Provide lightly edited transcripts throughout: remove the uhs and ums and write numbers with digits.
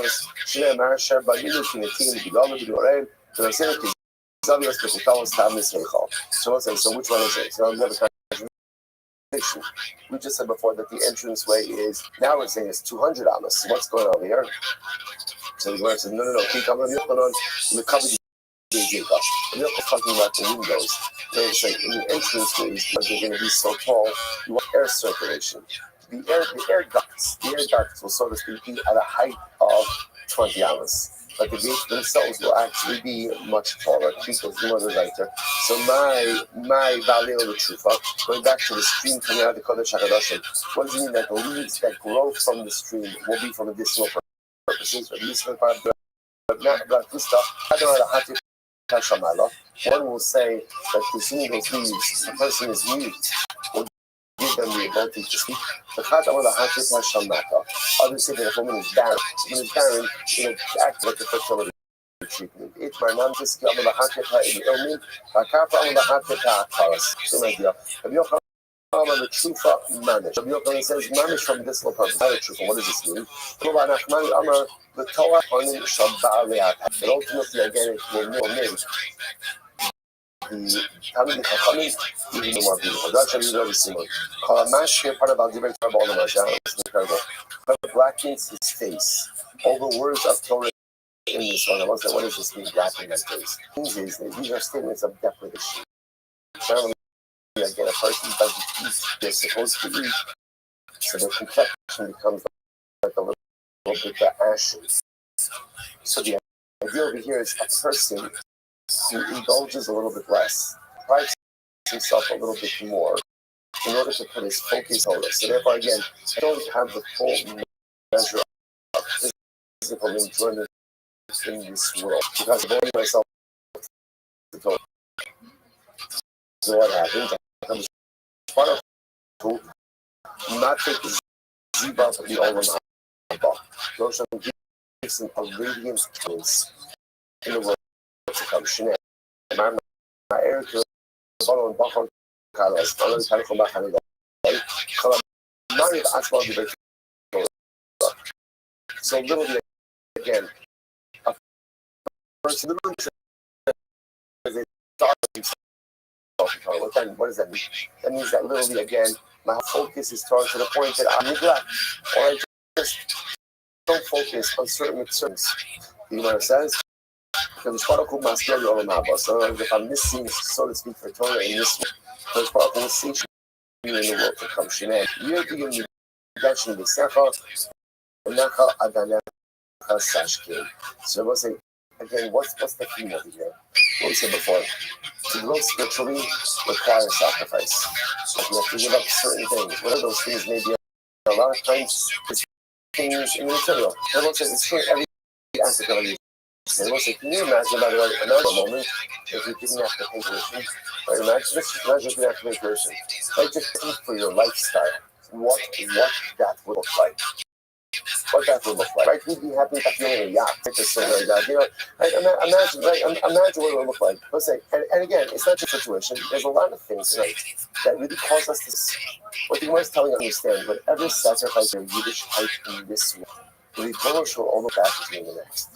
Shabbos, Shneimar, Shabbat, Yilu, Kinetim, Bigalu, Bidorem, Venesim, Kizavios, Bekutalos, Tamis, Heichal. So which one is it? So another contradiction. We just said before that the entranceway is, now we're saying it's 200 Amos. So what's going on here? So the Gemara says, no, keep on the cover. We're not talking about the windows. They say in the entranceways, because they're going to be so tall, you want air circulation. The air ducts will, so to speak, be at a height of 20 Amos. But the gates themselves will actually be much taller because the mother right there. So my value of the trufa, going back to the stream coming out of the Kodesh HaKadoshim, what does it mean that the leaves that grow from the stream will be for medicinal purposes? But not this stuff. I don't know how to. One will say that consuming those leaves, the person is mute, will give them the ability to speak. Others say that if a woman is barren, it'll act like a fertility treatment. Same idea. The trufa manish. Rabbi says manish for medicinal purposes. Not a trufa. What does this mean? The Torah on Shabbat. But ultimately, again, it will make the Talmud Chachamim even more beautiful. That's what you see. Kalamash here, part of Al Dibur Torah Ba'olam. It's incredible. But blackens his face. All the words of Torah in this one. What does this mean? Blackening his face. These are statements of deprivation. Again, a person doesn't eat they're supposed to eat, so their complexion becomes like a little bit of ashes. So the idea over here is a person who indulges a little bit less, prides himself a little bit more in order to put his focus on it. So therefore, again, I don't have the full measure of physical enjoyment in this world because I'm owning myself to go. So what happens? Becomes part of who not take the ziba of the Olam Haba. Rosh Hashanah gives him a radiant place in the world to come. Shnei. My air to the bottom of Bachon Kalas. Already kind of come back and so literally again, a person literally says what does that mean? That means that literally again, my focus is turned to the point that I neglect or I just don't focus on certain concerns. You know what it says? Because so if I'm missing, so to speak, for Torah in this one, there's probably in the world to come. You're being redemption with Secha, Necha Adanecha Sashkin. So we'll say again, what's the theme over here? What we said before. To grow spiritually requires sacrifice. Like you have to give up certain things. What are those things? Maybe a lot of times it's things in the material. Everyone says it's true every aspect of it. And we'll say, can you imagine, by the way, another moment if you didn't have to pay tuition? Right? Imagine you have to pay tuition. Like just think for your lifestyle. What that would look like. What that would look like. Right? We'd be happy if you're in a yacht, like that. You know, right? Imagine what it would look like. Let's say, and again, it's not just a situation. There's a lot of things, right, that really cause us to. What the Gemara is telling us to understand, whatever sacrifice your Yiddish type in this one, the Ribono will all look back to you in the next.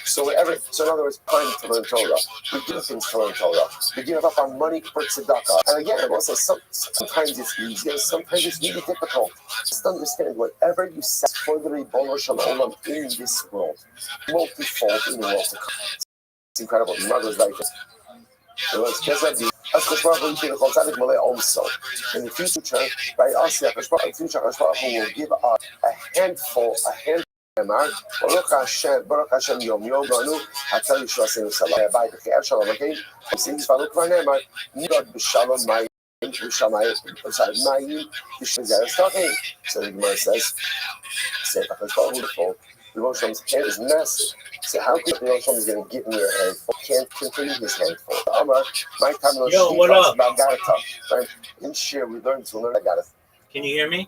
So in other words, time to learn Torah. We do things to learn Torah. We give up our money for tzedakah. And again, I will say sometimes it's easier, sometimes it's really difficult. Just understand whatever you set for the Ribono Shalom in this world, multifold in the world to come. It's incredible. The mother is like this. In the future, right? Who will give a handful. Baruch Hashem Yom Banu Hatal Yisrael Salah Bayit Chayv Shalom Again. Since Baruch Vanemar Nidot B'Shalom Mayim B'Shamayim Mayim B'Shamayim Stocking. So the Gemara says, wonderful. The Rosh Hashem's hand is massive. So how could the Rosh Hashem is going to give me a handful? Can't continue his handful. Amar, my time Rosh Hashem about Garata. Right? In Shir we learn to learn Garata. Can you hear me?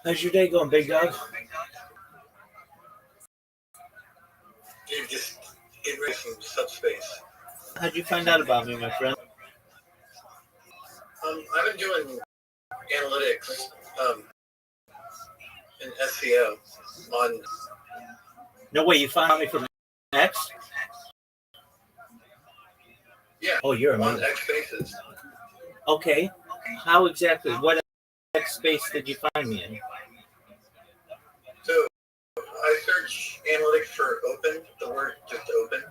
How's your day going, big dog? You're just in racing subspace. How'd you find out about me, my friend? I've been doing analytics in SEO on. No way, you found me from X? Yeah. Oh, you're on amazing. X Spaces. Okay. How exactly? What X space did you find me in? So I search analytics for open, the word just open,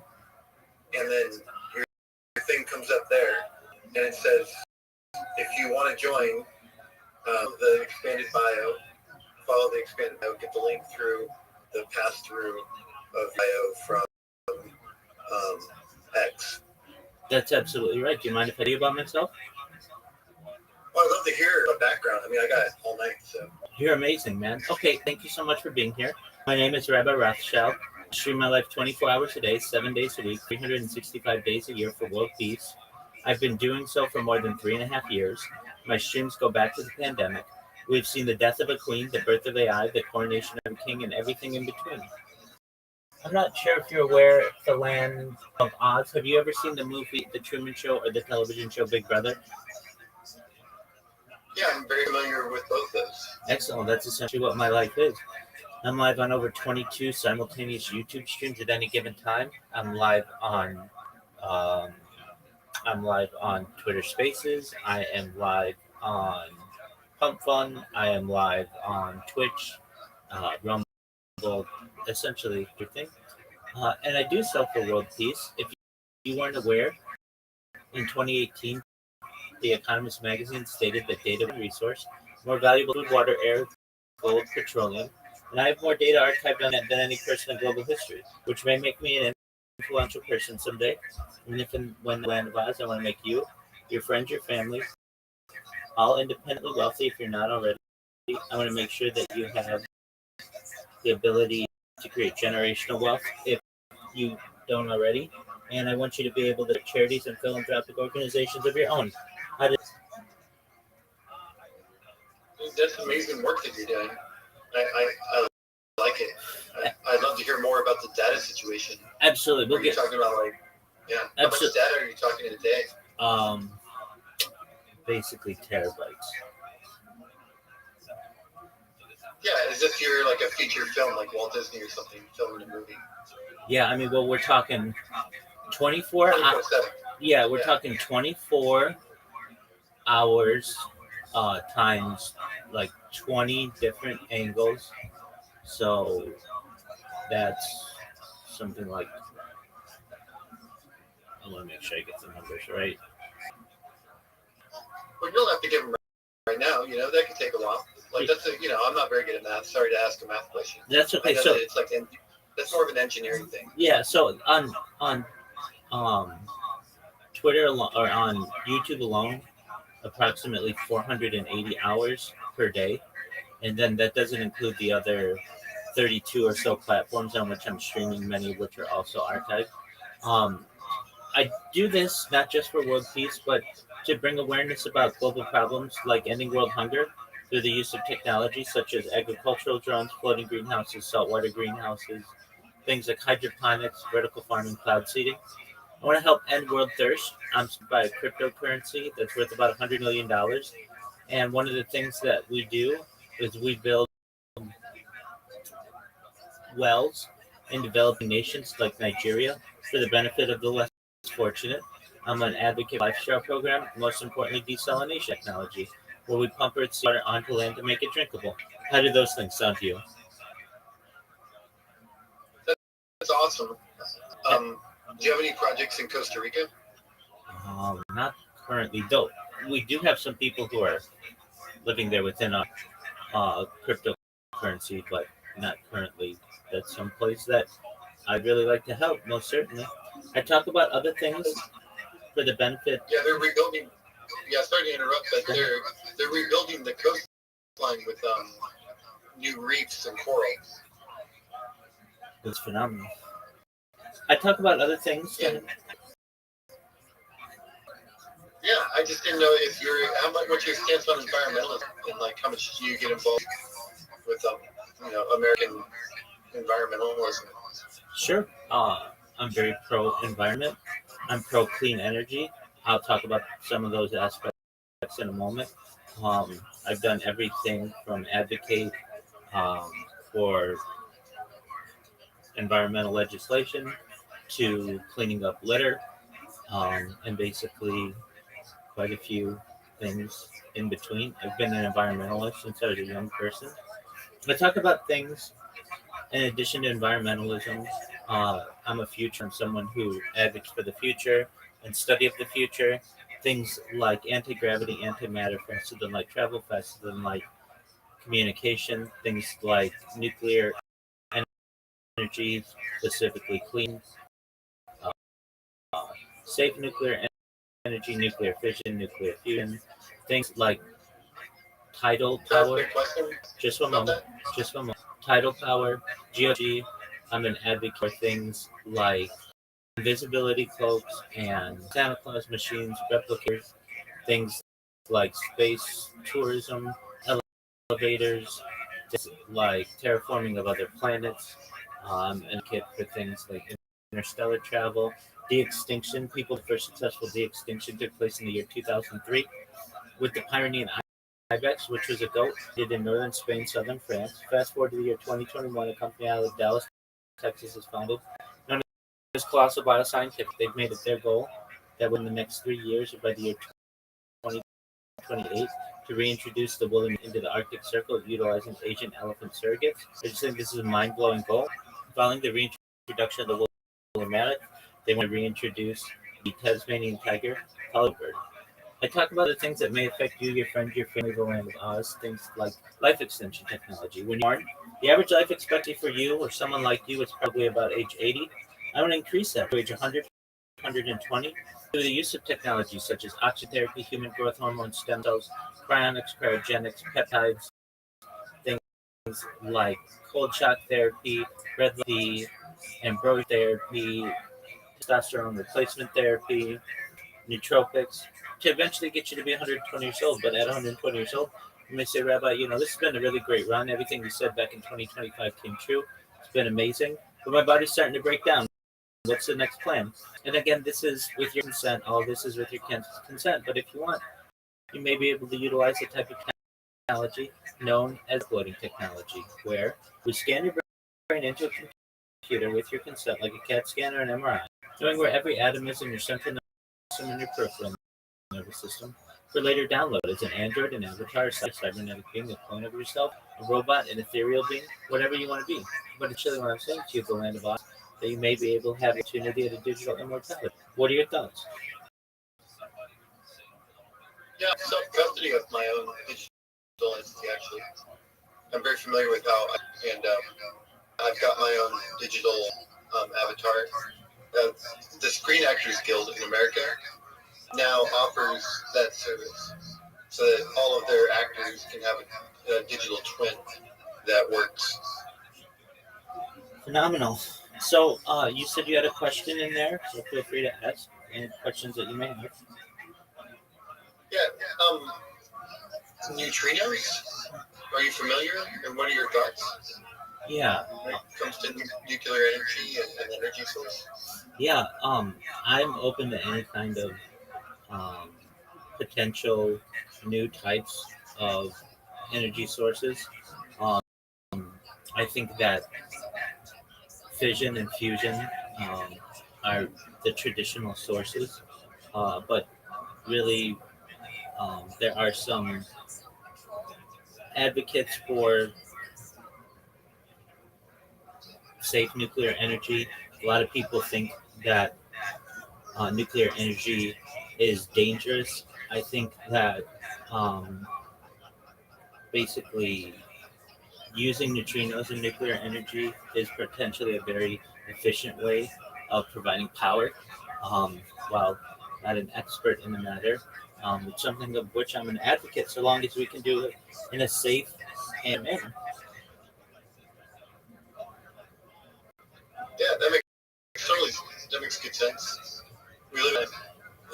and then your thing comes up there, and it says if you want to join the expanded bio, follow the expanded bio, get the link through the pass through of bio from X. That's absolutely right. Do you mind if I tell you about myself? Well, I'd love to hear a background. I mean, I got it all night, so. You're amazing, man. Okay, thank you so much for being here. My name is Rabbi Rothschild. I stream my life 24 hours a day, 7 days a week, 365 days a year for world peace. I've been doing so for more than 3.5 years. My streams go back to the pandemic. We've seen the death of a queen, the birth of AI, the coronation of a king, and everything in between. I'm not sure if you're aware of the land of Oz. Have you ever seen the movie The Truman Show or the television show Big Brother? Yeah, I'm very familiar with both those. Excellent. That's essentially what my life is. I'm live on over 22 simultaneous YouTube streams at any given time. Um, I'm live on Twitter Spaces. I am live on Pump Fun. I am live on Twitch, Rumble, essentially everything. And I do so for world peace. If you weren't aware, in 2018, The Economist magazine stated that data is a resource more valuable than food, water, air, gold, petroleum, and I have more data archived on it than any person in global history, which may make me an influential person someday. And if and when the land of Oz, I want to make you, your friends, your family, all independently wealthy if you're not already. I want to make sure that you have the ability to create generational wealth if you don't already. And I want you to be able to charities and philanthropic organizations of your own. That's amazing work that you're doing. I like it. I'd love to hear more about the data situation. Absolutely. We're talking about how much data are you talking in a day? Basically terabytes. Yeah, as if you're like a feature film, like Walt Disney or something, filming a movie. Yeah, I mean, well, we're talking 24 hours. Yeah, we're talking 24 hours times like 20 different angles. So that's something like, I want to make sure I get the numbers right. Well, you don't have to give them right now. You know, that could take a while. Like I'm not very good at math. Sorry to ask a math question. That's okay. So it's like that's more of an engineering thing. Yeah. So on Twitter or on YouTube alone, approximately 480 hours per day, and then that doesn't include the other 32 or so platforms on which I'm streaming, many of which are also archived. I do this not just for world peace, but to bring awareness about global problems like ending world hunger through the use of technology such as agricultural drones, floating greenhouses, saltwater greenhouses, things like hydroponics, vertical farming, cloud seeding. I want to help end world thirst. I'm by a cryptocurrency that's worth about $100 million. And one of the things that we do is we build wells in developing nations like Nigeria for the benefit of the less fortunate. I'm an advocate of lifestyle program, most importantly, desalination technology, where we pump earth's water onto land to make it drinkable. How do those things sound to you? That's awesome. Do you have any projects in Costa Rica? Not currently, though. We do have some people who are living there within our cryptocurrency, but not currently. That's some place that I'd really like to help, most certainly. I talk about other things for the benefit. Yeah, they're rebuilding. Yeah, sorry to interrupt, but they're rebuilding the coastline with new reefs and coral. It's phenomenal. I talk about other things. Yeah, I just didn't know if what's your stance on environmentalism and like how much do you get involved with American environmentalism? Sure. I'm very pro environment. I'm pro clean energy. I'll talk about some of those aspects in a moment. I've done everything from advocate um, for environmental legislation to cleaning up litter, and basically quite a few things in between. I've been an environmentalist since I was a young person. I talk about things in addition to environmentalism. I'm a future. I'm someone who advocates for the future and study of the future. Things like anti-gravity, antimatter, faster than light travel, faster than light communication. Things like nuclear energy, specifically clean, uh, safe nuclear energy, nuclear fission, nuclear fusion. Things like tidal power. Just one moment. Just one moment. Tidal power, GOG. I'm an advocate for things like invisibility cloaks and Santa Claus machines, replicators, things like space tourism, elevators, things like terraforming of other planets, and kit for things like interstellar travel, de-extinction. People, the first successful de-extinction took place in the year 2003 with the Pyrenean ibex, which was a goat did in northern Spain, southern France. Fast forward to the year 2021, a company out of Dallas, Texas is founded, known as Colossal Bioscientific. They've made it their goal that within the next 3 years, or by the year 2028, to reintroduce the woolly into the Arctic Circle utilizing Asian elephant surrogates. I just think this is a mind-blowing goal. Following the reintroduction of the woolly mammoth, they want to reintroduce the Tasmanian tiger, bird. I talk about the things that may affect you, your friends, your family, the land of Oz, things like life extension technology. When you're born, the average life expectancy for you or someone like you is probably about age 80. I want to increase that to age 100, 120 through the use of technologies such as oxygen therapy, human growth hormone, stem cells, cryonics, cryogenics, peptides, things like cold shock therapy, red light, ambrosia therapy, testosterone replacement therapy, nootropics, to eventually get you to be 120 years old. But at 120 years old, you may say, Rabbi, this has been a really great run. Everything you said back in 2025 came true. It's been amazing. But my body's starting to break down. What's the next plan? And again, this is with your consent. All this is with your consent. But if you want, you may be able to utilize a type of technology known as uploading technology, where we scan your brain into a computer with your consent, like a CAT scan or an MRI, knowing where every atom is in your central nervous system and your peripheral nervous system, for later download as an android, an avatar, a cybernetic being, a clone of yourself, a robot, an ethereal being, whatever you want to be. But actually, what I'm saying to you, the land of Oz, that you may be able to have the opportunity at a digital immortality. What are your thoughts? Yeah, self-custody of my own digital entity, actually. I'm very familiar with how, I've got my own digital avatar. The Screen Actors Guild in America now offers that service so that all of their actors can have a digital twin that works. Phenomenal. So, you said you had a question in there, so feel free to ask any questions that you may have. Yeah, neutrinos? Are you familiar? And what are your thoughts Yeah, when it comes to nuclear energy and energy source? yeah. I'm open to any kind of um, potential new types of energy sources. Um, I think that fission and fusion um, are the traditional sources, but really there are some advocates for safe nuclear energy. A lot of people think that nuclear energy is dangerous. I think that um, basically using neutrinos in nuclear energy is potentially a very efficient way of providing power. While not an expert in the matter, it's something of which I'm an advocate, so long as we can do it in a safe and manner. Yeah, that makes good sense. We live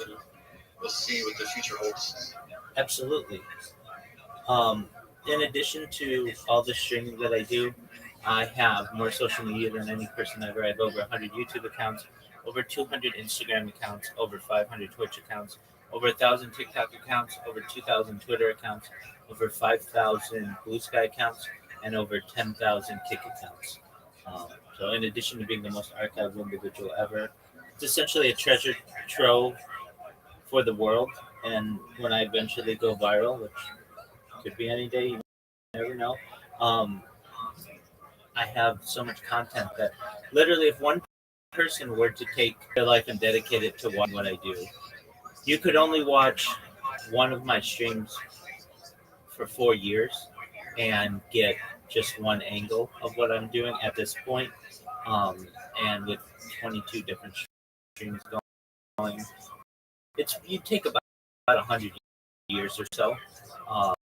in, and we'll see what the future holds. Absolutely. Um, in addition to all the streaming that I do, I have more social media than any person ever. I have over 100 YouTube accounts, over 200 Instagram accounts, over 500 Twitch accounts, over 1,000 TikTok accounts, over 2,000 Twitter accounts, over 5,000 Blue Sky accounts, and over 10,000 Kick accounts. So, in addition to being the most archived individual ever, it's essentially a treasure trove for the world. And when I eventually go viral, which could be any day, you never know, um, I have so much content that literally, if one person were to take their life and dedicate it to what I do, you could only watch one of my streams for 4 years and get just one angle of what I'm doing at this point. And with 22 different streams going, it's you take about 100 years or so, um,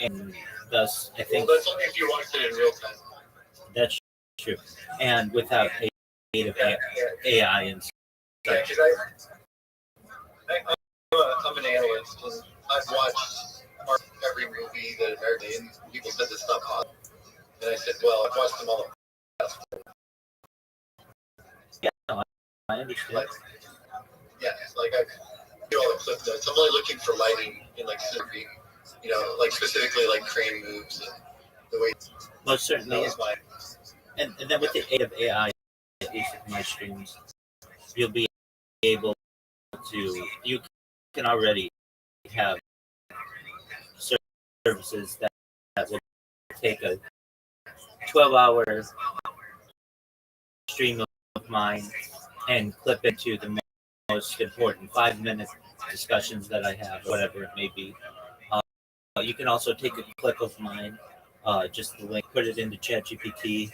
and thus I think Well, that's only if you watch it in real time. that's true. And without aid of AI and such. Yeah, because I'm an analyst, and I've watched every movie that American people said it's not possible. And I said, well, I've watched them all. Yeah, no, I understand. Like, yeah, like I do all the clip notes. I'm only looking for lighting in like cinematography, like specifically like crane moves and the way. Most certainly. That was my. And then with the aid of AI, at least with my streams, you'll be able to, you can already have services that will take a 12-hour stream of mine and clip into the most important 5-minute discussions that I have, whatever it may be. You can also take a clip of mine, just the link, put it into ChatGPT,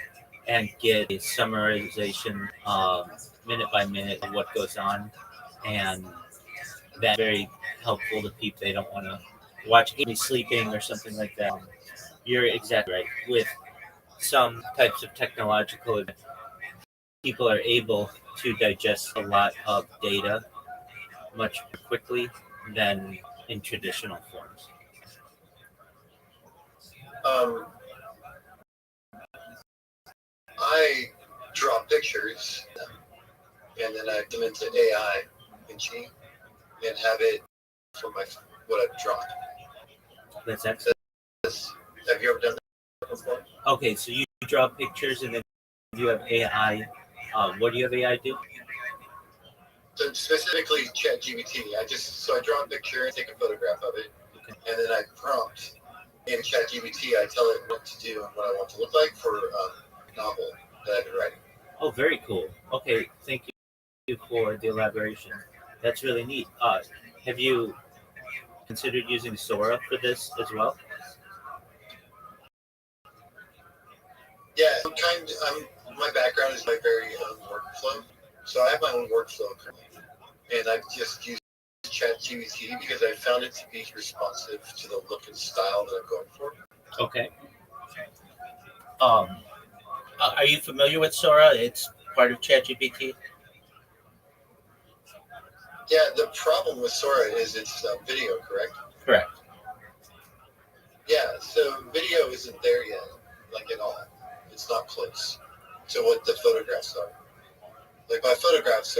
and get a summarization minute by minute of what goes on. And that's very helpful to people. They don't want to watch me sleeping or something like that. You're exactly right. With some types of technological, people are able to digest a lot of data much more quickly than in traditional forms. I draw pictures and then I put them into AI and have it for what I've drawn. That's excellent. Have you ever done that before? Okay, so you draw pictures and then you have AI. What do you have AI do? So specifically ChatGPT, I draw a picture and take a photograph of it, okay. And then I prompt in ChatGPT. I tell it what to do and what I want to look like for a novel that I've been writing. Oh, very cool. Okay, thank you for the elaboration. That's really neat. Have you considered using Sora for this as well? Yeah, my background is my very own workflow. So I have my own workflow currently, and I've just used ChatGPT because I found it to be responsive to the look and style that I'm going for. Okay. Are you familiar with Sora? It's part of ChatGPT. Yeah, the problem with Sora is it's video, correct? Correct. Yeah, so video isn't there yet, like at all. It's not close to what the photographs are. Like my photographs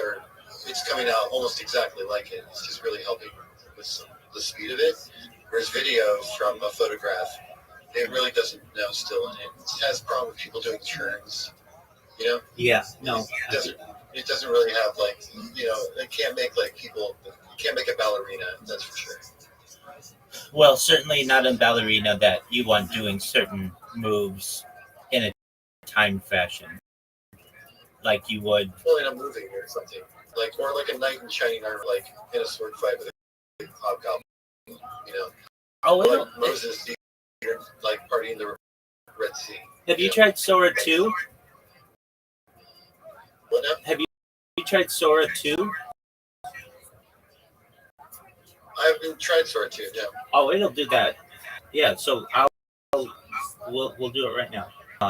it's coming out almost exactly like it. It's just really helping with the speed of it. Whereas video from a photograph, it really doesn't know still, and it has a problem with people doing turns. Yeah. No. It doesn't really have it can't make you can't make a ballerina. That's for sure. Well, certainly not a ballerina that you want doing certain moves in a timed fashion, like you would. Well, in a movie or something, or like a knight in shining armor, like in a sword fight with a hobgoblin. Oh, like Moses, like partying the Red Sea. Have you tried Sora 2? What now? Have you tried Sora 2? I haven't tried Sora 2, no. Oh, it'll do that. Yeah, so we'll do it right now.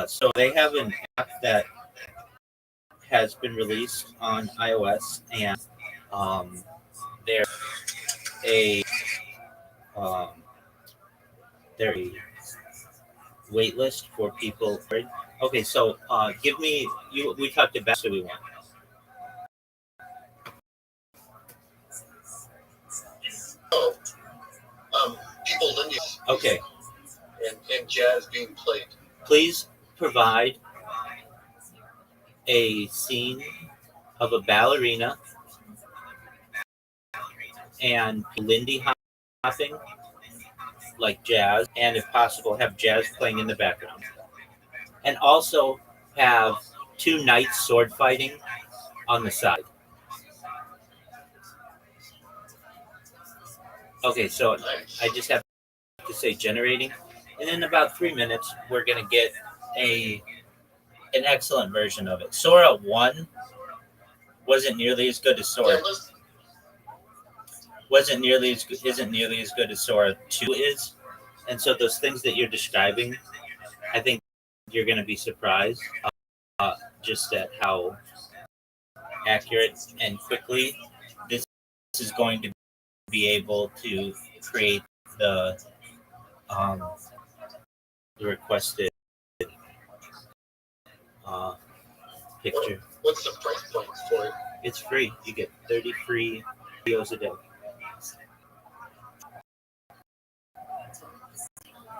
So they have an app that has been released on iOS, and they're a they're a wait list for people. Okay, so give me you. We talked about so we want. Okay. And jazz being played. Please provide a scene of a ballerina and Lindy hopping, like jazz, and if possible, have jazz playing in the background. And also have two knights sword fighting on the side. Okay, so I just have to say generating. And in about 3 minutes, we're going to get an excellent version of it. Sora 1 wasn't nearly as good as Sora. Isn't nearly as good as Sora 2 is. And so those things that you're describing, I think you're going to be surprised just at how accurate and quickly this is going to be able to create the requested picture. What's the price point for it? It's free. You get 30 free videos a day.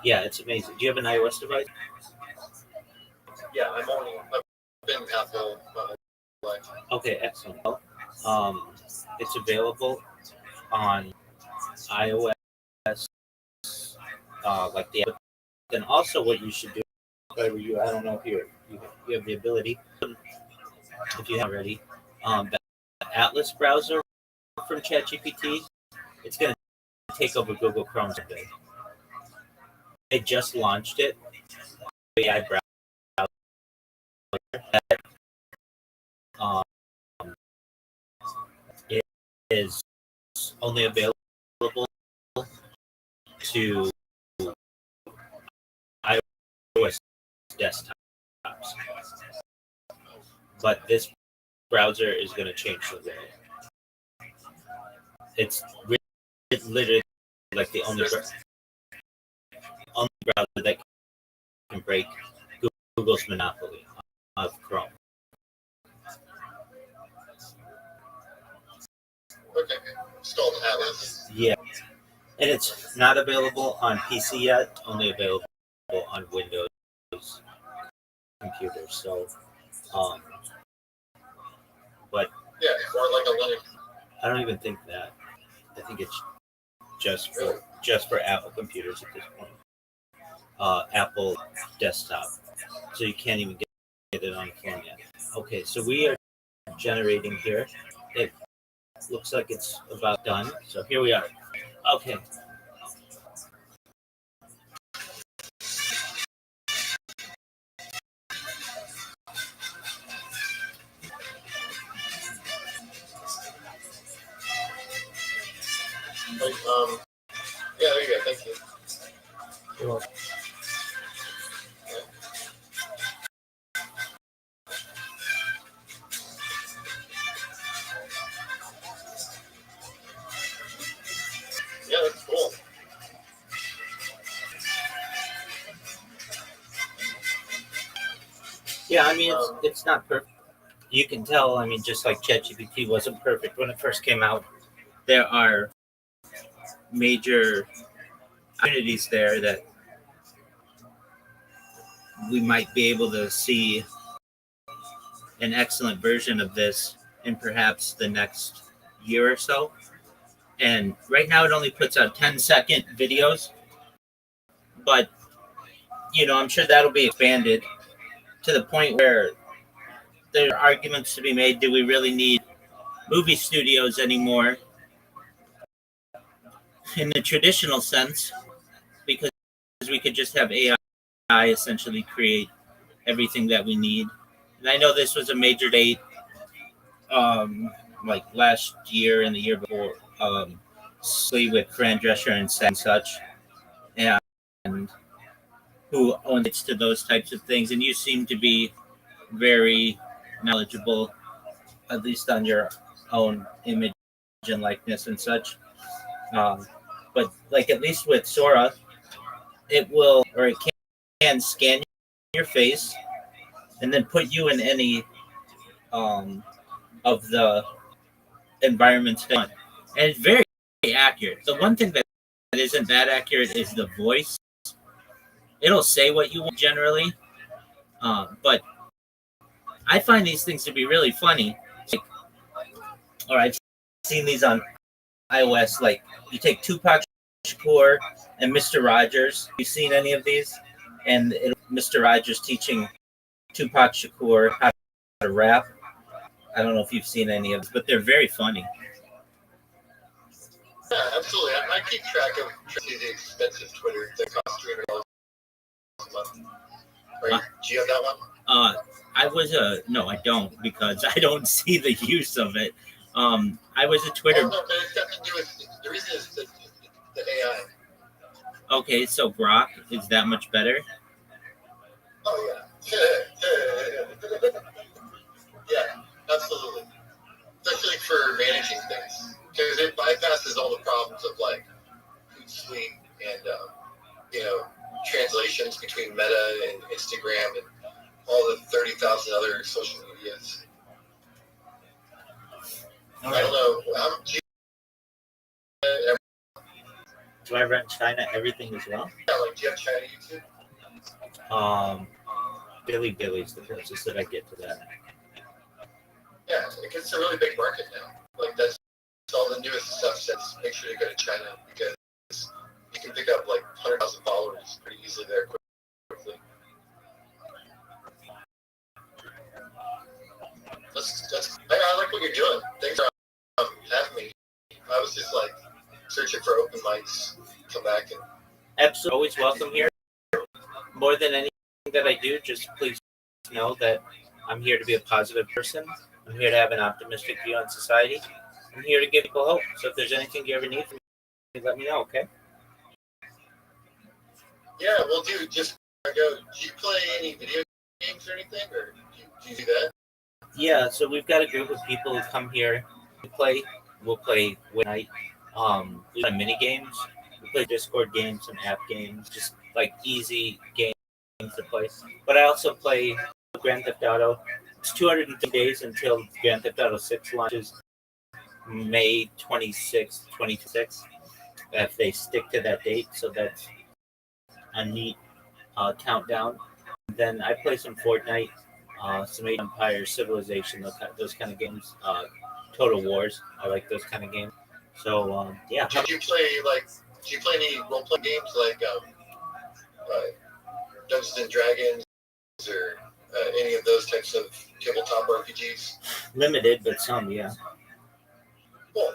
Yeah, it's amazing. Do you have an iOS device? Yeah, I've been Apple life. Okay, excellent. It's available on iOS, like the app. Then also, what you should do, whatever I don't know if you have the ability, if you haven't already, the Atlas browser from ChatGPT, it's going to take over Google Chrome today. They just launched it. AI browser it is only available to iOS desktops, but this browser is going to change the way. It's literally like the only browser that can break Google's monopoly of Chrome. Okay, installed Atlas. Yeah, and it's not available on PC yet. Only available on Windows computers. So, but yeah, or like a Linux. I don't even think that. I think it's just for Apple computers at this point. Apple desktop. So you can't even get it on the phone yet. Okay, so we are generating here. It looks like it's about done. So here we are. Okay. Yeah, there you go. Thank you. You're welcome. Yeah, that's cool. Yeah, I mean, it's not perfect. You can tell, I mean, just like ChatGPT wasn't perfect when it first came out, there are major opportunities there that we might be able to see an excellent version of this in perhaps the next year or so. And right now it only puts out 10-second videos, but I'm sure that'll be expanded to the point where there are arguments to be made. Do we really need movie studios anymore in the traditional sense? Because we could just have AI essentially create everything that we need. And I know this was a major debate like last year and the year before, with Fran Drescher and such, and who owns to those types of things. And you seem to be very knowledgeable, at least on your own image and likeness and such. But like at least with Sora, it will, or it can scan your face and then put you in any of the environments they want. And it's very accurate. The one thing isn't that accurate is the voice. It'll say what you want generally, but I find these things to be really funny. Like, or I've seen these on iOS. Like you take Tupac Shakur and Mr. Rogers. You seen any of these? And Mr. Rogers teaching Tupac Shakur how to rap. I don't know if you've seen any of this, but they're very funny. Yeah, absolutely. I keep track of the expensive Twitter that costs $300 a month. Do you have that one? No, I don't, because I don't see the use of it. I was a Twitter. Oh, no, but it's got to do with the reason is the AI. Okay, so Grok is that much better? Oh yeah. Yeah, absolutely. Especially for managing things, because it bypasses all the problems of like Hootsuite and translations between Meta and Instagram and all the 30,000 other social medias. All I right. don't know. Do I rent China everything as well? Yeah, like do you have China YouTube? Billy's the closest that I get to that. Yeah, it's a really big market now. Like that's all the newest stuff says. Make sure you go to China because you can pick up like 100,000 followers pretty easily there quickly. I like what you're doing. Thanks for having me. I was just like searching for open mics. Come back and Absolutely, always welcome here. More than anything that I do, just please know that I'm here to be a positive person. I'm here to have an optimistic view on society. I'm here to give people hope. So if there's anything you ever need from me, let me know, okay? yeah, we'll do. Just do you play any video games or anything, or do you do that? Yeah, so we've got a group of people who come here to play. We'll play one night. We play mini games. We play Discord games, some app games, just like easy games to play. But I also play Grand Theft Auto. It's 250 days until Grand Theft Auto 6 launches May 26th, 2026. If they stick to that date, so that's a neat countdown. Then I play some Fortnite, some Age of Empires, Civilization, those kind of games. Total Wars, I like those kind of games. So yeah. Do you play any role playing games like Dungeons and Dragons or any of those types of tabletop RPGs? Limited, but some, yeah. Cool.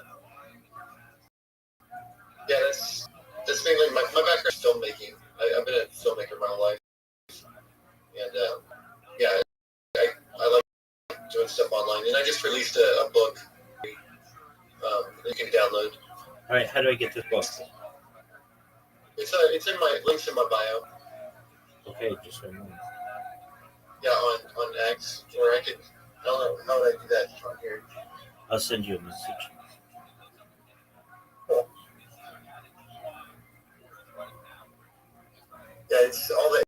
Yeah, that's mainly my background is filmmaking. I've been a filmmaker my whole life, and yeah, I like doing stuff online. And I just released a book you can download. All right, how do I get this book? It's in my links in my bio. Okay, just a moment. Yeah, on X, or I don't know how would I do that on here. I'll send you a message. Cool. Yeah, it's all the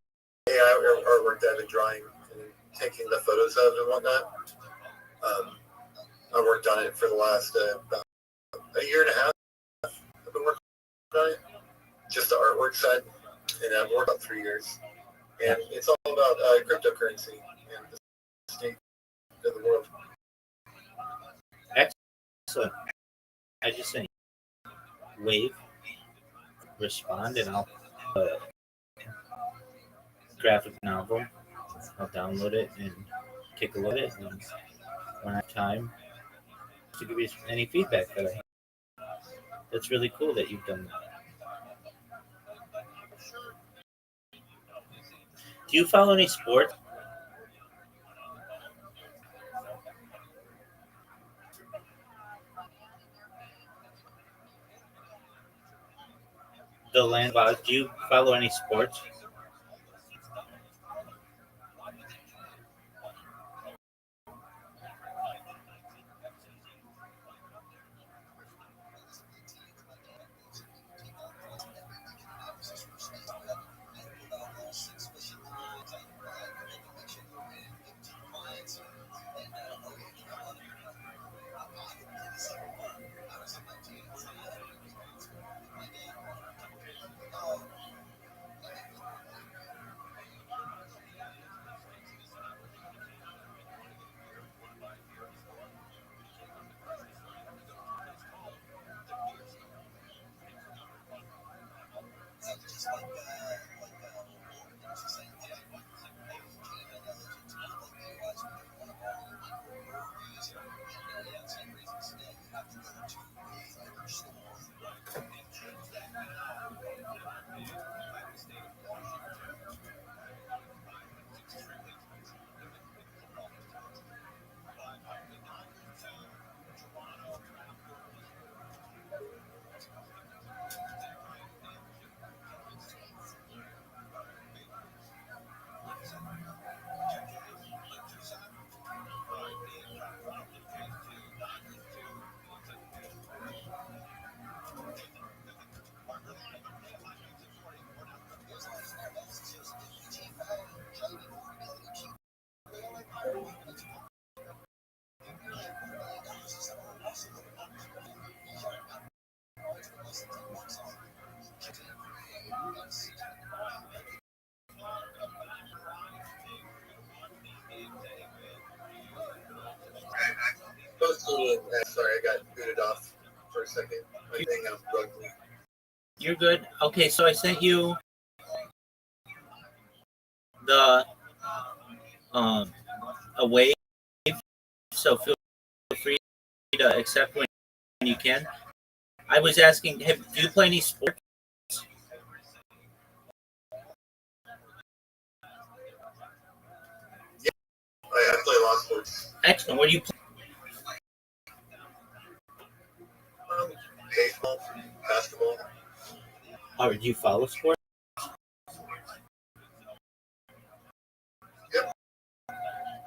AI artwork that I've been drawing and taking the photos of and whatnot. I worked on it for the last about a year and a half. I've been working on it, just the artwork side, and I've worked about 3 years. And it's all about cryptocurrency and the state of the world. Excellent. I just sent wave, respond, and I'll graphic novel. I'll download it and take a look at it, and when I have time to give you any feedback that I have. That's really cool that you've done that. Do you follow any sports? The land. Do you follow any sports? second. I think I'm struggling. You're good. Okay, so I sent you the a wave, so feel free to accept when you can. I was asking, do you play any sports? I play a lot of sports. Excellent. What do you play? Baseball, basketball. Or do you follow sports? Yep.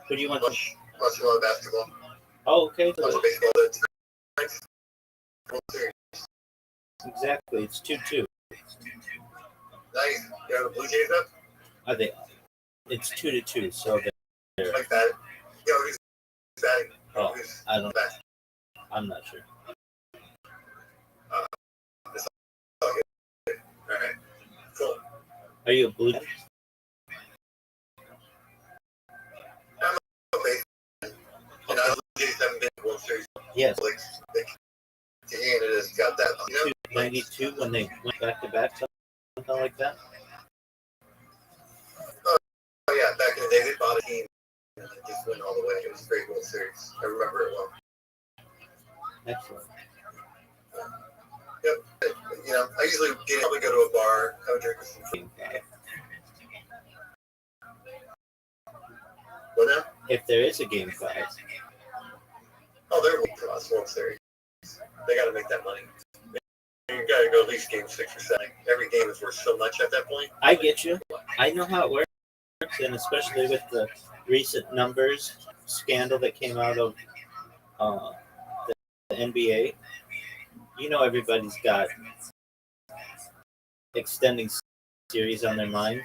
Who do you want to? Watch a lot of basketball. Oh, okay. Watch baseball. That's nice. World Series. Exactly. It's 2-2. Nice. You have the Blue Jays up? Are they? It's 2-2. So they're. Like that. Yo, who's batting? Oh, Who's I don't. batting? I'm not sure. It's all good. All right. Cool. Are you a Blue? I'm a base. You know, the Blue Jays haven't been to World Series. Yes. Like Canada's got that. You know, 92 when they went back to back, something like that. Oh yeah, back in the day they bought a team and it just went all the way. It was a great World Series. I remember it well. Excellent. Yep. You know, I usually probably go to a bar, have a drink with some friends. What now? If there is a game 5, Oh, they're winning for us World Series. They got to make that money. You got to go at least game 6 or 7. Every game is worth so much at that point. I get you. I know how it works, and especially with the recent numbers scandal that came out of the NBA. You know, everybody's got extending series on their mind.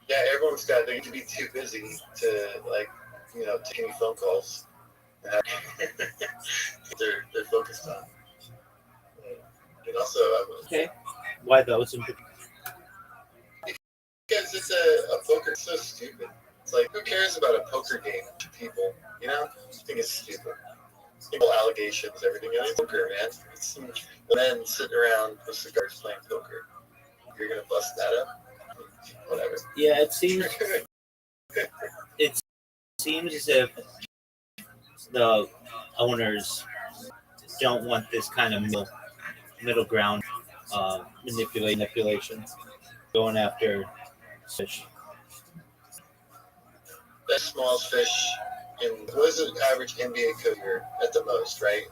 Yeah, everyone's got. They need to be too busy to take any phone calls. They're focused on. And also, Okay. Why those? because it's a poker. It's so stupid. It's like, who cares about a poker game to people? You know, I think it's stupid. People allegations, everything. You know, it's poker, man. It's some men sitting around with cigars playing poker. You're gonna bust that up? Whatever. Yeah, it seems as if the owners don't want this kind of middle ground manipulation going after fish. Best smallest fish in what is an average NBA career at the most, right?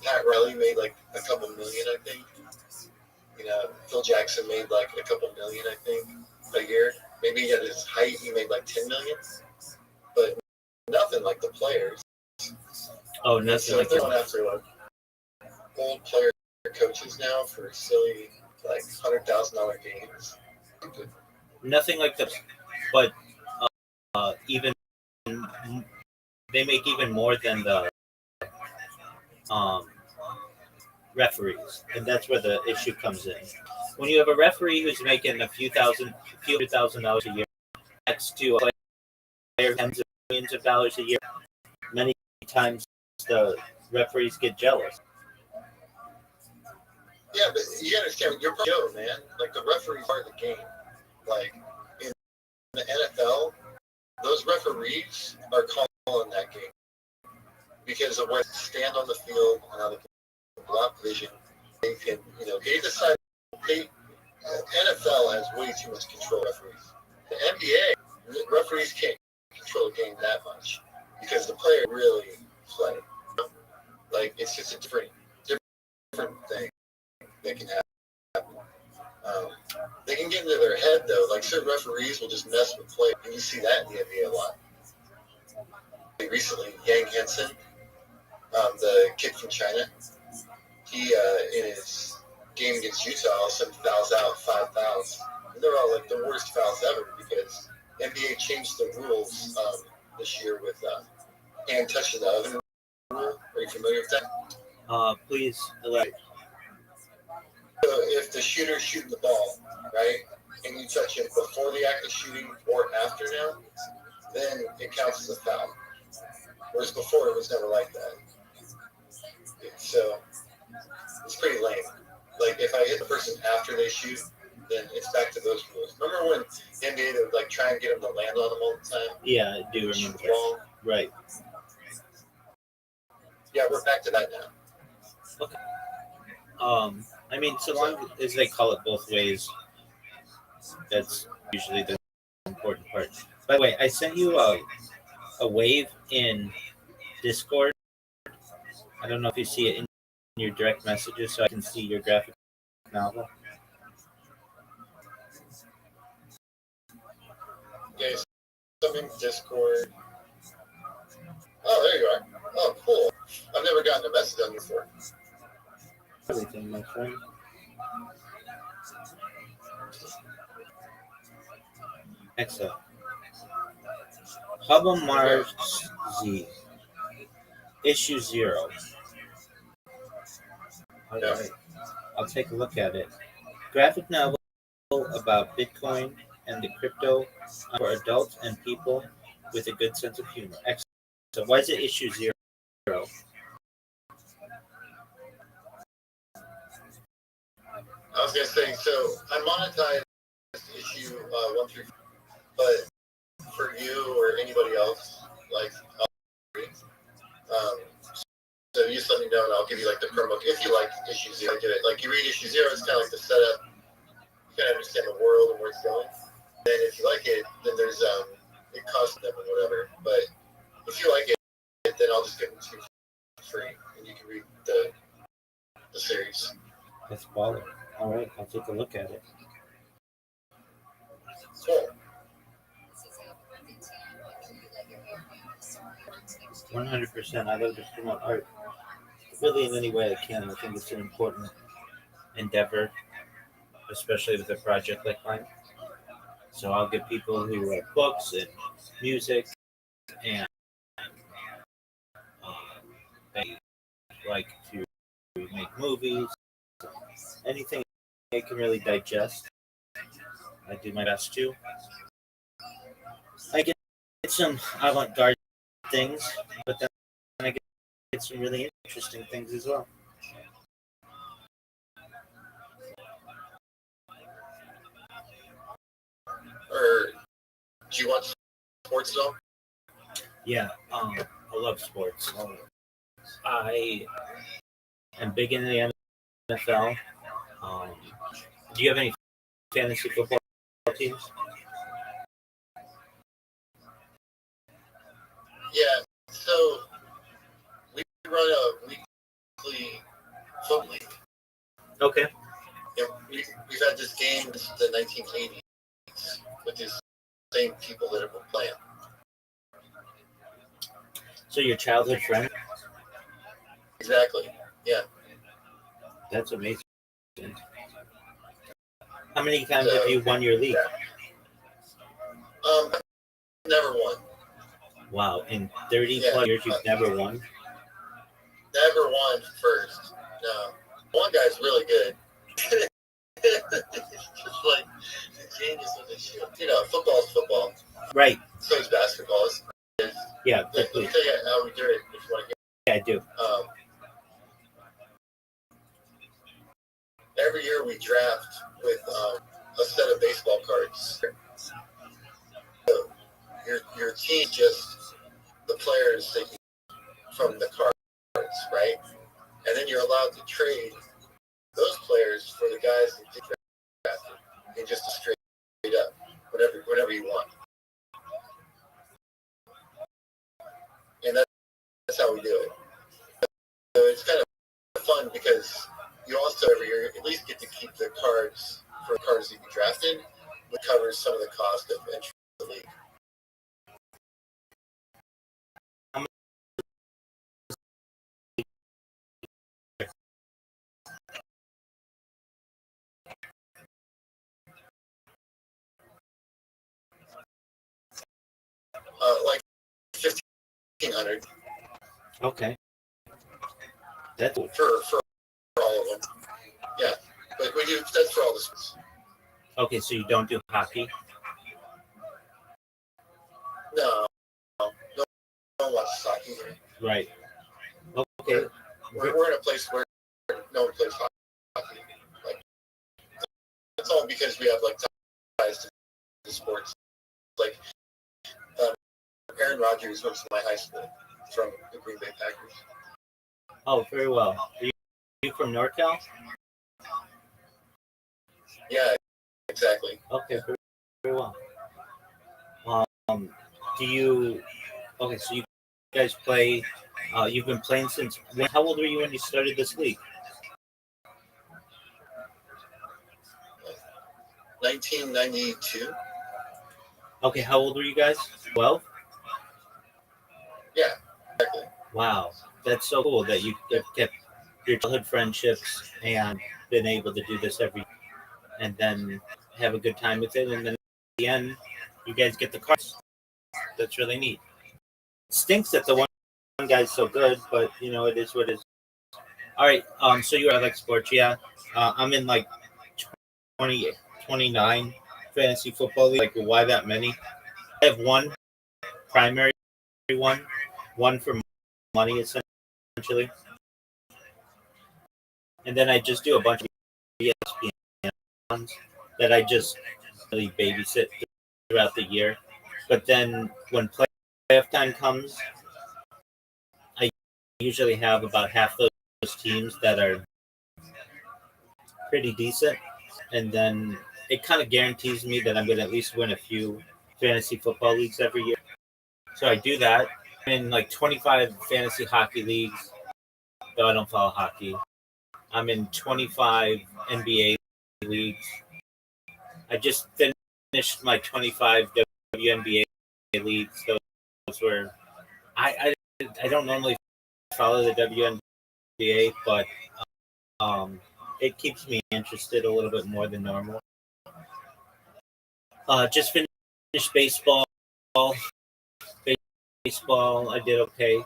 Pat Riley made like a couple million, I think. You know, Phil Jackson made like a couple million, I think, a year. Maybe at his height he made like 10 million, but nothing like the players. Oh, nothing so like they're going that. after like old player coaches now for silly like $100,000 games. Nothing like the, but even they make even more than the referees, and that's where the issue comes in. When you have a referee who's making a few hundred thousand dollars a year, next to a player tens of millions of dollars a year, many times the referees get jealous. Yeah, but you understand, you're Joe, man. Like the referees are the game. Like in the NFL, those referees are calling that game because of where they stand on the field and how they can block vision. They can, they decide. NFL has way too much control referees. The NBA referees can't control the game that much because the player really play. Like it's just a different thing that can happen. They can get into their head though. Like certain referees will just mess with players, and you see that in the NBA a lot. Recently, Yang Hansen, the kid from China, he in his game against Utah, all of a sudden fouls out 5 fouls. And they're all like the worst fouls ever because NBA changed the rules this year with hand touching the oven rule. Are you familiar with that? Please elaborate. So if the shooter's shooting the ball, right, and you touch him before the act of shooting or after now, then it counts as a foul. Whereas before, it was never like that. So it's pretty lame. Like, if I hit the person after they shoot, then it's back to those rules. Remember when NBA, they would like try and get them to land on them all the time? Yeah, I do remember that. Wrong. Right. Yeah, we're back to that now. Okay. I mean, so long as they call it both ways, that's usually the important part. By the way, I sent you a wave in Discord. I don't know if you see it in your direct messages, so I can see your graphic novel. Okay, something Discord. Oh, there you are. Oh, cool. I've never gotten a message on you before. Everything, my friend. Excellent. Hubble Mars Z. Issue 0. All right. I'll take a look at it. Graphic novel about Bitcoin and the crypto for adults and people with a good sense of humor. Excellent. So why is it issue 0? I was gonna say, so I monetized issue 1 through 4, but for you or anybody else, like, so you just let me know and I'll give you like the promo. If you like issue 0, I get it. Like, you read issue 0, it's kind of like the setup. You kind of understand the world and where it's going. And if you like it, then there's it costs them and whatever. But if you like it, then I'll just give them to you for free, and you can read the series. That's baller. All right, I'll take a look at it. Cool. 100%. I love to promote art really in any way I can. I think it's an important endeavor, especially with a project like mine. So I'll get people who write books and music and they like to make movies, anything they can really digest. I do my best to. I get some avant-garde things, but then I get some really interesting things as well. Or do you watch sports though? Yeah, I love sports. I am big into the NFL. Do you have any fantasy football teams? Yeah. So we run a weekly football league. Okay. Yeah, we've had this game since the 1980s with these same people that have been playing. So your childhood friend? Exactly. Yeah. That's amazing. How many times have you won your league? Never won. Wow, in 30 plus years you've never won? Never won first. No. One guy's really good. Just like genius with this shit. You know, football's football. Right. So is basketball. Yeah, let me tell you how we do it if you want to yeah, I do. Every year we draft with a set of baseball cards. So your team just the players that you from the cards, right? And then you're allowed to trade those players for the guys that did drafted, and just to straight up whatever you want. And that's how we do it. So it's kind of fun because you also every year at least get to keep the cards for cards that you drafted, which covers some of the cost of entry to the league. Like 1,500. Okay. That's for all of them. Yeah, but we do that's for all the sports. okay. So you don't do hockey? No, one watches hockey. Right. Okay. We're in a place where no one plays hockey. Like, it's all because we have like ties to the sports. Like Aaron Rodgers went to my high school from the Green Bay Packers. Oh, very well. Are you from NorCal? Yeah, exactly. Okay, very, very well. Do you? Okay, so you guys play. You've been playing since when? How old were you when you started this league? 1992. Okay, how old were you guys? 12? Yeah, exactly. Wow, that's so cool that you have kept your childhood friendships and been able to do this every and then have a good time with it, and then at the end, you guys get the cards. That's really neat. It stinks that the one guy's so good, but you know it is what it is. All right, so you are like sports, yeah. I'm in like 20, 29 fantasy football league. Like, why that many? I have one primary one for money essentially, and then I just do a bunch of ESPN ones that I just really babysit throughout the year. But then when playoff time comes, I usually have about half those teams that are pretty decent, and then it kind of guarantees me that I'm going to at least win a few fantasy football leagues every year. So I do that. I'm in like 25 fantasy hockey leagues, though I don't follow hockey. I'm in 25 NBA leagues. I just finished my 25 WNBA leagues. Those were I don't normally follow the WNBA, but it keeps me interested a little bit more than normal. Just finished baseball. Baseball, I did okay.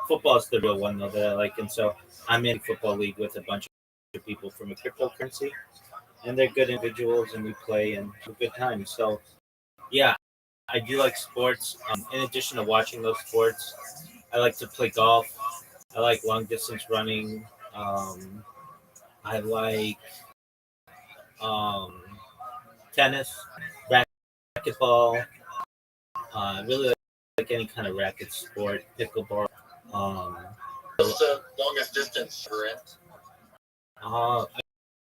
Football is the real one though that I like, and so I'm in a football league with a bunch of people from a cryptocurrency, and they're good individuals, and we play and have a good time. So, yeah, I do like sports. In addition to watching those sports, I like to play golf. I like long distance running. I like um, tennis, racquetball. I really like any kind of racket sport, pickleball. Um, What's the longest distance you're in? I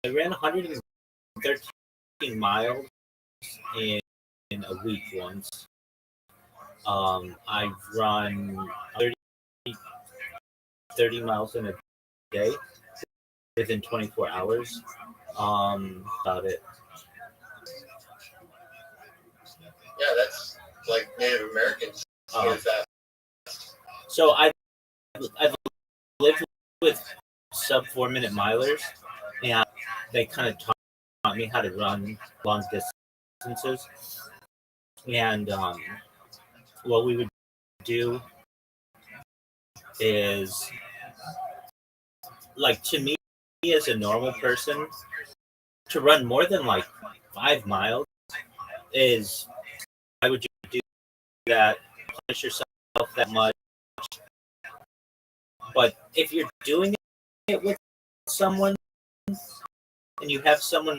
ran 113 miles in a week once. I've run 30 miles in a day within 24 hours. About it. Yeah, that's like Native Americans. Really fast. So I've lived with sub 4 minute milers, and they kind of taught me how to run long distances. And what we would do is, like, to me as a normal person, to run more than like 5 miles is, why would you do that? Punish yourself that much. But if you're doing it with someone and you have someone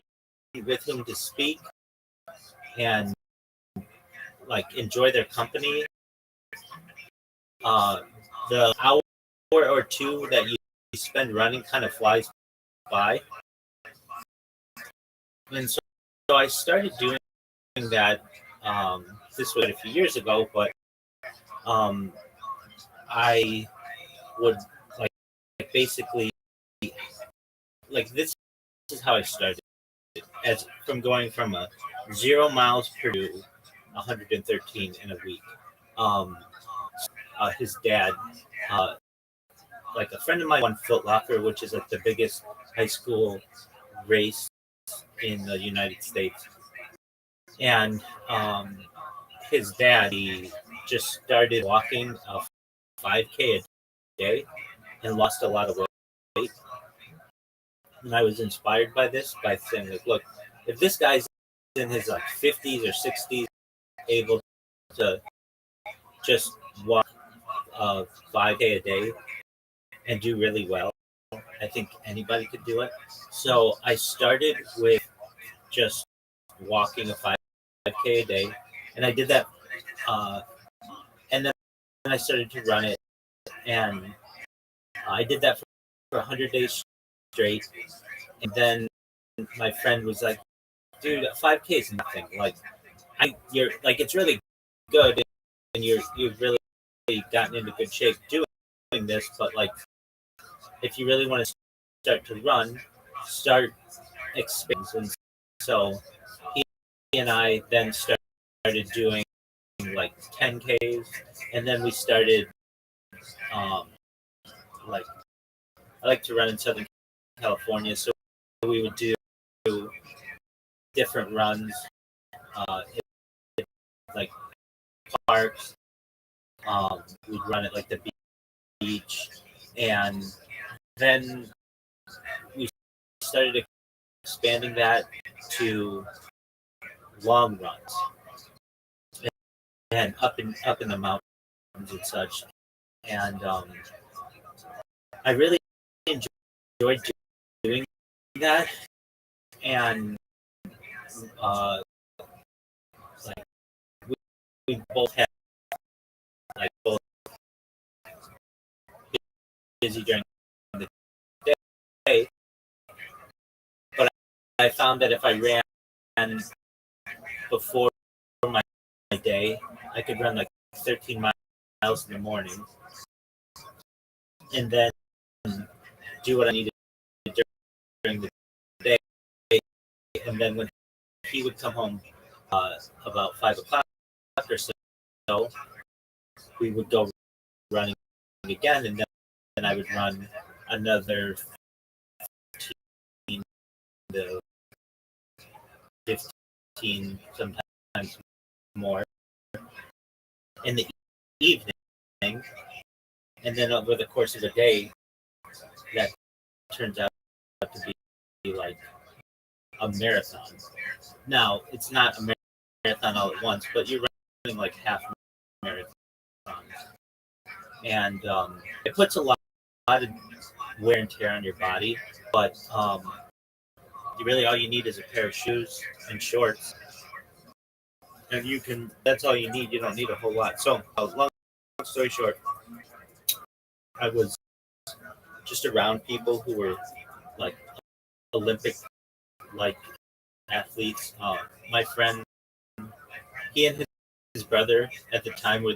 with whom to speak and like enjoy their company, the hour or two that you spend running kind of flies by. And so I started doing that. This was a few years ago, but I would like basically, like, this is how I started, as from going from a 0 miles per to 113 in a week. His dad, like, a friend of mine won Foot Locker, which is like the biggest high school race in the United States, and his dad, he just started walking a 5K a day and lost a lot of weight. And I was inspired by this, by saying, like, look, if this guy's in his like 50s or 60s able to just walk 5K a day and do really well. I think anybody could do it. So I started with just walking a 5K a day, and I did that. And then I started to run it, and I did that for 100 days straight. And then my friend was like, "Dude, 5K is nothing. Like, you're like it's really good, and you've really gotten into good shape doing this. But like, if you really want to start to run, start expanding." And so he and I then started doing like 10Ks, and then we started um, like I like to run in Southern California, so we would do different runs, like parks. We'd run at like the beach, and then we started expanding that to long runs and up in the mountains and such. And I really enjoyed doing that, and uh, like we both had like both busy during the day, but I found that if I ran before my day, I could run like 13 miles in the morning, and then do what I needed during the day, and then when he would come home about 5 o'clock or so, we would go running again, and then I would run another 15 to 15, sometimes more in the evening, and then over the course of the day, that turns out to be like a marathon. Now, it's not a marathon all at once, but you're running like half marathons, and it puts a lot of wear and tear on your body, but really all you need is a pair of shoes and shorts, and you can. That's all you need. You don't need a whole lot. So, long story short, I was just around people who were like Olympic like athletes. My friend, he and his brother at the time were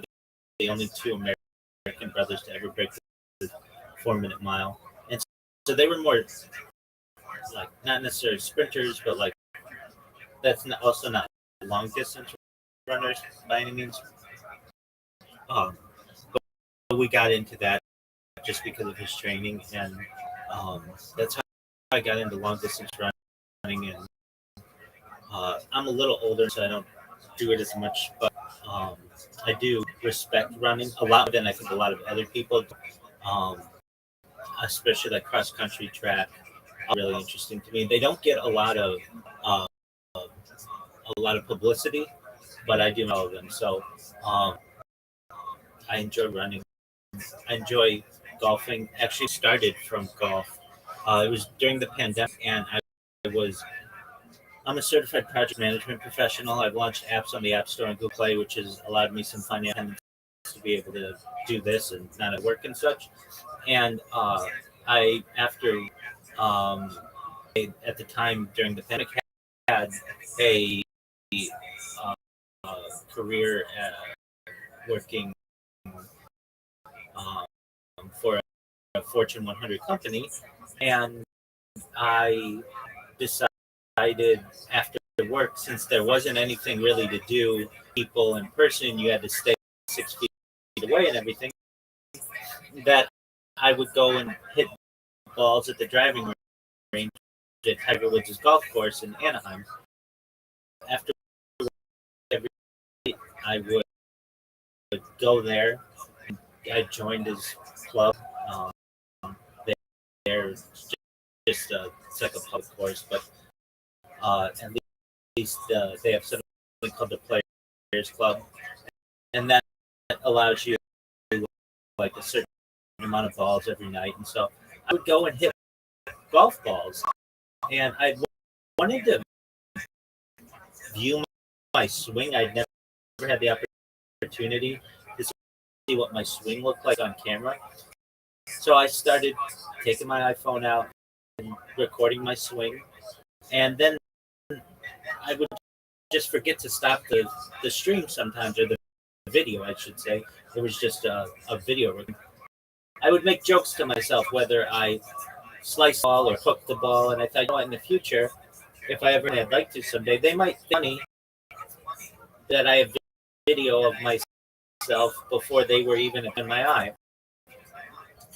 the only two American brothers to ever break the 4 minute mile, and so they were more like not necessarily sprinters, but like that's also not long distance runners by any means. But we got into that just because of his training, and that's how I got into long distance running. And I'm a little older, so I don't do it as much, but I do respect running a lot more than I think a lot of other people. Um, Especially like cross country track, really interesting to me. They don't get uh, a lot of publicity, but I do know them. So um, I enjoy running. I enjoy golfing. Actually, started from golf. It was during the pandemic, and was I'm a certified project management professional. I've launched apps on the App Store and Google Play, which has allowed me some financial to be able to do this and not at work and such. And I, after at the time during the pandemic, had a uh, career working um, for a Fortune 100 company, and I decided after work, since there wasn't anything really to do, people in person, you had to stay 6 feet away and everything, that I would go and hit balls at the driving range at Tiger Woods' golf course in Anaheim. After every I would go there. I joined his club. Um, they're just it's like a public course, but at least they have something called the Players Club, and that allows you like a certain amount of balls every night, and so I would go and hit golf balls, and I wanted to view my swing. I'd never had the opportunity to see what my swing looked like on camera, so I started taking my iPhone out and recording my swing, and then I would just forget to stop the stream sometimes, or the video, I should say. It was just a video. I would make jokes to myself whether I slice the ball or hook the ball, and I thought, you know what, in the future, if I ever had like to someday, they might think funny that I have video of myself before they were even in my eye.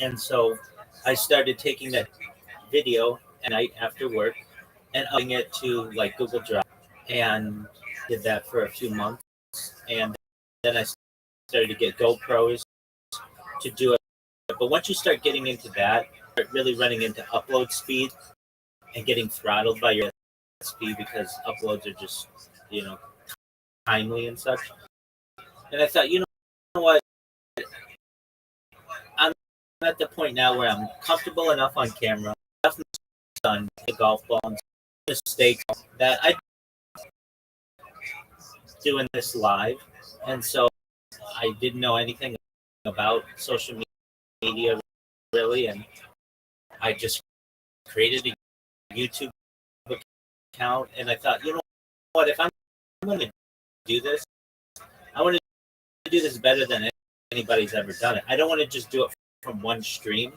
And so I started taking that video at night after work and uploading it to like Google Drive, and did that for a few months. And then I started to get GoPros to do it. But once you start getting into that, start really running into upload speed and getting throttled by your speed because uploads are just, timely and such. And I thought, you know what? I'm at the point now where I'm comfortable enough on camera, enough done the golf ball and mistakes that I doing this live. And so I didn't know anything about social media really, and I just created a YouTube account, and I thought, you know what, if I'm going to do this, I want to do this better than anybody's ever done it. I don't want to just do it from one stream,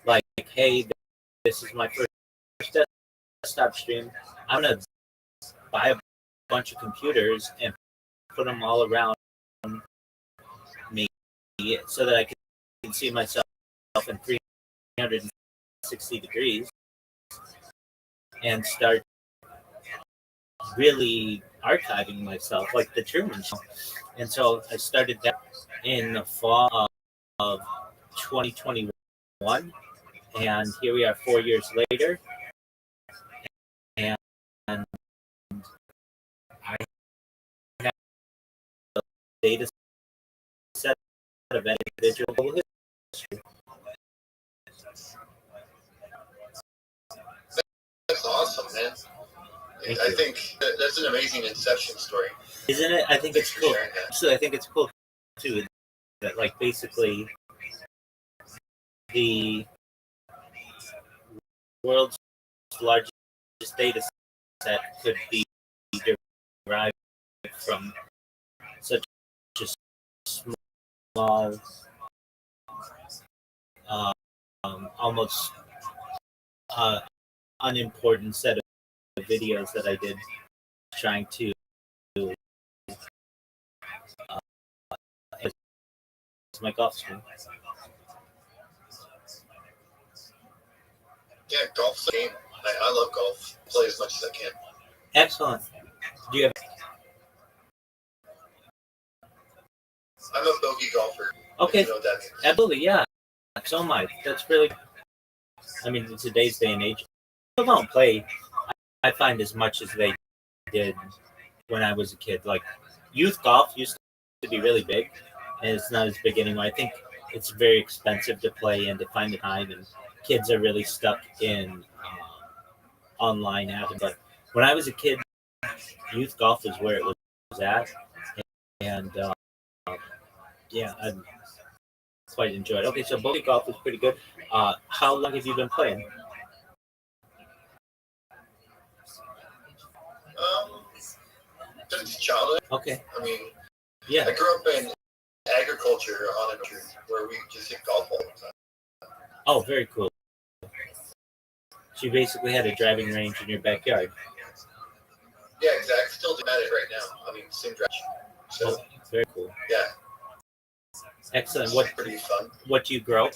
like, hey, this is my first desktop stream. I'm going to buy a bunch of computers and put them all around me so that I can see myself in 360 degrees and start really archiving myself like the Truman Show. And so I started that in the fall of 2021, and here we are 4 years later, and I have a data set of individual history. That's awesome, man. I think that's an amazing Inception story. Isn't it? I think it's cool. So I think it's cool too that like basically the world's largest data set could be derived from such a small, almost unimportant set of videos that I did trying to my golf swing. Yeah, golf's a game. I love golf. Play as much as I can. Excellent. Do you have? I'm a bogey golfer. Okay. You know what that means. Absolutely, yeah. So am I. That's really. I mean, in today's day and age, people don't play. I find as much as they did when I was a kid. Like youth golf used to be really big, and it's not as big anymore. I think it's very expensive to play and to find the time, and kids are really stuck in online apps. But when I was a kid, youth golf is where it was at, and yeah, I quite enjoyed it. Okay, so bogey golf is pretty good. How long have you been playing? Since childhood. Okay. I mean, Yeah. I grew up in agriculture on a tree where we just hit golf all the time. Oh, very cool. So you basically had a driving range in your backyard. Yeah, exactly. Still doing it right now. I mean, same direction. So, Oh, very cool. yeah. Excellent. It's pretty fun. What do you grow?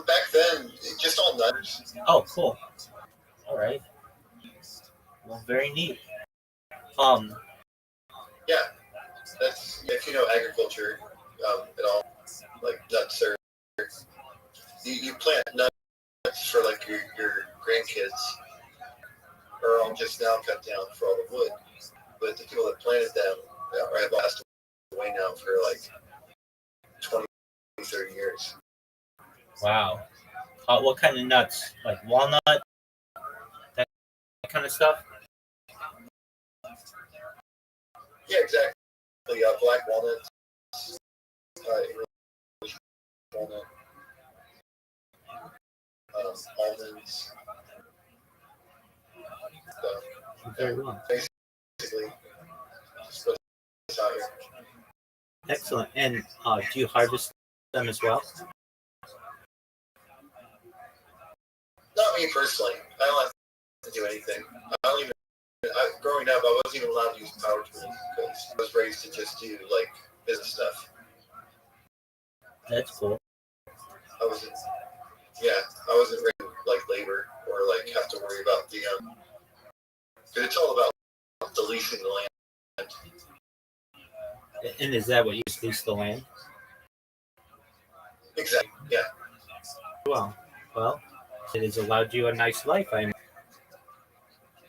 Back then, just all nutters. Oh, cool. All right. Well, very neat. Yeah, that's if you know agriculture at all, like nuts or you plant nuts for like your grandkids, are all just now cut down for all the wood. But the people that planted them have passed away now for like 30 years. Wow. What kind of nuts? Like walnut? That kind of stuff? Yeah, exactly. Black walnuts, walnut, almonds. So, Very well. basically, just put this out here. Excellent. And do you harvest them as well? Not me personally. I don't have to do anything. I don't even. Growing up, I wasn't even allowed to use power tools because I was raised to just do like business stuff. That's cool. I wasn't. Yeah, I wasn't raised to, like labor or like have to worry about the. Because it's all about the leasing the land. And is that what you lease the land? Exactly. Yeah. Well, it has allowed you a nice life.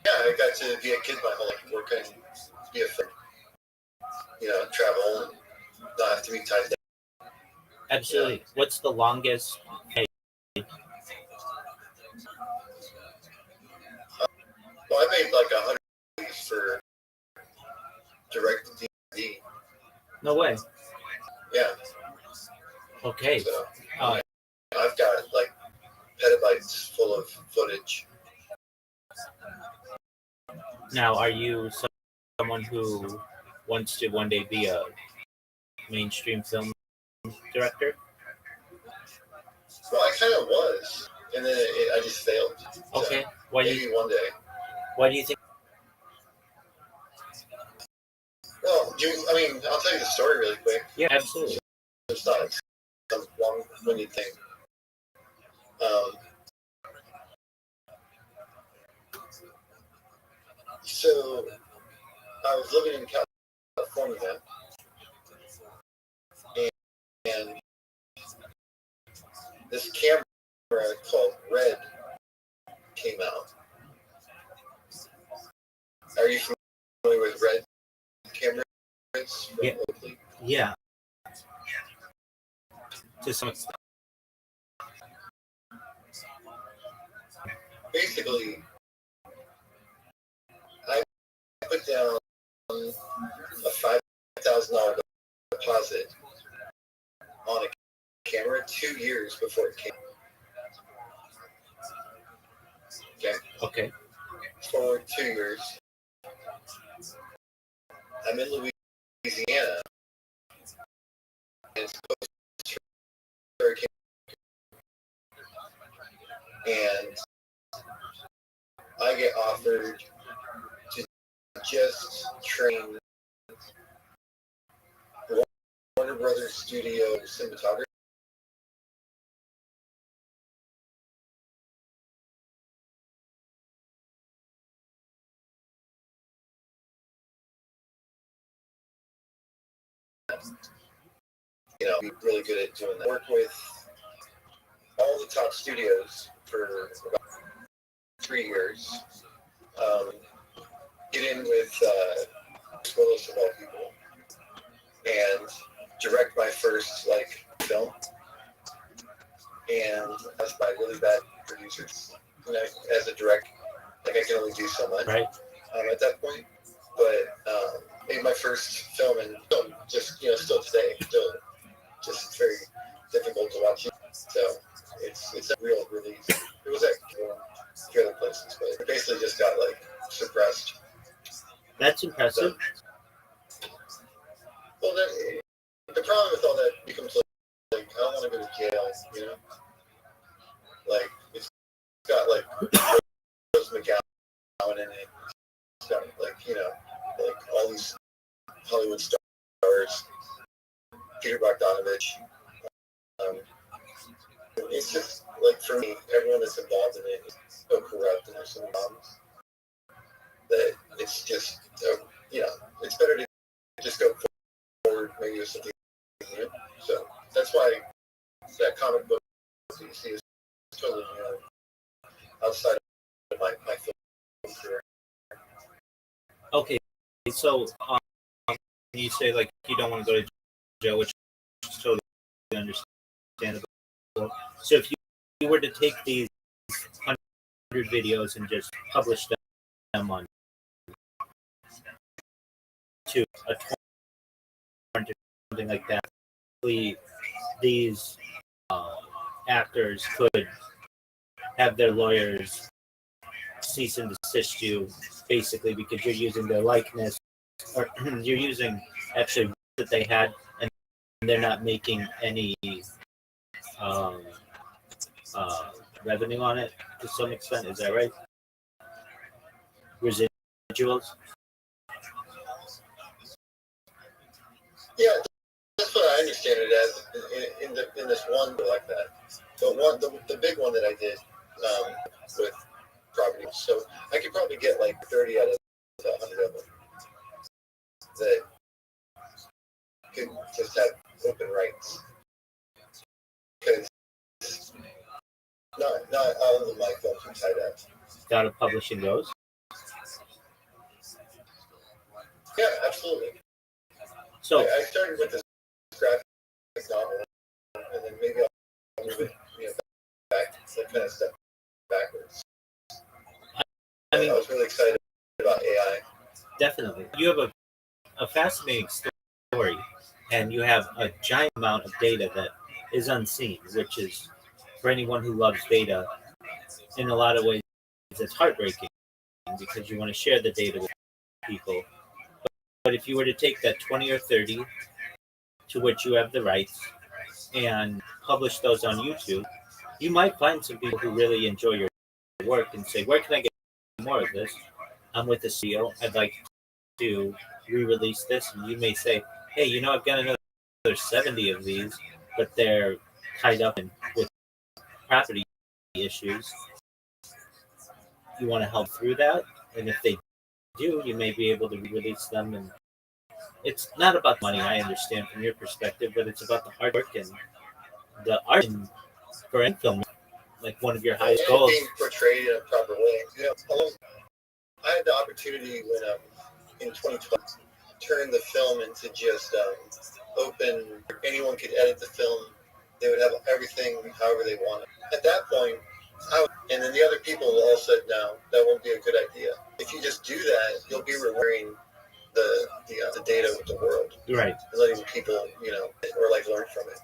Yeah, I got to be a kid my whole life, work and be a friend. Travel and not have to be tied down. Absolutely. Yeah. What's the longest pay? Well, I made like 100 for direct DVD. No way. Yeah. Okay. So I've got like petabytes full of footage. Now, are you someone who wants to one day be a mainstream film director? Well, I kind of was, and then I just failed. Okay. So maybe one day. Why do you think? Well, I'll tell you the story really quick. Yeah, absolutely. It's not some long-winded thing. So I was living in California, and this camera called Red came out. Are you familiar with Red cameras from Oakley? Yeah. To some extent. Basically, I put down a $5,000 deposit on a camera 2 years before it came. Okay. For 2 years. I'm in Louisiana. And it's supposed to hurricane. And I get offered to just train Warner Brothers Studio cinematography. Be really good at doing that. Work with all the top studios for about 3 years. Get in with Willis of all people and direct my first film. And that's by really bad producers. As a direct, I can only do so much at that point. But made my first film, and just still today, just very difficult to watch. So it's a real release. It was at a few other places, but it basically just got suppressed. That's impressive. So, well, the problem with all that becomes I don't want to go to jail, it's got Rose McGowan in it. It's got all these Hollywood stars, Peter Bogdanovich. It's just for me, everyone that's involved in it is so corrupt, and there's some problems that it's just it's better to just go forward maybe with something new. So that's why that comic book that you see is totally outside of my film career. Okay, so you say you don't want to go to jail, which is totally understandable. understandable. So if you were to take these 100 videos and just publish them on to a torrent or something like that, these actors could have their lawyers cease and desist you, basically, because you're using their likeness, or you're using actually that they had, and they're not making any um, revenue on it to some extent. Is that right? Residuals. Yeah, that's what I understand it as in this one like that. The big one that I did with property. So I could probably get like 30 out of 100 of them that could just have open rights. Because not all of my films are tied up. Thought of publishing those? Yeah, absolutely. So I started with this graphic novel, and then maybe I'll move it back, so kind of step backwards. I mean, I was really excited about AI. Definitely. You have a fascinating story, and you have a giant amount of data that is unseen, which is, for anyone who loves data, in a lot of ways, it's heartbreaking because you want to share the data with people. But if you were to take that 20 or 30 to which you have the rights and publish those on YouTube, you might find some people who really enjoy your work and say, where can I get more of this? I'm with the CEO. I'd like to re-release this. And you may say, hey, I've got another 70 of these, but they're tied up with property issues. You want to help through that? And if they do, you may be able to release them. And it's not about money, I understand from your perspective, but it's about the hard work and the art for any film, like one of your highest goals. Being portrayed in a proper way. I had the opportunity when in 2012 turn the film into just open. Anyone could edit the film. They would have everything however they wanted. At that point, and then the other people all said, no, that won't be a good idea. If you just do that, you'll be rewarding the data with the world, right? And letting people, or like learn from it.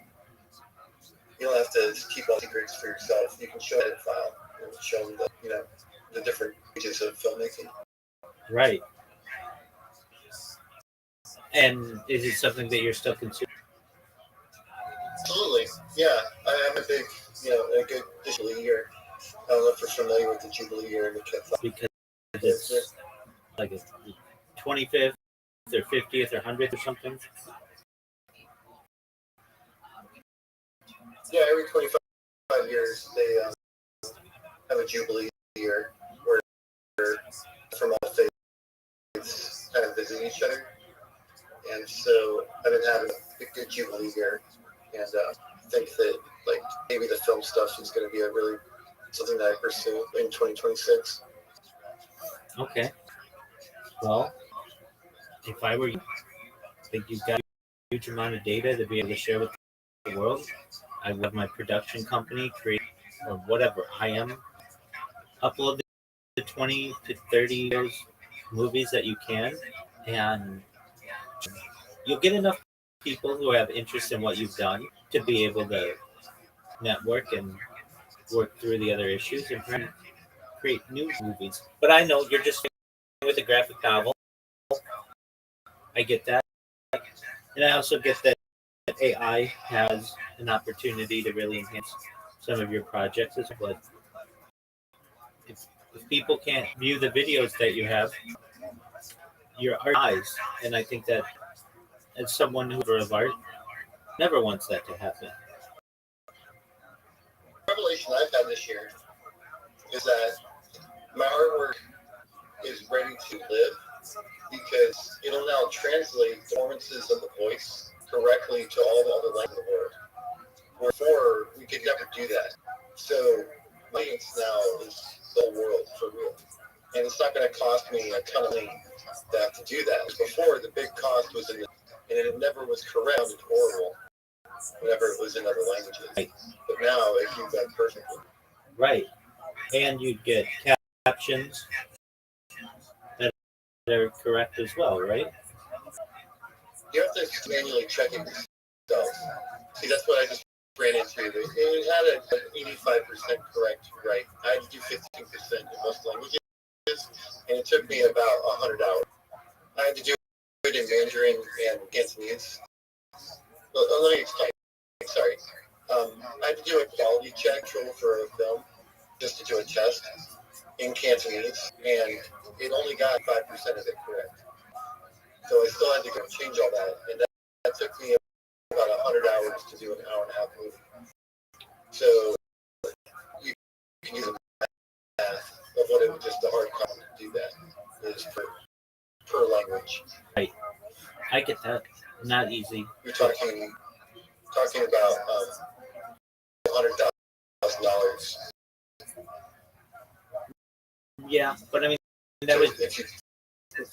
You don't have to keep all secrets for yourself. You can show edit file and show them the different stages of filmmaking. Right. And is it something that you're still considering? Absolutely. Yeah. I'm a big, a good Jubilee year. I don't know if you're familiar with the Jubilee year in the Kid. Because it's like a 25th or 50th or 100th or something. Yeah, every 25 years they have a Jubilee year where from all faiths kind of visit each other. And so I've been having a good Jubilee year, and I think that maybe the film stuff is going to be something that I pursue in 2026. Okay. Well, if I were you, I think you've got a huge amount of data to be able to share with the world. I would have my production company create, or whatever I am, upload the 20 to 30 those movies that you can, and you'll get enough people who have interest in what you've done to be able to network and work through the other issues and create new movies. But I know you're just with a graphic novel. I get that. And I also get that AI has an opportunity to really enhance some of your projects. But if people can't view the videos that you have, your eyes, and I think that as someone who's of art, never wants that to happen. The revelation I've had this year is that my artwork is ready to live because it'll now translate performances of the voice correctly to all the other languages of the world. Before, we could never do that. So my audience now is the world for real. And it's not going to cost me a ton of money to do that. Before, the big cost was and it never was correct. It was horrible. whenever it was in other languages. Right. But now it keeps that perfectly. Right. And you'd get captions that are correct as well, right? You have to manually check it yourself. See, that's what I just ran into. It had an 85% correct right. I had to do 15% in most languages, and it took me about 100 hours. I had to do it in Mandarin and Cantonese. Let me explain. Sorry. I had to do a quality check for a film just to do a test in Cantonese, and it only got 5% of it correct. So I still had to go change all that, and that took me about 100 hours to do an hour and a half movie. So you can do the math of what it would just the hard copy to do that is per language. Right. I get that. Not easy. You're talking about $100,000. Yeah, but I mean that was if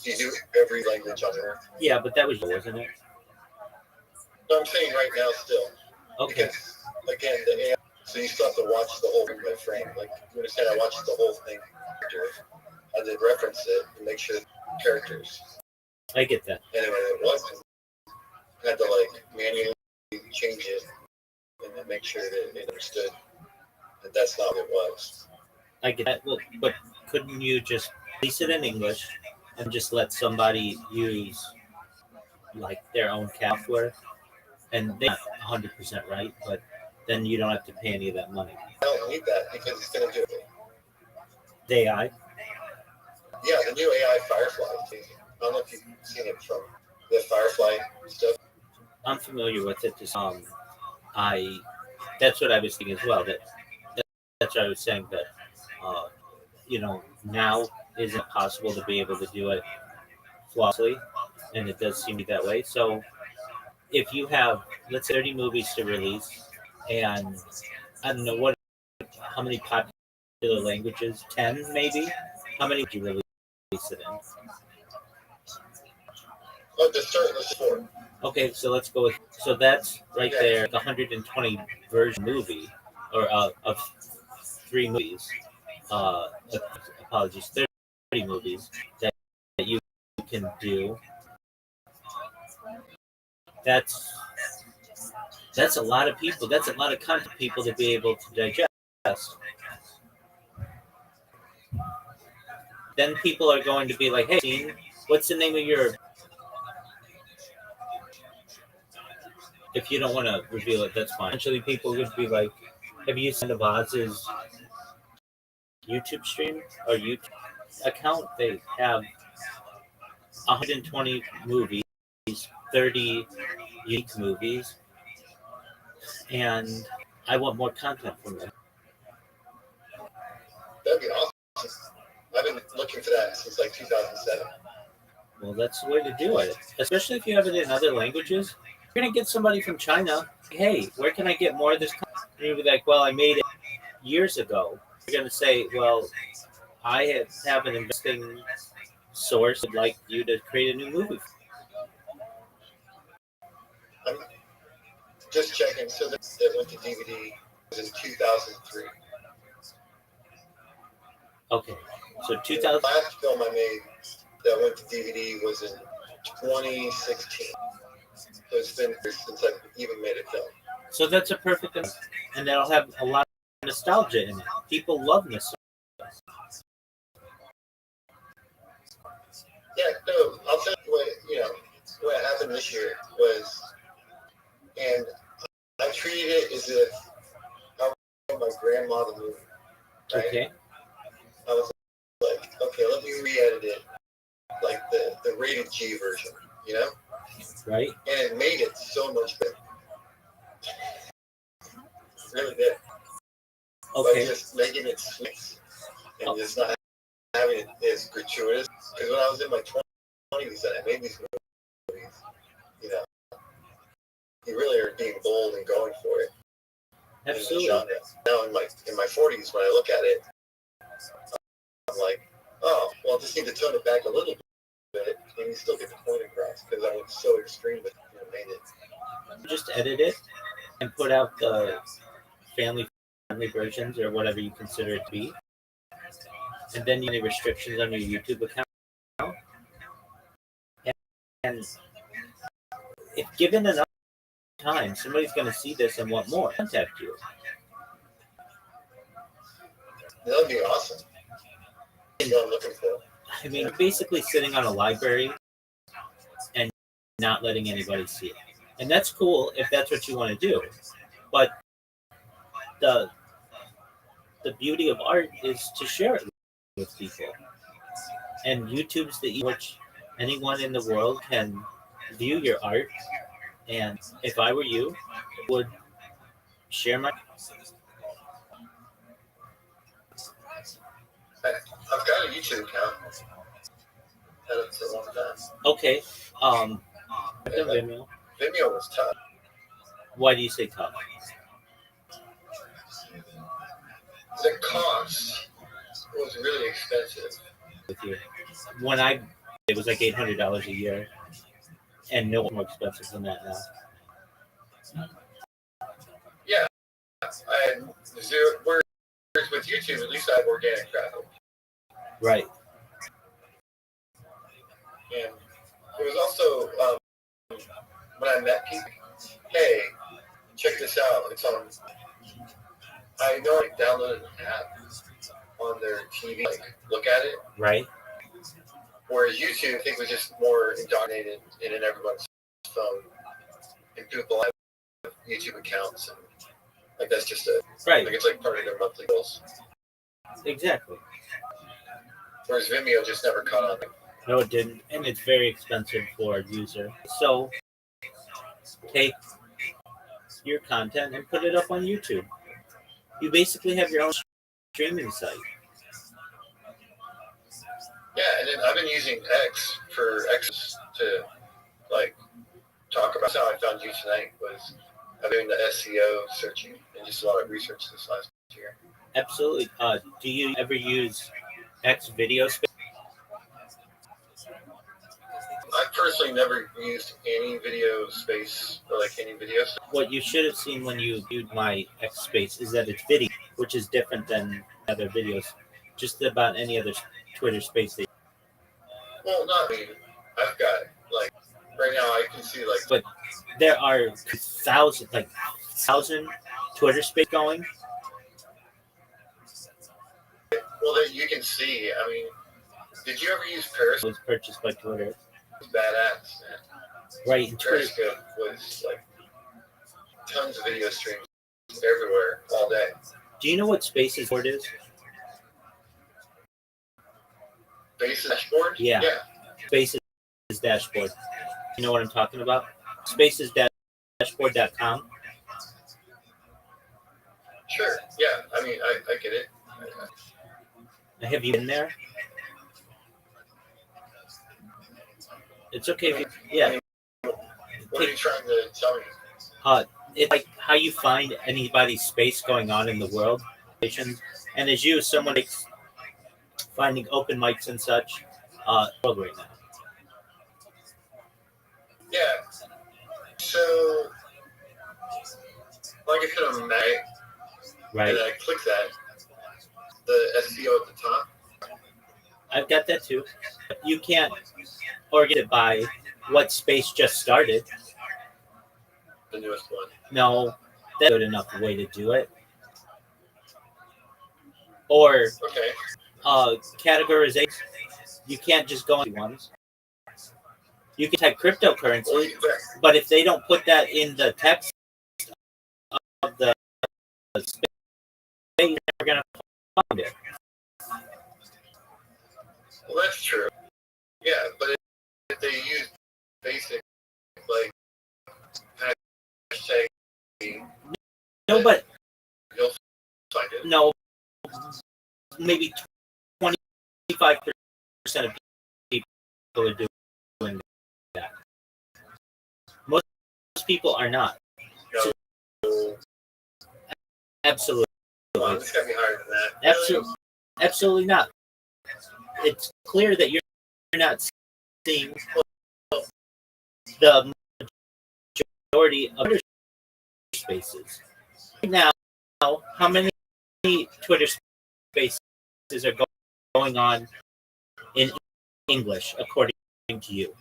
you do every language on earth. yeah, but that was wasn't it? No, I'm saying right now still. Okay. Because, again, the AI, so you still have to watch the whole frame by frame. Like, you understand, I watched the whole thing. I did reference it and make sure the characters. I get that. And when it wasn't, I had to, like, manually change it and then make sure that it understood that that's not what it was. I get that. Well, but couldn't you just release it in English and just let somebody use like their own software and they're not 100% right, but then you don't have to pay any of that money. I don't need that because it's going to do it. The AI? Yeah, the new AI Firefly. I don't know if you've seen it from the Firefly stuff. I'm familiar with it. That's what I was thinking as well. That's what I was saying that now isn't possible to be able to do it flawlessly, and it does seem to be that way. So if you have, let's say, 30 movies to release, and I don't know how many popular languages, 10 maybe? How many would you release it in? Oh, just start with 4. Okay, so let's go with, so that's right there, the 120 version movie, or of 3 movies, apologies, 30 movies that you can do. That's a lot of people. That's a lot of content for people to be able to digest. Then people are going to be like, "Hey, what's the name of your?" If you don't want to reveal it, that's fine. Actually, people would be like, "Have you seen of Oz's YouTube stream or YouTube account? They have 120 movies, 30 unique movies, and I want more content from them." That'd be awesome. I've been looking for that since like 2007. Well, that's the way to do it, especially if you have it in other languages. You're going to get somebody from China, hey, where can I get more of this content? And you'll be like, well, I made it years ago. You're going to say, well, I have an investing source. I'd like you to create a new movie. I'm just checking. So that went to DVD was in 2003. Okay, so 2000. The last film I made that went to DVD was in 2016. So it's been years since I've even made a film. So that's a perfect, and that'll have a lot of nostalgia in it. People love nostalgia. Yeah, no, I'll tell you what happened this year was, and I treated it as if I was my grandma the movie. Right? Okay. I was like, okay, let me re-edit it, like the rated G version, Right. And it made it so much better. It really did. Okay. By just making it sweet and just not having it as gratuitous. Because when I was in my 20s and I made these movies, you really are being bold and going for it. Absolutely. Now in my 40s, when I look at it, I'm like, oh, well, I just need to tone it back a little bit, and you still get the point across because I went so extreme with made it. Just edit it and put out the family friendly versions or whatever you consider it to be. And then you have any restrictions on your YouTube account. And if given enough time, somebody's going to see this and want more. Contact you. That would be awesome. That's what I'm looking for. I mean, basically sitting on a library and not letting anybody see it. And that's cool if that's what you want to do. But the beauty of art is to share it with people. And YouTube's the which anyone in the world can view your art. And if I were you, I would share my. I've got a YouTube account. Had it for a long time. Okay. And Vimeo. Vimeo was tough. Why do you say tough? The cost was really expensive. With you, when it was like $800 a year, and no more expensive than that now. Yeah, I had zero. Whereas with YouTube, at least I have organic traffic. Right. And it was also when I met people, hey, check this out. It's on. I know I downloaded an app on their TV, like look at it. Right. Whereas YouTube, I think, was just more indoctrinated in everyone's phone, and people have YouTube accounts, and like that's just right. Like it's like part of their monthly bills. Exactly. Whereas Vimeo just never caught on. No, it didn't, and it's very expensive for a user. So take your content and put it up on YouTube. You basically have your own streaming site. Yeah, and then I've been using X to like talk about. That's how I found you tonight. Was I'm doing the SEO searching and just a lot of research this last year. Absolutely. Do you ever use X video space? I personally never used any video space or like any video. What you should have seen when you viewed my X space is that it's video, which is different than other videos. Just about any other Twitter space. Well, not me. I've got like right now I can see like. But there are thousand Twitter space going. Well, that you can see. I mean, did you ever use Periscope? It was purchased by Twitter. It was badass. Man. Right. And Periscope was like tons of video streams everywhere all day. Do you know what Spaces board is? Spaces dashboard? Yeah. Spaces dashboard. You know what I'm talking about? Spaces dashboard.com. Sure. Yeah. I mean, I get it. Have you been there? It's okay if you, yeah. What are you trying to tell me? It's like how you find anybody's space going on in the world. And as you, someone like finding open mics and such, right now. Yeah. So, like I said on Mac, right. And I click that, the SEO at the top. I've got that too. You can't organize it by what space just started. The newest one. No, that's a good enough way to do it. Or okay. Categorization. You can't just go into ones. You can type cryptocurrency, but if they don't put that in the text of the space, they're going to find it. Well, that's true. Yeah, but if they use basic, like, hashtag, no, but you'll find it. No, maybe 25% of people are doing that. Most people are not. No. So, absolutely. Well, it's got to be higher than that. Absolutely, absolutely not. It's clear that you're not seeing the majority of Spaces. Right now, how many Twitter Spaces are going on in English, according to you?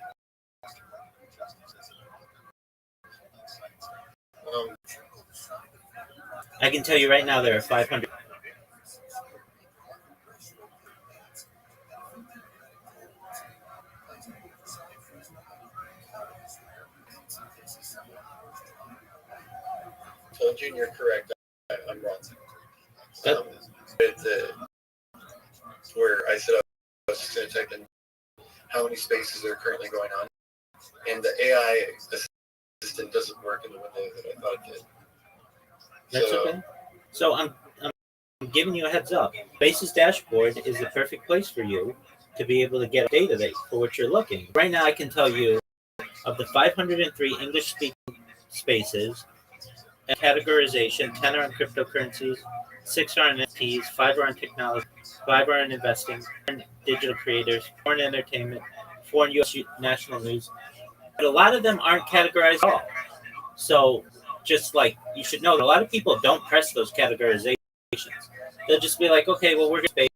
I can tell you right now there are 500. Told you, and you're correct. I'm wrong. Where I said I was just going to type in how many spaces are currently going on, and the AI assistant doesn't work in the window that I thought it did. That's okay. So I'm giving you a heads up. Spaces dashboard is the perfect place for you to be able to get data for what you're looking. Right now, I can tell you of the 503 English-speaking spaces, categorization, 10 are on cryptocurrencies, 6 are on NFTs, 5 are on technology, 5 are on investing, 4 on digital creators, 4 on entertainment, 4 on U.S. national news. But a lot of them aren't categorized at all. So just like you should know, a lot of people don't press those categorizations. They'll just be like, okay, well, we're going to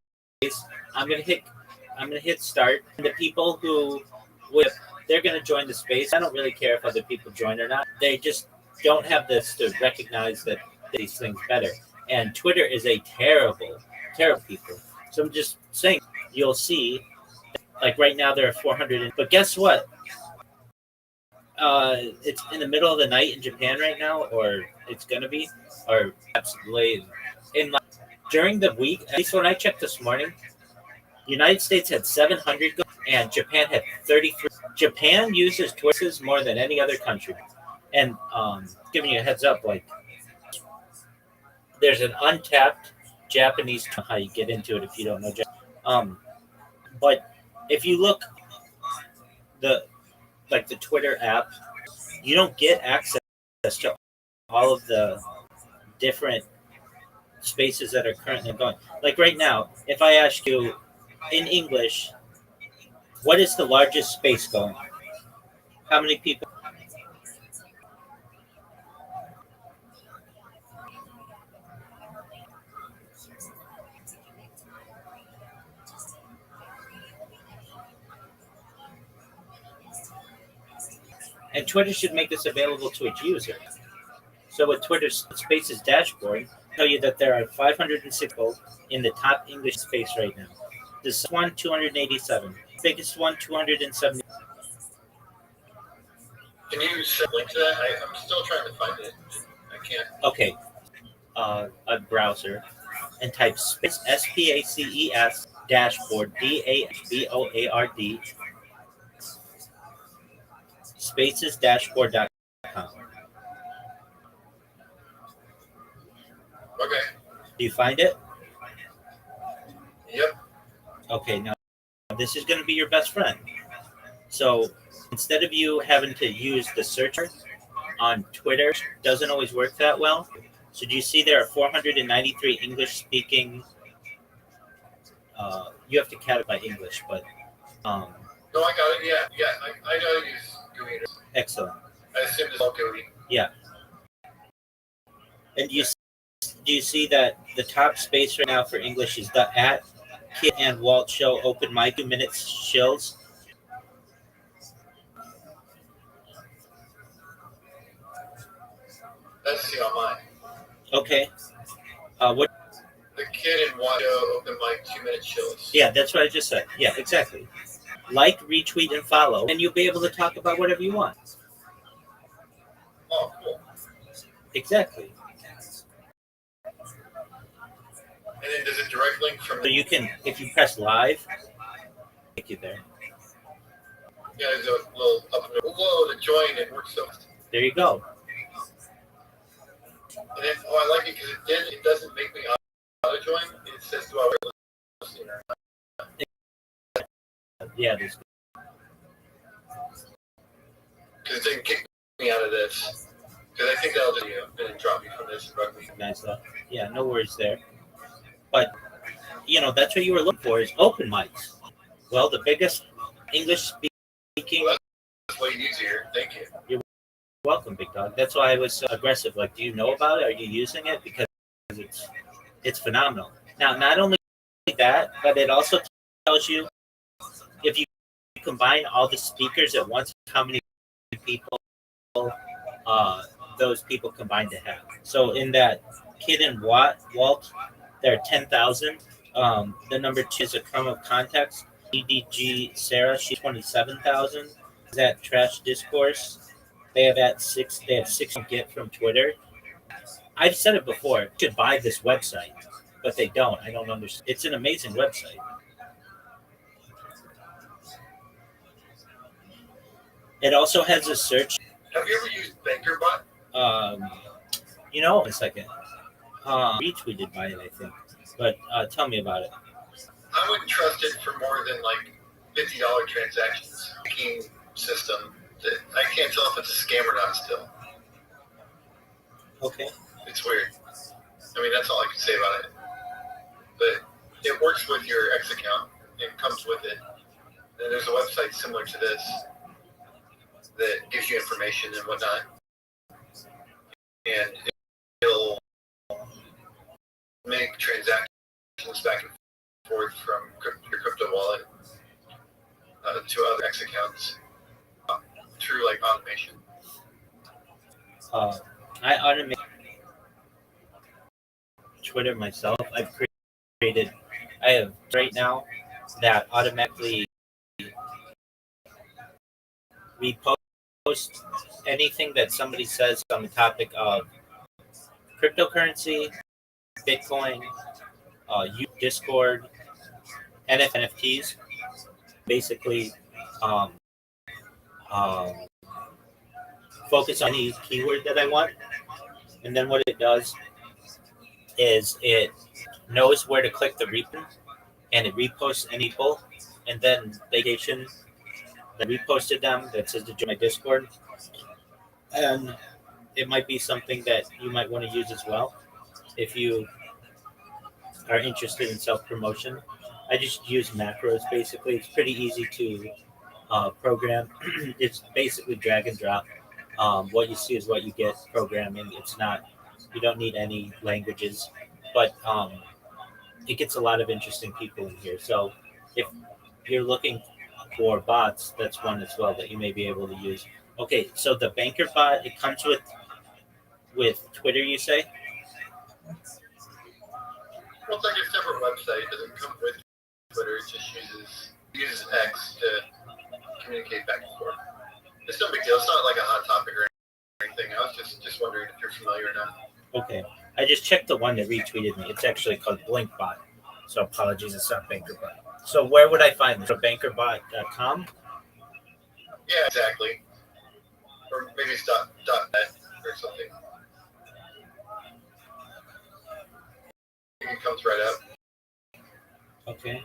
space. I'm gonna hit start. And the people who they're gonna join the space. I don't really care if other people join or not. They just don't have this to recognize that these things better. And Twitter is a terrible people. So I'm just saying, you'll see, like right now there are 400. But guess what? It's in the middle of the night in Japan right now, or it's gonna be, or absolutely during the week. At least when I checked this morning, the United States had 700 and Japan had 33. Japan uses Twitter more than any other country. And giving you a heads up, like there's an untapped Japanese. How you get into it if you don't know Japanese. But if you look the Twitter app, you don't get access to all of the different spaces that are currently going. Like right now, if I ask you in English, what is the largest space going on? How many people? And Twitter should make this available to its users. So with Twitter's Spaces dashboard, tell you that there are 506 people in the top English space right now. This one, 287. Biggest one, 270. Can you send a link to that? I'm still trying to find it. I can't. Okay. A browser and type space SPACES dashboard DASHBOARD spacesdashboard.com. Okay. Do you find it? Yep. Okay, now this is going to be your best friend. So instead of you having to use the searcher on Twitter, doesn't always work that well. So do you see there are 493 English-speaking? You have to categorize English, but no, I got it. Yeah. I know you use Google. Excellent. I assume it's all Google. Yeah. And do you see that the top space right now for English is the at Kit and Walt Show open mic 2 minutes shills? That's the on mine. Okay. What? The Kid and Walt Show open mic 2 minute shows. Yeah, that's what I just said. Yeah, exactly. Like, retweet, and follow, and you'll be able to talk about whatever you want. Oh, cool. Exactly. And then does it direct link from? So you can, if you press live, take you there. Yeah, there's a little up and whoa to join and work so. There you go. And then, I like it because it doesn't make me auto join. It says do I listen or not. Yeah, there's. Because it didn't kick me out of this. Because I think that'll just and drop me from this and rug me. Nice stuff. Yeah, no worries there. But, that's what you were looking for is open mics. Well, the biggest English speaking. Well, that's way easier. Thank you. You're welcome, big dog. That's why I was so aggressive. Like, do you know about it? Are you using it? Because it's phenomenal. Now, not only that, but it also tells you if you combine all the speakers at once, how many people uh, those people combined to have. So in that Kid and Walt, there are 10,000. The number two is a Chrome of Context. EDG Sarah, she's 27,000. That Trash Discourse, they have at six. They have six get from Twitter. I've said it before. You should buy this website, but they don't. I don't understand. It's an amazing website. It also has a search. Have you ever used BankerBot? A second. Retweeted by it, I think. But tell me about it. I wouldn't trust it for more than like $50 transactions. Banking system that I can't tell if it's a scam or not still. Okay. It's weird. I mean, that's all I can say about it. But it works with your X account. It comes with it. And there's a website similar to this that gives you information and whatnot. And it'll make transactions back and forth from your crypto wallet to other X accounts through like automation. I automate Twitter myself. I've created. I have right now that automatically repost anything that somebody says on the topic of cryptocurrency, Bitcoin, Discord, NFTs. Basically, um, um, focus on any keyword that I want, and then what it does is it knows where to click the repo, and it reposts any people, and then they that reposted them that says to join my Discord, and it might be something that you might want to use as well if you are interested in self promotion. I just use macros basically. It's pretty easy to program. It's basically drag and drop. What you see is what you get programming. It's not, you don't need any languages, but it gets a lot of interesting people in here. So if you're looking for bots, that's one as well that you may be able to use. Okay, so the banker bot, it comes with Twitter, you say? Well, it's like a separate website. It doesn't come with Twitter. It just uses X to communicate back and forth. It's no big deal. It's not like a hot topic or anything. I was just wondering if you're familiar or not. Okay. I just checked the one that retweeted me. It's actually called Blinkbot. So apologies, it's not BankerBot. So where would I find this? So bankerbot.com? Yeah, exactly. Or maybe it's .net or something. It comes right up. Okay.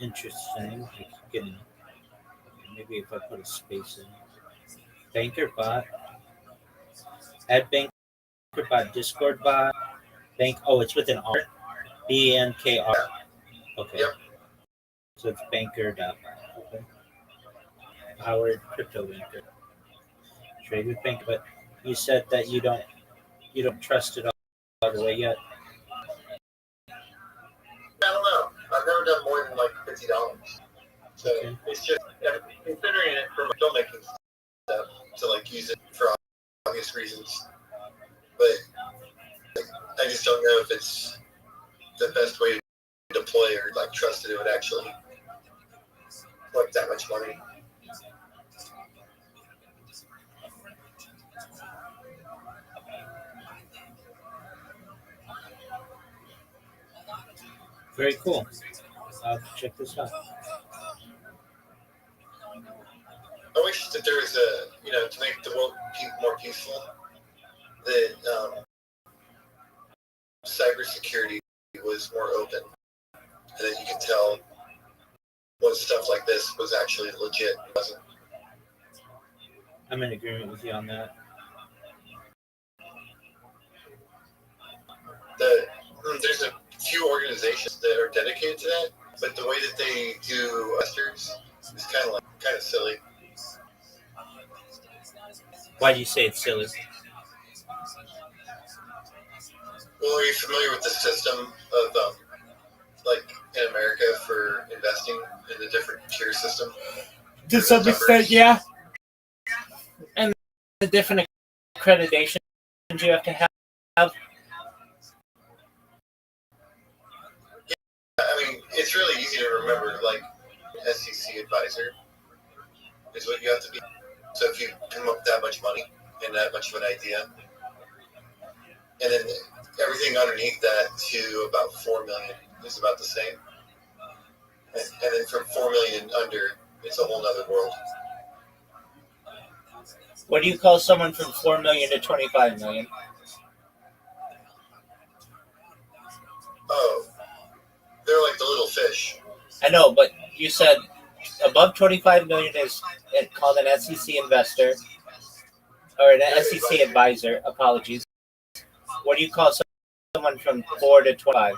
Interesting. Maybe if I put a space in. BankerBot. Add BankerBot Discord bot. It's with an R. BNKR. Okay. Yep. So it's banker.bot. Okay. Powered crypto banker. Trade with bank, but you said that you don't trust it all the way yet. I don't know. I've never done more than like $50. So Okay. it's just considering it for my filmmaking stuff to like use it for obvious reasons. But I just don't know if it's the best way to deploy or like trust that it would actually collect that much money. Very cool. I'll check this out. I wish that there was to make the world more peaceful, that cybersecurity was more open, and that you could tell when stuff like this was actually legit and wasn't. I'm in agreement with you on that. There's a few organizations that are dedicated to that, but the way that they do investors is kind of silly. Why do you say it's silly? Well, are you familiar with the system of like in America for investing in the different tier system? To some extent, yeah. And the different accreditations you have to have. I mean, it's really easy to remember. Like, SEC advisor is what you have to be. So if you come up with that much money and that much of an idea, and then everything underneath that to about 4 million is about the same. And then from 4 million and under, it's a whole nother world. What do you call someone from 4 million to 25 million? Oh, they're like the little fish. I know, but you said above 25 million is called an SEC investor or an SEC advisor. Apologies. What do you call someone from 4 to 25?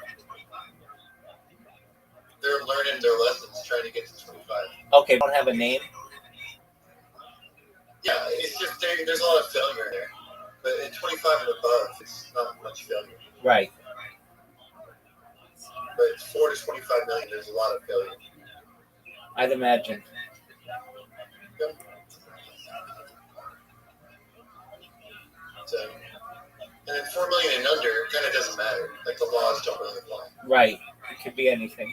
They're learning their lessons, trying to get to 25. Okay, don't have a name. Yeah, it's just there's a lot of failure there. But at 25 and above, it's not much failure. Right. But 4 to 25 million, there's a lot of failure. I'd imagine. Yep. So, and then 4 million and under kind of doesn't matter. Like, the laws don't really apply. Right. It could be anything.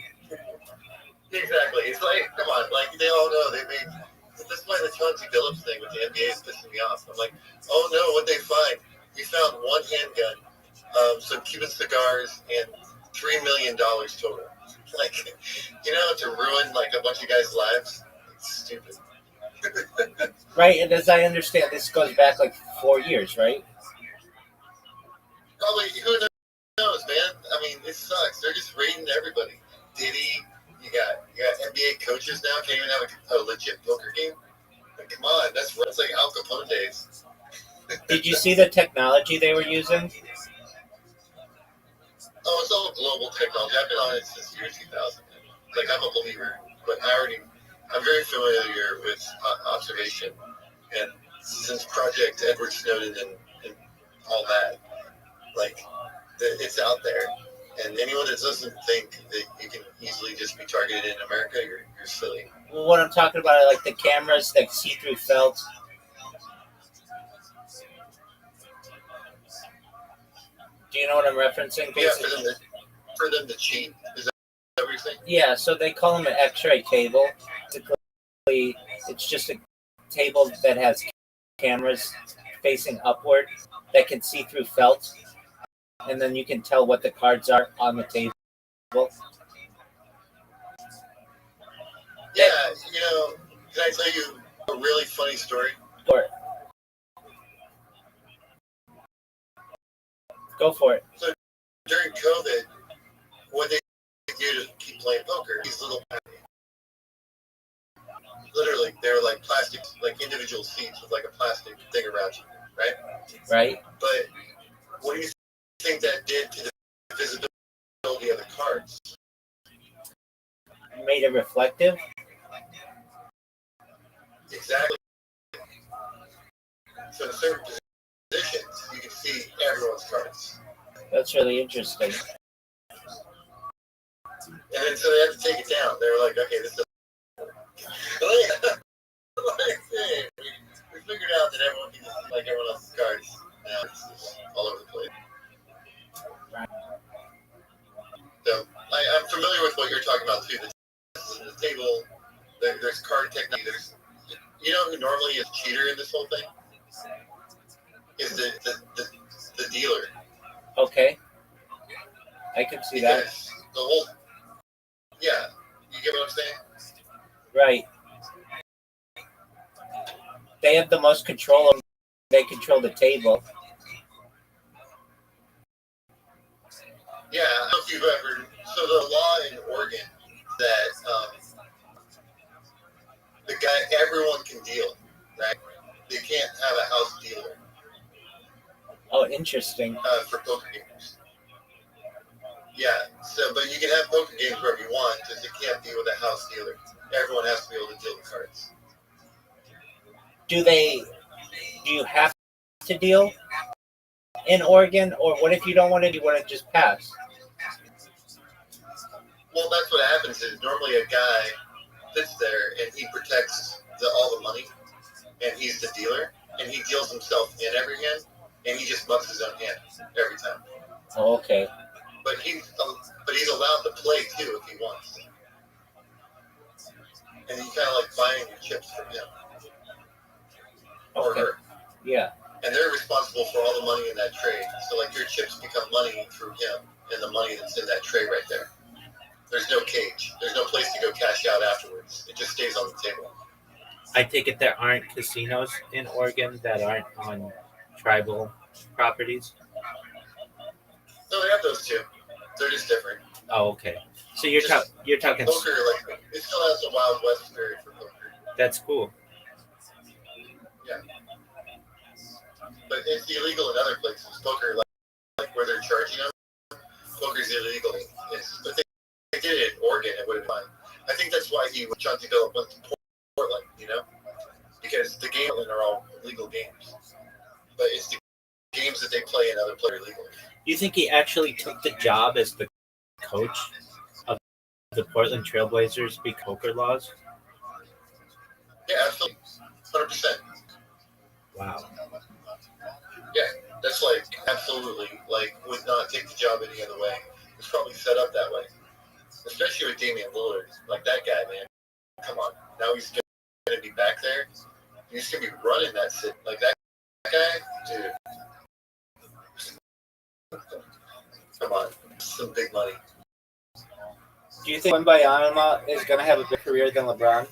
Exactly. It's like, come on, like, they all know they made. This is why the Chauncey Billups thing with the NBA is pissing me off. I'm like, oh no, what they find? We found one handgun, some Cuban cigars, and $3 million total. Like, to ruin like a bunch of guys' lives. It's stupid. Right, and as I understand, this goes back like 4 years, right? Probably, who knows, man? I mean, it sucks. They're just raiding everybody. Diddy, you got NBA coaches now can't even have a legit poker game. Like, come on, that's like Al Capone days. Did you see the technology they were using? Oh, it's all global technology. I've been on it since the year 2000. Like, I'm a believer, but I'm very familiar with observation, and since Project Edward Snowden and all that, like, it's out there. And anyone that doesn't think that you can easily just be targeted in America, you're silly. Well, what I'm talking about are like the cameras that see through felt. Do you know what I'm referencing? Yeah, for them to cheat. Is that what you're saying? Yeah, so they call them an X-ray table. Basically, it's just a table that has cameras facing upward that can see through felt, and then you can tell what the cards are on the table. Yeah, can I tell you a really funny story? Sure. Go for it. So during COVID, what they do to keep playing poker, these little, literally, they're like plastic, like individual seats with like a plastic thing around you, right? Right. But what do you think that did to the visibility of the cards? Made it reflective. Exactly. So in certain positions, you can see everyone's cards. That's really interesting. And then so they had to take it down. They were like, okay, this is. We figured out that everyone can just like everyone else's cards. Now it's just all over the place. So I'm familiar with what you're talking about too. The table, there's card technology. You know who normally is cheater in this whole thing? Is the dealer. Okay. I can see that. The whole. Yeah, you get what I'm saying? Right. They have the most control. They control the table. Yeah, I don't know if you've ever. So the law in Oregon that the guy, everyone can deal, right? They can't have a house dealer. Oh, interesting. For poker games. Yeah, but you can have poker games wherever you want, just you can't deal with a house dealer. Everyone has to be able to deal the cards. Do you have to deal in Oregon, or what if you don't want to? You want to just pass? Well, that's what happens. Is normally a guy sits there and he protects all the money, and he's the dealer, and he deals himself in every hand, and he just bucks his own hand every time. Oh, okay. But he's allowed to play too if he wants to. And you kind of like buying your chips from him or Okay. her. Yeah. And they're responsible for all the money in that trade. So like your chips become money through him and the money that's in that trade right there. There's no cage. There's no place to go cash out afterwards. It just stays on the table. I take it there aren't casinos in Oregon that aren't on tribal properties. No, they have those too. They're just different. Oh, okay. So you're talking. Poker, like it still has a Wild West spirit for poker. That's cool. Yeah. But it's illegal in other places. Poker, like where they're charging them, poker's illegal. But they did it in Oregon, it would have been fine. I think that's why he was trying to go went to Portland, because the games are all legal games. But it's the games that they play in other places legally. Do you think he actually took the job as the coach of the Portland Trailblazers because poker laws? Yeah, absolutely. 100%. Wow. Yeah, that's like absolutely would not take the job any other way. It's probably set up that way. Especially with Damian Lillard. Like that guy, man. Come on. Now he's gonna be back there. He's gonna be running that city. Like that guy, dude. Come on. Some big money. Do you think Wembanyama is going to have a bigger career than LeBron?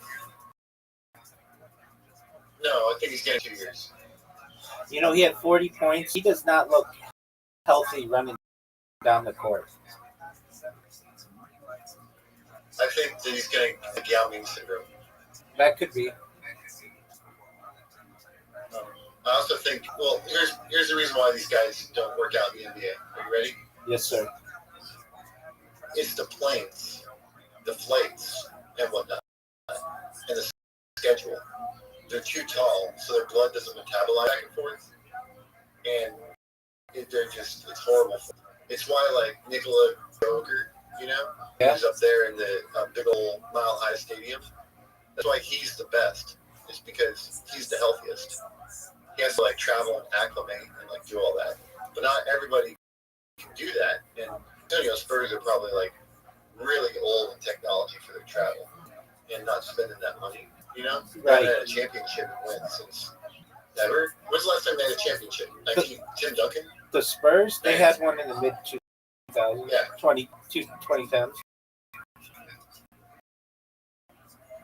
No, I think he's getting 2 years. He had 40 points. He does not look healthy running down the court. I think that he's getting the Yao Ming syndrome. That could be. I also think, well, here's the reason why these guys don't work out in the NBA. Are you ready? Yes, sir. It's the planes, the flights, and whatnot, and the schedule. They're too tall, so their blood doesn't metabolize back and forth, and it's horrible. It's why, like, Nikola Jokic, he's up there in the big old Mile High Stadium. That's why he's the best. It's because he's the healthiest. He has to, like, travel and acclimate and, like, do all that. But not everybody can do that, and Spurs are probably, like, really old in technology for their travel and not spending that money, Right. They had a championship and win since never. When's the last time they had a championship? Tim Duncan? The Spurs, they had one in the mid-2000s, Yeah. 2010s.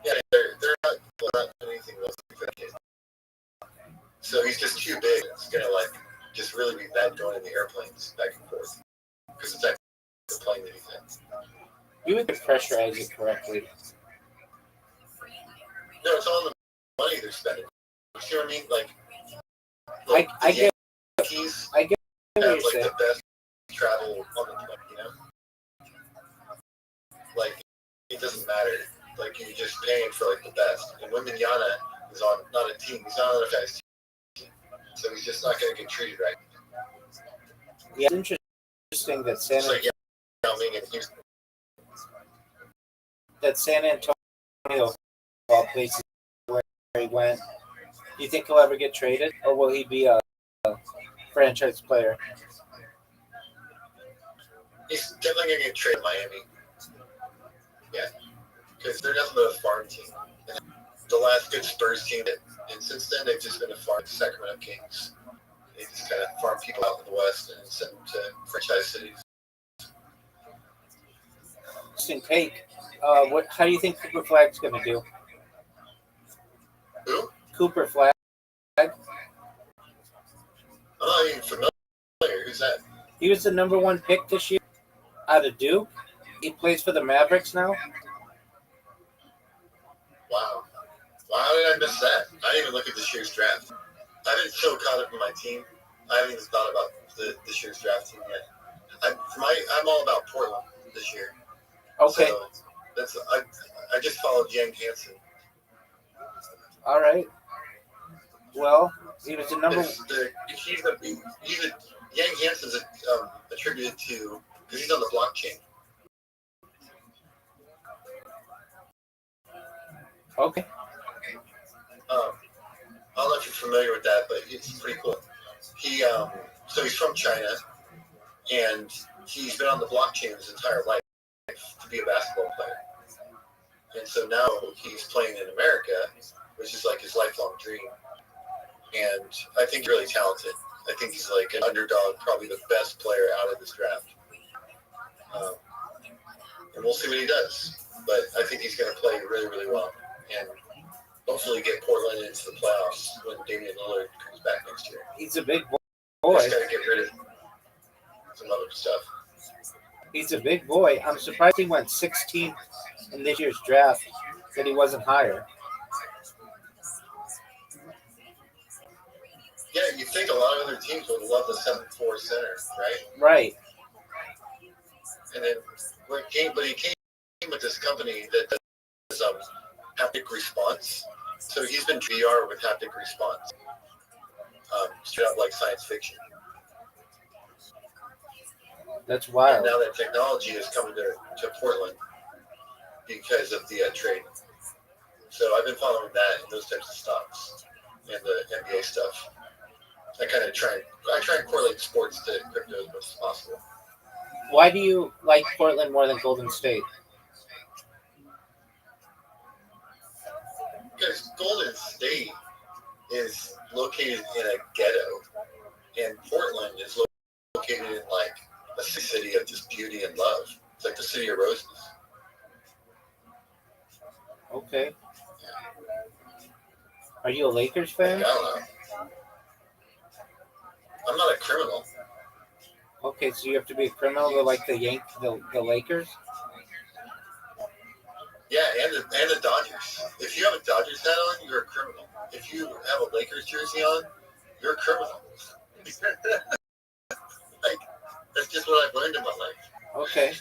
Yeah, they're not doing anything else for the kid. So he's just too big. It's going to, like, just really be bad going in the airplanes back and forth. Because it's actually the plane that he's in. You would pressurize it correctly. No, it's all the money they're spending. You see what I mean? I get Yankees what have, you're like, saying. the best travel on the planet, Like, it doesn't matter. Like, you're just paying for, like, the best. And Wembanyama is on not a team. He's not on a guy's team. So he's just not going to get treated right. Yeah, it's interesting that It's like Yao Ming and Houston. San Antonio, of all places where he went. Do you think he'll ever get traded, or will he be a franchise player? He's definitely going to get traded to Miami. Yeah. Because they're nothing but a farm team. And the last good Spurs team, and since then they've just been a farm. Sacramento Kings. They just kind of farm people out in the West and send them to franchise cities. Interesting take. How do you think Cooper Flagg's going to do? Who? Cooper Flagg. I'm not even familiar. Who's that? He was the number 1 pick this year out of Duke. He plays for the Mavericks now. Wow. How did I miss that? I didn't even look at this year's draft. I've been so caught up in my team. I haven't even thought about this year's draft team yet. I'm all about Portland this year. Okay. So that's I just followed Yang Hansen. All right. Well, he was the number. Yang Hansen's attributed to because he's on the blockchain. Okay. I don't know if you're familiar with that, but it's pretty cool. So he's from China, and he's been on the blockchain his entire life to be a basketball player. And so now he's playing in America, which is like his lifelong dream. And I think he's really talented. I think he's like an underdog, probably the best player out of this draft. And we'll see what he does. But I think he's going to play really, really well. And hopefully get Portland into the playoffs when Damian Lillard comes back next year. He's a big boy. Just got to get rid of some other stuff. He's a big boy. I'm surprised he went 16th in this year's draft, that he wasn't higher. Yeah, you think a lot of other teams would love the 7'4" center, right? Right. And then but he came with this company that does haptic response. So he's been VR with haptic response. Straight up like science fiction. That's wild. And now that technology is coming to Portland because of the trade. So I've been following that and those types of stocks and the NBA stuff. I try and correlate sports to crypto as much as possible. Why do you like Portland more than Golden State? Because Golden State is located in a ghetto, and Portland is located in like a city of just beauty and love. It's like the city of roses. Okay. Are you a Lakers fan? I don't know. I'm not a criminal. Okay, so you have to be a criminal to like the Lakers? Yeah, and the Dodgers. If you have a Dodgers hat on, you're a criminal. If you have a Lakers jersey on, you're a criminal. Like, that's just what I've learned in my life. Okay.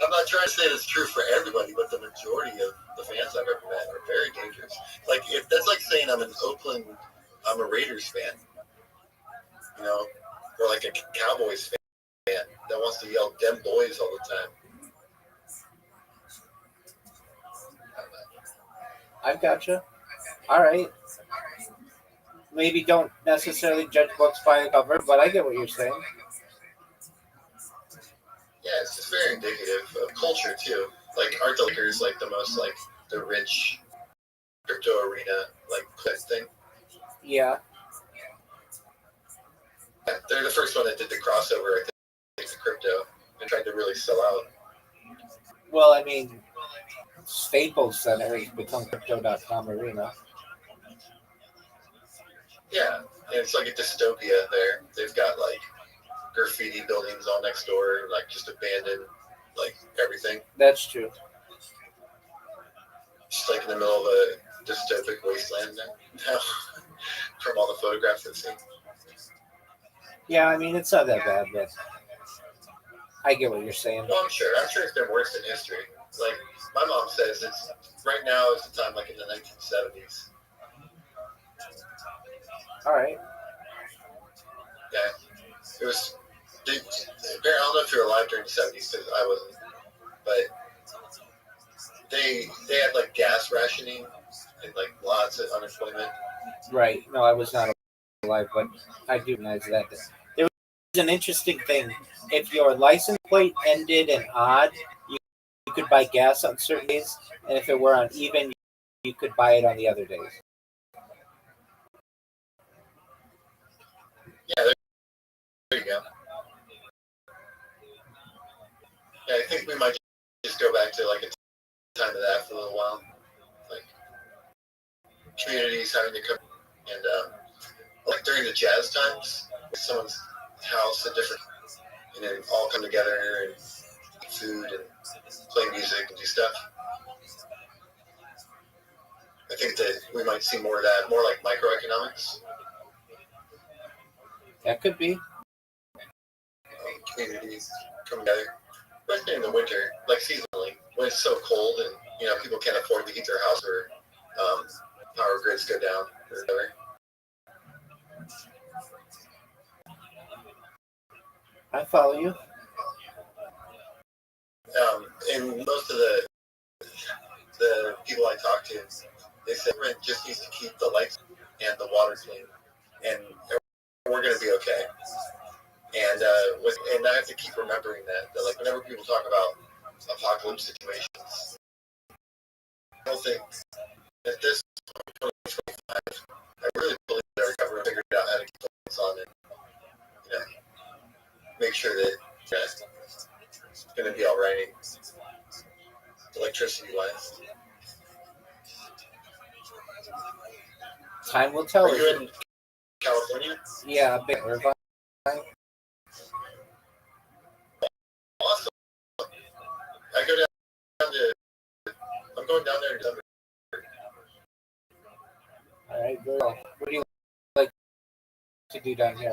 I'm not trying to say it's true for everybody, but the majority of the fans I've ever met are very dangerous. Like, if that's like saying I'm a Raiders fan, you know, or like a Cowboys fan that wants to yell "dem boys" all the time. I've gotcha. All right. Maybe don't necessarily judge books by the cover, but I get what you're saying. Yeah, it's just very indicative of culture too. Like, aren't the Lakers like the most like the rich crypto arena like thing? Yeah. They're the first one that did the crossover, I think, to crypto and tried to really sell out. Well, I mean, Staples Center has become Crypto.com arena. Yeah, and it's like a dystopia there. They've got like graffiti buildings all next door, like just abandoned, like everything. That's true. Just like in the middle of a dystopic wasteland now, from all the photographs I've seen. Yeah, I mean, it's not that bad, but I get what you're saying. Well, I'm sure it's been worse in history. Like, my mom says it's right now is the time like in the 1970s. All right. Yeah. It was, I don't know if you were alive during the 70s because I wasn't, but they had like gas rationing and like lots of unemployment. Right. No, I was not alive, but I do recognize that. There was an interesting thing. If your license plate ended in odd, you could buy gas on certain days, and if it were on even, you could buy it on the other days. Yeah, there you go. Yeah, I think we might just go back to like a time of that for a little while. Like communities having to come and like during the jazz times, someone's house and different, and then all come together and eat food and play music and do stuff. I think that we might see more of that, more like microeconomics. That could be. communities come together, especially in the winter, like seasonally, when it's so cold and people can't afford to heat their house or power grids go down or whatever. I follow you. And most of the people I talk to, they say rent just needs to keep the lights and the water clean, and we're going to be okay. And I have to keep remembering that like whenever people talk about apocalypse situations, I don't think at this 2025, I really believe that our government figured out how to keep the lights on and make sure that it's going to be all right, electricity-wise. Time will tell. Are you in California? Yeah, a bit. Irvine. Awesome. I'm going down there in December. All right, very well. What do you like to do down here?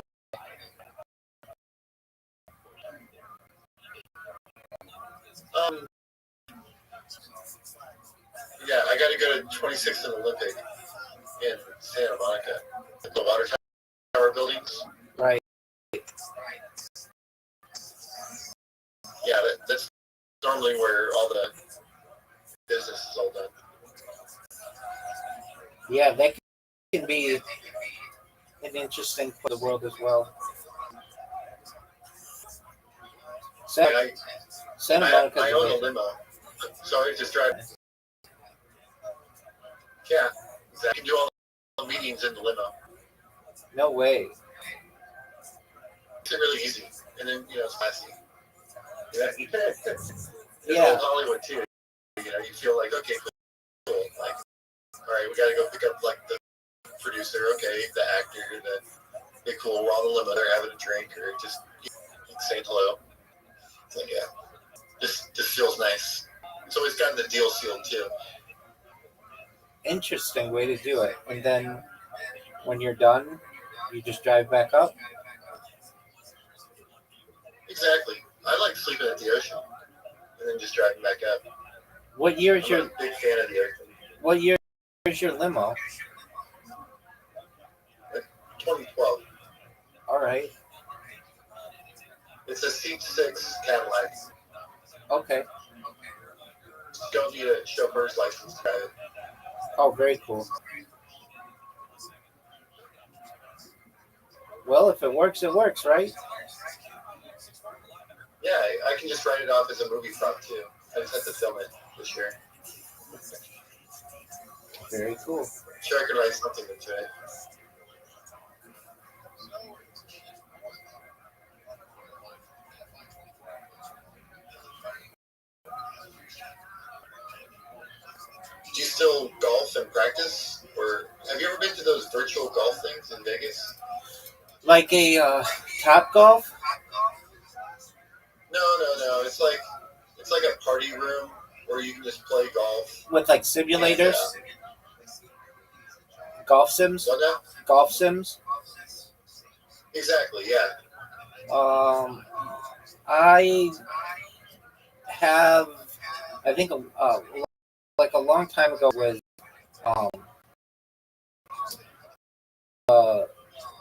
Yeah, I got to go to 26th and Olympic in Santa Monica, the water tower buildings. Right. Yeah, that's normally where all the business is all done. Yeah, that can be an interesting for the world as well. Santa Monica. I own a limo, so I just drive. Yeah, I can do all the meetings in the limo. No way. It's really easy, and then it's classy. Yeah. Old Hollywood too. You feel like okay, cool. Like, all right, we got to go pick up like the producer, okay, the actor, the cool. We're on the limo, they're having a drink or just saying hello. So yeah, just feels nice. It's always gotten the deal sealed too. Interesting way to do it. And then when you're done, you just drive back up. Exactly. I like sleeping at the ocean and then just driving back up. What year is I'm your a big fan of the ocean. What year is your limo? 2012. All right. It's a C6 Cadillac. Okay. Don't need a chauffeur's license to drive it. Oh, very cool. Well, if it works, right? Yeah, I can just write it off as a movie prop too. I just have to film it this year. Very cool. Sure, I could write something into it. Do you still golf and practice, or have you ever been to those virtual golf things in Vegas? Like a Top Golf? No. It's like a party room where you can just play golf With like simulators? Golf sims? What now? Golf sims? Exactly. Yeah. I have, I think, like a long time ago was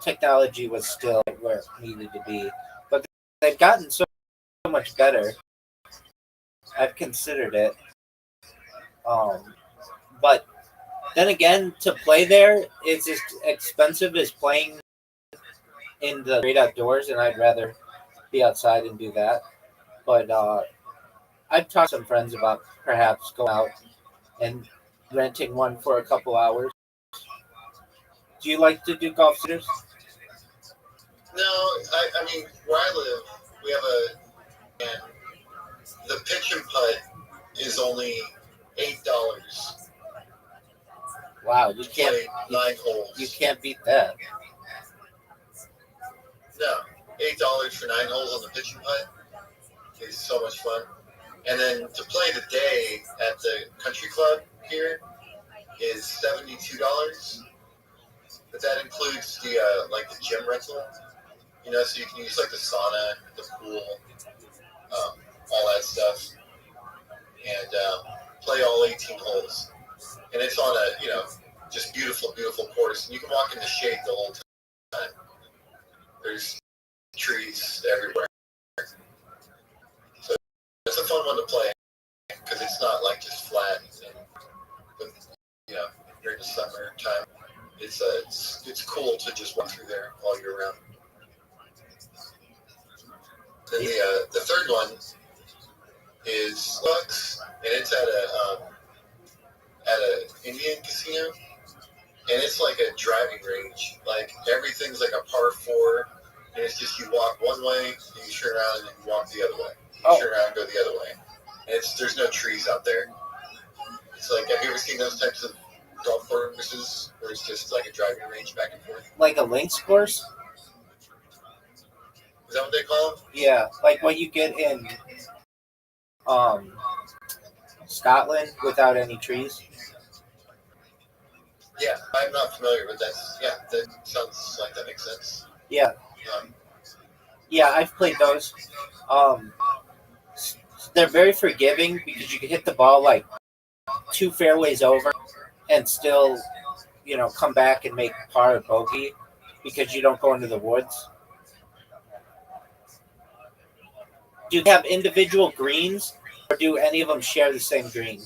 technology was still where it needed to be, but they've gotten so much better. I've considered it, but then again, to play there is as expensive as playing in the great outdoors, and I'd rather be outside and do that. But I've talked to some friends about perhaps going out and renting one for a couple hours. Do you like to do golf sitters? No, I mean where I live, we have and the pitch and putt is only $8. Wow, you can't Play 9 holes. you can't beat that. No, $8 for 9 holes on the pitch and putt is so much fun. And then to play the day at the country club here is $72. But that includes the the gym rental. So you can use like the sauna, the pool, all that stuff, and play all 18 holes. And it's on a, just beautiful, beautiful course. And you can walk in the shade the whole time. There's trees everywhere. So it's a fun one to play because it's not like just flat. And, during the summer time, it's cool to just walk through there all year round. Then the third one is Bucks, and it's at a Indian casino, and it's like a driving range. Like everything's like a par 4, and it's just you walk one way, and you turn around, and then you walk the other way. You turn around and go the other way. And there's no trees out there. It's like, have you ever seen those types of golf courses where it's just like a driving range back and forth? Like a links course? Is that what they call them? Yeah, like what you get in Scotland without any trees. Yeah, I'm not familiar, but that sounds like that makes sense. Yeah. Yeah, I've played those. They're very forgiving because you can hit the ball like 2 fairways over and still, come back and make par or bogey because you don't go into the woods. Do you have individual greens, or do any of them share the same green?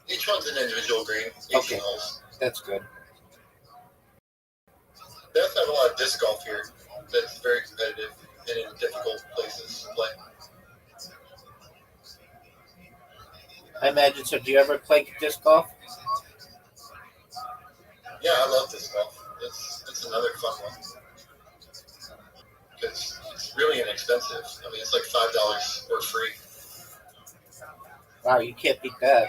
Each one's an individual green. 18 holes. That's good. They also have a lot of disc golf here that's very competitive and in difficult places to play. I imagine so. Do you ever play disc golf? Yeah, I love disc golf. It's another fun one. Because it's really inexpensive. I mean, it's like $5 or free. Wow, you can't beat that.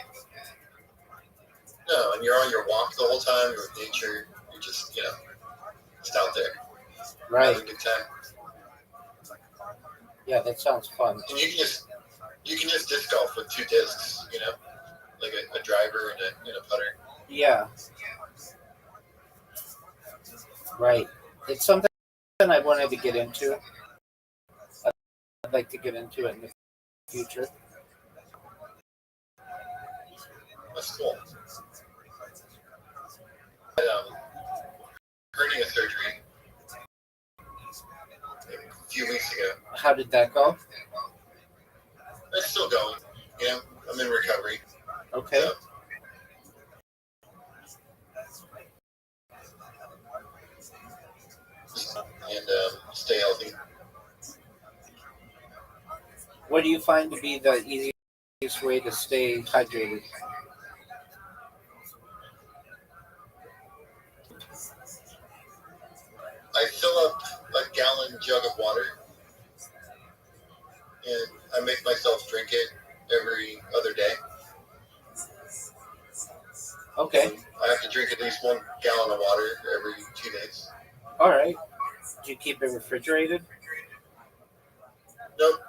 No, and you're on your walk the whole time. You're with nature. You're just, just out there. Right. Having a good time. Yeah, that sounds fun. And you can just disc golf with 2 discs, like a driver and a putter. Yeah. Right. It's something I wanted to get into. I'd like to get into it in the future. That's cool. I had hernia surgery a few weeks ago. How did that go? It's still going. I'm in recovery. Okay. And stay healthy. What do you find to be the easiest way to stay hydrated? I fill up a gallon jug of water, and I make myself drink it every other day. Okay. I have to drink at least 1 gallon of water every 2 days. All right. Do you keep it refrigerated? Nope.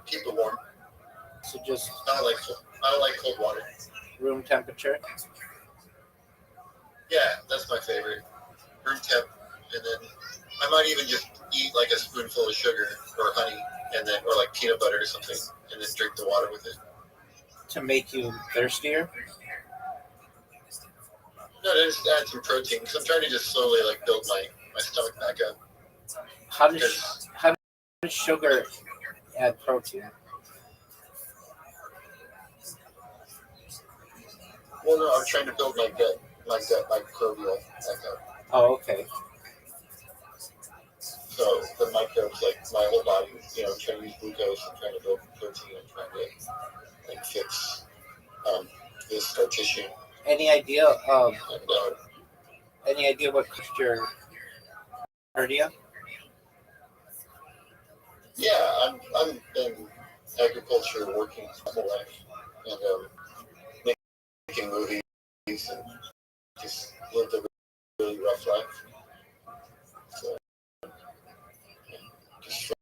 Keep it warm. So just I don't like cold water. room temperature? Yeah, that's my favorite. Room temp, and then I might even just eat like a spoonful of sugar or honey, or like peanut butter or something, and then drink the water with it. To make you thirstier? No, just add some protein because I'm trying to just slowly like build my stomach back up. How does sugar add protein? Well, no, I'm trying to build my gut microbial back up. Oh, okay. So the microbes, like my whole body, trying to use glucose and trying to build protein and trying to like fix this scar tissue. Any idea what caused your hernia? Yeah, I'm in agriculture working my whole life and making movies and just lived a really rough life. So just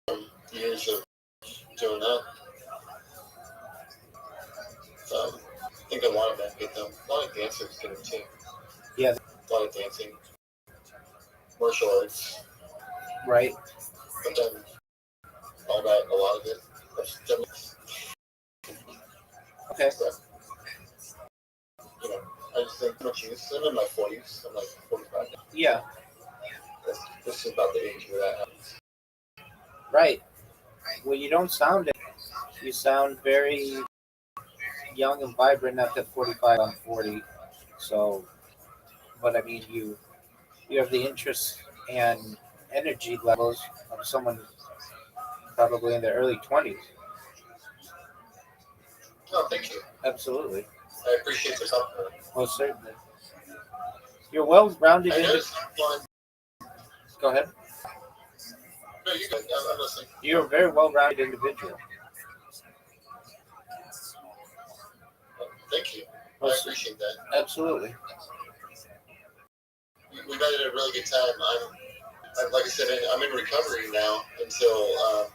from years of doing that, I think a lot of men get them. A lot of dancers get them too. Yeah. A lot of dancing. martial arts. Right. I've done all that, a lot of it. I've done Okay. stuff. You know, I just think much use. I'm in my 40s. I'm like 45 now. Yeah. This is about the age where that happens. Right. Well, you don't sound it. You sound very young and vibrant at the 45. I'm 40. So, but I mean, you have the interest and energy levels of someone probably in their early 20s. Oh, thank you. Absolutely. I appreciate the compliment. Most certainly. You're well-rounded. I noticed one. Go ahead. No, you guys. I'm listening. You're a very well-rounded individual. Thank you. I appreciate that. Absolutely. We met at a really good time. I'm like I said, I'm in recovery now until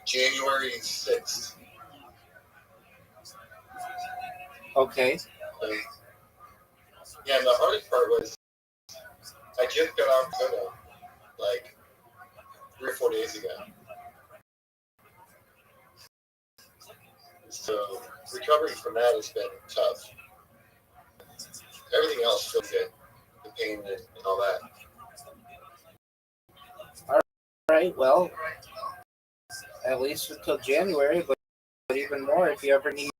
January 6th. Okay. Yeah, and the hardest part was I just got off Soda like 3 or 4 days ago. So recovering from that has been tough. Everything else feels good. The pain and all that. All right. Well, at least until January, but even more, if you ever need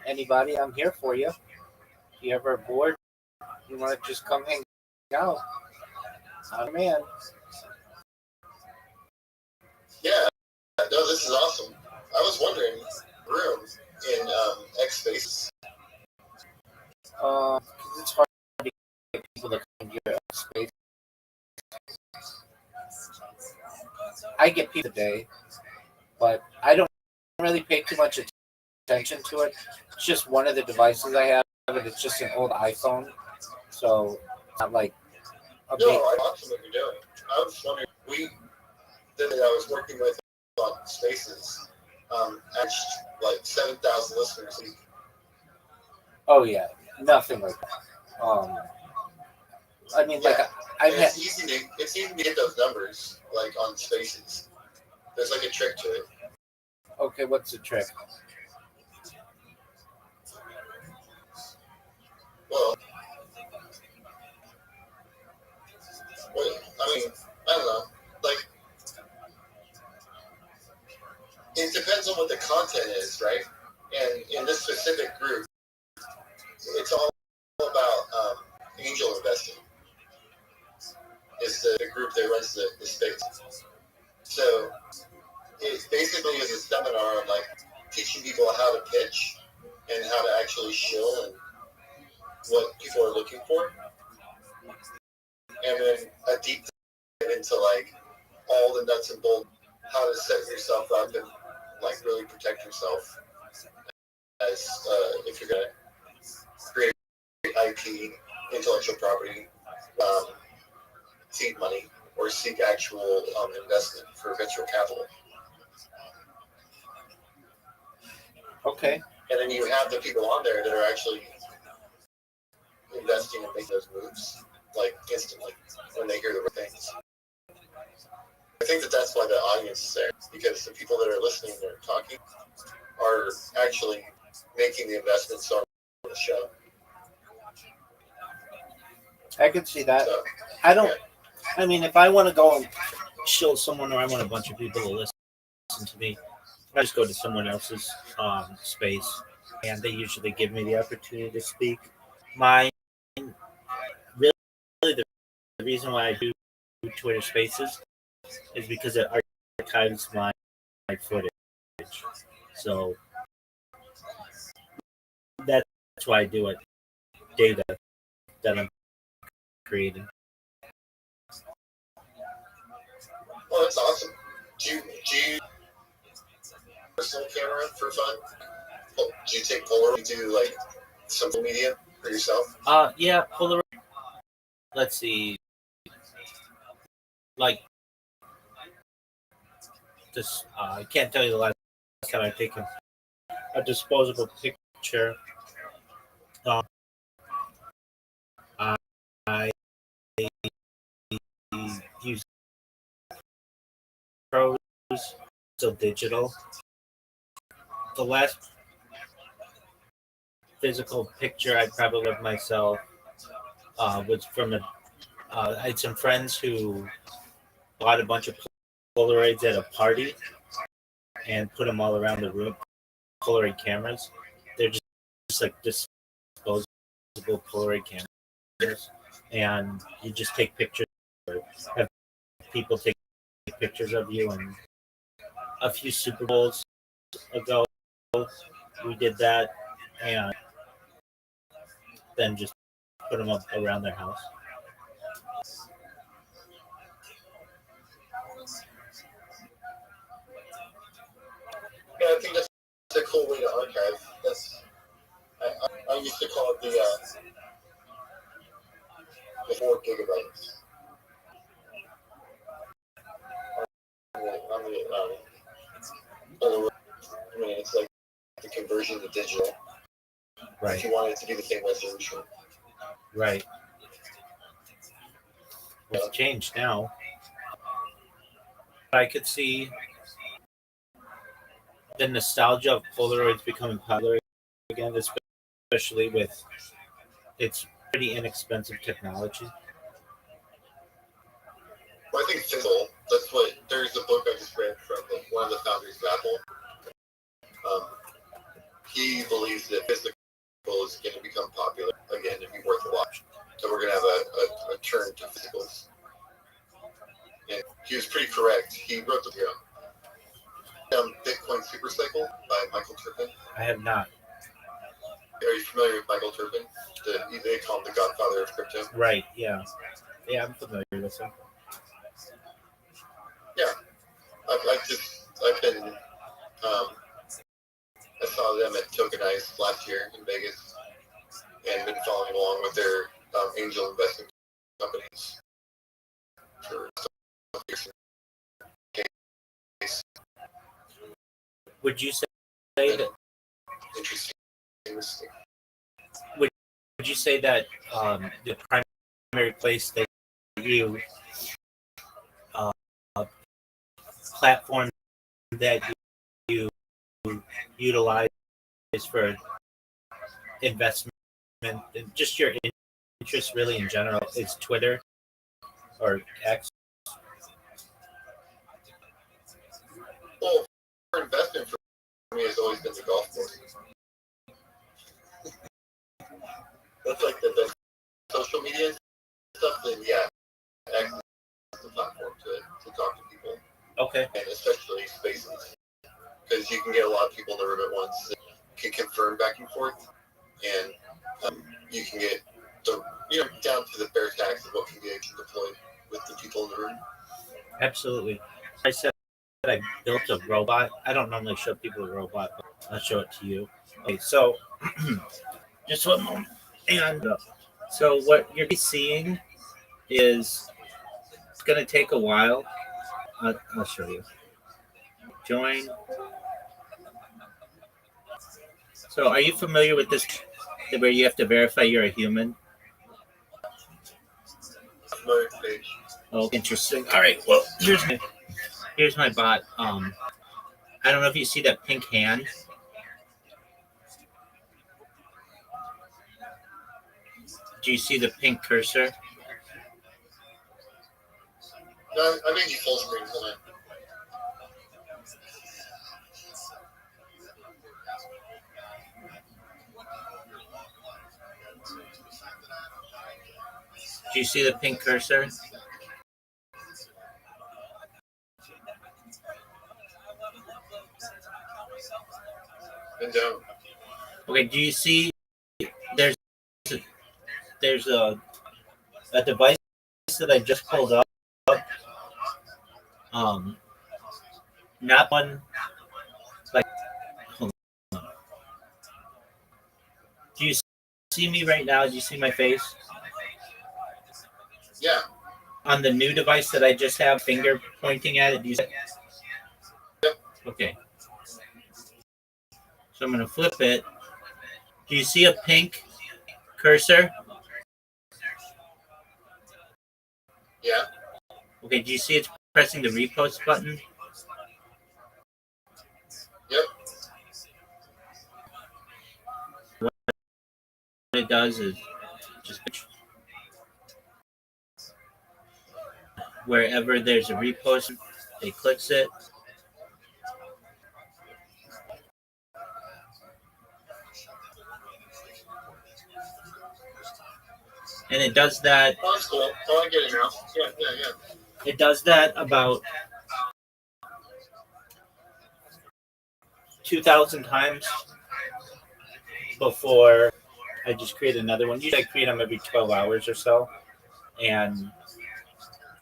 anybody, I'm here for you. If you ever bored, you want to just come hang out. I'm a man. Yeah. No, this is awesome. I was wondering, room in X Spaces. It's hard to get people to come to your space. I get people today, but I don't really pay too much attention to it. It's just one of the devices I have, and it's just an old iPhone, so it's not like a No, big. I awesome what you're doing. I was wondering, that I was working with on Spaces, averaged like 7,000 listeners a week. Oh yeah, nothing like that. I mean, like I've had. It's easy to get those numbers like on Spaces. There's like a trick to it. Okay, what's the trick? Well, I mean, I don't know. Like, it depends on what the content is, right? And in this specific group, it's all about angel investing. It's the group that runs the space. So it basically is a seminar on like teaching people how to pitch and how to actually shill and what people are looking for. And then a deep dive into like all the nuts and bolts, how to set yourself up and like really protect yourself as if you're gonna create IP, intellectual property, seed money, or seek actual investment for venture capital. Okay. And then you have the people on there that are actually investing and making those moves like instantly when they hear the right things. I think that's why the audience is there, because the people that are listening or talking are actually making the investments on the show. I can see that. So, I don't. yeah. I mean, if I want to go and show someone, or I want a bunch of people to listen to me, I just go to someone else's space, and they usually give me the opportunity to speak. Mine, really, the reason why I do Twitter Spaces is because it archives my footage. So that's why I do it. Data that I'm creating. Well, that's awesome. Do you personal camera for fun? Do you take Polaroid? Do you do like social media for yourself? Yeah, Polaroid. Let's see. Like this, I can't tell you the last time I've taken a disposable picture. Um, I use pros, so digital. The last physical picture I probably of myself was from I had some friends who bought a bunch of Polaroids at a party and put them all around the room. Polaroid cameras. They're just like disposable Polaroid cameras, and you just take pictures. Or have people take pictures of you. And a few Super Bowls ago, we did that, and then just put them up around their house. Yeah, I think that's a cool way to archive. I used to call it the 4 gigabytes. Polaroid. I mean, it's like the conversion to digital. Right. If you want it to be the same resolution. Right. It's changed now. I could see the nostalgia of Polaroids becoming popular again, especially with its pretty inexpensive technology. Well, I think physical. That's what. There's a book I just read from one of the founders of Apple. He believes that physical is going to become popular again and be worth a watch. So we're going to have a turn to physicals. And he was pretty correct. He wrote the Bitcoin Supercycle by Michael Turpin. I have not. Are you familiar with Michael Turpin? They call him the godfather of crypto. Right, yeah. Yeah, I'm familiar with him. Yeah. I've been, I saw them at Tokenize last year in Vegas and been following along with their angel investment companies for some years. Would you say that? Interesting. Would you say that the primary place that you platform that you utilize for investment and just your interest really in general is Twitter or X? Well, for investment for me has always been the golf course. That's like the social media stuff. Then yeah, X is the platform to talk to people. Okay. And especially spaces, because you can get a lot of people in the room at once that can confirm back and forth, and you can get down to the bare facts of what can be deployed with the people in the room. Absolutely. I said I built a robot. I don't normally show people a robot, but I'll show it to you. Okay, so just one moment. And so what you're seeing is it's going to take a while. I'll show you. Join. So are you familiar with this where you have to verify you're a human? Oh, interesting. All right. Well, here's my bot. I don't know if you see that pink hand. Do you see the pink cursor? No, I made you full screen tonight. Do you see the pink cursor? And down. Okay. Do you see? There's a device that I just pulled up. Not one like. Hold on. Do you see me right now? Do you see my face? Yeah. On the new device that I just have, finger pointing at it. Do you see it? Yep. Okay. So I'm going to flip it. Do you see a pink cursor? Yeah. Okay, do you see it's pressing the repost button? Yep. What it does is just wherever there's a repost, it clicks it. And it does that. Oh, that's cool. Oh, I get it now. Yeah. It does that about 2,000 times before I just create another one. Usually I create them every 12 hours or so. And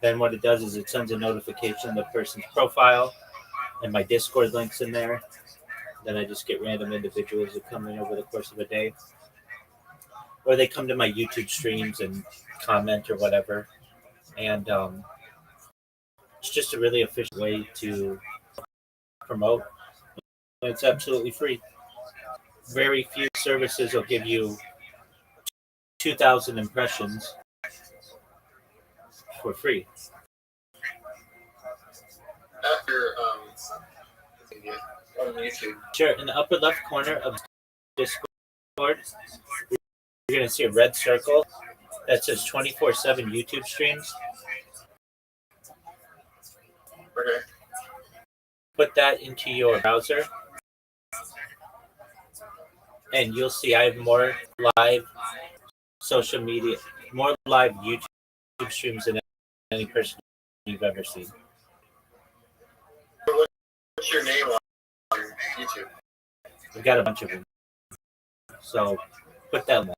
then what it does is it sends a notification of the person's profile, and my Discord link's in there. Then I just get random individuals that come in over the course of a day. Or they come to my YouTube streams and comment or whatever. And it's just a really efficient way to promote. It's absolutely free. Very few services will give you 2,000 impressions for free. After on YouTube. Sure, in the upper left corner of Discord, you're going to see a red circle that says 24/7 YouTube streams. Okay. Put that into your browser, and you'll see I have more live social media, more live YouTube streams than any person you've ever seen. What's your name on YouTube? I've got a bunch of them. So put that one.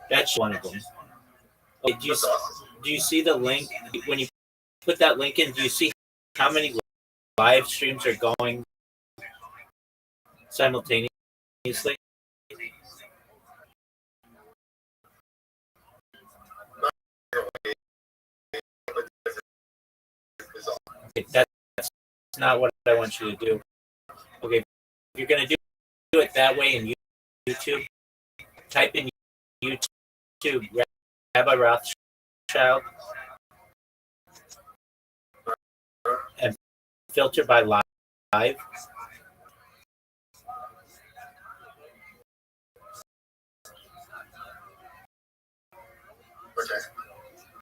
That's one of them. Okay, do you see the link? When you put that link in, do you see how many live streams are going simultaneously? Okay, that's not what I want you to do. Okay, if you're going to do it that way in YouTube, type in YouTube Rabbi Rothschild and filter by live. Okay.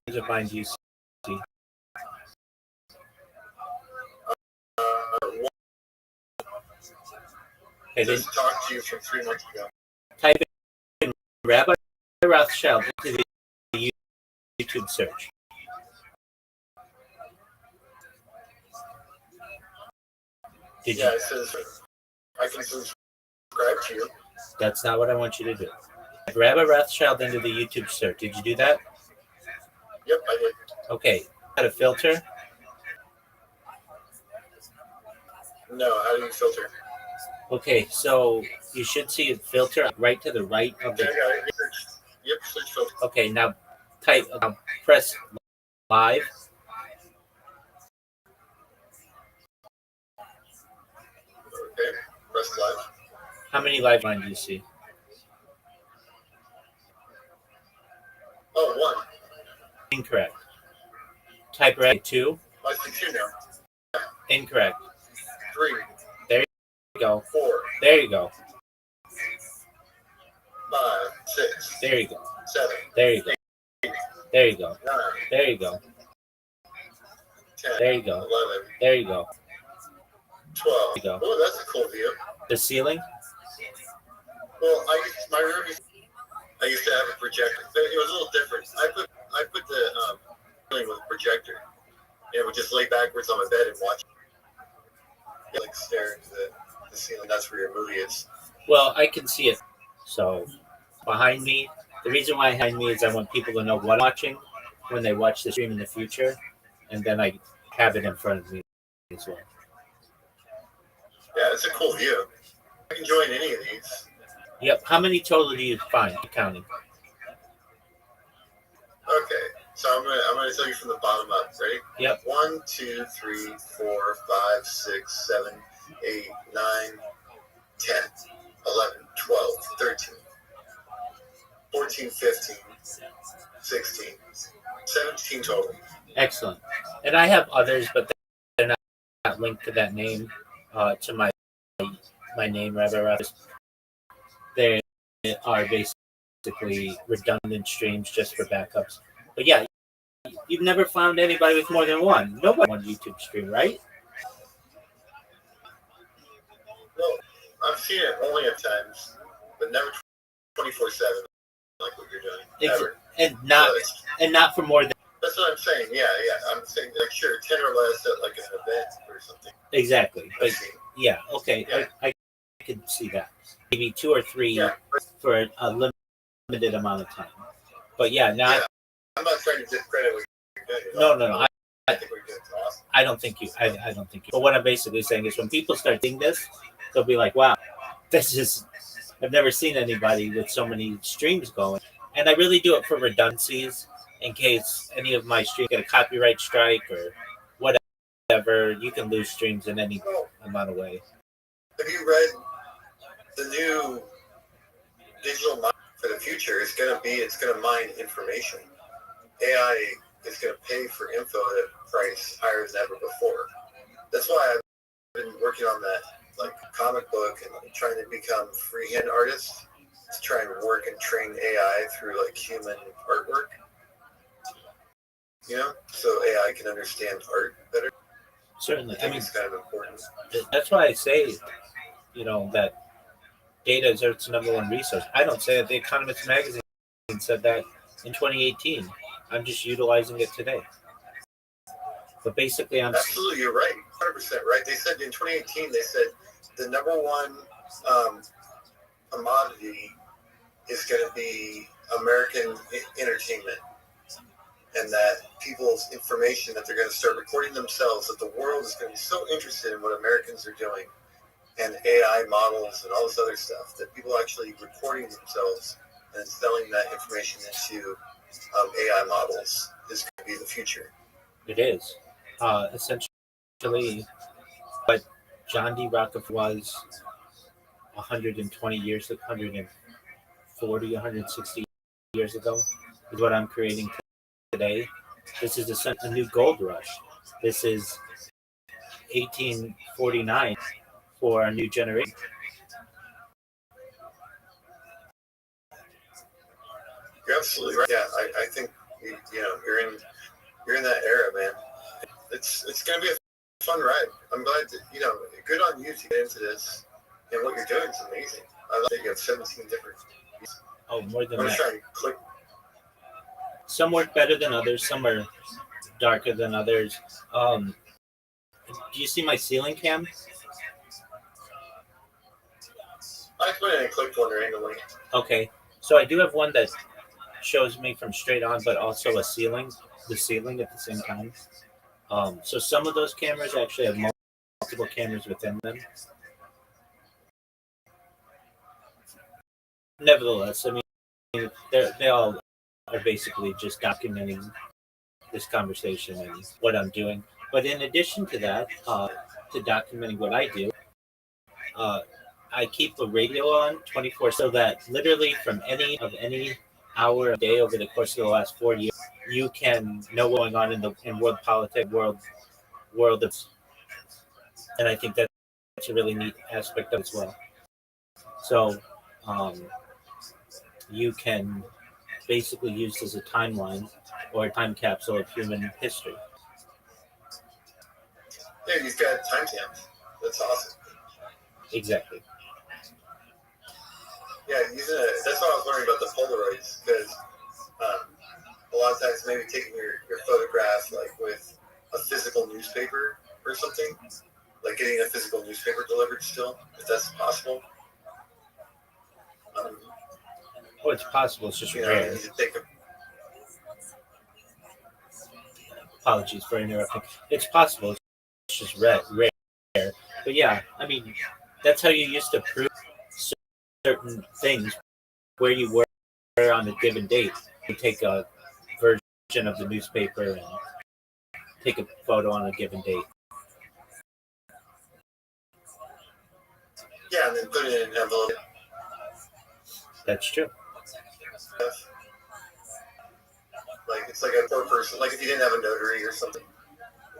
To find you. I didn't talk to you from 3 months ago. Type in Rabbi Rothschild into the YouTube search. Did you? It says I can subscribe to you. That's not what I want you to do. Rabbi Rothschild into the YouTube search. Did you do that? Yep, I did. Okay. Got a filter? No, how do you filter? Okay, so you should see a filter right to the right of the. Yeah, I got it. Yep, search filter. Okay, now press live. Okay, press live. How many live lines do you see? Oh, 1. Incorrect. Type right 2. I see 2 now. Incorrect. 3. There you go. 4. There you go. 5, 6. There you go. 7. There you go. There you go. 9. There you go. 10. There you go. 11. There you go. 12. There you go. Oh, that's a cool view. The ceiling? Well, my room I used to have a projector. It was a little different. I put the ceiling with a projector. And would just lay backwards on my bed and watch. Like stare into the ceiling. That's where your movie is. Well, I can see it. So behind me, the reason why behind me is I want people to know what I'm watching when they watch the stream in the future, and then I have it in front of me as well. Yeah, it's a cool view. I can join any of these. Yep. How many total do you find counting? Okay, So I'm gonna tell you from the bottom up. Ready? Yep. 1, 2, 3, 4, 5, 6, 7, 8, 9, 10, 11, 12, 13, 14, 15, 16, 17 total. Excellent. And I have others, but they're not linked to that name, to my name rather. They are basically redundant streams just for backups. But yeah, you've never found anybody with more than one. Nobody on YouTube stream, right? Well, I've seen it only at times, but never 24/7 like what you're doing. Ever. And not for more than. That's what I'm saying. Yeah. I'm saying like sure 10 or less at like an event or something. Exactly. But yeah, okay. Yeah. I can see that. Maybe 2 or 3 for a limited amount of time. But yeah, not. Yeah. I'm not trying to discredit what you're doing. No. I think we're doing awesome. I don't think you. I don't think you. But what I'm basically saying is, when people start seeing this, they'll be like, "Wow, this is. I've never seen anybody with so many streams going." And I really do it for redundancies, in case any of my streams get a copyright strike or whatever. You can lose streams in any amount of way. Have you read the new digital mind for the future? It's gonna mine information. AI is gonna pay for info at a price higher than ever before. That's why I've been working on that like comic book and trying to become freehand artist to try and work and train AI through like human artwork. You know, so AI can understand art better. Certainly, I mean, it's kind of important. That's why I say, that data is Earth's number one resource. I don't say it. The Economist magazine said that in 2018. I'm just utilizing it today. But basically, absolutely, you're right, 100% right. They said in 2018, they said the number one commodity is going to be American entertainment, and that people's information, that they're going to start recording themselves, that the world is going to be so interested in what Americans are doing, and AI models and all this other stuff, that people actually recording themselves and selling that information into AI models is going to be the future. It is. Essentially, what John D. Rockefeller was 120 years, 140, 160 years ago, is what I'm creating today. This is a new gold rush. This is 1849 for a new generation. You're absolutely right. Yeah, I think you're in that era, man. It's gonna be a fun ride. I'm glad that good on you to get into this, and what you're doing is amazing. I love that you have 17 different. Oh, more than I'm that. trying to click. Some work better than others. Some are darker than others. Do you see my ceiling cam? I went in and clicked one randomly. Okay, so I do have one that shows me from straight on, but also the ceiling at the same time. So some of those cameras actually have multiple cameras within them. Nevertheless, I mean, they all are basically just documenting this conversation and what I'm doing. But in addition to that, to documenting what I do, I keep the radio on 24, so that literally from any hour of day over the course of the last 4 years, you can know what's going on in world politics, world of, and I think that's a really neat aspect of it as well. So you can basically use this as a timeline or a time capsule of human history. Yeah, you've got timestamps. That's awesome. Exactly. Yeah, that's why I was wondering about the Polaroids, because a lot of times maybe taking your photograph like with a physical newspaper or something, like getting a physical newspaper delivered still, if that's possible. It's possible. It's just rare. Apologies for interrupting. It's possible. It's just rare. But yeah, I mean, that's how you used to prove certain things, where you were on a given date. You take a version of the newspaper and take a photo on a given date. Yeah, and then put it in an envelope. That's true. Like it's like a poor person. Like if you didn't have a notary or something,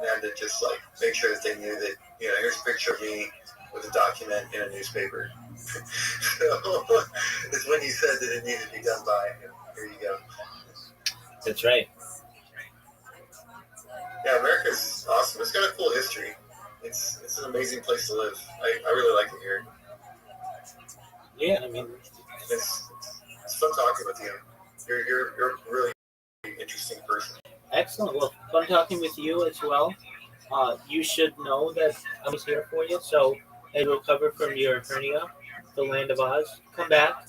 you had to just like make sure that they knew that here's a picture of me with a document in a newspaper. So it's when you said that it needed to be done by. Here you go. That's right. Yeah, America's awesome. It's got a cool history. It's an amazing place to live. I really like it here. Yeah, I mean, It's fun talking with you. You're a really interesting person. excellent. Well, fun talking with you as well. You should know that I was here for you. So, as you recover from your hernia, the land of Oz, come back,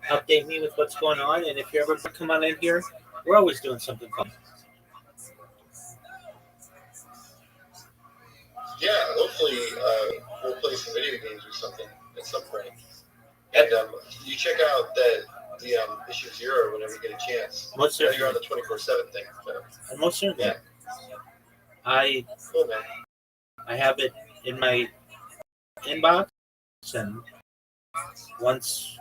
update me with what's going on, and if you ever come on in here, we're always doing something fun. Yeah, hopefully we'll play some video games or something at some point. And you check out the issue 0 whenever you get a chance. Most You're certainly. on the 24/7 thing. So. Most certainly. Yeah. Cool, man. I have it in my inbox, and once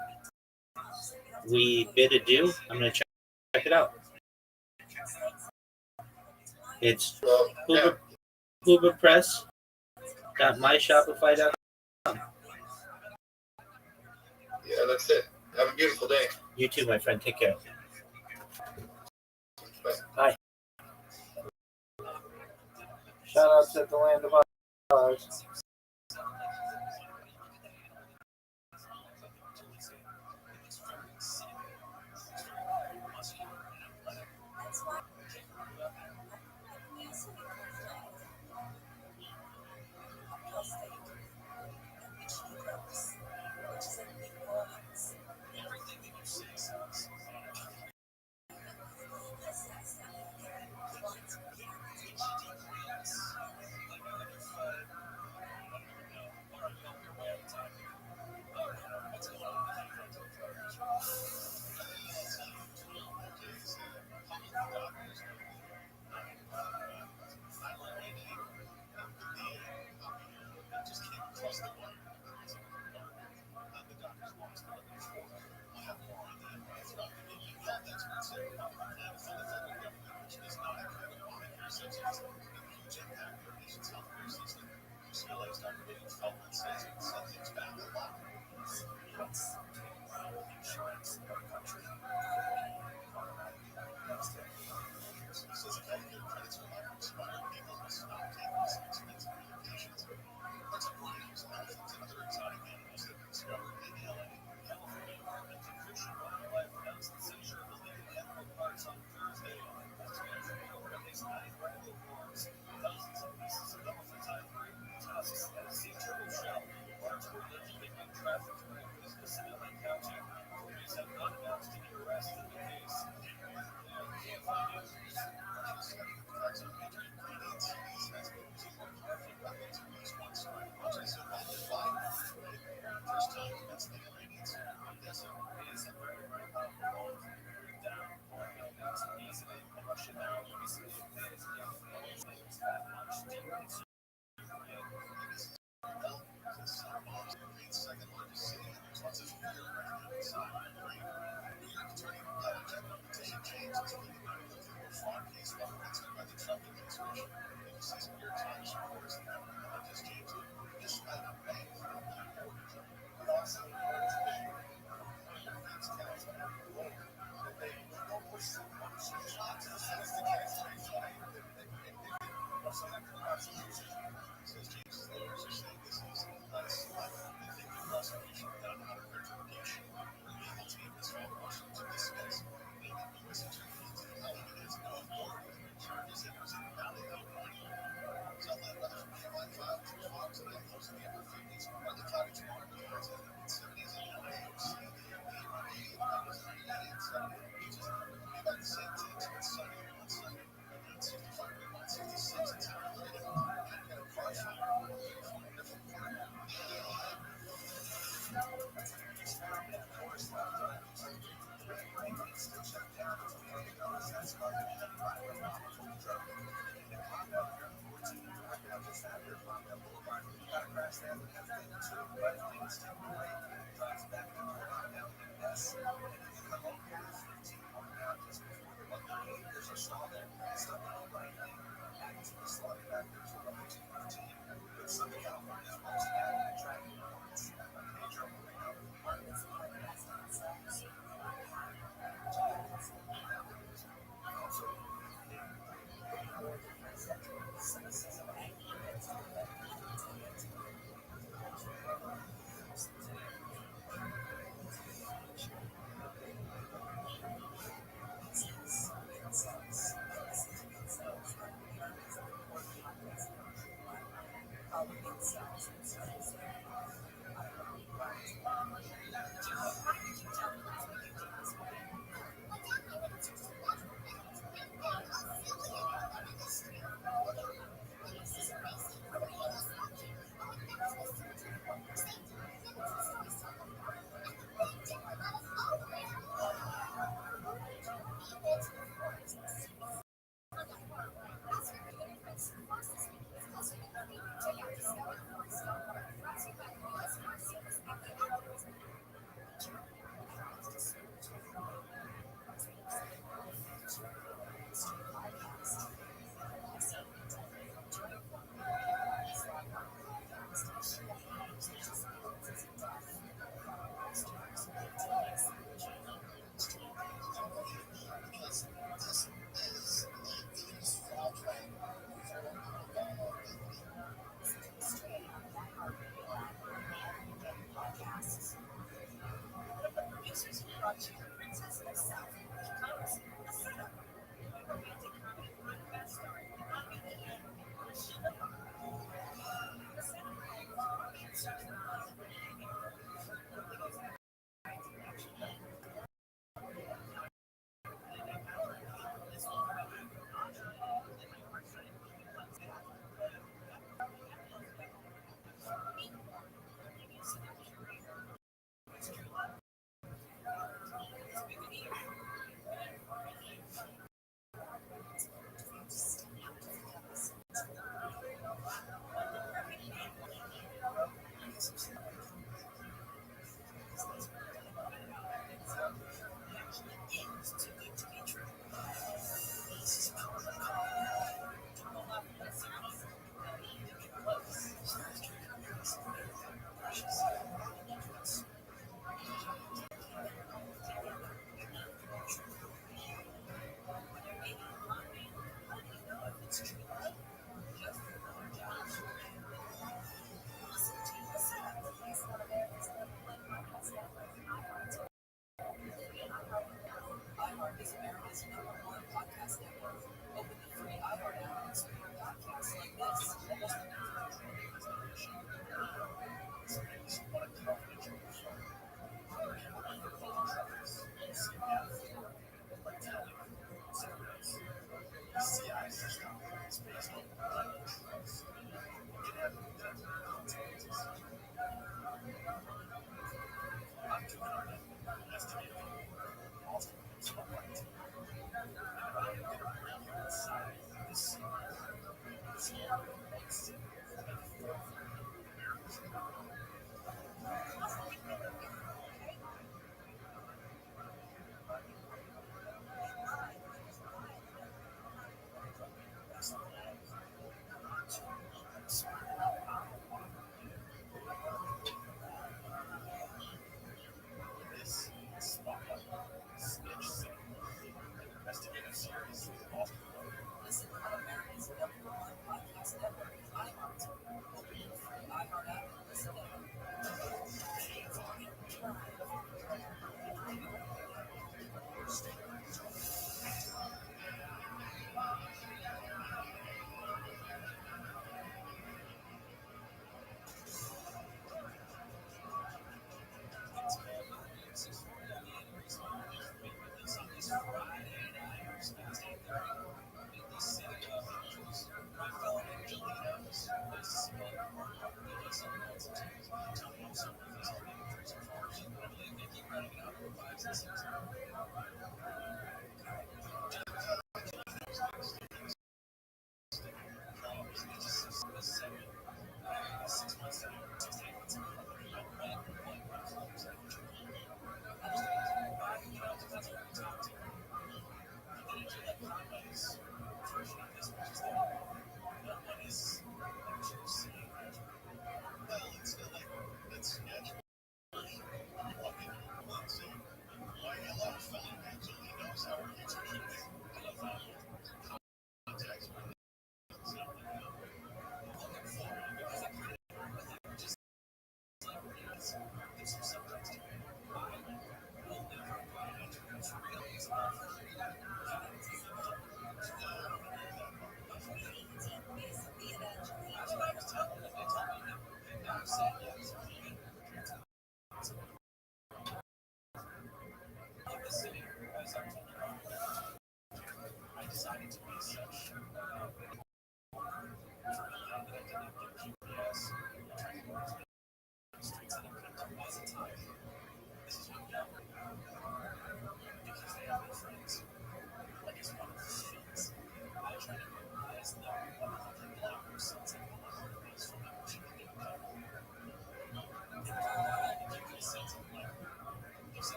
we bid adieu, I'm going to check it out. It's HooverPress.myshopify.com. Yeah, that's it. Have a beautiful day. You too, my friend. Take care. Bye. Bye. Shout outs at the land of Oz.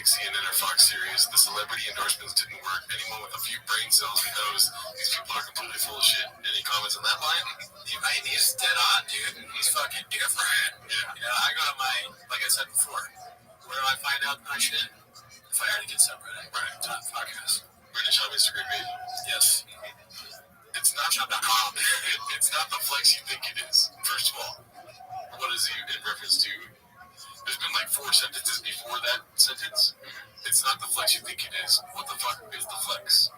CNN or Fox series, the celebrity endorsements didn't work. Anyone with a few brain cells knows these people are completely full of shit. Any comments on that line? He's dead on, dude. He's fucking different. Yeah. You know, I go to like I said before, where do I find out my shit? If I already get separated. Right. It's on podcast. British on Instagram, baby. Yes. It's not shop.com. It's not the flex you think it is. First of all, what is he in reference to? There's been like 4 sentences before that sentence. It's not the flex you think it is. What the fuck is the flex?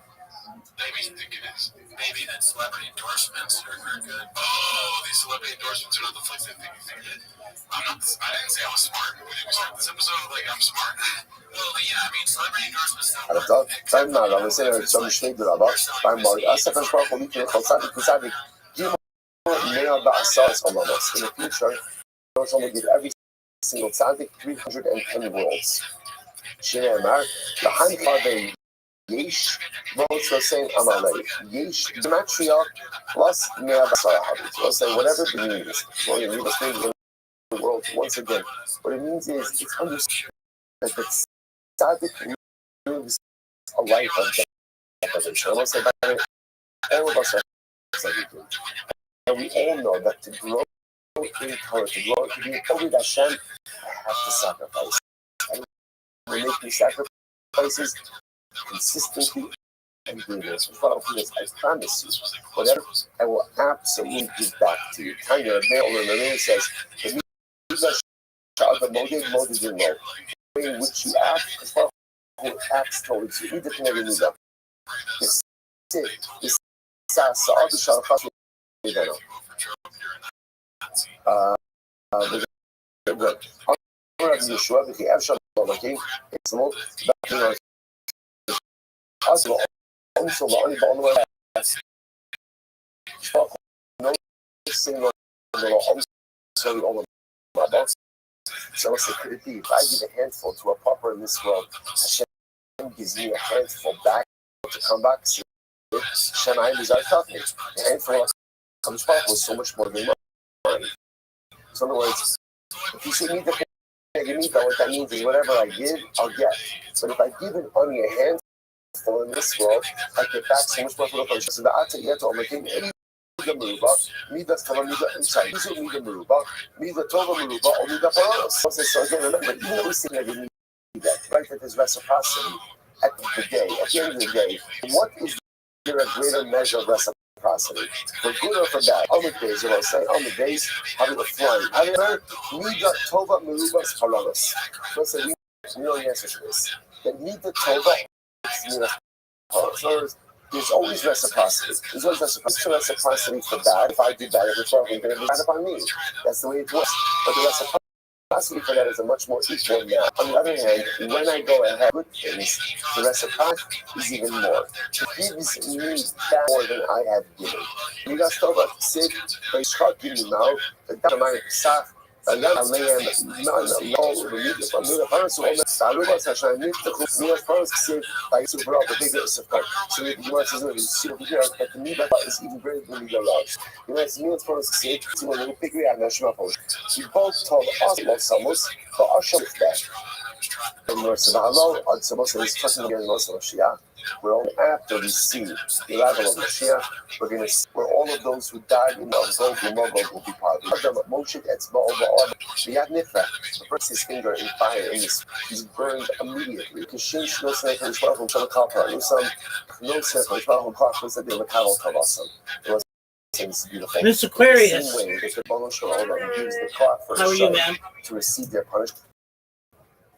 Maybe you think it is. Maybe that celebrity endorsements are good. Oh, these celebrity endorsements are not the flex they think you think it is. I didn't say I was smart. When we start this episode, like, I'm smart. Well, yeah, I mean, celebrity endorsements don't work. Ben Nara, mesela çalışmayı ama ben var. Aslında şu an komik bir konser bir güzel bir may or not sauce on us. In the future, those only give every single Saturday 310 worlds. Şinemler, daha kadar yeş, votes are saying Amalek. Yeş, Gematria, plus Nera Sahabi. So say whatever it means. Well, you read the thing in the world once again. What it means is it's understood that the Saturday lives a life of deprivation. I want to say that all of us are Saturday. And we all know that to grow in power, to grow to be over that Hashem, I have to sacrifice. And we make these sacrifices consistently and do this. Well, this, I promise you, whatever, I will absolutely give back to you. Tanya, Mail says, the motive in love. The way in which you act, as well as who acts towards you. Either can never need up. This all the shalachas we don't know. Good. Yeshua, the Avsham, the king, it's more back also on the no single also all of my boss. So if I give a handful to a pauper in this world, Hashem gives me a handful back to come back. Shemaim is our talking. The handful comes back with so much more than money. So in other words, if you should need the what that means is whatever I give, I'll get. But if I give it only a handful in this world, I get back so much more for the person. So the Ata Yet on the king, the Muruba, Mida Tava inside. These will Mida Muruba, Mida Tova Muruba, or Mida Paros. So again, remember, even though we say that we need that, right, that there's reciprocity at the end of the day, what is there a greater measure of reciprocity? For good or for bad? On the days, you know, say, on the days, having a flying. However, Mida Tova Muruba Paros. So say, we know the answer to this. That Mida Tova is Mida Paros. There's always reciprocity. There's always reciprocity for bad. If I do bad, it's going to be bad upon me. That's the way it works. But the reciprocity for that is a much more equal amount. On the other hand, when I go and have good things, the reciprocity is even more. It gives me back more than I have given. You guys talk about sick, they start giving now, the dynamite staff. And then I lay in the from the parents all the Aruba Sasha need to me as parents say by super up the biggest of course. So you want to see over here that the media is even greater than the large. You know, it's me as parents say to when we pick out national post. We both told us about Samos for our show that. And we're Savalo on Samos is talking again most of Shia. We're only after we see the arrival of Mashiach, where all of those who died in the Mogul will be part of it. Moshe gets the puts his finger in fire and he's burned immediately. Kishish no snake and twelve from Copper. No snake and 12 o'clock was at the Macau Tavasam. It was beautiful. Miss Aquarius. The same way that the Bono Shalola used the cloth for How are you, ma'am? To receive their punishment.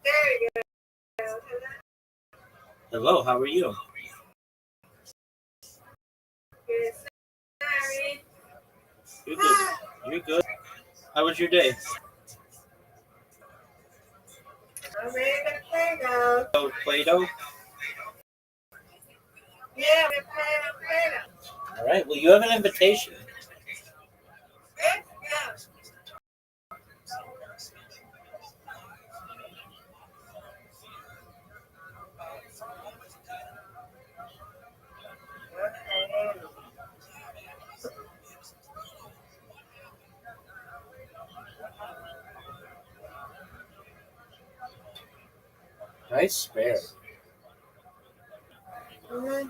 There you go. Hello, how are you? Good. Sorry. You're good. You're good. How was your day? I'm ready to play now. Oh, Play-Doh? Yeah, we're playing Play-Doh. All right, well, you have an invitation. Let's go. Nice spare. Thank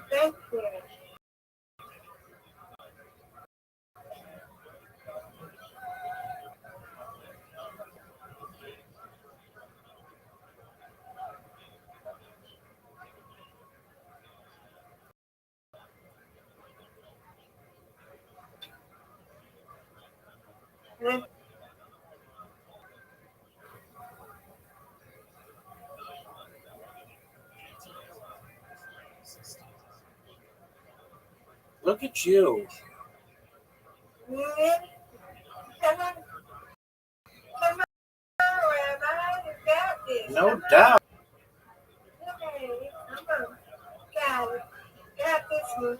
you. Look at you. Come on, Rabbi, you got this. No Come doubt. on. Okay, come on. Got it. Got this one.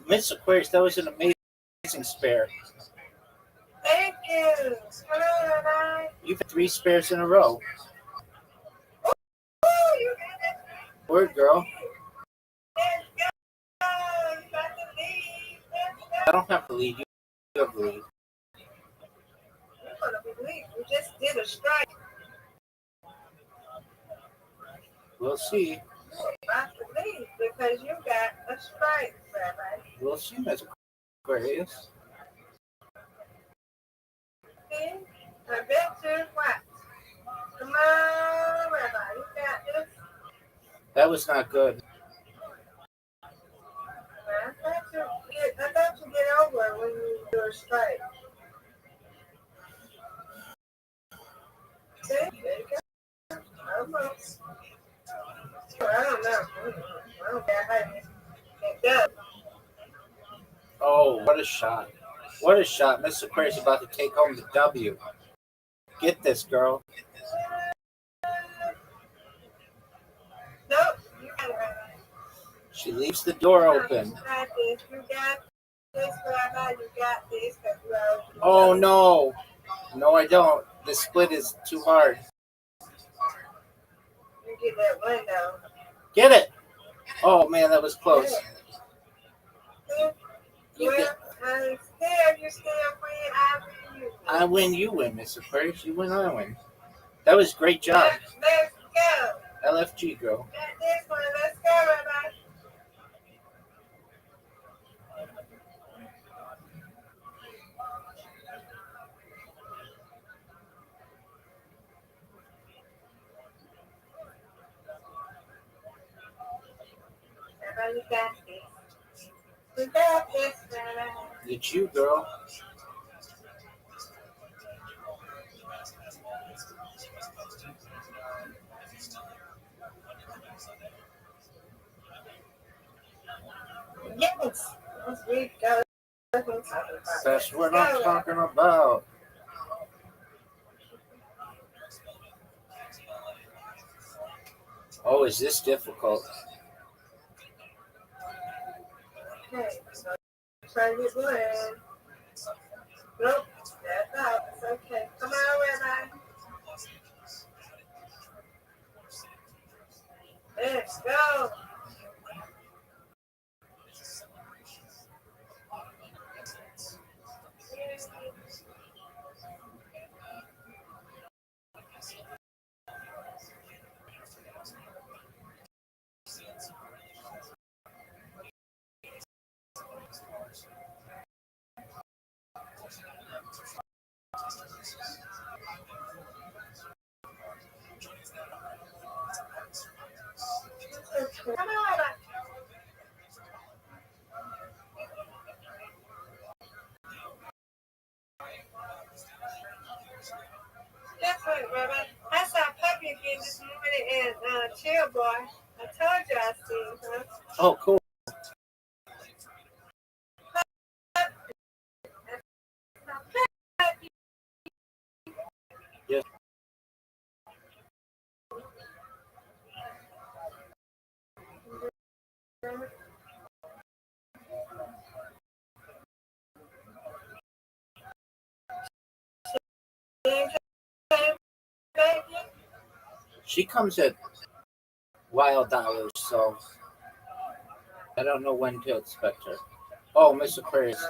Miss Aquarius, that was an amazing spare. Thank you. Come on, Rabbi. You've had 3 spares in a row. Oh, you got it. Word, girl. Let's go. You got the lead. Let's I go. don't have to lead. You have to lead. You're going to believe we just did a strike. We'll see. I believe because you got a strike, Rabbi. We'll see, Miss Aquarius. See? I bet you what? Come on, Rabbi. You got this. That was not good. I thought you get over it when you do a strike. See? There you go. Almost. I don't know. I don't care how you it does. Oh, what a shot. What a shot. Miss Aquarius is about to take home the W. Get this, girl. Nope. You got it, Rabbi. She leaves the door open. You got this. You got this, Rabbi. You got this. Oh, no. No, I don't. The split is too hard. You get that window. Get it. Oh, man, that was close. You Well, get, you still win. I win, you win, Miss Aquarius. You win, I win. That was a great job. Let's go. LFG, girl. Got this one. Let's go, Rabbi. Rabbi, you got this. You got this, Rabbi. It's you, girl. Yes. Let's read. Go. That's what I'm talking about. That's what Let's I'm go. talking about. Oh, is this difficult? Okay. So try to get one. Nope. That's out. It's okay. Come on, Rabbi. Let's go. Come on, Rabbi. That's right, Rabbi. I saw Puppy again this morning and Chill Boy. I told you I seen her. Oh, cool. Yes. She comes at wild hours, so I don't know when to expect her. Oh, Miss Aquarius,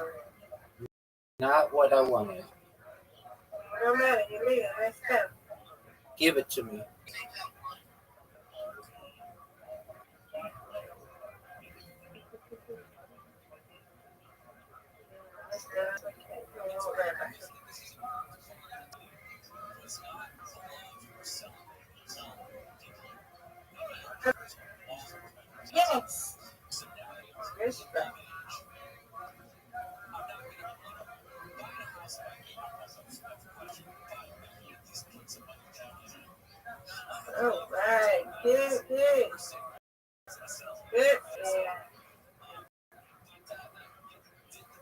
not what I wanted. No matter, you leave it. Let's go. Give it to me. Let's go. Okay. Don't worry about it. Yes. Respect. All right. Good, good. Good. Yeah.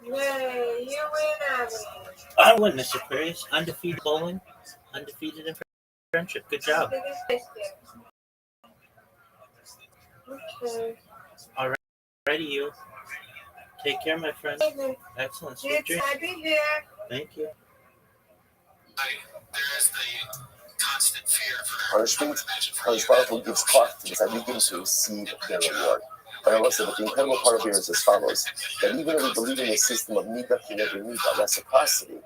Yay, you win, I win. I win, Miss Aquarius. Undefeated bowling, undefeated in friendship. Good job. Okay. Alrighty, you. Take care, my friend. Excellent. Sweet Good dreams. to be here. Thank you. There is the constant fear for Punishment, punishment will gives cloth to the begin to receive their reward. But I will say that the incredible part of here is as follows: that even though we believe in a system of nida in every nida, reciprocity,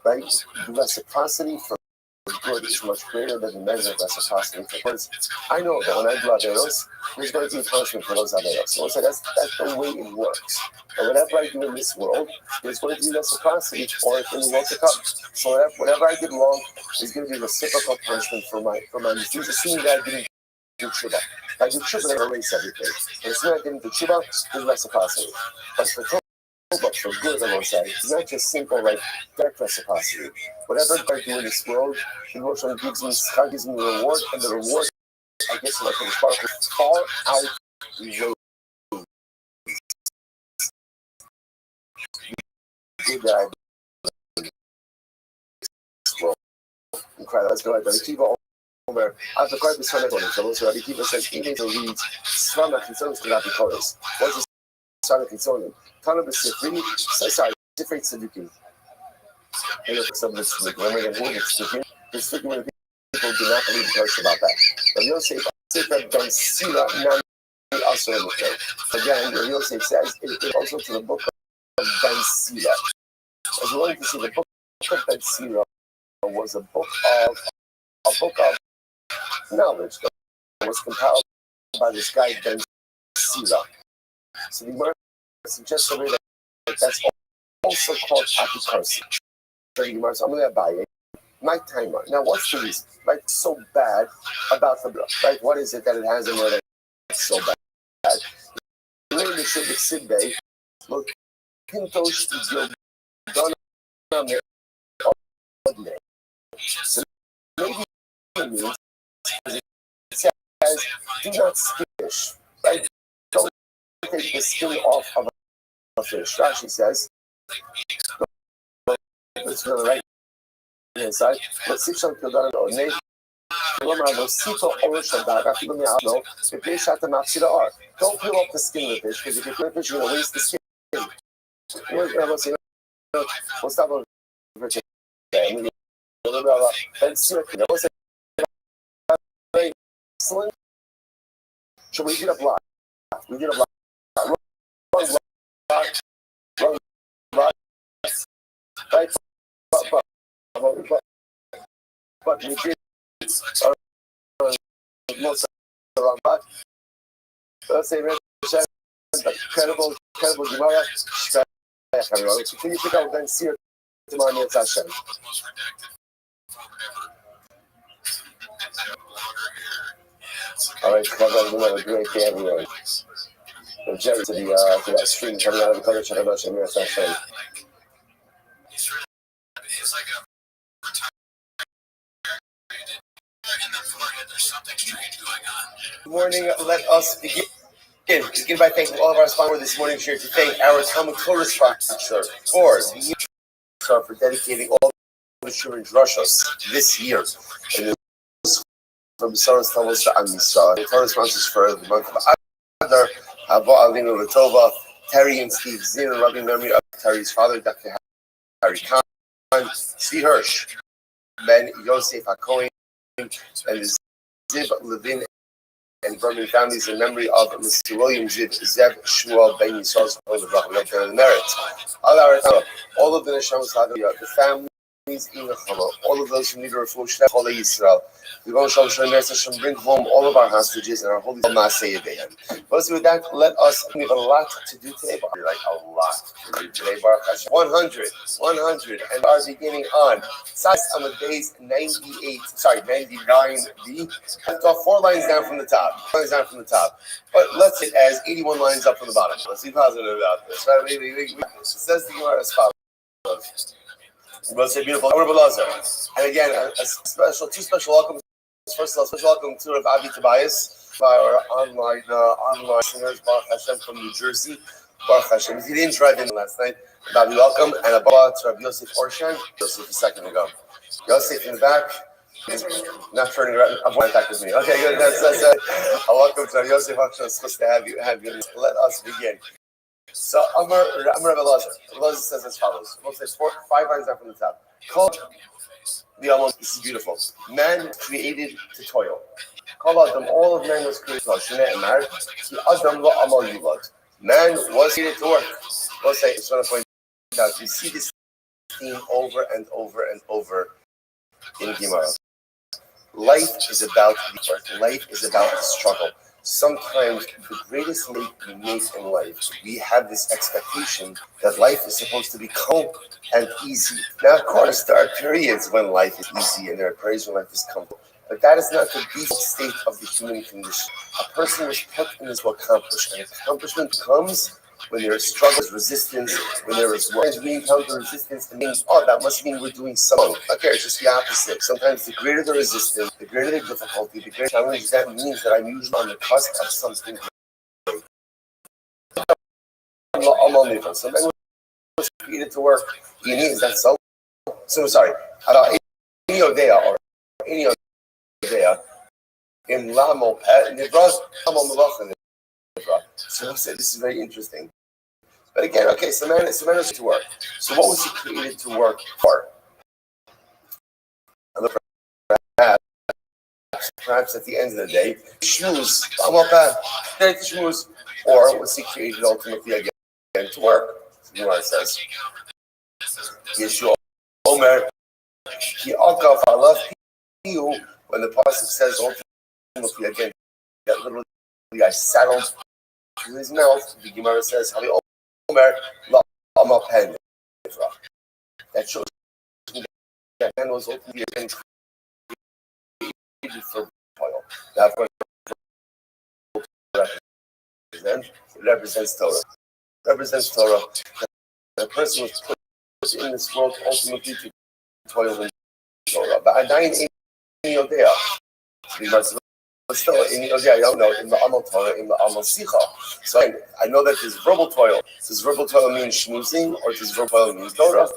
right? The reciprocity for good is much greater than the measure of reciprocity for goods. I know that when I do averos, there's going to be punishment for those averos. So that's the way it works. And whatever I do in this world, there's going to be reciprocity for it in the world to come. So whatever I did wrong is going to be reciprocal punishment for my misdeeds, assuming that I didn't do tshuva. If I do tshuva, then I erase everything. But assuming I didn't do tshuva, there's reciprocity. But for good, I will say, it's not just simple like direct reciprocity. Whatever I do in this world, the Lord gives me the reward, and the reward, I guess, like the spark far out the good that I do in this world. Incredible. Let's go ahead. Rabbi Kiva Omer, I've acquired this one of so Rabbi Kiva says, even to read Svama Kitzonis cannot be chorus. What's the Svama Kitzonim? Tana B'Sifri, sorry, Sifri Tzedukim. And if some of this remember again, who is speaking? This speaking when people do not believe the Torah about that. But Yosef said Ben Sira Nami also in the thing. Again, what Yosef says is also to the book of Ben Sira. As we're going to see, the book of Ben Sira was a book of knowledge that was compiled by this guy Ben Sira. So the Gemara suggests to me that that's also called apikarsi. So I'm going to buy it. My timer. Now, what's the reason? Right, it's so bad about the blood. Right, what is it that it has in there that's so bad? The way the Shibik Sidbei, look, Pintosh is your done so maybe it means it says, do not skish. Right? Don't take the skin off of a fish. Rashi says, it's really right inside. But Sipshon Kildan or Nate, don't peel off the skin of the fish, because if you peel the fish, you're going to waste the skin. We'll stop over for today. Excellent. So we get a block. We get a block. Run, right? But we did most of the let's say credible Gemara. Can you pick out Ben Sir tomorrow night session? All right, have a great day, everyone. Jerry to that stream coming out of the college of the Mirror session. It's like a in the forehead. There's something strange going on. Good morning. Let us begin by thanking all of our sponsors this morning. Here to thank our Talmud Torah sponsor for dedicating all the children's Roshos this year. And from Sarah's Talmud to Amisa. The Torah sponsors for the month of Adar, Hava Alinu Latova, Terry and Steve Zinn, loving memory of Terry's father, Dr. Harry Khan, Steve Hirsch, Ben Yosef HaKohen, and his Ziv, Levin, and Berman families in memory of Mr. William Ziv, Zev, Shmuel, Ben Yisrael, the merit. All of the Neshamas, the families in the Chama, all of those who need a refuah, Chole Yisrael. We want to bring home all of our hostages and our holy Maaseh Yedehem. But with that, let us, we have a lot to do today, like a lot to do today, Baruch Hashem. 100, and our beginning on the days 99B. Left off 4 lines down from the top. But let's say it as 81 lines up from the bottom. Let's be positive about this. Right? It says the Gemara as follows. Let's say beautiful. And again, two special welcomes. First of all, special welcome to Rav Avi Tobias, our online listeners, Baruch Hashem from New Jersey. Baruch Hashem. He didn't drive in last night. Rav Avi, welcome. And a Baruch to Rav Yosef Orshan. Yosef a second ago. Yosef in the back. Not turning around. I'm back with me. Okay, good. That's a welcome to Rav Yosef Orshan. It's supposed to have you. Let us begin. So, I'm Rav Elazar. Elazar says as follows. We'll say 5 lines down from the top. This is beautiful. Man created to toil. All of man was created to toil. Man was created to work. We'll say, I just want to point out, we see this theme over and over and over in Gemara. Life is about work. Life is about the struggle. Sometimes the greatest mistake we make in life, we have this expectation that life is supposed to be calm and easy. Now, of course, there are periods when life is easy and there are periods when life is comfortable. But that is not the default state of the human condition. A person was put in this to accomplish. And accomplishment comes when there is struggle, resistance, when there is work. As we encounter resistance, it means, that must mean we're doing something. Okay, it's just the opposite. Sometimes the greater the resistance, the greater the difficulty, the greater challenge, that means that I'm usually on the cusp of something great. So man was created to work. Is that so? So sorry. Any Odea or any Odea in Lamo Pet Nivra, Lamo Malacha. So I said, this is very interesting. But again, okay, so man is to work. So what was he created to work for? Perhaps at the end of the day, shoes, or was he created ultimately again to work? You know what it says. Yeshua Omer, when the pasuk says ultimately again, that literally I saddled to his mouth, the Gemara says, that shows that man was ultimately again created for toil. Now, of course, it represents Torah. The person was put in this world ultimately to toil in Torah. But I die in Yodea. But still, in the Amal Torah, in the Amal Sicha. So I know that this verbal toil. Does verbal toil mean schmoozing, or does verbal toil mean Torah?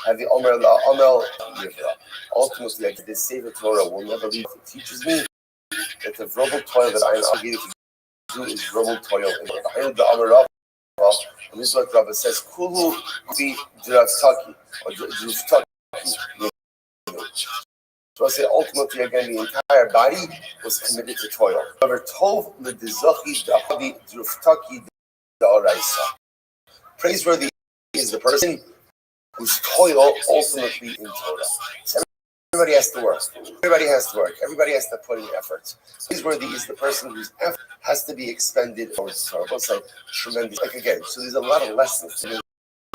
Have the Omer la Amel Yivra. Ultimately, like this Sefer Torah will never leave. It teaches me that the verbal toil that I am obligated to do is verbal toil. And the Amar Rav, and this is what Rav says, Kulu bi Dravtaki, or Dravtaki. So I say ultimately again, the entire body was committed to toil. However, Tov l'dizachi dahabi druftaki da'araisa. Praiseworthy is the person whose toil ultimately in Torah. So everybody has to work. Everybody has to put in effort. Praiseworthy is the person whose effort has to be expended towards Torah. It's like tremendous. Like again, so there's a lot of lessons. There's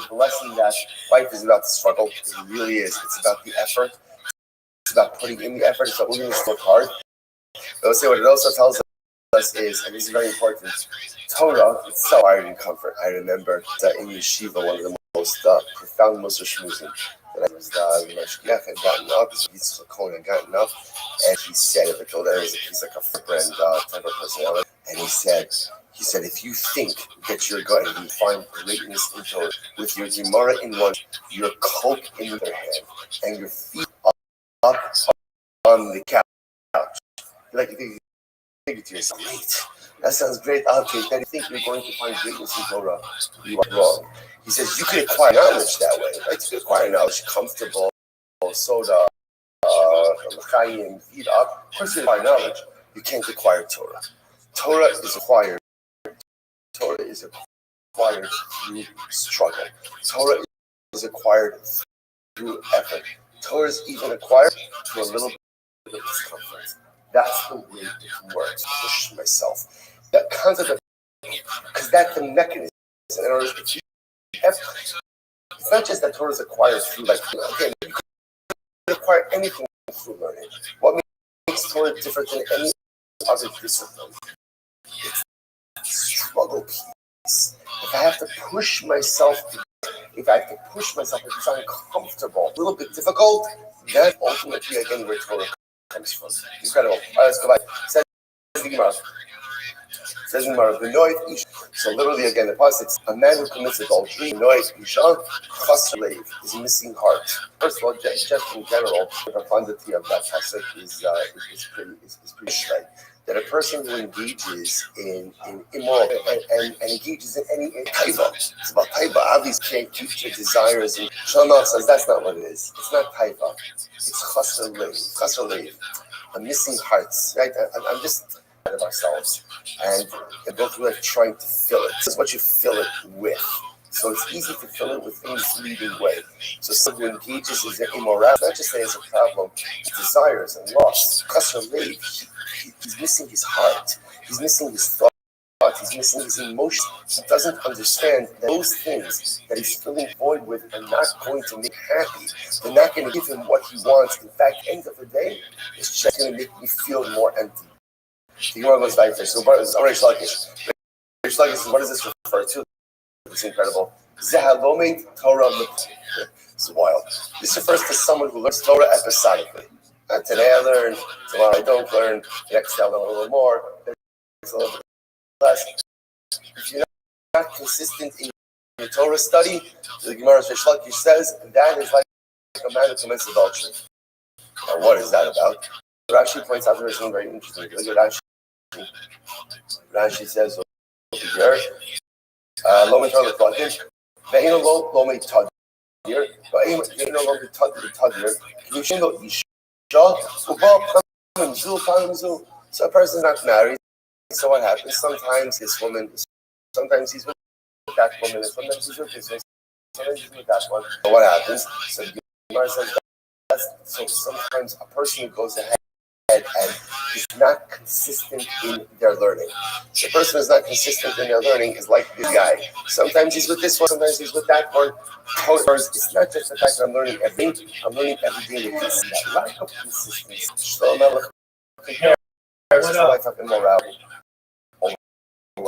a lesson that life is about the struggle. It really is. It's about the effort. It's about putting in the effort. It's about willing to work hard. But let's say what it also tells us is, and this is very important, Torah itself provided in comfort. I remember that in Yeshiva, one of the most profound Musar Shmuzim, that I was the Mashgiach had gotten up, Yitzchak Cohen had gotten up, and he said, he's like a friend type of personality, and he said, if you think that you're going to find greatness in Torah with your Gemara in one, your Coke in the other hand, and your feet up on the couch, like you think to yourself, wait, that sounds great. I'll take that. You think you're going to find greatness in Torah? You are wrong. He says you can acquire knowledge that way, right? You can acquire knowledge, comfortable, soda, l'chaim, eat up. Of course, you acquire knowledge. You can't acquire Torah. Torah is acquired. Torah is acquired through struggle. Torah is acquired through effort. Torah is even acquired through a little bit of discomfort. That's the way it works. Push myself. That concept of, because that's the mechanism. In other words, it's not just that Torah is acquired through, like, okay, you can acquire anything through learning. What makes Torah different than any other discipline? It's the struggle piece. If I have to push myself, if it's uncomfortable, a little bit difficult, that's ultimately, again, where Torah comes from. Incredible. All right, let's go back. Says in Gemara, so literally again, the pasuk, a man who commits adultery, is missing heart. First of all, just in general, the profundity of that pasuk is pretty straight. That a person who engages in immoral and engages in any taiva, it's about taiva. Obviously, can't keep your desires. And Shlomo says that's not what it is. It's not taiva. It's chasar lev, a missing hearts. Right? I'm just of ourselves and go through like trying to fill it. This is what you fill it with. So it's easy to fill it with a misleading way. So someone who engages in immorality, not just that it's a problem, desires and lusts. He's missing his heart. He's missing his thought. He's missing his emotions. He doesn't understand that those things that he's filling void with are not going to make him happy. They're not going to give him what he wants. In fact, end of the day, it's just going to make me feel more empty. The Gemara goes back there. So, Reish Lakish, what does this refer to? It's incredible. Zehalomid Torah. It's wild. This refers to someone who learns Torah episodically. Today I learn, tomorrow I don't learn, next day I learn a little more, next a little bit less. If you're not consistent in your Torah study, the Gemara Reish Lakish says that is like a man who commits adultery. Now, what is that about? Rashi points out there's something very interesting. Look at Rashi says over here, Lomi Tadir Tadir, Ve'ino Lomi Tadir, Ve'ino Lomi Tadir, K'yushino Isha, Uba Pamzu. So a person's not married. So what happens? Sometimes this woman, sometimes he's with that woman, and sometimes he's with this one, sometimes he's with that one. So what happens? So the Gemara says so sometimes a person who goes ahead and is not consistent in their learning. The person who's not consistent in their learning is like this guy. Sometimes he's with this one, sometimes he's with that one. It's not just the fact that I'm learning everything. I'm learning everything with this. That lack of consistency. Shlomo compares to life of immorality. A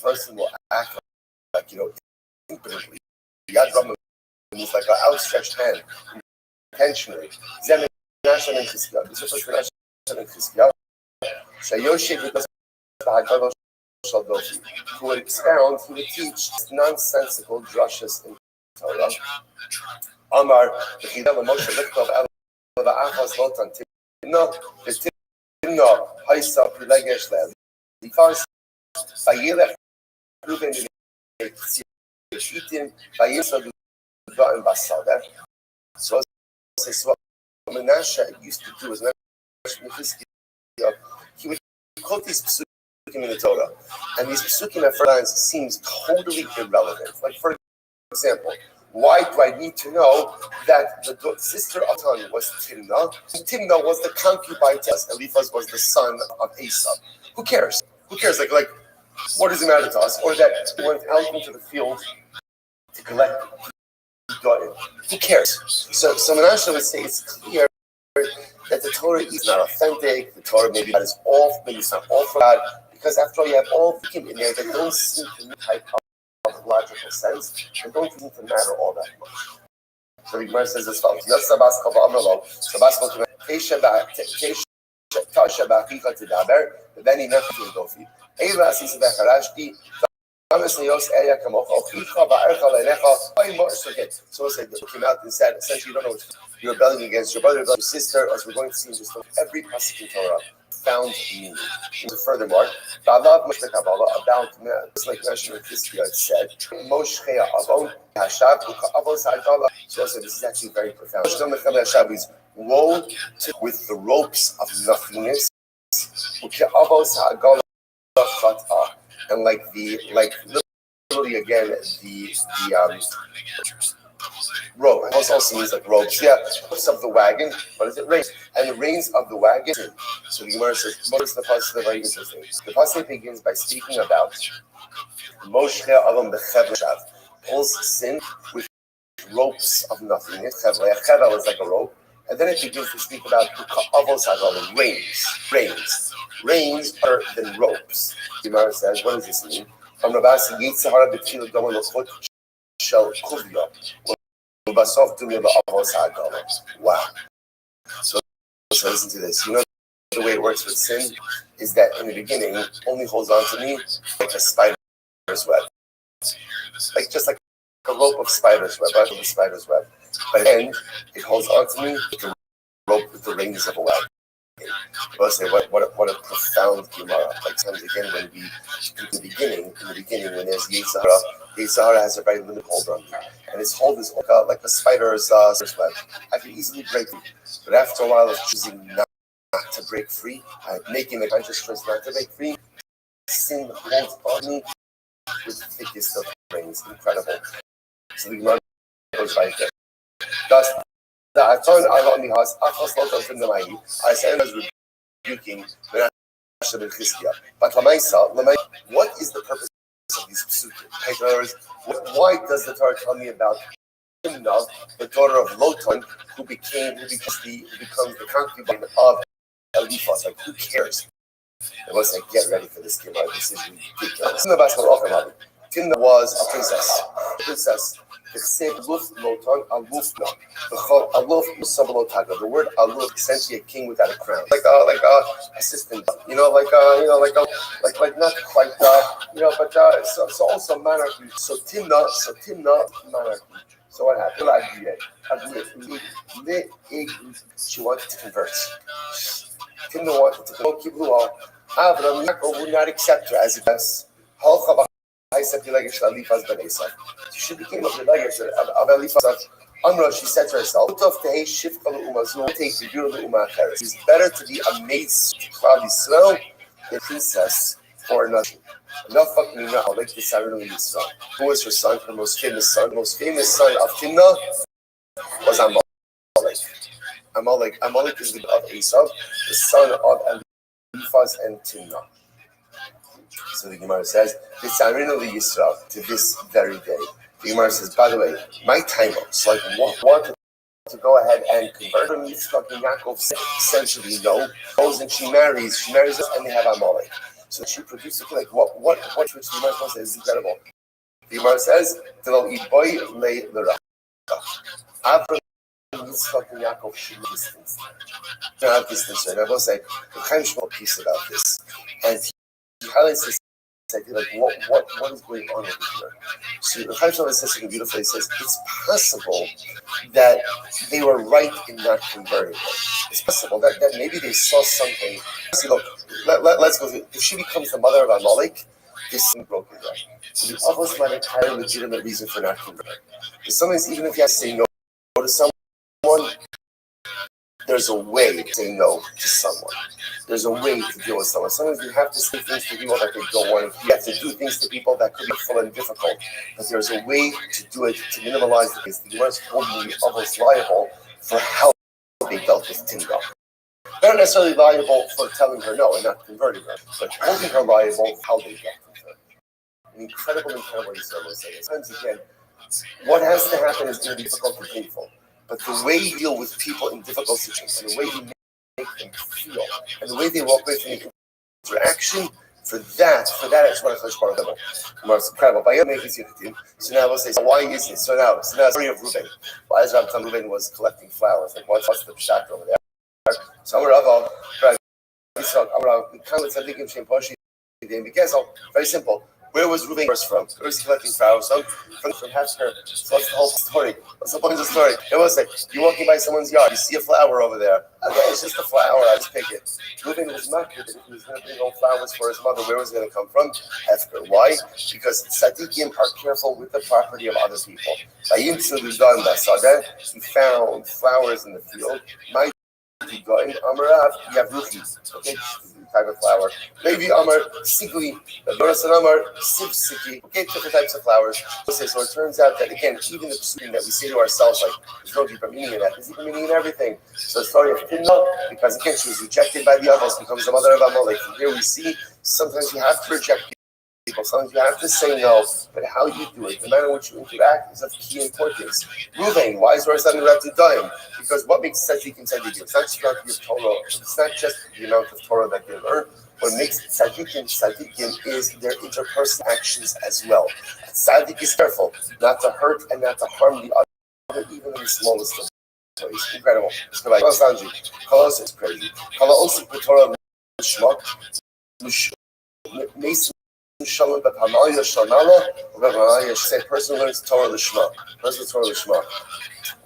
person will act like, impotently. Yad means like an outstretched hand, intentionally. This refers to Chizkiyahu. Who would expound, he would teach nonsensical drushes in Torah. Amar, Moshe Lichtov, Achas Lotan, Timno, Haisa, Prilegesh Lev. Because Vayilech Ruben Yitzchitim Vayisad Udaim Basader. So what Menashe used to do is he would quote these psukim in the Torah, and these psukim at first glance seems totally irrelevant. Like for example, why do I need to know that the sister of Tan was Timnah? Timnah was the concubine of Eliphaz was the son of Esau. Who cares? Like, what does it matter to us? Or that he went out into the field to collect Dorim. Who cares? So Menashe would say it's clear that the Torah is not authentic. The Torah maybe not is all, maybe it's not all for God, because after all, you have all fikim in there that don't seem to make type of logical sense. They don't seem to matter all that much. So the Gemara says as follows: Not Sabas Kava Amrlo, Sabas Kava Teisha Tasha Ba'Achika Tidaber, V'Beni Nefesh Dofi. Eila Asisa Becharashti, So it's like they came out and said, essentially, you don't know what you're rebelling against your brother, your sister, as we're going to see in just every passage in Torah found meaning. Furthermore, about just like mentioned with this it said, so this is actually very profound. Woe with the ropes of nothingness, and like literally again the rope. It also means like ropes. Yeah, ropes of the wagon. What is it? Reins. And the reins of the wagon. So the Gemara says, most of the pasuk is very interesting. The pasuk begins by speaking about Moshe Alam Bechevle pulls sin with ropes of nothingness. Chevel is like a rope. And then it begins to speak about reins. Reins are than ropes. The Gemara says, what does this mean? From Rabasi Yitzhara B'Tila Gomer L'Chot Shel Kuvya. Wow. So listen to this. You know the way it works with sin is that in the beginning it only holds on to me like a spider's web. Like just like a rope of spider's web, right? Of the spider's web. But at the end, it holds on to me like a rope with the reins of a wagon. I'll say what a profound Gemara. Like times again when we in the beginning when there's Yitzhara has a very limited hold on me. And its hold is like a spider's web. I can easily break free. But after a while of choosing not to break free, making the conscious choice not to break free, sin holds on me with the thickest of reins. Incredible. So the Gemara goes right there. Thus, I said I was rebuking but what is the purpose of these psukim? In other words, why does the Torah tell me about Timnah, the daughter of Lotan, who becomes the concubine of Eliphaz? Like, who cares? I was like, get ready for this Gemara. This is ridiculous. Timnah was a princess. The word aluf essentially a king without a crown, like assistant, like not quite, but it's also monarchy. So Timnah monarchy. So what happened? She wanted to convert. Timnah wanted to convert. Abraham Yaakov would not accept her as a best. She became a Pelagish of Eliphaz. Amra, she said to herself, it's better to be a maid of Israel than princess for another. Enough fuck me now, like the Saran Yisrael. Who was her son? Her most famous son. The most famous son of Timnah was Amalek. Amalek is the of Esau, the son of Eliphaz and Timnah. So the Gemara says, Yisrael to this very day. The Gemara says, by the way, my time so like wanted to go ahead and convert him. Yitzchak and Yaakov essentially no. Goes and she marries us, and they have Amalek. So she produces like what which the Gemara says is incredible. The Gemara says, Abraham, Yitzchak, and Yaakov should distance. Don't have distance. And I will say, the Chaim Shmuel piece about this, and he highlights this. Like what is going on over here? So the Chaim Shmuel says something beautiful. He says it's possible that they were right in not converting her. It's possible that maybe they saw something. See, look, let's go through. If she becomes the mother of Amalek, this is broken down. So the others might have a legitimate reason for not converting. Because sometimes even if you have to say no to someone, there's a way to say no to someone. There's a way to deal with someone. Sometimes you have to say things to people that they don't want to. You have to do things to people that could be full and difficult. But there's a way to do it to minimize the case. The U.S. holding the others liable for how they dealt with Timnah. Not necessarily liable for telling her no and not converting her, but holding her liable for how they dealt with her. An incredible Yisrael saying. Sometimes again, what has to happen is going to be difficult and painful. But the way you deal with people in difficult situations, the way you make them feel, and the way they walk away from the interaction, for that is what I part of them. It's incredible. So now we'll say, so why is it? So now the story of Reuben. Why is Reuben was collecting flowers? Like what's the pshat over there? So very simple. Where was Reuben first from? Where was he collecting flowers from Hefker. So what's the whole story? What's the point of the story? It was like you're walking by someone's yard, you see a flower over there. Okay, it's just a flower, I just pick it. Reuben was not good. If he was going to bring home flowers for his mother, where was it going to come from? Hefker. Why? Because tzaddikim are careful with the property of other people. He found flowers in the field. Going Amarav Yavruchi, okay, type of flower. Maybe Amar Sigli, Dorasan Amar Sivsiki, okay, different types of flowers. So it turns out that again, even the pursuing that we say to ourselves, like there's no deeper meaning in that, there's deeper meaning in everything. So the story of Timna, because again she was rejected by the others, becomes the mother of Amalek. From here we see sometimes you have to reject people, sometimes you have to say no, but how you do it, the manner in which you interact is of key importance. Reuven, why is Rosh Hashanah to dime? Because what makes tzaddikim tzaddikim? It's not just about your Torah. It's not just the amount of Torah that they learn. What makes tzaddikim is their interpersonal actions as well. A tzaddik is careful not to hurt and not to harm the other, even in the smallest of ways. Incredible. It's like Kalos is crazy. Kalos Torah Mason Shalom B'Pamaya Shalmala B'Pamaya. Say person learns Torah Lishma. Person Torah Lishma.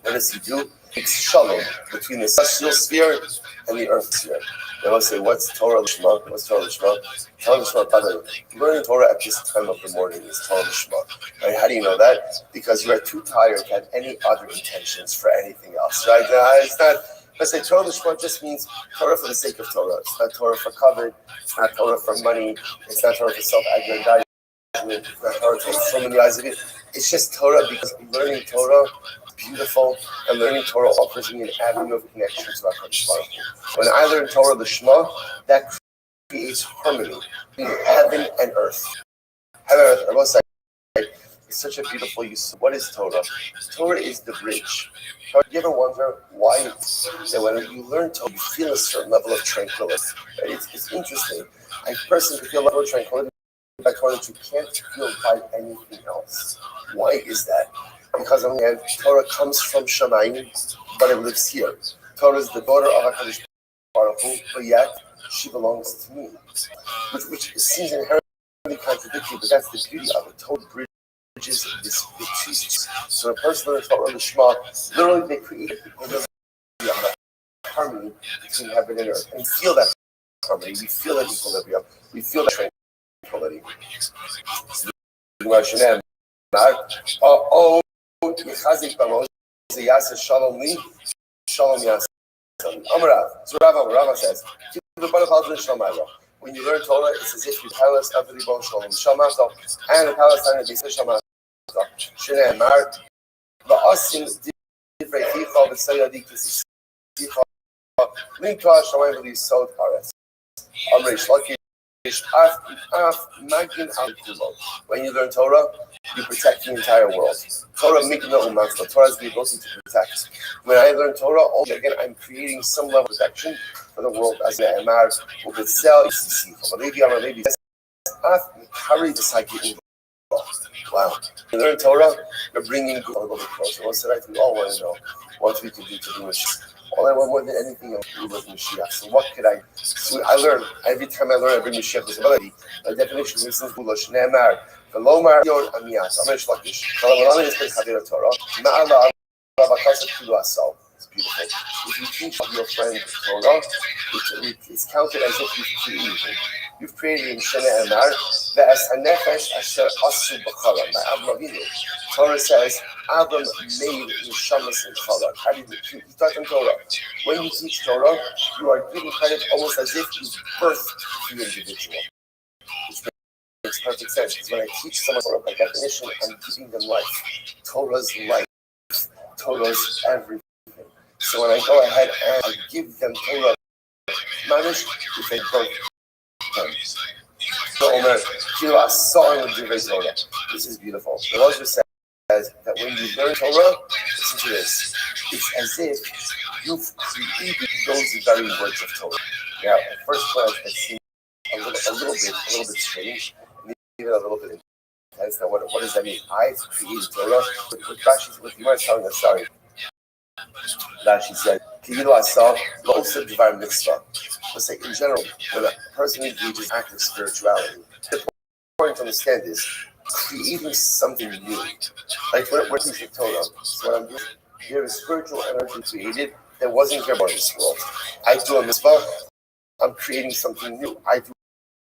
What does he do? It's shalom between the celestial sphere and the earth sphere. They will say, what's Torah Lishma? What's Torah Lishma? Torah Lishma, by the way, learning Torah at this time of the morning is Torah Lishma. Right? How do you know that? Because you are too tired to have any other intentions for anything else. Right? It's not, let's say Torah Lishma just means Torah for the sake of Torah. It's not Torah for covet. It's not Torah for money. It's not Torah for self-aggrandizement. It's not Torah for so many eyes of it. It's just Torah because learning Torah beautiful, and learning Torah offers me an avenue of connection to HaKadosh Baruch Hu. When I learn Torah, the Shema, that creates harmony between heaven and earth. Heaven and earth, I must say, it's such a beautiful use. What is Torah? Torah is the bridge. You ever wonder why that when you learn Torah, you feel a certain level of tranquility? It's interesting. I personally feel a level of tranquility by Torah that you can't feel by anything else. Why is that? Because on the end, Torah comes from Shamayim, but it lives here. Torah is the daughter of HaKadosh Baruch Hu, but yet she belongs to me. Which seems inherently contradictory, but that's the beauty of it. Torah bridges this two. So a person learns Torah Lishma, literally they create a harmony between heaven and earth. And we feel that harmony, we feel that equilibrium, we feel that tranquility. Shalom li, shalom yaseh. Amarav. So Rava says, when you learn Torah, it's as if you palace of the Ribon Shalom. Shalmata, and the Palestine is the Shalmata. Shnei Mar, va'asim divrei ticha v'sayadi kisicha, linka shamayim v'lisod haaretz. Amrei shlaki. When you learn Torah, you protect the entire world. Torah mikna u'matzla. Torah has the ability to protect. When I learn Torah, again, I'm creating some level of protection for the world. As Ne'emar, u'betzel yisisi. Levi says, carry the psyche. Wow. When you learn Torah, you're bringing good a little bit closer. What's that we all want to know? What we can do to do Mashiach. All I want more than anything else was Mashiach. So what could I? So I learn. Every time I learn, I bring Mashiach with ability. The definition is Bulosh Ne'emar. Velomar Yon Amiyat. Amish Lakish. Kalamani is Chavir Torah. Ma'ala Avakasa Kilu Asal. It's beautiful. If you teach your friend Torah, it's counted as if you've created him. You've created him. Shana Emar. Ve'as Hanefesh Asher Asu B'Chalam. Ma'av Navinu. Torah says, Adam made Neshamas in Chala. How do you taught them Torah? When you teach Torah, you are giving credit almost as if you birthed the individual. Which makes perfect sense. Because when I teach someone Torah, by definition, I'm giving them life. Torah's life. Torah's everything. So when I go ahead and I give them Torah, manage if they birth them. This is beautiful. The Lord just says that when you learn Torah, listen to this. It's as if you've created those very words of Torah. Now, at first glance, it seems a little bit strange, and even a little bit intense. Now, what does that mean? I've created Torah. What Rashi, what you are telling us, sorry. Rashi said, "Ki'ilu asa lo'osa d'var mitzvah." Let's say, in general, when a person engages in active spirituality, the important to understand is creating something new. Like when we're teaching Torah, so what I'm doing, there is spiritual energy created that wasn't here in this world. I do a mitzvah, I'm creating something new. I do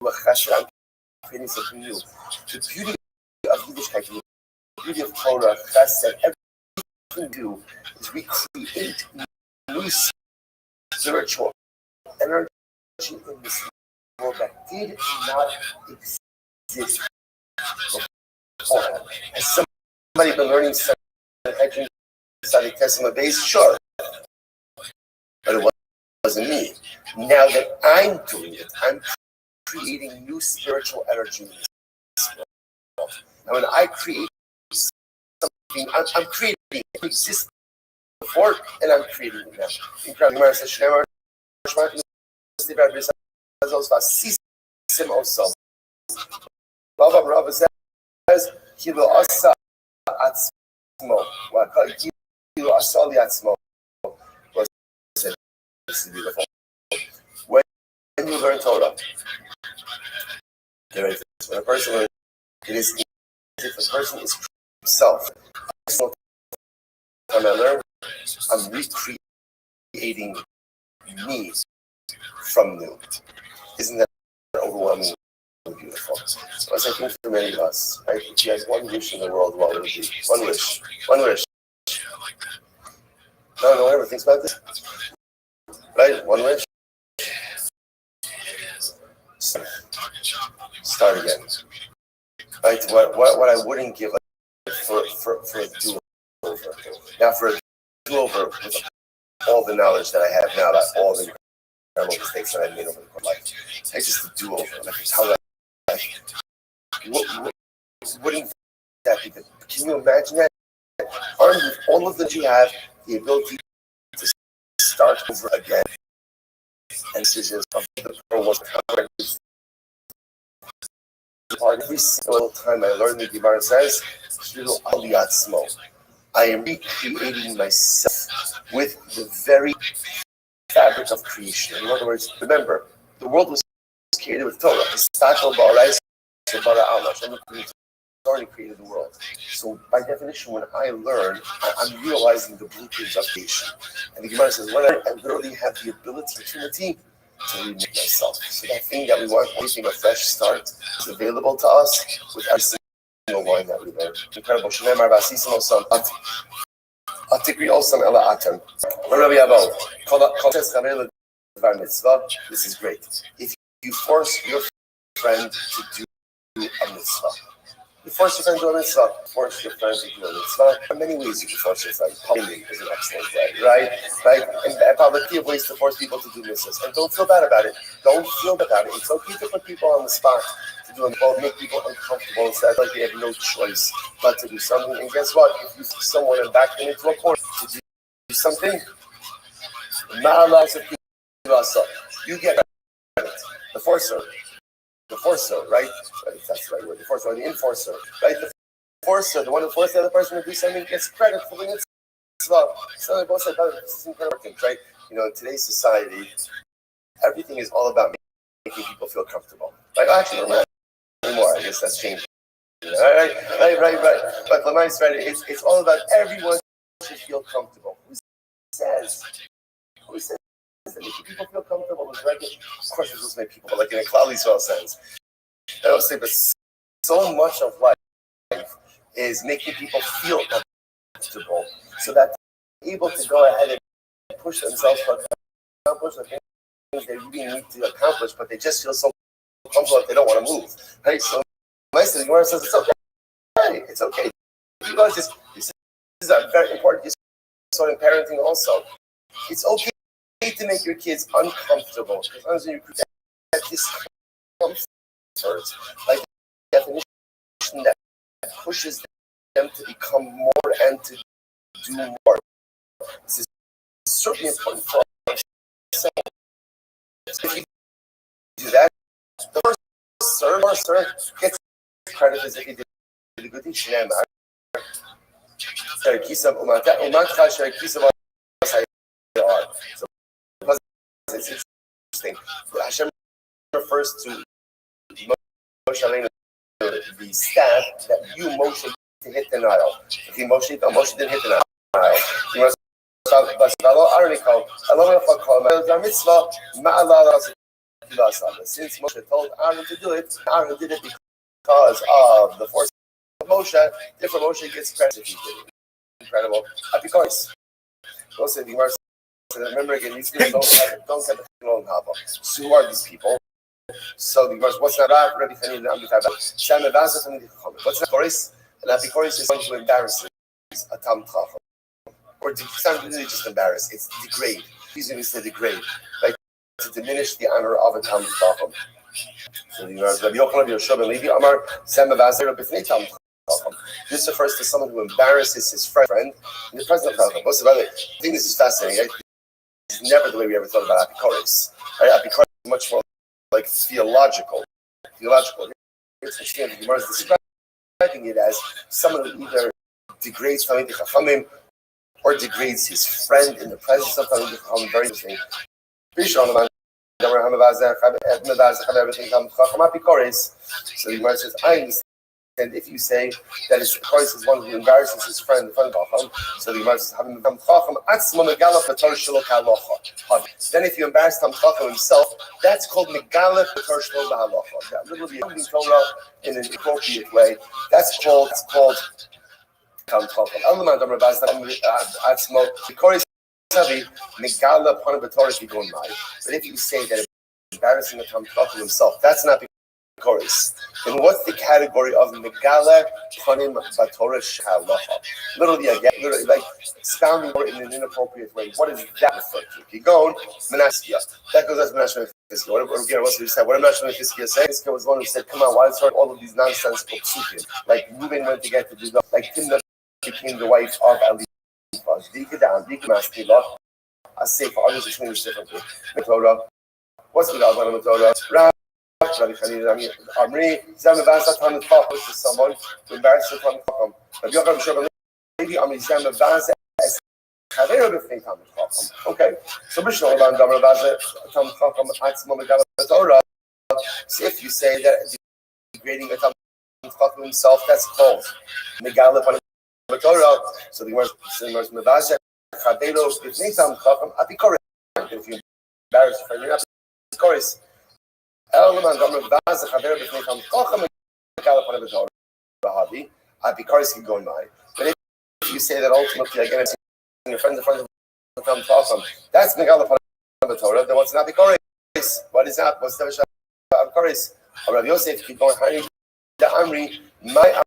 a chesed, I'm creating something new. The beauty of Yiddishkeit, the beauty of Torah, chesed, everything we do is we create new spiritual energy in this world that did not exist before. Has somebody been learning something inside the Tesla base? Sure. But it wasn't me. Now that I'm doing it, I'm creating new spiritual energy in this world. And when I create something, I'm creating it. It exists before, and I'm creating it now. Incredible. Rabbi says, Kilo asa atzmo. Kilo asali atzmo. This is beautiful. When you learn Torah, when a person learns, it is as if a person is himself. Time I learn, I'm recreating me from new. Isn't that overwhelmingly beautiful? So as I think for many of us, right? If you had one wish in the world, what would it be? One wish. One wish. No one ever thinks about this. Right? One wish. Start again. Right? What I wouldn't give for a do-over. Now for a do-over with all the knowledge that I have now about all the incredible mistakes that I made over the course of life. I just a do-over. Like how that wouldn't that be good? Can you imagine that? Armed with all of that you have, the ability to start over again. And decisions of the Torah was every single time I learn the Gemara says, I am recreating myself with the very fabric of creation. In other words, remember, the world was created with Torah. Already created the world. So by definition, when I learn, I'm realizing the blueprints of creation. And the Gemara says, when I literally have the opportunity to remake myself. So that thing that we want, making a fresh start, is available to us with every single line that we learn. Incredible. This is great. If you force your friend to do a mitzvah, you force your friend to do a mitzvah. Force your friend to do a mitzvah. There are many ways you can force your friend. Publicly is an excellent way, right? And publicly have ways to force people to do mitzvahs. And don't feel bad about it. Don't feel bad about it. It's okay to put people on the spot to do it, or make people uncomfortable and say like they have no choice but to do something. And guess what? If you see someone and back them into a corner to do something, you get it. The forcer. The forcer, right? That's the right word. The forcer, or the enforcer, right? The forcer, the one who forces the other person to do something, gets credit for doing it. So they both said, this is important, right? You know, in today's society, everything is all about making people feel comfortable. Like, actually, not anymore. I guess that's changing. Right. But Lamar's right. It's all about everyone should feel comfortable. Who says that making people feel comfortable is regular? Of course, it's just make people, like in a Klal Yisrael sense. I don't say, but so much of life is making people feel comfortable so that they're able to go ahead and push themselves to accomplish the things they really need to accomplish, but they just feel so comfortable that they don't want to move. Right? So, the Gemara says it's okay. It's okay. You guys this is a very important sort of parenting also. It's okay to make your kids uncomfortable. As long as you create that discomfort, like the definition that pushes them to become more and to do more. This is certainly important for ourselves. If you do that, the first serve gets credit as if he did a good thing. So it's interesting. Hashem refers to Moshe Rabbeinu the step that you, Moshe, to hit the Nile. If you Moshe didn't hit the Nile. You must since Moshe told Aaron to do it, Aaron did it because of the force of Moshe. Therefore, Moshe gets credit if he did it. Incredible. Because also the Gemara said, remember again, these people don't have the long haba. So who are these people? So the Gemara, what's not up? Rabbi Chanina, what's not Koris? And Apikoris is going to embarrass a Tam Chacham. Or it's not really just embarrass, it's degrade. He's going to degrade, like to diminish the honor of a Tam Chacham. So the Rabbi Yochanan, Yoshua, and Levi Amar, Sam Avazir, B'fnei Tam Chacham. This refers to someone who embarrasses his friend in the presence of Chacham. Most of the I think this is fascinating. Right? It's never the way we ever thought about Apikoris. Right? Apikoris is much more like theological. It's interesting. The Gemara is describing it as someone who either degrades Talmidei Chachamim or degrades his friend in the presence of Talmidei Chachamim. Very interesting. So the Gemara says, I understand if you say that his Koris is one who embarrasses his friend in front of Chacham. So the Gemara says, then if you embarrass Tam Chacham himself, that's called Megala B'Tor Shelo B'Halacha. That literally reading Torah in an appropriate way. That's called Tam Chacham. Elman Dam Rabaz Atzmo Koris Savi Megala Pana B'Torah Kigun Mai. But if you say that embarrassing the Tam Chacham himself, that's not Koris. Then what's the category of Megala Panim B'Torah Shehalacha? Literally like expounding in an inappropriate way. What is that refer to? Kigon Menaskia. That goes as Menashe Fiske. What did he say? What did Menashe Fiske say? Fiske was one who said, "Come on, why is all of these nonsensical psukim? Like Reuben went to get to do that. Like Timna became the wife of Ali. Dikadam, Dikmaskila. I say for others, it's English differently. Metoda. What's the other Metoda? Rabbi Chanina, Amri, Zamavasa Tanit Chacham to someone to embarrass the Tanit Chacham. Rabbi Yochanan Shobel Levi, Amri Zamavasa es Chavero b'fnei Tanit Chacham. Okay, so Mishnah Rabban Damavaza Tanit Chacham Atzmo Megala Torah. So if you say that degrading a Tanit Chacham himself, that's called Megala Torah. So the Gemara says Mavaza Chavero b'fnei Tanit Chacham Apikoris. If you embarrass your friend, you're not Apikoris. Elman Gamra Vaz Chaver B'Fnei Tam Chacham Megala Pana B'Torah B'Havi Apikoris can go in by. But if you say that ultimately again, your friends in front of Tam Chacham, that's Megala Pana B'Torah. Then what's an Apikoris? What is that? What's the Apikoris? Rav Yosef keep going. Hani the Amri my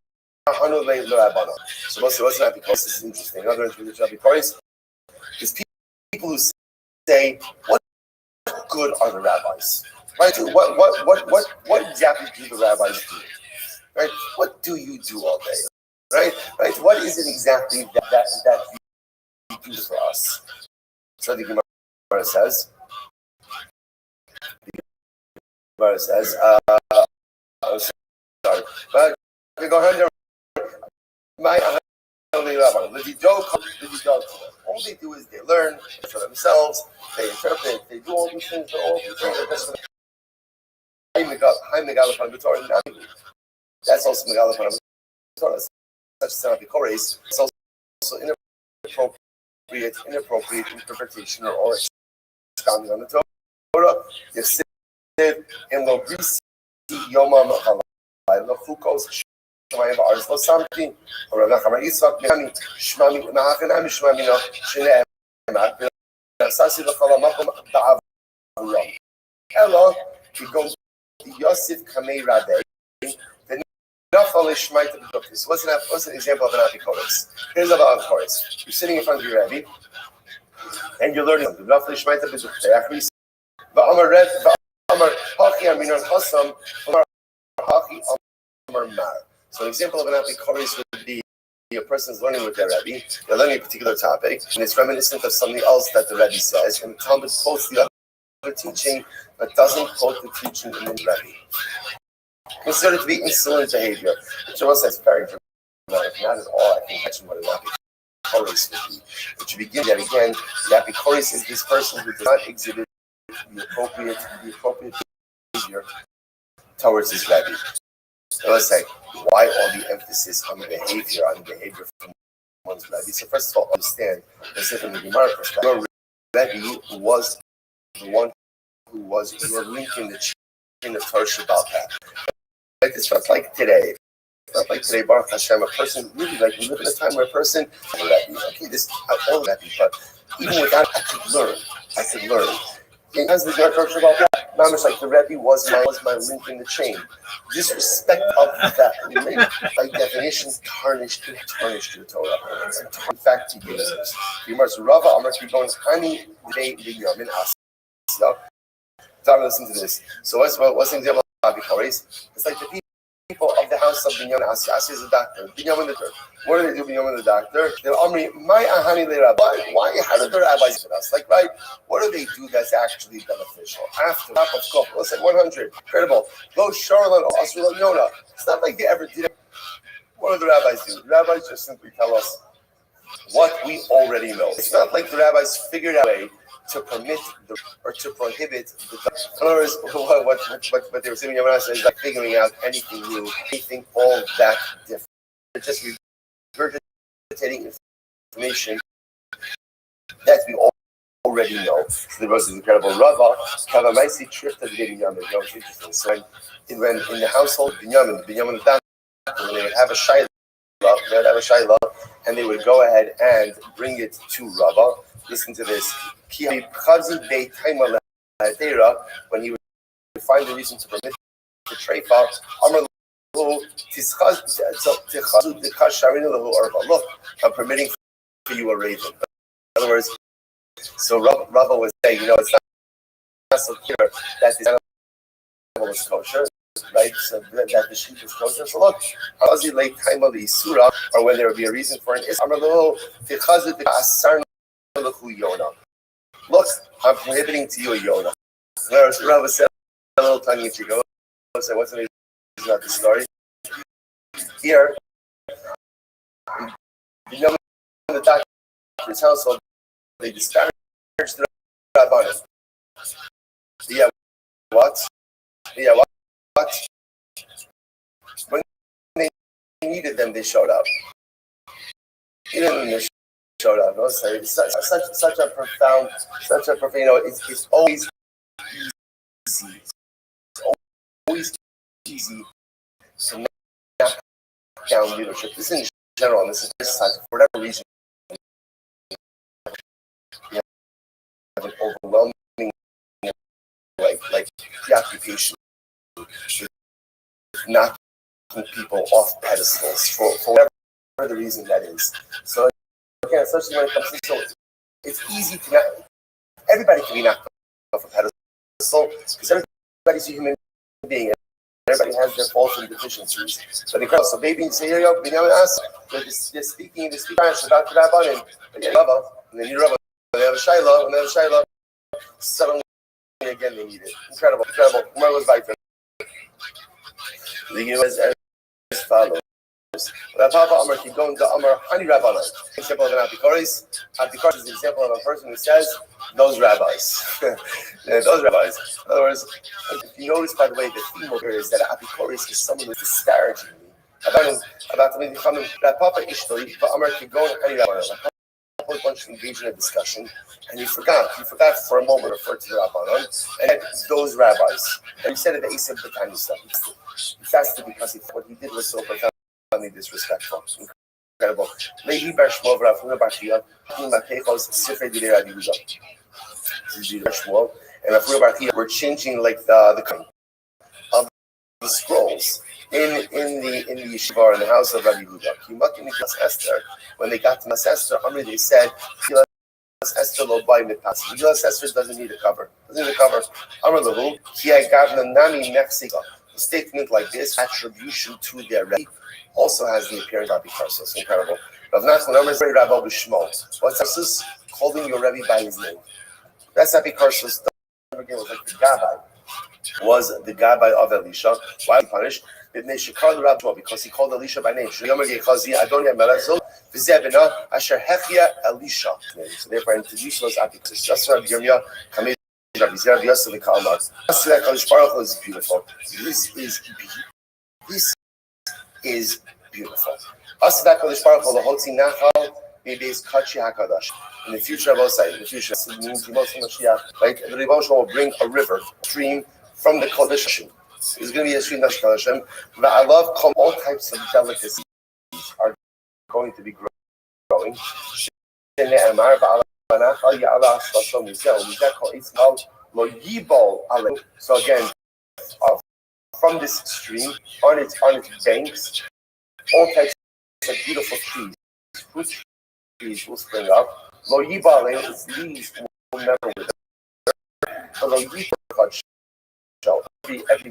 Hanu Le'Rabbanon. So what's an Apikoris? This is interesting. Another interpretation of Apikoris is people who say, "What good are the rabbis?" Right? What exactly do the rabbis do? Right? What do you do all day? Right? What is it exactly that you do for us? So the Gemara says, sorry, but we go ahead. All they do is they learn for themselves, they interpret, they do all these things, that's also Megala Pana B'Torah. Such as Apikoris. It's also inappropriate interpretation or expounding on the Torah. Yesiv in lo brisi yoma machalai lo chukos shmayim ba'aretz lo samti or Rav Nachman Yitzchak Mehani shmami ma'achanami shmami no shene'emar v'nasasi l'chol ha'makom ba'avuram. Elo kigon Yosef Kamei Rabbe. What's an example of an Apikoris? Here's a Apikoris. You're sitting in front of your Rebbe and you're learning something. So an example of an Apikoris would be a person is learning with their Rebbe, they're learning a particular topic, and it's reminiscent of something else that the Rebbe says, and the Talmud quotes the other teaching, but doesn't quote the teaching in the Rebbe. Consider it to be insolent behavior. Which also says very dramatic. Not at all, I think, mention what an Apikoris would be. But you begin yet again, the Apikoris is this person who does not exhibit the appropriate behavior towards his Rebbe. So let's say, why all the emphasis on the behavior from one's Rebbe? So first of all, understand, let's say from the Gemara perspective, your Rebbe was the one who was your link in the chain of Torah about that. Like it's not like today. It's not like today, Baruch Hashem, a person really like we live in a time where a person, okay, this all Rebbe, but even without I could learn. It has the Torah about that. Mamish, like the Rebbe was my link in the chain. Disrespect of that link, by definition, tarnished the Torah. In fact, he gives us. Rava Amar Kibon Hani Dei Binyamin Asya. Listen to this. So what's the example of Abikaris? It's like the people of the house of Binyamin Asya. Asya is a doctor. Binyamin the third. What do they do, Binyamin the doctor? They're Omri, my Ahani le Rabbi. Why? How did the rabbis with us? Like, right? What do they do that's actually beneficial? After top of cup, let's say 100. Incredible. Go Charlotte or Asriel Yona. It's not like they ever did it. What do the rabbis do? The rabbis just simply tell us what we already know. It's not like the rabbis figured out a way to permit or to prohibit the. In other words, what they were saying is like figuring out anything new, anything all that different. They're just regurgitating information that we already know. So there was an incredible Rava, Kavamaisi tripped at the Binyamin. It's interesting. So when in the household, Binyamin the doctor, when they would have a shayla, and they would go ahead and bring it to Rava. Listen to this. When he would find a reason to permit the treifa, look, I'm permitting for you a raven. In other words, so Rava was saying, it's not so clear that this animal is kosher, right? So that the sheep is kosher. So look, or when there would be a reason for an look, I'm prohibiting to you a Yonah. Whereas Rava said a little tongue in cheek. So what's the reason about the story? Here, in the doctor's household, they disparaged the Rabbanim. Yeah, what? When they needed them, they showed up. Even when they showed up, it's such a profound, it's always easy. It's always easy to knock down leadership. This in general, this is for whatever reason. You have an overwhelming like preoccupation with knocking people off pedestals for whatever the reason that is. So again, especially when it comes to it's easy to not. Everybody can be knocked off a pedestal because everybody's a human being. Everybody has their faults and deficiencies. So maybe say, here you go, they're speaking about the Rabbanim, and then you Rabba, they have a Shiloh, and then a Shiloh, suddenly again they need it. Incredible. Where was Viper? The U.S. as follows. Rabba Amar Kigon the Amar Hani Rabbanai. Example of an Apikoris. Apikoris is an example of a person who says, those rabbis. Those rabbis. In other words, if you notice, by the way, the theme here is that Apikoris is someone who's disparaging me. About the Papa Ishtoi, but Amar Kigon Hani Rabbanai. A whole bunch of engaged in a discussion, and he forgot for a moment referred to the Rabbanon, and those rabbis. And he said it the Asib Batani stuff. He fasted because what he did was so profoundly disrespectful. Incredible. Lehi Bar Shmuel V'Rafuna Bar Chia, Matechos Sifrei Dilei Rabbi Yehuda. This is Bar Shmuel and Rafuna Bar Chia were changing like the kind of the scrolls in the yeshiva in the house of Rabbi Yehuda. Esther, when they got to Mas Esther, they said, Esther lo by mipas. Esther doesn't need a cover. Amar lahu, ki gavna nami Mexico. A statement like this, attribution to their Rebbe, also has the appearance of Abikarsos. Incredible. Rav Nachman Amar Zeri Rabbi B'Shmo. What's this? Calling your Rebbe by his name. That's Abikarsos. Was like the Gabbai. Was the Gabbai of Elisha. Why was he punished? Because he called Elisha by name. So therefore, introduced was Abikarsos. Just Rabbi Yirmiyah Kamei. Rabbi Yosef the Kalmar. This is beautiful. This is beautiful. Asadak Kodesh Baruch Hu Lahotzi Nachal Bibes Kachi Hakadosh. In the future, I will say, in the future, right? The Rebbe will bring a river, stream from the Kodesh Hashem. It's going to be a stream that's Kodesh Hashem. But I love all types of delicacies are going to be growing. So again, from this stream, on its banks, all types of beautiful trees, fruit trees will spring up. Lo yibale, its leaves will never wither. Lo yibale shall every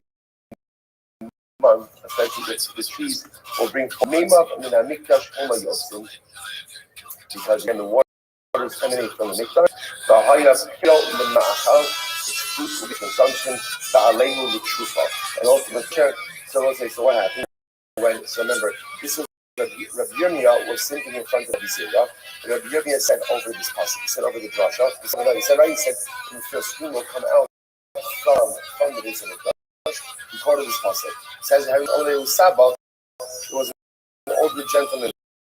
month, essentially the trees will bring Meimav and then Mikdash Omayosim, because again the waters emanate from the Mikdash. The Hayas Hilo in the Ma'achal, its fruits will be consumption. The Aleinu the Trufa, and ultimately, so we'll say, so what happened? So remember, this was Rabbi Yirmiyah was sitting in front of the Zirah. Rabbi Yirmiyah said over this passage, he said over the drasha. He said, the stream will come out from the base of the drasha. He quoted this passage. He says, it was an older gentleman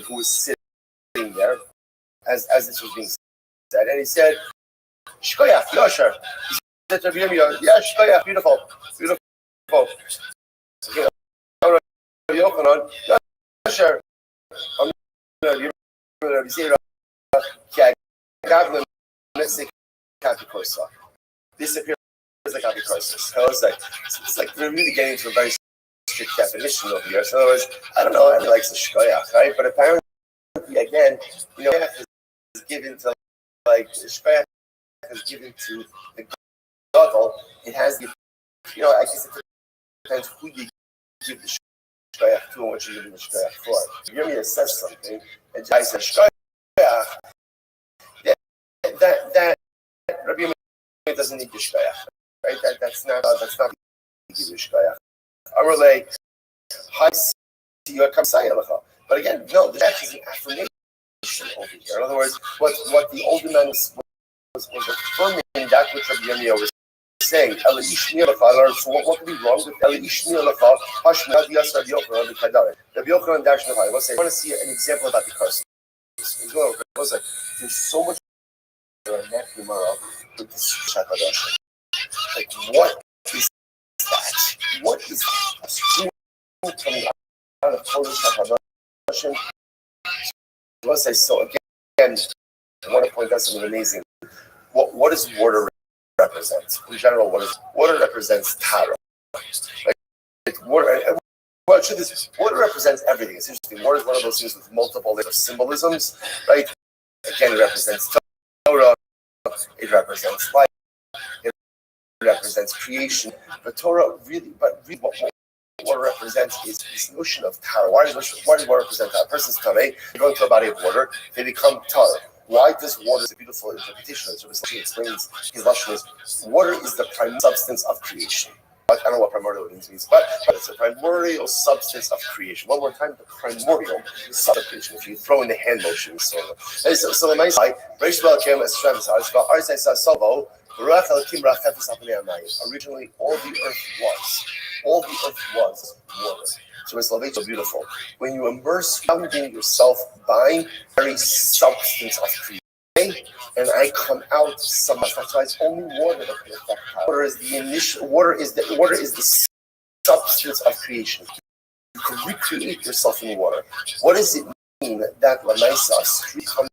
who was sitting there as this was being said, and he said, Shkoyach, Yosher. He said to Rabbi Yirmiyah, yeah, Shkoyach, beautiful. Rabbi Yochanan, Sure. This appears like apicorsis. So it's like we're really getting into a very strict definition over here. So in other words, I don't know anyone likes the shkoyach, right? But apparently, again, is given to shkoyach is given to the gadol. It has the, I guess it depends who you give the shkoyach to and what you give the shkoyach for. Yirmiyah says something, and I said shkoyach. That Rabbi Yirmiyah doesn't need the shkoyach, right? That's not the shkoyach. Amalei, hi, you come sayalacha. But again, no, the shkoyach is an affirmation over here. In other words, what the older man was affirming that which Rabbi Yirmiyah was saying. So what could be wrong with Eli Ishmael Lacha? Hashmad Yas Rabbi Yochanan the Kadari. Rabbi Yochanan Dash Nechai. I want to see an example about the curse. There's so much in that Gemara with this Shakadash. Like, what is that? What is a stream coming out of Kodesh Shakadash? Let's say so. Again, I want to point out something amazing. What does water represent? In general, water represents Tara. Right? Water represents everything. It's interesting. Water is one of those things with multiple different symbolisms, right? Again, it represents Torah. It represents life. It represents creation. But Torah really what water represents is this notion of Tara. Why does water represent Tara? A person's Tara, you go into a body of water, they become Tara. Why does water is a beautiful interpretation? So he explains his lashon is water is the prime substance of creation. I don't know what primordial means, but it's a primordial substance of creation. One more time, the primordial substance of creation. If you throw in the hand motion, so the nice guy, originally all the earth was water. So it's so beautiful. When you immerse yourself by very substance of creation, and I come out so much. That's why it's only water that can affect power. Water is the substance of creation. You can recreate yourself in water. What does it mean that Lamaisa stream comes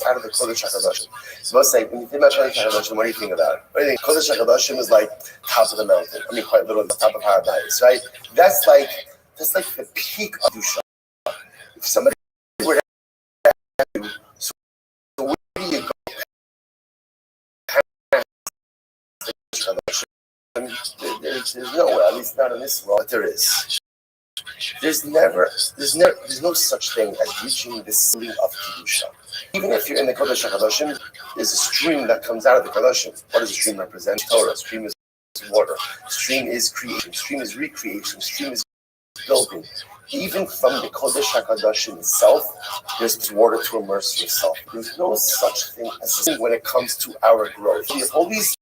out of the Kodesh HaKadoshim? So let's say, when you think about Kodesh HaKadoshim, what do you think of that? What do you think? Kodesh HaKadoshim is like top of the mountain. I mean, quite literally the top of paradise, right? That's like the peak of Dusha. If somebody were to ask you, so where do you go? There's nowhere, at least not in this world, but there is. There's no such thing as reaching the ceiling of Kedusha. Even if you're in the Kodesh HaKadoshim, there's a stream that comes out of the Kodesh. What does a stream represent? Torah. Stream is water. Stream is creation. Stream is recreation. Stream is building. Even from the Kodesh HaKadoshim itself, there's water to immerse yourself. There's no such thing as when it comes to our growth. We have all these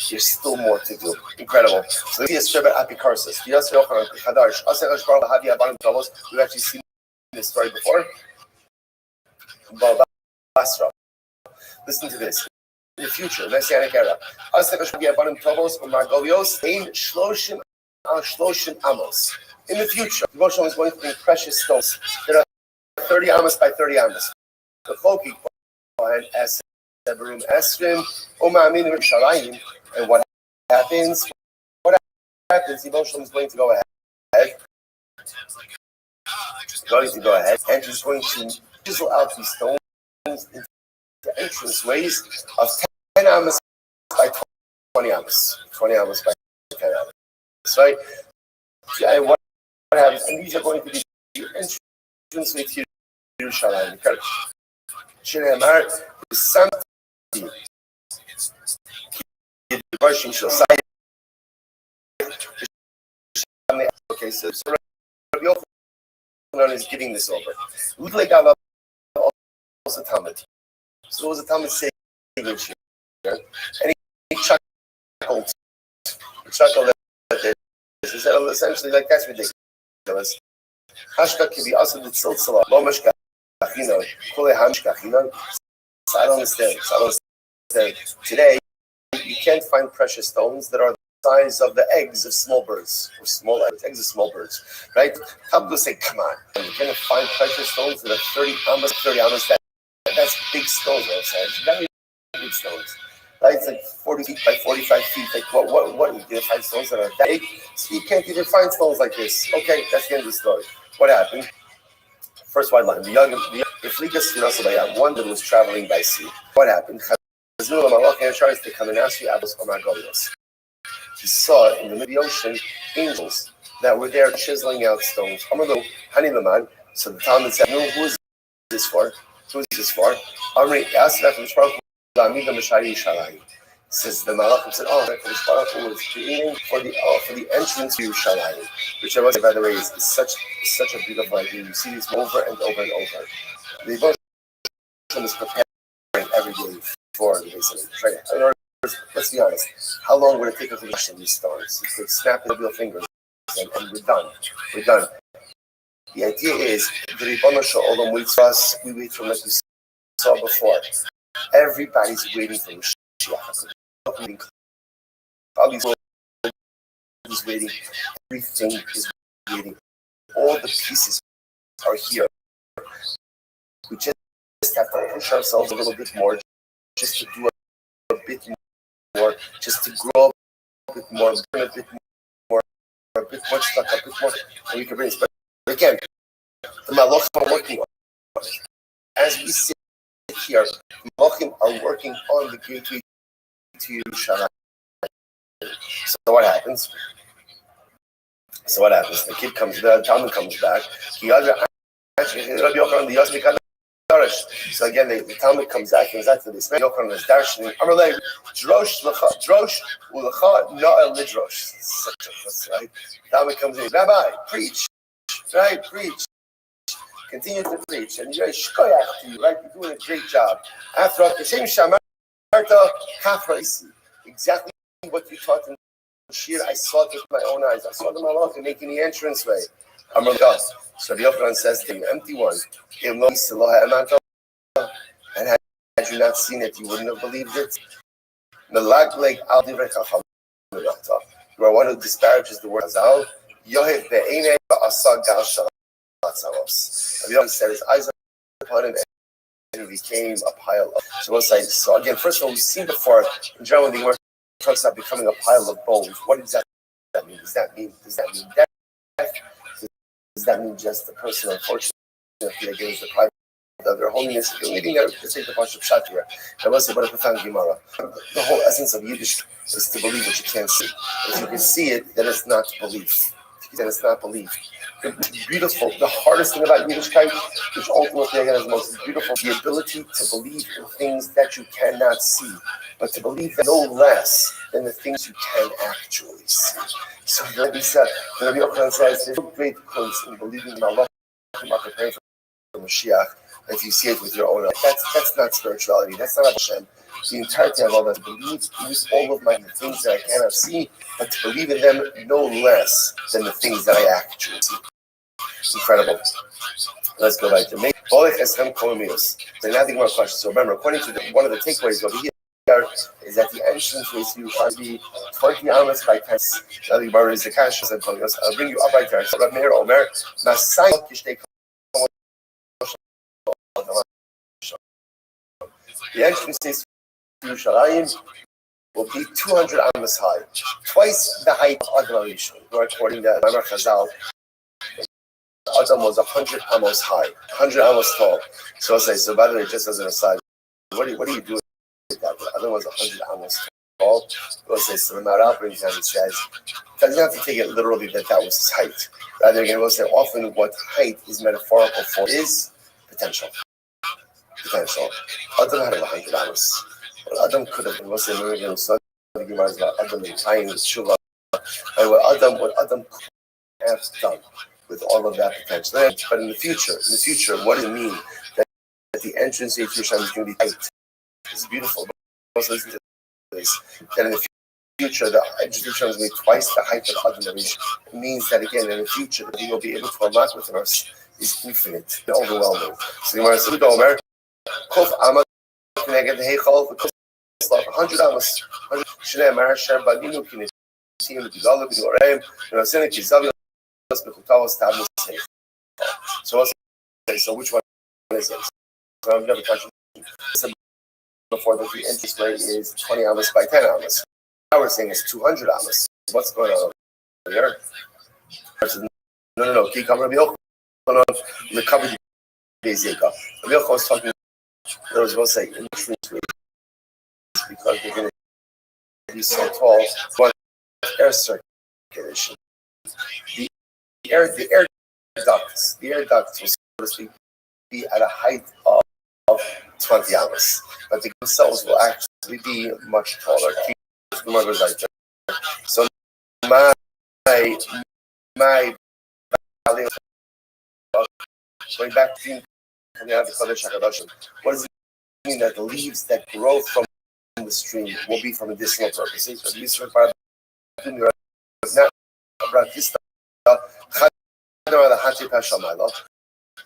There's still more to do. Incredible. So let's see a apikarsis. We've actually seen this story before. Listen to this. In the future, Messianic era. In the future, devotion is going to bring precious stones that are 30 amos by 30 amos. The Choki and Restream, and what happens? What happens? Devotion is going to go ahead. And he's going to chisel out these stones into the entrance ways of 10 amos by 20 amos. 20 amos by 10 amos. Right? And what happens? And these are going to be the entrance way to Yerushalayim. Shneimar is something. Okay, so Rabbi Yochanan is giving this over. Also Talmud. So it was a Talmud saying, and he chuckled. He chuckled at this. He said, essentially, like, that's ridiculous. Hashka kibi asa b'tziltzala, lo meshkachino, kule hamshkachino. So I don't understand. Today, you can't find precious stones that are the size of the eggs of small birds, or small eggs of small birds, right? Talmud say, come on, you're going to find precious stones that are 30 amos. That's big stones, right? It's very big stones, right? It's like 40 feet by 45 feet. Like, what? You're going to find stones that are that big? So you can't even find stones like this. Okay, that's the end of the story. What happened? First white line. One that was traveling by sea. What happened? Tries to come and ask you he saw in the middle of the ocean angels that were there chiseling out stones. So the Talmud said, no, who is this for? Amri asked that from Shbaruch. Says the Malachim said, that Shbaruch was creating for the entrance to Yerushalayim, which I was, by the way, is such a beautiful idea. You see this over and over and over. The devotion is preparing every day for the basic. Right? Let's be honest. How long would it take us to wash these stones? You could snap your fingers and we're done. The idea is the Ribono Shel Olam waits for us. We wait for, like we saw before. Everybody's waiting for Mashiach. All these is waiting. Everything is waiting. All the pieces are here. We just have to push ourselves a little bit more, just to do a bit more, just to grow a bit more, learn a bit more, a bit much stuff, a bit more, and we can bring this. But again, the Malachim are working on it. As we sit here, the Malachim are working on the gateway to Yerushalayim. So what happens? The kid comes back, Talmud comes back. So again, the Talmud comes back to this man. Yochanan is darshaning. Amalei drosh ulecha na'el lidrosh. That's right. Talmud comes in. Rabbi, preach. Right, preach. Continue to preach, and you're shkoyach to you. Right, you're doing a great job. After all, Kashem Shamarta Kafraisi. Exactly what you taught in Shir. I saw it with my own eyes. I saw the Malach making the entranceway. God. So the Yochanan says to the empty one, and had you not seen it, you wouldn't have believed it. You are one who disparages the word Hazal. The Yochanan said his eyes upon him and he became a pile of. So again, first of all, we've seen before, in general, when the word talks about becoming a pile of bones, what does that mean? Does that mean death? Does that mean just the person, unfortunately, against the private of their holiness? If you're reading to take the Parsha Pshat here, I must say, what a profound Gemara. The whole essence of Yiddish is to believe what you can't see. If you can see it, then it's not belief. Then it's not belief. The beautiful, the hardest thing about Yiddishkeit, which ultimately again is the most beautiful, the ability to believe in things that you cannot see, but to believe no less than the things you can actually see. So Rabbi Yochanan says there's no great place in believing in Allah, preparing for Mashiach, if you see it with your own eyes. That's not spirituality. That's not Hashem. the entirety of all that, believe use all of my things that I cannot see, but to believe in them no less than the things that I actually see. Incredible. Let's go back to me. So now the more questions. So remember, according to one of the takeaways over here is that the entrance ways you should be 20 hours by 10. Now the Gemara is the cash and telling us, I'll bring you up right there. So Rabbi Meir Omer, Masai Kishtei. The entrance to Yerushalayim will be 200 amos high, twice the height of Adam Rishon. According to Mamar Chazal, Adam was 100 amos high, 100 amos tall. So I'll say, so by the way, just as an aside, what do you do with that? Adam was 100 amos tall. We'll say, so the Maral brings down and says, doesn't have to take it literally that was his height. Rather, again, we'll say often what height is metaphorical for is potential. Adam had 100 amos. What Adam could have been, we'll say, so the Gemara is about Adam and Cain with Shuvah. And what Adam could have done with all of that potential. But in the future, what does it mean that the entrance to Yerushalayim is going to be tight? This is beautiful. Also listen to this. That in the future, the entrance to Yerushalayim is going to be twice the height of Adam Rishon. It means that again, in the future, that we will be able to unlock within us is infinite and overwhelming. So the Gemara says, "Gomer, Kof Amad Keneged Heichal, 100 Amos, 100 Shnei Amar Sher Balinu Kinetim B'Galav B'Orayim, and Asenik Kizav." So which one is it? So I've never touched it before that the interest rate is 20 amos by 10 amos. Now we're saying it's 200 amos. What's going on over here? No. Keep coming. The cover Bezeka. Rabbi Yochanan was talking. I was going to say interest rate because they're going to be so tall. But air circulation. The air ducts will, so to speak, be at a height of 20 amos, but the themselves will actually be much taller. So my going back to what does it mean that the leaves that grow from the stream will be for medicinal purposes?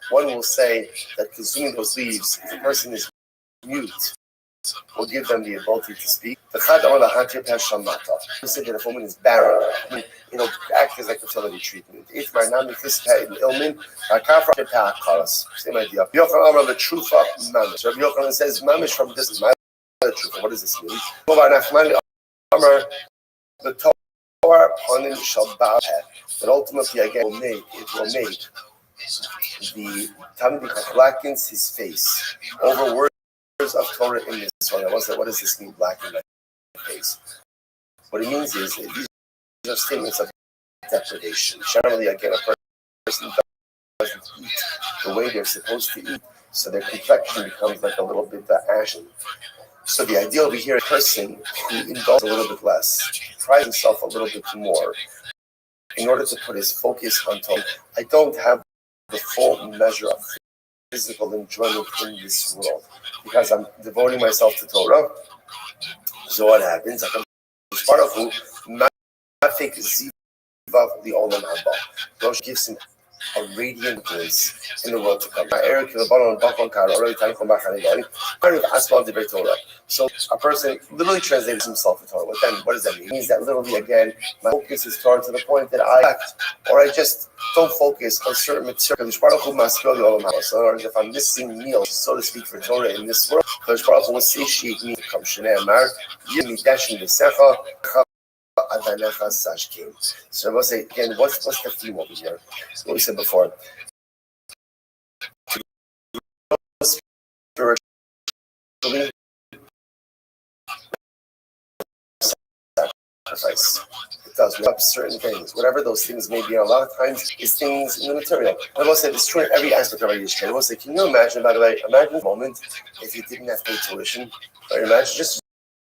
One will say that consuming those leaves, if the person is mute, will give them the ability to speak. The will say that if a woman is barren, it'll act as like fertility treatment. If my name is Ilmin, same idea. The truth of Mamish. Rabbi Yochanan says Mamish from this is my truth. What does this mean? The Torah that ultimately again will make the Talmud blackens his face over words of Torah in this one. What does this mean, blacken my face? What it means is these are statements of depredation. Generally, again, a person doesn't eat the way they're supposed to eat, so their complexion becomes like a little bit ashen. So the idea over here, a person who indulges a little bit less, tries himself a little bit more, in order to put his focus on Torah. I don't have the full measure of physical enjoyment in this world because I'm devoting myself to Torah. So what happens? The Olam Haba. Rosh gives him a radiant grace in the world to come. So a person literally translates himself to Torah. What does that mean? It means that literally, again, my focus is Torah to the point that I act, or I just don't focus on certain material. So in other words, if I'm missing meals, so to speak, for Torah in this world, Baruch Hu will satiate me. Come Shnei Amar, Yirmi Dashin B'Secha. So I will say again, what's the theme over here? What we said before. Spiritually, sacrifice. It does. We have certain things, whatever those things may be. A lot of times, it's things in the material. I will say it's true in every aspect of our use. I will say, can you imagine? By the way, imagine a moment if you didn't have to pay tuition. Or imagine just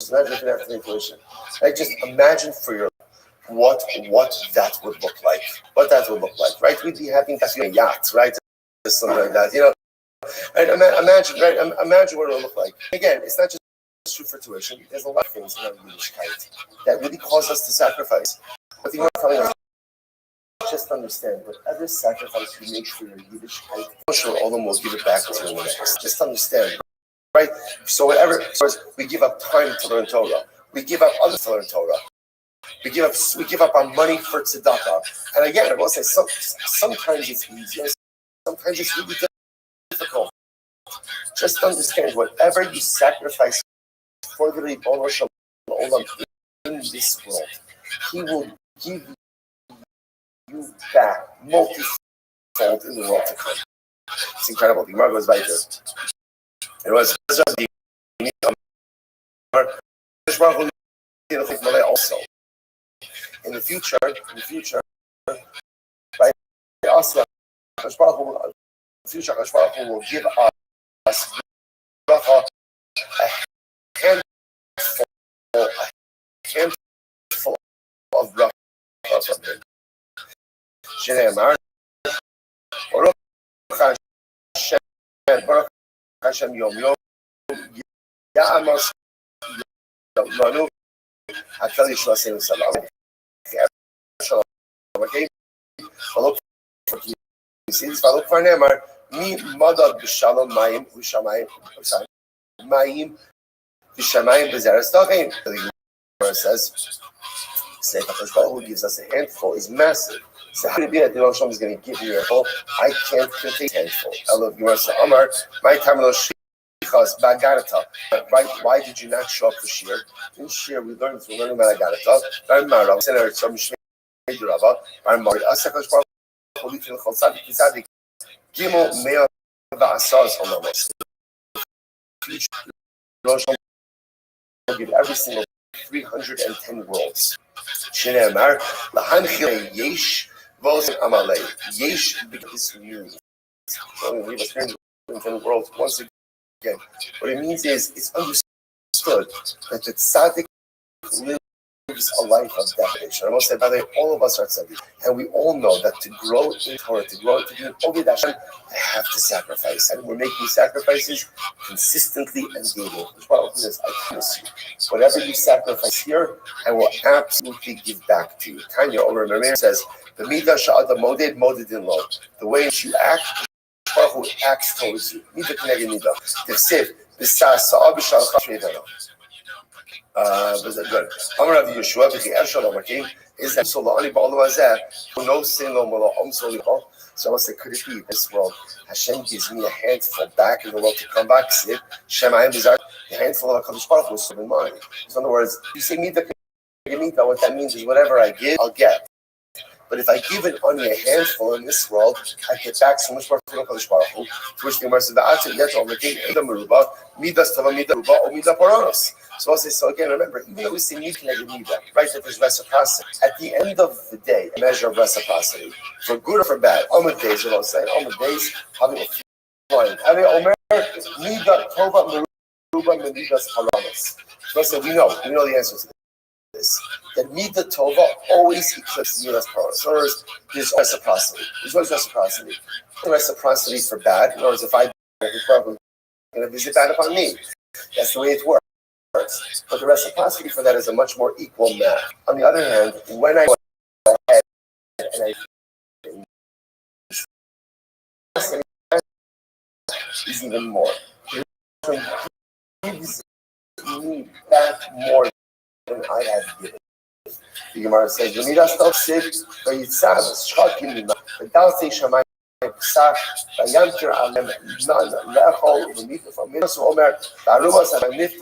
imagine if you didn't have to pay tuition. Like just imagine for your what that would look like. What that would look like, right? We'd be having a yacht, right? Something like that, you know. Right? Imagine what it would look like. Again, it's not just true for tuition. There's a lot of things in our Yiddishkeit that really cause us to sacrifice. But the telling us, just understand, whatever sacrifice you make for your Yiddishkeit, I'm sure all of them will give it back to you in the next. Just understand, right? So whatever, we give up time to learn Torah. We give up others to learn Torah. We give up our money for tzedakah. And again, I will say, sometimes it's easier, sometimes it's really difficult. Just understand, whatever you sacrifice for the Ribono Shel Olam in this world, He will give you back multifold in the world to come. It's incredible. The Gemara goes right there. It was also in the future, right? Also, the future will give us a handful of bracha from Him. Shneimar, Baruch Hashem Yom Yom Ya'amos Lanu Hakal Yishlasenu Salam. Okay, follow for Kisis, follow for Neymar. Mi Madad B'Shalom Mayim V'Shamayim Mayim V'Shamayim B'Zeres Tachim. The Gemara says, "Say Hakadosh Baruch Hu gives us a handful is massive." So how do you be that the Rosh Hashanah is going to give you a handful? I can't take a handful. I love Gemara says, "Amar my time lo shichas ba'agarata." Right? Why did you not show up for shir? In shir we learned about agarata. Learn marav. Send her some shmei durava. Learn marid. Asakadosh Baruch Hu litin chalzadik tzadik. Gimel mea va'asaz olamas. Rosh Hashanah will give every single 310 worlds. Shneimar lahanchil yesh vos amalei yesh because you. So we leave us 310 worlds once again. What it means is it's understood that the tzaddik lives a life of degradation. I must say, by the way, all of us are tzaddik, and we all know that to grow in Torah, to grow to be an Oved Hashem, I have to sacrifice, and we're making sacrifices consistently and daily. I promise you, whatever you sacrifice here, I will absolutely give back to you. Tanya over Meir says, "The midah sha'ada moded in law." The way in which you act, Baruch Hu acts towards you. Midah k'neged midah. T'chsev b'sa'asa'ah b'shalcha shneidana. Was that good? Amar Rav Yeshua v'chi'er shalom hakim is that so la'ani ba'olam hazeh who no sin lo mala'om solichol. So I must say, could it be this world? Hashem gives me a handful back in the world to come back. See it? Shemayim bizarre. The handful of Hakadosh Baruch Hu is in mine. So in other words, you say midah k'neged, what that means is whatever I give, I'll get. But if I give an only a handful in this world, I get back so much more from Hakadosh Baruch Hu. To which the Gemara says, "Va'atzim yeto making eda meruba midas tava midah ruba or midah paranos." So I'll say, so again, remember, even though we say midah k'neged midah, right, that there's reciprocity. At the end of the day, a measure of reciprocity, for good or for bad. Amud days, what I'll say, Amud days, having a flying. Having Omer midah tova meruba midas paranos. So I say, we know the answer to this. That midah tova always eclipses midas paranos. In other words, there's reciprocity. There's always reciprocity. Reciprocity for bad. In other words, if I do it's probably going to visit bad upon me. That's the way it works. But the reciprocity for that is a much more equal math. On the other hand, when I go ahead and I is even more. It gives me back more than I have given. The Gemara says, "You need us to sit, but you say, "Shchakim lima." But thou say, "Shamayim psach, vayantir alem nan lechol v'mituf aminos omer ta'aruvas ha'niftu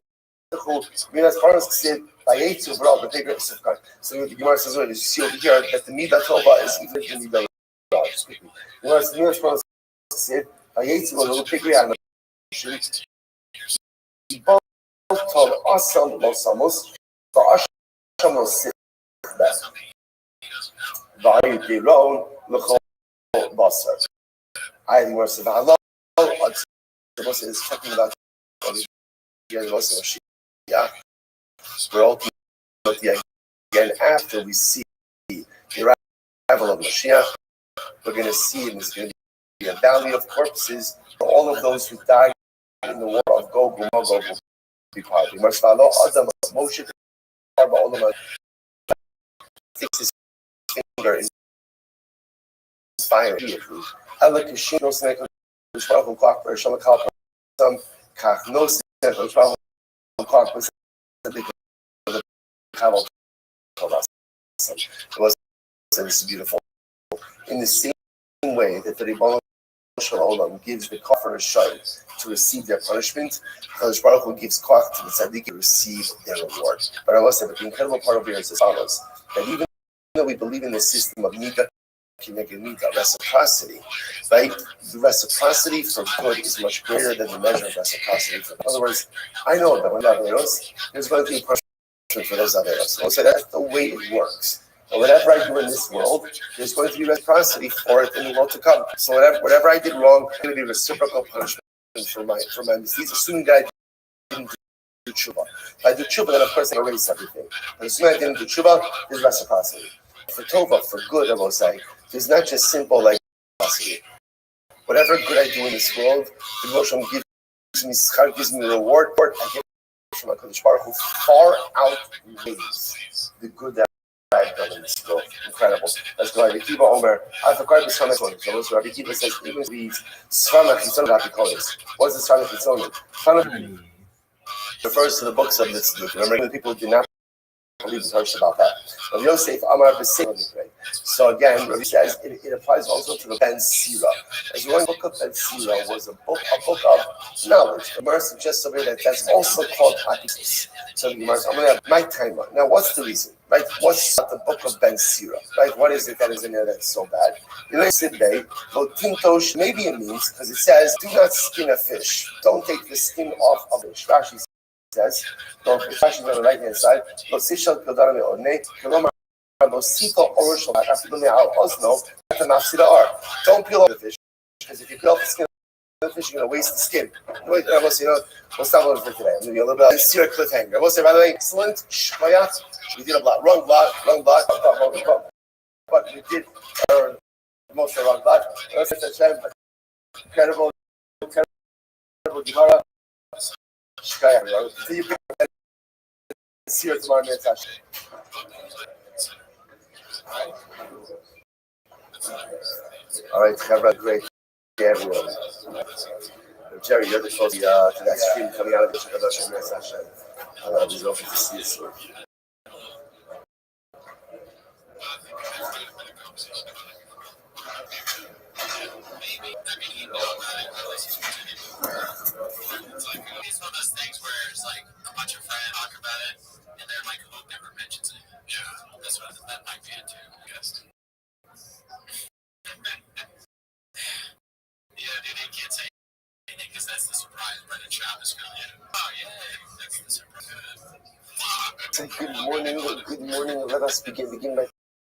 minas paranos k'sid vayetzu v'ral v'tegre v'sufkan." So the Gemara says, "You see over here that the midah tova is even the midah ral." The Gemara says, "Minas paranos k'sid vayetzu v'ral v'tegre v'sufkan." Both told asam losamos, but asam los. Vayitiron l'chol basar. I think we're saying Allah. Is talking about yeah. We're ultimately again after we see the arrival of Mashiach, we're going to see in this going to be a valley of corpses for all of those who died in the war of Gog and Magog. be part. Adam Moshe takes his finger in fire. Ella Kishin no snake of Shwakal Clark or Shamakal some Kach no snake of Shwakal Clark was the Kaval of us. It was beautiful. In the same way that the Ribbon Shalom gives the kafir a shot to receive their punishment, Kadosh Baruch Hu gives koach to the tzaddik to receive their reward. But I must say that the incredible part of here is as follows: that even though we believe in the system of nida, reciprocity, right? The reciprocity for good is much greater than the measure of reciprocity for good. In other words, I know that when there's going to be a punishment for those averos. So that's the way it works. And whatever I do in this world, there's going to be reciprocity for it in the world to come. So whatever I did wrong, there's going to be reciprocal punishment for my misdeeds, assuming that I didn't do tshuva. If I do tshuva, then of course I erase everything. But assuming I didn't do tshuva, there's reciprocity. For tova, for good, I will say, there's not just simple like reciprocity. Whatever good I do in this world, the Moshe gives me schar, gives me reward. I get from HaKadosh Baruch Hu far outweighs the good that I've done in this world. Incredible. That's why Rabbi Kiva Omer, I've acquired the Svanach Hitzonim. So Rabbi Kiva says, even if we Svanach Hitzonim, Rabbi Kolis. What is the Svanach Hitzonim? Svanach refers to the books of Mitzvah. Remember, the people who do not believe the Torah about that. Rabbi Yosef Amar B'Seir. So again, Rabbi says it applies also to the Ben Sira. As one book of Ben Sira was a book of knowledge. The Gemara suggests over here that that's also called Hadithos. So the Gemara, I'm going to have my timeline. Now, what's the reason? Right? What's the book of Ben Sira? Right? What is it that is in there that's so bad? You know, today, Tintosh, maybe it means because it says, do not skin a fish. Don't take the skin off of a fish. Rashi says, don't Rashi on the right hand side. Don't peel off the fish, because if you peel off the skin of the fish, you're going to waste the skin. Wait, we'll stop over for today. I'm going to be a little bit of a serious cliffhanger. We'll say, by the way, excellent. We did a blot. Wrong blot. But we did most of the wrong blot. Incredible Gemara. See you tomorrow night. All right, have a great day, everyone. Jerry, you're the close to that stream coming out of the Shakadosh session. I'll be open to see you soon. It's one of those things where it's like a bunch of friends talk about it, and then like Hope never mentions it. Yeah, that's what that might be it too, I guess. Yeah, dude, you can't say anything because that's the surprise. Brendan Schaub is going to. Oh yeah, that's the surprise. Say good morning. Let us begin by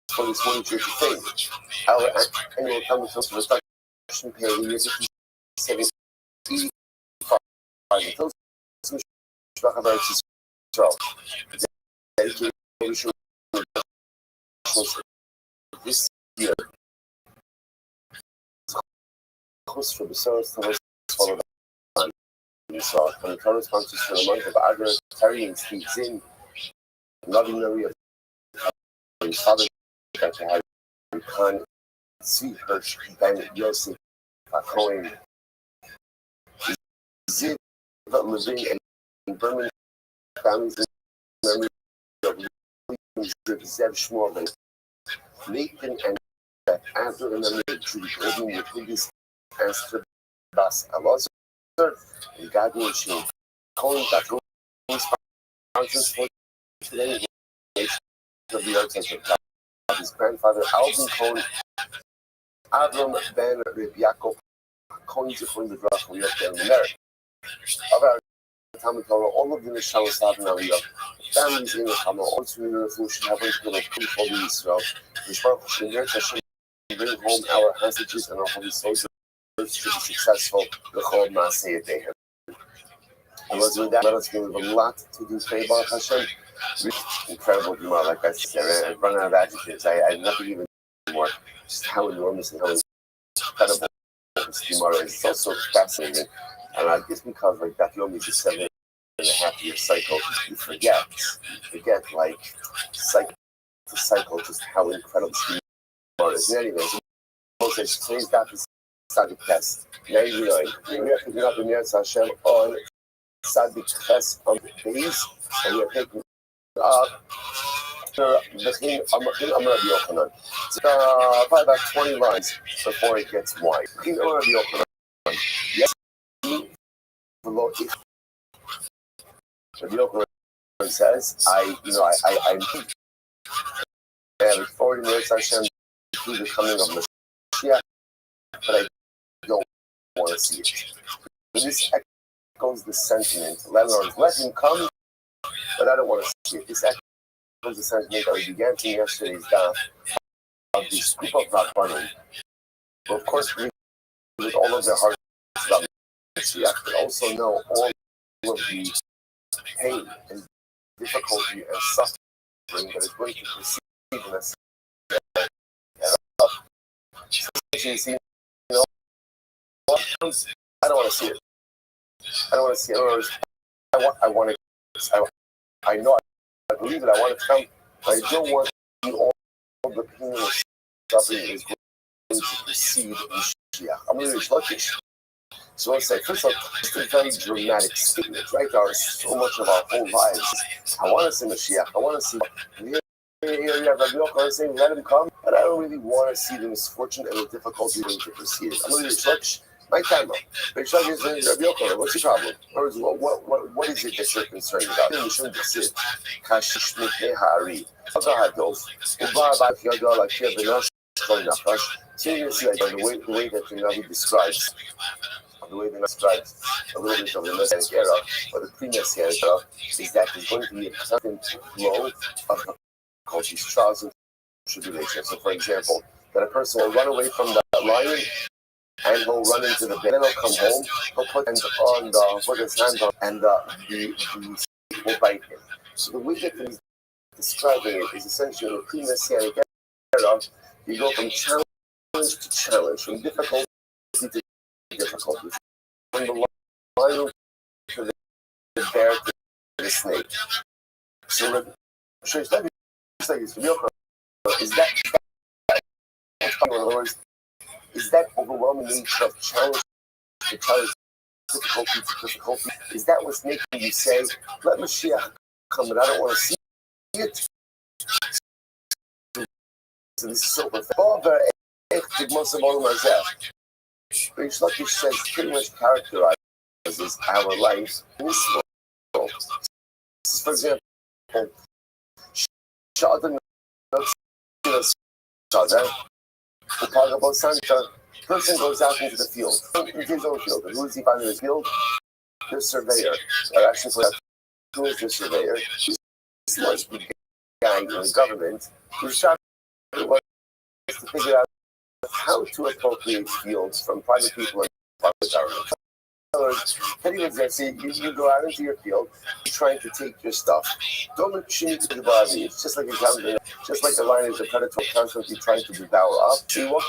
for this morning church thing. Our annual Talmud Torah Restruction period is 57. This year, host for the service to follow on. We saw when the Torah sponsors for the month of Adar, carrying speaks in, loving Maria, his father, Dr. Harry Khan, Tzvi Hirsch, Ben Yosef, Cohen, Ziv, Levin, and Berman families in memory of Zev Shmuel, Nathan, and after the memory of Judy Golden, with biggest answer Bas Alazar, and Gadi Shin Cohen, Dr. sponsors for today of the Arts Center. His grandfather Alvin Cohen, Avram Ben Reb Yaakov Cohen, from the Drach, we up there in America. Of our Talmud Torah, all of the Neshama Stav in Aliyah, families in the Chama, all to the Refush, and having to look for the Israel. Mishpach Shindir Tashem, bring home our hostages and our holy soldiers to be successful. The whole Maaseh Dehem. And let's do that. Let us give a lot to do. Pray Baruch Hashem. Incredible Gemara, like I said. I run out of adjectives. I have nothing even more. Just how enormous and how incredible this Gemara is. It's also fascinating. And I guess because like that Yomi just 7 a half-year cycle, you forget like cycle to cycle just how incredible she is. Anyways, today's daf is Sadik Tes 99. We are picking up the Meretz Hashem on Sadik Tes on the base, and we are picking up it's probably about 20 lines before it gets wide. Yes, Rabbi Yochanan says, I have authority in Meretz Hashem through the coming of Mashiach, but I don't want to see it. But this echoes the sentiment. Let him come, but I don't want to see it. This echoes the sentiment that we began to yesterday's daf of the scoop of Rabbanim. But of course, with all of their hearts about Mashiach, but also know all of the pain and difficulty and suffering that is going to proceed in us. I don't want to see it. I don't want to see it. I want it. I know. I believe it. I want it to come. But I don't want to see all the pain and suffering is going to proceed in Mashiach. I'm really lucky. So I say, first of all, it's a very dramatic statement, right? There are so much of our whole lives. I want to see Mashiach. I want to see. Rabbi Yochanan saying, let him come, but I don't really want to see the misfortune and the difficulty going to proceed. I'm going to touch my camera. Rabbi Yochanan, what's your problem? What is it that you're concerned about? You shouldn't just sit. Kashish mitnei ha'ari. Agahados. Uba ba'yada l'kia v'nash kol nachash. So you see, the way that the Navi describes, the way they describe a little bit of the Messianic era, or the pre-Messianic era, is that there's going to be a constant flow of difficulties, trials, and tribulations. So, for example, that a person will run away from the lion, and he'll run into the bear, then he'll come home, he'll put his hand on, and the snake will bite him. So the way that he's describing it is essentially in the pre-Messianic era, you go from challenge to challenge, from difficulty to difficulty, from the lion to the bear to the snake. So is that overwhelming nature of challenge to challenge, difficulty to difficulty? Is that what's making you say, let Mashiach come, and I don't want to see it? So this is so perfect. Rish Lakish says pretty much characterizes our life in this world. For example, person goes out into the field, into his own field. And who is he finding in his field? The surveyor. Or actually, who is the surveyor? He's the most big guy in the government who's trying to figure out how to appropriate fields from private people and private government. In other words, Teddy was there saying, you go out into your field, you're trying to take your stuff. Don't look shimmy to the body. It's just like a lion is a predator constantly trying to devour up. So you walk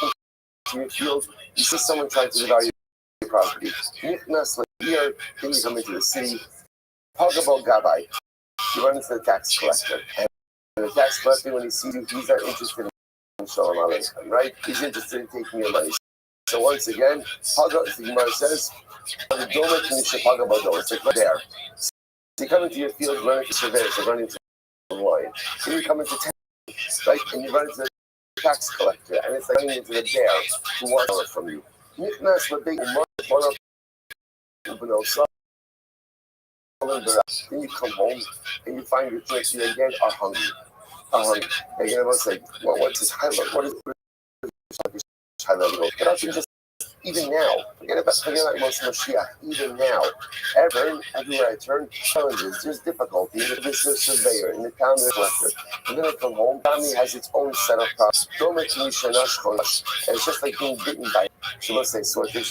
into your field, you see someone trying to devour your property. Here, then you come into the city. Pagabo Gabai. You run into the tax collector. And the tax collector, when he sees you, he's not interested in Shalom Aleichem, right? He's interested in taking your money. So once again, the Gemara says, it's like right there. So you come into your field, running to surveyors, so running to the lion. Then you come into town, right? And you run into the tax collector, and it's like running into the bear who wants it from you. Then you come home and you find your kids you again are hungry. And you're about to say, well, what's this highlight? What is this highlight? But I can just, even now, forget about Moshe Mashiach, even now, everywhere I turn, challenges, there's difficulty. There's a surveyor, in the town there's a collector. And then I come home, family has its own set of problems. Don't make me shanash chonash. And it's just like being bitten by it. So let's say, so there's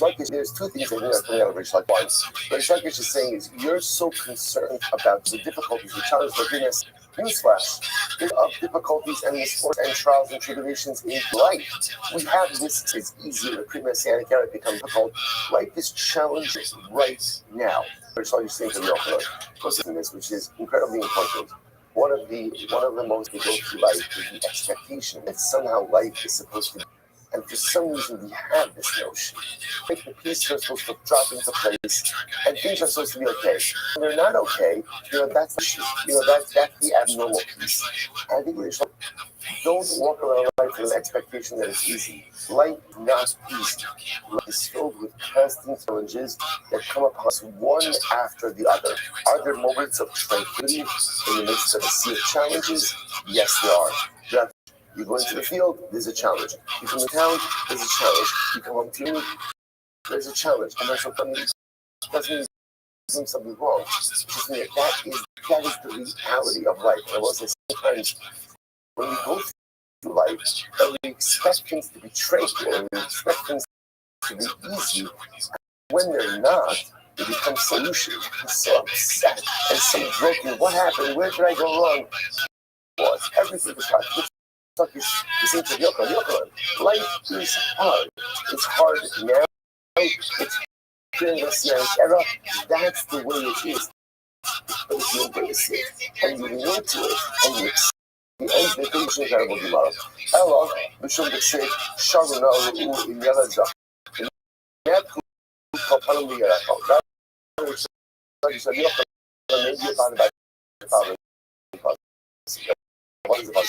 two things I think are coming out of Rish Lakish. One, what Rish Lakish is saying is, you're so concerned about the difficulties, the challenges, the goodness. Newsflash, there are difficulties and misfortunes and trials and tribulations in life. We have this, it's easier, the pre-Messianic era becomes difficult. Life is challenging right now. saw you saying to Yochanan, this, which is incredibly important. One of the most we go through life is the expectation that somehow life is supposed to be. And for some reason we have this notion. Like the pieces are supposed to drop into place and things are supposed to be okay. When they're not okay, that's the issue. That's the abnormal piece. I think we should don't walk around life with an expectation that it's easy. Life is not easy. Life is filled with constant challenges that come upon us one after the other. Are there moments of tranquility in the midst of a sea of challenges? Yes, there are. You go into the field, there's a challenge. You come to town, there's a challenge. You come home to me, there's a challenge. And that's what doesn't mean you're doing something wrong. It's just that is the reality of life. And I will say sometimes when we go through life, and we expect things to be tranquil, and we expect things to be easy, when they're not, they become solutions. We're so upset and so broken. What happened? Where did I go wrong? What? Everything was hard. You seem to Yochanan. Life is hard. It's hard now. It's during the era. That's the way it is. But if you embrace it and you relate to it and you accept the end, the things are incredible tomorrow. Hello, Bishop the State, Sharuna, in Yelaza. That who come here. That maybe about what is about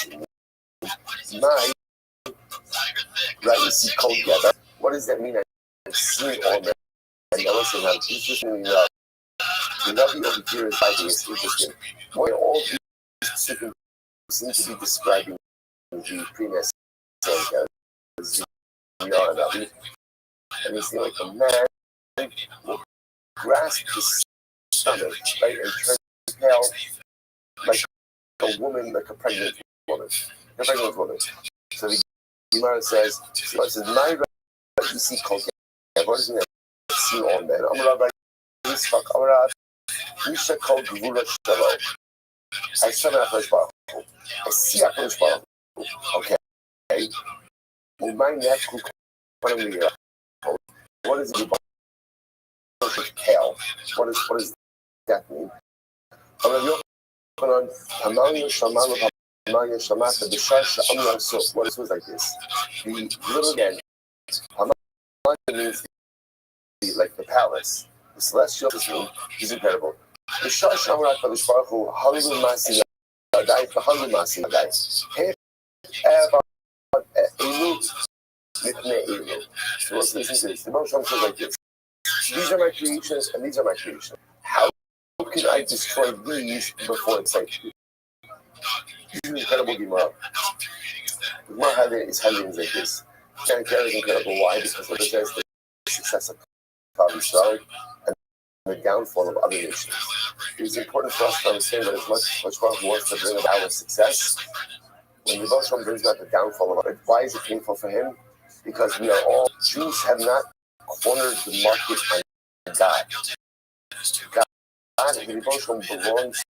my right, you see cold together. What does that mean? I've seen all that. And I also have just meaning love. The love over here is I think it's interesting. Why all these seem to be describing the previous and you see like a man will grasp his stomach, right, and turn pale like a woman, like a pregnant woman. So the Gemara says, my right, you see cold. What does it see all men? I'm Rabbi Yitzchak Amarav, Misha called Gvura Shalom. I saw HaKadosh Baruch Hu. I see HaKadosh Baruch Hu. Okay. In my neck, what is it? Pale. What does that mean? What is like this? The little again, means like the palace, the celestial room is incredible. The Shah Shamrat Kadosh Baruch Hu, Halu Masi Ladai, Halu Masi Ladai. Hey, Elu, Mitne Elu. So let's listen to this. The Moshe says like this. These are my creations and these are my creations. How can I destroy these before it's like this is an incredible Gemara. The Gemara is handling like this. And is incredible. Why? Because it represents the success of Israel and the downfall of other nations. It is important for us to understand that as much God wants to bring about our success, when the Moshe brings about the downfall of it, why is it painful for him? Because we are all Jews have not cornered the market on God. God, the devotion belongs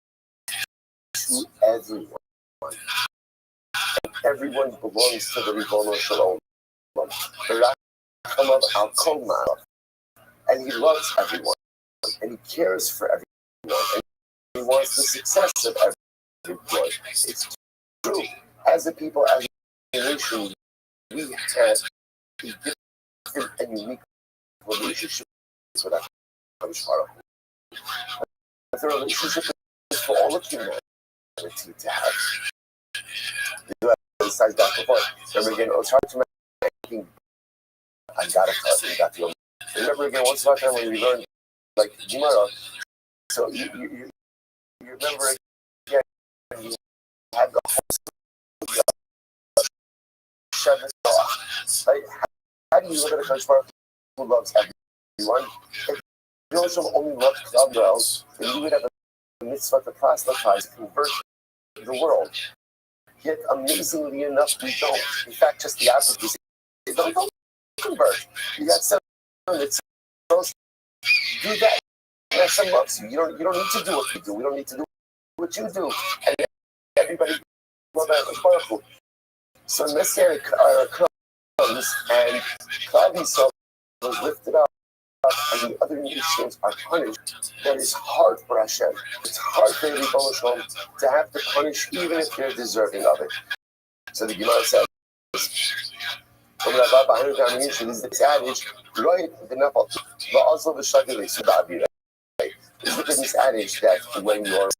to everyone. And everyone belongs to the Ribono Shalom. And he loves everyone. And he cares for everyone. And he wants the success of everyone. It's true. As a people, as a nation, we have a different and unique relationship with our Baruch. But the relationship is for all of humanity to have. Besides that, before, remember again, it's hard to make. I got to remember again, once upon a time when we learned like Gemara. So you remember again, you had the whole Shabbat. Like, how do you look at a country who loves everyone? If you also only love Israel, then you would have a mitzvah to proselytize, convert the world. Yet, amazingly enough, we don't. In fact, just the opposite. Don't convert. You got some mitzvahs. Do that. Hashem loves you. You don't need to do what we do. We don't need to do what you do. And everybody loves that. So Messianic comes and Klal Yisrael was lifted up and the other nations are punished, that is hard for Hashem. It's hard for the Rebbe Shalom to have to punish even if they're deserving of it. So the Gemara says, is this adage, look at this adage that when your horse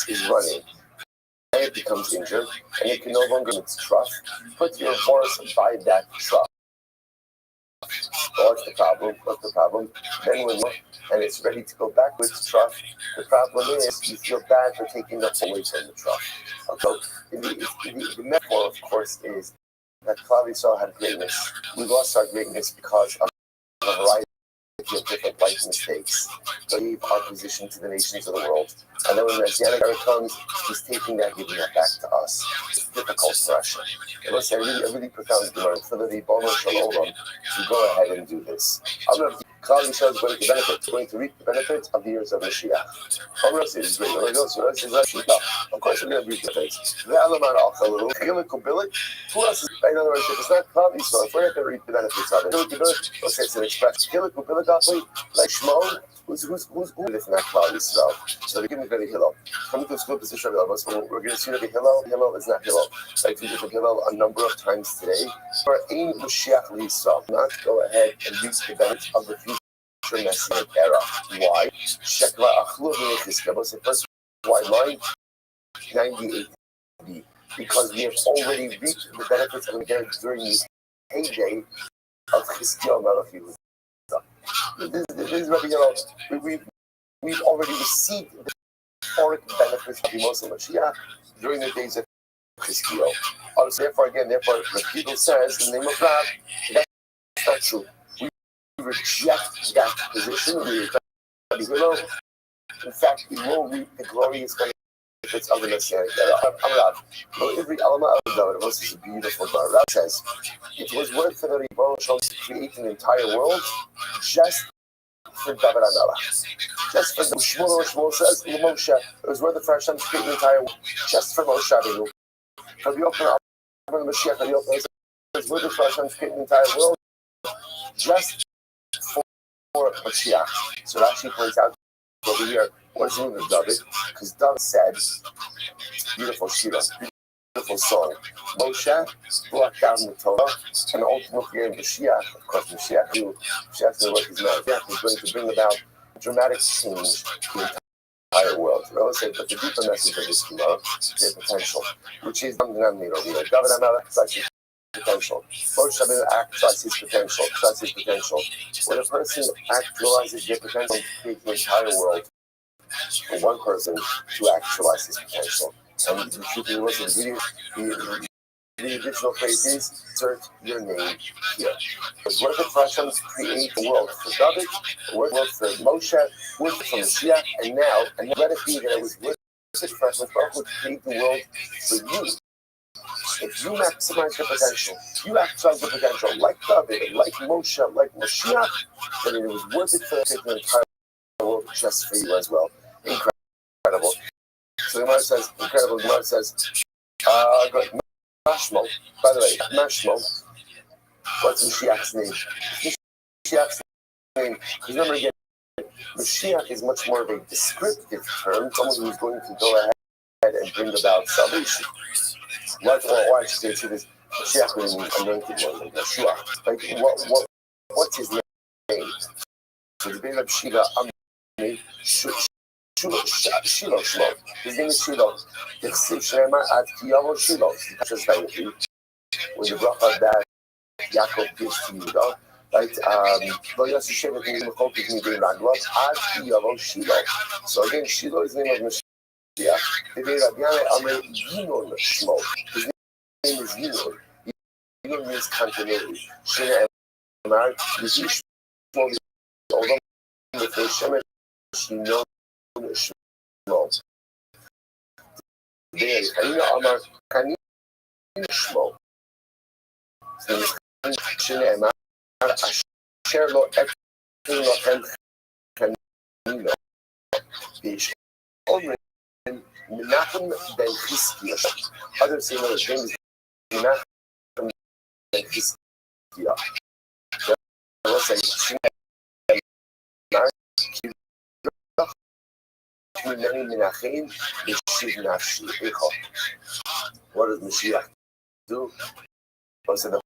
is running and it becomes injured and it can no longer its trough, put your horse by that trough. What's the problem? Then when and it's ready to go back with its trough, the problem is you feel bad for taking the away from the trough. Okay? The metaphor, of course, is that Klal Yisrael had greatness. We lost our greatness because of a variety of different life mistakes. Gave our position to the nations of the world. And then when the Messianic era comes, he's taking that, giving that back to us. It's difficult for us. And let's say a really profound word for the Ribono Shel Olam to go ahead and do this. I'm not Klal Yisrael is going to benefit, going to reap the benefits of the years of Mashiach. Of course we're going to reap the benefits. In other words, if it's not Klal Yisrael, if we're not going to reap the benefits of it, let's say it's an expression. Like Shimon, who's if not Klal Yisrael. So they're giving very Hillel. Coming to a school position of Hillel, so we're going to see that the Hillel is not Hillel. Like we did the Hillel a number of times today. For Ein Mashiach Yisrael, not go ahead and reap the benefits of the future Messianic era. Why? Why mine? 98 AD. Because we have already reaped the benefits of it during the heyday of Chizkiyahu Melech Yehuda. This is Rabbi Hillel. We've already received the euphoric benefits of the Moshe Mashiach during the days of Chizkiyahu. Therefore, the people says in the name of God, that's not true. We reject that position. We reject Rabbi Hillel. In fact, we will reap the glorious benefits of the Messianic era. Every element of the This is a beautiful bar. Rav says, it was worth for the Rebbe Shalom to create an entire world just for David HaMelech. Just for the Shmuel says, Moshe, it was worth it for Hashem to create an entire world just for Moshe Rabbeinu. Rabbi Yochanan, the Mashiach, Rabbi Yochanan says, it was worth it for Hashem to create an entire world just for Mashiach. So it actually points out over here, what is the meaning of David? Because David said, beautiful shira, beautiful song. Moshe brought down the Torah, and ultimately in Mashiach, of course, Mashiach's going to work his mouth. Mashiach is going to bring about dramatic change to the entire world. Let's say, but the deeper message of this Gemara, their potential, which is the denominator over here. David HaMelech, potential. Moshe Rabbeinu actualizes his potential. When a person actualizes their potential, creates the entire world for one person to actualize his potential. And the truth is, the original phrase is, insert your name here. Because what if Hashem to create the world for David, the world for Moshe, world for Mashiach, and let it be that it was worth it for Hashem to create the world for you. If you maximize your potential, you actualize the potential like David, like Moshe, like Mashiach, then it was worth it for the entire world just for you as well. Incredible. So the Gemara says, incredible. The Gemara says, Mashmo. By the way, Mashmo. What's Mashiach's name? Mashiach's name. Because remember again, Mashiach is much more of a descriptive term, someone who's going to go ahead and bring about salvation. Why should I say this? Mashiach means anointed one, like Yeshua. Like what's his name? So the name of Shiva, Shilo. His name is Shilo. The Chsiv Shema ad Kiyavo Shilo. Just like when the bracha that Yaakov gives to Yudah, right? Lo Yossi Sheva Kiyim Mechokik Midei Raglot ad Kiyavo Shilo. So again, Shilo is the name of Mashiach. The name of Yahweh Amr Yinon Shmo. His name is Yinon. Yinon means continuity. Shema Amar Yish Shmo Olam B'Fei Shemesh Yinon Shmo. There, Hayina Amar Kanin Shmo. His name is Shema Amar Asher Lo Ekin Lochem Kanino. Bish Omer Menachem ben Chizkiah. Others say no, his name is Menachem ben Chizkiah. Let's say What does Mashiach do? So the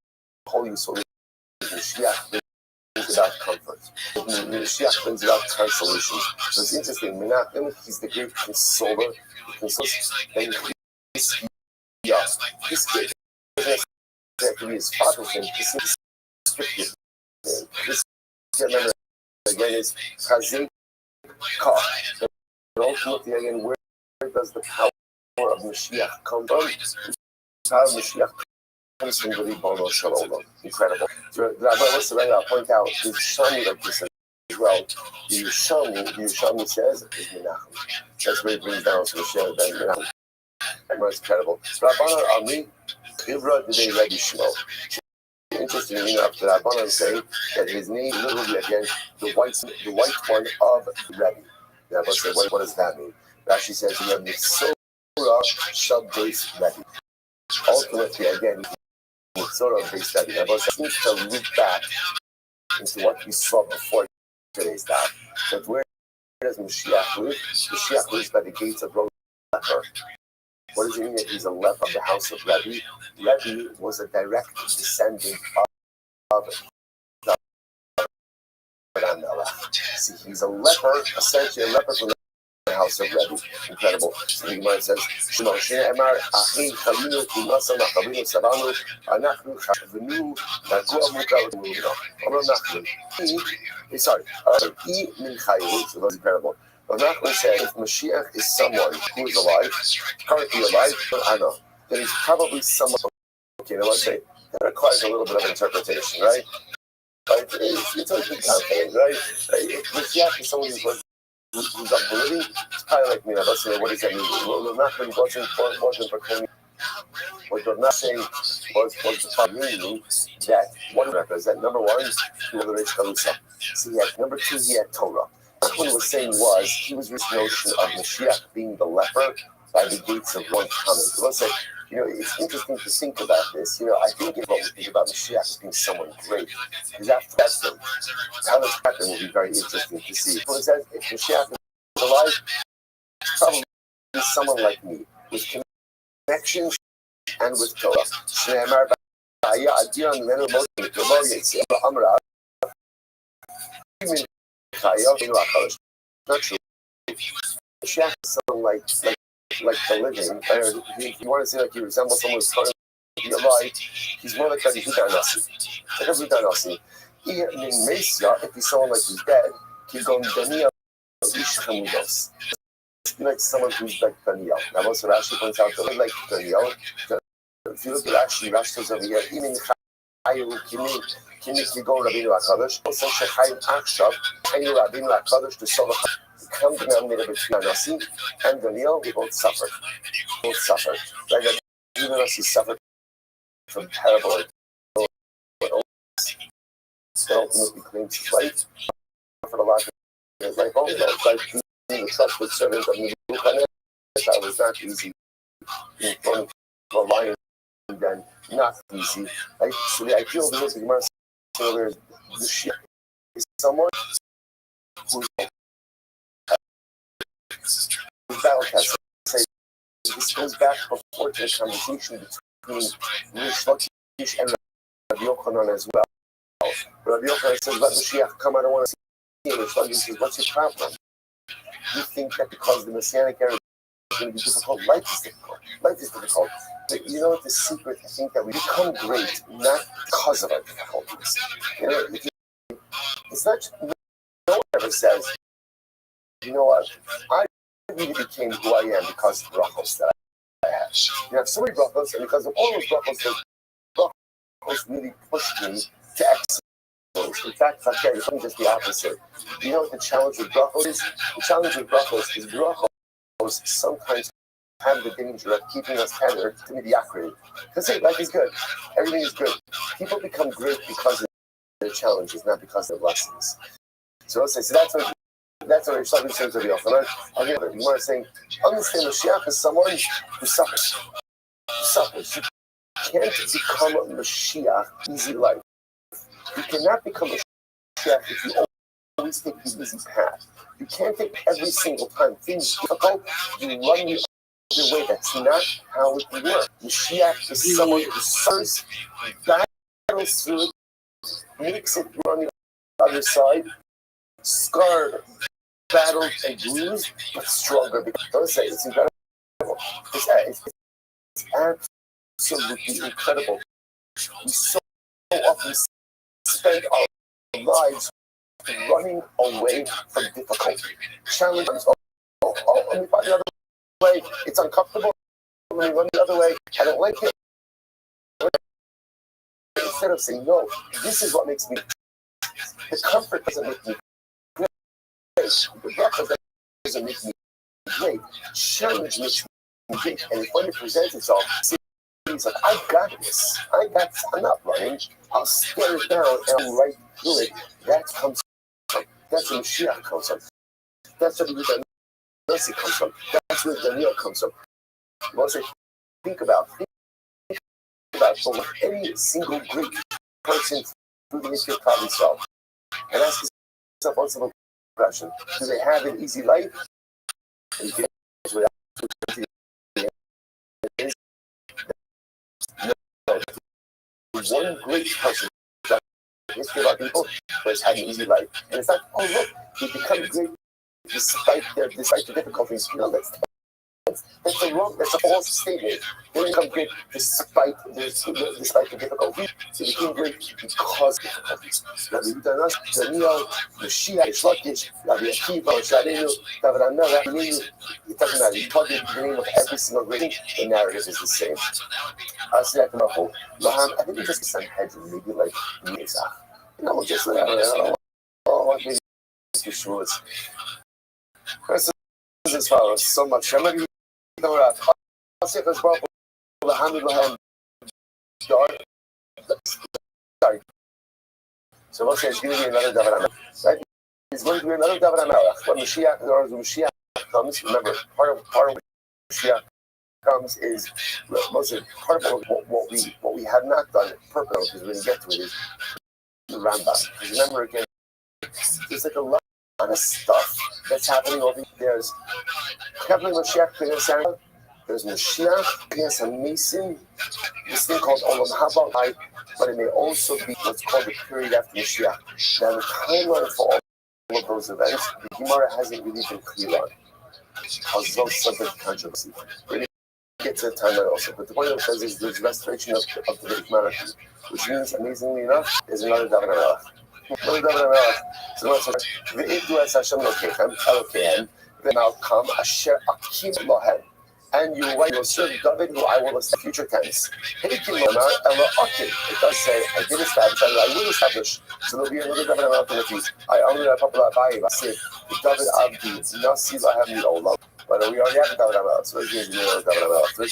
Holy Soul Mashiach brings about comfort. Mashiach brings about consolation. So it's interesting. Menachem, he's the great consoler. He consoles. And he's this great. That can be his father's name. This is restricted. This, remember, again, is Chazek Ka. But ultimately, again, where does the power of Mashiach come from? The power of Mashiach comes from the Ribono Shalom. Incredible. So the Rabbi wants to point out there's Shani like this as well. The Yerushalmi says is Menachem. That's where he brings down to Mashiach ben Menachem. That's incredible. Rabbanan Ami, Kivra Dei Rebbe Shmuel. Interestingly enough, the Rabbanan say that his name literally again the white one of Rebbe. The Rabbanan say, what does that mean? Rashi says you have Mitzorah Shab-based Rebbe. Ultimately, again, Mitzorah-based Rebbe. The Rabbanan seems to loop back into what we saw before today's daf. But where does Mashiach live? Mashiach lives by the gates of leper. What does it mean that he's a leper of the house of Rebbe? Rebbe was a direct descendant of the See, he's a leper, essentially a leper from the house of Rebbe. Incredible. So the Gemara says, Shema Emar Ahi Chalinu Kumasa Machavinu Savanu Anachnu Chavenu Nagua Mukha Amram Nachman. Sorry, E Min Chayu. So that's incredible. But Nachman said, if Mashiach is someone who is alive, currently alive, I know, then he's probably someone. Okay, now let's say that requires a little bit of interpretation, right? Right? It's always been confident, right? If Mashiach is someone who's up living, it's probably like me. Let's say, what does that mean? Well, Nachman wasn't proclaiming. What they're not saying was the meaning that one represent number one, he was the Reish Chalusa. So he had number two, he had Torah. What he was saying was he was this notion of Mashiach being the leper by the gates of one coming. So let's say, it's interesting to think about this. I think what we think about Mashiach as being someone great, because after that, how this pattern will be very interesting to see. So it says, if Mashiach is alive, probably someone like me with connections and with Torah. Not true. Mashiach is someone like the living. If you want to say like he resembles someone who's currently alive, he's more like a Hudanasi. Like a Hudanasi. If he's someone like he's dead, he's going Daniel Ish Chamudos. Like someone who's like Daniel. Now, also Rashi points out that like Daniel. If you look at Rashi says over here, even Kimi Kigon Rabbeinu HaKadosh, also Shechaim Achshav, Chayu Rabbeinu HaKadosh, the Sovereign. Common denominator between Anasi and Daniel, they both suffered. Right? Even Anasi suffered from terrible illness. That ultimately claims his life. Suffered a lot in his life also. It's like being the trusted servant of Nebuchadnezzar. That was not easy. In front of a lion, then not easy. Right? So the idea of the Gemara says the sheep is someone who's battle test. This goes back before to the conversation between Rish Lakish and Rabbi Yochanan as well. Rabbi Yochanan says, let Mashiach come, I don't want to see him. Rish Lakish says, what's your problem? You think that because the Messianic era is going to be difficult, life is difficult. But you know what the secret, I think, that we become great not because of our difficulties. It's not, no one ever says, you know what, I really became who I am because of the brachos that I have. You have so many brachos, and because of all those brachos, brachos really pushed me to excellence. In fact, it's just the opposite. You know what the challenge with brachos is? The challenge with brachos is brachos sometimes have the danger of keeping us tethered to mediocrity. Because hey, life is good. Everything is good. People become great because of their challenges, not because of their blessings. So let's say, that's what Restream says to the Yochanan. Again, you are saying, understand Mashiach is someone who suffers. You can't become a Mashiach easy life. You cannot become a Mashiach if you always take the easy path. You can't take every single time things difficult, you run the other way. That's not how it works. Mashiach is someone who serves, battles through it, makes it run the other side, scarred, battled, and bruised, but stronger. Because it's incredible. It's absolutely incredible. We so often spend our lives running away from difficulty. Challenges. Let me find the other way. It's uncomfortable. Let me run the other way. I don't like it. Instead of saying, no, this is what makes me. The comfort doesn't make me great. The breakfast doesn't make me great. Challenge makes me great. And when it presents itself, it's like, I got this. I'm not running. I'll stare it down and I'll right through it. That comes from. That's where Mashiach comes from. That's where the mercy comes from. That's where Daniel comes from. Moshe, think about any single great person through the history of Klal Yisrael, and ask yourself one simple question: do they have an easy life? And you can one great person in the history of our people has had an easy life, and it's like, oh look, they become great despite the difficulties. That's a false statement. They become great despite the difficulties. They became great because of difficulties. Daniel, Mashiach, Shlokish, Rabbi Akiva, Sharenu, David HaMelech, it doesn't matter. You plug in the name of every single great, the narrative is the same. I think it's just some heads and maybe like Mesa. Just whatever. Maybe Yeshua's. This is as follows. So much. Sorry. So Moshe is going to be another David HaMelech, right? He's going to be another David HaMelech. When Mashiach comes, remember, part of what Mashiach comes is Moshe. Part of what we have not done purposely, because we're going to get to it, is the Rambam. Because remember again, there's like a lot of stuff that's happening over there. There's Kevin Mashiach, there's Mashiach, there's Mason, this thing called Olam Haba, but it may also be what's called the period after Mashiach. Now, the timeline for all of those events, the Gemara hasn't really been clear on. Causes all subject to controversy. We're going to get to the timeline also, but the point of it says is there's restoration of the Vedic monarchy, which means, amazingly enough, there's another David HaMelech. Another David HaMelech. So the Gemara says, V'iddu es Hashem Elokeichem, v'malkam asher akim lohem. And you will serve David, who I will establish future tense. It does say, I did establish, I will establish. So there'll be another David HaMelech in the future. I only have a couple of Abayi, I said, David Abdi, Nasi Lahem Ni'olam. But we already have David HaMelech, so it's going to be another David HaMelech. So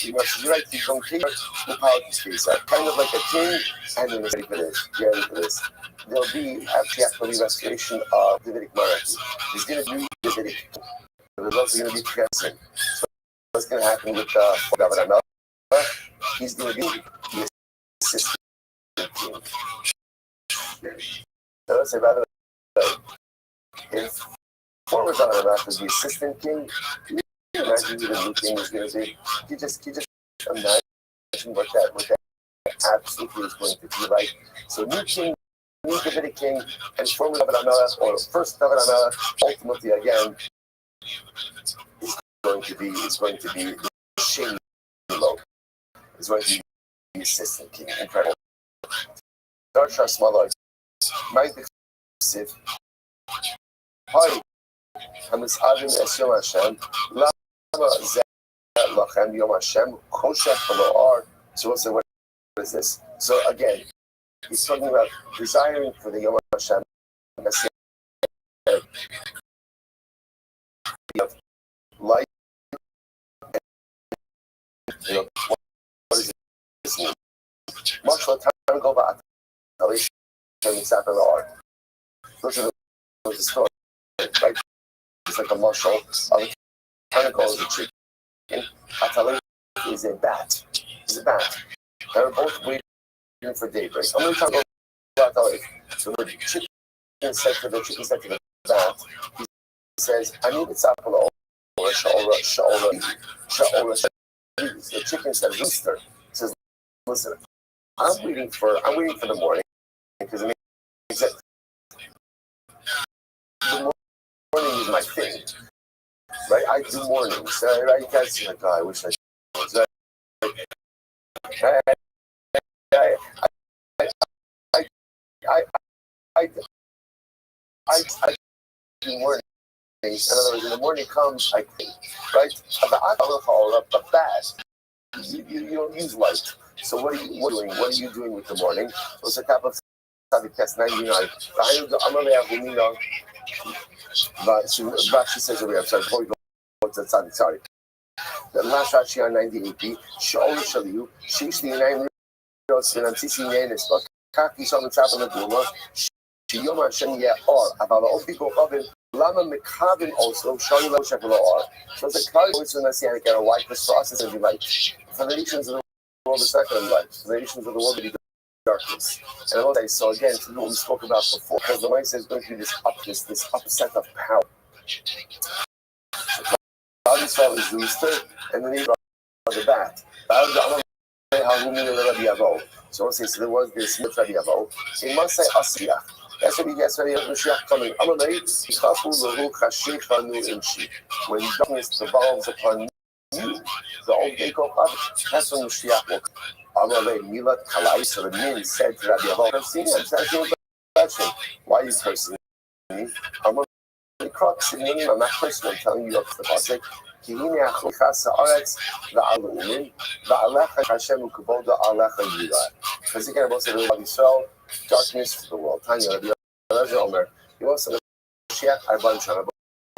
you're right, he's from king to politics case. Kind of like a king, and then ready for this. Get ready for this. There'll be, after the restoration of the Davidic monarchy, there's going to be Davidic. There's also going to be progressing. What's going to happen with David HaMelech? He's going to be the assistant king. So let's say rather if former David HaMelech was the assistant king, can you imagine who the new king is going to be? You just imagine what that absolutely is going to be like. So new king, new Davidic king, and former David HaMelech, or first David HaMelech, ultimately again, is going to be the Shane Lo. Is going to be the assistant king. Incredible. Darsha Smaloi. Mike Siv. Hi. Hamis Adam Es Yom Hashem. Lama Zeh Lachem Yom Hashem. Koshech Below R. So what's what is this? So again, he's talking about desiring for the Yom Hashem. Life. What does this mean? Much like time ago, but at least it's after the art. Look at the story, right? It's like a marshal of a tentacle is a tree. Atali is a bat. He's a bat. They're both waiting for daybreak. I'm going to talk about Atali. So the chicken said to the that, he says, I need it up or the chicken said rooster. He says, listen, I'm waiting for the morning because it means that the morning is my thing. Right? I do mornings. Right? You guys like, oh, I wish I was. I do mornings. In other words, when the morning comes, I think, right? But bad. You don't use light. So what are you doing? What are you doing with the morning? So it's a couple of test 99. I'm gonna have Lumina. But she says over here, I'm sorry, before we go to Tzadik, sorry. The last Rashi on 98B, Shaul Shaliu, Shish the name Ros and Antisi Nanis, but Kaki Shal the Tap on the Duma, Shiyoma Hashem Yeh Or, about all people Robin, Lama Mekhavin also, Shali Lo Shekala Or. So it's a cloud voice when I see I get a white process and be like, for the nations of the world, it's not going to be light. For the nations of the world, it'll be darkness. And all that, so again, to what we spoke about before, because the Mice is going through this upset of power. God is rooster, and then he brought the bat. So we'll say, so there was this Rabbi Yavo. He must say Asiyah. That's what he gets ready of Mashiach coming. When darkness devolves upon you, the old day go up. That's when Mashiach will come. Milat Kalai. So the men said to Rabbi Yavo, I'm cursing. Why are you cursing me? I'm the crux in me. I'm not cursing. I'm telling you up to the pasuk. Because again, about the Israel, darkness for the world. Tanya, he wants to share a bunch of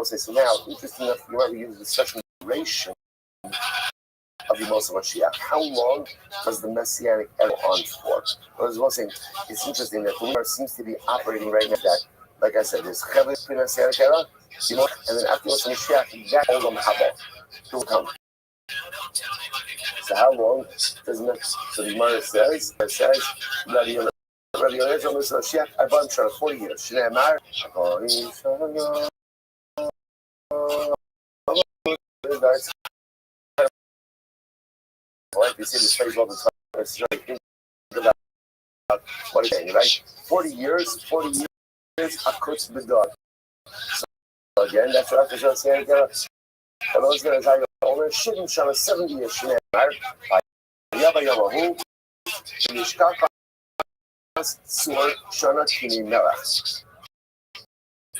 so now, interesting enough, you might use the second duration of the Moshe Mashiach. How long does the Messianic era on for? I was saying, it's interesting that Lumar seems to be operating right now that, like I said, there's Chevet Messianic era, you know, and then after Moshe Mashiach, that Olam Haba will come. So how long does it? So the Gemara says, Rabbi Eliezer Moshe Mashiach, I've been trying 40 years. Shnei Amar, you see this phrase all the time. It's like, think about what it's saying, right? 40 years, Akutz B'dar. So again, that's what I was saying. And those guys are only Shivim Shana 70 years. Shnei Amar, Yaba Yamahu, Yishkak Sur Shana Kini Melech.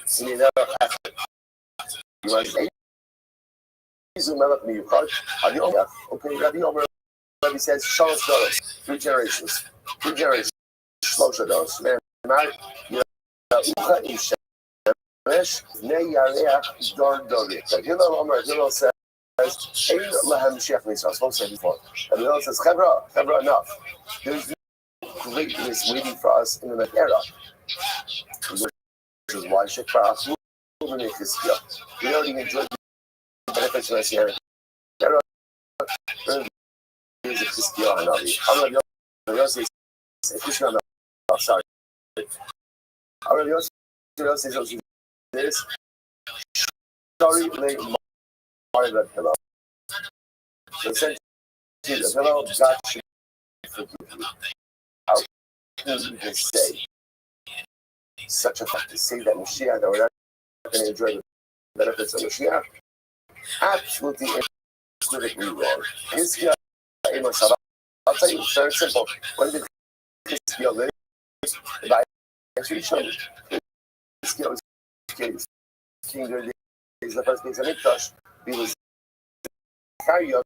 Kini Melech. You want to say? Melech Miyukar. Okay, Rabbi Omer. Rabbi says, Shalosh Doros, 3 generations. Shlosha Doros. Man, Ucha Isha. Ne Yareach Dor Dorit. Hillel Omer, Hillel says, Ein Lahem Sheikh Nisa. I spoke to him before. And Hillel says, Chevra, enough. There's greatness waiting for us in the next era. Which is why Shekra we already enjoyed the benefits of this era. Here's a Chizkiah Hanavi. I'm going to say, sorry. I'm going to say something. This sorry, late Margaret Pillow. The sentence is the pillow God should forgive you. How can you even say such a fact to say that Mashiach, that we're not going to enjoy the benefits of Mashiach? Absolutely wrong. Chizkiah, I'll tell you, it's very simple. When did Chizkiah live? I actually showed you. Chizkiah was king during the days of the first days of Mikdash. He was Kariyot.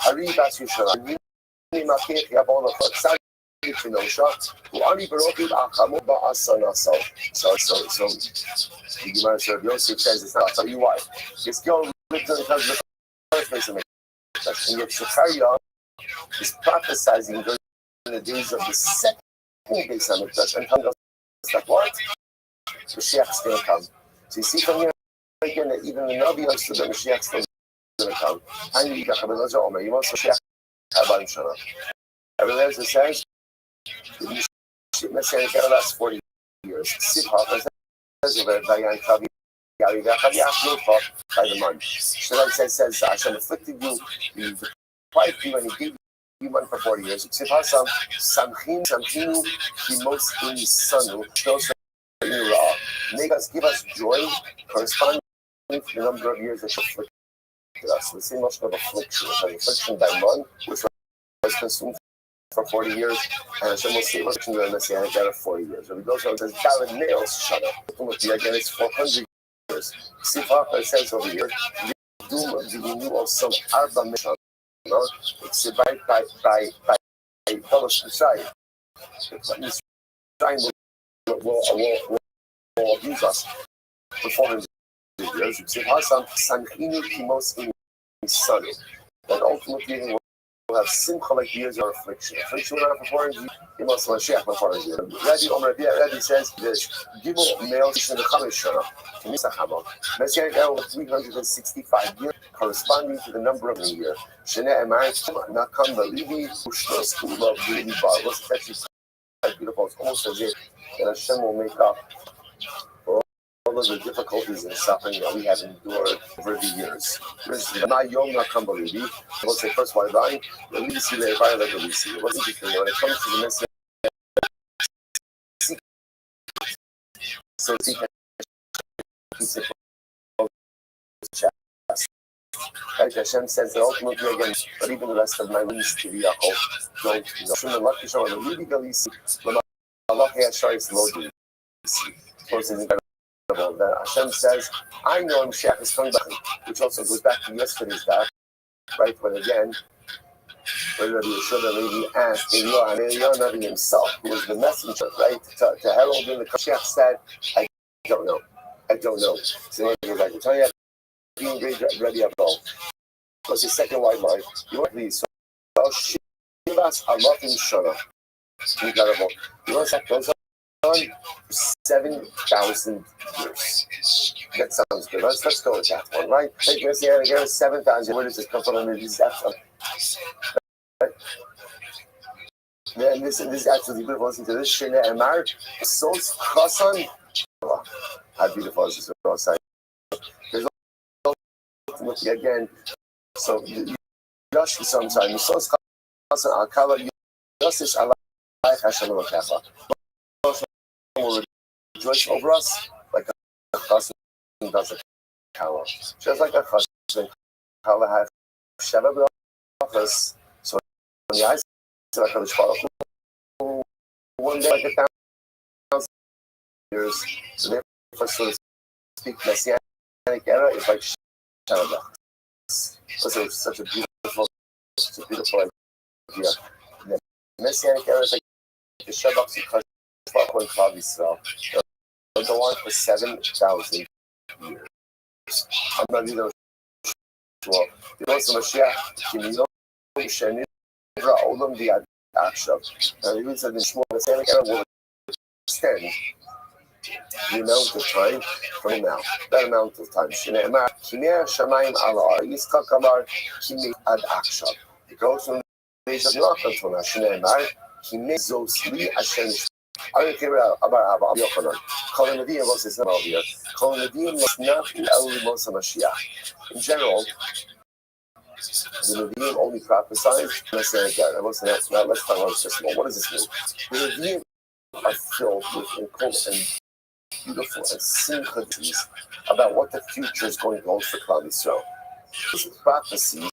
Ari Bas Yisrael. Ni Makech Yabon of Tzad Yitzchinosha. Who Ani Baroki Achamo Ba'asanasal. So the Gemara Shem Yosef says it's not. I'll tell you why. Chizkiah lived during the first days of Mikdash. And yet Shechariah is prophesizing during the days of the second days of Mikdash, and telling us that what? Mashiach is going to come. So you see from here again that even the Navi understood that Mashiach is going to come. And you want Mashiach, Rabbi Eliezer says, Messianic era lasts 40 years. Simcha says over Dayan Kavi Yari Vachadi Achnufa by the month. Shaddai says Hashem afflicted you, he deprived you, and he gave you money for 40 years. Simcha Samchinu Kimos Sanu Shos Make us give us joy corresponding to the number of years that you afflicted us. The same notion of affliction, affliction by month, which was consumed for 40 years, and Hashem will save us from the Messianic era 40 years. When we go to it says, David nails Shana. Ultimately, again, it's 400 years. Sifach, it says over here, Doom of the renewal of some Arba Mission. It's by Polish Messiah. Messiah will abuse us for 400 years. Sifach, Sanchinu Kimos in Sunny. That ultimately will have simcha like years of affliction. Affliction will not for 400 years. You must want Mashiach for 400 years. Rabbi says there's Gimel males in the Chamish Shana. Misachama. Messianic era was 365 years, corresponding to the number of the year. Shene Emar Nakam Balibi Ushnos Kula Bili Bar. What's actually quite beautiful. It's almost as if that Hashem will make up for all of the difficulties and suffering that we have endured over the years. We'll say first one line, what's interesting when it comes to the Messiah, so he keeps it chest. Right? Hashem says that ultimately again, but even the rest of my least to the don't that Hashem says, I know Mashiach is coming back, which also goes back to yesterday's daf, right? When again, when Rabbi Yeshua Levi asked Eliyahu Navi himself, who was the messenger, right, to herald in the Mashiach said, I don't know. So he's like, I tell you, being ready of all. What's the second white line? You want these? So Shivas Alafim Shana. Incredible. You want that goes on 7,000 years. That sounds good. Let's go with that one, right? Hey, you see, again, 7,000. Where does it come from? Under these right? Then this is actually beautiful. Listen to this. Shene Emar. So Krasan. How beautiful is this outside? There's ultimately again. So Yosh sometimes. So Krasan Akala Yosish Allah Hashem Lokafa. Will rejoice over us like a chassan does a kala. Just like a chassan, kala have sheva brachas. So when the eyes of HaKadosh Baruch Hu, one day like 1,000 years, so therefore, so to speak, Messianic era is like sheva brachas. So it's such a beautiful idea. The Messianic era is like the sheva brachas. They'll go on for 7,000 years. I'm not even sure. The Mashiach, Kimino, Shenin, Olam, the Akshav. And even said in Shmuel, the Messianic era will extend the amount of time from now. That amount of time. Shneimar, Kinei Shamayim Alar, Yitzchak Amar, Kinei Ad Akshav. It goes from the days of Noach until now. Shneimar, Kinei Zosli Hashem. I don't care about Yochanan. Kol Nevi'im was his name here. Kol Nevi'im was not El Moshe Mashiach. In general, the Nevi'im only prophesied Messianic era. Let's talk about this more. What does this mean? The Nevi'im are filled with important, beautiful, and synchronicities about what the future is going to hold for Klal Yisrael. These prophecies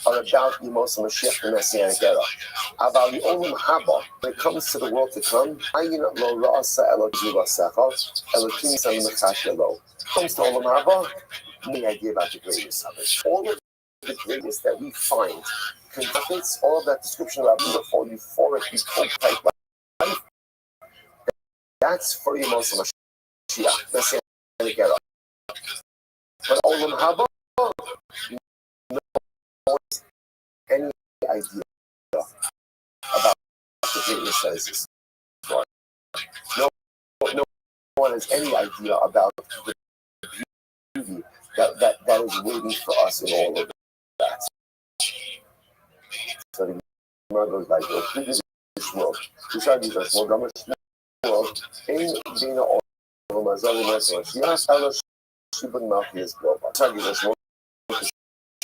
are about the Moshe Mashiach, the Messianic era. About the Olam Haba, when it comes to the world to come, Ayin lo ra'asa Elohim v'sachal, Elohim san mechach lo. Comes to Olam Haba, the idea about the greatness of it. All of the greatness that we find contains all of that description about beautiful, euphoric, type life. That's for the Moshe Mashiach, Messianic era. But Olam Haba, any idea about the greatness that is no one has any idea about the beauty that is waiting for us in all of that. So the Gemara goes like this. תשאל לי את עצמו, גם השמואל, אין בין העולם הזה למטר השנייה, אלא שיבוד מלכיאס גלובה. תשאל לי את עצמו,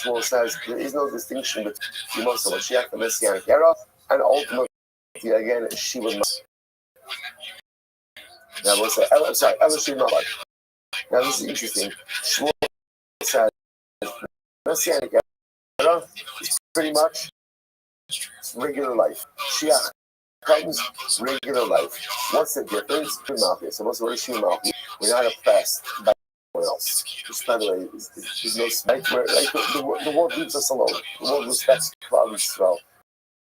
Shmuel says there is no distinction between Yemos Mashiach, the Messianic era, and ultimately, again, Shibud Malchus. Now we'll say, Elishim Malchus. Now this is interesting. Shmuel says Messianic era is pretty much regular life. Shiach comes regular life. What's the difference between Malchus? So what's Shibud Malchus? We're not oppressed by else. Just by the way, there's no spite where the world leaves us alone. The world respects Klal Yisrael.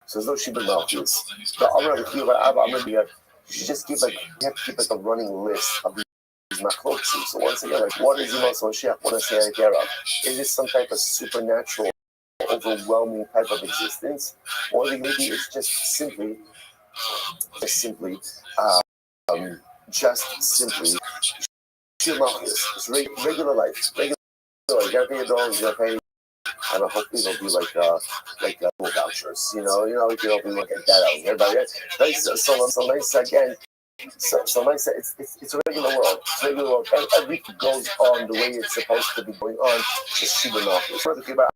So there's no Shibud Malchus. But I'm gonna be you should just keep you have to keep a running list of these machlokim. So once again, what is Yemos Mashiach? What is the era? Is it some type of supernatural, overwhelming type of existence, or maybe it's just simply Malchus. It's regular life. Regular life. You gotta pay your bills, you gotta pay, and hopefully they'll be like full vouchers. You know, we can open like that out. Everybody, nice, so nice again. So nice. It's a regular world. It's a regular world. Everything goes on the way it's supposed to be going on. It's Shibud Malchus. Further about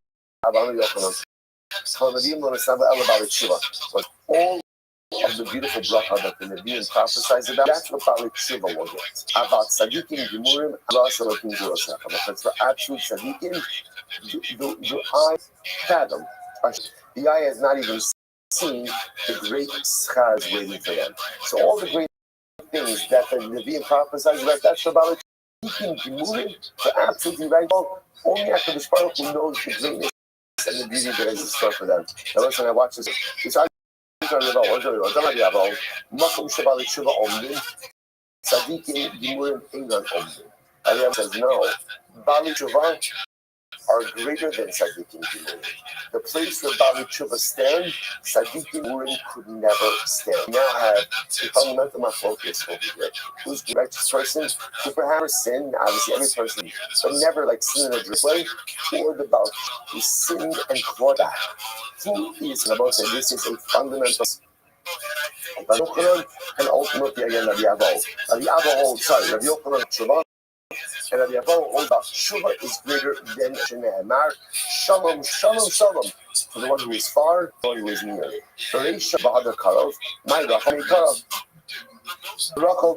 but all of the beautiful bracha that the Nevi'im prophesies about, that's what Bali Tshuva will get. About Tzadikim, Gemurim, Allah Shalakim Zurosach. But for absolute Tzadikim, the eye fathom. The eye has not even seen the great schar waiting for them. So all the great things that the Nevi'im prophesies about, that's for Bali Tzadikim, Gemurim, for absolutely right. Only HaKadosh Baruch Hu knows the greatness and the beauty that is in store for them. Now listen, I watch this. Makom Shabbat Tshuva Omdim, Tzadikim Gimurim Ingan Omdim. Ariam says no. Bali Tshuva are greater than Tzadikim Gimurim. The place where Bali Tshuva stand, Tzadikim Gimurim could never stand. We now have a fundamental focus over here. Who's the righteous person who perhaps sin? Obviously, every person, but never sin in a direct way. Or the Baal who sinned and clawed back. Who is about to say this is a fundamental and ultimately again Rabbi Avo. Rabbi Yochanan Tshuva, and Rabbi Avo holds that Tshuva is greater than Shenehemar. Shalom, shalom, shalom. For the one who is far, the one who is near. Bereisha Ba'adar Karov, my Rachel Karov. Rachel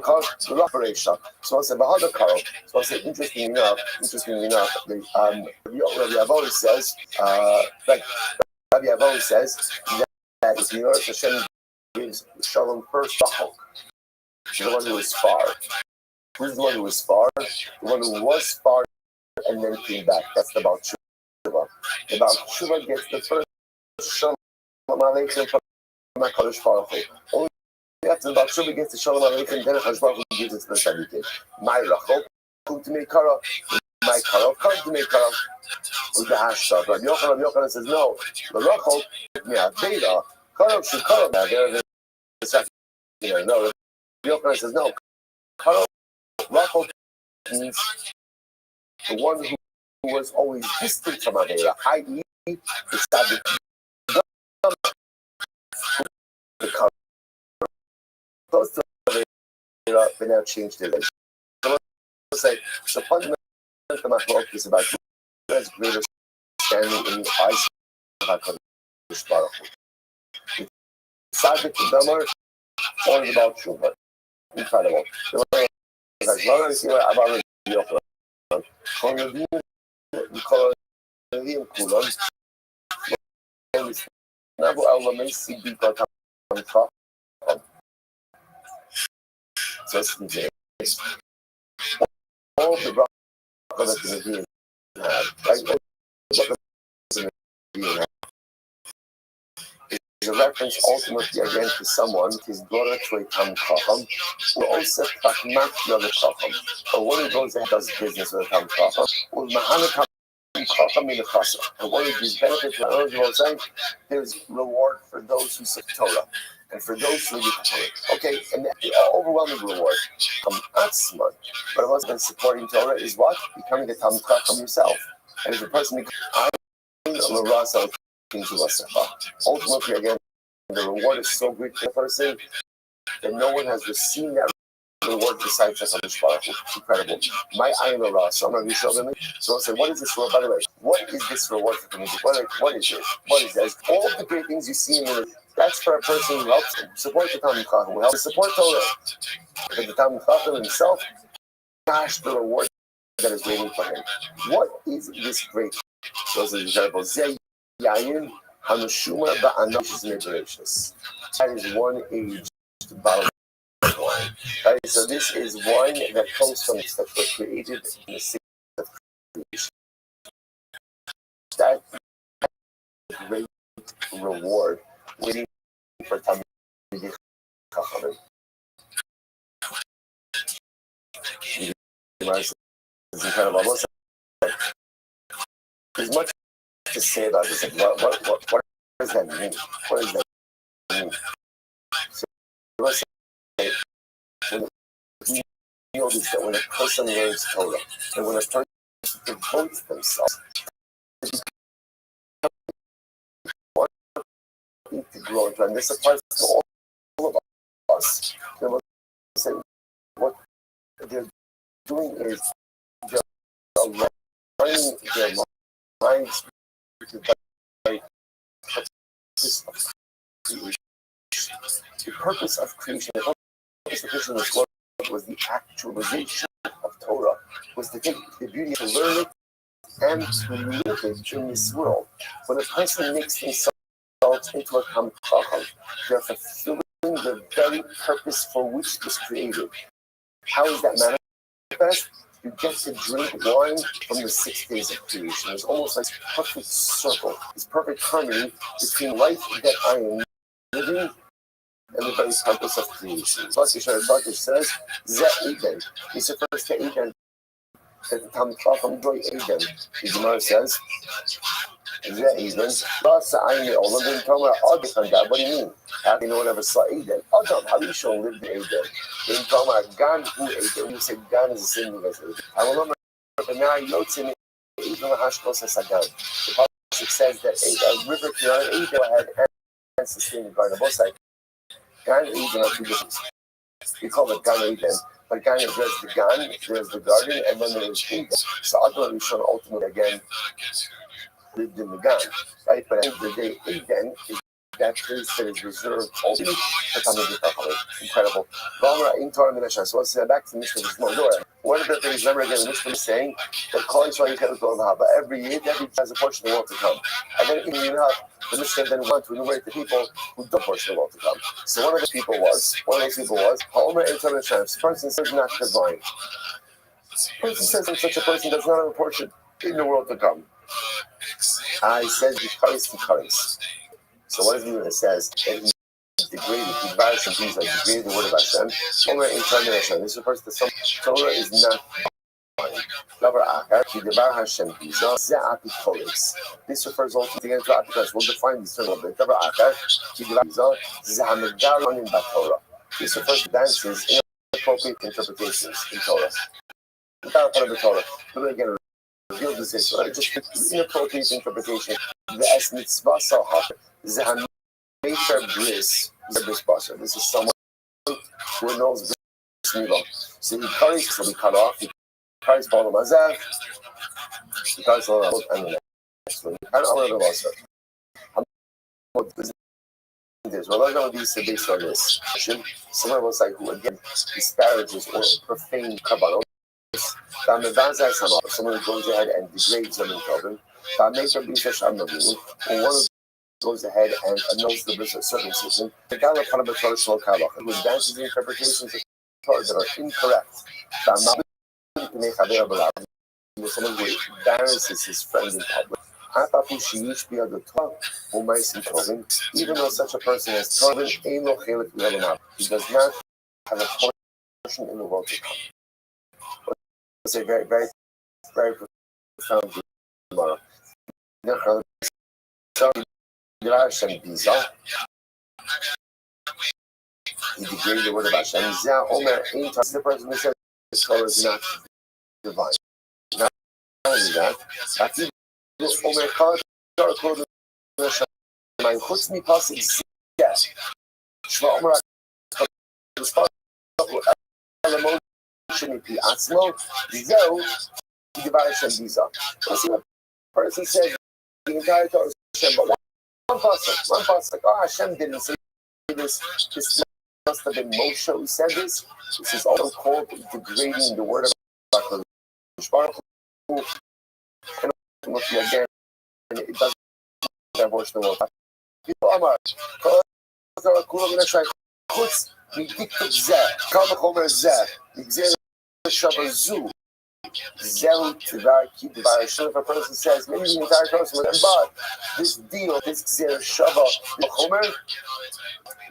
Karov, Bereisha. So I said Ba'adar Karov. So I said, interestingly enough, Rabbi Avo says, Rabbi Avo says that if you notice Hashem gives Shalom first, the one who is far. Who's the one who is far? The one who was far and then came back. That's the Baal Tshuva. The Baal Tshuva gets the first Shalom Aleichem from HaKadosh Baruch Hu. Only after the Baal Tshuva gets the Shalom Aleichem, then HaKadosh Baruch Hu gives it to the Tzadikim. My Rachel, come to me, Kara. My Kara, come to me, Kara. With the hashtag. Rabbi Yochanan says no. The Rachel, Beta, Kara should Kara. There is a second. No. Rabbi Yochanan says no. Kara, Rachel means the one who was always distant from Avera, i.e., the Tzaddik. The Kara. Close to Avera, but now changed it. So let's say the fundamental machlok is about who has greater standing in the eyes of HaKadosh Baruch Hu. Tzaddik and Damar, only about Tshuva. Incredible. As long as you're about Yochanan, Kolavim Kulam, Nabu elements, Sibika Tam. So it's the all the rock that the Nevi'im had, right? Is a reference ultimately again to someone, his daughter to a Tam Chacham, who also Tachmat the other Chacham, or one who goes and does business with a Tam Chacham, or Mahana Tam Chacham in the Chasa. And one of these benefits, there's reward for those who seek Torah, and for those who do Torah. Okay, and the overwhelming reward, Atzman, but it wasn't supporting Torah is what? Becoming a Tam Chacham yourself. And if a person becomes ultimately again, the reward is so great for the person that no one has seen that reward besides us on this Baruch. Incredible. My ayin Allah, so I'm going to be showing me. So I say, what is this reward? By the way, what is this reward for community? What is it? What is that? All the great things you see in it, that's for a person who helps support the Talmud Chacham, who helps support Torah. But the Talmud Chacham himself, gosh, the reward that is waiting for him. What is this great? Those are incredible. Zeh yayin hanushuma ba'anash generations. That is one age bottle of wine. Right? So this is wine that comes from that was created in the city of creation. That great reward waiting for Talmud Chachamim. It's incredible. There's much to say about this. Like, what does that mean? What does that mean? So let's say when you know this, that when a person learns Torah, and when a person devotes themselves to grow, and this applies to all of us. Then we'll say what they're doing is they're aligning their minds to the purpose of creation. The purpose of creation was the actualization of Torah, was to take the beauty to learn it and to live it in this world. When a person makes themselves into a Talmid Chacham, they're fulfilling the very purpose for which it was created. How is that manifest? You get to drink wine from the 6 days of creation. It's almost like a perfect circle, this perfect harmony between life that I am living and the very purpose of creation. Bakish says, Zeh Eden. This refers to Eden. That the Talmid Chacham enjoy Eden. The Gemara says, Zeh Eden. What do you mean? How do you know whatever saw Eden? Adam, how do you show lived in Eden? Then talking about Gan who Eden. You say Gan is the same thing as Eden. I remember the Nari notes in Eden Hashkos as Sagan. The Pasuk says that a river beyond Eden had ancestors in Garden. Both sides. Gan and Eden are two different. We call it Gan Eden. But Gan is there's the Gan, there's the garden, and then there's Eden. So Adam Rishon ultimately again lived in the Gan, right? But at the end of the day, Eden is that place that is reserved only for Talmid Chacham. Incredible. So let's say back to the Mishnah this morning. One of the things, remember again, the Mishnah is saying that calling Israel but every year, every has a portion of the world to come. And then in enough, the Mishnah then went to enumerate the people who don't portion of the world to come. So one of those people was, Ha'omer and Torah Shams. Person says not divine. Person says that such a person does not have a portion in the world to come. I said Vikaris. So what does it mean when it says that he degraded, he vanished and things like degraded the word of Hashem? Torah in Torah Hashem. This refers to some Torah is not fine. This refers also to because we'll define this term a bit. This refers to dances inappropriate interpretations in Torah. Without part of the Torah. But again, reveal this is just inappropriate interpretation. The es mitzvah sahar. This is a nature bliss. This is someone who knows bliss. So he carries, so we cut off. He carries Baal Mazah. He carries all the and the next one. I don't know about it. Well, I know these are based on this. Someone was like who again disparages or profane kabbalah. Someone who goes ahead and degrades them in children. Or one goes ahead and announces the bliss of circumcision. The guy of Torah who advances the interpretations of Torah that are incorrect. Someone who embarrasses his friend in public. Even though such a person has Torah, he does not have a portion in the world to come. It's a very, very, very profound tomorrow. He degraded the word of Hashem. The person who says the Torah is not divine. Not only that, שמע אומר מספר על המושן מפי עצמו, זהו דבר השם ביזה. Person says the entire Torah is Hashem, but one pasuk. Oh, Hashem didn't say this. This must have been Moshe who said this. This is also called degrading the word of God. And ultimately, again, it doesn't divorce the world. Amar, חוץ מדיקטוק זה, קל וחומר זה, נגזר שווה זו. Zero Tivarki Divarashon. If a person says, maybe the entire person would but this deal, this Xer Shava Homer,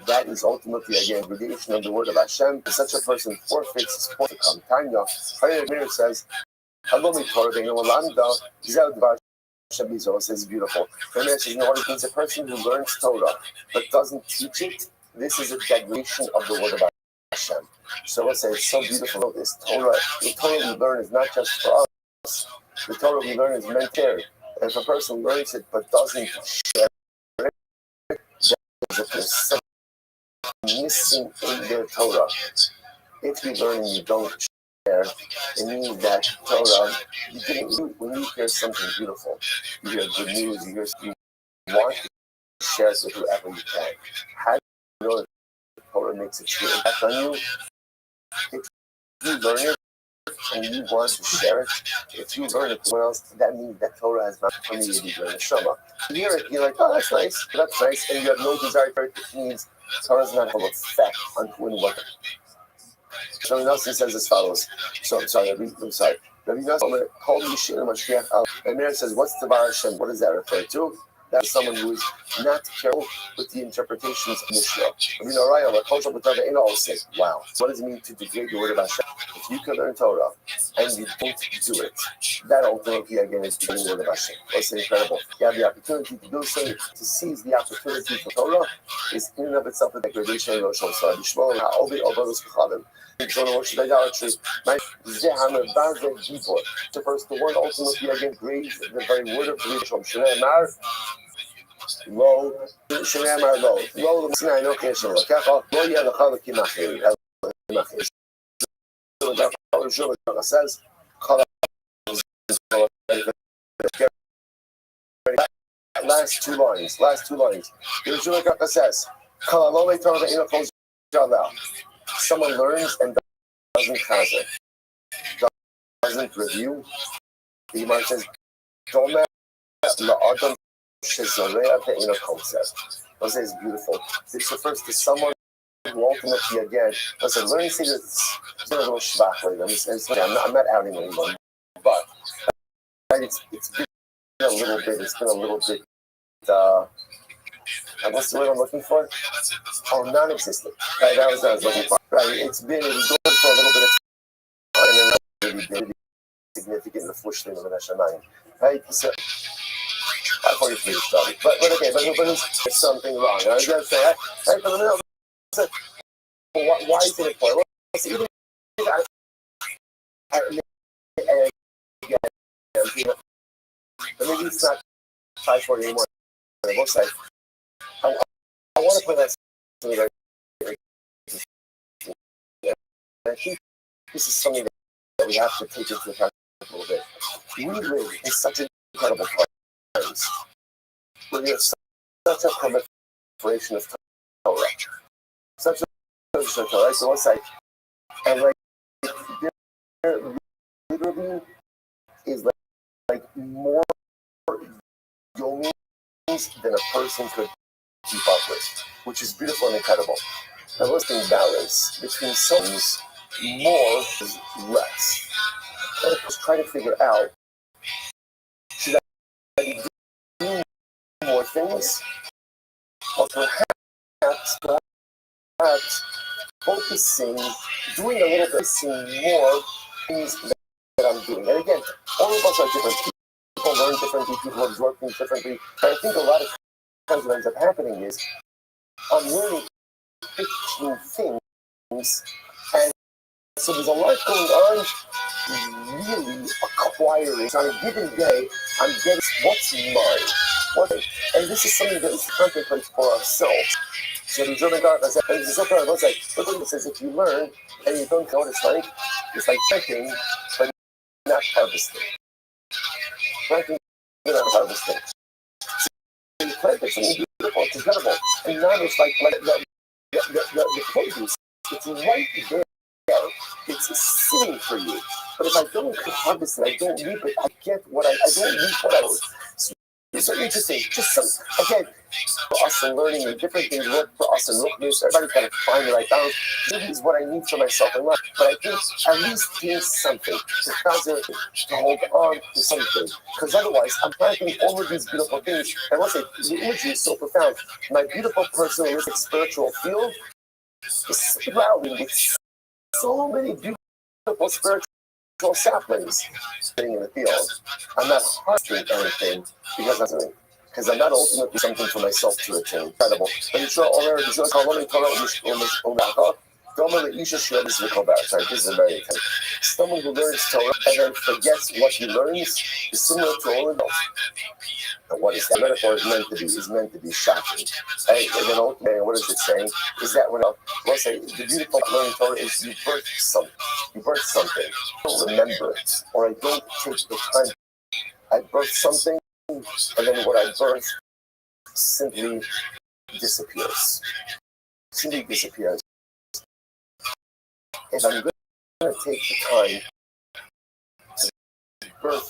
that is ultimately again negation of the word of Hashem. If such a person forfeits his point to come. Tanya, Mir says, Halomi Torah Yolanda, Zero Divarashon Bizor says beautiful. And says, you know what it means? A person who learns Torah but doesn't teach it, this is a degradation of the word of Hashem. So let's say it's so beautiful. This Torah, the Torah we learn is not just for us. The Torah we learn is meant there. And if a person learns it but doesn't share it, there's something missing in their Torah. If you learn and you don't share, it means that Torah, when you hear something beautiful, you hear good news, you want to share it with whoever you can. How do you know that Torah makes a true impact on you? If you learn it and you want to share it, if you learn it to someone else, that means that Torah has not permeated your neshama. You hear it, you're like, oh, that's nice, and you have no desire for it, it means Torah does not have an effect on who and what. So Nelson says as follows. I'm sorry. Rabbi Nelson called me Shir Mashiach Al. And Meir says, what's the Bar Hashem? What does that refer to? That's someone who is not careful with the interpretations of Mishnah. Wow. What does it mean to degrade the word of Hashem? If you can learn Torah and you don't do it, that ultimately again is degrading the word of Hashem. It's incredible. You have the opportunity to do so, to seize the opportunity for Torah is in and of itself a degradation of Rosh Hashanah. It's on worship idolatry. The first, the word ultimately again grades the very word of the Rishon. Lo, Shnei Amar Lo, Lo L'Sinai No Keshem L'Kecha, Lo Yelecha L'Kim Acheri. Says, last two lines. The Rishon L'Kecha says, Kalalome Torah Ve'ino Kol Jalel. Someone learns and doesn't chazir, doesn't review. The Gemara says, "Domer la'adam shezoreah ve'ino koseh." Those is beautiful. This refers to someone who ultimately, again, listen, learning to say this is a little shvach later. I'm not outing anyone, but it's been a little bit. What's the word I'm looking for? Oh, non-existent. Right, that was what I was looking for. Right, it was going for a little bit of time, and then really significant in the flushing of the Neshamayim. Right, so I thought you finished study, but okay, but there's something wrong. I was gonna say, right, but no, why is it important? Well, maybe it's not 540 anymore. On the website. I want to put that together. I think this is something that we have to take into account a little bit. We live in such incredible times where we have such a proliferation of Torah. Such a Torah. So let's say, and like, there literally is like more yomim than a person could keep up with, which is beautiful and incredible. Now let's think balance between sons, more is less. And I was trying to figure out, should I be doing more things, or perhaps focusing, doing a little bit, seeing more things that I'm doing. And again, all of us are different. People learn differently, people absorb things differently. But I think a lot of times what ends up happening is I'm learning 15 things, and so there's a lot going on, really acquiring. So on a given day, I'm getting what's mine. And this is something that we contemplate for ourselves. So the German God says, it says if you learn and you don't know what it's like planting, but not harvesting. Planting, but not harvesting. So you plant something beautiful, it's incredible. And now it's like the produce, it's right there. It's sitting for you. But if I don't harvest it, I don't reap it, I don't reap what I was. It's so interesting. Just some, again, for us and learning and different things work for us and look news. Everybody's got to find the right balance. This is what I need for myself in life. But I think at least doing something to hold on to something. Because otherwise, I'm planting all of these beautiful things. And once the imagery is so profound, my beautiful personalistic spiritual field is sprouting with so many beautiful spiritual saplings sitting in the field. I'm not harvesting anything because I'm not ultimately something for myself to attain. Incredible. But you show all this is very kind. Someone who learns Torah and then forgets what he learns is similar to all adults. And what is that metaphor is meant to be shocking. Right? And then ultimately, what is it saying? Is that we'll say the beautiful learning Torah is you birth something. You birth something. I don't remember it. Or I don't take the time. I birth something, and then what I birth simply disappears. Simply disappears. If I'm going to take the time to birth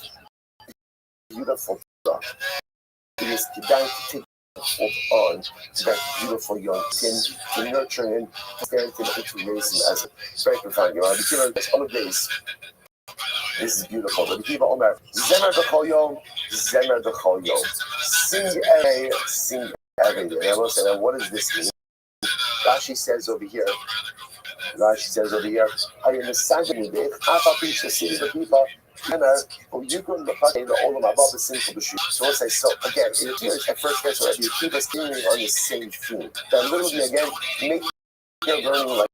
beautiful stuff, it is to take hold on to that beautiful young kid, to nurture him, to raise him as a very profound. This is beautiful. The Kiva Omer, Zemer b'chol yom, Zemer b'chol yom. Sing every day. And I will say, what does this mean? Rashi says over here, I am the Sangam Yudit, Apapi Shasiri the Kiva, so let's say, so again, it appears at first glance already, keep us leaning on the same theme. That literally, again, make your learning like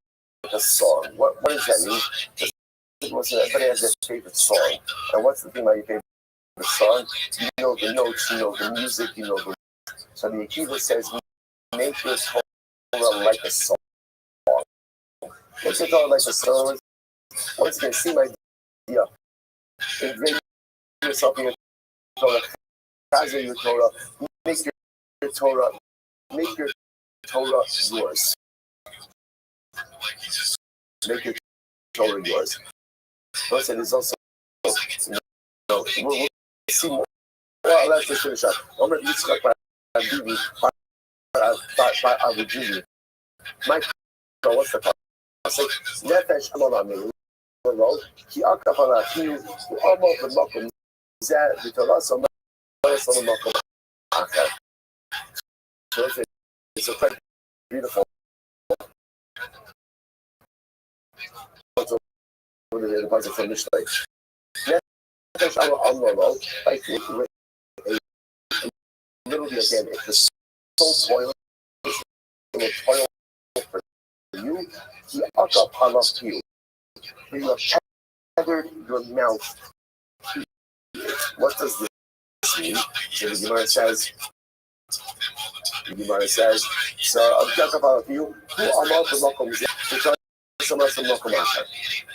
a song. What does that mean? Everybody has their favorite song. And what's the thing about your favorite song? You know the notes, you know the music, you know the. So the Akiva says, make your Torah like a song. Make your Torah like a song. Once again, see my idea. Engrave yourself in your Torah. Chazir your Torah. Make your Torah yours. Make your Torah yours. Listen, there's also, we'll see more. Well, let's just finish up. I'm going to use like by Avujiji. My, what's the part? I say, Nefesh Amamami, he Akapala, he almost the Mokum, Zad, the Torah, so much on the Mokum. So it's a quite beautiful. The puzzle from this place. Literally again, if the soul toil for you, he akapala you. You have tethered your mouth. What does this mean? So the Gemara says, so akapala you, who amal the makom.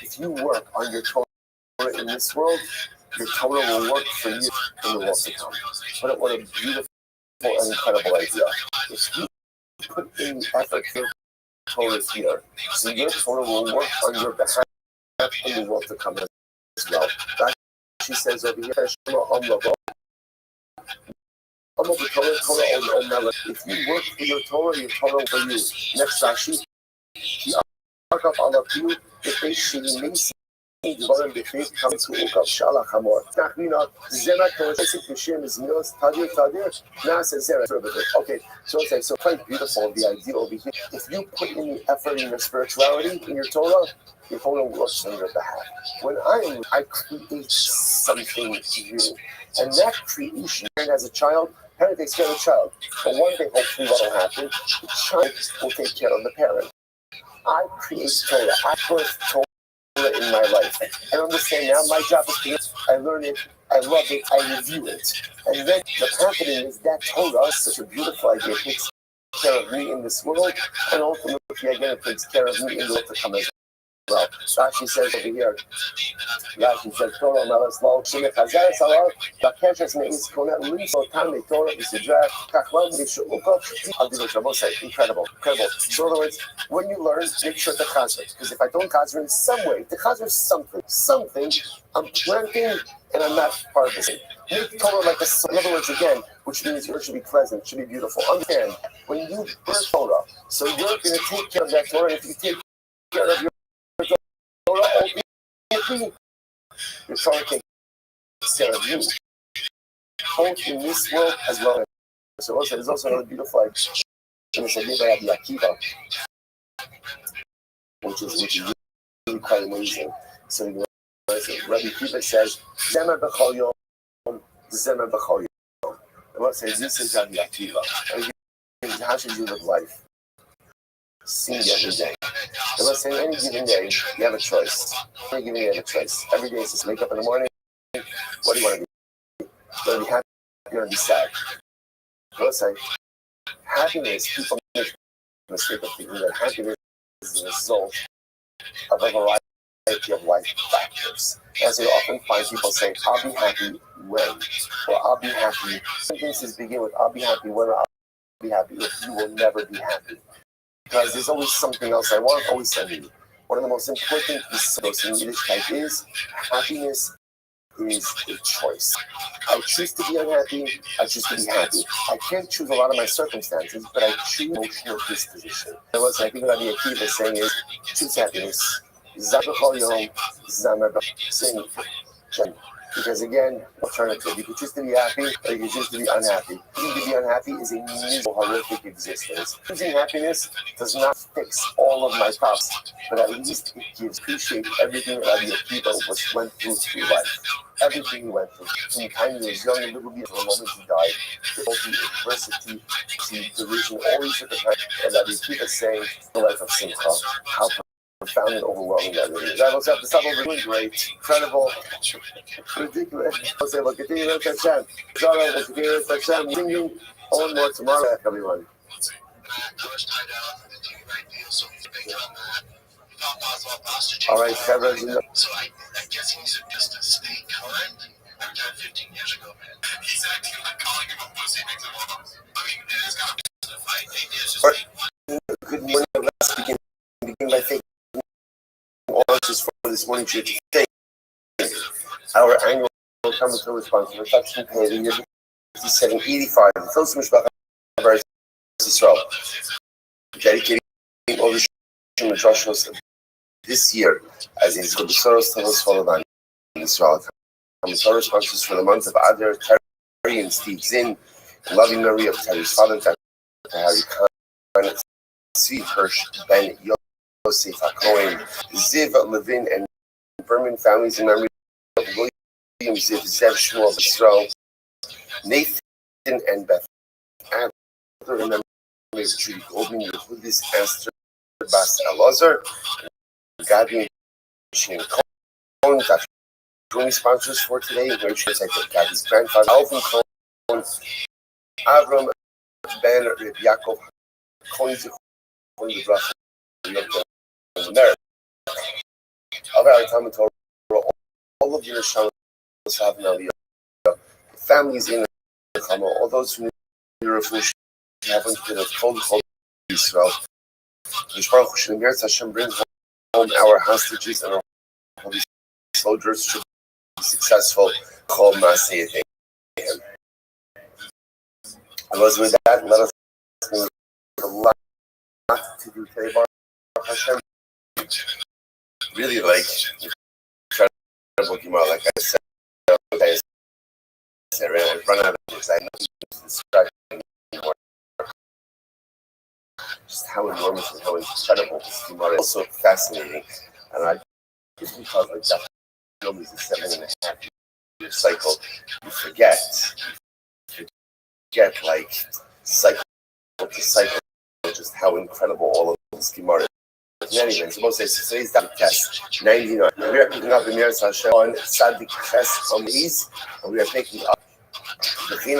If you work on your Torah in this world, your Torah will work for you in the world to come. What a beautiful and incredible idea. If you put in the effort, your Torah is here. So your Torah will work on your behalf in the world to come as well. She says over here, if you work for your Torah will for you. Next Rashi. Up all of you, if they see me, dvarim b'feit come to ukav shalach hamor. Nachmina zera koresik b'shem is milos tadir nasa zera. Okay, so quite beautiful the idea over here. If you put in the effort in your spirituality, in your Torah works on your behalf. When I create something to you, and that creation, as a child, parent takes care of the child. But one day, hopefully, what will happen? The child will take care of the parent. I create Torah. I birth Torah in my life. I understand now my job is to I learn it, I love it, I review it. And then what's happening is that Torah is such a beautiful idea. It takes care of me in this world, and ultimately, again, it takes care of me in the world to come as well. Rashi says over here, Rashi says, Torah Melas Lo, Shemech Hazar Salar, Bakeshes Meis Kona, Liso Tame Torah, Isidra, Kakwan, Mishuko, Adilo Shabosai. Incredible, incredible. So, in other words, when you learn, make sure to chazer. Because if I don't chazer in some way, to chazer something, I'm planting and I'm not part of it. Make Torah like a, in other words, again, which means yours should be pleasant, it should be beautiful. Understand, when you birth Torah, so you're going to take care of that Torah. If you take care of your Torah, ultimately, your Torah takes care of you, both in this world as well as. So also, there's also another beautiful initiative by Rabbi Akiva, which is really quite amazing. So Rabbi Akiva says, "Zemer b'chol yom, zemer b'chol yom." And what says this is Rabbi Akiva. How should you live life? Sing every day. And let's say any given day, you have a choice. Any given day, you have a choice. Every day is just wake up in the morning. What do you want to be? You want to be happy? You want to be sad? Let's say happiness. People make the mistake of thinking that happiness is the result of a variety of life factors. As you often find people say, "I'll be happy when," or "I'll be happy." Sentences begin with "I'll be happy when," or "I'll be happy if." You will never be happy. Because there's always something else I want, always something. One of the most important pieces in Yiddishkeit is happiness is a choice. I choose to be unhappy, I choose to be happy. I can't choose a lot of my circumstances, but I choose emotional disposition. And what I think Rabbi Akiva is saying is, choose happiness. Because again, alternative. You can choose to be happy or you can choose to be unhappy. Choosing to be unhappy is a miserable, horrific existence. Choosing happiness does not fix all of my problems, but at least it gives appreciate everything that Rabbi Akiva went through life. Everything he went through. From the time he was young, a little bit, from the moment he died, difficulty, adversity, derision, all these different kinds. And Rabbi Akiva is saying the life of Simcha. How profound and overwhelming that really is. I was at the top of doing great, incredible, ridiculous. I'll say, look, continue to Hashem. Zara, we'll continue to Hashem. Singing all more tomorrow, everyone. All right, Kevin. So I guess he's just a snake, correct? I retired 15 years ago, man. He's acting like calling him a pussy makes him I mean, it's got to fight. It's just Good morning. Let's begin by thanking all answers for this morning should take our annual commentary response reflection period year 5785. The Phil's Mishpach of Israel, dedicating all the Shemashos this year as is the Soros Tavos followed in Israel. Commentary responses for the month of Adar, Terry and Steve Zinn, loving Marie of Terry's father, Harry Khan, Tzvi Hirsch, Ben Yosef HaKohen, Ziv Levin, and Berman families in memory of William Ziv, Zev Shmuel of Israel, Nathan and Beth Adler, in memory of Judy Goldman, Yehudis, Esther, Bas Elazar, Gadi and Shane Cohen, Dr. Joining sponsors for today, and great chance I think Gadi's grandfather, Alvin Cohen, Avram Ben Reb Yaakov Cohen, the Bracha of America. Other Talmud Torah, all of your Neshamos have now families in the Chama, all those who need refuge haven't been of cold Israel. Baruch Hashem, Hashem brings home our hostages and our holy soldiers should be successful. Chol Maaseh Yadayim. And with that, let us a lot to do today, Baruch Hashem. Really incredible Gemara, like I said, I run out of things. I know to describe anymore. Just how enormous and how incredible this Gemara is. Also fascinating. And just because like that film is a 7.5 year cycle, you forget like cycle to cycle, just how incredible all of this Gemara is. Anyway, suppose today's test 99. We are picking up the Miras Hashem on Sadik Ches Omiz, and we are taking up the Chin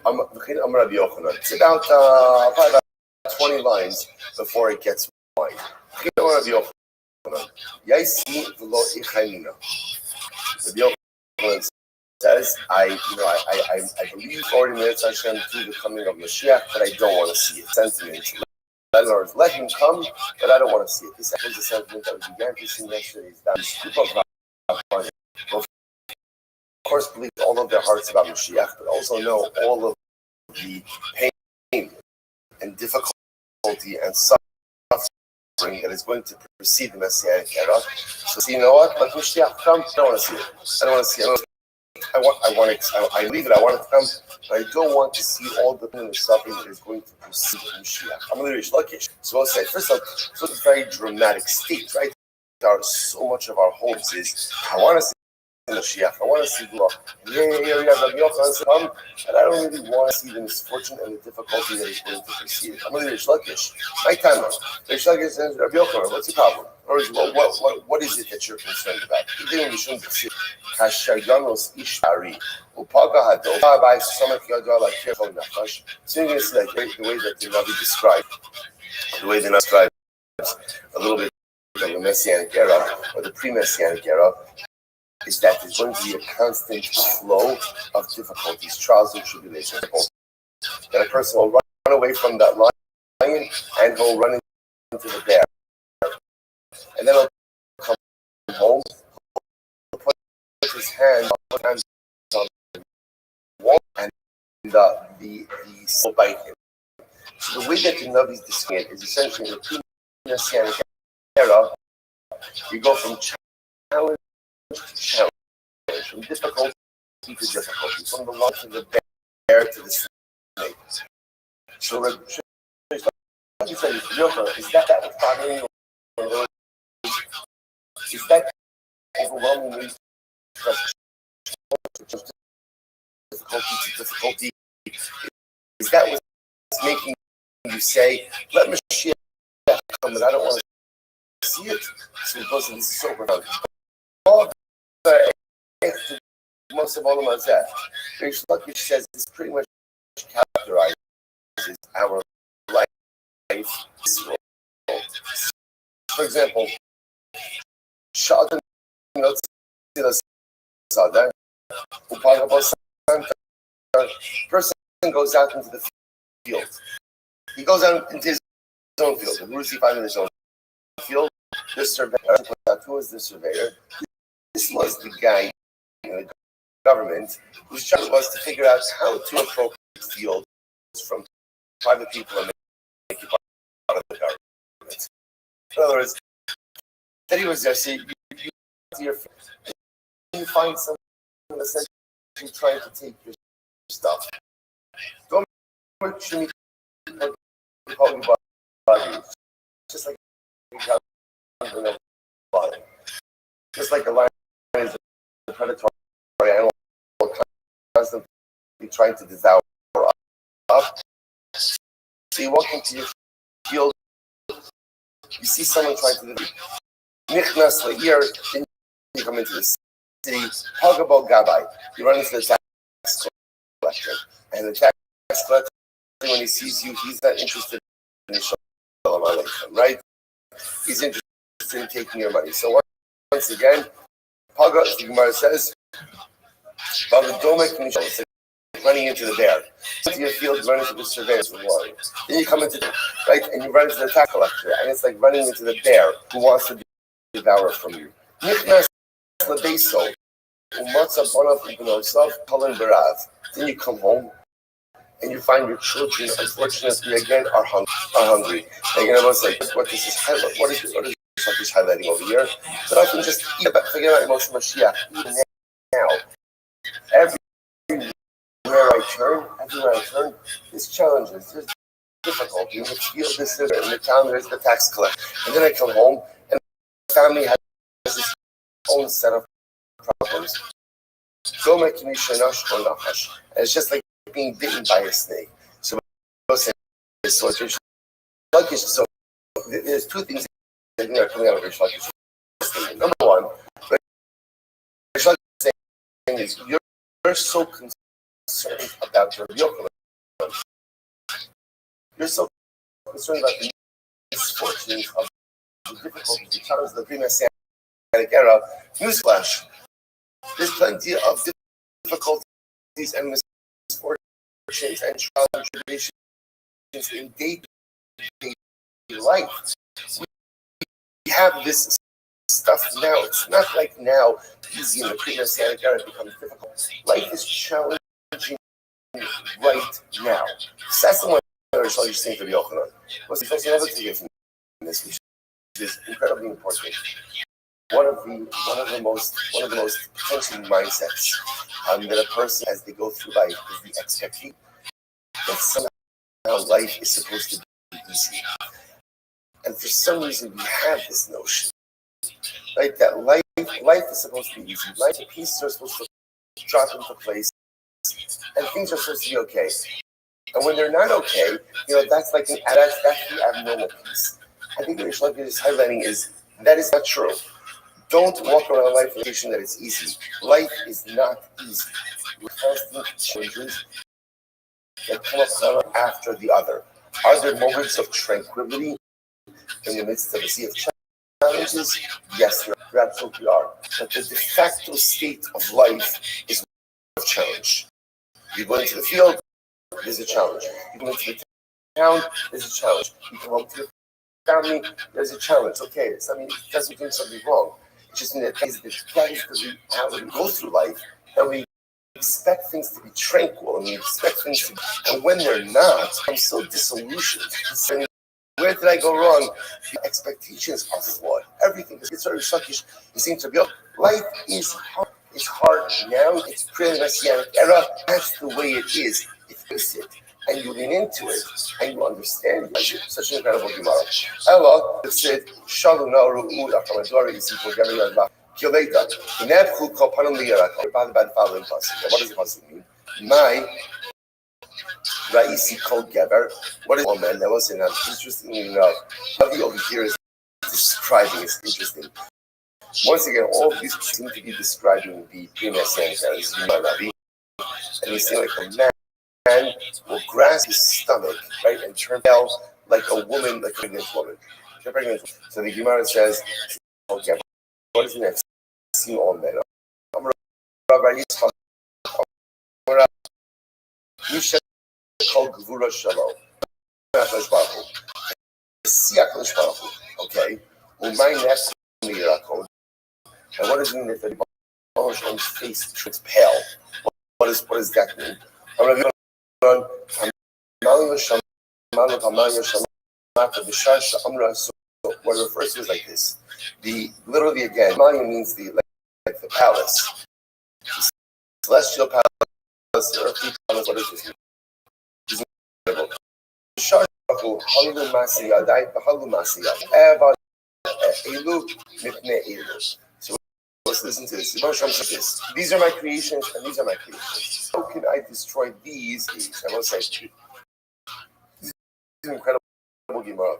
Amar Rabbi Yochanan. It's about 20 lines before it gets wide. Says, I believe 40 minutes Hashem to the coming of Mashiach, but I don't want to see it. Sentiment. Let him come, but I don't want to see it. This was the sentiment that we began to see yesterday. Of course, believe all of their hearts about Mashiach, but also know all of the pain and difficulty and suffering that is going to precede the Messianic era. So, you know what? Let Mashiach come. I don't want to see it. I don't want to see it. I believe it. I want it to come, but I don't want to see all the pain and suffering that is going to precede Mashiach. I'm going to reach Lakish. So I'll say, first of all, it's a very dramatic state, right? So much of our hopes is, I want to see Mashiach. I want to see God. Rabbi Yochanan come, and I don't really want to see the misfortune and the difficulty that is going to precede it. I'm going to reach Lakish. My time now. Reach Lakish says, Rabbi Yochanan, what's the problem? Or what is it that you're concerned about? Even we shouldn't see Kashayanos Ishari, Upaga Hado, by Samak Yadala Kirchon Nachash. So you're going to see like the way that the Navi described, the way they describe a little bit of the Messianic era or the pre-Messianic era, is that there's going to be a constant flow of difficulties, trials, and tribulations. That a person will run away from that lion and he'll run into the bear. And then he'll come home, he'll put his hand on the wall, and the soul bite him. So the way that the Navi is described is essentially the pre-Messianic era. You go from challenge to challenge, from difficulty to difficulty, from the lion to the bear to the snake. So like you said, is that what's bothering you? Is that overwhelmingly difficulty to difficulty? Is that what's making you say, let Mashiach come, but I don't want to see it? So because this is so profound. All the most of all of us that Rish Lakish says this pretty much characterizes our life. For example, person goes out into the field. He goes out into his own field. The Rusi finds in his own field. This surveyor, who was the surveyor? This was the guy in the government whose job was to figure out how to appropriate fields from private people and make it part of the government. In other words, that he was there. See, you find someone essentially trying to take your stuff. Don't should call you body. Just like body. Just like a lion is a predatory animal constantly trying to devour up. So you walk into your field, you see someone trying to do Nichnas La'ir, then you come into the city, Hagabal Gabai, you run into the tax collector. And the tax collector, when he sees you, he's not interested in Shalom Aleichem, right? He's interested in taking your money. So once again, Paga, the Gemara says, running into the bear. Into your field, run into the surveyor's reward. Then you come into the, right, and you run into the tax collector, and it's like running into the bear who wants to devour from you. Then you come home, and you find your children, unfortunately, again, are hungry. And you're going to say, what this is highlighting? What is this highlighting over here? But I can just eat about, forget about emotion Mashiach. Even now, everywhere I turn, there's challenges, there's difficulty. In the field, this is in the town, there's the tax collector. And then I come home, and the family has its own set of problems. And it's just like being bitten by a snake. So there's two things that are coming out of Rish Lakish. Number one, Rish Lakish is saying is you're so concerned about your Yochanan. You're so concerned about the misfortunes of the difficulties, the challenges of the pre-Messianic era. Newsflash: there's plenty of difficulties and misfortunes and trials and tribulations in day-to-day life. We have this stuff now. It's not like now, easy in the pre-Messianic era becomes difficult. Life is challenging right now. So that's the one I shall you sing for the Yochanan. What's the first another thing from this, which is incredibly important. One of the most potential mindsets that a person, as they go through life, is the expectation that somehow life is supposed to be easy. And for some reason, we have this notion, right, that life is supposed to be easy. Life and pieces are supposed to drop into place, and things are supposed to be okay. And when they're not okay, that's like that's the abnormal piece. I think what Rishon is highlighting is that is not true. Don't walk around life with the notion that it's easy. Life is not easy. We're constant changes that come up one after the other. Are there moments of tranquility in the midst of a sea of challenges? Yes, there absolutely are. But the de facto state of life is one of challenge. You go into the field, there's a challenge. You go into the town, there's a challenge. You come home to your family, there's a challenge. Okay, it doesn't mean something wrong. It's just that is the reality we go through life, and we expect things to be tranquil, and we expect things to be, and when they're not, I'm so disillusioned. And where did I go wrong? The expectations are flawed. Everything is very suckish. It seems to be life is hard. It's hard now. It's pre-Messianic era. That's the way it is. If you face it and you lean into it and you understand it, such an incredible Gemara. Ella said, "Shalom naoru u'achamadori isipo gemiyadva kileta inabchu kopanum liyarakol." By the following pasuk. What does the pasuk mean? My Raisi called Geber. What is woman? That was interestingly enough. What over here is describing is interesting. Once again, all of these seem to be describing the pre-Messianic era. This is Rabbi, and he's saying like a man will grasp his stomach, right, and turn out like a woman, like a pregnant woman. So the Gemara says, "Okay, what is the next? See all men." Called Gvura Shalom. Okay. My next miracle. And what does it mean if the Baruch's face turns pale? What does that mean? What it refers to is like this. Literally again, Maya means like the palace. The celestial palace, the earthly palace, what is this? So let's listen to this. These are my creations, and these are my creations. How can I destroy these? I will say, this is an incredible Gemara.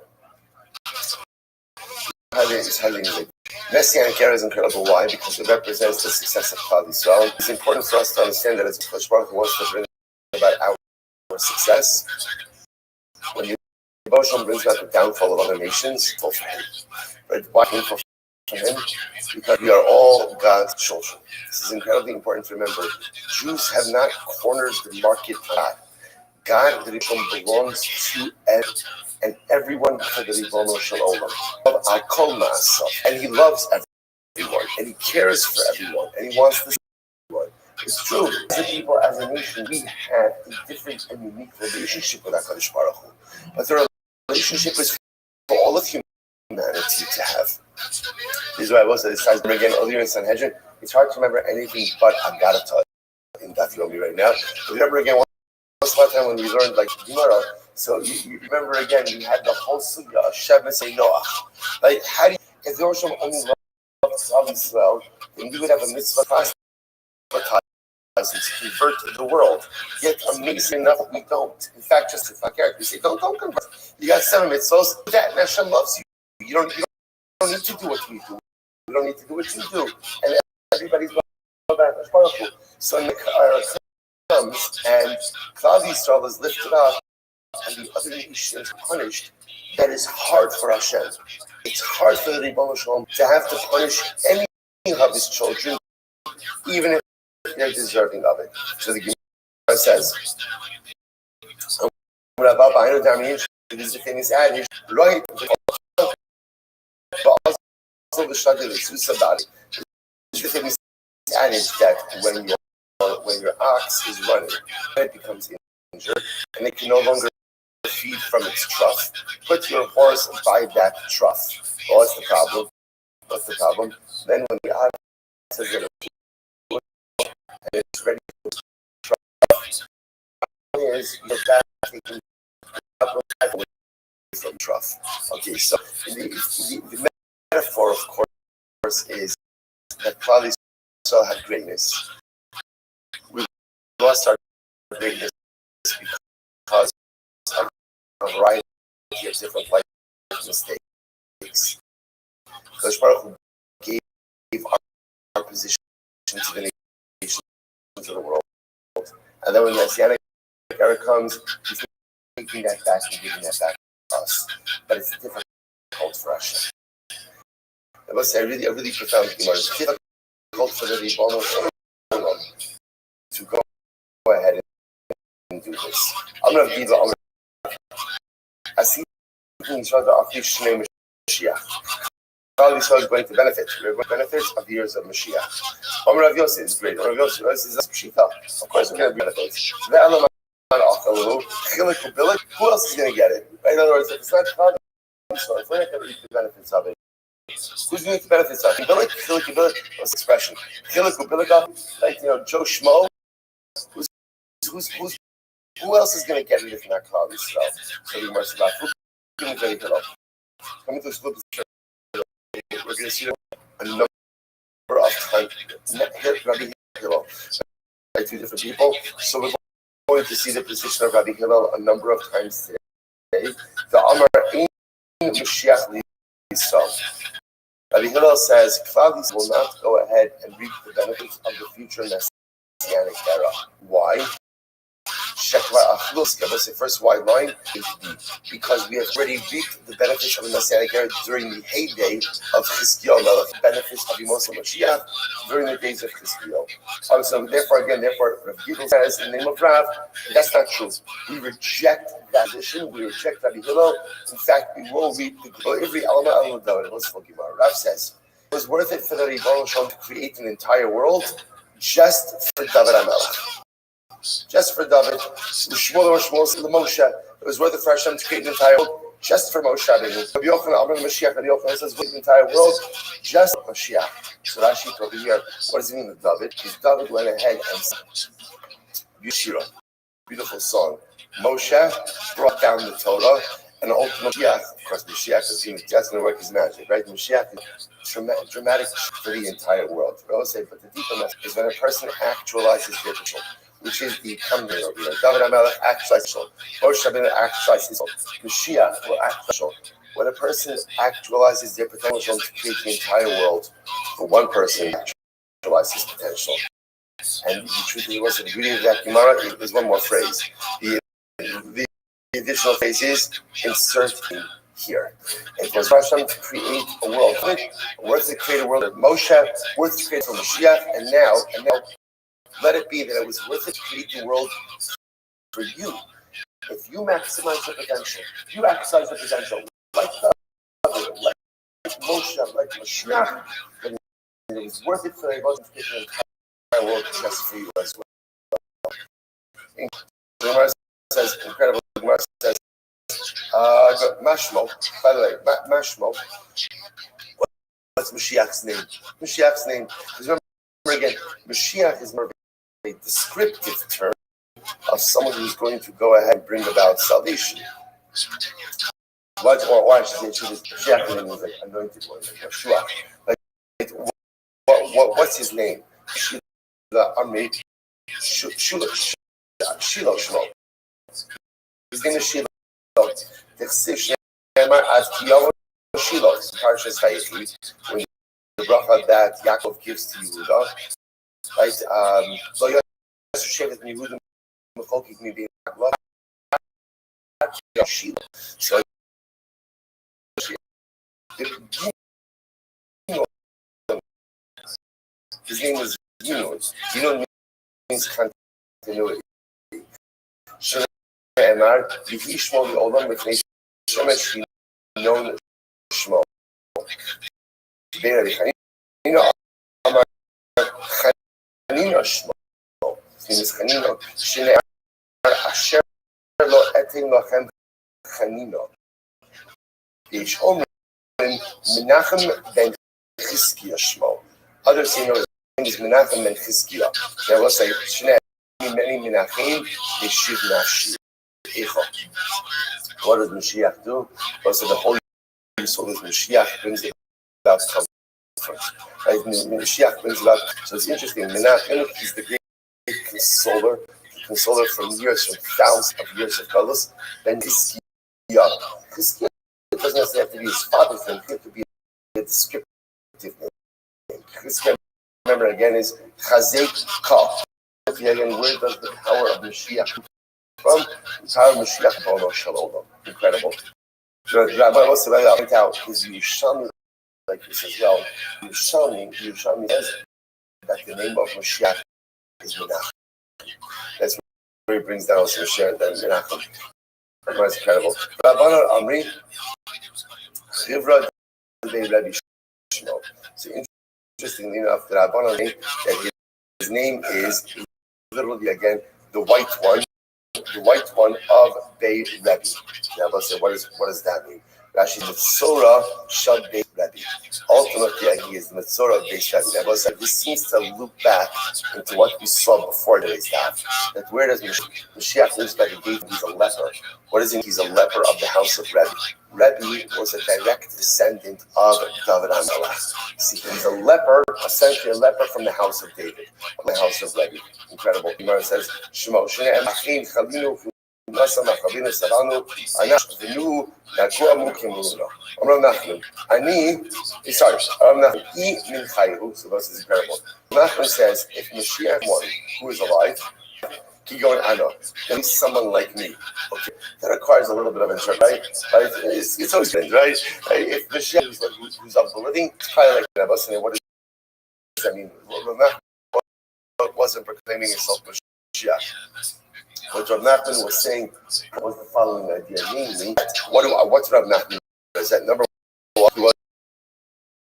Messianic era is incredible. Why? Because it represents the success of Klal Yisrael. It's important for us to understand that as Kodesh Baruch Hu wants to bring about our success. When the Baruch brings about the downfall of other nations, for him. Right? Why for him? Because we are all God's children. This is incredibly important to remember. Jews have not cornered the market of God. God, the Rishon, belongs to and everyone for the Ribono Shel Olam. Al Kol Ma'asav. And he loves everyone, and he cares for everyone, and he wants to see everyone. It's true. As a people, as a nation, we have a different and unique relationship with HaKadosh Baruch Hu. But the relationship is for all of humanity to have. This is why I was saying again earlier in Sanhedrin. It's hard to remember anything but Agadata in Daf Yomi right now. Remember again once upon a time when we learned like Gemara. So you remember again, we had the whole sugya of Shemus and Noah. Like, how do you, if the Rosham only loved Klal Yisrael, then we would have a mitzvah to convert the world. Yet, amazing enough, we don't. In fact, just to fuck out, we say, don't convert. You got 7 mitzvahs, that and Hashem loves you. You don't need to do what we do. You don't need to do what you do. And everybody's about Baruch. So when the comes and Klal Yisrael is lifted up, and the other nations punished, that is hard for Hashem. It's hard for the Ribono Shel Olam to have to punish any of his children, even if they're deserving of it. So the Gemara says, it is the famous adage, right? It's the famous adage that when your ox is running, it becomes injured, and it can no longer feed from its trough. Put your horse by that trough. Well, what's the problem? What's the problem? Then when the ox is going to feed and it's ready for the trough, is your back taking away from trough. Okay, so the metaphor, of course, is that Klal Yisrael had greatness. We lost our greatness because of a variety of different life mistakes. Because Baruch Hu gave our position to the nations of the world. And then when the Messianic era comes, he's taking that back and giving that back to us. But it's difficult for us. I must say, a really profound thing. It's difficult for the Ribono Shel Olam to go ahead and do this. I'm going to give I see each other of Shnei Mashiach. Klal Yisrael is going to benefit. We're going to benefit of the years of Mashiach. Rav Yossi is great. Rav Yossi is Pshita. Of course, we're going to benefit. Who else is going to get it? In other words, if it's not Klal Yisrael, if we're not going to reap the benefits of it, who's going to get the benefits of it? What's the expression? Like, Joe Schmo. Who else is going to get it if not Klal Yisrael? So we must about coming to school. We're going to see a number of times. Rabbi Hillel, by two different people. So we're going to see the position of Rabbi Hillel a number of times today. The Amar Ein Mashiach Yisrael. Rabbi Hillel says Klal Yisrael will not go ahead and reap the benefits of the future Messianic era. Why? Let's say first white line because we have already reaped the benefits of the Messianic era during the heyday of Chizkiyahu, the benefits of Yemos Mashiach during the days of Chizkiyahu. So therefore, Rav Gidl says in the name of Rav, that's not true. We reject that position. We reject Rabbi Hillel. In fact, we will reap every element of the Let's look at Rav says it was worth it for the Ribono Shel Olam to create an entire world just for David HaMelech. Just for David, the Moshe, it was worth it for Hashem to create an entire world just for Moshe Rabbeinu. Rabbi Yochanan says, "With the entire world, just for Mashiach." So Rashi over here, what does it mean with David? Because David went ahead and sang Yeshira, beautiful song. Moshe brought down the Torah, and ultimately, Mashiach, of course, Mashiach is that's going to work his magic, right? Mashiach is dramatic for the entire world. We always say, but the deeper message is when a person actualizes their potential, which is the coming over here. David HaMelech actualizes his soul. Moshe Rabbeinu actualizes his soul. Mashiach will actualize soul. When a person actualizes their potential to create the entire world, for one person actualizes his potential. And the truth is, the beauty of that Gemara is one more phrase. The additional phrase is insert here. It was Hashem to create a world. Worth to create a world of Moshe, worth to create for Mashiach, and now. Let it be that it was worth it to create the world for you. If you maximize your potential, if you exercise the potential, like Moshe, like Mashiach, then it was worth it for everyone to create the entire world just for you as well. The Gemara says, incredible, the Gemara says, Mashmo, by the way, Mashmo, what's Mashiach's name? Mashiach's name, because remember again, Mashiach is more a descriptive term of someone who's going to go ahead and bring about salvation. What, or I should say, Mashiach means like anointed one, like Yeshua. Like, what's his name? Shiloh Shmo. His name is Shiloh. Shiloh, Parshas Vayechi, when the bracha that Yaakov gives to Yehuda, right? So his name was Dino. Dino means continuity. Emar, Yihi Shmo Olam B'Fnei Shemesh known Shmo. Be'er Chanina Amar Chanina Shmo. His name is Chanina. Shnei Asher Lo Etim Lachem Chanina. Yish Omer Menachem Ben Chizkiah Shmo. Others say no, his name is Menachem Ben Chizkiah. They will say Shnei many Menachem Yeshiv Nashi. What does Mashiach do? Also, the Holy Soul is Mashiach brings it about comfort. Right? Mashiach brings it about. So it's interesting. Menachem is the great consoler, from years, from thousands of years of Galus. Then Chizkiah. Chizkiah doesn't necessarily have to be his father's name. It could be a descriptive name. Chizkiah, remember again, is Chazek Ka. Again, where does the power of Mashiach from? The power of Mashiach Bono Shalom. Incredible. The Rabbi also point out is Yerushalmi, like this as well. Yerushalmi says that the name of Mashiach is Menachem. That's where he brings down also Mashiach and Menachem. That's incredible. Rabbana Amri, Chivra Dei Rabbi Shmuel. So interestingly enough, the Rabbana name that his name is literally again the white one of Bei Rebbe. Now let's say what does that mean? Rashi Mitzora Shad Bei Rebbe. Ultimately, he is the Mitzora of Bei Rebbe. Now let's say this seems to loop back into what we saw before today's daf. That where does Mashiach lives by the gate? He's a leper. What does he mean? He's a leper of the house of Rebbe. Rebbe was a direct descendant of David HaMelech. See, he's a leper, essentially a leper from the house of David, from the house of Rebbe. Incredible. Gemara says, Shemo, Shnei Achim Chalinu Nasa Machavinu Saranu Anash Venu Nagua Mukimuna. Amram Nachman. Amram Nachman. I Min Chayu. So this is incredible. Nachman says, if Mashiach one who is alive, keep going, Anna. Then he's someone like me. Okay, that requires a little bit of interpretation, right? It's always been, right? If Mashiach who's of the living, probably like Nebuchadnezzar, and what does that mean? What wasn't proclaiming himself Mashiach? What Rav Nachman was saying was the following idea, namely, what's Rav Nachman? Is that number one? He was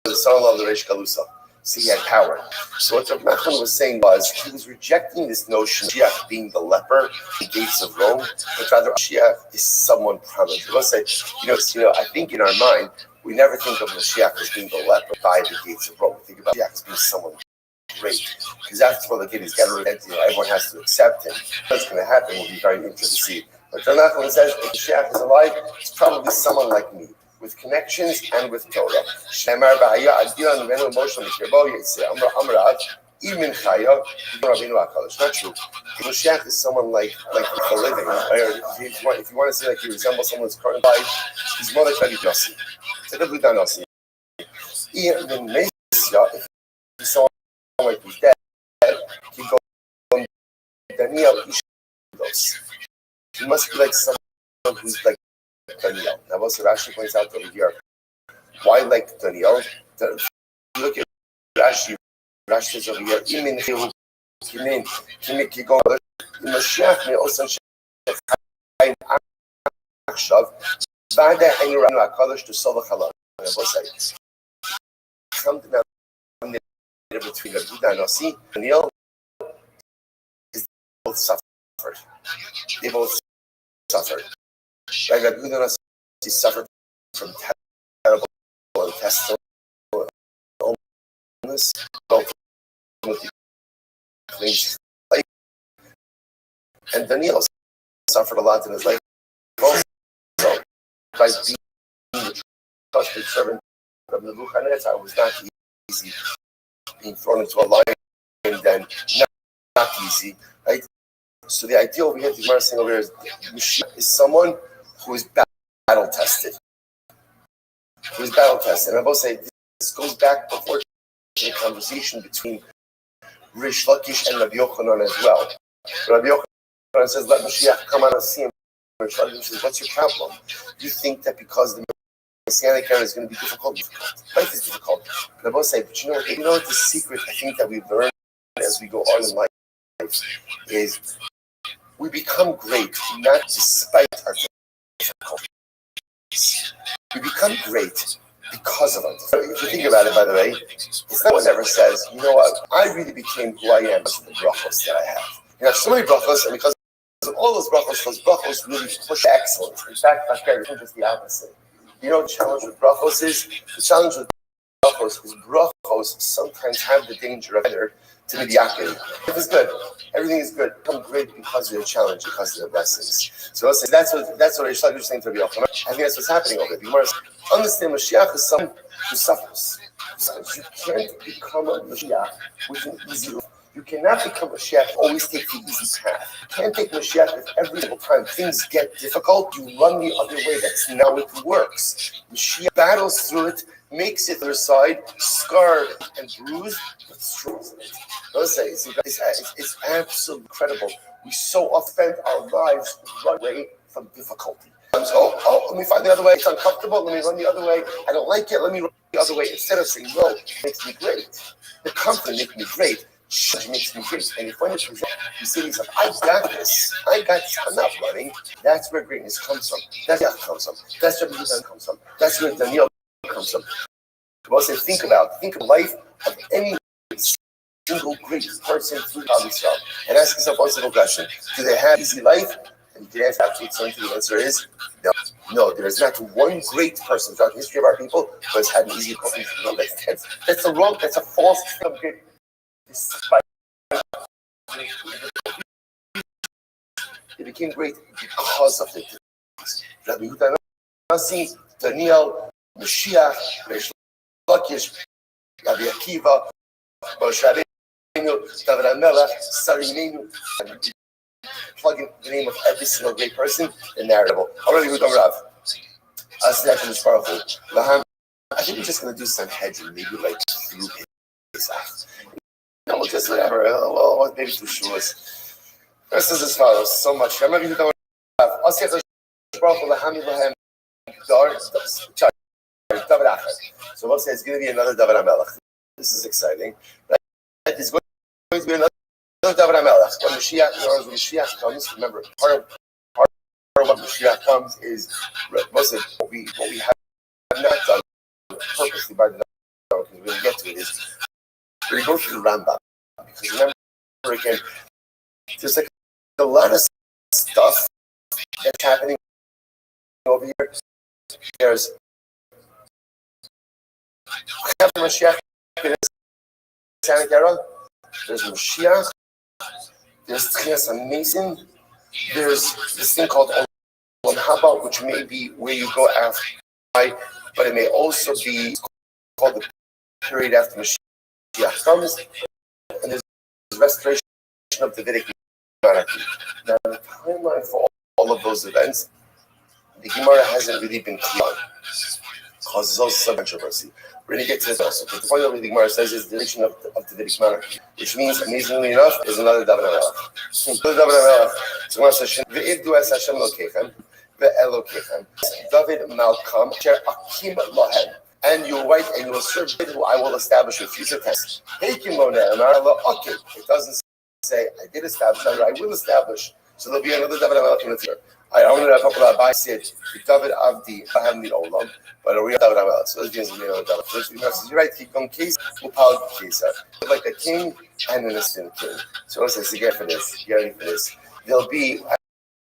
the son-in-law of the Reish Galusa. So he had power. So what Rav Nachman was saying was he was rejecting this notion of Mashiach being the leper, the gates of Rome, but rather Mashiach is someone prominent. Let's say, I think in our mind, we never think of Mashiach as being the leper by the gates of Rome. We think about Mashiach as being someone great. Because after all, the kid is getting identity, everyone has to accept him. What's going to happen will be very interesting to see. But Rav Nachman says if Mashiach is alive, it's probably someone like me, with connections and with Torah. Shemar ba'aya adiran menu emotional mikirbo yitzeh amrav even chaya rabinu hakadosh. Not true. Mashiach is someone like the living. If you want to say like he resembles someone who's current life, he's more like Rabbi Yossi. It's a good Yossi. Even Messiah, if he's someone like he's dead, he goes Daniel Ishdos. He must be like someone who's like Daniel. Now, also Rashi points out over here, why like Daniel? Look at Rashi. Rashi says over here, Imin Chihu Kimin Kimiki Go Mashiach may also Chaim Akshav Vada Hanuranu Hakadosh to Solach Halal. Now, say come to now between the Buddha and Nasi, Daniel is both suffered. They both suffered. Like Rabbi Buddha and Nasi suffered from terrible intestinal illness, and Daniel suffered a lot in his life also by being the trusted servant of Nebuchadnezzar. It was not easy. Being thrown into a lion then not easy, right? So the idea over here, the Gemara saying over here is Mashiach is someone who is battle tested. And I both say this goes back before the conversation between Rish Lakish and Rabbi Yochanan as well. Rabbi Yochanan says, let Mashiach come out and see him What's your problem? You think that because the Messianic era is going to be difficult. Life is difficult. But I will say, but you know what the secret I think that we've learned as we go on in life is we become great not despite our difficulties. We become great because of it. If you think about it, by the way, it's no one ever says, you know what, I really became who I am because of the brachos that I have. You have so many brachos, and because of all those brachos really push excellence. In fact, it's just the opposite. You know what the challenge with brachos is? The challenge with brachos is brachos sometimes have the danger of either to mediocrity. If it's good, everything is good. Become great because of the challenge, because of the blessings. So I'll say that's what Yisrael is saying to Rabbi Yochanan. I think that's what's happening over there. Understand Mashiach is someone who suffers. You can't become a Mashiach with an easy life. You cannot become a Mashiach, always take the easy path. You can't take Mashiach if every single time things get difficult, you run the other way. That's not how it works. Mashiach battles through it, makes it to the other side, scarred and bruised, but strong. Let's say it's absolutely incredible. We so often spend our lives running away from difficulty. Let me find the other way. It's uncomfortable. Let me run the other way. I don't like it. Let me run the other way. Instead of saying, no, it makes me great. The comfort makes me great. It makes me great. And if when it's present, you say to yourself, I got this. I'm not running. That's where greatness comes from. That's where it comes from. That's where Yehuda comes from. That's where Daniel comes from. Well, say, think of life of any single great person through Israel, and ask yourself one simple question: do they have easy life? And you can answer absolutely. The answer is no. No, there is not one great person throughout the history of our people who has had an easy life. No, that's a wrong. That's a false thing. Despite they became great because of it. Rabbi Yehuda Nasi, Daniel, Mashiach, Reish Lakish, Rabbi Akiva, Moshe Rabbeinu, David HaMelech, Sarinenu, plug in the name of every single great person in narrative. Already Rabbi Yehuda Rav. I think we're just going to do some hedging, maybe like through Pesach. No, just whatever. Well, maybe 2 shuas. First is as follows. So much. So we'll say it's going to be another David HaMelech. This is exciting. It's going to be another David HaMelech. When Mashiach comes, remember, part of what Mashiach comes is most of what we have not done purposely by the because we're going to get to it is we're going to go through the Rambam. Because remember, again, there's like a lot of stuff that's happening over here. There's Mashiach, there's Mashiach, there's Tchias Amazing, there's this thing called Olam Haba, which may be where you go after, but it may also be called the period after Mashiach comes, and there's restoration of the Davidic monarchy. Now, the timeline for all of those events, the Gemara hasn't really been clear on. Causes also some controversy. We're going to get to this also. But the point of what the Gemara says is the relation of the Davidic monarchy, which means, amazingly enough, is another David HaMelech. Another David HaMelech. So Gemara says, "Ve'ivdu es Hashem Elokechem, ve'Elokechem, David Malkam, Asher Akim Lahem." And you will write and you will serve who I will establish in future tense. Okay, it doesn't say I did establish, I will establish. So there'll be another David HaMelech in the future. I only have a couple of Abai said David Avdi Baham the Olam, but a real David HaMelech. So this means another David. So you're right. Kikon case upal kesa, like a king and an assistant king. So let's say get for this. Get ready for this. There'll be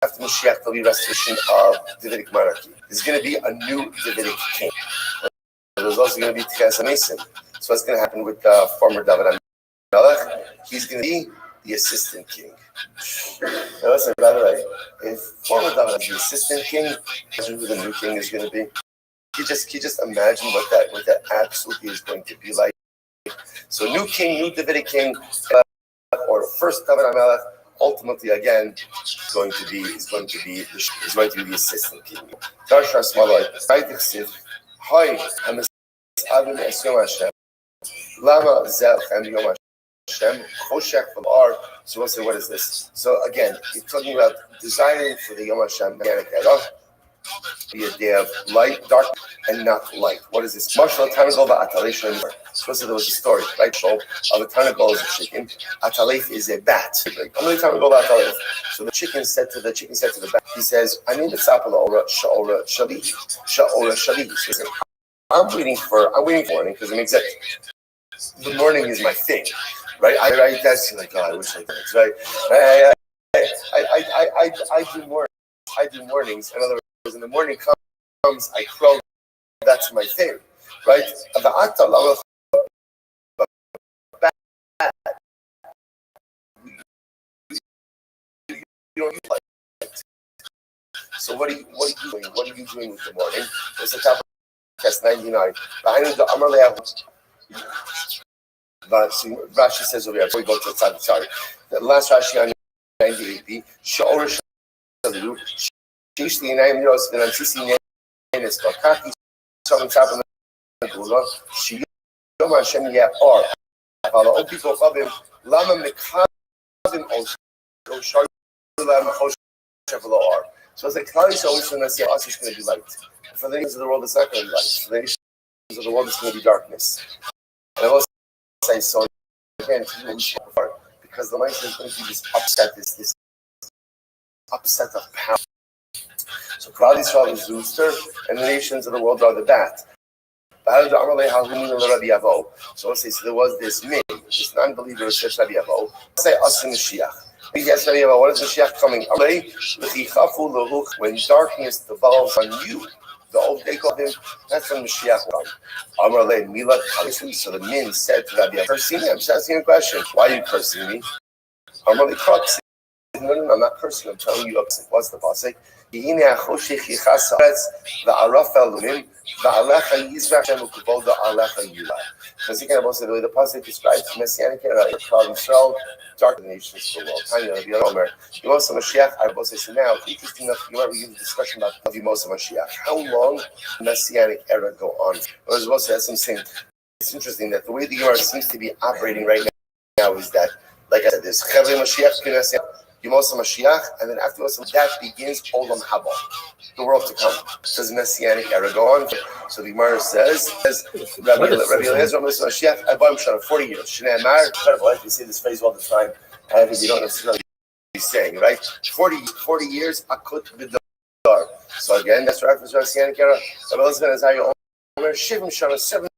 after Mashiach, there'll be restoration of Davidic monarchy. There's going to be a new Davidic king. There's also going to be Tchias Mason. So what's going to happen with former David HaMelech? He's going to be the assistant king. Now listen, by the way, if former David is the assistant king, imagine who the new king is going to be. Can you just imagine what that absolutely is going to be like? So new king, new Davidic king, or first David HaMelech, ultimately again is going to be the assistant king. Darshar Smaloi, Hi, I'm Adam Esyom Hashem. Lama Zel Chem Yom Shem, Choshech from R. So we'll say, what is this? So again, you're talking about designing for the Yom Hashem Mechanic Era, the idea of light, dark, and not light. What is this? Marshal Tanagol Atalation. Supposed to there was a story, right? So of a Tanagol is a chicken. Atalef is a bat. Only Tanagol Atalef. So the chicken said to the bat, he says, I need a sapala ora sha'ora shali. Sha'ora shali. So he said, I'm waiting for morning because it makes it. The morning is my thing, right? I that's like, oh, I wish I did, right? I do mornings. I do mornings. In other words, when the morning comes, I crow. That's my thing, right? You don't use light. So what are you doing? What are you doing with the morning? It's the top of test 99. Behind the Rashi says over here, before we go to the side, sorry. The last Rashi on 98b, Sha'or Shalu, Shish the name Yos, the Antisi name is Bakaki, something happened in the Gula, Shiyom Hashem Ya'or, Vala Opiko Fabim, Lama Mekazim Osh, Sharulam Hoshevaloar. So as a Klali always going to say, us is going to be light. For the nations of the world, it's not going to be light. For the nations of the world, it's going to be darkness. And I will say so again because the light is going to be this upset of power. So Klal Yisrael is the rooster, and the nations of the world are the bat. So let's say so there was this this non-believer who said Rabbi Yavo. Say us in Mashiach. Yes, Rabbi Yavo, what is Mashiach coming? When darkness devolves on you. The old they called him, that's when Mashiach was. So the men said to Rabbi, cursing me? I'm just asking a question. Why are you cursing me? No, I'm not cursing. I'm telling you opposite. What's the pasuk? Because you can also the way the pasuk describes Messianic era, Klal Yisrael, dark nations of the world. Tanya, the Omer, Yemos Mashiach. I will say so now. Interesting enough, you might begin the discussion about Yemos Mashiach. How long the Messianic era go on? Well, as well as I'm saying, it's interesting that the way the Gemara seems to be operating right now is that, like I said, there's Chavre Mashiach, Yemos Mashiach, and then afterwards that begins Olam Haba, the world to come. Does Messianic era go on? So the Gemara says, Rabbi Eliezer Mashiach, I bought him 40 years. Shnei Amar, incredible. You say this phrase all the time, and you don't necessarily he's saying, right? 40 years, Akut B'dar. So again, that's right for the Messianic era. Rabbi Eliezer is how you Omer, Shivim Shana, 70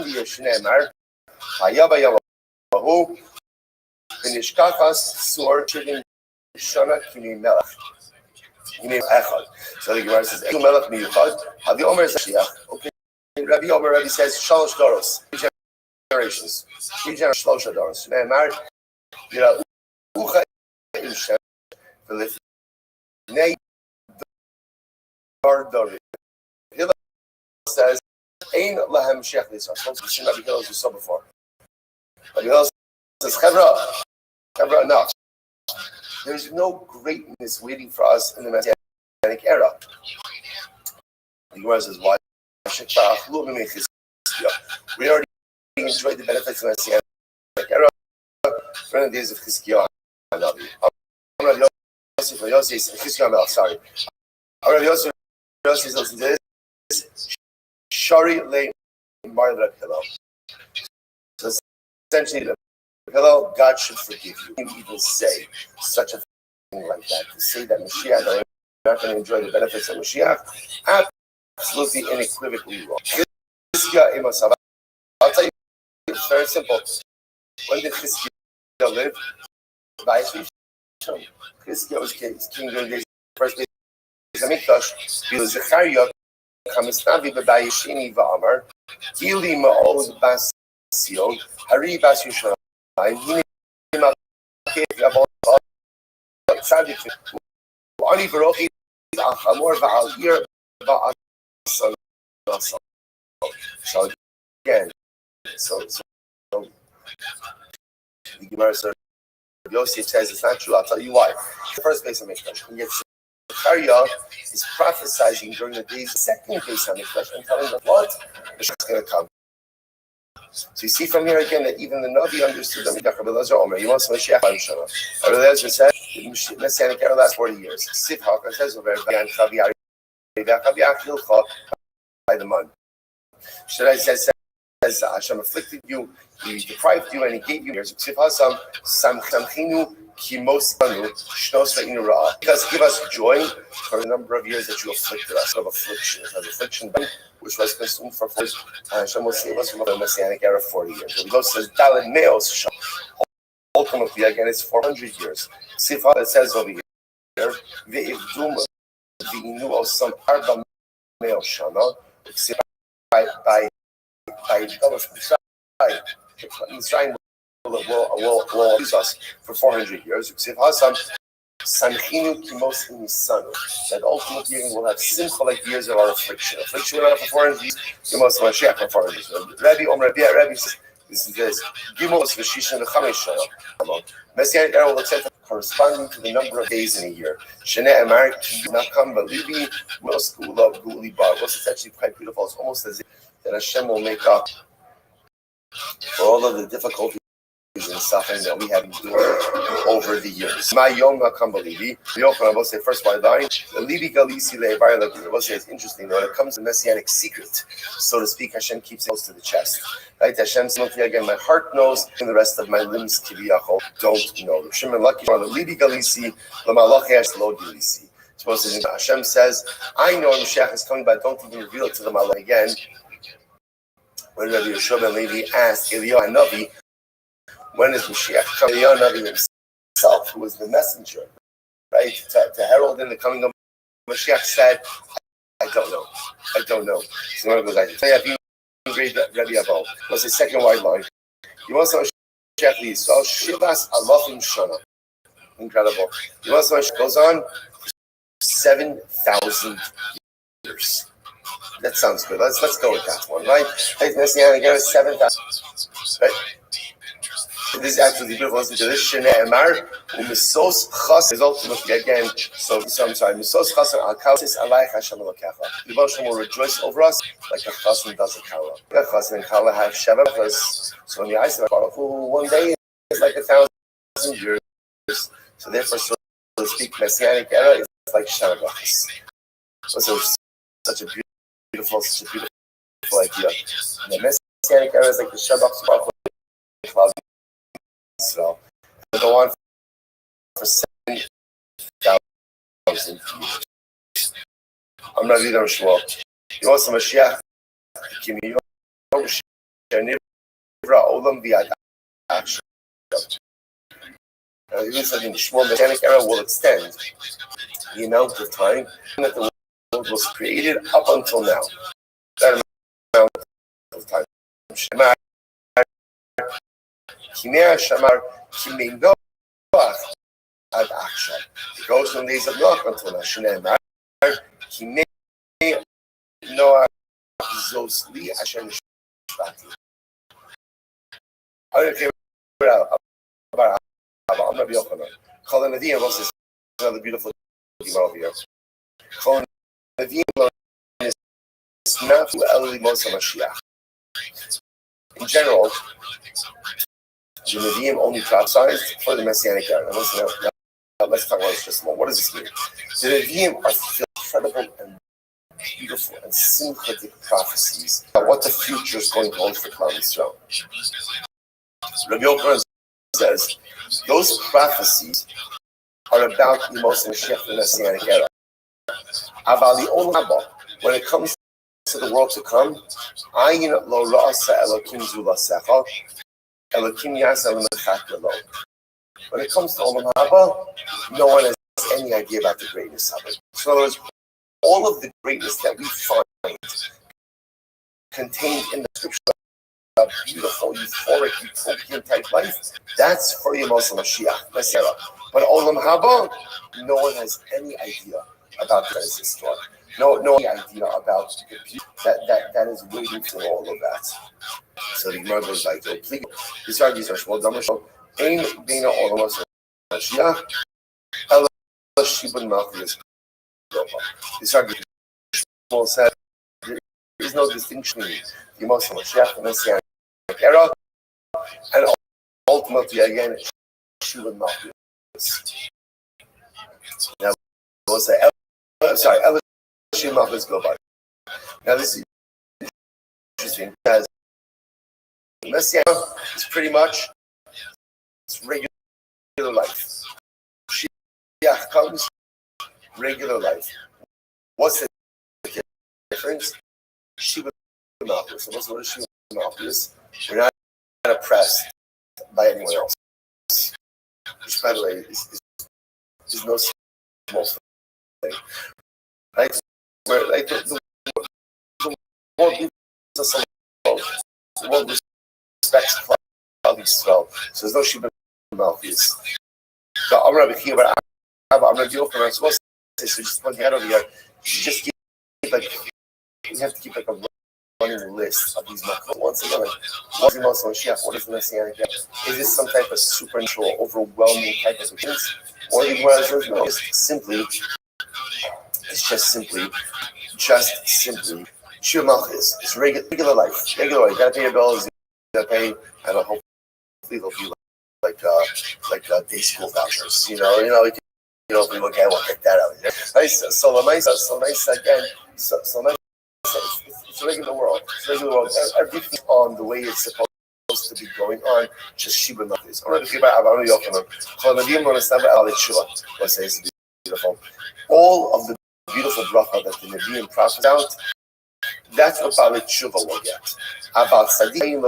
years, Shnei Amar, Hayaba Yavahu, Vinishkachas, Sur, Shivim Shana, Kini Melech. So the Gemara says, Egu Melech Miyuchad, Havi Omer is Mashiach. Okay, Rabbi says, Shalosh Doros, 3 generations. 3 generations, Shalosh Doros. Shnei Amar, Ucha Imshem, V'lifnei Dar Dorim. Hillel says, Ein Lahem Shech L'Yisrael. So Rabbi Hillel as we saw before. Rabbi Hillel says, Chevra, enough. There's no greatness waiting for us in the Messianic era. The Gemara says, why? We already enjoyed the benefits of the Messianic era from the days of Chizkiah and Navi. Sorry. Yossi listen to this. Shari Le Mar Hillel. So essentially, Hillel, God should forgive you. You even say such a thing like that. To say that Mashiach, you're not going to enjoy the benefits of Mashiach, absolutely unequivocally wrong. I'll tell you, it's very simple. When did Chizkiah live? Chizkiah was king during the first days of Mikdash. Because Zechariah, Kamisnavi B'Bayishini V'Amar, Gili Ma'od Bas Sion, Hari Bas Yushan. So again, so the Gemara says, Yosef says it's not true. I'll tell you why. The first base of Mikdash, and yet Zechariah is prophesizing during the days of the second base of Mikdash and telling them what? The Mashiach is going to come. So you see from here again that even the Navi understood them. You want some Mashiach Shana. Eliezer said, Messianic era lasts 40 years. Sifhak says over by the month. Shaddai says Hashem afflicted you, He deprived you, and He gave you years. Because give us joy for the number of years that you afflicted us of affliction. Affliction which was consumed for 4 years. Hashem will save us from the Messianic era 40 years. The Lord says Daled Meos. Ultimately, again, it's 400 years. Sifhak it says over here, Ve'ivdum v'inu osam arba meos shana. By Mitzrayim will use us for 400 years. That ultimately we'll have simple like years of our affliction. Affliction went on for 400 years. You must want to for 400 years. Rabbi says, this is this. Gimos v'shishin v'chamesh shana. Messianic era will extend corresponding to the number of days in a year. Shnei Amar Nakam Balibi Most Gula Guli Bar. It's actually quite beautiful. It's almost as if that Hashem will make up for all of the difficulties and suffering that we have endured over the years. My Yom Nakam Balibi. Yochanan will say first by line. Libi Galisi Le'Bar Lagir. Will say it's interesting when it comes to messianic secret, so to speak. Hashem keeps it close to the chest. Right? Hashem says again, my heart knows, and the rest of my limbs kiviyachol don't know. Shimon Lucky on the Libi Galisi, Lamalachesh Lo Galisi. Hashem says, I know Mashiach is coming, but don't even reveal it to the Malach again. When Rabbi Yeshua ben Levi asked Eliyahu Hanavi, when is Mashiach coming? Eliyahu Hanavi himself, who was the messenger, right, to herald in the coming of Mashiach, said, I don't know. So one goes, I tell you, great Rabbi Abel. What's the second wide line? You want some Mashiach Yisrael? Shivas Alafim Shana. Incredible. You want some Mashiach goes on 7,000 years. That sounds good. Let's go with that one, right? Messianic era 7,000. Right? This is actually beautiful. Listen to this. Shnei Amar u'misos chas is ultimately again. So I'm sorry. Misos chas al kalsis alayich Hashem elokecha. The Hashem will rejoice over us like a chassan does a kala. The chassan and kala have sheva plus. So in the eyes of Baruch Hu, one day is like 1,000 years. So therefore, so to speak, Messianic era is like sheva plus. So such a beautiful idea. And the Messianic era is like the Shabbat cloud. So it'll go on for 7,000 years. I'm not either sure. You want some Mashiach? Give me Olam v'Yad Akshav. Even said in the Shmuel, Messianic era will extend the amount of time that the world was created up until now. That amount of time. Kimei Shamar Kimei Noach Ad Akshav. It goes from the days of Noach until now. Shnei Amar Kimei Noach Zosli Hashem Shvati. I don't care about Rabbi Yochanan. Chol Nevi'im is another beautiful thing over here. Chol Nevi'im is not to Eli Moshe Mashiach. In general, the Nevi'im only prophesied for the Messianic era. Let's talk about this just a moment. What does this mean? The Nevi'im are incredible and beautiful and sympathetic prophecies about what the future is going to hold for Klal Yisrael. Rabbi Yochanan says those prophecies are about the most Mashiach, the Messianic era. Avali Olaba, when it comes to the world to come, Ayin lo ra'asa Elokim zulasecha, Elokim yasa l'mechat lo. When it comes to Olam Haba, no one has any idea about the greatness of it. So in other words, all of the greatness that we find contained in the scripture, a beautiful, euphoric, utopian type life, that's for Yemos Mashiach, Messiah. But Olam Haba, no one has any idea about the Genesis story. No idea about the beauty that is waiting for all of that. So the Gemara goes like, please, these arguments are Shmuel Damashal, Ein Bina Olam Mashiach, Ela Shibun Malchus. This argument, Shmuel said, there is no distinction between Yemos Mashiach and Messiah. era, and ultimately again, Shuvah Malchus. Now we'll say, sorry, Shuvah Malchus go by. Now this is interesting because Messiah is pretty much it's regular life. Shiach comes regular life. What's the difference? Shuvah Malchus. So what is Shuvah Malchus? We're not oppressed by anyone else. Which, by the way, is no small thing. Right? Where, like, the world gives us a love. The world respects Klal Yisrael. So there's no Shuvah Malchus. So I'm going to be here, but I'm going to be open. I'm supposed to say, so just one head over here. You just keep, like, you have to keep, like, a running list of these malchus. Once again, like, what's the most Mashiach? What is the Messianic? Is this some type of supernatural, overwhelming type of things? Or the Gemara says, no, it's just simply Shuvah Malchus. It's regular life. Regular life. You gotta pay your bills, you gotta pay, and hopefully they'll be like day school vouchers. You know, if we look at, we'll get that out. Nice. So nice again. So nice. It's a regular world. It's a regular world. Everything on the way it's supposed to be going on. Just Shuvah Malchus. I'm going to think about Abraham Yochanan. Let's say it's beautiful. All of the beautiful bracha that the Nevi'im prophesied out, that's what Balit Tshuva will get. About Tzaddik,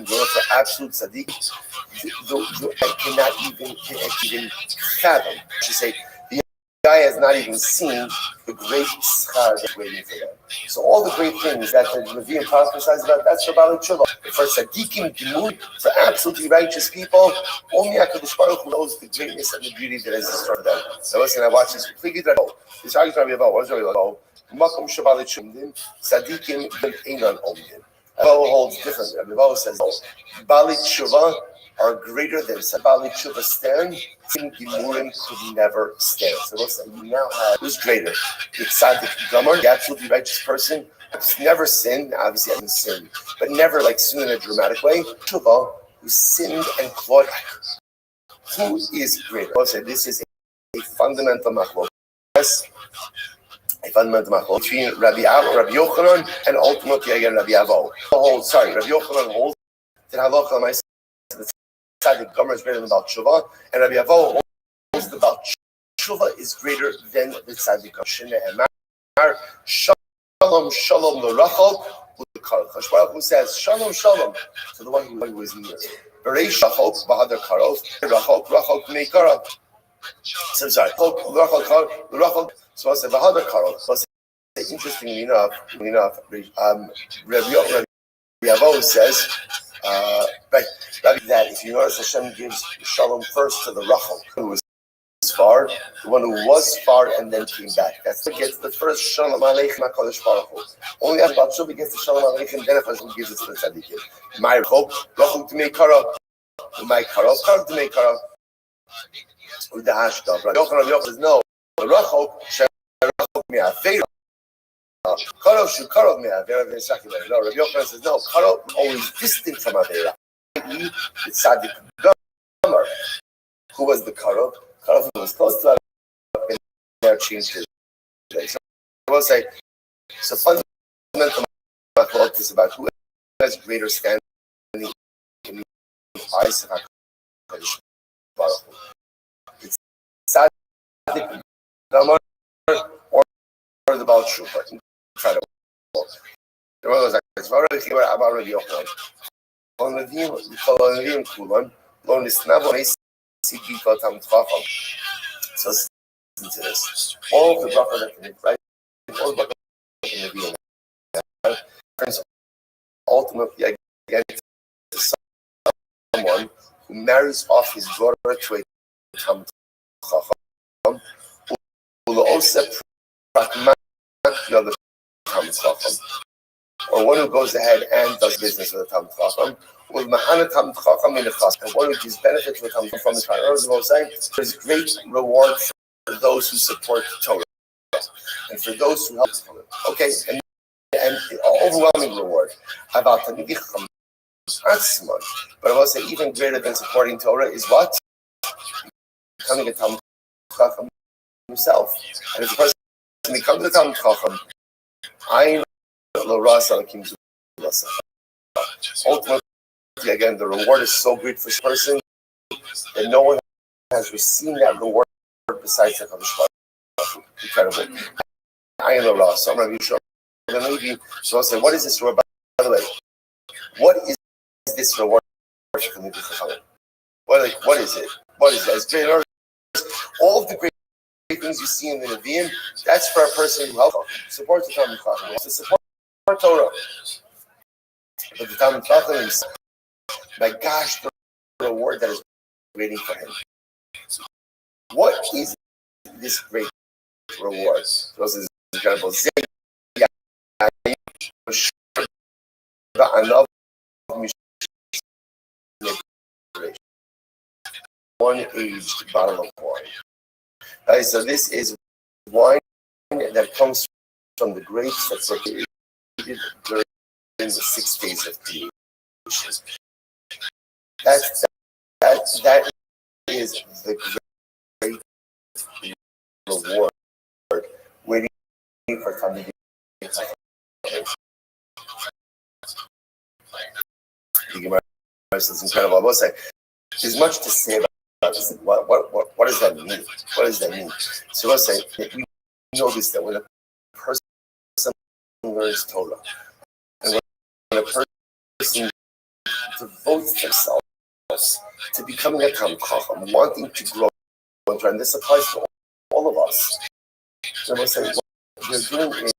for absolute Tzaddik, I cannot even fathom. She say, the guy has not even seen the great schar that's waiting for them. So all the great things that the Nevi'im prophesied about, that's for Balit Tshuva. For Tzaddikim, Gimur, for absolutely righteous people, only HaKadosh Baruch Hu knows the greatness and the beauty that is in store for them. So listen, I watch this. This argument Rabbi Avo. What is Rabbi Avo? Makom Shabbalit Shumdim, Tzaddikim Einan Omdim. Rabbi Avo holds differently. Rabbi Avo says, Balit Tshuva are greater than Balit Tshuva stand. Gimurim could never stand. So listen, you now have who's greater? The Tzaddik Gomer, the absolutely righteous person, who's never sinned, obviously hasn't sinned, but never like sinned in a dramatic way. Tshuva, who sinned and clawed back. Who is greater? This is a fundamental machlok. Yes. A fundamental machlok between Rabbi Yochanan and ultimately again Rabbi Avo. Rabbi Yochanan holds that halacha l'maaseh the Tzaddik Gomer is greater than Baal Tshuva, and Rabbi Avo holds that Baal Tshuva is greater than the Tzaddik Gomer. Shalom Shalom l'Rachel u'Karov. Who says Shalom Shalom to the one who is near. Bereish Rachel b'Hadar Karov, Rachel Pnei Karov. So I'm sorry. So I said, "V'hadar Karol." So interestingly enough, Rabbi Avo says, that if you notice, Hashem gives shalom first to the Rachel, who was far, the one who was far and then came back. That's what gets the first shalom aleichem HaKadosh Baruch Hu. Only after Baal Tshuva gets the shalom aleichem, then Hashem gives it to the tzaddikim. My Rachel T'mei Karol, my Karol T'mei Karol. With the hashtag, Rabbi Yochanan says no. The Rachel me'afeira. Karov should Karov me'afeira. No, Rabbi Yochanan says no. Karov always distant from Avera. The Tzaddik Gomer, who was the Karov? Karov was close to Avera, and now changed his place. So I will say, so fundamental machlok is about who has greater standing in the eyes of HaKadosh Baruch Hu. It's Tzaddik Gomer or the Baal Tshuva. Incredible. The one was like, it's already here about Rabbi Yochanan. On the Nevi'im Kulan, lo nisnav meisi bikol tam tchacham. So listen to this. All the bracha that can be right, all the bracha that can be right, turns ultimately again to someone who marries off his daughter to a tam tchacham, who will also pragmatic the tam tchacham. Or one who goes ahead and does business with a Talmid Chacham, with Mahana Talmid Chacham in the Chas, and one who gives benefit to a Talmid from the Torah. Saying there's great reward for those who support the Torah, and for those who help from it. Okay, and and overwhelming reward. About Talmidei Chacham, but I will say even greater than supporting Torah is what? Becoming a Talmid Chacham himself. And if a person becomes a Talmid Chacham, I lo rasa lakim zulasa. Ultimately, again, the reward is so great for this person that no one has received that reward besides the Kadosh Baruch Hu. Incredible. I am lo rasa. I'm going to show. Then maybe so I'll say, what is this reward? By the way, what is this reward? What is it? What is that? It's great. All of the great things you see in the Nevi'im, that's for a person who helps support the Talmid Chacham, to support Torah. But the Talmid Chacham is, my gosh, the reward that is waiting for him. What is this great reward? So this is incredible. One aged bottle of wine. Right, so this is wine that comes from the grapes that were created during the 6 days of creation. That is the great reward waiting for Talmidei Chacham. The Gemara is incredible. I will say, there's much to say about this. What does that mean? What does that mean? So let's say we notice that when a person learns Torah, and when a person devotes themselves to becoming a Talmid Chacham, wanting to grow, and this applies to all of us. So let's say what they're doing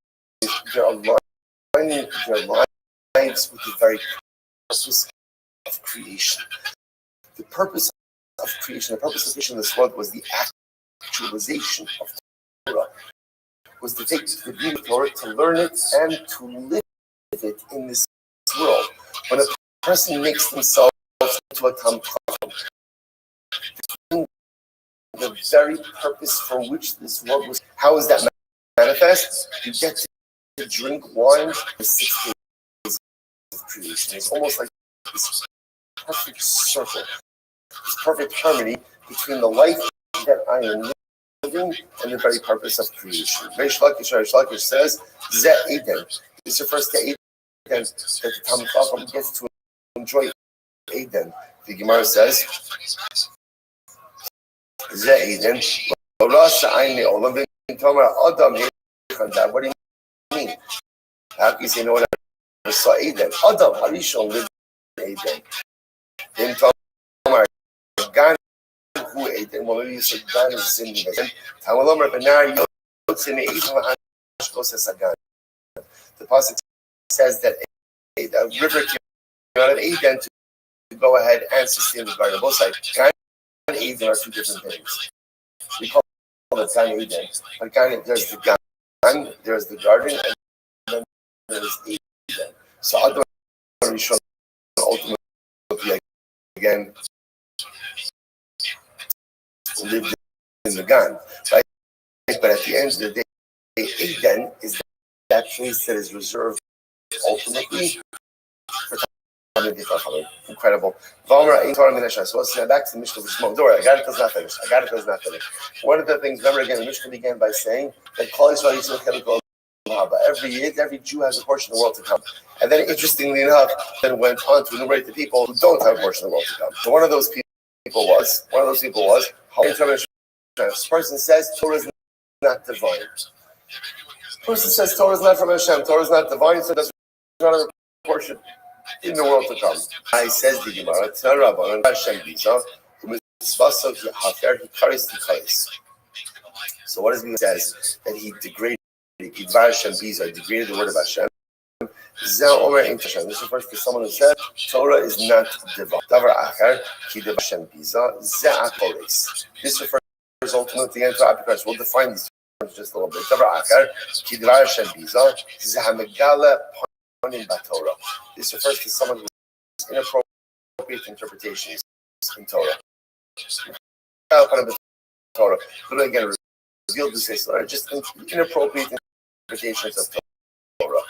is they're aligning their lives with the very purpose of creation. The purpose of creation, the purpose of creation in this world was the actualization of Torah, was to take the beauty of Torah, to learn it, and to live it in this world. When a person makes themselves into a Talmid Chacham, the very purpose for which this world was, how is that manifest? You get to drink wine for 6 days of creation. It's almost like this perfect circle, this perfect harmony between the life that I am living and the very purpose of creation. Reish Lakish says, Zeh Eden. This refers to Eden, that the Talmid Chacham gets to enjoy Eden. The Gemara says, Zeh Eden. What do you mean? How can you say no one ever saw Eden? Adam Harishon lived in Eden. Gan who Eden. Well, maybe you said Gan is sin. Tamalomar Benar Yotzin Eden Hashkos Gan. The pasuk says that a river came out of Eden to go ahead and sustain the garden. Both sides, Gan and Eden are two different things. We call it Gan Eden, but Gan, there's the Gan, there's the garden, and then there's Eden. So Adam Rishon ultimately again lived in the Gan, right? But at the end of the day, Eden is that place that is reserved ultimately for Talmidei Chacham. Incredible. So let's get back to the Mishnah. Don't worry, I got it. Does not finish. One of the things, remember again, the Mishnah began by saying that every year, every Jew has a portion of the world to come. And then, interestingly enough, then went on to enumerate the people who don't have a portion of the world to come. So one of those people was, this person says Torah is not divine. The person says Torah is not from Hashem. Torah is not divine, so there's not a portion in the world to come. I says the Gemara, so what does it mean? It says that he degraded, degraded the word of Hashem. This refers to someone who said Torah is not divine. This refers ultimately to Apicus. We'll define these terms just a little bit. This refers to someone who has inappropriate interpretations in Torah. But again, revealed to say just inappropriate interpretations of Torah.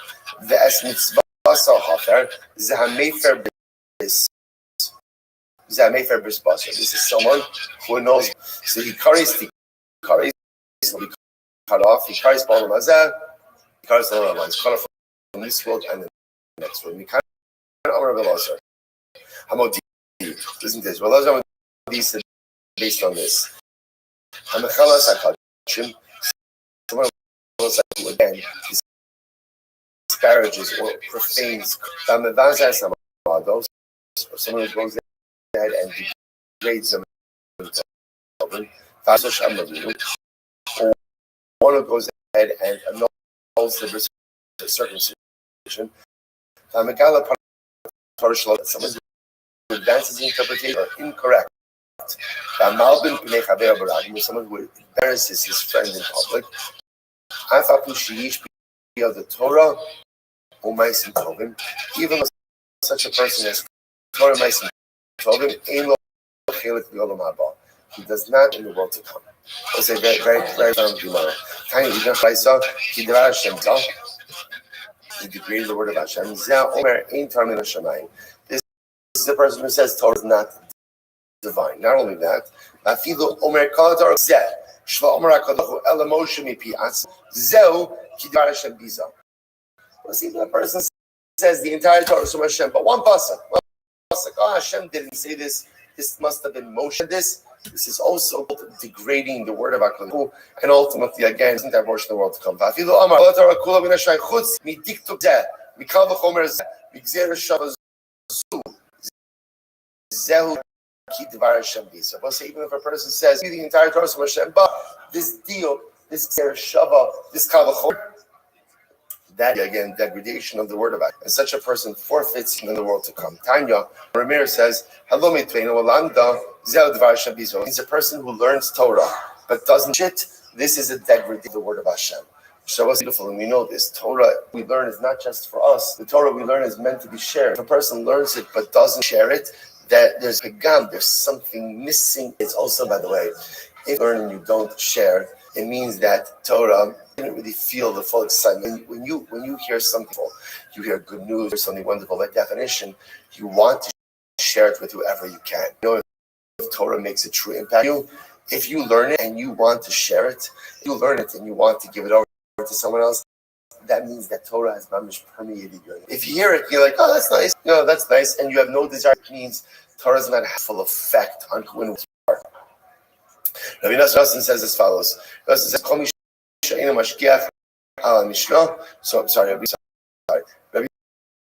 Ve'es mitzvah sahafer zehamefer bris. Zehamefer bris basar. This is someone who knows. So he carries, he'll be cut off. He carries Baal Mazeh. He carries the other ones. Cut off from this world and the next world. We can't honor the Lazar. Hamodi. Listen to this. Well, Lazar based on this. Hamachalas hakachim. Someone who again disparages or profanes. Those someone who goes ahead and degrades them. Or one who goes ahead and annuls the circumcision. Someone who advances the interpretation are incorrect. Someone who embarrasses his friend in public. The Torah, even though such a person as Torah Maisim Tovim, he does not in the world to come. I'll say very, very, very Gemara. He degraded the word of Hashem. This is the person who says Torah is not divine. Not only that, let's see, the person says the entire Torah is from Hashem, but one pasuk. Oh, Hashem didn't say this. This must have been Moshe. This is also degrading the word of HaKadosh, and ultimately, again, isn't that portion of the world to come? We'll say even if a person says the entire Torah is from Hashem, but this deal, this Shava, this Kavachomer, that again, degradation of the word of God. And such a person forfeits in the world to come. Tanya, Ramir says, Hello, means a person who learns Torah but doesn't shit. This is a degradation of the word of Hashem. So what's beautiful, and we know this. Torah we learn is not just for us. The Torah we learn is meant to be shared. If a person learns it but doesn't share it, that there's a gam, there's something missing. It's also, by the way, if you learn and you don't share, it means that Torah didn't really feel the full excitement. When you hear something, you hear good news or something wonderful, by definition, you want to share it with whoever you can. You know, if Torah makes a true impact on you, if you learn it and you want to share it, you learn it and you want to give it over to someone else, that means that Torah has permeated you. If you hear it, you're like, oh, that's nice. No, that's nice. And you have no desire. It means Torah is not a full effect on who you are. Rabbi Nassim says as follows. Nassim says, so I'm sorry. Rabbi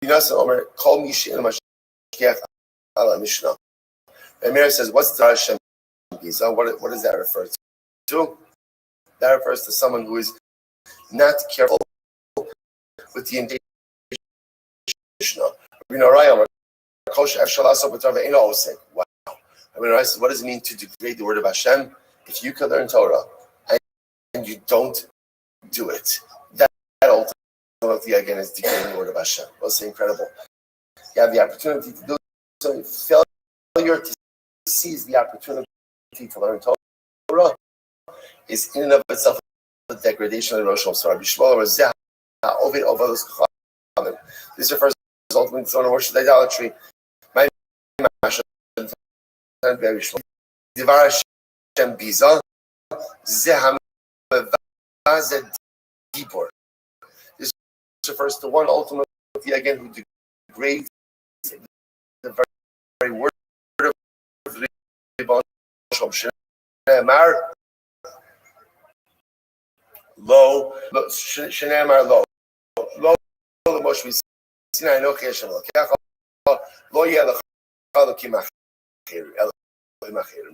Nassim Omer, call me she'en mashkiach ala Mishnah. Rabbi says, what's the Hashem Giza? What does that refer to? That refers to someone who is not careful with the indication. Wow. What does it mean to degrade the word of Hashem? If you can learn Torah and you don't do it, that ultimately again is degrading the word of Hashem. What's incredible? You have the opportunity to do so. Failure to seize the opportunity to learn Torah is in and of itself a degradation of the Rosh Hashanah. This refers ultimately to worship idolatry. This refers to one ultimately again who degrades the very word of the Lo, Shnei Lo, Lo, Moshe Sinai Nochi Hashem Elokecha, Lo Yeh Lecha Elokim Acher, Elohim Acher.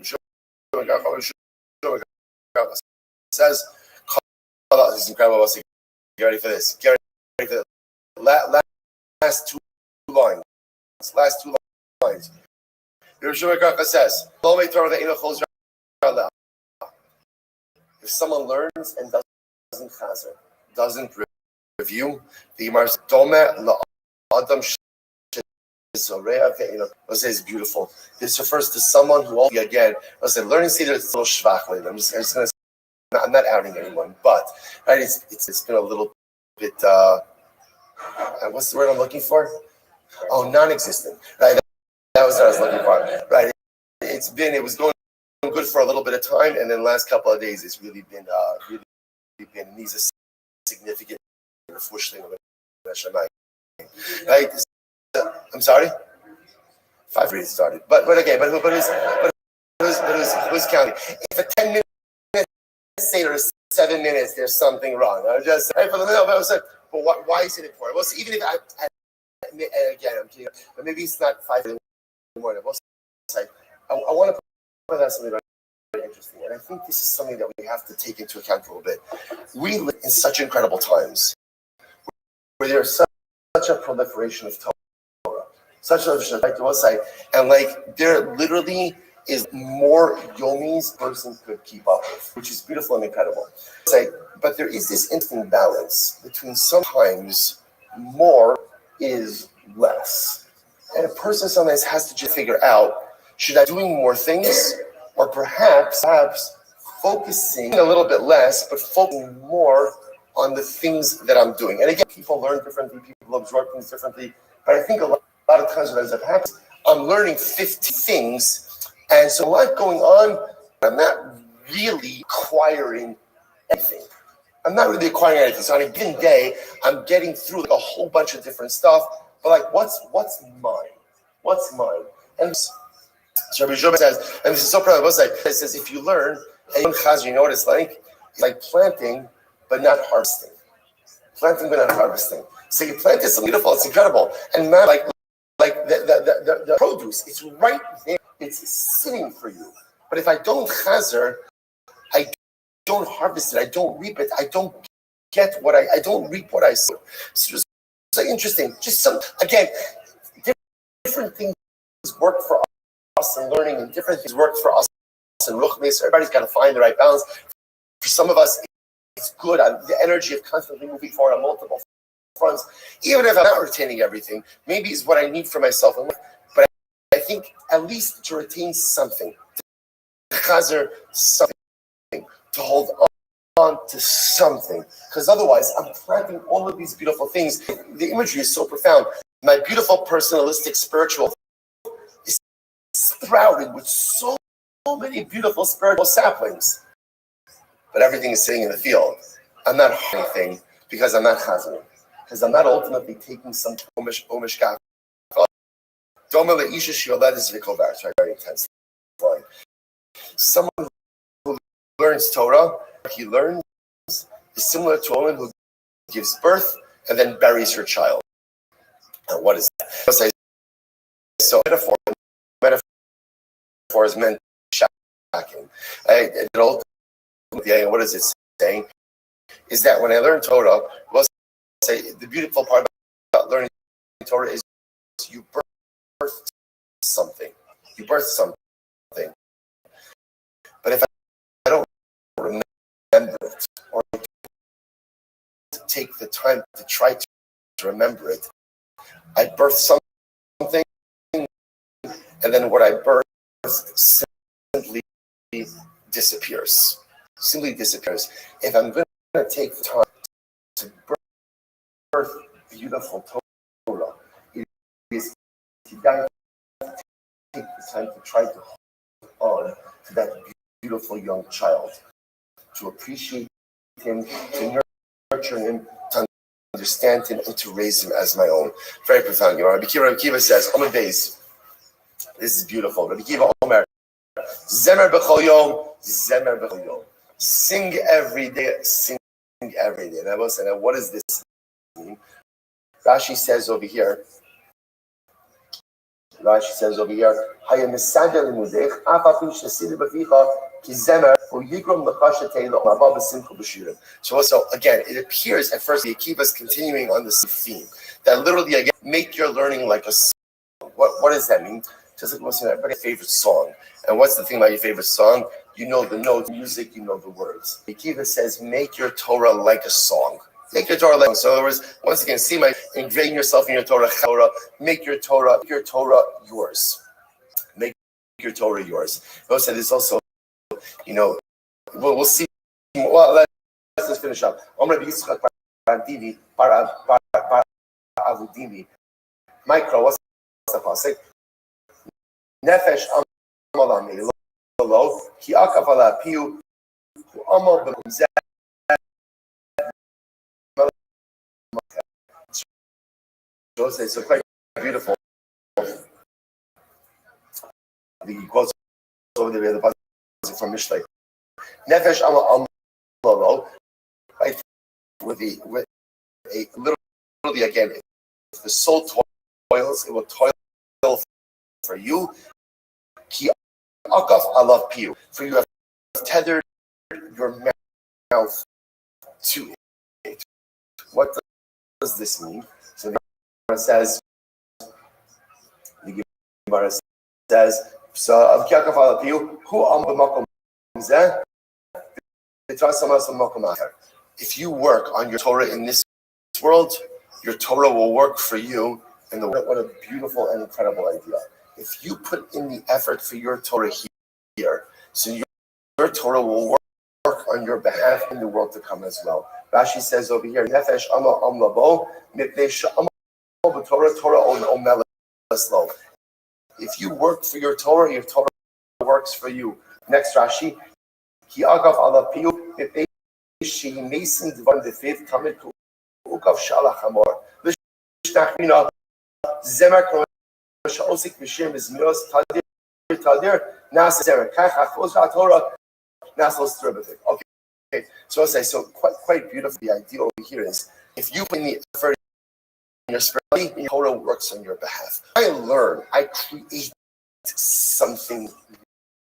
Says, this is incredible. Get ready for this. Get ready for this. Last two lines. Yerushalayim says, Lo Me Torah Ve'ino Chos Ra'ala. If someone learns and doesn't chazer, doesn't review, the Gemara says, Dome la'adam shezorea ve'ino. Let's say it's beautiful. This refers to someone who, again, let's say learning Seder is a little shvach. I'm just going to say, I'm not outing anyone, but right, it's been a little bit what's the word I'm looking for? Oh, non-existent. Right. That was what I was looking for. Right. It was going good for a little bit of time, and then last couple of days it's really been needs a significant refushling of it. Right. I'm sorry. 5 minutes started, but who's counting? If a 10 minute say there's 7 minutes, there's something wrong. I was just right from the middle, but I was like, but why is it important? Well, so even if again, I'm kidding, but maybe it's not 5 in the morning. I want to put out something very interesting, and I think this is something that we have to take into account a little bit. We live in such incredible times where there's such a proliferation of Torah, such a like the website, and like there literally is more yomis a person could keep up with, which is beautiful and incredible. But there is this interesting balance between sometimes more is less. And a person sometimes has to just figure out, should I be doing more things, or perhaps focusing a little bit less, but focusing more on the things that I'm doing. And again, people learn differently, people absorb things differently, but I think a lot of times what ends up happening, I'm learning 50 things, and so a lot going on, I'm not really acquiring anything. So on a given day, I'm getting through like a whole bunch of different stuff, but like, what's mine? What's mine? And so Rabbi Joba says, and this is so proud of us, it says, if you learn, and you know what it's like? It's like planting, but not harvesting. Planting, but not harvesting. So you planted something beautiful, it's incredible. And man, like the produce, it's right there. It's sitting for you. But if I don't chazer, I don't harvest it, I don't reap it, I don't get what I don't reap what I sow. So it's so interesting. Just some, again, different things work for us in learning, and different things work for us in ruchnis. Everybody's got to find the right balance. For some of us, it's good. The energy of constantly moving forward on multiple fronts, even if I'm not retaining everything, maybe is what I need for myself. But I think at least to retain something, to chazer something, to hold on to something, because otherwise I'm planting all of these beautiful things. The imagery is so profound. My beautiful personalistic spiritual is sprouted with so many beautiful spiritual saplings, but everything is sitting in the field. I'm not anything because I'm not chazering, because I'm not ultimately taking some omish gaf. Very intense line. Someone who learns Torah, he learns, is similar to a woman who gives birth and then buries her child. And what is that? So metaphor is meant shocking. What is it saying? Is that when I learn Torah, well, say the beautiful part about learning Torah is you birth something. You birth something. But if I don't remember it, or take the time to try to remember it, I birth something, and then what I birth simply disappears. If I'm going to take the time to birth beautiful Torah, it is to take the time to try to hold on to that beautiful young child, to appreciate him, to nurture him, to understand him, and to raise him as my own. Very profound. Rabbi Kiva says, Omer Beis. This is beautiful. Rabbi Kiva Omer, Zemer b'chol yom, Zemer b'chol yom. Sing every day, sing every day. And what does this mean? Rashi says over here, so also, again, it appears at first the Akiva is continuing on the same theme, that literally, again, make your learning like a song. What does that mean? Just like most of everybody's favorite song. And what's the thing about your favorite song? You know the notes, music, you know the words. The Akiva says, make your Torah like a song. Make your Torah like, so in other words, once again, ingrain yourself in your Torah, make your Torah yours. Make your Torah yours. Also, there's also, we'll see. Well, let's finish up. avudimi. Micro, what's the pasuk? Nefesh amalami lo ki akavala piu amal b'mzeh. So quite beautiful. The quotes over there, the pasuk from Mishlei. Nefesh amalalo, right? With a literally again, if the soul toils, it will toil for you. Ki akaf alav piu, for you have tethered your mouth to it. What does this mean? So the Gemara says, so of ki akaf alav piu, hu am b'makom zeh, v'trasam makom acher. If you work on your Torah in this world, your Torah will work for you in the world. What a beautiful and incredible idea. If you put in the effort for your Torah here, so your Torah will work on your behalf in the world to come as well. Rashi says over here, Nefesh Amal Amlabo, Mipnei Sha'amal B'Torah, Torah Omel Eslo. If you work for your Torah works for you. Next Rashi, Ki Agav Alapiu, Mipnei She Mason Dvan the Faith coming to Ukav Shalach Hamor. Lishtachmina Zemak Shosik Mishim is Miros Tadir Nas Zemak Kachos Torah Nasos Terrific. Okay, so I'll say so quite beautiful. The idea over here is if you put in the effort in your spirituality, your Torah works on your behalf. I create something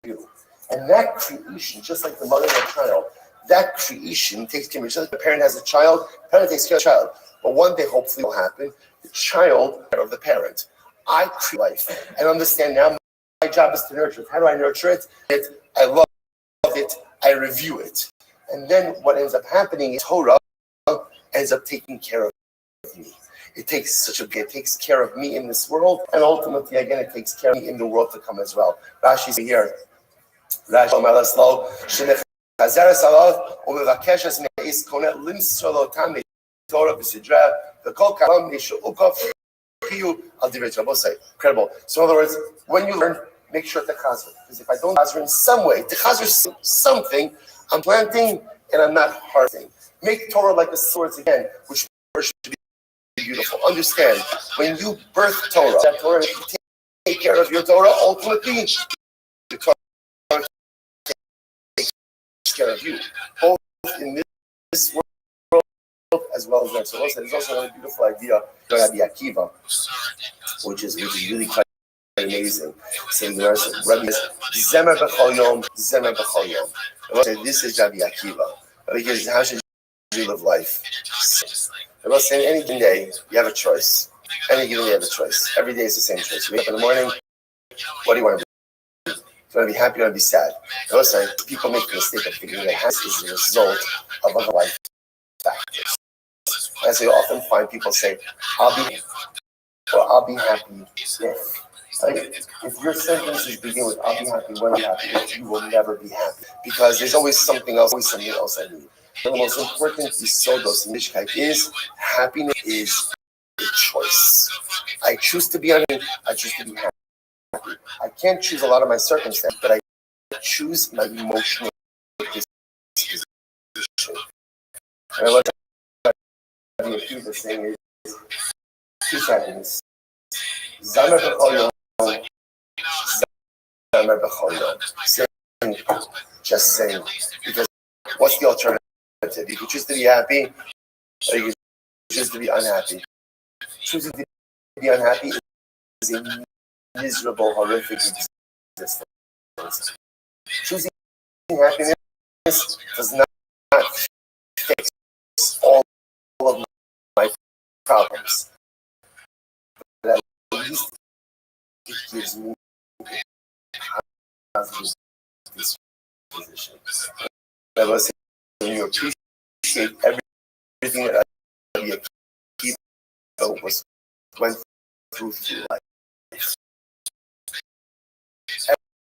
new. And that creation, just like the mother and the child, that creation takes care of it. Just like the parent has a child, the parent takes care of the child. But one day, hopefully, will happen. The child of the parent. I create life and understand now my job is to nurture it. How do I nurture it? I love it. I review it. And then what ends up happening is Torah ends up taking care of me. It takes care of me in this world, and ultimately, again, it takes care of me in the world to come as well. Rashi's here. Rashi Malaslo Chazeres Alav Umevakeshes Meis Konet Limsolo Tami Torah B'Sidra V'Kol Kalam Nishu Ukov Piyu Al Divrei Rabosai. Incredible. So in other words, when you learn, make sure to chazer. Because if I don't chazer in some way, to chazer something, I'm planting and I'm not harvesting. Make Torah like the swords again, which should be beautiful. Understand, when you birth Torah, that Torah, if you take care of your Torah, ultimately, the Torah takes care of you, both in this world as well as next. So there's also another beautiful idea by Rabbi Akiva, which is really quite amazing. Saying the verse, Rabbi says, Zemer b'chol yom, Zemer b'chol yom. This is Rabbi Akiva. Because how should you live life? I'm not saying any given day, you have a choice. Any given day, you have a choice. Every day is the same choice. You wake up in the morning, what do you want to do? You want to be happy, you want to be sad. I'm not saying people make the mistake of thinking that happiness is the result of other life factors. As you often find people say, I'll be happy if. If your sentences begin with I'll be happy when I'm happy, you will never be happy. Because there's always something else I need. The most important yisodos in Mishkeit is happiness is a choice. I choose to be unhappy. I choose to be happy. I can't choose a lot of my circumstances, but I choose my emotional disposition. And what the saying is choose happiness. Zamer b'chol yom. Zamer b'chol yom. Just saying. Because what's the alternative? You can choose to be happy, or you can choose to be unhappy. Choosing to be unhappy is a miserable, horrific existence. Choosing happiness does not fix all of my problems. But at least it gives me positive disposition. When you appreciate everything that Akiva went through life.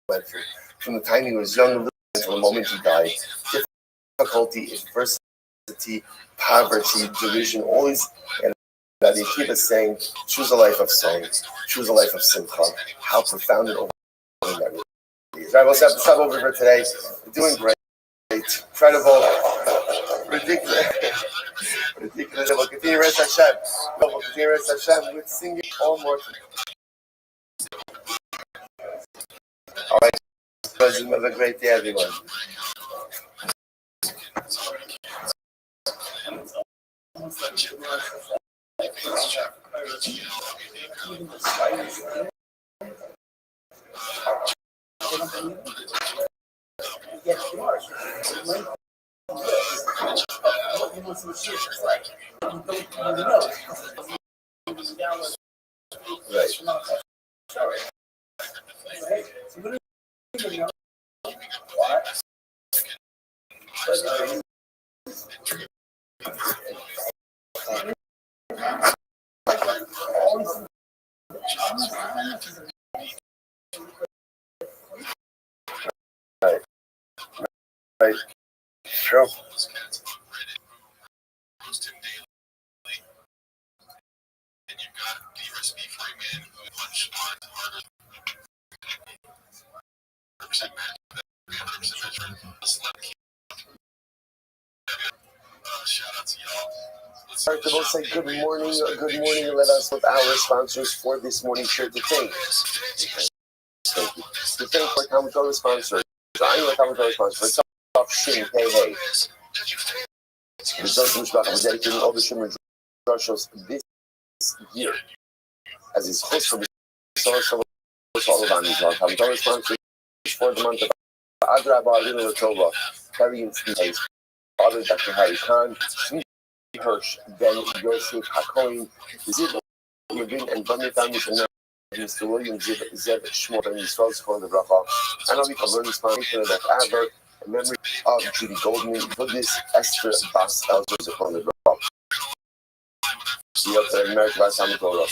Went through. From the time he was young until the moment he died. Difficulty, adversity, poverty, division, all these, and that the Akiva is saying, choose a life of song, choose a life of simcha. How profound and overwhelming that really is. Right, we'll have to stop over for today. We're doing great. Incredible. Ridiculous. Ridiculous. We'll continue Rest Hashem. We'll continue Rest Hashem. We'll sing it all more. All right. Have a great day, everyone. Right. Sure. All right, we'll say good morning. Good morning. Let us with our sponsors for this morning share the thing. Thank you. The thing for Talmud Torah sponsors. I'm a Talmud Torah sponsor. Shin, hey. We're dedicating all the Shimmer Drushos this year as his host for the Talmud Torah sponsors for the month of Adra Ba'alina Latova, Terry and Steve, Father Dr. Harry Khan, Hirsch, Ben Yosef HaKohen, Zib Levin, and Bunny families, and Mr. William Zeb Shmor and Yisrael for the Bracha, and I'll be covering this foundation of Adler. In memory of Judy Goldman, Buddhist Esther Bas Elzer upon the rock. The American Talmud Torah.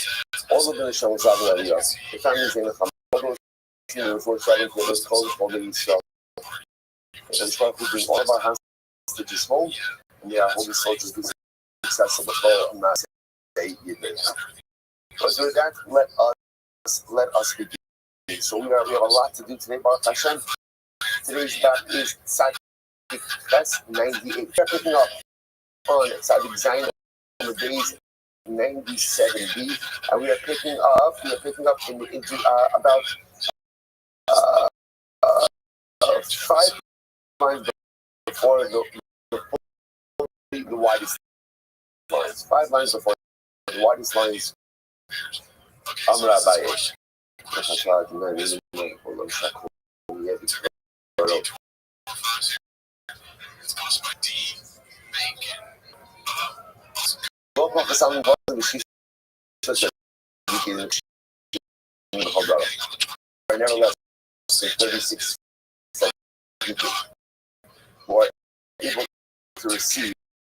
All of the Neshama Zav Aliyah. The families in the Chama, for traveling for those calls for the Israel. And the Shach who bring all of our hostages home, and the holy soldiers be successful before Mass Day Yidden. Because with that, let us begin. So we have a lot to do today, Baruch Hashem. Today's back is Tzadik Ches 98. We're picking up on Tzadik Zayin on the days 97B, and we are picking up into about 5 lines before the widest lines. 5 lines before the widest lines. Amra Bayesh. Nevertheless, 36 people who are able to receive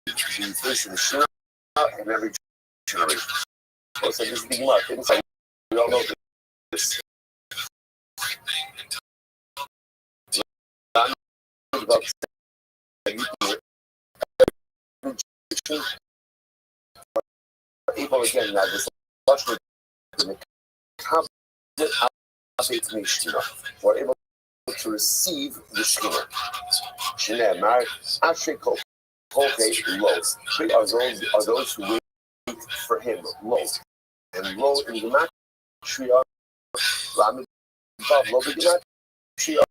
the fish and shira in every generation. So this is the mark. Inside, we all know this. Able again now this we're able to receive the Shekhinah. Shneimar Asher Kol They are those who wait for him. Lo. And lo in the Matria Lamed Vav Lo B'Gemat Shia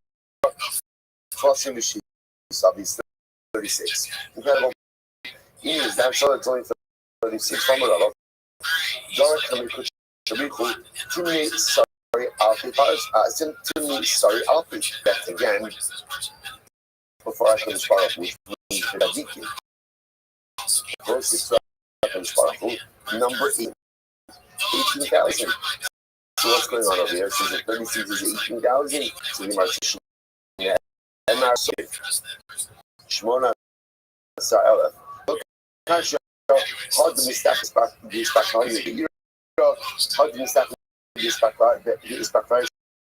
Fosim B'Shis Abis 36. Incredible. That's all. It's only 36 from Rav. Dora Kamikut Shabiku Timni Sorry Alpi. That again before I can start off with Radiki. Verse number 8. 18,000. So what's going on over here? Since the 36 is 18,000, so the March MR Shmona Sa'ala. Look, how do we stack this back on you? How do we stack this back on?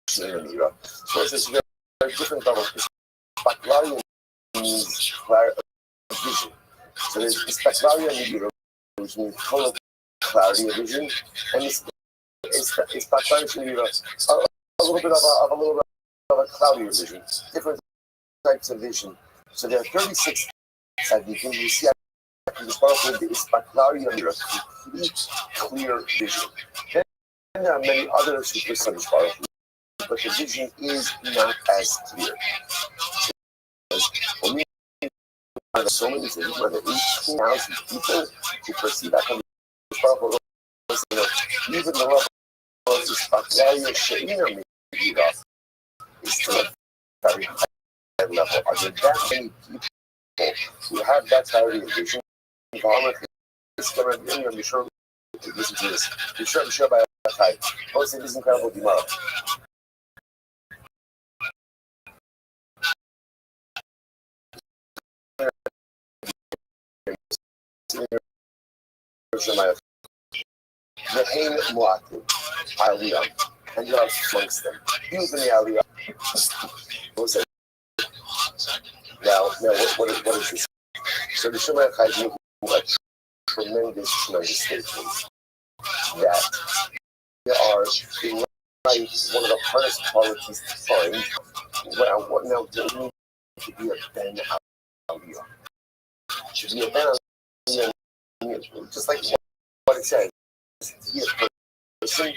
So it's a very different level. Baklarian means vision. So there's Baklarian in Europe, which means color clarity of vision, and it's background to you a little bit of a cloudier vision, different types of vision. So there are 36 tzaddikim. You see, this Baruch is baklari under a complete, clear vision. Then there are many others who present Baruch, but the vision is not as clear. When we have so many things, more than 18,000 people who perceive that from Baruch, even the level of this baklari she'ina is still a very high level. Are there that many people who have that clarity of vision? I'm sure to listen to this. I'm sure by Chai. Hosting this incredible tomorrow. Mehain Mu'atim, Aliyah, and you are amongst them. Even the Aliyah. Now, what is this? So the Shema Chai is making a tremendous statement that there are, in life, one of the hardest qualities to find. Now, there need to be a Ben Aliyah. To be a Ben Aliyah, just like what it says, to be a person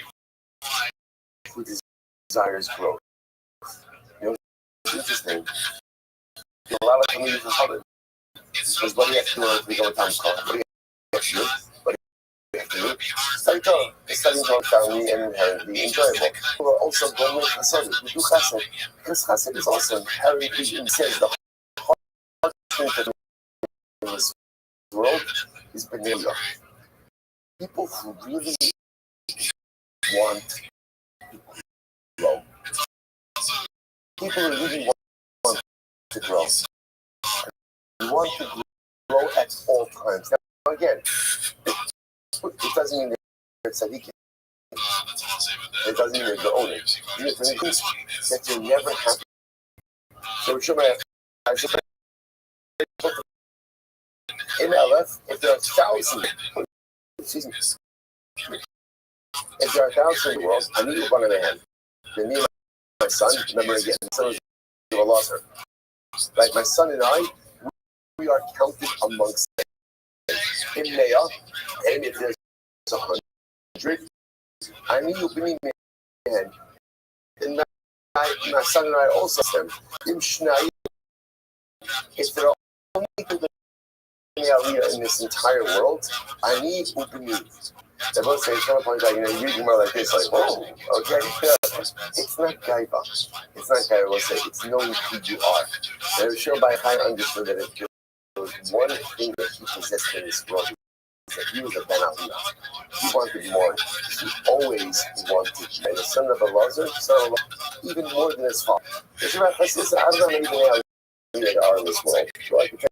who desires growth. You know, it's interesting. A lot of communities in public. Because what do you have to do if we go to town call? What do you have to do? What do you have to do? Studying Torah family and inherently enjoyable. We're also going with Chassid. We do Chassid. Because Chassid is also inherently says the hard thing to do in this world is Benayah. People who really want to grow. People who really want to grow. We want to grow at all times. Now, again, it doesn't mean that it's tzaddikim. It doesn't mean that you're owning. It means that you're never happy. So, in LF, if there are thousands, if there are thousands in the world, I need one in the hand. Then me and my son, remember again, my son was a loser. Right, my son and I, we are counted amongst them. In Maya, and if there's 100, I need you bring me in. And my son and I also them. If there are only people in this entire world, I need Ubini. They both say, some point out, you read more like this, like, whoa, okay, yeah. It's not Gaiva. It's not Gaiva, we'll say, it's knowing who you are. And I'm sure by Chai understood that if there was one thing that he possessed in this world, that he was a Ben Aliyah. He wanted more. He always wanted. And the son of Elazar, even more than his father. I don't know how many Ben there are in this world. So I can tell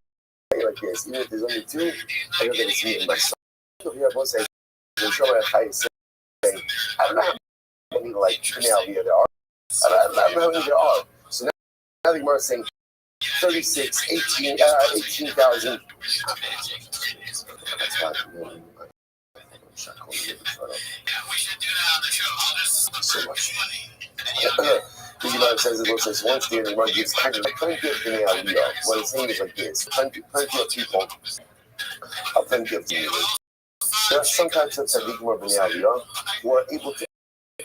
you like this, even if there's only two, I know that it's me and my son. So here I both say, I don't know how many like Ben Aliyah there are. I don't know how many there are. So now the Gemara is saying 36, 18,000. So much. The Gemara says it says once the Gemara gives plenty of Bnei Aliyah. What it's saying is like this: plenty of people are plenty of believers. There are some types of tzaddikim or Bnei Aliyah who are able to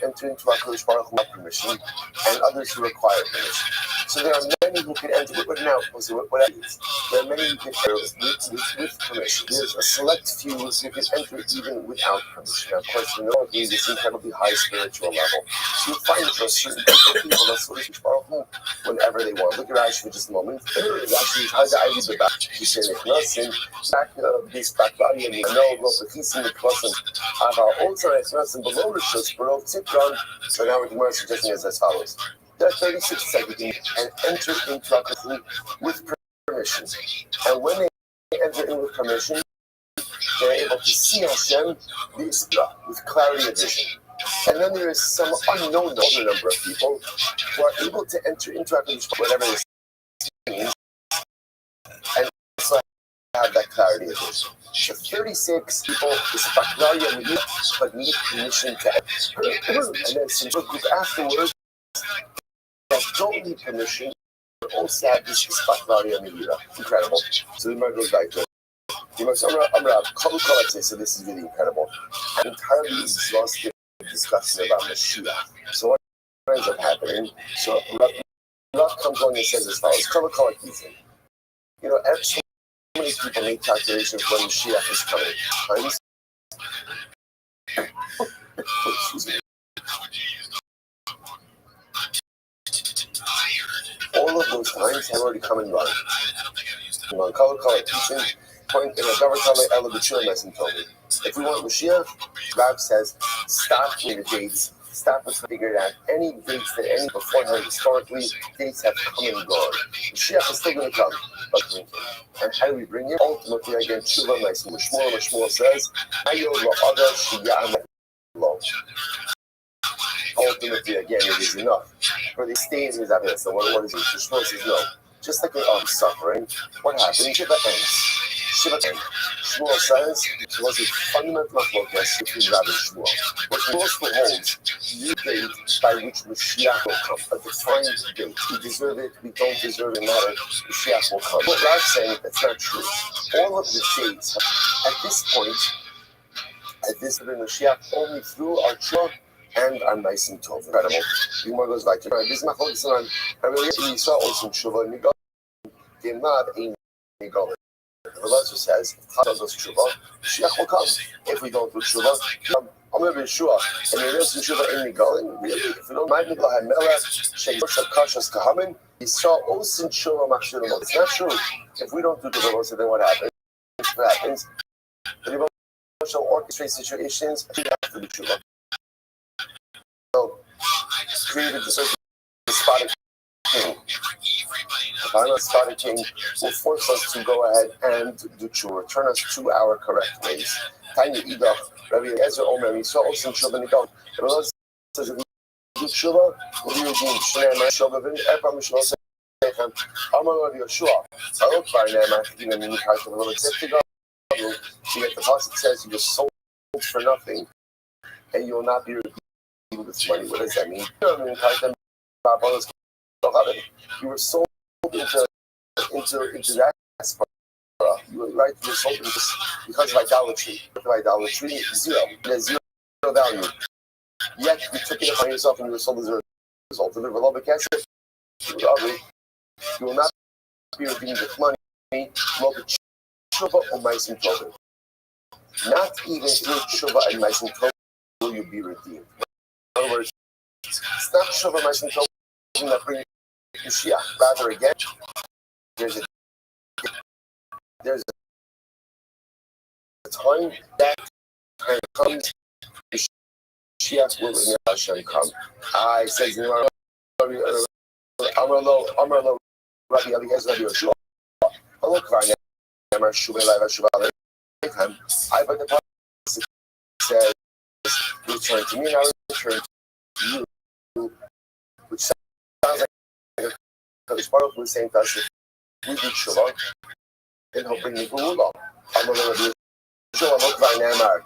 enter into HaKadosh Baruch Hu without permission, and others who require permission. So there are many who can enter with now. What that is, there are many who can enter with permission. There's a select few who can enter even without permission. Now, of course, we know these is incredibly high spiritual level. So you find that there are certain people that's HaKadosh Baruch Hu whenever they want. Look at Rashi for just a moment. Rashi is how I read the back. He said, "Nechnasim back this back value and no locating the person. Ava also nechnasim below the shush below tzitron." So now the Gemara is suggesting is as follows. There are 36 tzaddikim and enter into HaKadosh with permission. And when they enter in with permission, they're able to see Hashem with clarity of vision. And then there is some unknown number of people who are able to enter into HaKadosh whatever this means. And it's like have that clarity of this. So 36 people is Baklaria Medina, but need permission to enter. And then some group afterwards that don't need permission, but also have this Baklaria Medina. Incredible. So the Gemara goes back to it. So this is really incredible. An entirely exhaustive discussion about Mashiach. So what ends up happening? So Rav comes on and says as follows: you know, so many people make calculations when Mashiach is coming. Times. Excuse me. All of those times have already come and gone. Point in a if we want Mashiach, Rav says, stop with the dates. Stop and figure out any dates that any beforehand historically dates have come and gone. Mashiach is still going to come, but bring him. And how do we bring him? Ultimately, again, Tshuva Ma'asim. Shmuel says, ultimately, again, it is enough. For the stays is evidence. So what is it? Shmuel says no. Just like an suffering, what happens? Shiva ends. Shmuel says it was a fundamental focus between Rav and Shmuel. What Shmuel holds, the date by which Mashiach will come, a defined date. We deserve it, we don't deserve it, matter. Mashiach will come. What Rav's saying, that's not true. All of the dates, at this point, at this point, Mashiach only through our Tshuva and our nice and tov. Incredible. The Gemara goes back to this. Machlokes I really saw also Tshuva and Nigal. They're not a Nigal. The Rebbe says, Mashiach will come. If we don't do Tshuva, I'm going to be Yeshua. And there is Tshuva in Nigal. If we don't mind Nigal HaMelech, Sheikh Kashas Kahamin, he saw Osin Tshuva Machshir. It's not true. If we don't do Tshuva, then what happens? What happens? The Rebbe shall orchestrate situations. We have to do Tshuva. So, created the despotic king. The final despotic king will force us to go ahead and do Tshuva, return us to our correct ways. Tanya Idach, Rabbi Eliezer Omer, we saw also in Tshuva Nigal. The Lord says, if we do Tshuva, we'll be redeemed. Shnei Amar Tshuva, Vin Epam Mishmos Sechem, Amar Rav Yeshua, Halok Bar Ne'emar, Kedina Mini Karta, V'lo Tzef to go. You get the pasuk says you were sold for nothing, and you will not be redeemed with money. What does that mean? You were sold into that aspect. You were right. You were sold because of idolatry. Idolatry, zero. There's zero value. Yet you took it upon yourself and you were sold as a result of it. You will not be redeemed with money. Not even through Tshuva and Ma'asim Tov will you be redeemed. In other words, it's not Tshuva Ma'asim Tov that brings Mashiach. Rather, again, there's a time that time comes, Mashiach will in Hashem come. I says in Amar Rabbi Eliezer Rabbi Yeshua. Hello, Kvarne. Amar Shuvah Shuvah. I but the pasuk says, return to me and I will return to you, which sounds like Kadosh Baruch Hu is saying to us, if we do Tshuva, then he'll bring me Geula. I'm going to do Tshuva, look by Ne'emar.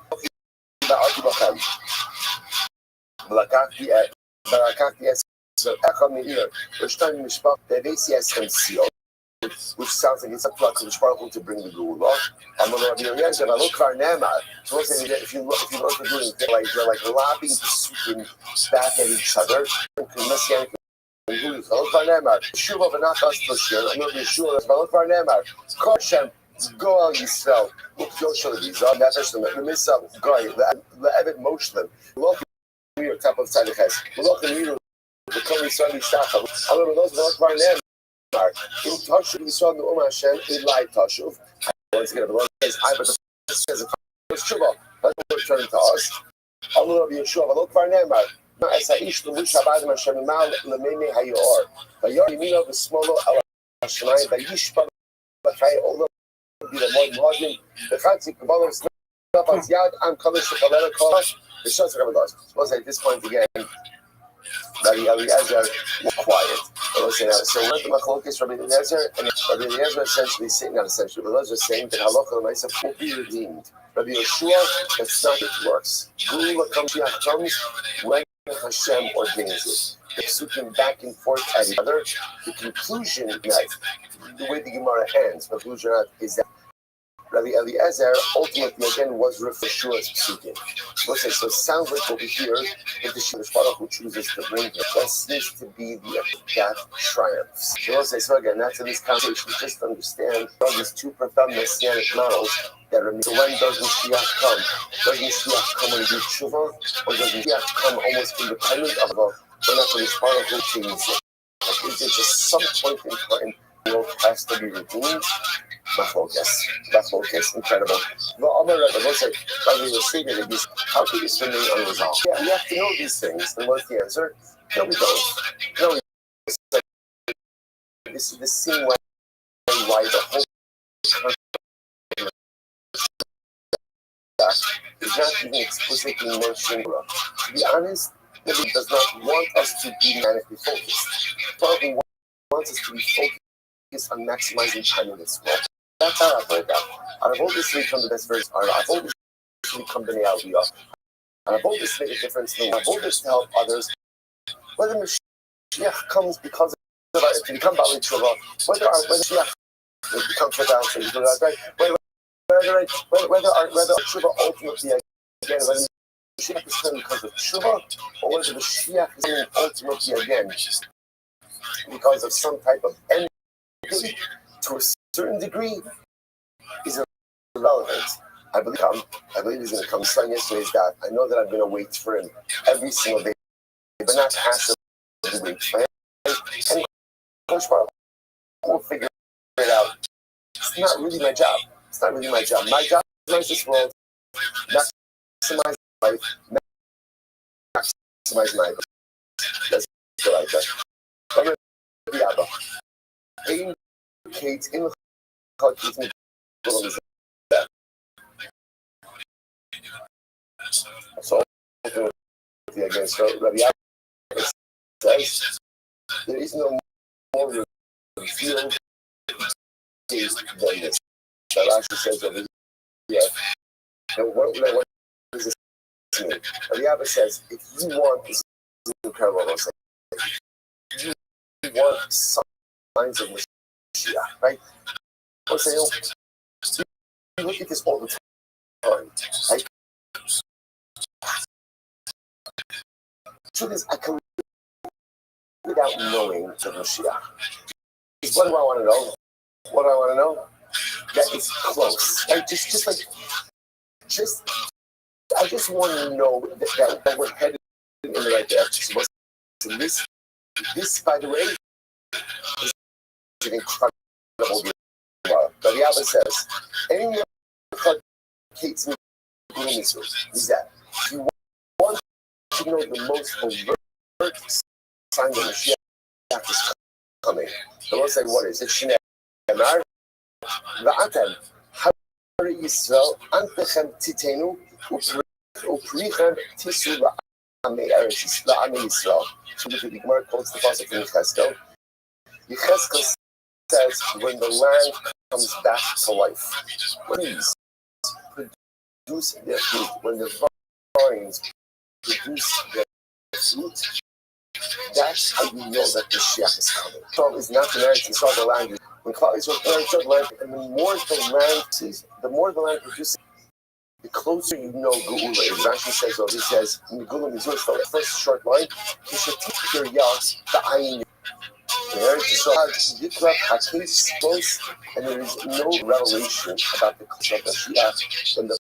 Ba'ati b'chem. B'lakakti es echad me'ir. V'shtain mishpach be'vesi eschem siyot. Which sounds like it's up to Kadosh Baruch Hu to bring the Geula. I'm going to be yes, and I look for Ne'emar. So if you look at doing they're like lobbing and back at each other. Look for Ne'emar. Shuvah v'nachas t'shir. I'm going to be sure. Look for Ne'emar. Koshem. Go al Yisrael. Look Yoshua Lizah. Nefesh them. L'misah. Goy. Le'evet moshlim. Look in your top of tzadiches. Look in your. The Kol Yisrael Yishachah. I'm going to look for Ne'emar. In Tashuv, we saw the Umm Hashem in live Tashuv. Once again, the Lord says, I but the says, it's Tshuva. Let's return to us. Allah Rabbi Yeshua, Valok Var Ne'emar. As Ha'ish, the Lush Habadim Hashem, Mal, Lemene Hayor. Vayor Yimino, the Smolo, Allah Hashemayim, Vayish, Bachai, Allah, be the Moed Modim, the Chatzik, Kabbalah, Snapaz Yad, Am Kalish, Kabbalah, Kosh, the Shots of Kabbalah. Suppose at this point again, Rabbi Eliezer was quiet. So what the Machlokes Rabbi Eliezer and Rabbi Eliezer essentially saying, not essentially, but Eliezer saying that halacha l'maisa will be redeemed. Rabbi Yeshua, that's not how it works. Gula comes when Hashem ordains it. The psukim back and forth at each other. The conclusion, the way the Gemara ends, the conclusion is that Rabbi Eliezer ultimately again was Yeshua's psukim. So it sounds like over here that the Shemeshach who chooses to bring him, that seems to be that triumphs. So again, that's in this conversation. Just to understand these two profound messianic models that remain. So when does Mashiach come? Does Mashiach come and do tshuva, or does Mashiach come almost independent of when that's the Mishpara who changes it? Like, is it just some point in time the world has to be redeemed? Machlokes, incredible. But Amar Rebbe, looks like when we were saying it, how could this remain unresolved? Yeah, we have to know these things. And what's the answer? No, we don't. No, this is the same way why the whole is not even explicitly mentioned. To be honest, David does not want us to be manically focused. Probably wants us to be focused on maximizing time in this world. That's how I've heard that. Out of all this we come the best verse, out of all this we come the Aliyah. Out of all this make a difference, out of all this to help others. Whether Mashiach comes because of it to become Bali Tshuva, whether Mashiach will become for that, whether our Tshuva ultimately again, whether Mashiach is coming because of Tshuva, or whether Mashiach is coming ultimately again because of some type of envy to a certain degree is irrelevant. I believe he's going to come. Son yesterday is that I know that I'm going to wait for him every single day, but not passively wait for him. And Coach Barlow will figure it out. It's not really my job. My job is to maximize this world, maximize life, maximize my life. Let's go like that. I'm going to be Abba. Kate in the so again, so Rabbi says there is no more revealed taste than this. That Rashi says over here. And what does this mean? Rabbi says if you want this incredible, you want signs of Mashiach, right? Or say, you look at this all the time, right? Truth is, I can live without knowing the Mashiach. What do I want to know? What do I want to know? That it's close. Right? I just want to know that we're headed in the right direction. So this, by the way, is an incredible deal. But the Abba says, anyone who hates me is that if you want to know the most overt sign that Mashiach is coming, the Lord said, what is it? Shnei Amar, Va'atem, Hari Yisrael, Antechem Titenu, Uprichem Tisu La'amei Yisrael. So the Gemara quotes the pasuk in Yecheskel. Yecheskel says, when the land comes back to life, trees produce their fruit, when the vines produce their fruit, that's how you know that the Mashiach is coming. So it's not the marriage, it's all the land. When Klal Yisrael married the land, and the more the land produces, the closer you know Geula. As Rashi says, he says, in the Geula Mizur, the first short line, you should teach your Yas the Ayin. There is close, and there is no revelation about the culture of the Mashiach than the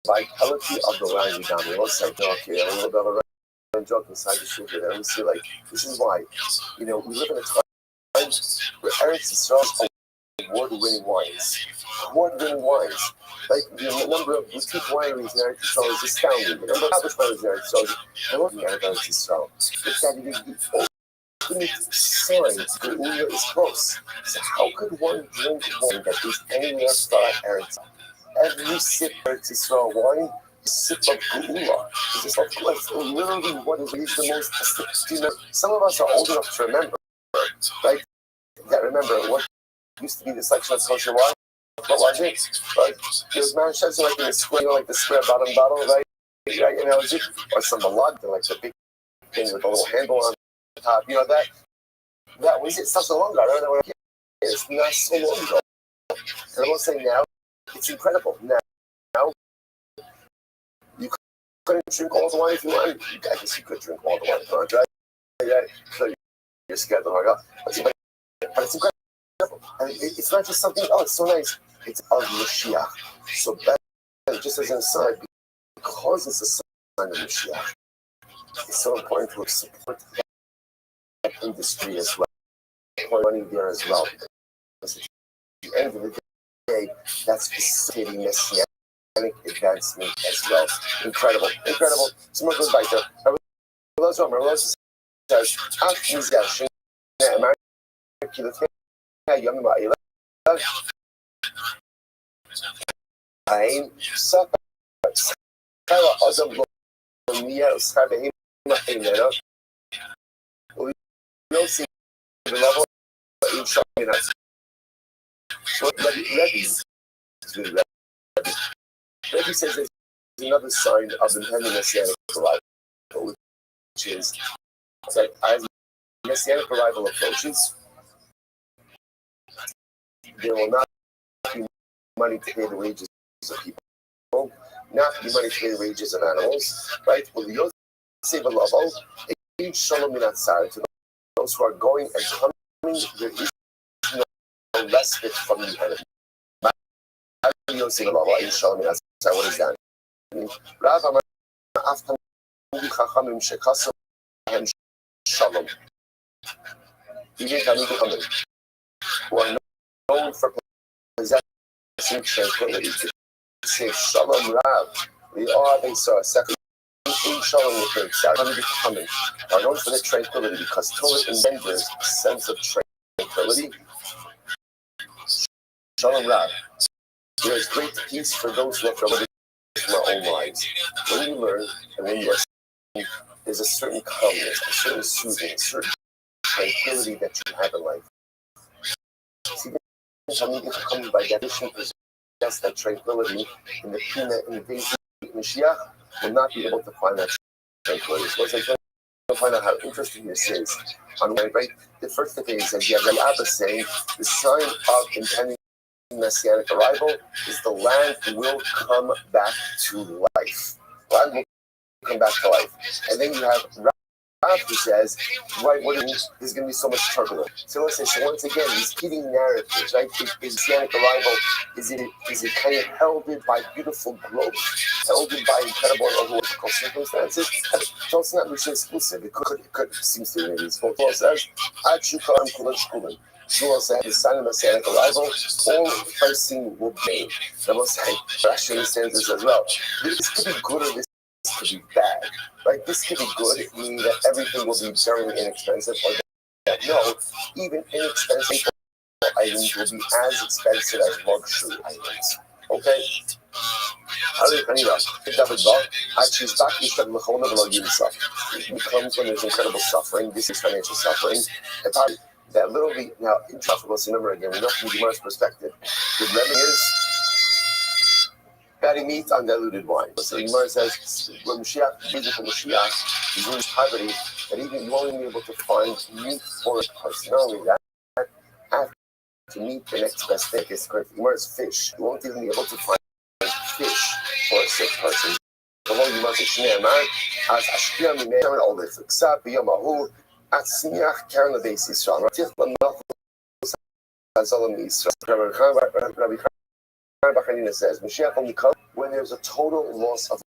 vitality of the land down there. Let's say, okay, a little bit of a joke inside the shul here. And we see, like, this is why, we live in a time where Eretz Yisrael is award-winning wines. Like, the number of boutique wineries in Eretz Yisrael is astounding. The number of average wineries in Eretz Yisrael is looking at Eretz Yisrael. It's that it is the signs that Geula is close. So how could one drink wine that is anywhere but Eretz? Every sip of Eretz Yisrael wine sip of Geula. It's literally what is the most. Some of us are old enough to remember, right? That remember what used to be the section of kosher wine. What was it? Right? It was manufactured like in the square, like the square bottom bottle, right? Right, or some blood, like the big thing with a little handle on the top. That was it. Such a long ago. I don't know what it's not so long ago. And I will say now, it's incredible. Now, you couldn't drink all the wine if you wanted. I guess you could drink all the wine if you wanted, right? Yeah, so you're scared to hug up. But it's incredible. And it's not just something, it's so nice. It's of Mashiach. So that, just as an aside, because it's a sign of Mashiach, it's so important to support that industry as well. Pour money there as well. Because at the end of the day, that's facilitating messianic advancement as well. Incredible. Some more goes back there. Rabbi says, Rebbe says there's another sign of impending messianic arrival, which is that as messianic arrival approaches, there will not be money to pay the wages of people, not be money to pay the wages of animals, right? Well, the save a level, a shalom minatzar to those who are going and coming, there is no respite from the enemy. What is that? Rav Amar Aftam Chachamim Shekasam Hem Shalom. Even Talmidei Chachamim, who are known for possessing tranquility, say Shalom Rav. We are they saw a second in Shalom Yechid. Talmidei Chachamim are known for their tranquility because Torah engenders a sense of tranquility. Shalom Rav. There is great peace for those who are from our own lives. When you learn and when you are studying, there's a certain calmness, a certain soothing, a certain tranquility that you have in life. See, Talmidei Chachamim by definition possess that tranquility in the Pina, in the days of Mashiach, will not be able to find that tranquility. So as I try to find out how interesting this is, on the right, the first thing is, as you have the Abba saying, the sign of impending messianic arrival is the land will come back to life. Land will come back to life. And then you have Rav who says, right, what is there's going to be so much turbulence. So let's say, so once again, these heating narratives, right? Is messianic arrival, is it kind of heralded by beautiful growth, heralded by incredible and overlookable circumstances? So it's not mutually exclusive. It could seems to be these. Paul says, Shmuel said, the sign of messianic arrival, all pricing will be made. The Most High Rashi understands this as well. This could be good or this could be bad. Right? This could be good, meaning that everything will be very inexpensive, or that no, even inexpensive items will be as expensive as luxury items. Okay? It becomes when there's incredible suffering, this is financial suffering. That literally, now, let's remember again, we know from Gemara's perspective, the remedy is fatty meat, undiluted wine. So Gemara says, when Mashiach, physical Mashiach, is in this poverty, that even you won't be able to find meat for a person. Not only that, have to meet the next best thing. It's correct. Gemara is fish. You won't even be able to find fish for a sick person. Although you must say, as Ashkia Mimeh, all this, except Biyamahu, Atzniach Karen the basis strong. Rabbi says, Mashiach only comes when there's a total loss of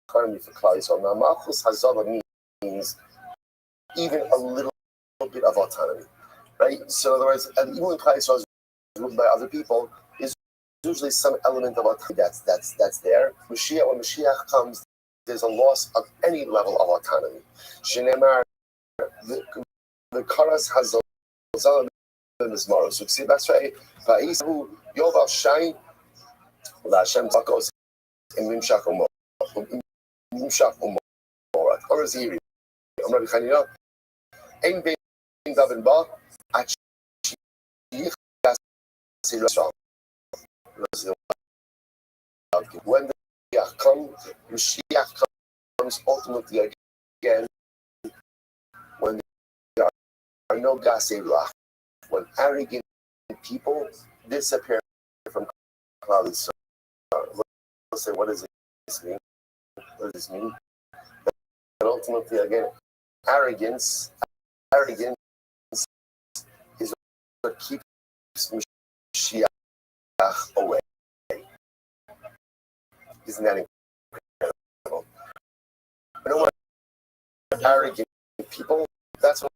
economy for Klal Yisrael. Now, Malchus Hazala means even a little bit of autonomy, right? So, in other words, and even when Klal Yisrael is ruled by other people, there's usually some element of autonomy that's there. When Mashiach comes, there's a loss of any level of autonomy. Shenemar, the Karas Hazal Mizmaro. So see that's right. Va'isahu Yoval Shai Hashem Takos in Mimshach Umor. Mimshach Umor. Or is he? I'm Rabbi Chanina. Ein Bein Davin Ba. When the Mashiach comes, Mashiach comes ultimately again when there are no Gasei Ruach, when arrogant people disappear from cloudy sun. Let's say, what does this mean? What does this mean? But ultimately, again, arrogance is what keeps Mashiach away. Isn't that incredible? You know what? Arrogant people, that's what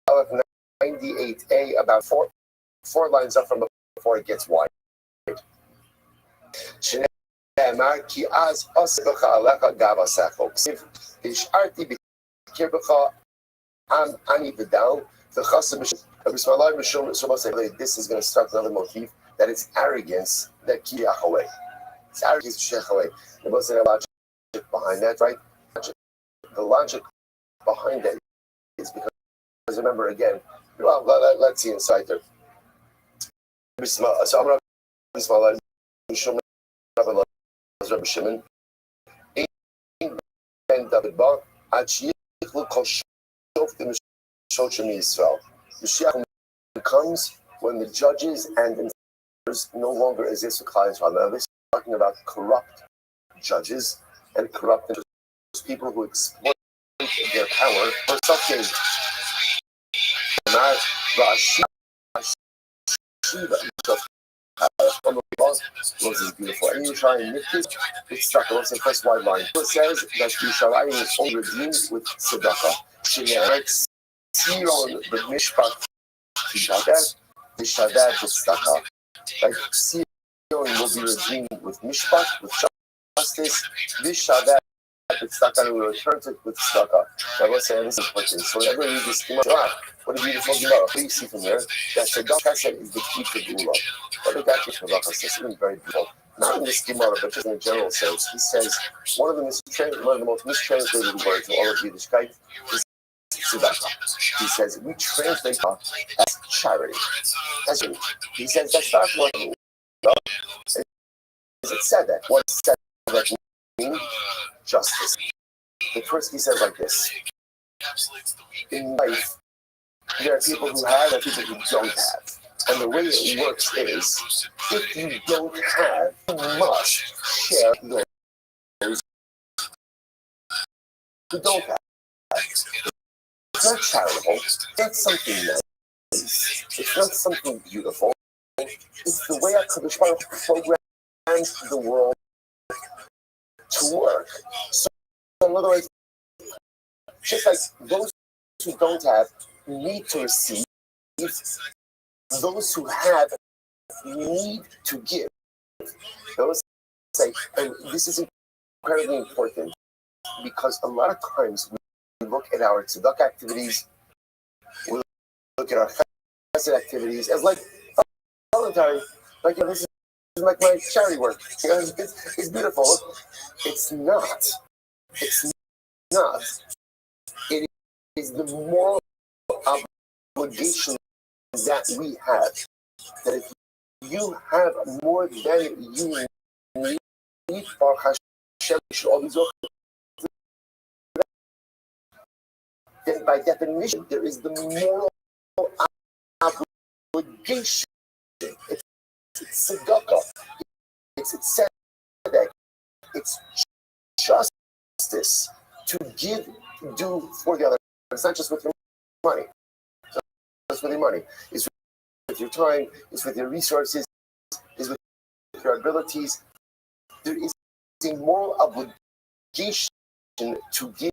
like 98a, about four lines up from before it gets wide. כי אז אוסבך עליך גאווסך, השארתי בקרבך אני ודל, וחסם בשמאלי משום this is going to start another motif, that it's arrogance that kiyach away. It's arrogance shech away. There wasn't a logic behind that, right? The logic behind that is because remember again, well, let's see inside there. So I'm Rabbi Shimon. And David Ba, Mashiach comes when the judges and enforcers no longer exist with Klal Yisrael. Now, this is talking about corrupt judges and corrupt people who exploit their power for self-gain. This is beautiful. And you try and nip it, it's stuck. Let's say first wide line. It says that Yushalayim is only redeemed with tzedakah. Shene'eretz Sion b'mishpat tishadet, tishadet tzedakah. Like Sion will be redeemed with mishpat, with justice. Tishadet tzedakah will return to it with tzedakah. Now let's say this is important. So whenever we read this Gemara, what a beautiful Gemara. What do you see from there? That tzedakah is the key to Gula. What did that teach about? This is very beautiful. Not in this Gemara, but just in a general sense. He says one of the most mistranslated words in all of Yiddishkeit is tzedakah. He says we translate as charity. He says that's not what it said that. What said that mean? Justice. The first he says like this: in life, there are people who have and people who don't have. And the way it works is, if you don't have, you must share those who don't have. It's not charitable. It's not something nice. It's not something beautiful. It's the way HaKadosh Baruch Hu programs the world to work. So in other words, just like those who don't have need to receive, those who have need to give. Those say, and this is incredibly important because a lot of times we look at our tzedakah activities, we look at our chesed activities as like voluntary, like this is like my charity work. It's beautiful. It's not. It's not. It is the moral obligation that we have, that if you have more than you need for Hashem, then by definition there is the moral obligation. It's tzedakah. It's tzedek. It's justice to give, do for the other. It's not just with your money. It's with your money. It's with your time. It's with your resources. It's with your abilities. There is a moral obligation to give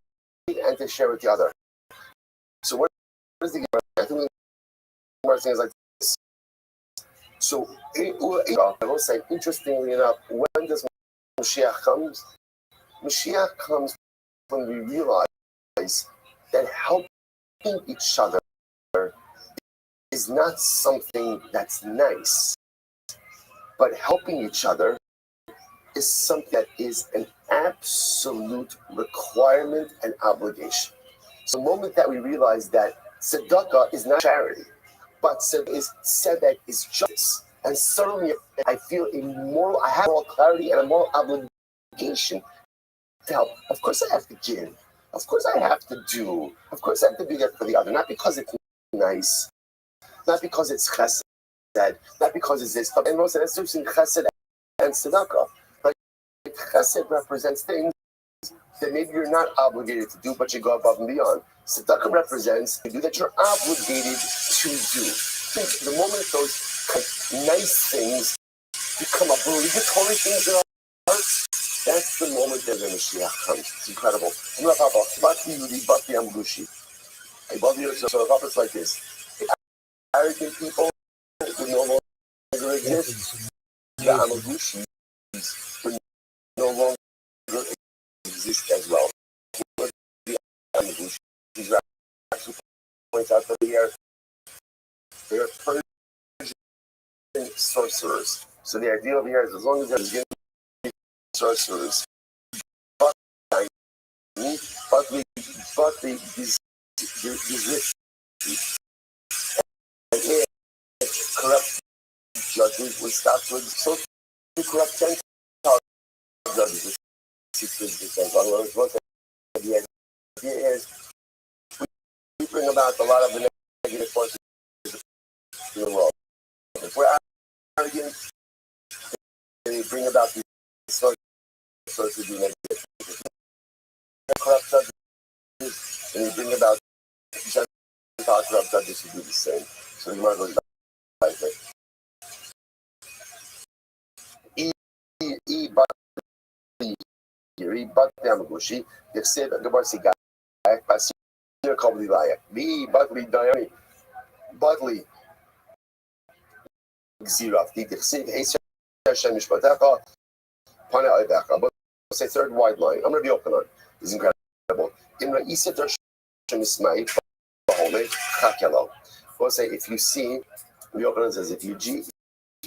and to share with the other. So what is the Gemara? I think the Gemara is like this. So I will say, interestingly enough, when does Mashiach come? Mashiach comes when we realize that helping each other is not something that's nice, but helping each other is something that is an absolute requirement and obligation. So the moment that we realize that tzedakah is not charity, but tzedek is justice, and suddenly I feel I have moral clarity and a moral obligation to help. Of course I have to give. Of course I have to do. Of course I have to be there for the other, not because it's nice, not because it's chesed, not because it's this. And most of it's in chesed and tzedakah. But chesed represents things that maybe you're not obligated to do, but you go above and beyond. Tzedakah represents you do that you're obligated to do. The moment those nice things become obligatory things in our hearts, that's the moment that the Mashiach comes. It's incredible. So it's like this. Arrogant people would no longer exist. The Amagushis would no longer exist as well. The Amagushis actually points out that they are Persian sorcerers. So the idea over here is as long as there's going to be sorcerers, but these corrupt judges would stop with so corrupt 10,000 judges. The idea is we bring about a lot of the negative forces in the world. If we're arrogant, then we bring about these sorts of negative. Corrupt judges, and we bring about corrupt judges who do the same. So you might go like that. Amagushi, יחסד הדבר סיגה, פסיר קובלי לאיה, בי בטלי דייני, בטלי גזירפתי, יחסד עשר השם משפטך, פנה אויבך. But say third wide line, I'm going to be open on it. It's incredible. In Ra'isa Darshan Ismail, we'll say if you see, we open it says if you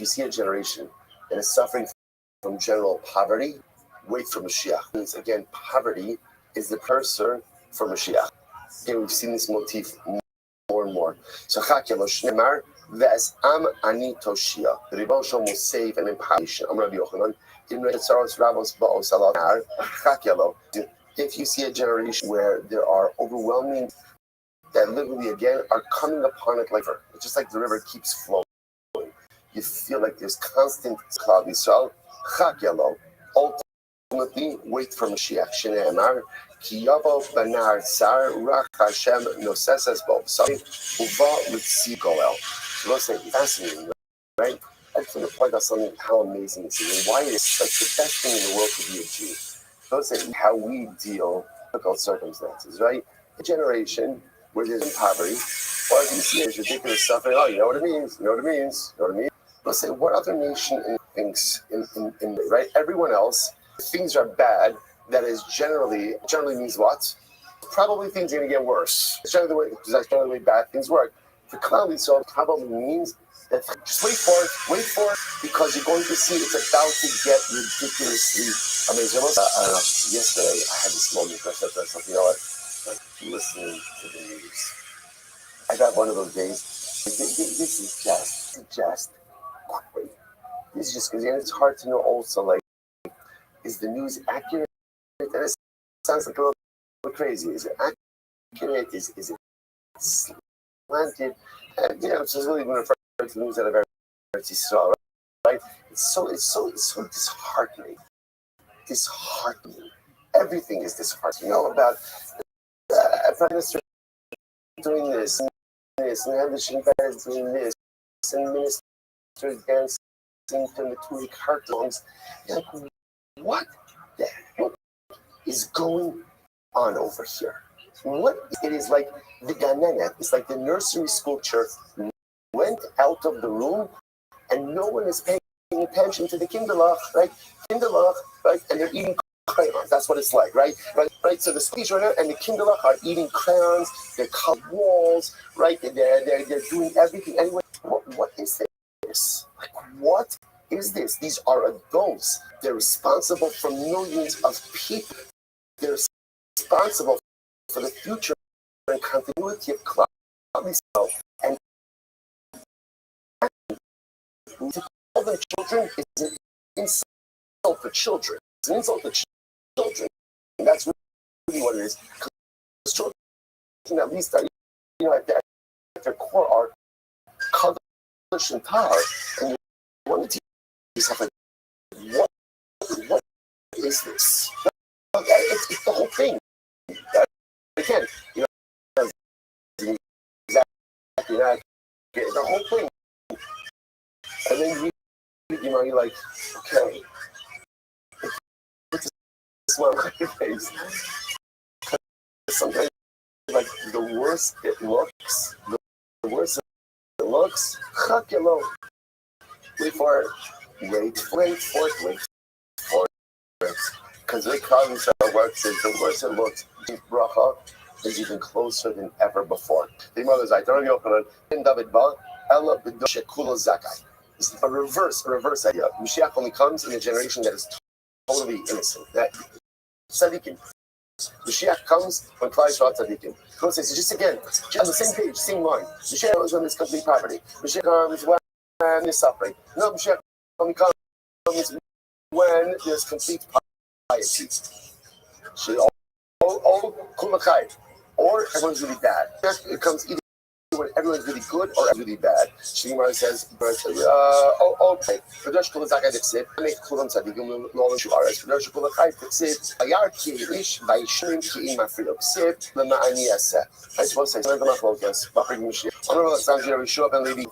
see a generation that is suffering from general poverty, wait for Mashiach. Means again, poverty is the cursor for Mashiach. Again, we've seen this motif more and more. So Chakelo Shnemar Ves Am Ani Toshia. The Rebbe Shalom will save and empower. I'm Rabbi Yochanan. If you see a generation where there are overwhelming that literally again are coming upon it like it's just like the river keeps flowing. You feel like there's constant cloud. So Chakelo. Ultimately, wait for Mashiach. Shnei Amar, Ki Yavo Banar Tsar Rach Hashem Nosesas Bo B'Sari Uva L'Tzi Goel. So let's say fascinating, right? I just want to point out something how amazing this is and why it's like the best thing in the world to be a Jew. So let's say how we deal with difficult circumstances, right? A generation where there's poverty, or if you see there's ridiculous suffering, oh, you know what it means, you know what it means, you know what I mean? Let's say what other nation thinks in right? Everyone else. Things are bad, that is generally means what? Probably things are going to get worse. It's generally that's generally the way bad things work. For cloudy, so it probably means that just wait for it, because you're going to see it's about to get ridiculously amazing. Yesterday I had this moment where I said to myself, you know what? Like listening to the news. I got one of those days. This is just great. This is just because it's hard to know also like. Is the news accurate? And it sounds like a little bit crazy. Is it accurate? Is it slanted? And it's really going to refer to the news that I've ever saw, right? It's so disheartening. Disheartening. Everything is disheartening. About Prime Minister doing this and the Shinbei is doing this, and ministers dancing to the Maturi cartons. What the heck is going on over here? It is like the Ganenet, it's like the nursery school church went out of the room and no one is paying attention to the Kinderlach, right? And they're eating crayons. That's what it's like, right? Right. So the speech runner and the kinderlach are eating crayons. They're colored walls, right? They're doing everything. Anyway, what is this? Like, what is this? These are adults. They're responsible for millions of people. They're responsible for the future and continuity of Klal Yisrael. And to call them children is an insult for children. It's an insult to children. And that's really what it is. Because children, at least, at their core, are Kaddish and Tahar. And you want to teach yourself, like, what is this? It's the whole thing. Again, exactly that. The whole thing. And then you're like, okay, it's a smile on your face. Sometimes, like, the worse it looks, chakelo. Wait for it. Because the way Klal Yisrael works is the worse it looks, bracha is even closer than ever before. The mother's like, don't Yochanan, in David Ba, Ella B'Doshe Kula Zakai. It's a reverse idea. Mashiach only comes in a generation that is totally innocent. That tzaddikim. Mashiach comes when Klal Yisrael tzaddikim. Kol says, just again, on the same page, same line. Mashiach comes when there's complete poverty. Mashiach comes when there's suffering. No, Mashiach only comes when there's complete piety. Or everyone's really bad. It comes either when everyone's really good or everyone's really bad. Shimon says, okay. Kadosh Kol Zakai Dixit, make Kulam Tzadikim Nolan Shuares. Kadosh Kol Zakai Dixit, Ayar Ki-Ish, Vaishim Ki-Im Afrilo Ksib, Lema'ani Yaseh. I suppose I said the Machlokas, Baprig Mashiach. Honorable Alexander Rishua Ben Levi,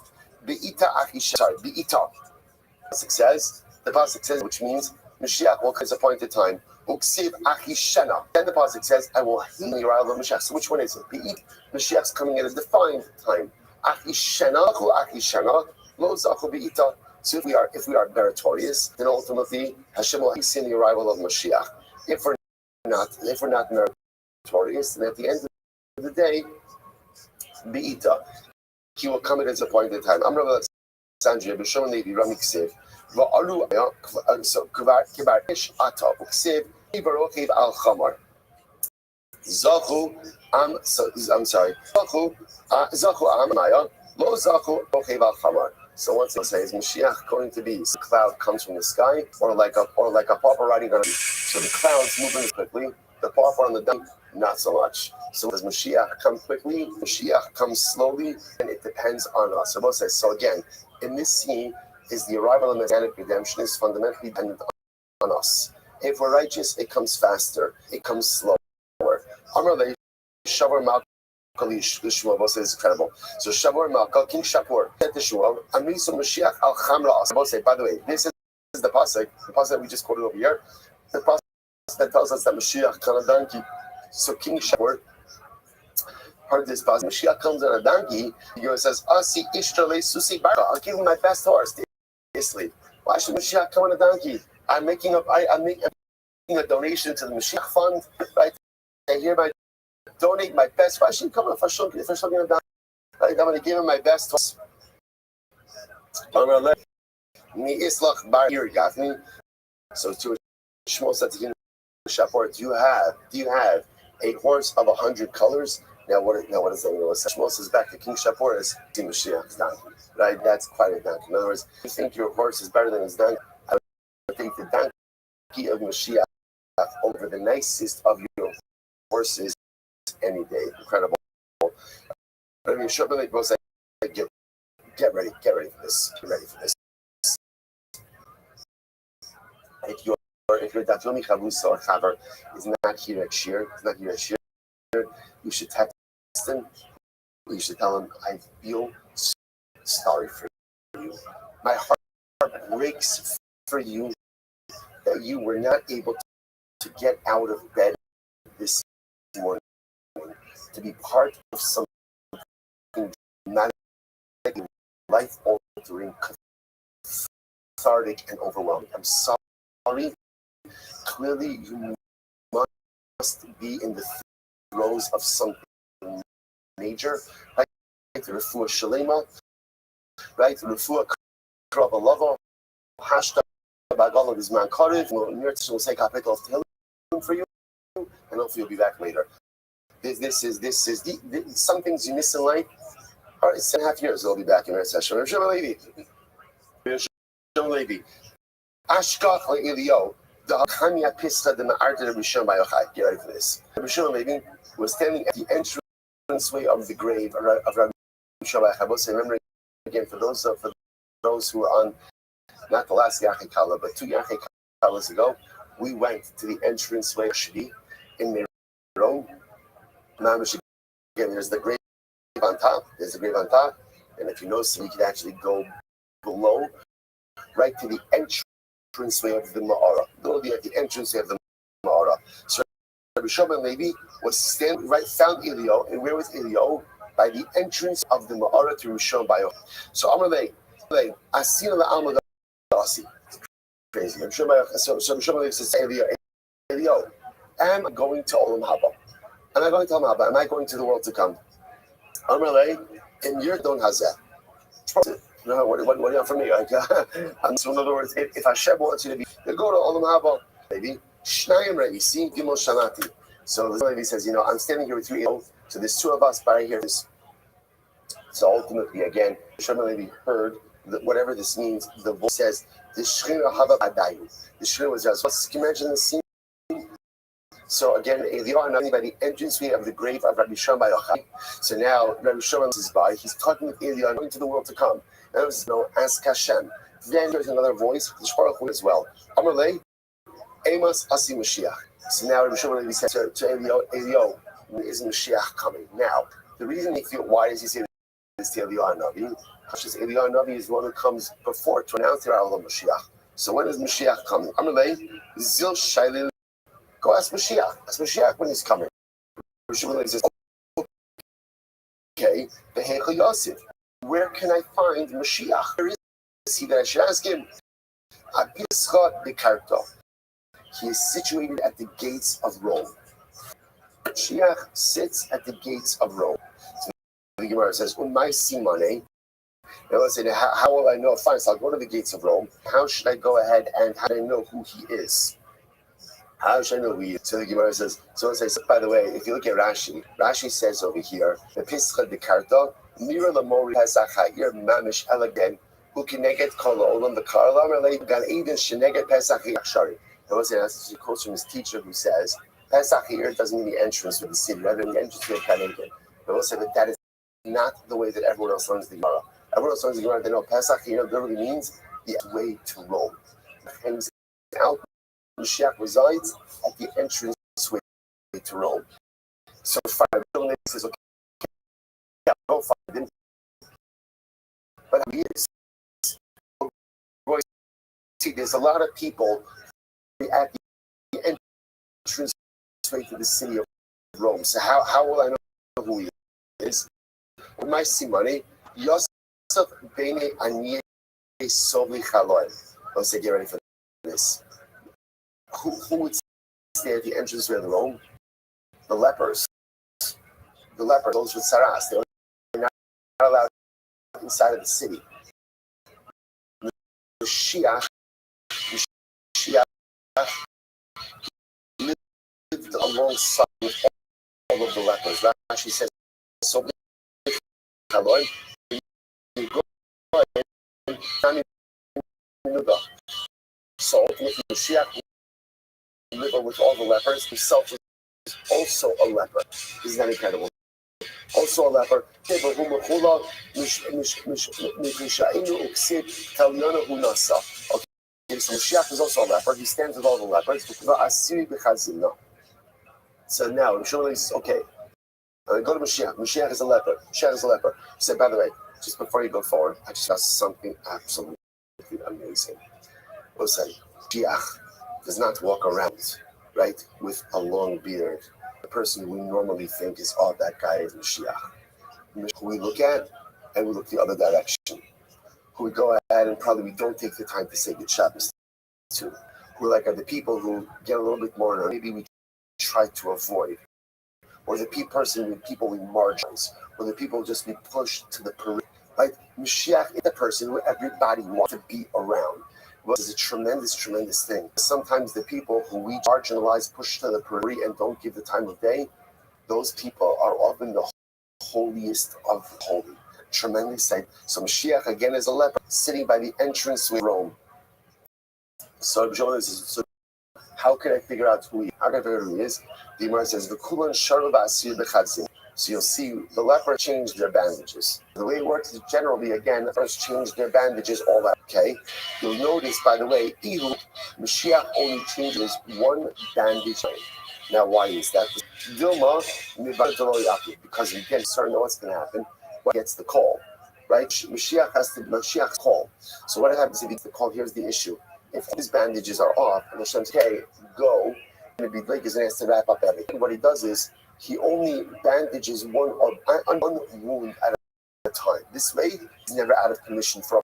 Be'ita Achisha, sorry, Be'ita. The Pasuk says, which means Mashiach will come at his appointed time. Uksiv Achishena. Then the Pasuk says, I will heal the arrival of Mashiach. So which one is it? Mashiach's coming at a defined time. Achishena, Lo Zachu Be'ita. So if we are meritorious, then ultimately Hashem will hasten the arrival of Mashiach. If we're not meritorious, then at the end of the day, Be'ita. He will come at his appointed time. I'm Rabbi Alexandria, B'Shon Levi, Rami Ksiv. So Kibar Ish Ata Uksiv Ibarokiv Al Chamar. Zachu I'm sorry. Zachu Amaya Lo Zachu Rokiv Al Chamar. So once it says Mashiach going to be, so the cloud comes from the sky, or like a pauper riding on a so the clouds moving quickly, the pauper on the dump, not so much. So does Mashiach come quickly? Mashiach comes slowly, and it depends on us. So again, in this scene, is the arrival of Messianic redemption is fundamentally dependent on us. If we're righteous, it comes faster. It comes slower. Amrle Shavar Malkalish Shmuel Bose is incredible. So Shavar Malkal King Shapur said to Shmuel, Amrisu Mashiach Al Chamra. Bose, by the way, this is the pasuk that we just quoted over here. The pasuk that tells us that Mashiach comes on a donkey. So King Shapur heard this pasuk. Mashiach comes on a donkey. He says, Asi Ishtrale Susi Barka. I'll give him my best horse. Why should Mashiach come on a donkey? I'm making a donation to the Mashiach fund, right? I hereby donate my best. Why should he come on a donkey? Right? I'm going to give him my best horse. So to Shmuel said to him, Shapor, do you have a horse of 100 colors? Now what does that mean? Shmuel says back to King Shapor is Mashiach's donkey. Right? That's quite a donkey. In other words, you think your horse is better than his donkey? I would think the donkey of Mashiach over the nicest of your horses any day. Incredible. But I mean, Shabbat will say, get ready for this. Get ready for this. If your Datomi Chavusa or Chavar is not here at Shir, you should text him. You should tell him, I feel sorry for you. My heart breaks for you that you were not able to get out of bed this morning to be part of something dramatic, life-altering, cathartic, and overwhelming. I'm sorry clearly you must be in the throes of something major, right? Refuah Shalema, right? Refuah Krabalava, Hashta Bagala Bizman Karev, will say capital of Tehillim for you, and hopefully you'll be back later. This is some things you miss in life. All right, 7.5 years they'll be back in Eretz Hashem. Rishon Levi, Ashkach le'Elio, the Hakanya Pista the Ma'arta of Rishon Bayochai. Get ready for this. Rishon Levi was standing at the entranceway of the grave of Rabbi Rishon Bayochai. Remember again for those who were on not the last Yachei Kala, but 2 Yachei Kalas ago, we went to the entranceway of Shvi in Meron. Now, again, there's the grave on top. There's the grave on top, and if you notice, you can actually go below, right to the entranceway of the Ma'ara. Literally at the entranceway of the Ma'ara. So Rabbi Shimon Levi was standing right, found Elio, and where was Elio? By the entrance of the Ma'ara to Rishon Bayo. So Amalei, Asina la Alma Dasi. Crazy. So Rabbi Shimon Levi says, Elio, am I going to Olam Haba? Am I going to Olam Haba? Am I going to the world to come? Amalei, in your Don Hazeh. No, what do you want from me? Like, so in other words, if Hashem wants you to be, you go to Olam Haba, maybe Shnayim Reisi Gimel Shanati. So the Levi says, I'm standing here with you. So there's 2 of us, but I hear this. So ultimately, again, Shimon Levi heard that whatever this means. The voice says, "The Shechina Hava Adayu." The Shechina was just. Can you imagine the scene? So again, Eliyahu not by the entranceway of the grave of Rabbi Shimon Yochai. So now Rabbi Shimon is by. He's talking with Eliyahu, going to the world to come. And it was ask Hashem. Then there's another voice, the Shparach as well. Amalei, Amos Asi Mashiach. So now Rabbi Shimon said to Eliyahu, is Mashiach coming? Now, the reason they feel, why does he say this to Eliyahu Navi? Because Eliyahu Navi is the one who comes before to announce the arrival of Mashiach. So when is Mashiach coming? Amalei, Zil Shailil. Go ask Mashiach. Ask Mashiach when he's coming. Rabbi says, okay, Behecha Yosef. Where can I find Mashiach? Where is he that I should ask him? Apischa Bekarto. He is situated at the gates of Rome. Mashiach sits at the gates of Rome. So the Gemara says, Umay Simone. Now let's say, how will I know? Fine, so I'll go to the gates of Rome. How should I go ahead and how do I know who he is? How should I know who he is? So the Gemara says, so it says, by the way, if you look at Rashi says over here, the Pischa de Karta, Mira Lamori Pesachayir Mamish Elegan, who can get Kala Olam the Karla Malay Gan Eden Sheneget Pesachir Shari. I was saying that's a quote from his teacher who says, Pesachir doesn't mean the entrance to the city, rather than the entrance to the Kanegan. I will say that is not the way that everyone else learns the Gemara. Everyone else learns the Gemara, they know Pesachir literally means the way to Rome. And out Mashiach resides at the entrance way to Rome. So fine, he says, okay, yeah, go find him. But he is. See, there's a lot of people at the entrance way to the city of Rome. So how will I know who he is? With my simone, Yosef Bene Anye Sovli Chaloy. Let's say, get ready for this. Who would stay at the entrance way of Rome? The lepers. The lepers, those with saras, they were not allowed inside of the city. Mashiach lived alongside all of the lepers. Rashi says, so ultimately Mashiach lived with all the lepers. Himself was also a leper. Isn't that incredible? Also a leper. So Mashiach is also a leper. He stands with all the lepers. So now Rishon says, okay, go to Mashiach. Mashiach is a leper. Mashiach is a leper. He said, by the way, just before you go forward, I just got something absolutely amazing. Listen, Mashiach does not walk around, right, with a long beard. The person we normally think is, oh, that guy is Mashiach. Who we look at, and we look the other direction. Who we go ahead and probably we don't take the time to say good Shabbos to. who like are the people who get a little bit more, maybe we try to avoid, or the people we marginalize, or the people just be pushed to the periphery. Like Mashiach is the person who everybody wants to be around. Well, it's a tremendous, tremendous thing. Sometimes the people who we marginalize, push to the periphery, and don't give the time of day, those people are often the holiest of the holy. Tremendous sight. So Mashiach again is a leper sitting by the entrance to Rome. So how can I figure out who he is? How can I figure out who he is? The Gemara says, "V'kulan sharu ba'asir b'chadzim." So you'll see the leper changed their bandages. The way it works is generally, again, the lepers change their bandages all that. Okay? You'll notice, by the way, Mashiach only changes one bandage. Now, why is that? Because again, you start to know what's going to happen. What gets the call, right? Mashiach's call. So what happens if he gets the call? Here's the issue. If his bandages are off, and Hashem says, "Hey, go," and it'd be like he's going to wrap up everything. What he does is he only bandages one wound at a time. This way, he's never out of commission for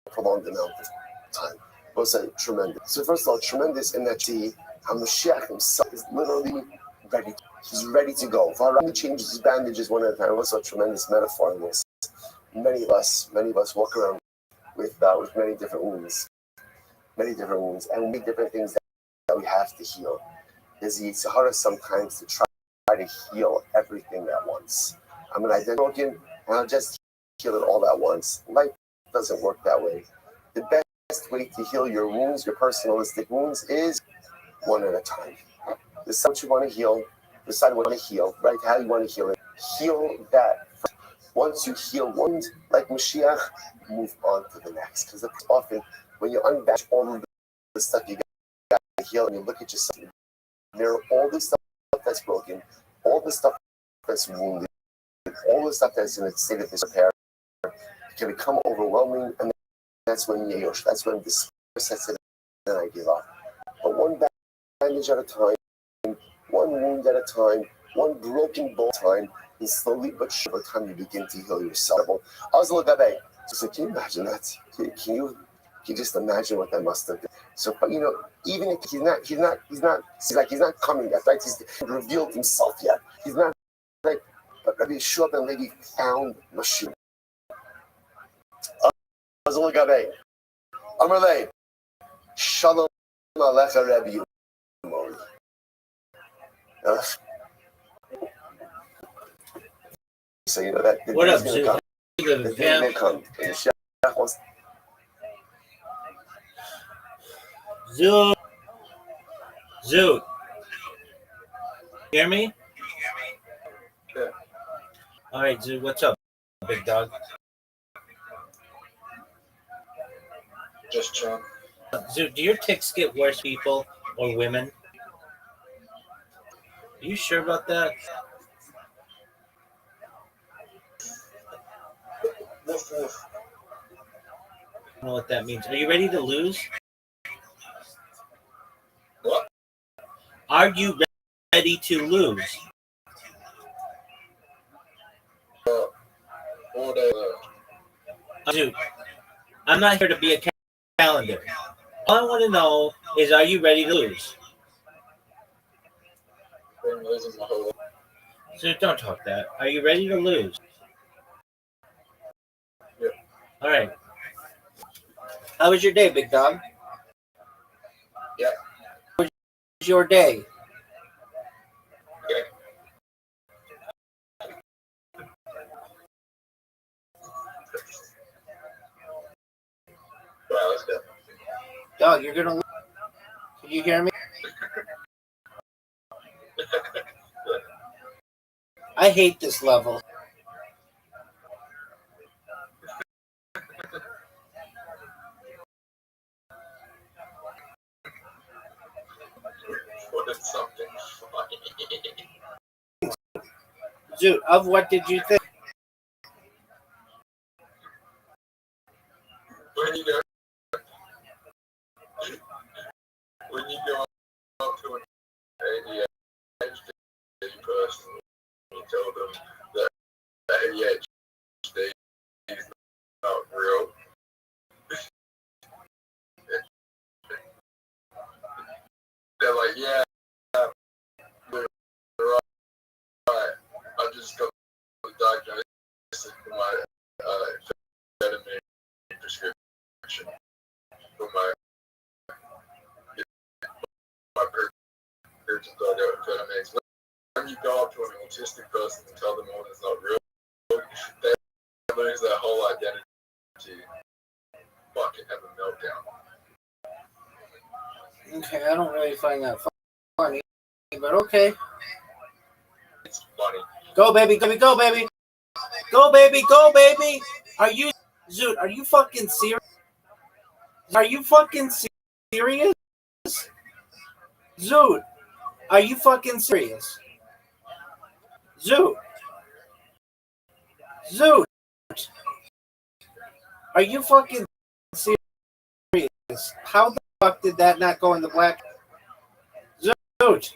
a prolonged amount of time. It was tremendous. So first of all, tremendous in that Mashiach himself is literally ready. He's ready to go. He changes his bandages one at a time. What's a tremendous metaphor in this? Many of us walk around with many different wounds, and many different things that we have to heal. There's the Yitzhara sometimes to try to heal everything at once. I'm going to identify broken, and I'll just heal it all at once. Life doesn't work that way. The best way to heal your wounds, your personalistic wounds, is one at a time. Decide what you want to heal. Decide what you want to heal, right? How you want to heal it. Heal that. Once you heal one, like Mashiach, move on to the next. Because often, when you unbatch all of the stuff you got to heal, and you look at yourself, there are all the stuff that's broken, all the stuff that's wounded, all the stuff that's in a state of disrepair, it can become overwhelming, and that's when despair sets in and I give up. But one bandage at a time, one wound at a time, one broken bone at a time, and slowly but surely, over time, you begin to heal yourself. So can you imagine that? Can you just imagine what that must have been? So, even if he's not coming yet, right? He's revealed himself yet. He's not like, but Rabbi Yeshua ben Levi found Mashiach. Azul Gabe, Amalei, Shalom Alecha Rabbi Yomori. So that the What up, day's Zoo? gonna come. The day will come. And Mashiach wants. Zoo. Hear me? Yeah. All right, Zoo. What's up, big dog? Just John. Zoo, do your ticks get worse, people or women? Are you sure about that? Woof woof. I don't know what that means. Are you ready to lose? What? Are you ready to lose? Dude, I'm not here to be a calendar. All I want to know is, are you ready to lose? So don't talk that. Are you ready to lose? Yeah. All right. How was your day, big dog? Yeah. How was your day? Okay. Wow, let's go. Dog, you're gonna lose. Can you hear me? I hate this level. What is something funny? Dude, of what did you think? When you go up to an ADHD person, you tell them that ADHD is not real. artistic person and tell them one is not real, they lose their whole identity. Fucking have a meltdown. Okay, I don't really find that funny, but okay. It's funny. Go, baby, go, go, baby. Go, baby, go, baby. Are you, Zoot, are you fucking serious? Are you fucking serious? Zoot, are you fucking serious? Zoot. Zoot. Are you fucking serious? How the fuck did that not go in the black? Zoot.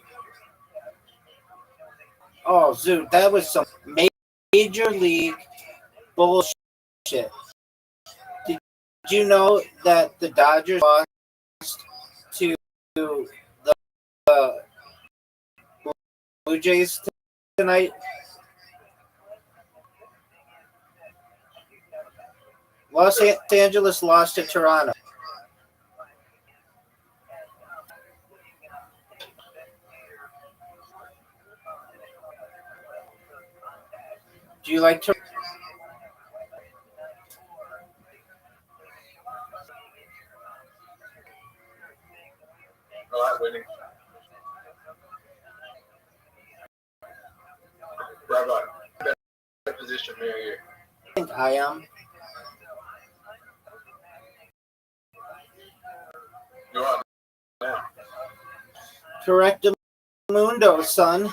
Oh, Zoot, that was some major league bullshit. Did you know that the Dodgers lost to the Blue Jays tonight? Los Angeles lost to Toronto. Do you like Toronto? I like winning. Rabbi, better position me here. I think I am. You're on now. Correct mundo, son.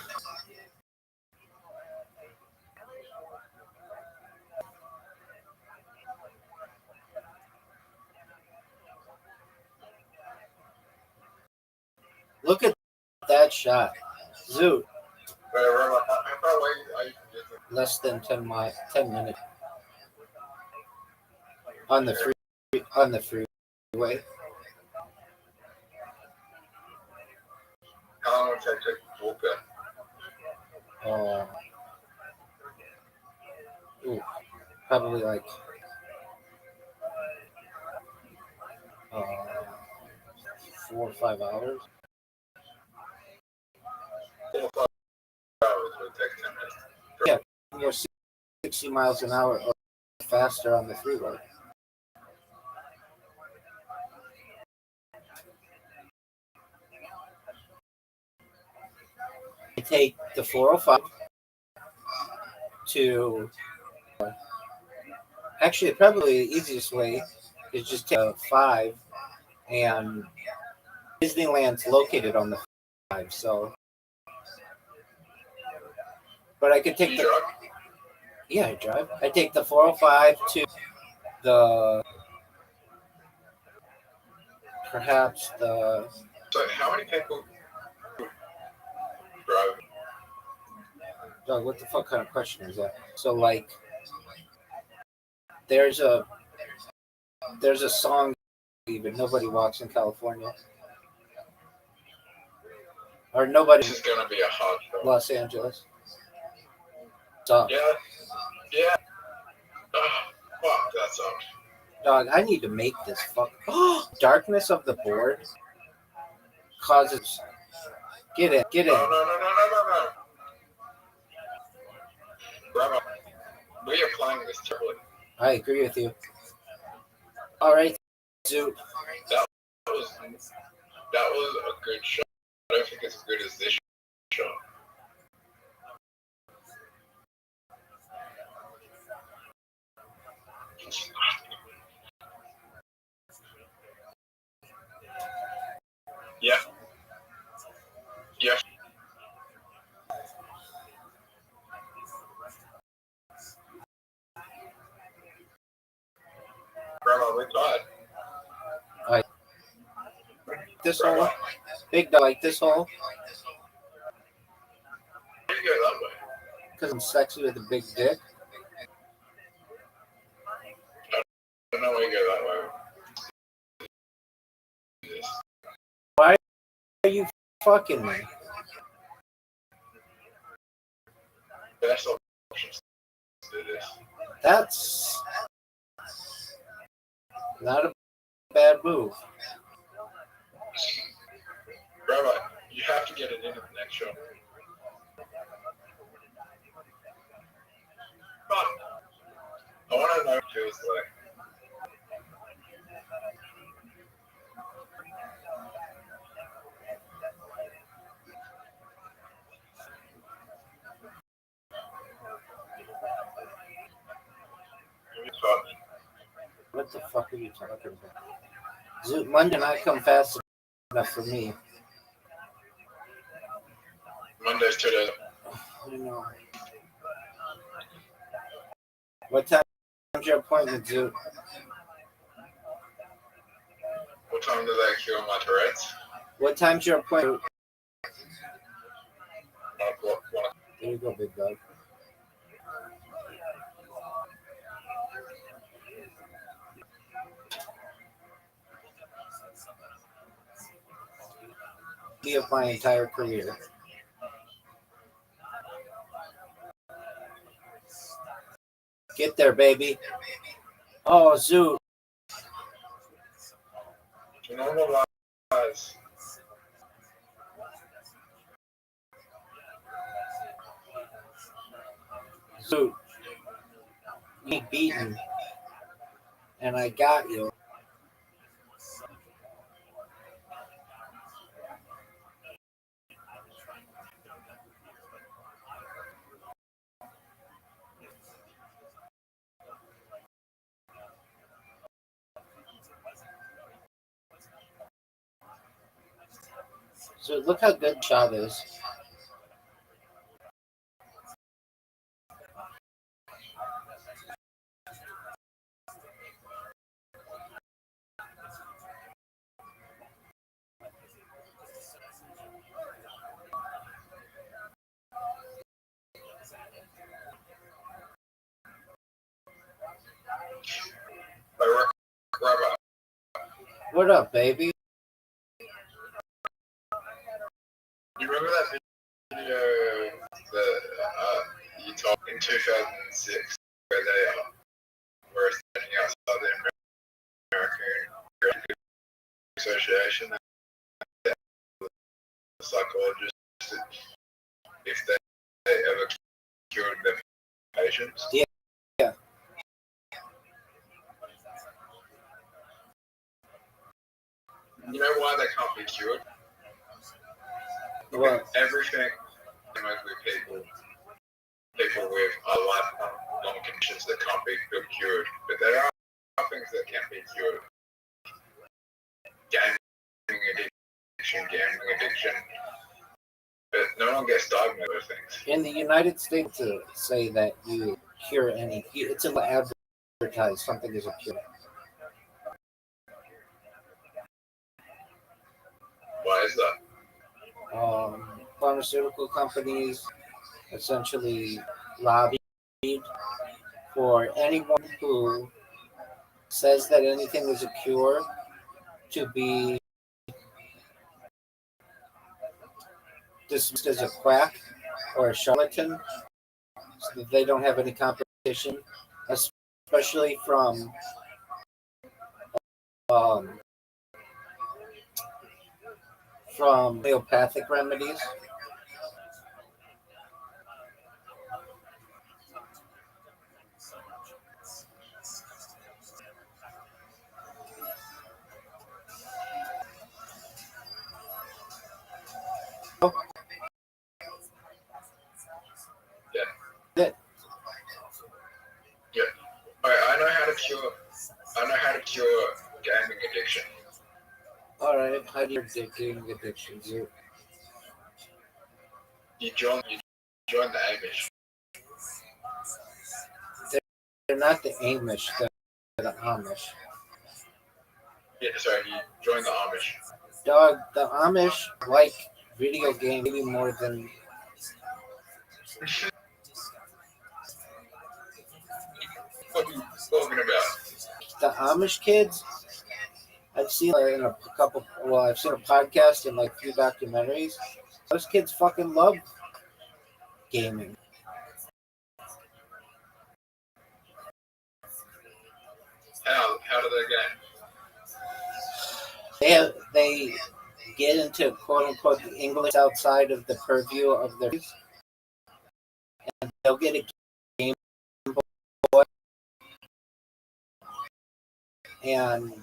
Look at that shot. Zoot. Rabbi, how far away are you from Disney? Less than 10 minutes. On the freeway. How long would it take to walk there? Probably like 4 or 5 hours. 4 or 5 hours would take 10 minutes. Yeah, you're 60 miles an hour or faster on the freeway. You take the 405 to. Actually, probably the easiest way is just take a 5, and Disneyland's located on the 5. So, but I could take You the. drive? Yeah, I drive. I take the 405 to the. Perhaps the. So how many people drive? Dog, what the fuck kind of question is that? So like, there's a song even nobody walks in California, or nobody This is gonna be a hard show. Los Angeles. So, Yeah. Yeah. Fuck, that sucks. dog, I need to make this fuck. Darkness of the board causes. Get in. No. Rabbi, we are playing this terribly. I agree with you. All right, Zoot. That was a good show. I don't think it's as good as this show. Yeah. Yeah. Grandma, we tried. This hole, big dog, like this hole, You go that way. because I'm sexy with a big dick. I don't know why you go that way. Why are you fucking me? Best options to do this. That's not a bad move. Rabbi, you have to get it in the next show. fun. I want to know what it feels like. It's fun. What the fuck are you talking about? Zoot, Monday not come fast enough for me. Monday's 2 days. I know. What time's your appointment, Zoot? What time do they cure my Tourette's? What time's your appointment? 1 o'clock. There you go, big dog. Of my entire career. Get there, baby. Oh, Zoot. To normalize. Zoot. You ain't beaten. And I got you. So look how good shot is. What up, baby? You remember that video that you told in 2006 where they were standing outside the American Association and the psychologists if they ever cured their patients? Yeah. You know why they can't be cured? Well, Everything with people with lifelong conditions that can't be cured, but there are things that can be cured. Gambling addiction, but no one gets diagnosed with things. in the United States, to say that you cure any, it's an advertise something is a cure. Why is that? Pharmaceutical companies essentially lobbied for anyone who says that anything is a cure to be dismissed as a quack or a charlatan, so that they don't have any competition, especially from homeopathic remedies. I know how to cure gaming addiction. All right, how do you gaming addiction? You join the Amish. They're not the Amish, they're the Amish. Yeah, sorry, you join the Amish. Dog, the Amish like video games maybe more than. What are you talking about? The Amish kids, I've seen in a couple. Well, I've seen a podcast and like a few documentaries. Those kids fucking love gaming. How do they game? They get into quote unquote the English outside of the purview of their, and they'll get a Game and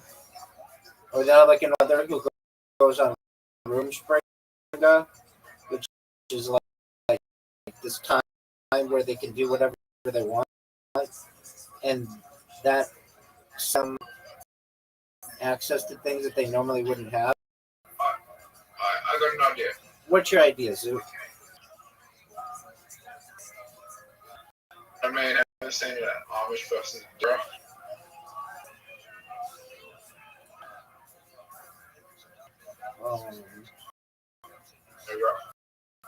or they'll have like another who goes on Roomspringa, which is like this time where they can do whatever they want, and that some access to things that they normally wouldn't have. I got an idea. What's your idea, Zoo? I mean, I've never seen an Amish person draw.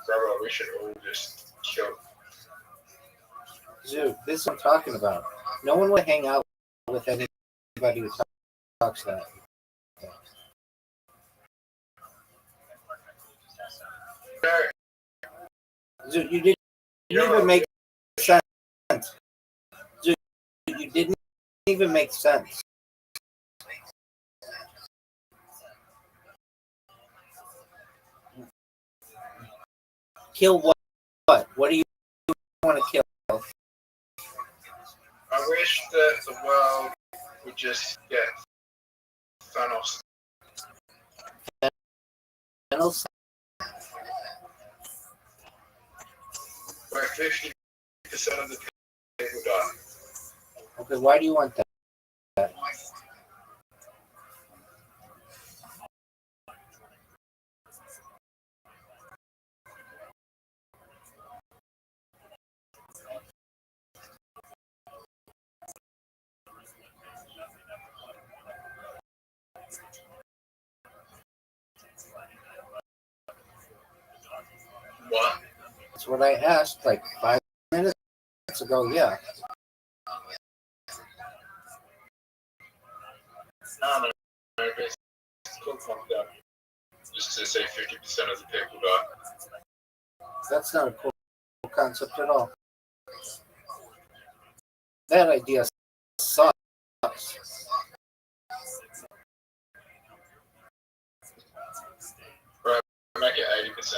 Robert, we should all just chill. Zoo, this is what I'm talking about. No one would hang out with anybody who talks that. Zoo, you didn't even make sense. Zoo, you didn't even make sense. Kill what? What do you want to kill? I wish that the world would just get Thanos. Thanos? Where 50% of the people die. Okay, why do you want that? What? That's what I asked like 5 minutes ago. Yeah. No, it's cool concept. Just to say 50% of the people die. That's not a cool concept at all. That idea sucks. Right, make it 80%.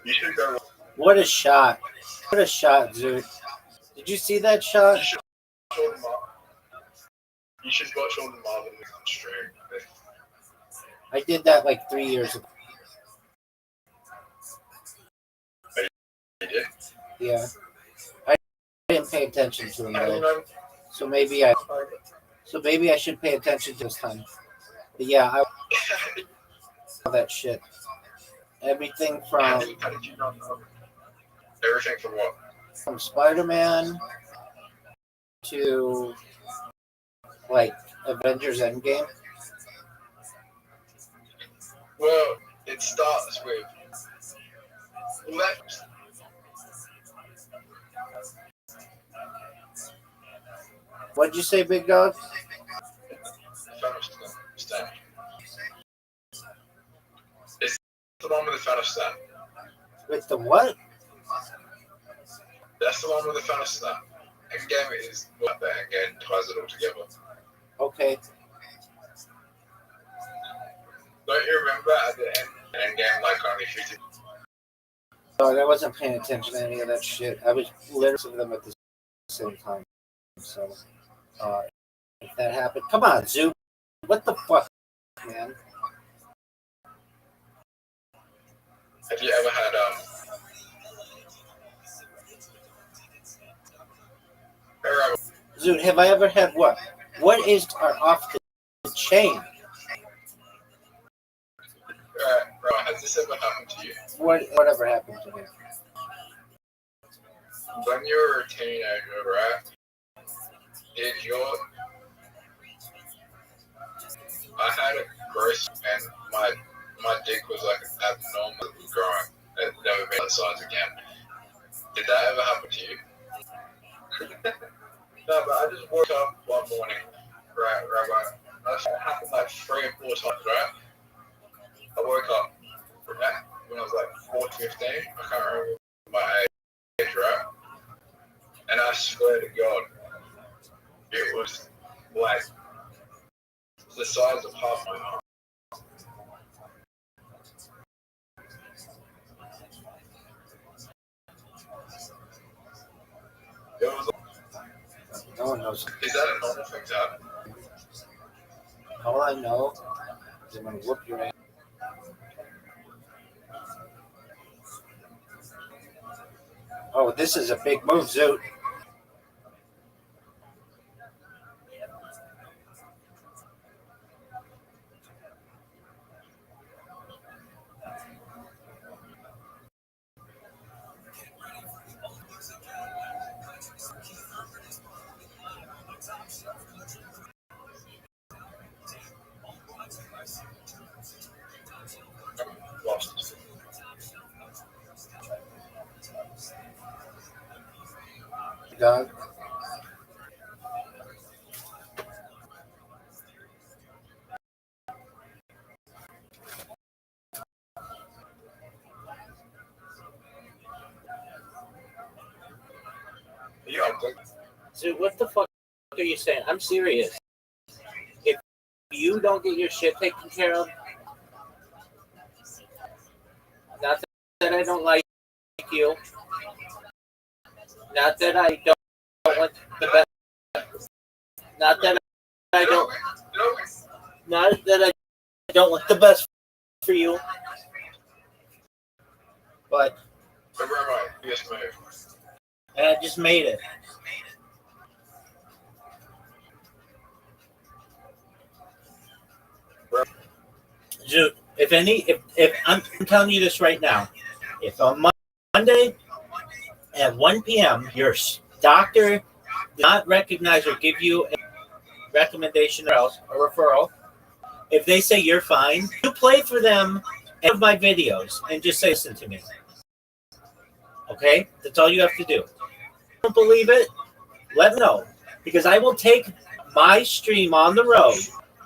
You should go. What a shot. What a shot, Zoo. Did you see that shot? You should watch all the Marvel movies on stream. I did that like 3 years ago. You did? Yeah. I didn't pay attention to him though. So maybe I should pay attention this time. But yeah, I saw that shit. Everything How from did you not know? Everything from what? from Spider-Man to like Avengers Endgame. Well, it starts with left. What'd you say, big dog? Thanos stand. It's the one with the Thanos stand. With the what? That's the one with the Thanos stand. Endgame is what the Endgame ties it all together. Okay. Don't you remember at the end Endgame, like only 50? Oh, I wasn't paying attention to any of that shit. I was literally them at the same time. So, if that happened, come on, Zoo. What the fuck, man? Have you ever had Zoo, have I ever had what? What is off the chain? Right, has this ever happened to you? Whatever happened to me? When you were a teenager, right? I had a growth and my dick was like abnormally growing. It never been that size again. Did that ever happen to you? No, but I just woke up one morning, right. That happened like 3 or 4 times, right? I woke up from that when I was like 14, 15. I can't remember my age, right? And I swear to God, it was like the size of half my arm. No one knows. Is that a normal thing to happen? All I know is I'm going to whoop your ass. Oh, this is a big move, Zoot. Lost. Dog. You ugly. So what the fuck are you saying? I'm serious. If you don't get your shit taken care of, not that I don't like you, not that I don't want the best, not that I don't, not that I don't want the best for you, but Where am I? Yes, Mayor. and I just made it. Dude, if I'm telling you this right now, if on Monday at 1 p.m. your doctor does not recognize or give you a recommendation or else a referral, if they say you're fine, you play for them any of my videos and just say, listen to me. Okay? That's all you have to do. If you don't believe it, let me know. Because I will take my stream on the road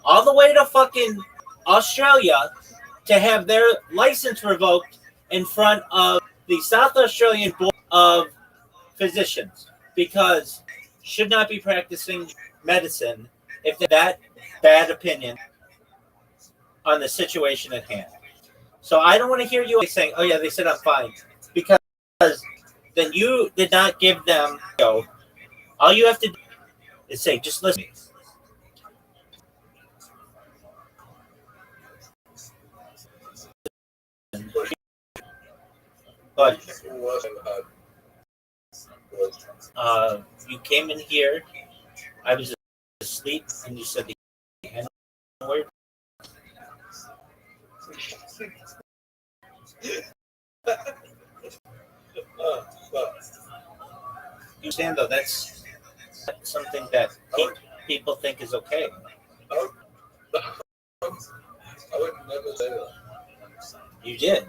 all the way to fucking Australia to have their license revoked in front of the South Australian Board of Physicians, because should not be practicing medicine if they have that bad opinion on the situation at hand. So I don't want to hear you saying, oh yeah, they said I'm fine, because then you did not give them, all you have to do is say, just listen. But you came in here, I was asleep, and you said the N word. You understand though, that's something that people think is okay. I would never say that. You did.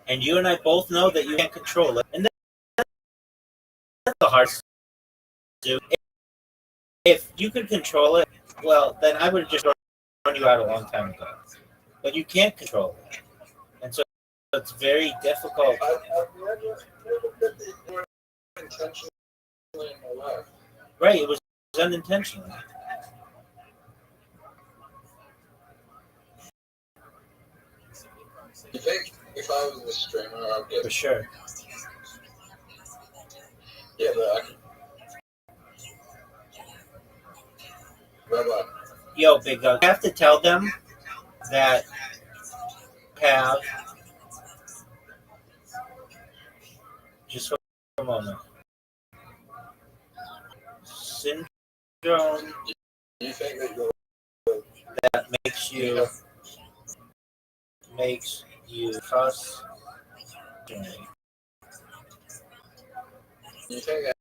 And you and I both know that you can't control it. And that's the hard to do. If you could control it, well, then I would have just run you out a long time ago. But you can't control it. And so it's very difficult. I've never did the word intentionally in my life. Right, it was unintentional. You think if I was a streamer, I'd get... For sure. Yeah, but I can... Bye-bye. Yo, Big Dog, I have to tell them that have... Just for a moment. Syndrome Do you think that you're... that makes you trust. Do you think that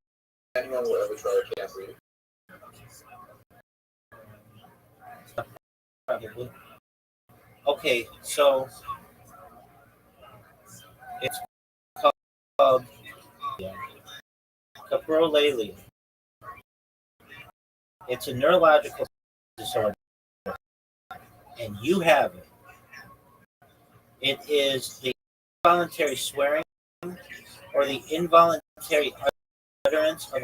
anyone will ever try to cancel you? Probably. Okay, so it's called caprolalia. It's a neurological disorder, and you have it. It is the involuntary swearing or the involuntary utterance of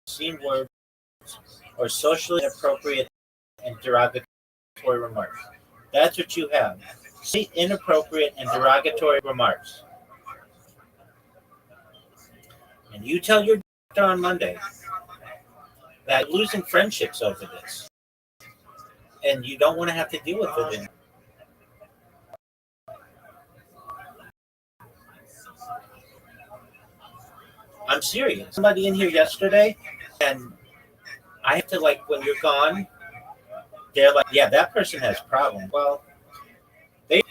obscene words or socially inappropriate and derogatory remarks. That's what you have. See, inappropriate and derogatory remarks. And you tell your on Monday that losing friendships over this, and you don't want to have to deal with it anymore. I'm serious. Somebody in here yesterday, and I have to, like, when you're gone, they're like, yeah, that person has problems. Well, they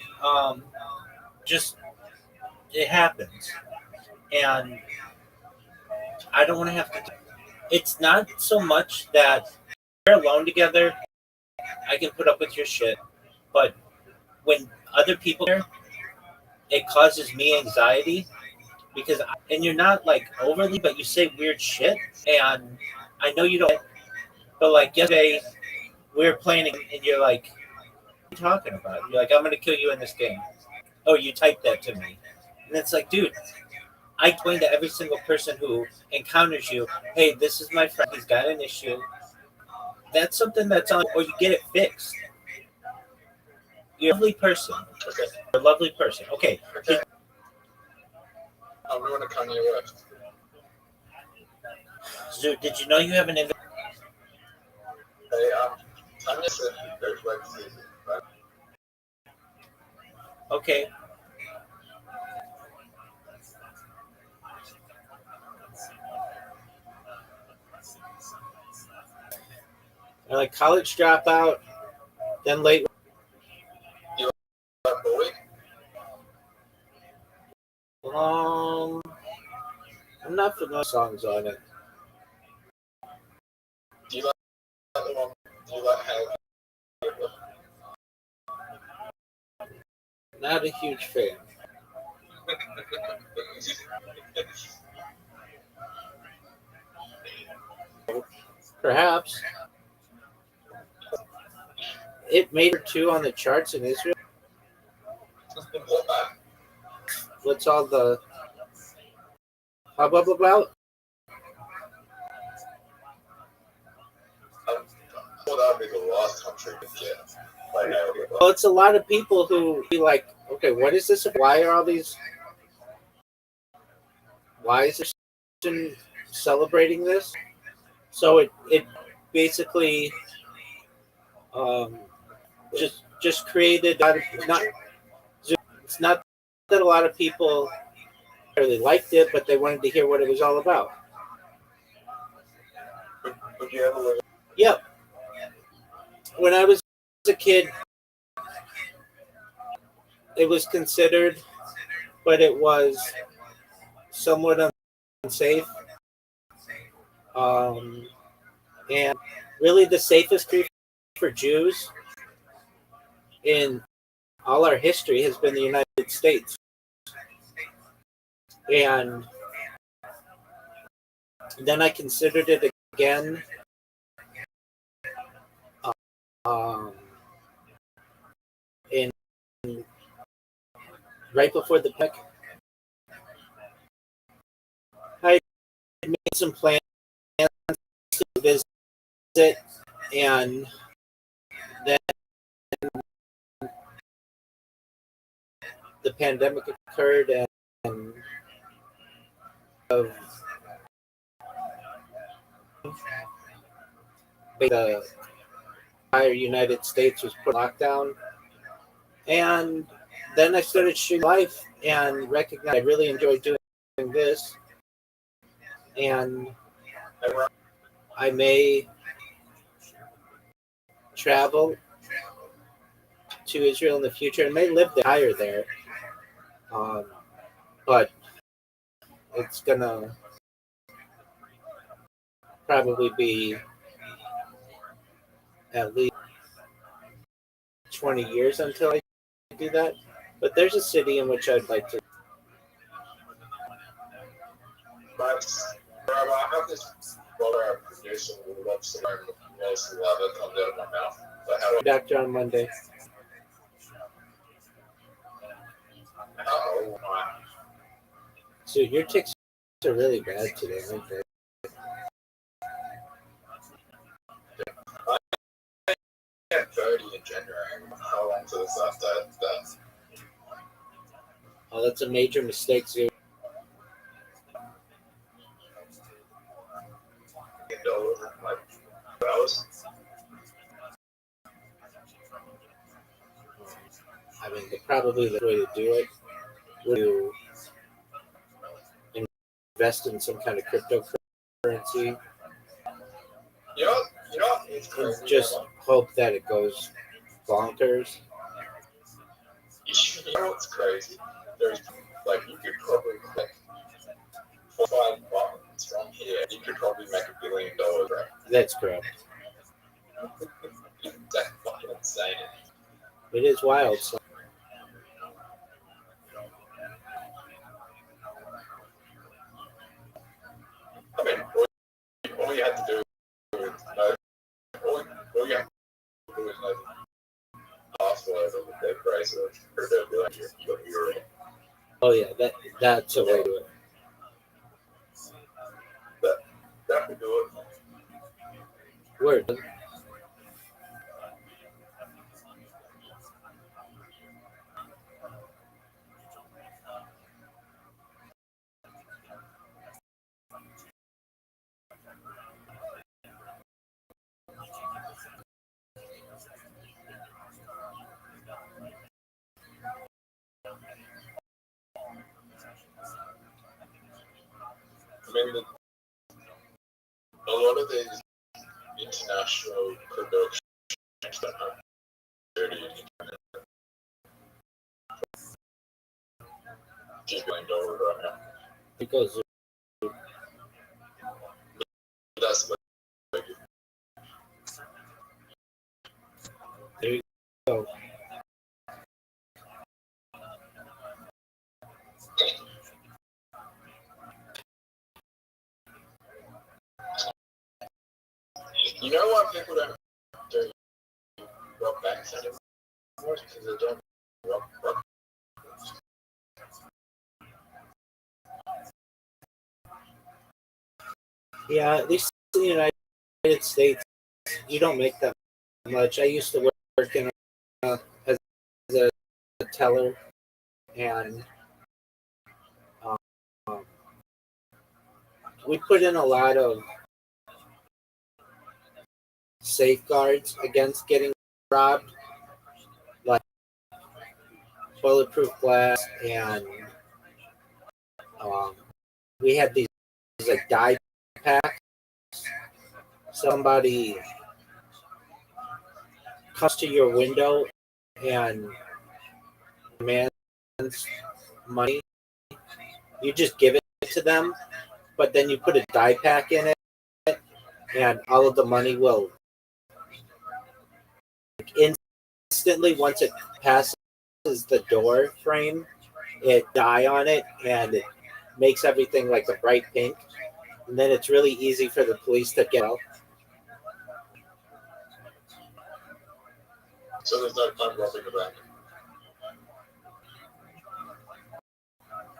just, it happens. And I don't want to have to. It's not so much that we're alone together, I can put up with your shit. But when other people are, it causes me anxiety because, and you're not like overly, but you say weird shit. And I know you don't, but like yesterday, we were playing and you're like, what are you talking about? You're like, I'm going to kill you in this game. Oh, you typed that to me. And it's like, dude, I explain to every single person who encounters you, hey, this is my friend. He's got an issue. That's something that's on, or you get it fixed. You're a lovely person. Okay. You're a lovely person. Okay. Okay. I'm going to Kanye West. So did you know you have an invitation? Hey, I'm just a there's legacy. Okay. You're like college dropout, then late. Bowie? I'm not familiar with songs on it. Do you like the one? Do you like how? Not a huge fan. Perhaps. It made her two on the charts in Israel. What's all the hubbub about? Well, that would be the last country to get. Well, it's a lot of people who be like, okay, what is this? Why are all these? Why is this person celebrating this? So it basically just created not. It's not that a lot of people really liked it, but they wanted to hear what it was all about. Would you ever live? Yep. When I was a kid, it was considered, but it was somewhat unsafe. And really the safest country for Jews in all our history has been the United States. And then I considered it again in right before the pick. I made some plans to visit, and then the pandemic occurred, and the entire United States was put on lockdown. And then I started shooting life and recognized I really enjoyed doing this. And I may travel to Israel in the future and may live higher there. But it's gonna probably be at least 20 years until I do that. But there's a city in which I'd like to. I have this brother I'm producing who loves to learn most of that comes out of my mouth. But how Doctor on Monday. oh my. So your ticks are really bad today, aren't they? I had 30 in January. How long to this that? Oh, that's a major mistake, Zoo. probably the way to do it would you invest in some kind of cryptocurrency It's and crazy. just hope that it goes bonkers. You know what's crazy? There's like you could probably make $5 from here. You could probably make $1 billion, right? That's correct. That's fucking insane. It is wild. So I mean, all you had to do was all you have to do is know the password of the dead bracelet for $1 billion. You're in. oh yeah, that's a way to do it. That would do it. Word. I mean, a lot of these international crypto exchanges that have dirty $2 billion right now. Because That's like there you go. you know why people don't do rock banks anymore? Because they don't rock. Yeah, at least in the United States, you don't make that much. I used to work in as a teller, and um, we put in a lot of safeguards against getting robbed, like bulletproof glass, and we had these like dye packs. Somebody comes to your window and demands money, you just give it to them, but then you put a dye pack in it, and all of the money will instantly, once it passes the door frame, it dye on it, and it makes everything like a bright pink. And then it's really easy for the police to get out. So there's no point robbing a bank.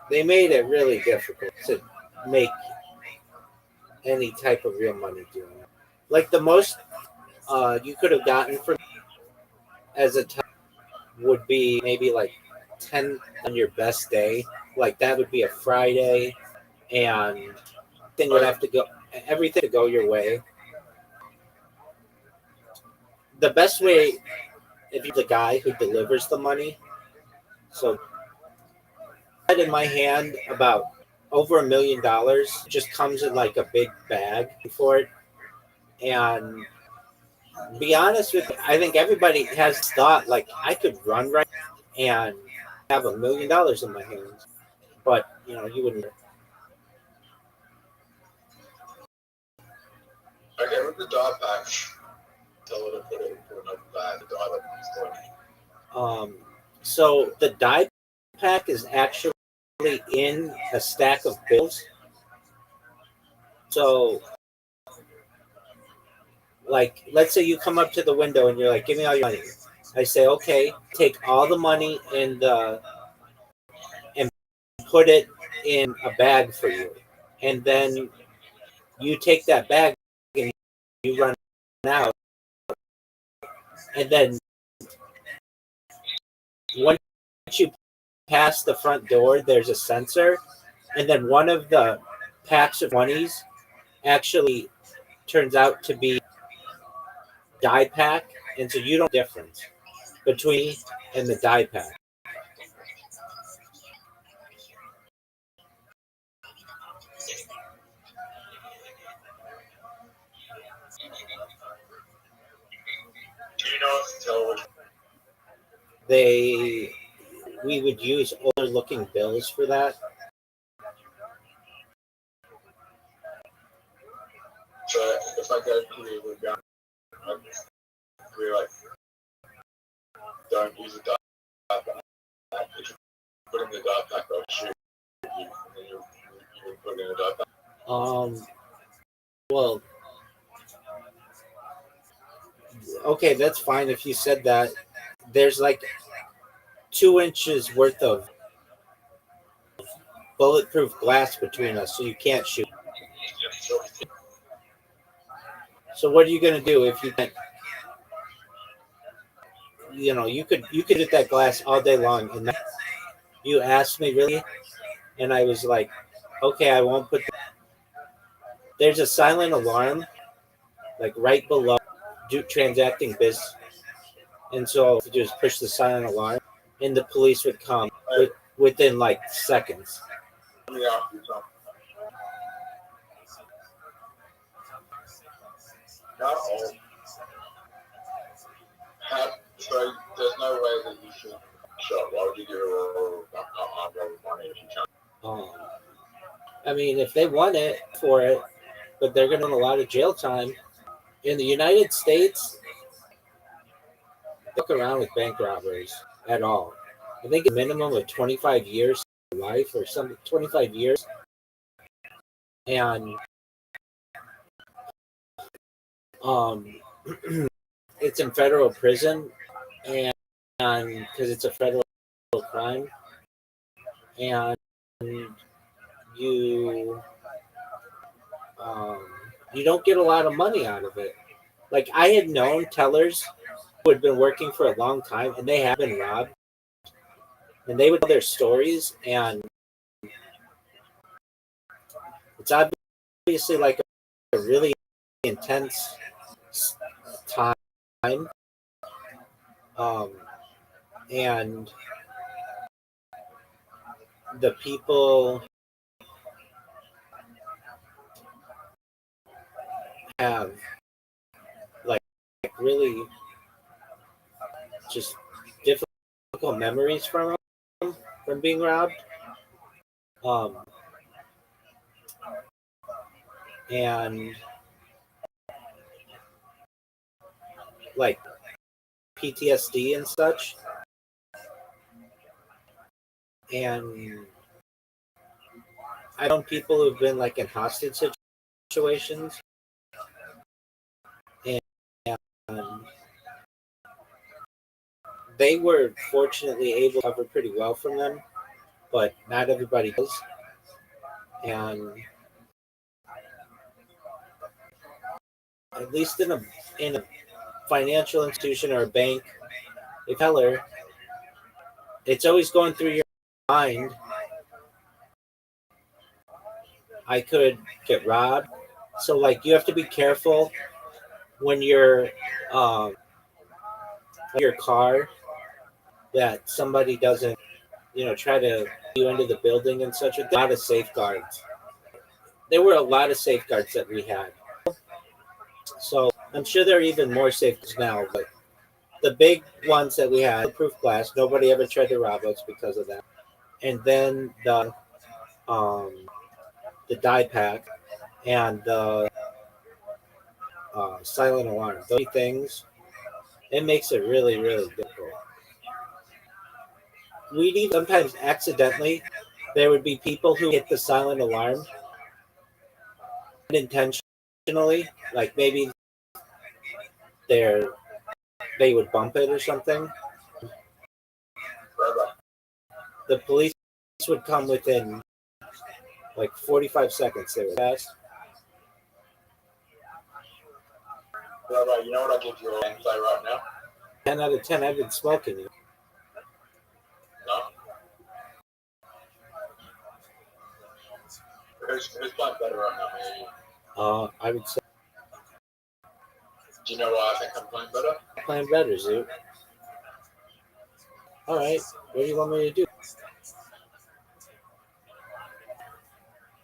They made it really difficult to make any type of real money doing it. Like the most you could have gotten from as a teller would be maybe like 10 on your best day. Like that would be a Friday, and thing would have to go, everything to go your way. The best way, if you're the guy who delivers the money, so I had in my hand about over $1 million, just comes in like a big bag for it. And be honest with you, I think everybody has thought like I could run right and have $1 million in my hands, but you wouldn't. Okay, with the dye pack, tell her to put it into another bag. The dye pack is So the dye pack is actually in a stack of bills. So, like, let's say you come up to the window and you're like, "Give me all your money." I say, "Okay." Take all the money and put it in a bag for you, and then you take that bag and you run out, and then once you pass the front door, there's a sensor, and then one of the packs of 20s actually turns out to be dye pack, and so you don't know the difference between and the dye pack. tell which. We would use older looking bills for that. So if I go to the gun, we're like, don't use a dart pack. If you put in the dart pack, they'll shoot you, and then you put in a dart pack. Well, okay, that's fine if you said that. There's like 2 inches worth of bulletproof glass between us, so you can't shoot. So what are you gonna do if you can't? You know, you could hit that glass all day long, and you asked me really, and I was like, okay, I won't put. There's a silent alarm, like right below transacting business, and so all I have to do is push the silent alarm, and the police would come within like seconds. Let me ask you something. Not all. So there's no way that you should shot. Why would you give a money if you can't? I mean, if they want it for it, but they're going to a lot of jail time. In the United States, look around with bank robberies at all. I think a minimum of 25 years of life or something, 25 years. And it's in federal prison, and because it's a federal crime, and you you don't get a lot of money out of it. Like I had known tellers who had been working for a long time, and they have been robbed, and they would tell their stories, and it's obviously like a really intense time, and the people have like really just difficult memories from being robbed, and like PTSD and such, and I know people who've been like in hostage situations, and they were fortunately able to recover pretty well from them, but not everybody does. And at least in a financial institution or a bank, a teller, it's always going through your mind. I could get robbed, so like you have to be careful when you're your car that somebody doesn't try to you into the building and such. A lot of safeguards. There were a lot of safeguards that we had. So I'm sure there are even more safeguards now, but the big ones that we had, proof glass, nobody ever tried to rob us because of that. And then the die pack and the silent alarm. Those things, it makes it really, really difficult. We'd even sometimes accidentally, there would be people who hit the silent alarm unintentionally, like maybe they would bump it or something. The police would come within like 45 seconds. They would pass. Rabbi, you know what I give you an insight right now? 10 out of 10. I've been smoking it. No. Who's playing better right now, maybe? I would say. Do you know why I think I'm playing better? Playing better, Zoo. All right. What do you want me to do?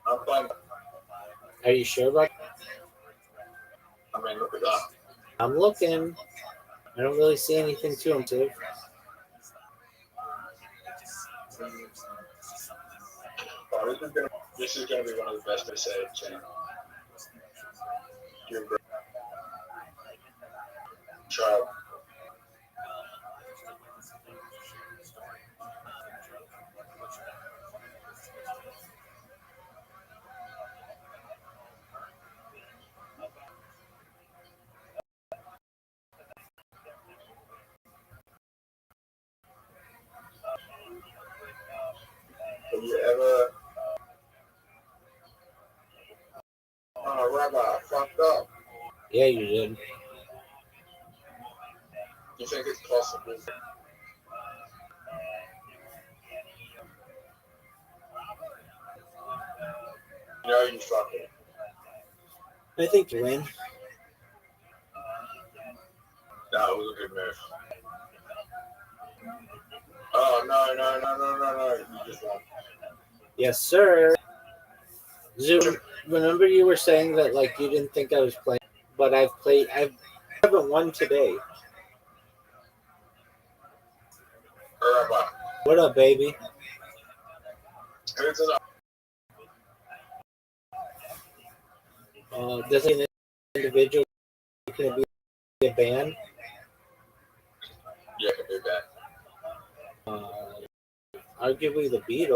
I'm playing. Are you sure about that? I mean, look at that. I'm looking. I don't really see anything to him, too. Oh, this is gonna be one of the best I say. Your child. Have you ever Rabbi fucked up? Yeah, you did. You think it's possible? No, you fucking. I think you win. No, it was a good move. Oh, no. You just won. Yes, sir. Zoom, remember you were saying that like you didn't think I was playing, but I haven't won today. Rabbi. What up, baby? It's an Does an individual can it be a band? yeah, it could be bad. Arguably the Beatles.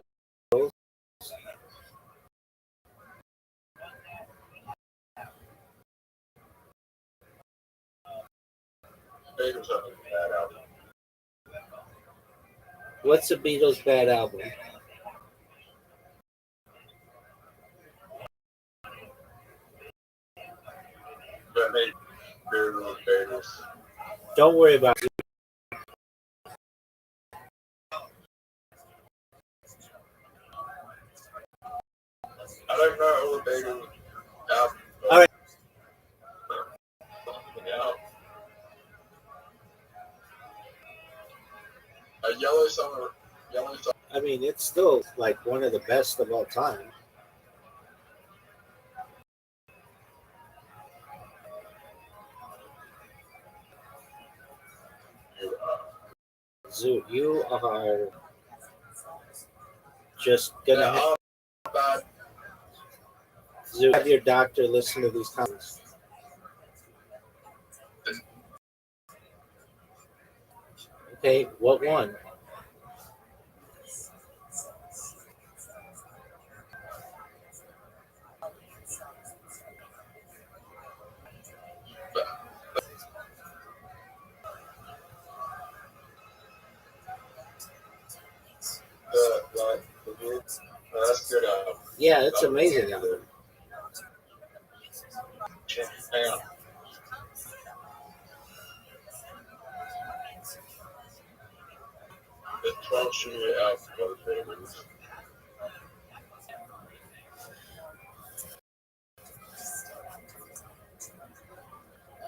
Beatles have a bad album. What's the Beatles' bad album? But maybe Beatles. Don't worry about it. I don't know all the Beatles albums. All right. Yeah. A yellow summer. I mean, it's still like one of the best of all time. Zoo, you are just gonna Bad. Zoo, have your doctor listen to these comments. Okay, what one? The group. That's good album. Yeah, it's amazing. Hang on. The 12 shooter album was favorites.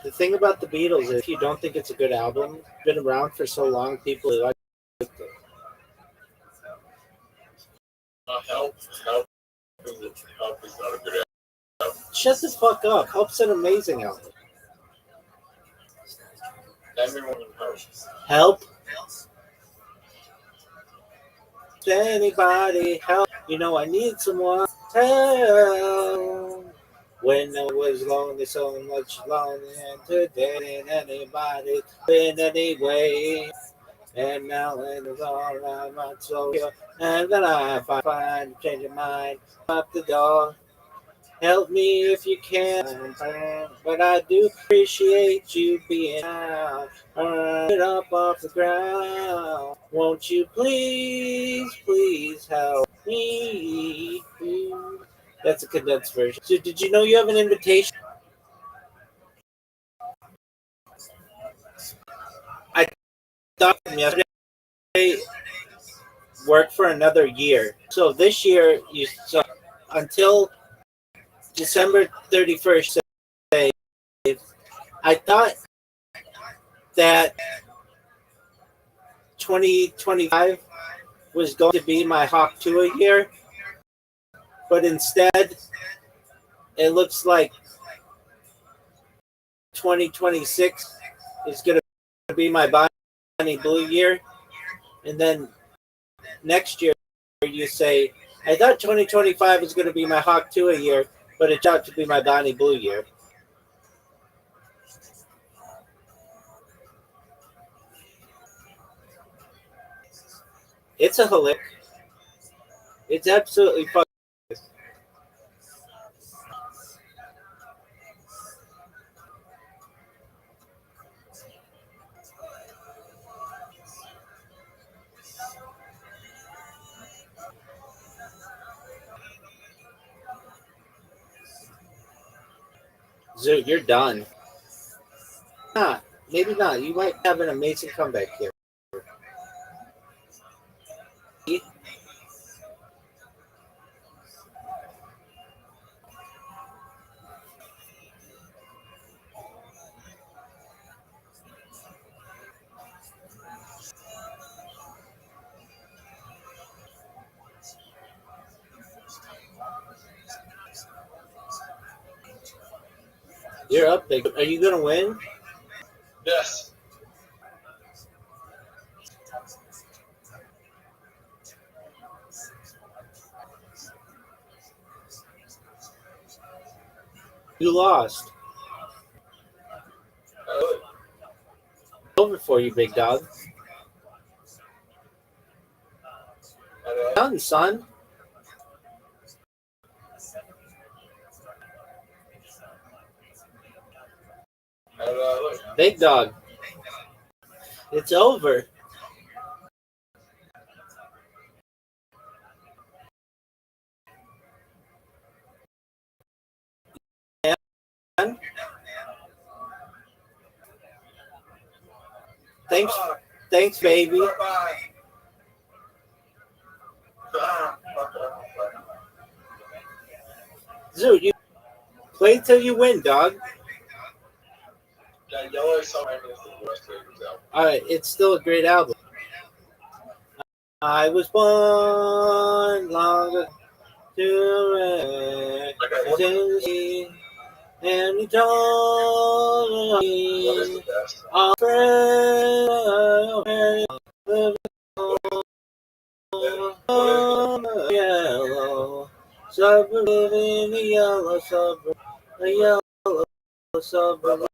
The thing about the Beatles is if you don't think it's a good album, it's been around for so long, people like it. Help is not a good album. Shut the fuck up. Help's an amazing album. Everyone Help? Anybody help? You know I need someone help. When I was lonely, so much lonely, and today ain't anybody in any way. And now it's all around my soul. And then I find changing mind up the door. Help me if you can, but I do appreciate you being out. Get up off the ground. Won't you please help me? That's a condensed version. So did you know you have an invitation? I thought yesterday work for another year. So this year until December 31st. I thought that 2025 was going to be my Hawk Tour year, but instead it looks like 2026 is going to be my Bonnie Blue year, and then next year you say, I thought 2025 was going to be my Hawk Tua year, but it turned out to be my Bonnie Blue year. It's a hilarious. It's absolutely fucking. Zoo, you're done. Nah, maybe not. You might have an amazing comeback here. You're up, big. Are you gonna win? Yes. You lost. Over for you, big dog. Done, son. Big dog. It's over. Thanks, baby. Zoo, you play till you win, dog. All right, it's still a great album. I was born long ago to see, and he told me, our friend, yellow submarine, the yellow submarine, the yellow submarine.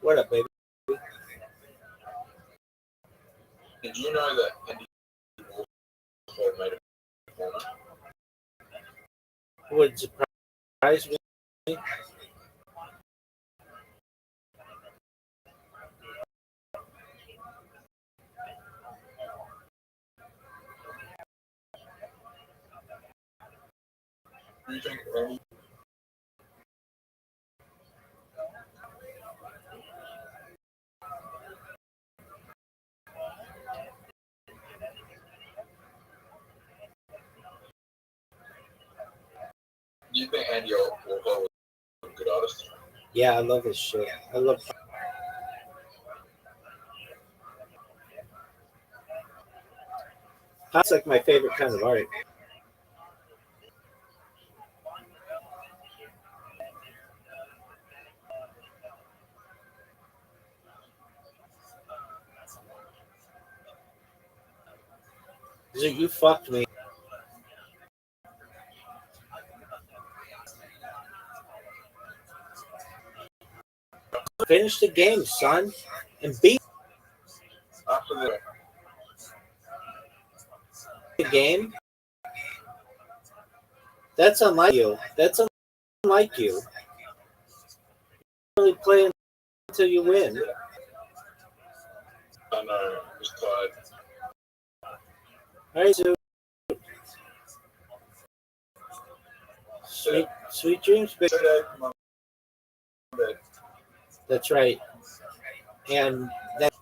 What up, baby? Did you know that Andy Wolford made a porno? Would surprise me. Do you think Andy? Do you think Andy Wolford was a good artist? Yeah, I love this shit. I love. That's like my favorite kind of art. So you fucked me. Finish the game, son, and beat After the game. That's unlike you. That's unlike you. You really play until you win. I know, I was tired. All right, so sweet dreams, baby. That's right. And that.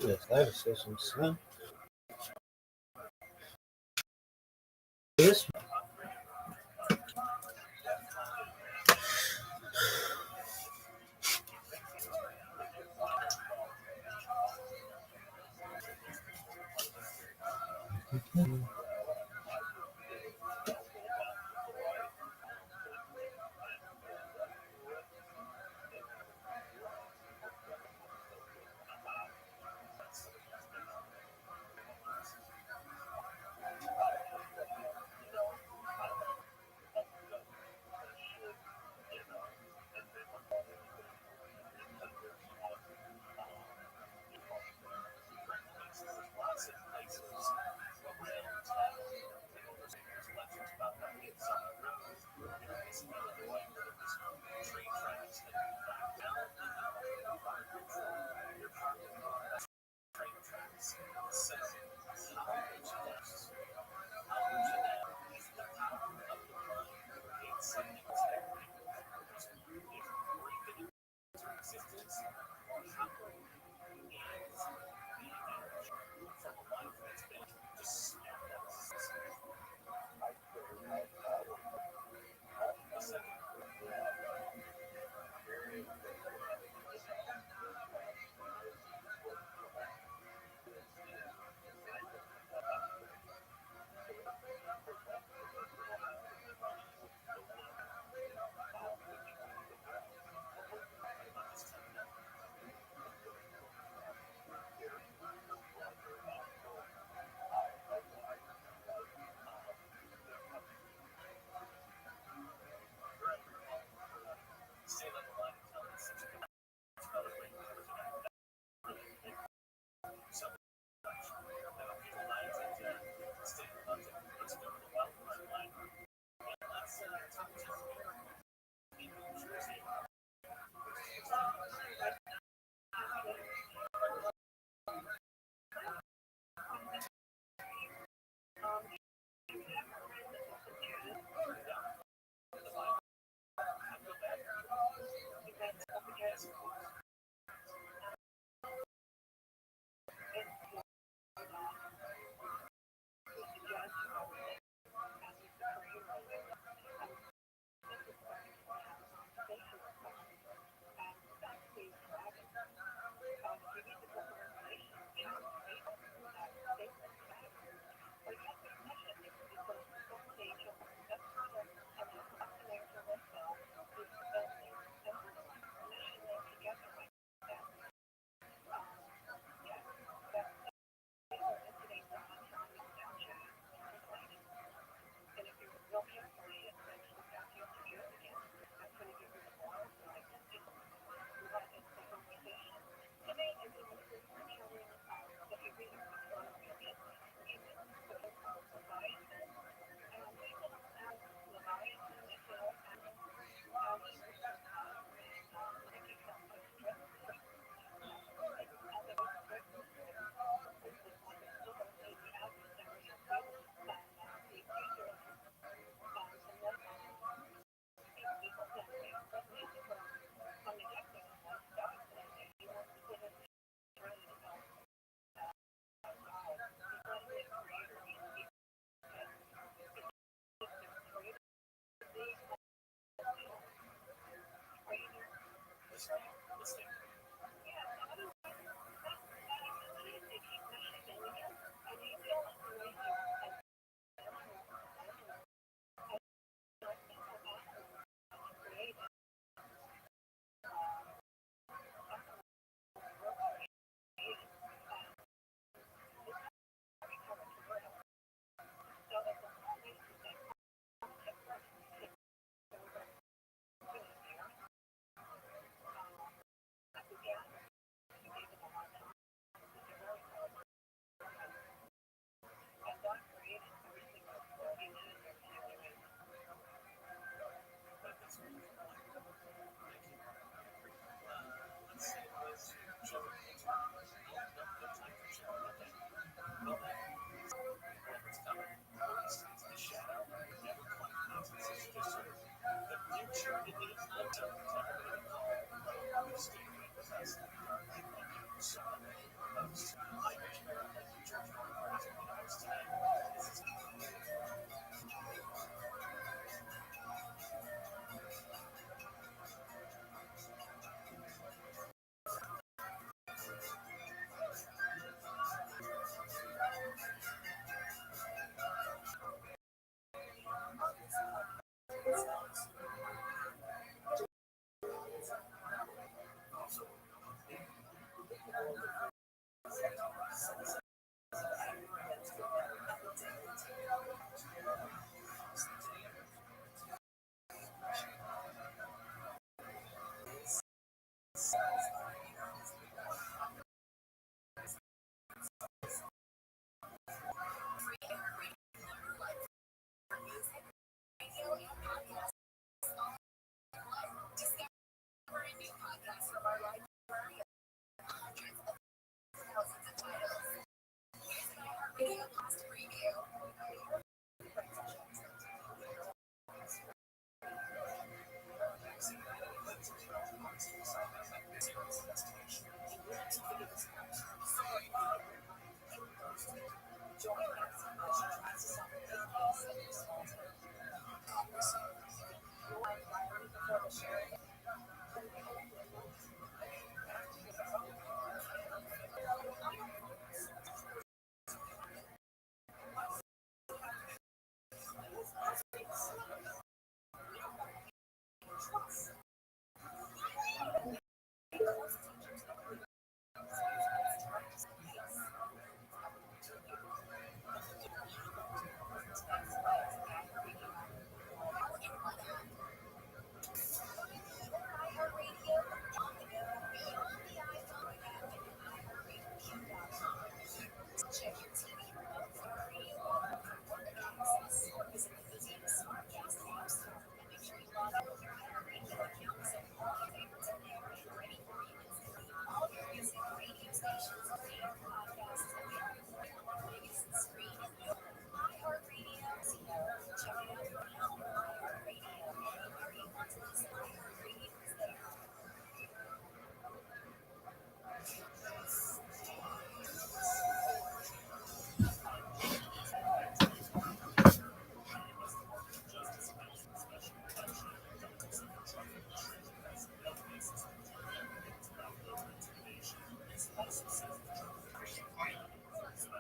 Yes, that is some snow.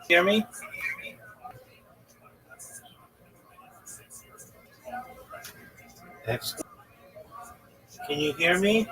Hear me? Excellent. Can you hear me?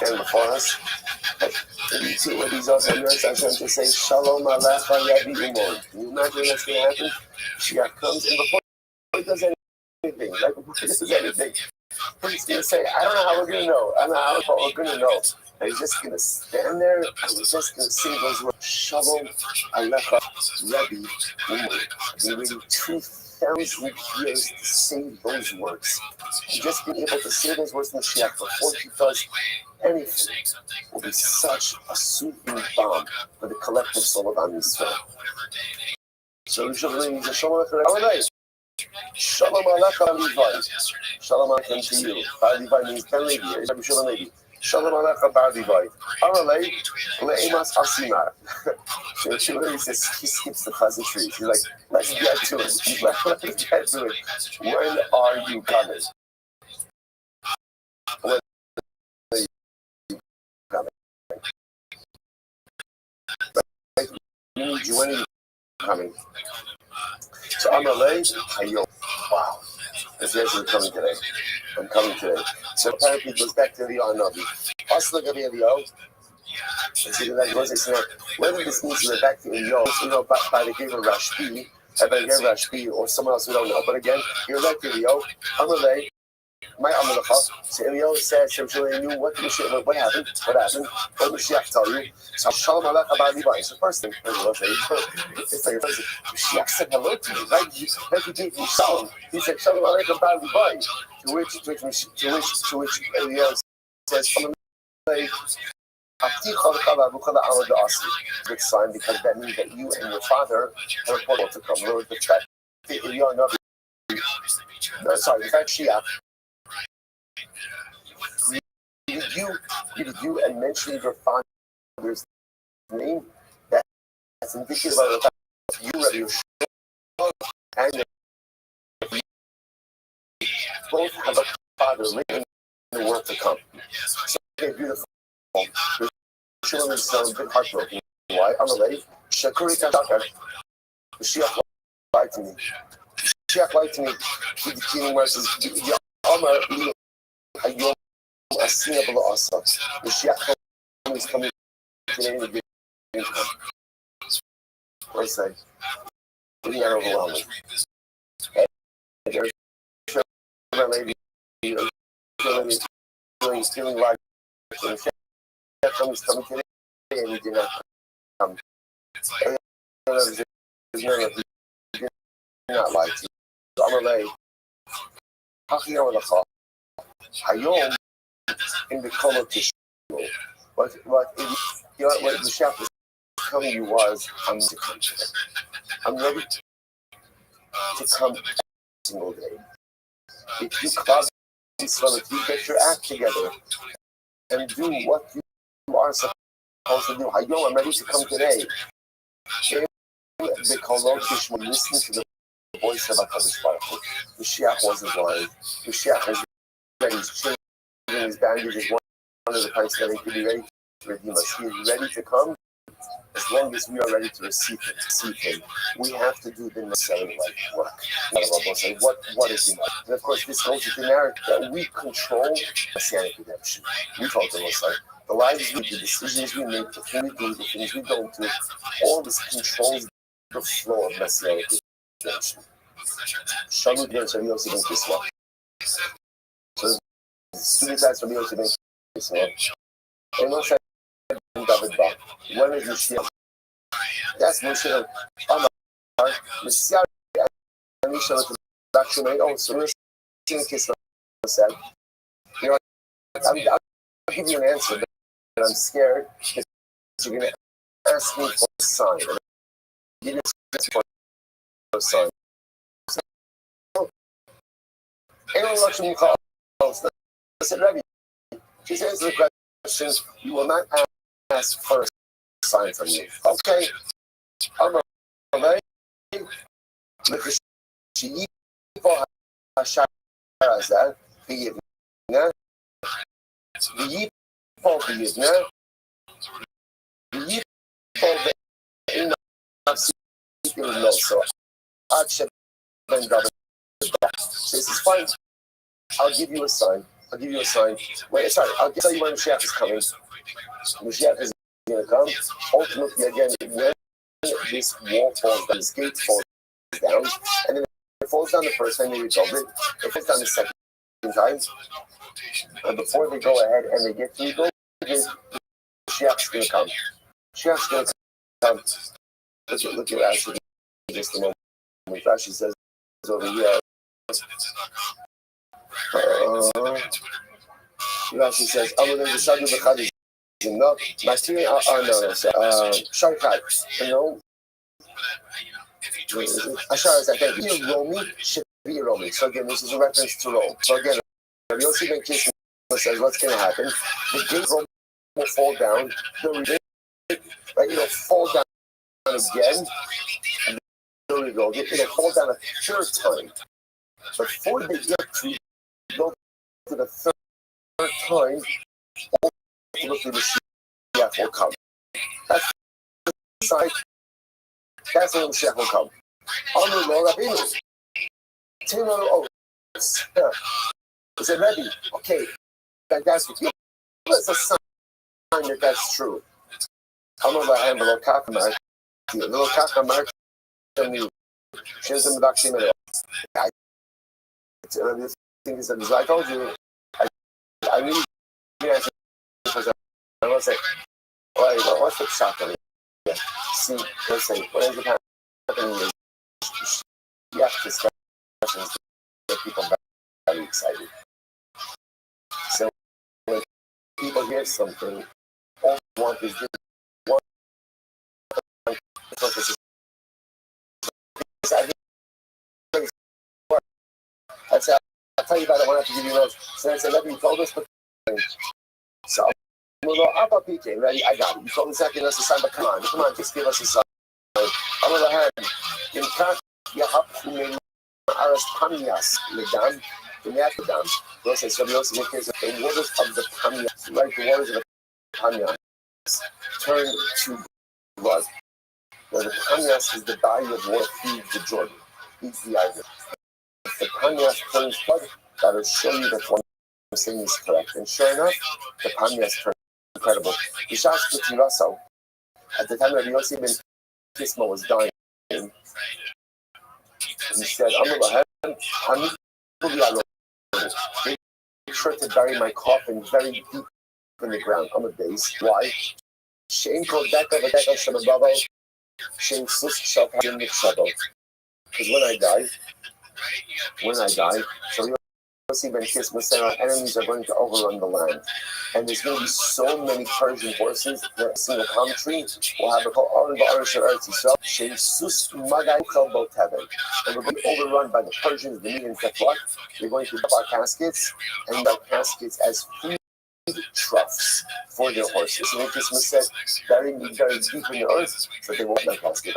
stand before us. You see what he's also on I trying to say, Shalom Alecha Yavi Umon. Can you imagine what's going to happen? Mashiach comes, and before he does anything, like before he does anything, he's going to say, I don't know how we're going to know. I don't know how we're going to know. And he's just going to stand there, and he's just going to sing those words, Shalom Alecha Yavi Umon. He waited 2,000 years to say those words. And just being able to say those words in Mashiach before he does anything will be such a soothing balm for the collective soul of Am Yisrael. So you should really say Shalom Aleichem. Shalom Aleichem Levi. Shalom Aleichem to you. Bar Levi means Ben Levi. Rabbi Shalom Levi. Shalom Aleichem Bar Levi. Aralei Leimas Asimar. So she literally says he skips the pleasant trees. He's like, let's get to it. Let's get to it. When are you coming? When are you coming? When are you coming? So Amalei, Hayo. Wow. This is coming today. I'm coming today. So apparently it goes back to the Navi. Also look at the Elio. And see that goes it's not whether this means we're back to Elio, by the giver Rashbi, Rashbi or someone else we don't know. But again, you're back to Elio. Amalei. My Amalacha, so Elio said, Shem knew what happened. What happened? What did Mashiach tell you? So Shalom Aleichem Bar Levi. It's the first thing. It's like Mashiach said hello to you, right? Like he gave you Shalom. He said Shalom Aleichem Bar Levi. To which Elio says, good sign because that means that you and your father are important to come. Lord, the fact that the fact Shiach. Did you and mention your father's name? That's indicative of the fact that you, Rabbi Yeshua, and both have a father living in the world to come. So, okay, beautiful. Yeshua is a bit heartbroken. Why? I'm a lady. Shakuri Kashaka. Mashiach lied to me. Mashiach lied to me. The king verses Yom Hayom Asina Bala Asa. Mashiach is coming today to give him. What I say? Isn't that overwhelming? And there's a lady feeling like Mashiach coming today and he did not come. He did not lie to you. I'm a lady. Hayom in the color tissue. What Mashiach was telling you was, I'm to come today. I'm ready to come every single day. If you cause Israel, if you get your act together and do what you are supposed to do, Hayom, I'm ready to come today. The color tissue, listen to the voice of HaKadosh Baruch Hu. Mashiach wasn't lying. Mashiach is ready. He's changing his bandages. One of the times that he could be ready to redeem us. He is ready to come as long as we are ready to receive him. We have to do the necessary work. What is the mark? And of course, this goes with the narrative that we control Messianic redemption. We talk to Messiah. The lives we do, the decisions we make, the things we do, the things we don't do, all this controls the flow of Messianic redemption. Shalom Rabbi Yossi ben Kislev. So, student guys Rabbi Yossi ben Kislev. And Moshe ben David Ba. When is Mashiach? That's Moshe. Amar Messiah and Misha to actually oh, so Rabbi Kislev said, I'll give you an answer, but I'm scared that you're going to ask me for a sign. You didn't ask for a sign. I said, Rabbi, just answer the questions. You will not ask for a sign from you. Okay. I'm ready. The sheep for Hasharazad, the Yivna, the Yip for the Yivna, the Yip for the Inna, so Aksha Ben David. This is fine. I'll give you a sign. I'll give you a sign. Wait, sorry, I'll tell you when Mashiach is coming. Mashiach is going to come. Ultimately, again, when this wall falls down, this gate falls down, and then it falls down the first time they rebuild it. It falls down the second time. And before they go ahead and they get to rebuild it, Mashiach's going to come. Mashiach's going to come. Look at Rashi in just a moment. Rashi says over here. Rashi says, "I will decide the Chadis." No, Masiri. No. Sharkat. No. Ashar is like be Romi should be Romi. So again, this is a reference to Rome. So again, Yossi Ben Kish says, "What's going to happen? The gate will fall down. It'll fall down again. And there we go. It'll fall down a third time. Before they get to go to the third time, ultimately the Mashiach will come. That's the side. That's when the Mashiach will come. Amru lo Rabbeinu. Timur oh. Is it ready? Okay. Fantastic. That's a sign that that's true. Amru lo Rabbeinu lo Kakamar. Lo Kakamar. Shenzhen Medakshim. The thing is that I told you, I really because I was like, what's the shotgun? Yeah. See, let's say, what ends up happening is you have discussions that people very excited. So when people hear something, all they want is this one focus. I'll tell you about it. I want to give you notes. So I said, "Let me told us." So, ready? I got it. You told me exactly us a sign, but come on, just give us a sign. On the other hand, in fact, you have to make Aras Pamias, Ledam, the Yakadam. Yes, I said, we also make the waters of the Pamias, like the waters of the Pamias, turn to blood. Now, the Pamias is the body of water feeds the Jordan, feeds the island. If the Pamias turns blood, that will show you that one thing is correct. And sure enough, the Pamias turns incredible. At the time that Yossi ben Kisma was dying, he said, make sure to bury my coffin very deep in the ground on the base. Why? Because when I die, so Yossi ben Kisma said our enemies are going to overrun the land. And there's going to be so many Persian horses that a single palm tree will have a call and we're going to be overrun by the Persians, the Medians, that what? They're going to dump our caskets and our caskets as food troughs for their horses. So Kisma said, bury me very deep in the earth so they won't my casket.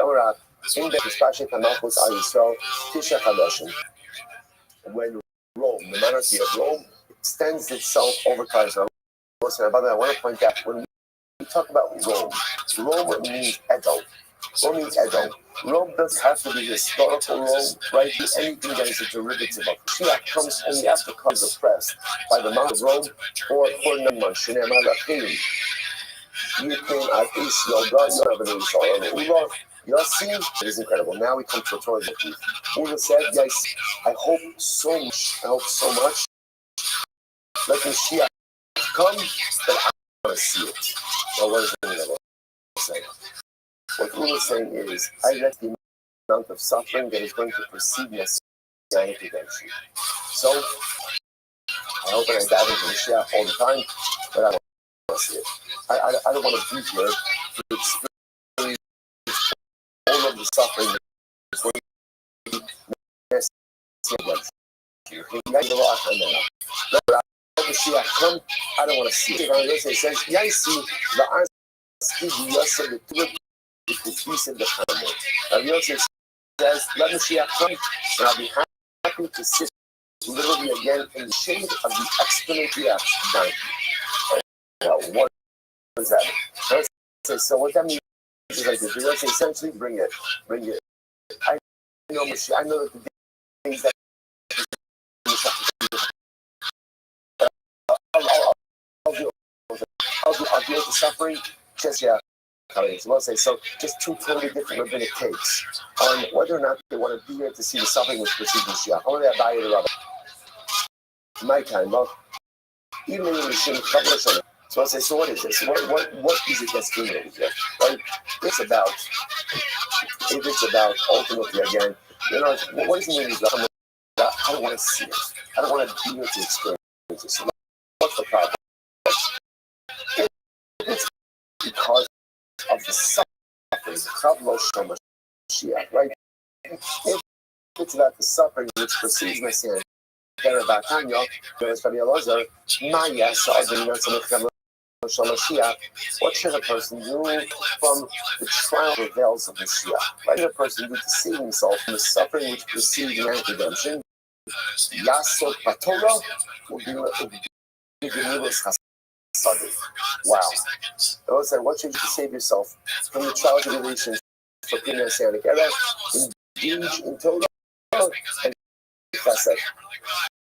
When Rome, the monarchy of Rome, extends itself over time. So, by the way, I want to point out when we talk about Rome means Edom. Rome means Edom. Rome doesn't have to be historical Rome, right? Anything that is a derivative of Mashiach comes only after comes oppressed by the Mount of Rome or for Naman, Shinem Alachim. You came out East Yoga, Yossi, it is incredible. Now we come to the Torah. Ulla said, yes, I hope so much. Let Mashiach come, that I want to see it. Now, what does it say? What Ulla is saying is, I let the amount of suffering that is going to precede Messianic redemption. So, I hope that I dive into Mashiach all the time, but I want to see it. I don't want to be here to experience all of the suffering that's going to be Messianic. I don't want to see it. It says, Yaisi, the Aski, the peace in the family. And Yosef says, let Mashiach come, and I'll be happy to sit literally again in the shade of the exponent reaction. What is that? So what that means is like this. Yosef essentially bring it. I know that the things that bear the suffering, just so just two totally different rabbinic takes on whether or not they want to be here to see the suffering which precedes Mashiach. Only I buy the rabbi. My time, well, even in the Restream, couple of shana. So I say, so what is this? What is it that's doing over here? Right? It's about ultimately again, what does it mean? I don't want to see it. I don't want to be here to experience it. So what's the problem? It's because of the suffering, right? If it's about the suffering which precedes Messiah, what should a person do from the trial travails of Mashiach? What should a person do to save himself from the suffering which precedes man's redemption? Yasot Batorah will be wow. I will say, what should you do to save yourself from the trials and tribulations for being Messianic era? Engage in Torah and Chesed.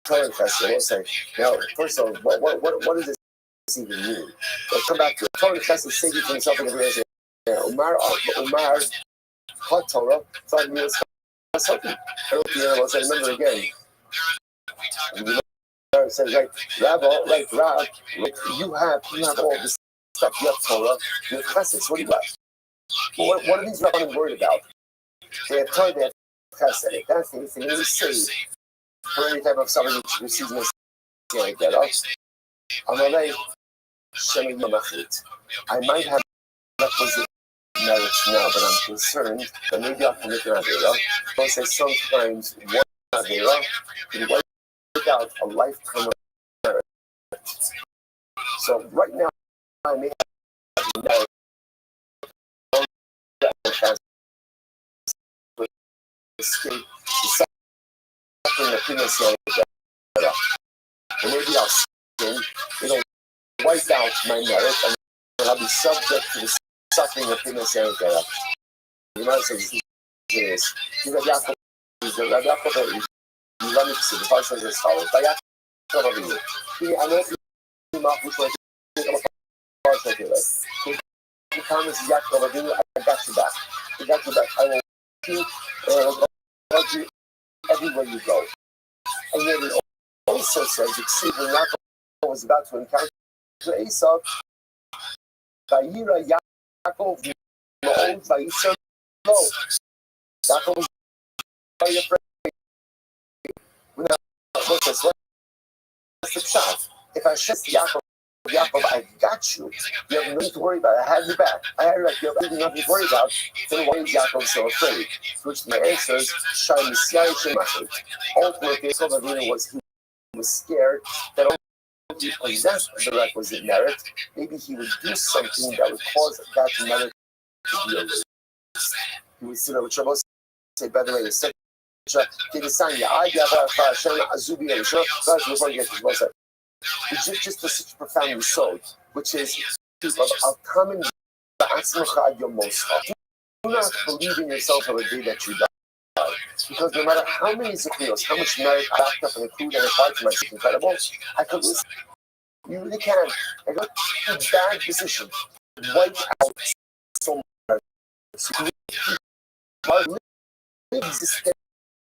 Torah and Chesed. I will say, now, first of all, what does this even mean? Let's come back to it. Torah and Chesed save you from yourself and everything else. Umar, Hot Torah, thought me was something. I will say, remember again. It says, like, Rabbi, like, Rab, like, you have all this stuff. You have Torah, you have Chesed. So what do you got? Well, what are these rabbis worried about? They have Torah, they have Chesed. That's the thing. They save for any type of suffering which receives Messianic get up. Amalei, Shemi Yomachit. I might have requisite merits now, but I'm concerned that maybe I'll commit an Avera. I'll say sometimes one Avera can wipe out a lifetime of merit. So right now, I may have merit that has escaped the suffering of Messianic get up. And maybe I'll sin, it'll wipe out my merit, and I'll be subject to the suffering of Messianic get up. You know, so this is Rabbi Yaakov. You run into the Bible says as follows. I got you back. I got you back. I will keep love you everywhere you go. And then it also says, when Yaakov was about to encounter Esau, Vayira Yaakov Ma'od Vayisar Lo. Yaakov was very afraid. What's the shot? If I said Yaakov, I got you. You have nothing to worry about. I had you back. I had you back. You have nothing to worry about. Then why is Yaakov so afraid? To which my answer is, ultimately, Yaakov was scared that only if he possessed the requisite merit, maybe he would do something that would cause that merit to be erased. He would sit over trouble. Say, by the way, the second. Just such a profound result, which is I'll come in your most. Do not believe in yourself on the day that you die. Because no matter how many zikrios, how much merit I backed up and accrued and applied to myself, incredible, I could lose. You really can. I got a bad decision. Wipe out so much.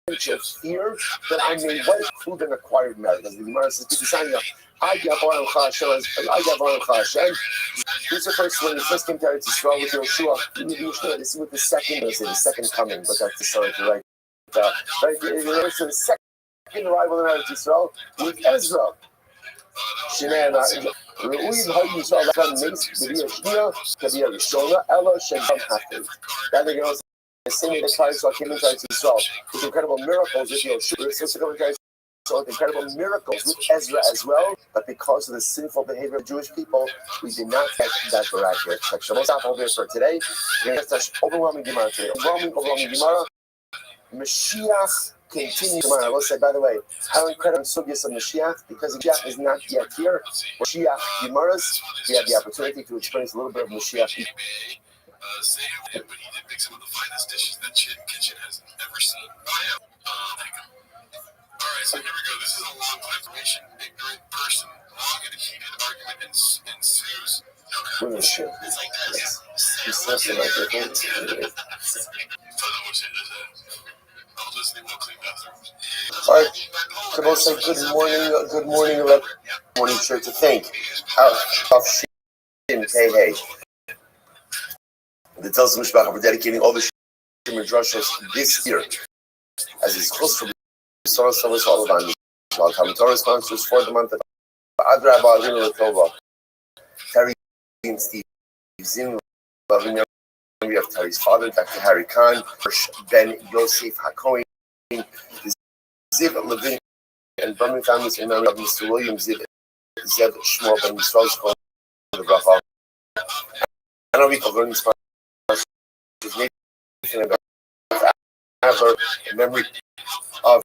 Of fear that I may wipe food and acquired merit. As the Gemara says, this is the first when you first came to Eretz Yisrael with Yoshua. This is with the second coming, but that's the story to write. Right, it's the second arrival in Eretz Yisrael with Ezra. The same way the Christ came into Israel with incredible miracles with Yoshua, so incredible miracles with Ezra as well, but because of the sinful behavior of Jewish people, we did not get that miraculous section. We'll stop over here for today. We're going to touch overwhelming Gemara today. Overwhelming Gemara. Mashiach continues tomorrow. I will say, by the way, how incredible Sugyas of Mashiach, because Mashiach is not yet here. Mashiach Gemaras, we have the opportunity to experience a little bit of Mashiach. But he did make some of the finest dishes that Chin Kitchen has ever seen. Alright, so here we go. This is a long information ignorant person. Long and heated argument ensues. Okay. the ship. He's something like that. All right, so we'll say good morning, sure to thank our Shin Hey. The tells Mishpacha for dedicating all the Shim Drashos this year as his close from Sorrow Service all of while Torah sponsors for the month of Adra Ba'alinu Latova, Terry and Steve Zin, loving memory of Terry's father, Dr. Harry Khan, Ben Yosef HaKohen, Ziv Levin, and Birmingham families in memory of Mr. William Ziv Zev Shmuel Ben Yisrael's Kol the Rafa. And a week of learning sponsors Nathan in memory of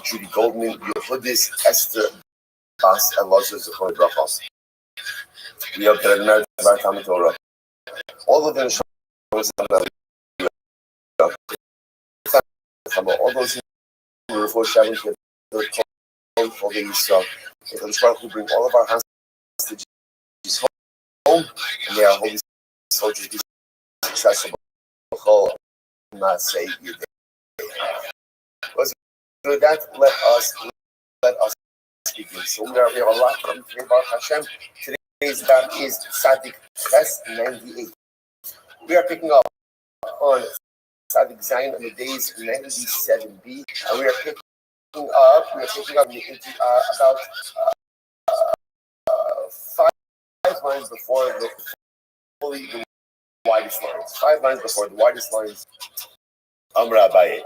Judy Goldman, Yehudis, Esther Bas, and Lazarus Zechon Rafa. We have the marriage of our Talmud Torah. All of them shows all those who refer Shabbat to the called the Yisrael. The Mishpacha who bring all of our hostages home, and they are holy soldiers be successful. Not say you did. With that, let us speak. So we have a lot from Baruch Hashem. Today's daf is Tzadik Ches 98. We are picking up on Tzadik Zayin on the days 97b, and we are picking up into about 5 lines before the widest lines. 5 lines before the widest lines. Amra Abaye.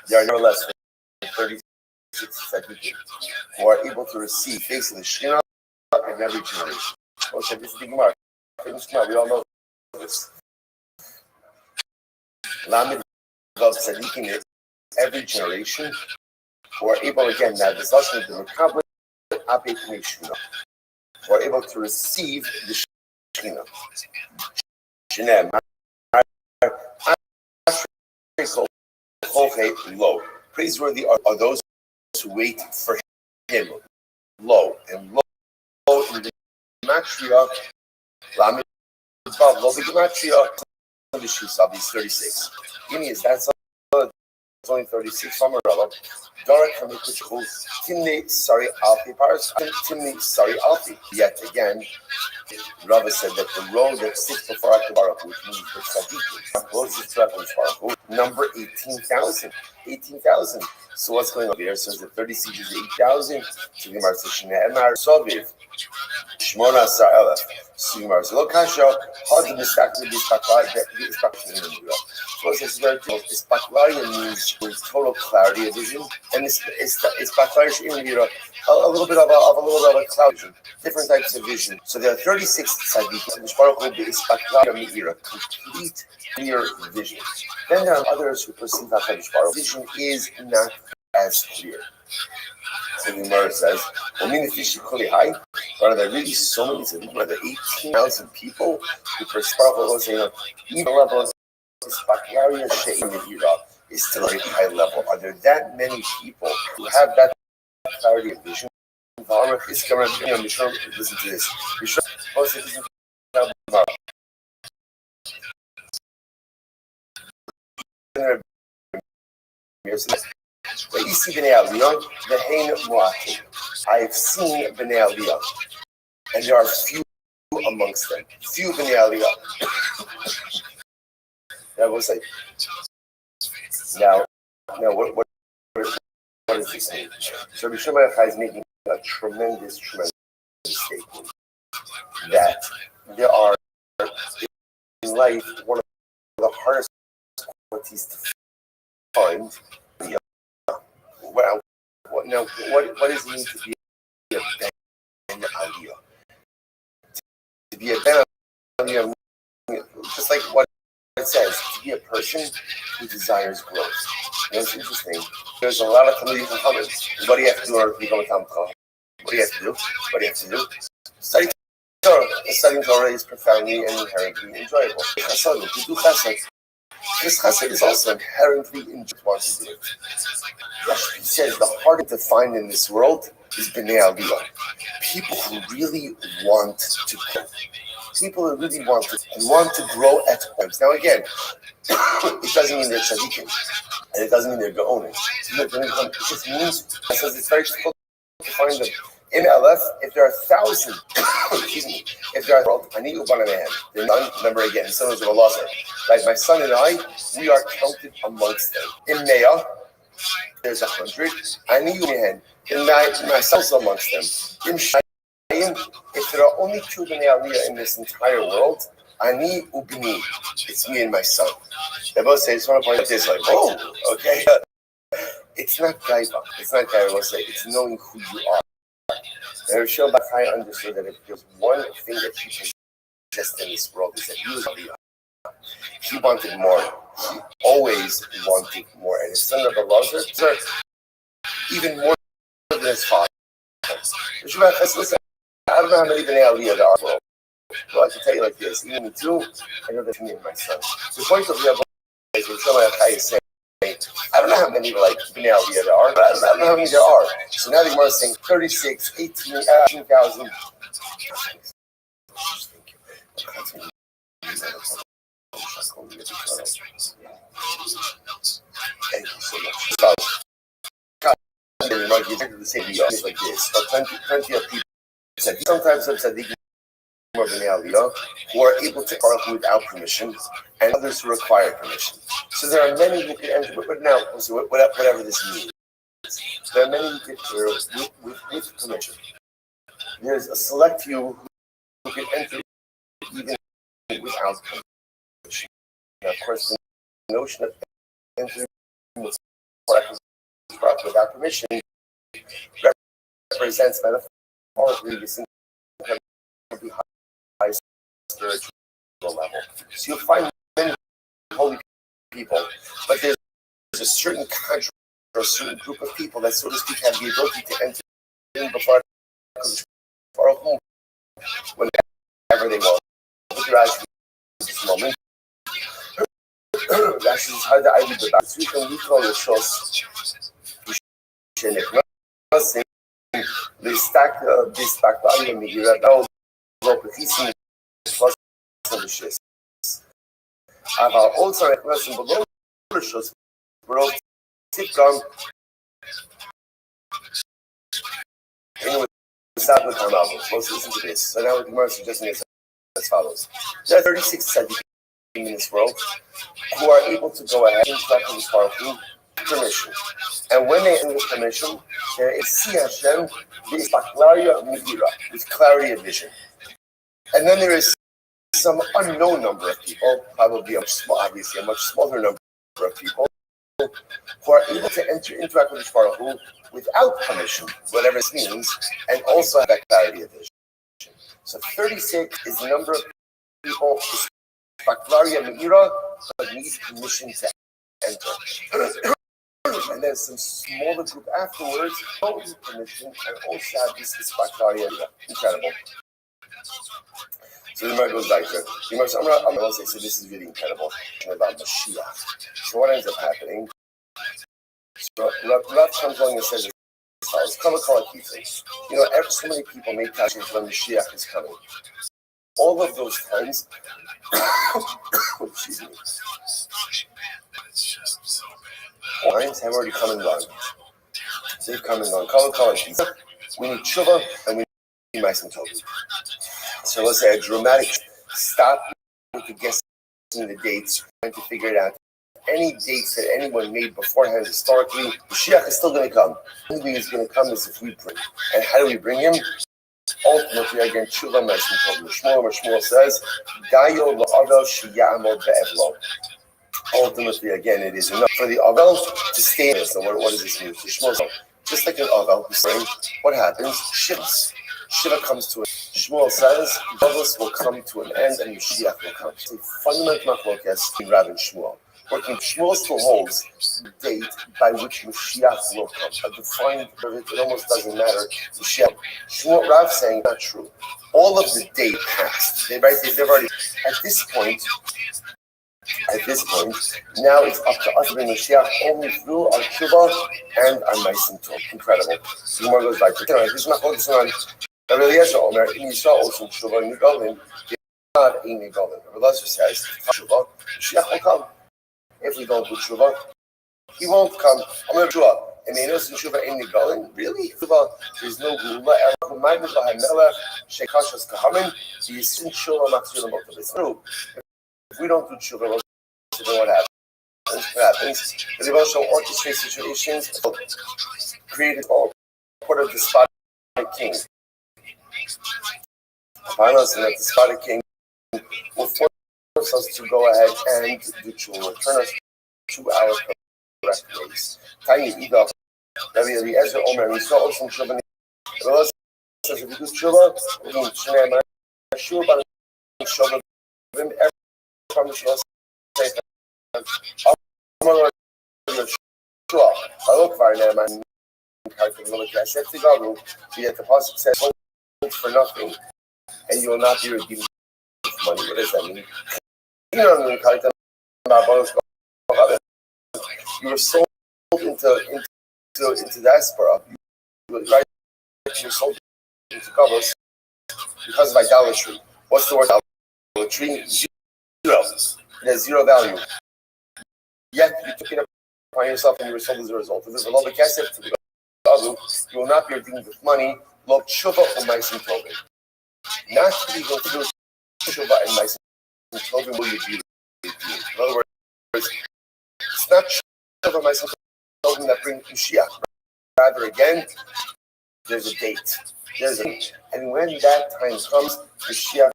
There are no less than 36 tzaddikim who are able to receive facing the Shekhinah in every generation. Okay, this is the Gemara. We all know this. Lamed of tzaddikim in every generation who are able, again, now this lashon of the Mekabel Abed Shekhinah, who are able to receive the Shekhinah. Shinem. Low. Praiseworthy are those who wait for him. Low and low in the gematria. Lamed Vav low the gematria. The Shusab is 36. Gimme is that's only 36 from a rabbi. Dora Kamikuchu Timni Sari Alpi Paris Timni Sari Alpi. Yet again, Rava said that the road that sits before Akbarak, which means the Tzaddik, closest to Akbarak, number 18,000. 18,000. So what's going on here? So the 30 sieges is 8,000. So the Gemara says Shne'emar Soviv Shmona Sa'elef. So the Gemara says Lokasha Hod Mistakli Bispaklai. So it's very close. Bispaklai means with total clarity of vision, and it's Bispaklai in Europe. A little bit of a cloud vision, different types of vision. So there are 36 tzaddikim, which Baruch Hu Bispaklai Me'ira, complete clear vision. Then there are others who perceive HaKadosh Baruch. Vision is not as clear. So the Gemara says, are there really so many tzaddikim? Are there 18,000 people who perceive Baruch Hu, even level of Bispaklai Me'ira is still a high level? Are there that many people who have that clarity of vision? Listen to this. I have seen Bnei Aliyah, and there are few amongst them. Few Bnei Aliyah. That was like now what is this mean? So Rishon is making a tremendous statement that there are in life one of the hardest qualities to find. Well, what does it mean to be a Ben Aliyah? To be a Ben Aliyah, just like what it says, to be a person who desires growth. You know, it's interesting. There's a lot of Talmudim Chachamim. What do you have to do in order to become a Talmud Chacham? What do you have to do? Study So, studying Torah is profoundly and inherently enjoyable. Chassadim, to do chesed. This chesed is also inherently enjoyable to do it. Rashi says the hardest to find in this world is bnei aliyah. People who really want to grow. People who really want to grow at times. Now again, it doesn't mean they're tzaddikim, and it doesn't mean they're gaonim. It just means it says it's very difficult to find them. In Aleph, if there are 1,000, excuse me, if there are, I need Uban man. They're none, remember again, sons of Allah said, right? My son and I, we are counted amongst them. In Mea, there's 100. I need Uban. In myself amongst them. In Shayim, if there are only 2 Bnei Aliyah in this entire world, Ani Ubni, it's me and my son. They both say, I just want to point out this, like, oh, okay. It's not Gaiva. It's not Gaiva, we'll say. It's knowing who you are. And Rishon Bachai understood that if there's one thing that he possessed in this world, is that he was Aliyah. He wanted more. He always wanted more. And his son Rabbi Lazar, even more than his father. Rishon Bachai, listen, I don't know how many Bnei Aliyah there are. Well, I can tell you like this, even me too, I know that's me and my son. The point of Rabbi is when Rishon Bachai is saying, I don't know how many like Bnei Aliyah there are, but I don't know how many there are. So now the Gemara is saying 36, 18,000. Thank you so much. Like this, but plenty of people said sometimes some tzaddikim or Bnei Aliyah who are able to argue without permission, and others who require permission. So there are many who can enter, but now, so whatever this means, there are many who can enter with permission. There's a select few who can enter even without permission. Now, of course, the notion of entering without permission represents metaphorically this incredibly high spiritual level. So you'll find many holy people, but there's a certain country or a certain group of people that, so to speak, have the ability to enter in before whenever they want. Look your eyes at this moment. Actually, it's hard to argue about. So we can recall the shows. Destaktalia Migira, Prophecy, aber also requesting below shows bro sitcom anyway start with one album. Let's listen to this. So now the Gemara suggesting is as follows. There are 36 tzaddikim in this world who are able to go ahead and talk to this powerful permission. And when they enter with permission, there is See Hashem with clarity of vision. And then there is some unknown number of people, probably obviously a much smaller number of people, who are able to enter into HaKadosh Baruch Hu without permission, whatever this means, and also have that clarity of vision. So 36 is the number of people who need permission to enter. And then some smaller group afterwards, don't need permission, and also have this Baktaria. Incredible. So the Gemara goes back to it. I'm going to say, so this is really incredible about Mashiach. So what ends up happening? So Rav comes along and says, you know, so many people make questions when Mashiach is coming. All of those times, excuse me, times have already come and gone. They've come and gone. We need tshuva and we need ma'asim tovim. So let's say a dramatic stop to guessing the dates, trying to figure it out. Any dates that anyone made beforehand historically, Mashiach is still going to come. The only thing he's going to come is if we bring. And how do we bring him? Ultimately, again, tshuva ma'asim tovim. Shmuel says, Dayo la'adav sheya'amod be'evlo. Ultimately, again, it is enough for the Avel to stay in. So what does this mean? Just like an Avel who's saying, what happens? Shiva comes to it. Shmuel says, Douglas will come to an end and Mashiach will come. It's a fundamental machlokes in Rav and Shmuel. working Shmuel still holds the date by which Mashiach will come. A defined, it almost doesn't matter. Mashiach. Shmuel Rav saying not true. All of the date passed. They've already at this point. Now it's up to us to bring Mashiach only through our tshuva and our ma'asim tov. Incredible. The more goes like this is not focusing on Rabbi Eliezer Omer in Yisrael also tshuva and Nigolim. Not a Nigolim. Rabbi Eliezer says tshuva, Mashiach will come. If we don't do tshuva, he won't come. I'm going to tshuva. And they know tshuva in Nigolim. Really? There's no gula. It's true. If we don't do tshuva, what happens? The devotional orchestrate situations created all part of the despotic king. Upon us, and that despotic king will force us to go ahead and do tshuva, turn us to our correct ways. Tiny Ida, Rabbi Eliezer Omer, we saw also tshuva. The says if we do tshuva, we need Shnei Shua, but tshuva, every time we should say the pasuk says for nothing, and you will not be redeemed with money. What does that mean? You were sold into diaspora. You were sold into Kabbalah because of idolatry. What's the word idolatry? Zero. It has zero value. Yet you took it upon yourself and you were sold as a result. If there's a low kesef to the other, you will not be redeemed with money. Lo tshuva or ma'asim tovim. Not even through tshuva and ma'asim tovim will you be redeemed. In other words, it's not tshuva and ma'asim tovim that bring Mashiach. Rather, again, there's a date. And when that time comes, Mashiach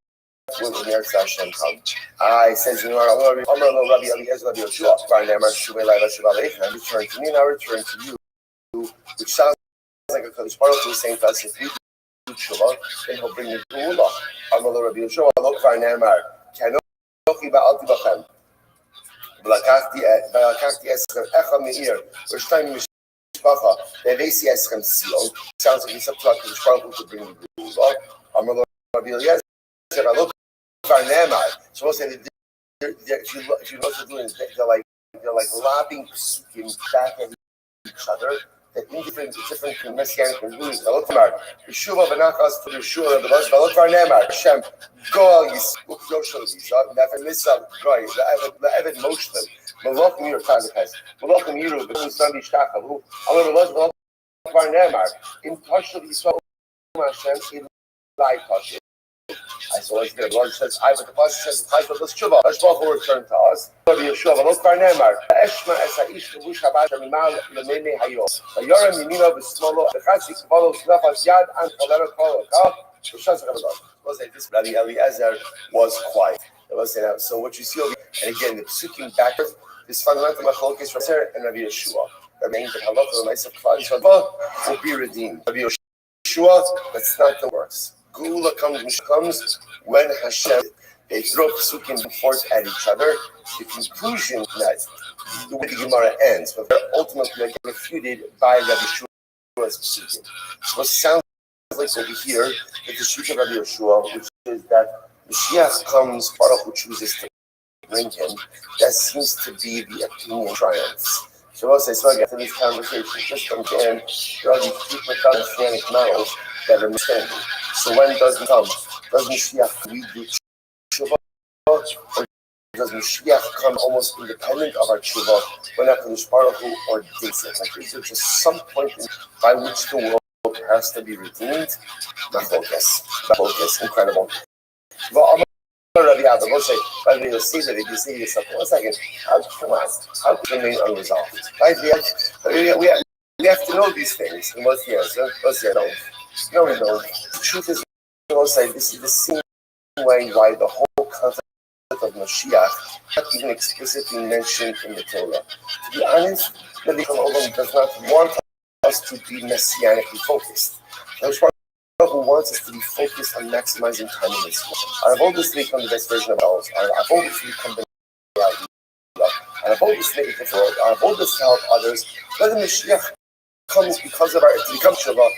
will the near Hashem come. I says, you know, I'm Rabbi Eliezer, Rabbi Yoshua. And return to me, and I return to you. Which sounds like a Kodesh Baruch Hu saying to us, if we do tshuva, then he'll bring the Geulah. I'm Rabbi Yoshua. Look for Ne'emar. Kanochi ba'alti b'chem. V'lakachti eschem echa me'ir. V'shtayim mishpacha. Ve'vesi eschem sil. Sounds like it's up to Kodesh Baruch Hu to bring the Geulah. I'm Rabbi Eliezer. So we'll say that if you know what they're doing, they're like lobbing psukim back at each other. That in different messianic rules. Yeshua v'nachas to Yeshua v'Ne'emar Hashem Goal Yisrael Yisrael Never Misa Goy Le'Eved Moshe Malach Mir Tazakes Malach Miru V'Nusam Yishtachavu Amar V'Ne'emar in Pashal Yisrael Hashem in Lai Pashal. I saw it there. Lord says, I, but the Pasuk says, I for this tshuva. Hashbach will return to us. Rabbi Yeshua, v'lo kvar ne'emar. Eshma es ha'ish levush habad hamimal l'meinei hayo. V'yorem yimino v'smolo. V'chatzi k'volo k'nafas yad an cholera k'volo. V'shaz ha'chavadot. Was like this. Rabbi Eliezer was quiet. So what you see over here, and again, the psukim backwards, this fundamental machlokes from Rabbi and Rabbi Yeshua. That means that halacha l'maisa klal Yisrael will be redeemed. Rabbi Yeshua, that's not the works. Gula comes when Hashem, they throw psukim forth at each other. The conclusion that the way the Gemara ends, but they're ultimately refuted by Rabbi Yeshua's psukim. So it sounds like over here that the shut of Rabbi Yeshua, which is that Mashiach comes, Baruch Hu chooses to bring him, that seems to be the opinion triumphs. So I'll say, so I get to this conversation, just again, there are these people with messianic models that are misunderstanding. So when does it come? Does Mashiach lead the tshuva? Or does Mashiach come almost independent of our tshuva when HaKadosh Baruch Hu ordains it? Like, is there just some point by which the world has to be redeemed? Machlokes, incredible. Well, Rabbi Abba, we'll say, Rabbi Abba, see that if you say to yourself, 1 second, how can remain unresolved? Right? We have to know these things. And what's the answer? No, we don't. The truth is, we'll say, this is the same way why the whole concept of Mashiach not even explicitly mentioned in the Torah. To be honest, the Olam does not want us to be messianically focused. Who wants us to be focused on maximizing time in this world. I've always become the best version of ourselves. I've always become the idea. And boldness to make a difference, our boldness to help others, whether Mashiach comes because of our to become Shiva,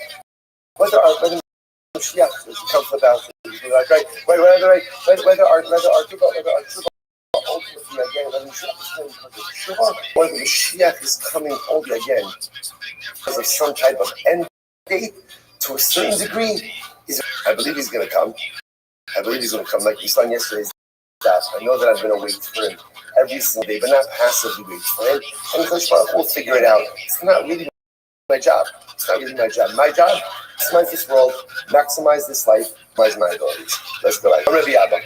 whether Mashiach comes about right, whether our Tshuva ultimately again, whether Mashiach is coming because of Tshuva, or the Mashiach is coming only again because of some type of end date to a certain degree. I believe he's going to come. I believe he's going to come. Like we saw in yesterday's class. I know that I'm going to wait for him every single day, but not passively wait for him. And Kosh Baruch will figure it out. It's not really my job. It's not really my job. My job, maximize this world, maximize this life, maximize my abilities. Let's go. Rabbi Abba.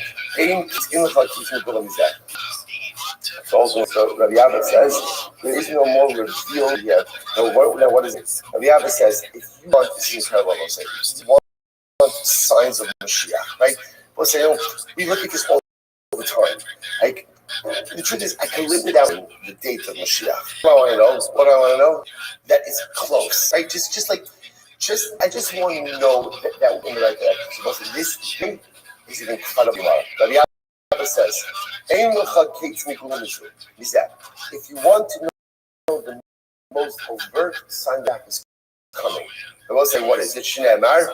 So Rabbi Abba says, there is no more reveal yet. No, what is it? Rabbi Abba says, if you want, this is incredible, if you want signs of Mashiach, right? We'll say, we look at this all the time. Like, the truth is, I can live without the date of Mashiach. What do I want to know? That it's close, right? I just want to know that we're in the right direction. So this thing is an incredible love. Rabbi Abba says, is that if you want to know the most overt sign that is coming, I will say, what is it? Shneimar,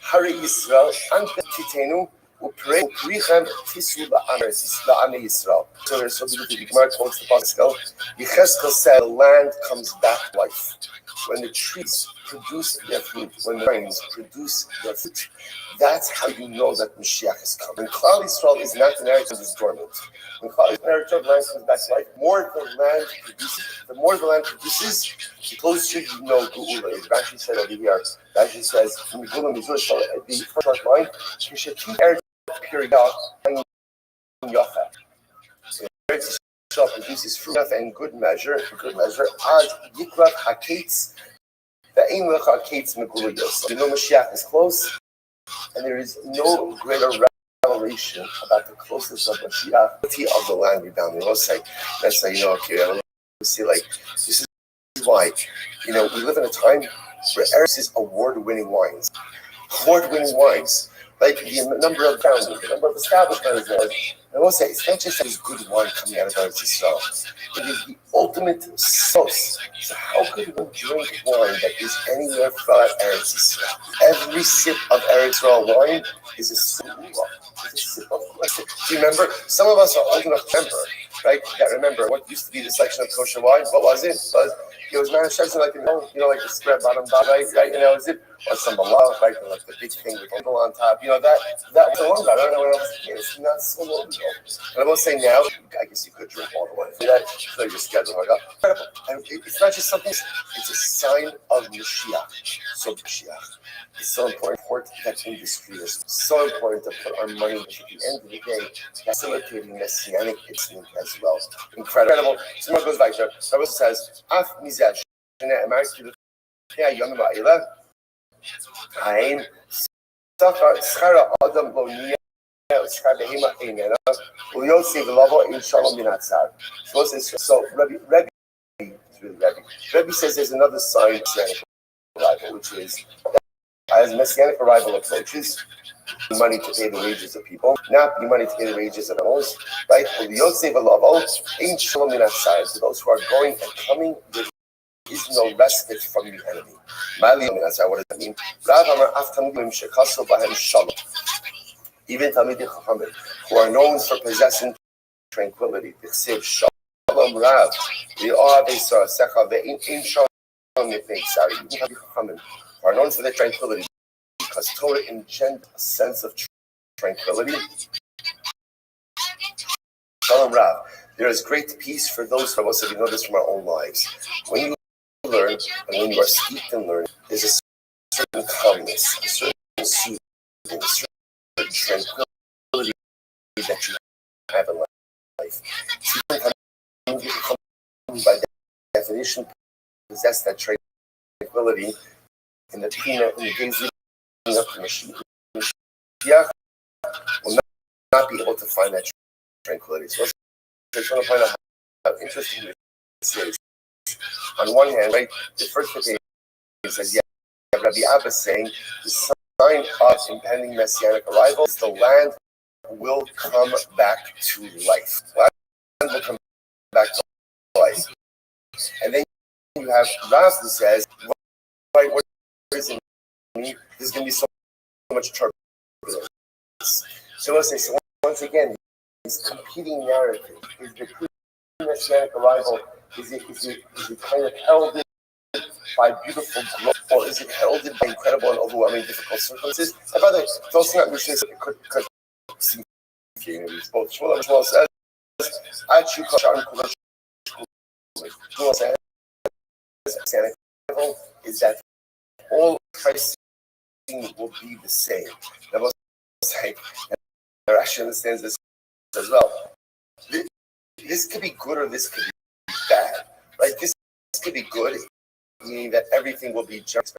Hari Yisrael, Anka Titenu, Uprichem Tisu La'am Yisrael. So there's so beautiful. The Gemara quotes the Pascal. Yechezkel said, the land comes back to life. When the trees produce their fruit, when the rains produce their fruit, that's how you know that Mashiach is coming. When Klal Yisrael is not in Eretz, it's dormant. When Klal Yisrael, the land comes back to life, the more the land produces, the closer you know Geula is. Rashi said over here, Rashi says, in the Geula Mizur, the first line, you should keep Eretz period and Yocha. So Eretz Yisrael produces fruit and good measure, as Yikrav HaKetz, the Ein Lecha HaKetz Megula Yosef. You know Mashiach is close, and there is no greater revelation about the closeness of Mashiach of the land rebounding. Let's say, that's how you know, okay, I see, like, this is why, we live in a time where Eretz is award-winning wines. Like the number of founders, the number of establishments there. I will say, it's not just that there's good wine coming out of Eretz Yisrael. It is the ultimate sauce. So how could one drink wine that is anywhere from Eretz Yisrael? Every sip of Eretz Yisrael wine is a sip of wine. Do you remember? Some of us are old enough to remember, right? That remember what used to be the section of kosher wine. What was it? It was manufactured like like the square bottom, right? And that was it. Or some balal, right? Like the big thing with the on top. That was a long time. I don't know when I was a kid. It's not so long ago. And I will say now, I guess you could drink all the way. That so your schedule. Incredible. And it's not just something. It's a sign of Mashiach. So Mashiach. It's so important that industry is so important to put our money at the end of the day, facilitating messianic achievement as well. Incredible. Someone goes back there. The Bible says, Af mizah shene'emar ki l'chei hayom va'ila, ha'im schar adam lo niyeh schar behema einena, u'yosef lavo in shalom minatzar. So Rebbe says there's another sign of messianic arrival, which is as messianic arrival approaches, money to pay the wages of people, not the money to pay the wages of animals, right? So those who are going and coming, there is no respite from the enemy. What does that mean? Even Talmidei Chachamim, who are known for possessing tranquility, are known for their tranquility because Torah engenders a sense of tranquility. Shalom Rav, there is great peace for those of us that we know this from our own lives. When you learn and when you are steeped in learning, there's a certain calmness, a certain soothing, a certain tranquility that you have in life. By definition, possess that tranquility in the days leading up to Mashiach will not be able to find that tranquility. So I just want to point out how interesting this is. On one hand, right, the first thing is that Rabbi Abba saying the sign of impending messianic arrival is the land will come back to life. Land will come back to life. And then you have Ras who says, right, what is in me? There's going to be so much turbulence. So let's say, so once again, this competing narrative is the pre-messianic arrival. Is it kind of heralded by beautiful growth, or is it heralded by incredible and overwhelming difficult circumstances? And by the way, it's also not Mishnah could seem both Shmuel says, "I choose is that all Christ's will be the same." That was like, and Rashi understands this as well. This could be good or this could be bad. Right? This could be good, meaning that everything will be just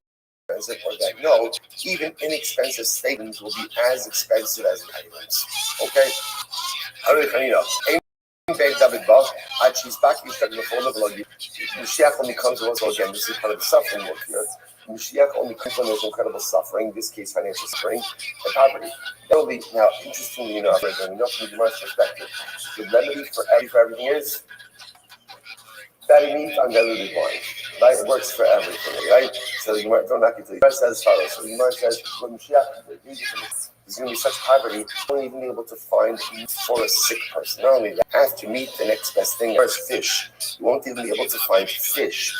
expensive, or that no, even inexpensive statements will be as expensive as items. Okay? How do you know? Ben David Bach, she's back in the phone of Lodi. Mashiach only comes also again. This is part of the suffering work here. Mashiach only comes when there's incredible suffering, in this case financial suffering and poverty. That will be now interestingly enough, from the Gemara's perspective, the remedy for everything is fatty meat undiluted wine. Right? It works for everything, right? So the Gemara don't knock it to the Gemara says as follows. So the Gemara says when Mashiach there's going to be such poverty, you won't even be able to find meat for a sick person. Not only that, after meat, the next best thing is fish. You won't even be able to find fish.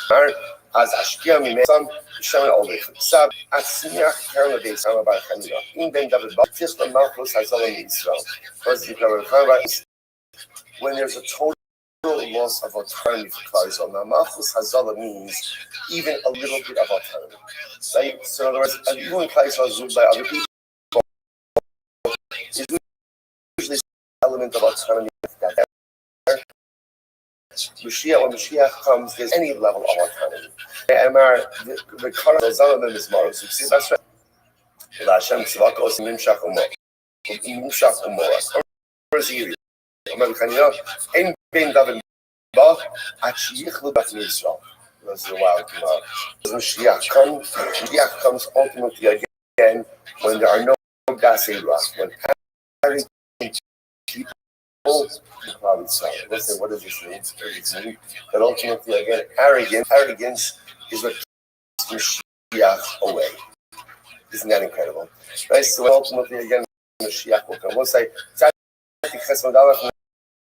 As Ashkia Mimesam, Shaman Olif, Sab, Asmiach, Karamade, Samabar Hanina, in Ben David Baptist, and Malchus Hazalam Israel. First, you can when there's a total loss of autonomy for Klal Yisrael. Now, Malchus Hazalam means even a little bit of autonomy. Right? So, in other words, even when Klal Yisrael is ruled by other people, is usually an element of autonomy that when Mashiach comes, there's any level of autonomy. And the current Zalaman is Maros, you see, that's right. Hashem Tzivakos Mimshach Umor. Mimshach Umor. Brazil. Americanino. In Ben David Bach, Achiyichlu Bat Yisrael. That's the wild Gemara. Mashiach comes ultimately again when there are no Dasei Ras. When people probably say, let's say, what does this mean? It means that ultimately, again, arrogance is what keeps Mashiach away. Isn't that incredible? Right? So ultimately, again, Mashiach will come. We'll say,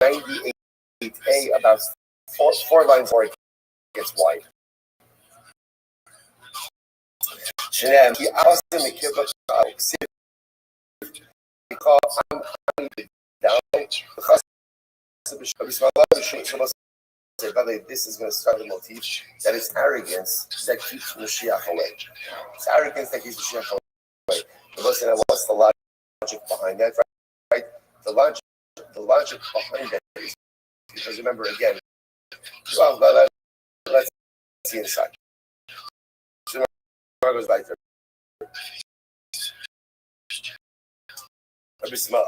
98a, about four lines before it gets wide. Shneim, he asked him to give up because I'm down. This is going to start the motif that it's arrogance that keeps Mashiach away. It's arrogance that keeps Mashiach away. But listen, what's the logic behind that? Right? The logic behind that is because remember again. Well, let's see inside. So goes back there. Rabbi Shimon,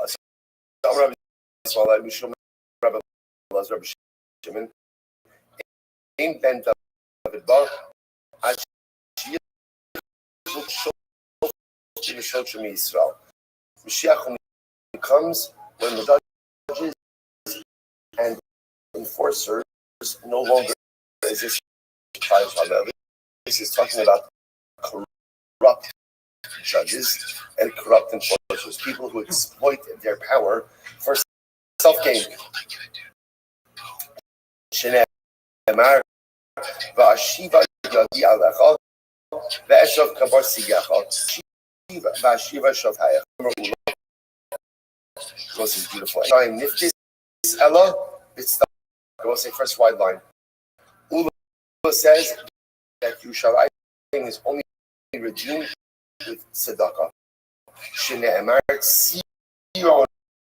in Ben David Bar, Mashiach comes when the judges and enforcers no longer exist. This is talking about corrupt judges and corrupt enforcers, people who exploit their power for self-gain. This is beautiful. Ella, it's the we'll say first wide line. Ula says that Yerushalayim is only redeemed with tzedakah. Shneimar Tzion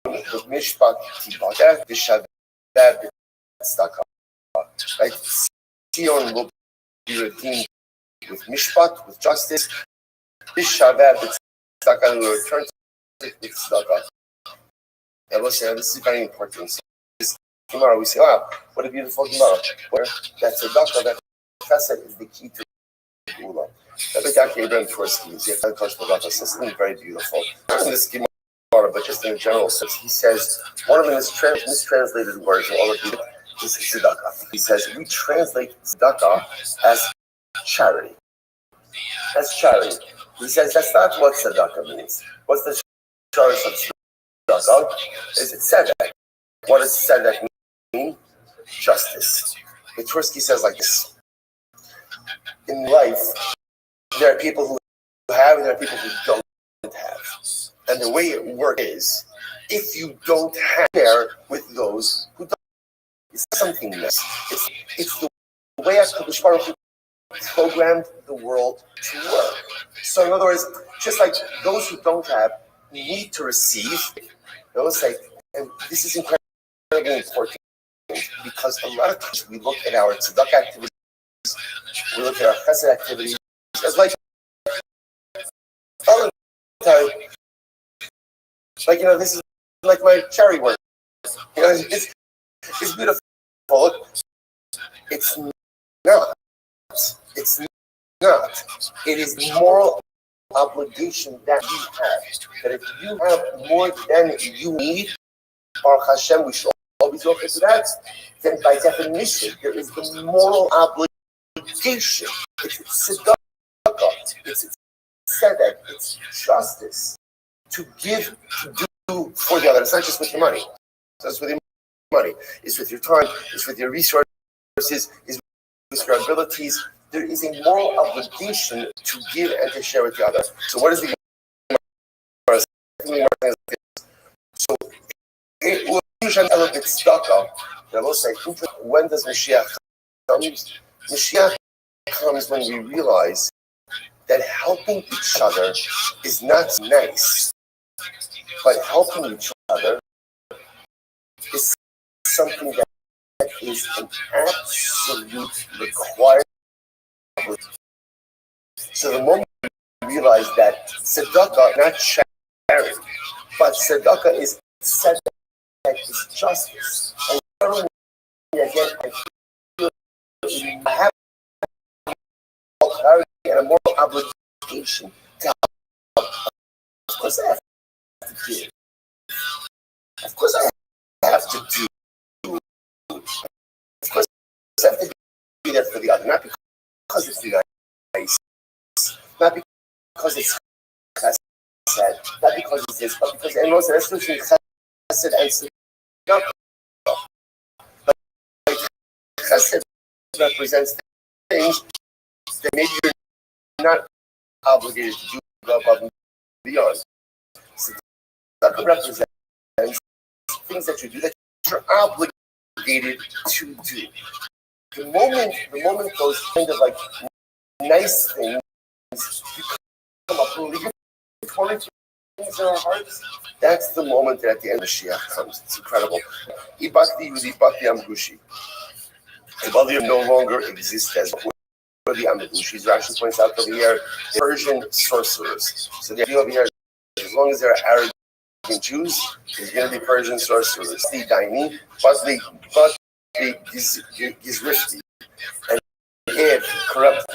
with mishpat tibakeh v'shaveh b'tzedakah. Right? Tzion will be redeemed with mishpat, with justice. V'shaveh b'tzedakah will return to tzedakah. And we'll say this is very important. So this Gemara, we say, wow, what a beautiful Gemara. Where that tzedakah, that chesed is the key to Gula. Rabbi Dr. Abraham Tversky is something very beautiful. Not in this Gemara, but just in a general sense. He says one of the mistranslated words in all of these is tzedakah. He says we translate tzedakah as charity. That's charity. He says that's not what tzedakah means. What's the shorish of tzedakah? Is it tzedek? What does tzedek mean? Justice. The Tversky says like this: in life, there are people who have and there are people who don't have. And the way it works is, if you don't share with those who don't, it's something less. It's the way HaKadosh Baruch Hu programmed the world to work. So in other words, just like those who don't have need to receive, and this is incredibly important because a lot of times we look at our tzedakah activities, we look at our chesed activities as like voluntary. Like, this is like my charity work. It's beautiful. It's not. It's not. It is the moral obligation that we have. That if you have more than you need, Baruch Hashem, we should always look into that. Then by definition, there is the moral obligation. It's tzedakah. It's tzedek. It's justice. To give, to do for the other. It's not just with your money. It's not just with your money. It's with your time. It's with your resources. It's with your abilities. There is a moral obligation to give and to share with the other. So what is the so it will usually a little bit stuck up. I will say, when does Mashiach come? Mashiach comes when we realize that helping each other is not nice, but helping each other is something that is an absolute requirement. So the moment we realize that tzedakah, not charity, but tzedakah is tzedek, is justice. And again, I have clarity and a moral obligation to help. Of course I have to give. Of course I have to do. Of course I have to be there for the other, not because it's nice, not because it's chesed, not because it's this, but because everyone says that's between chesed and tzedakah. But chesed represents things that maybe you're not obligated to do, go above and beyond. Tzedakah represents things that you do that you're obligated to do. The moment those kind of like nice things come up, when we get pouring things in our hearts, that's the that at the end of Mashiach comes. It's incredible. Ibakti Yudi Bakti Amgushi. Ibakti no longer exists as the Amgushis. Rashi points out over here, Persian sorcerers. So the idea over here, as long as they're arrogant Jews, there's going to be Persian sorcerers. The Daini, but the Gizrishti. And if corrupt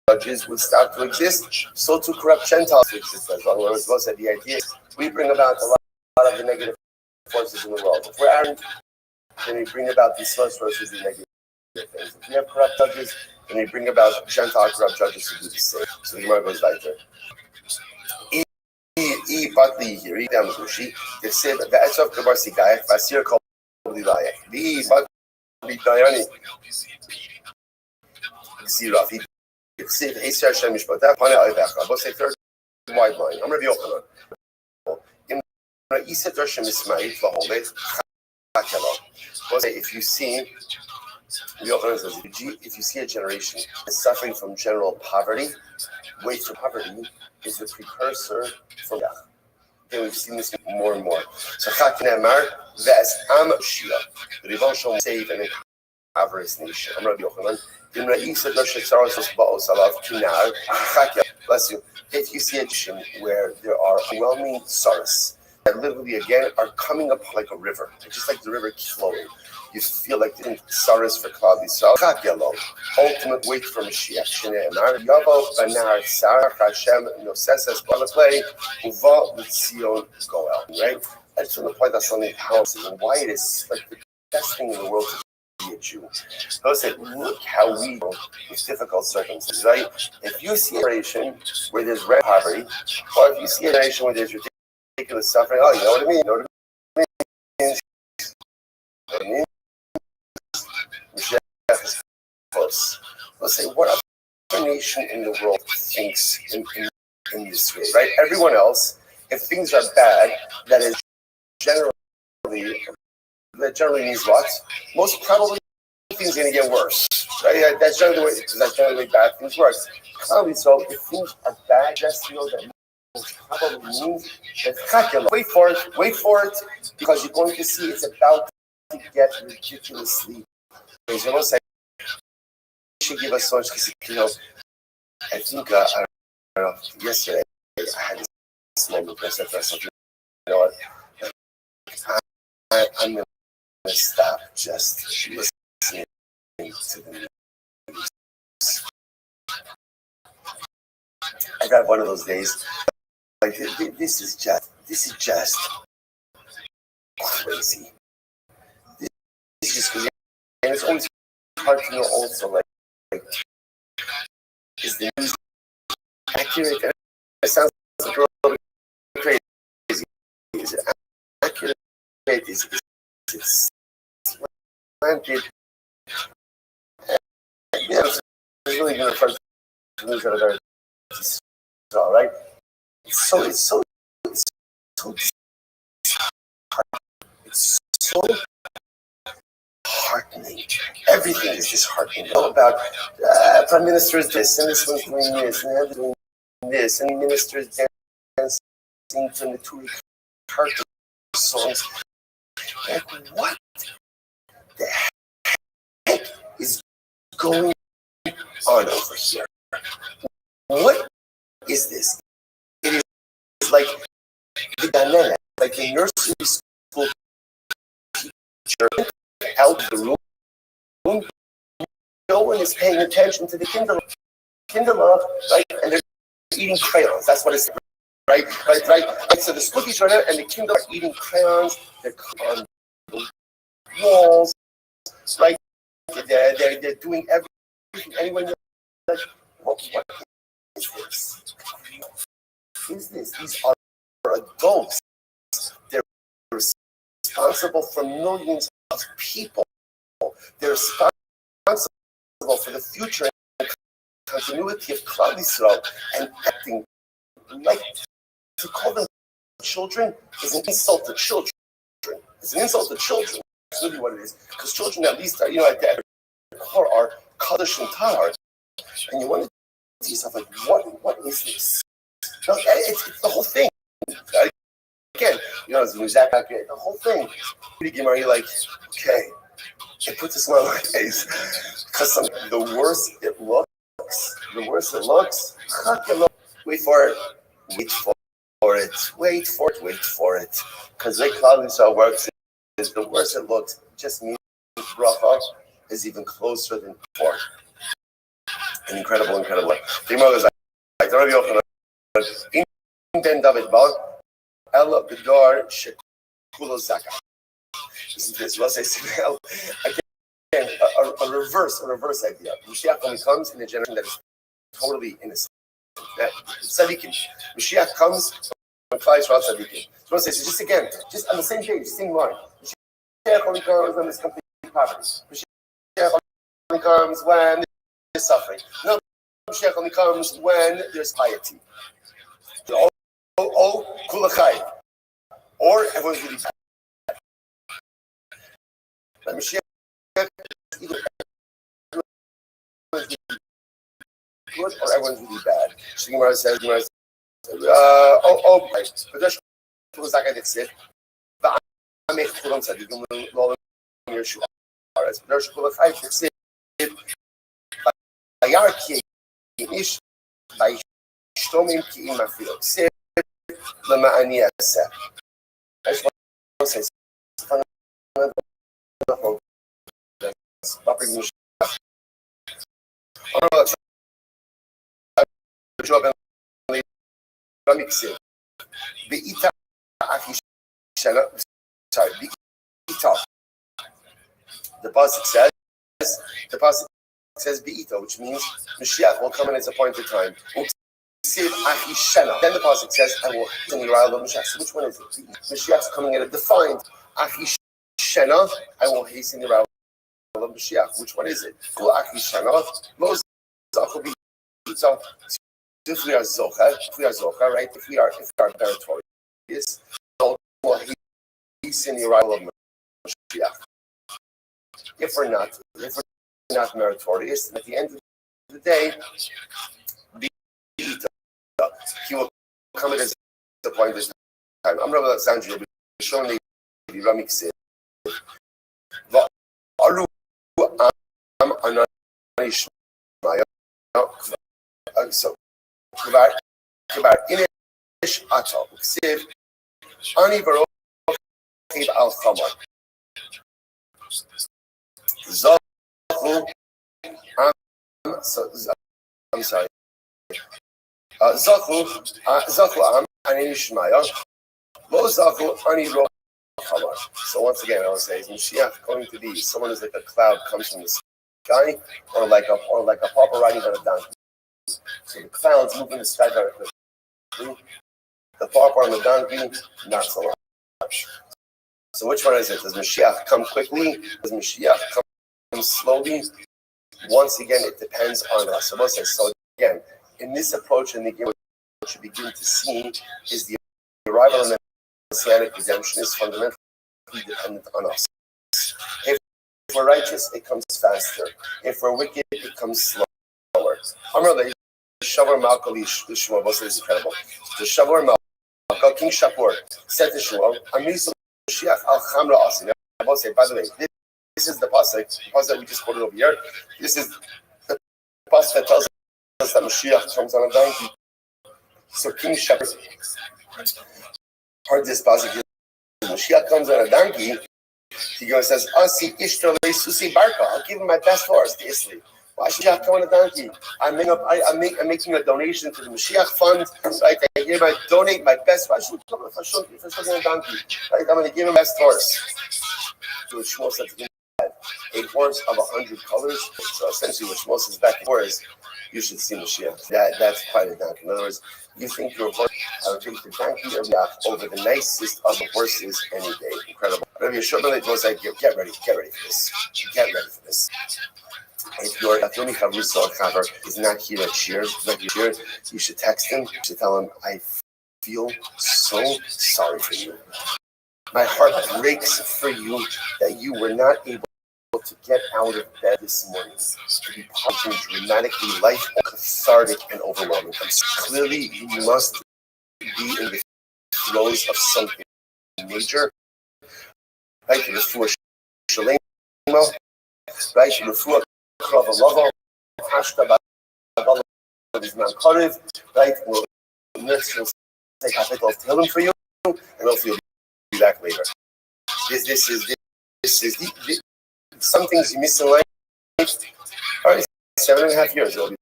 judges would start to exist, so to corrupt Gentiles would exist as well. Whereas most of the idea is we bring about a lot of the negative forces in the world. If we're arrogant, then we bring about these sorcerers who do negative things. If we have corrupt judges, then we bring about Gentile corrupt judges who do the same. So the Gemara goes right there. Here, down the Gushi, they say that the Etzov Kabar Sigayach, Vasir Kol Lilayach. The Bakti Dayani. Zirafi. Say Eser Hashem Mishpatah, Pana Ayvach. Both say third wide line. I'm going to be open. In Isa Hashem Ismail, Vahomet, Chakala. Both say if you see, if you see a generation suffering from general poverty, wait for poverty is the precursor for death. And we've seen this more and more. So Chakina Amar, Ves Am Shia, the Rivan Shom save an avarice nation. I'm Rabbi Yochanan. In Ra'isa Doshek Sarasos Ba'os Alav Tunar, Chakya, bless you. If you see a nation where there are overwhelming sorrows that literally again are coming up like a river, just like the river keeps flowing. You feel like the sorrows for cloudy so Chakya ultimate wait for Mashiach. Shnei Amar Yavo Banar Sarah Hashem Nosesas Balaklei Uva L'Tzion Goel. Right? I just want to point out something powerful and why it is like the best thing in the world be a Jew. They'll say, look how we deal with difficult circumstances, right? If you see a generation where there's red poverty, or if you see a generation where there's ridiculous suffering, oh, you know what I mean? You know what I mean? Close. Let's say, what other nation in the world thinks in this way, right? Everyone else, if things are bad, that generally means what? Most probably things are going to get worse, right? That's generally the way bad things work. Probably so. If things are bad, just know that most probably means that wait for it, because you're going to see it's about to get ridiculously crazy. I should give us so much, because I think I don't know. Yesterday I had this moment where I said to myself, you know what? I'm going to stop just listening to the news. I got one of those days. Like this is just crazy. This is just crazy, and it's always hard to know. Also, like is the news accurate? It sounds like a little bit crazy. Is it accurate? Is it slanted? Yeah, it's really going to front news that are very all right. It's so heartening. Everything is just heartening. All about prime minister is this, and this one's doing this, and the other doing this, and the minister is dancing to the two cartoon songs. Like, what the heck is going on over here? What is this? It is like the banana, like the nursery school teacher out of the room. No one is paying attention to the Kindle, right? And they're eating crayons. That's what it's right. So the school teacher and the Kindle are eating crayons. They're on the walls, right? They're doing everything. Anyone like, what is this? What is this? These are adults. They're responsible for millions of people. They're responsible for the future and continuity of Klal Yisrael, and acting like to call them children is an insult to children. It's an insult to children. That's really what it is. Because children, at least, are, at their core, are Kaddish and Tahar. And you wonder to yourself, like, what is this? No, it's the whole thing. Right? Again, it's Muzak, the whole thing. You're like, okay, it puts a smile on my face. Because the worse it looks, wait for it. Because the way Klal Yisrael works is the worse it looks, just means bracha is even closer than before. An incredible. The Gemara is like, Rabbi Yochanan, in David Bar, Ella Bedar Shekulo Zaka. Listen to this. Let's say again, a reverse idea. Mashiach only comes in a generation that is totally innocent. That tzaddikim. Mashiach comes when Klal Yisrael tzaddikim. So let's say, just on the same page, same line. Mashiach only comes when there's complete poverty. Mashiach only comes when there's suffering. No, Mashiach only comes when there's piety. Kulachai. Or everyone's really bad. But Mashiach either everyone's good or everyone's really bad. So Gemara says, B'dash Kulazaka Dixit, Ba'amech Kulam Tzadikim L'Olam Yeshua. B'dash Kulachai Dixit, Bayar Ki Ish, Bayishtomim Ki Im Afilo. Tzir L'Ma'ani Aseh. I just want to say the pasuk says the pasuk says Be'ita, which means Mashiach will come in its appointed time. Then the pasuk says, I will hasten the arrival of Mashiach. So which one is it? Mashiach's coming in a defined Achishena, I will hasten the arrival of Mashiach. Which one is it? Achishena, most will be if we are Zocha, right? If we are meritorious, we'll hasten the arrival of Mashiach. If we're not meritorious, at the end of the day, he will come at his appointed time. I'm Rabbi Alexandria, will be showing the Ramik said, so Kvar Inish Ato Ksiv Ani Baroch Al Khamar Zachu I'm sorry. Zachu Am Ani Shmaya Lo Zachu Ani Ro Khamar. So once again, I will say, is Mashiach going to be someone who's like a cloud comes from the sky, or like a pauper riding on a donkey? So the clouds move in the sky directly. The pauper on the donkey, not so much. So which one is it? Does Mashiach come quickly? Does Mashiach come slowly? Once again, it depends on us. So again, in this approach, and what you begin to see is the arrival of the Messianic redemption is fundamentally dependent on us. If we're righteous, it comes faster. If we're wicked, it comes slower. Amarle, Shavar Malka Lishma, this is incredible. The Shavar Malka, King Shapur, said to Shmuel, Amiso Mashiach al Chamra Asin. I will say, by the way, this is the pasuk we just quoted over here. This is the pasuk that tells us that Mashiach comes on a donkey. So King Shapur heard this pasuk. Mashiach comes on a donkey. He goes and says, Asi Ishtar Susi Barka. I'll give him my best horse, basically. Why should Mashiach come on a donkey? I'm making a donation to the Mashiach fund. Right? I hereby donate my best. Why should he come on a donkey? Right? I'm going to give him best horse. So Shmuel said to him, a horse of 100 colors. So essentially, what Shmuel says back before is, you should see Mashiach. That's quite a donkey. In other words, you think your horse, I would take the donkey or over the nicest of the horses any day. Incredible. Rabbi Yeshua goes like, get ready for this. Get ready for this. If your Atoni Chavrusa or Chaver is not here at Cheers, you should text him. You should tell him, I feel so sorry for you. My heart breaks for you that you were not able to get out of bed this morning to be punching dramatically life cathartic and overwhelming. Clearly, you must be in the throes of something major. Right? Refuah Shalema, right? Refuah Kravalava, Hashka Badal Bizman Karev, right? We'll take a bit of Tehillim for you, and hopefully you'll be back later. This is some things you miss in life. All right, 7.5 years you'll be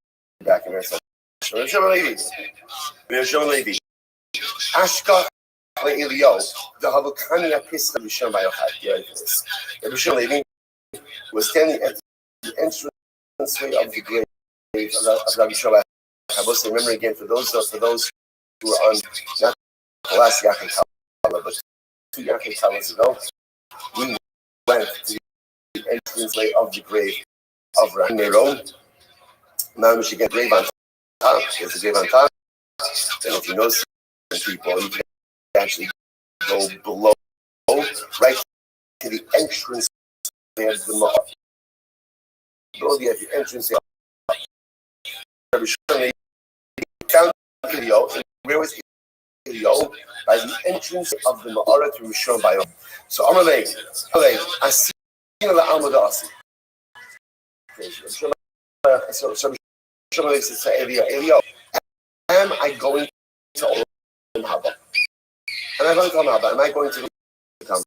back in Eretz. Levi. Ashka Le'ilio, the Havukani Apis Rishon Bayochad. Rishon Levi was standing at the entranceway of the grave of Rabbi Shobach. I will say, remember again, for those who are on not the last Yachid Kala, but 2 Yachid Kalas ago, we went to the entranceway of the grave of Rabbi Nero. Now we should get grave on top. There's a grave on top. And if you know some people, you can actually go below, right to the entrance of the Ma'at. Below the entrance of Rabbi Shimon found Ilio. Where was Ilio? By the entrance of the Ma'ara to Rishon Bayo. So Amalei, Asin La'amud Asi. So Shimon says to Ilio, am I going to Olam Haba? Am I going to Olam Haba? Am I going to come?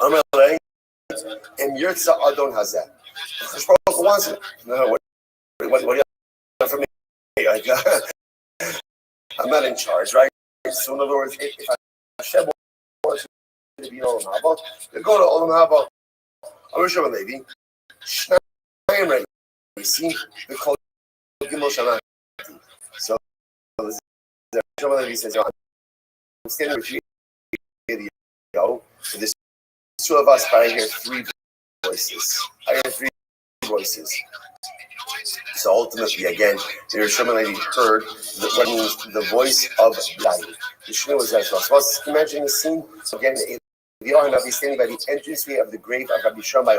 Amalei, and Yirtza Adon Hazeh. Who wants it? No, what do you want from me? Like, I'm not in charge, right? So in other words, if Hashem wants to be Olam Haba, then go to Olam Haba. I'm Rishon Levi. Shnayim ready. You see the Kol Gimel Shamati. So the Shomalevi says, I'm standing with you, and there's two of us, but I hear three voices. I hear three voices. So ultimately, again, the Restream heard what means the voice of life. The Shema was as well. So imagine the scene. So again, the Yohan is standing by the entranceway of the grave of Rabbi Shammai.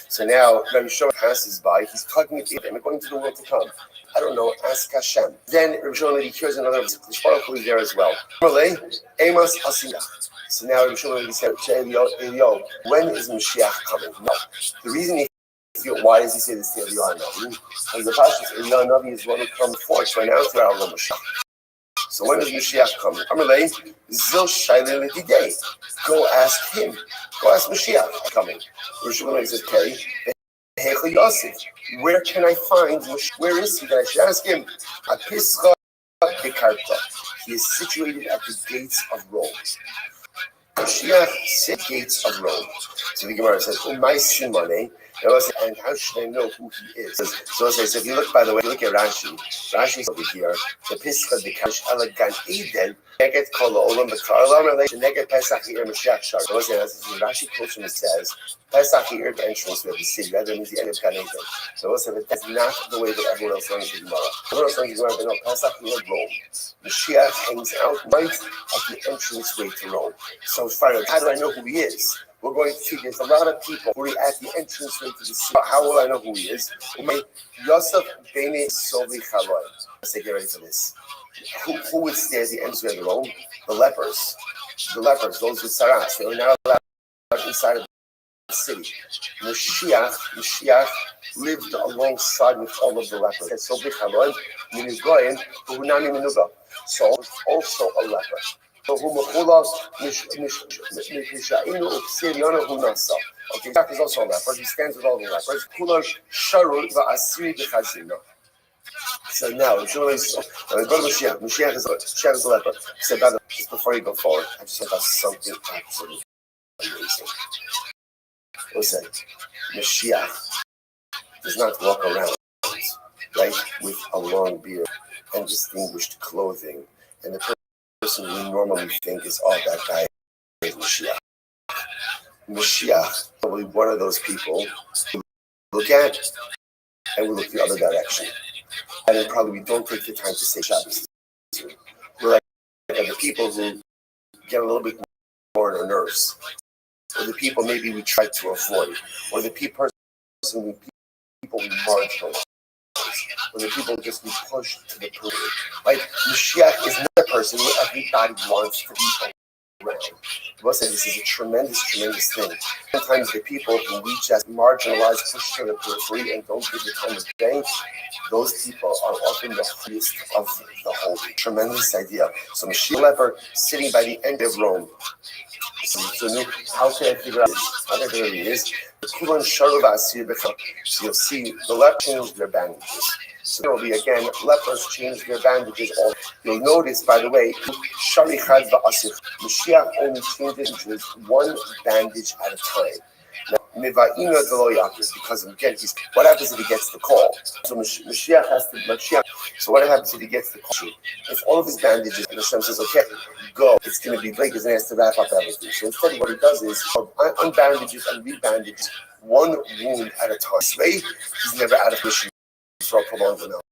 So now Rabbi Shammai passes by. He's talking to him. Going to the world to come. I don't know. Ask Hashem. Then Rabbi Shammai hears another. The Baruch Hu is there as well. Amos Asiyah. So now Rabbi Shammai said, "Yo, when is Mashiach coming?" No. The reason he why does he say this to Eliyahu Navi? Because the Pasuk Eliyahu Navi is one who comes forth to announce the hour of Mashiach. So when is Mashiach coming? Amalei Zil Shailin L'Didei. Go ask him. Go ask Mashiach coming. Rosh Hashanah says, "Okay, Heichel Yosef. Where can I find Mashiach? Where is he? That I should ask him." Apischa Bekarta. He is situated at the gates of Rome. Mashiach said gates of Rome. So the Gemara says, "Umay Simone." And how should I know who he is? So if you look, by the way, look at Rashi. Rashi's over here. The Pischa de Kash Alagan Eden. Neget Kol Olam B'Karlam Relation Neget Pesach Year Mashiach Shar. Rashi quotes him and says, Pesach Year, the entrance of the city. That means the end of Gan Eden. So that's not the way that everyone else learns the Gemara. Everyone else learns the Gemara, but no, Pesach Year Rome. Mashiach hangs out right at the entrance way to Rome. So finally, how do I know who he is? We're going to see there's a lot of people who are at the entrance way to the city. How will I know who he is? Yosef Bene Sovi Chaloi. Let's get ready for this. Who would stay at the entrance way of Rome? The lepers. The lepers, those with saras. They were not allowed inside of the city. Mashiach lived alongside with all of the lepers. Sovi Chaloi, meaning Goyim, who were not in Menuba. So also a leper. Okay, Jack is also a leper. He stands with all the lepers. So now, go to Mashiach. Mashiach is a leper. He said, just before you go forward, I just about something absolutely amazing. Listen, Mashiach does not walk around, right, with a long beard and distinguished clothing, and the person we normally think is, oh, that guy is Mashiach. Mashiach, probably one of those people who look at and we look the other direction. And then probably we don't take the time to say Shabbos. We're like the people who get a little bit more on our nerves, or the people maybe we try to avoid, or the people we marginalize, or the people just be pushed to the perimeter. Like Mashiach is not a person who everybody wants to be around. I must say this is a tremendous thing. Sometimes the people who we just marginalize, push to the periphery, and don't give the time of day, those people are often the freest of the whole. Tremendous idea. So Mashiach leper sitting by the end of Rome. So how can I figure out this? How can I figure out who it is? So you'll see the lepers change their bandages. So there will be again lepers change their bandages. You'll notice, by the way, Mashiach only changes one bandage at a time. Because again, what happens if he gets the call? So Mashiach has to. So what happens if he gets the call? If all of his bandages, and Hashem says, "Okay, go," it's going to be big, because he has to wrap up everything. So instead, what he does is unbandages and rebandages one wound at a time. This way, he's never out of mission for a prolonged amount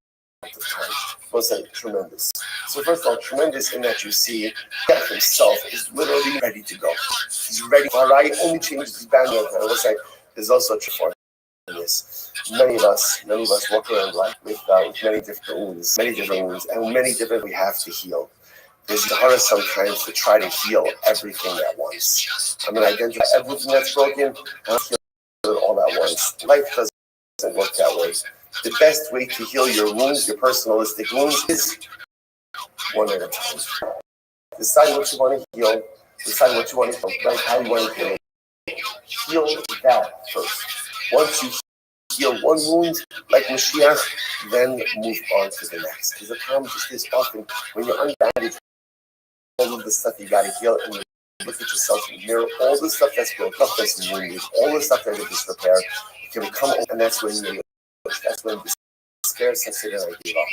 of time. Was that tremendous? So first of all, tremendous in that you see death himself is literally ready to go. He's ready. Alright, only changes his bandage. And I will say, there's also a truth in this. Many of us walk around life with many different wounds, and many different we have to heal. It's hard sometimes to try to heal everything at once. I'm going to identify everything that's broken and heal it all at once. Life doesn't work that way. The best way to heal your wounds, your personalistic wounds, is one at a time. Decide what you want to heal. Decide what you want to heal. Right? How you want to heal. Heal that first. Once you heal one wound, like Mashiach, then move on to the next. Because the problem just is often when you're unbandaged, all of the stuff you got to heal, and you're look at yourself in the mirror, all the stuff that's broken, stuff that's wounded, all the stuff that is disrepair, it can come, and that's when despair sets in and I give up.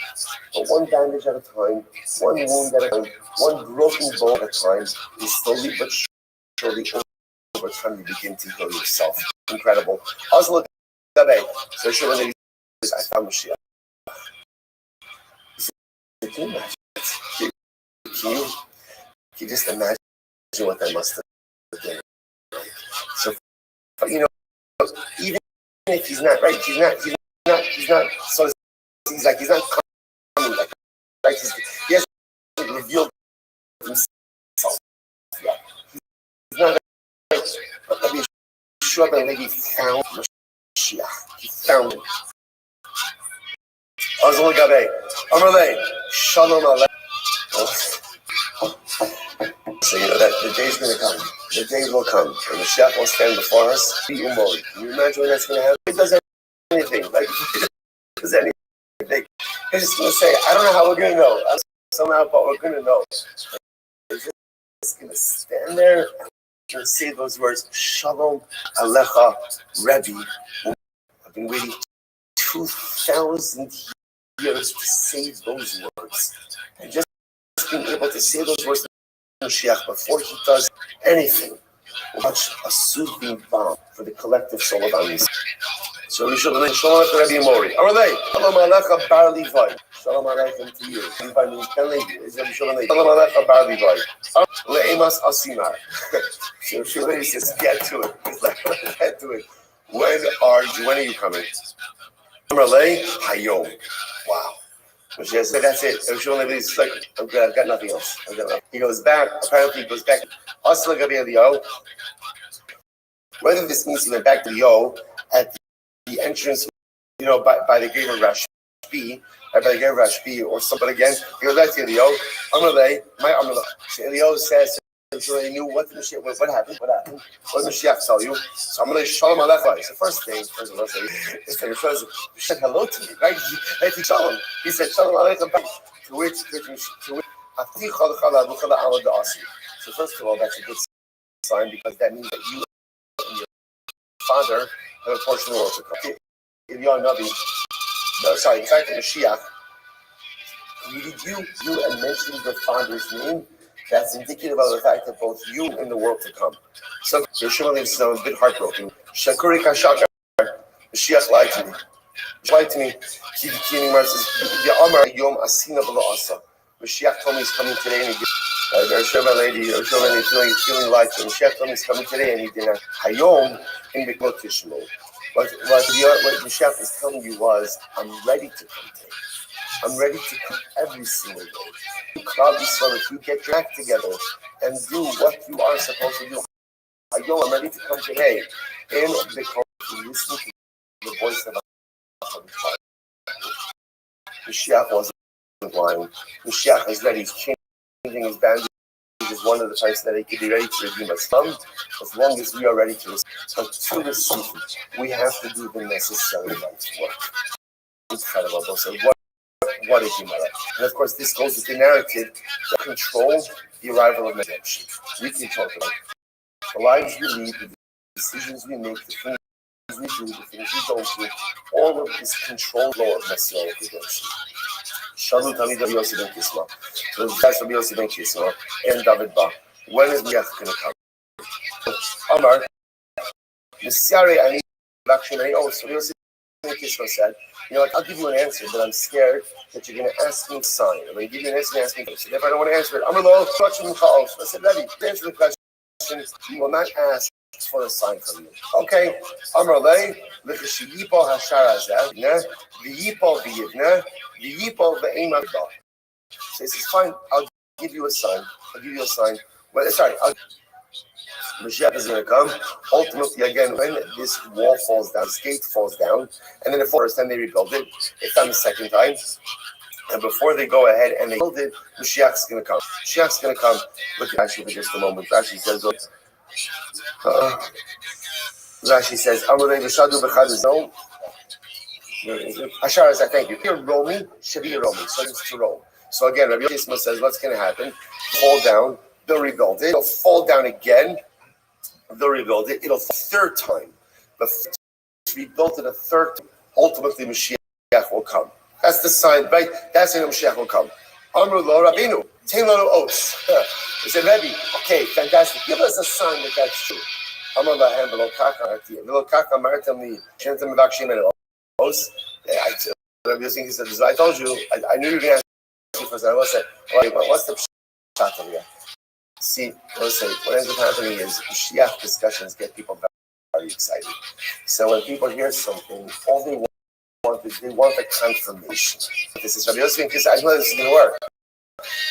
But one bandage at a time, one wound at a time, one broken bone at a time, is slowly but surely over time you begin to heal yourself. Incredible. Also look at that. So sure when I found Mashiach. Can you imagine? Can you just imagine what that must have been? So you know, even if he's not right, he's not. So he's not coming like right. He hasn't revealed himself yet. He's not right. But let me sure that lady found Mashiach. He found him. Azul Gabe, Amalei, Shalom Aleichem. So you know that the day's going to come. The day will come, and the Mashiach will stand before us. Can you imagine when that's going to happen? It does anything. Like it does anything. He's just going to say, I don't know how we're going to know. Somehow, but we're going to know. He's just going to stand there and say those words, Shalom Alecha, Rebbe. I've been waiting 2,000 years to say those words. And just being able to say those words to Mashiach before he does anything will touch a soothing balm for the collective soul of Am Yisrael. So we should learn Shalom Aleichem Rabbi Mori. Amalei, Shalom Aleichem Bar Levi. Shalom Aleichem to you. Levi means Ben Levi. Is Rabbi Shalom Aleichem Bar Levi. Le'emas Asimar. So Shalom says, get to it. He's like, get to it. When are you coming? Amalei, Hayom. Wow. Mashiach said, that's it. He's like, I'm good, I've got nothing else. He goes back, apparently he goes back. Also, whether this means he went back to the Yo at the entrance, you know, by the grave of Rashbi, by the grave of Rashbi, or something again, he goes back to the Yo. Amalei, my Amalei. Elio says, so they knew what happened. What did Mashiach tell you? So I'm going to Shalom Aleichem. It's the first thing. First of all, he said hello to me, right? He Shalom. He said Shalom Aleichem. To which so first of all, that's a good sign because that means that you and your father have a portion of the world to come. If you're Navi, in fact, Mashiach greeted you and mentioned your father's name. That's indicative of the fact that both you and the world to come. So Yeshua is a bit heartbroken. Shakuri Kashaka, Mashiach lied to me. He lied to me. Mashiach told me he's coming today and he didn't. Feeling lied to me. Mashiach told me he's coming today and he didn't. Hayom in Mikvot Tishmo. What Mashiach is telling you was, I'm ready to come today. I'm ready to come every single day. If you get your act together and do what you are supposed to do, I'm ready to come today. And because you listen to the voice of God. Mashiach wasn't lying. Mashiach is ready. He's changing his bandages. Is one of the types that he could be ready to redeem us from, as long as we are ready to receive. But to receive, we have to do the necessary right work. Incredible. So what is human? And of course, this goes with the narrative that controls the arrival of redemption. We can talk about the lives we lead, the decisions we make, the things we do, the things we don't do. All of this controls law of Messianic redemption. Shalom Tamid Rabbi Yossi ben Kisma. So that's Rabbi Yossi ben Kisma and David Ba. When is Mashiach going to come? Amar, Messiare Ani Lakshmi. Oh, so Rabbi Yossi ben Kisma said, you know what, I'll give you an answer, but I'm scared that you're going to ask me a sign. I'm going to give you an answer and ask me a question. If I don't want to answer it, I'm going to question calls. I said, Daddy, answer the question. You will not ask for a sign from you. Okay. Amarlei, L'chashiyipo Hasharazah, V'yipo V'yivna, V'yipo V'ema V'da. So he says, fine, I'll give you a sign. Well, sorry, Mashiach is going to come. Ultimately, again, when this wall falls down, this gate falls down, and then the first time they rebuild it, it's done the second time. And before they go ahead and they build it, Mashiach's going to come. Mashiach's going to come. Look at Rashi for just a moment. Rashi says, Amalei v'shadu b'chadizon. Ashar, I thank you. Here, Romi, Shabi Romi. So it's to Rome. So again, Rabbi Yisma says, what's going to happen? Fall down, they'll rebuild it. It'll fall down again. They'll rebuild it. It'll fall a third time. But it's rebuilt it a third time. Ultimately, Mashiach will come. That's the sign, right? That's when Mashiach will come. Amru lo Rabbeinu, tein lanu os. He said, Rebbe, okay, fantastic. Give us a sign that that's true. Amru lahem v'lo kaka artiyah. V'lo kaka martem li shentem mevakshim el os. Rabbi Yossi, he said, I told you, I knew you were going to ask me for that. I will say, what's the shot of you? See, listen, what ends up happening is Mashiach discussions get people very excited. So when people hear something, all they want is they want the confirmation. This is Rabbi Yossi, because I know this is going to work.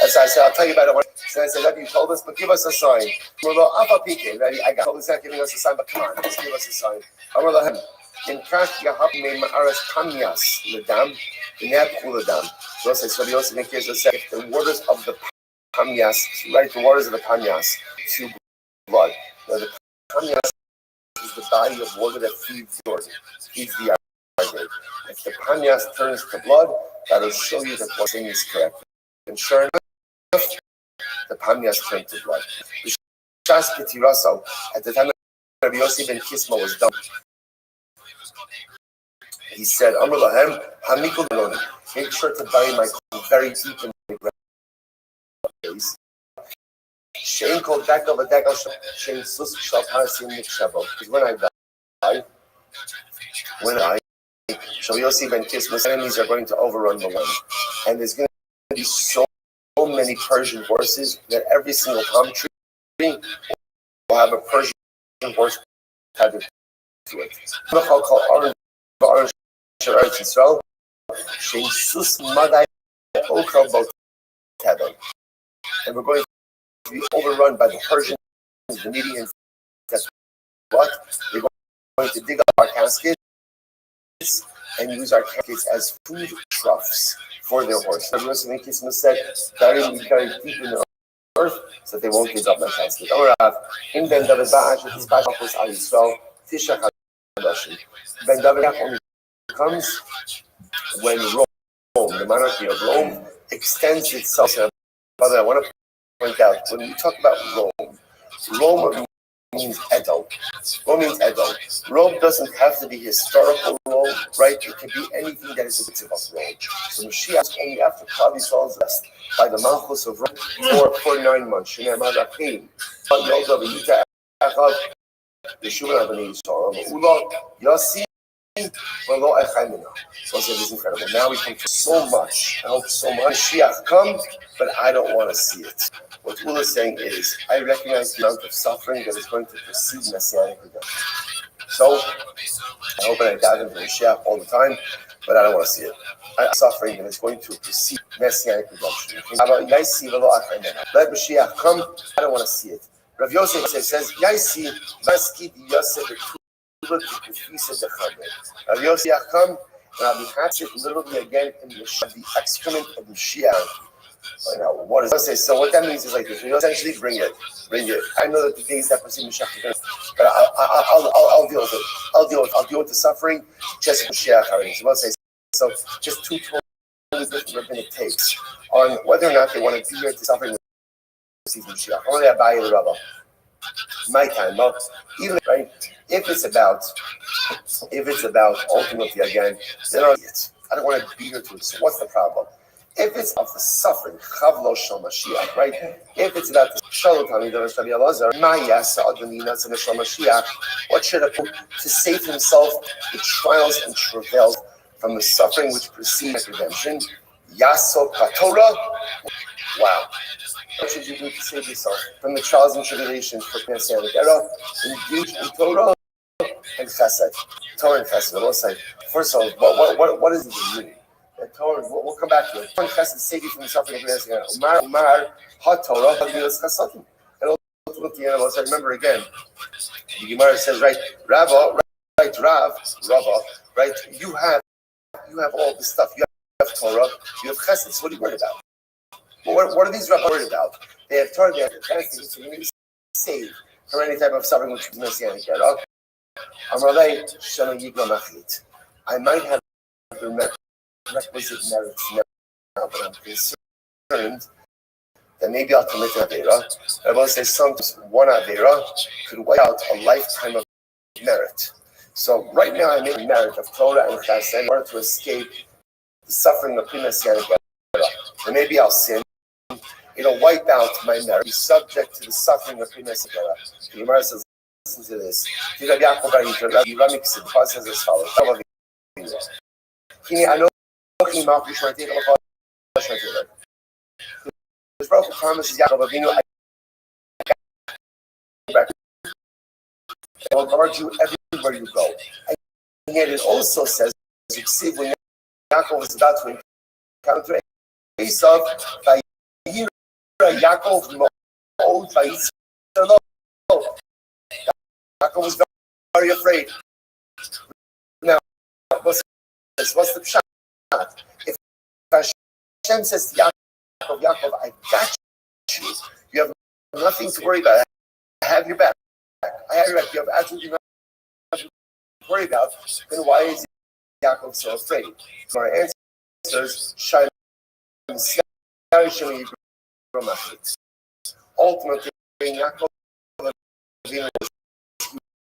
As I said, I'll tell you about it. So I said, Rabbi, you told us, but give us a sign. Ready? I got he's not giving us a sign, but come on, just give us a sign. In fact, Yahab Ma'aras Panyas Ledam, the Nabku Ledam. So Rabbi Yossi Nikias said, if the waters of the Panyas, right, the waters of the Panyas to blood. Now, the Panyas is the body of water that feeds the organ, feeds the organ. If the Panyas turns to blood, that will show you that what thing is correct. And sure enough, the Panyas turned to blood. The Shas Ketiraso, at the time Rabbi Yossi ben Kisma was done, he said, Amr lahem, hamikol loni. Make sure to bury my coin very deep in the ground. Shein kol dekel v'dekel shein sus shal parasim nikshabo. Because when I die, Rabbi Yossi ben Kisma's enemies are going to overrun the land. And there's going to be so many Persian horses that every single palm tree will have a Persian horse tethered to it. Orange Israel, and we're going to be overrun by the Persians, the Medians. That's what they're going to dig up our caskets and use our caskets as food troughs for their horse. The Muslim Kisma said, bury me very deep in the earth so that they won't dig up my casket. In Ben David Ba'ash, his Ba'ash al Yisrael, Tisha Hadashim. Ben David only comes when Rome, the monarchy of Rome, extends itself. Brother, I want to point out, when we talk about Rome means Edom. Rome means Edom. Rome doesn't have to be historical Rome, right? It can be anything that is a bit of Rome. So Mashiach is only after Klal Yisrael is blessed by the Malchus of Rome for 9 months. Shneimar Rakim, Yoda V'yita Echad, Yeshua B'nei Yisrael, Ula Yossi. So this is incredible. Now we come for so much. I hope so much. Mashiach come, but I don't want to see it. What Ula is saying is, I recognize the amount of suffering that is going to precede Messianic redemption. So I hope and I dive into Mashiach all the time, but I don't want to see it. Suffering that is going to precede Messianic redemption. Let Mashiach come, I don't want to see it. Rav Yosef says, Yaisi, Maskid Yosef. Rav Yossi come, and I'll be happy literally again in the excrement of Mashiach. Now, what does that say? So what that means is like this: you essentially bring it. I know that the days that precede Mashiach, but I'll deal with it. I'll deal with the suffering just Mashiach. So just two totally different rabbinic takes on whether or not they want to be here to suffering with Mashiach. Only Abaye the Rabbah. My time, no, even right. If it's about ultimately again, then I don't want to be here to it. So what's the problem? If it's of the suffering, chavlo shel Mashiach, right? If it's about the shalotani the Rabbi Elazar, ma'yasa adonina to shel Mashiach, what should a to save himself the trials and travails from the suffering which precedes redemption? Yaso katorah. Wow. What should you do to save yourself from the trials and tribulations for Messianic era? Engage in Torah and Chesed. Torah and Chesed. We'll say, first of all, what does it mean? Torah, we'll come back to it. Torah and Chesed save you from the suffering of Messianic era. Umar, ha-Torah, ha-Milas Chesedim. And ultimately, remember again, the Gemara says, right, Rav, right, you have all this stuff. You have Torah, you have Chesed. So what are you worried about? Well, what are these rabbis worried about? They have Torah, they have Chesed, so you need to save from any type of suffering which is Messianic era. I might have the requisite merits now, but I'm concerned then maybe I'll commit an Avera. I will say sometimes one Avera could wipe out a lifetime of merit. So right now I make merit of Torah and Chesed in order to escape the suffering of Pinas Yanagera. And maybe I'll sin. It'll wipe out my merit, be subject to the suffering of Pinas Yanagera. The Gemara says, listen to this. He says as follows. I know His Baruch promises Yaakov Avinu, I will guard you everywhere you go. And yet it also says, as you see, when Yaakov was about to encounter Esau, Yaakov was very afraid. Now, what's the pshat? If Hashem says to Yaakov, I got you. You have nothing to worry about. I have your back. I have your back. You have absolutely nothing to worry about. Then why is Yaakov so afraid? So our answer is ultimately, Yaakov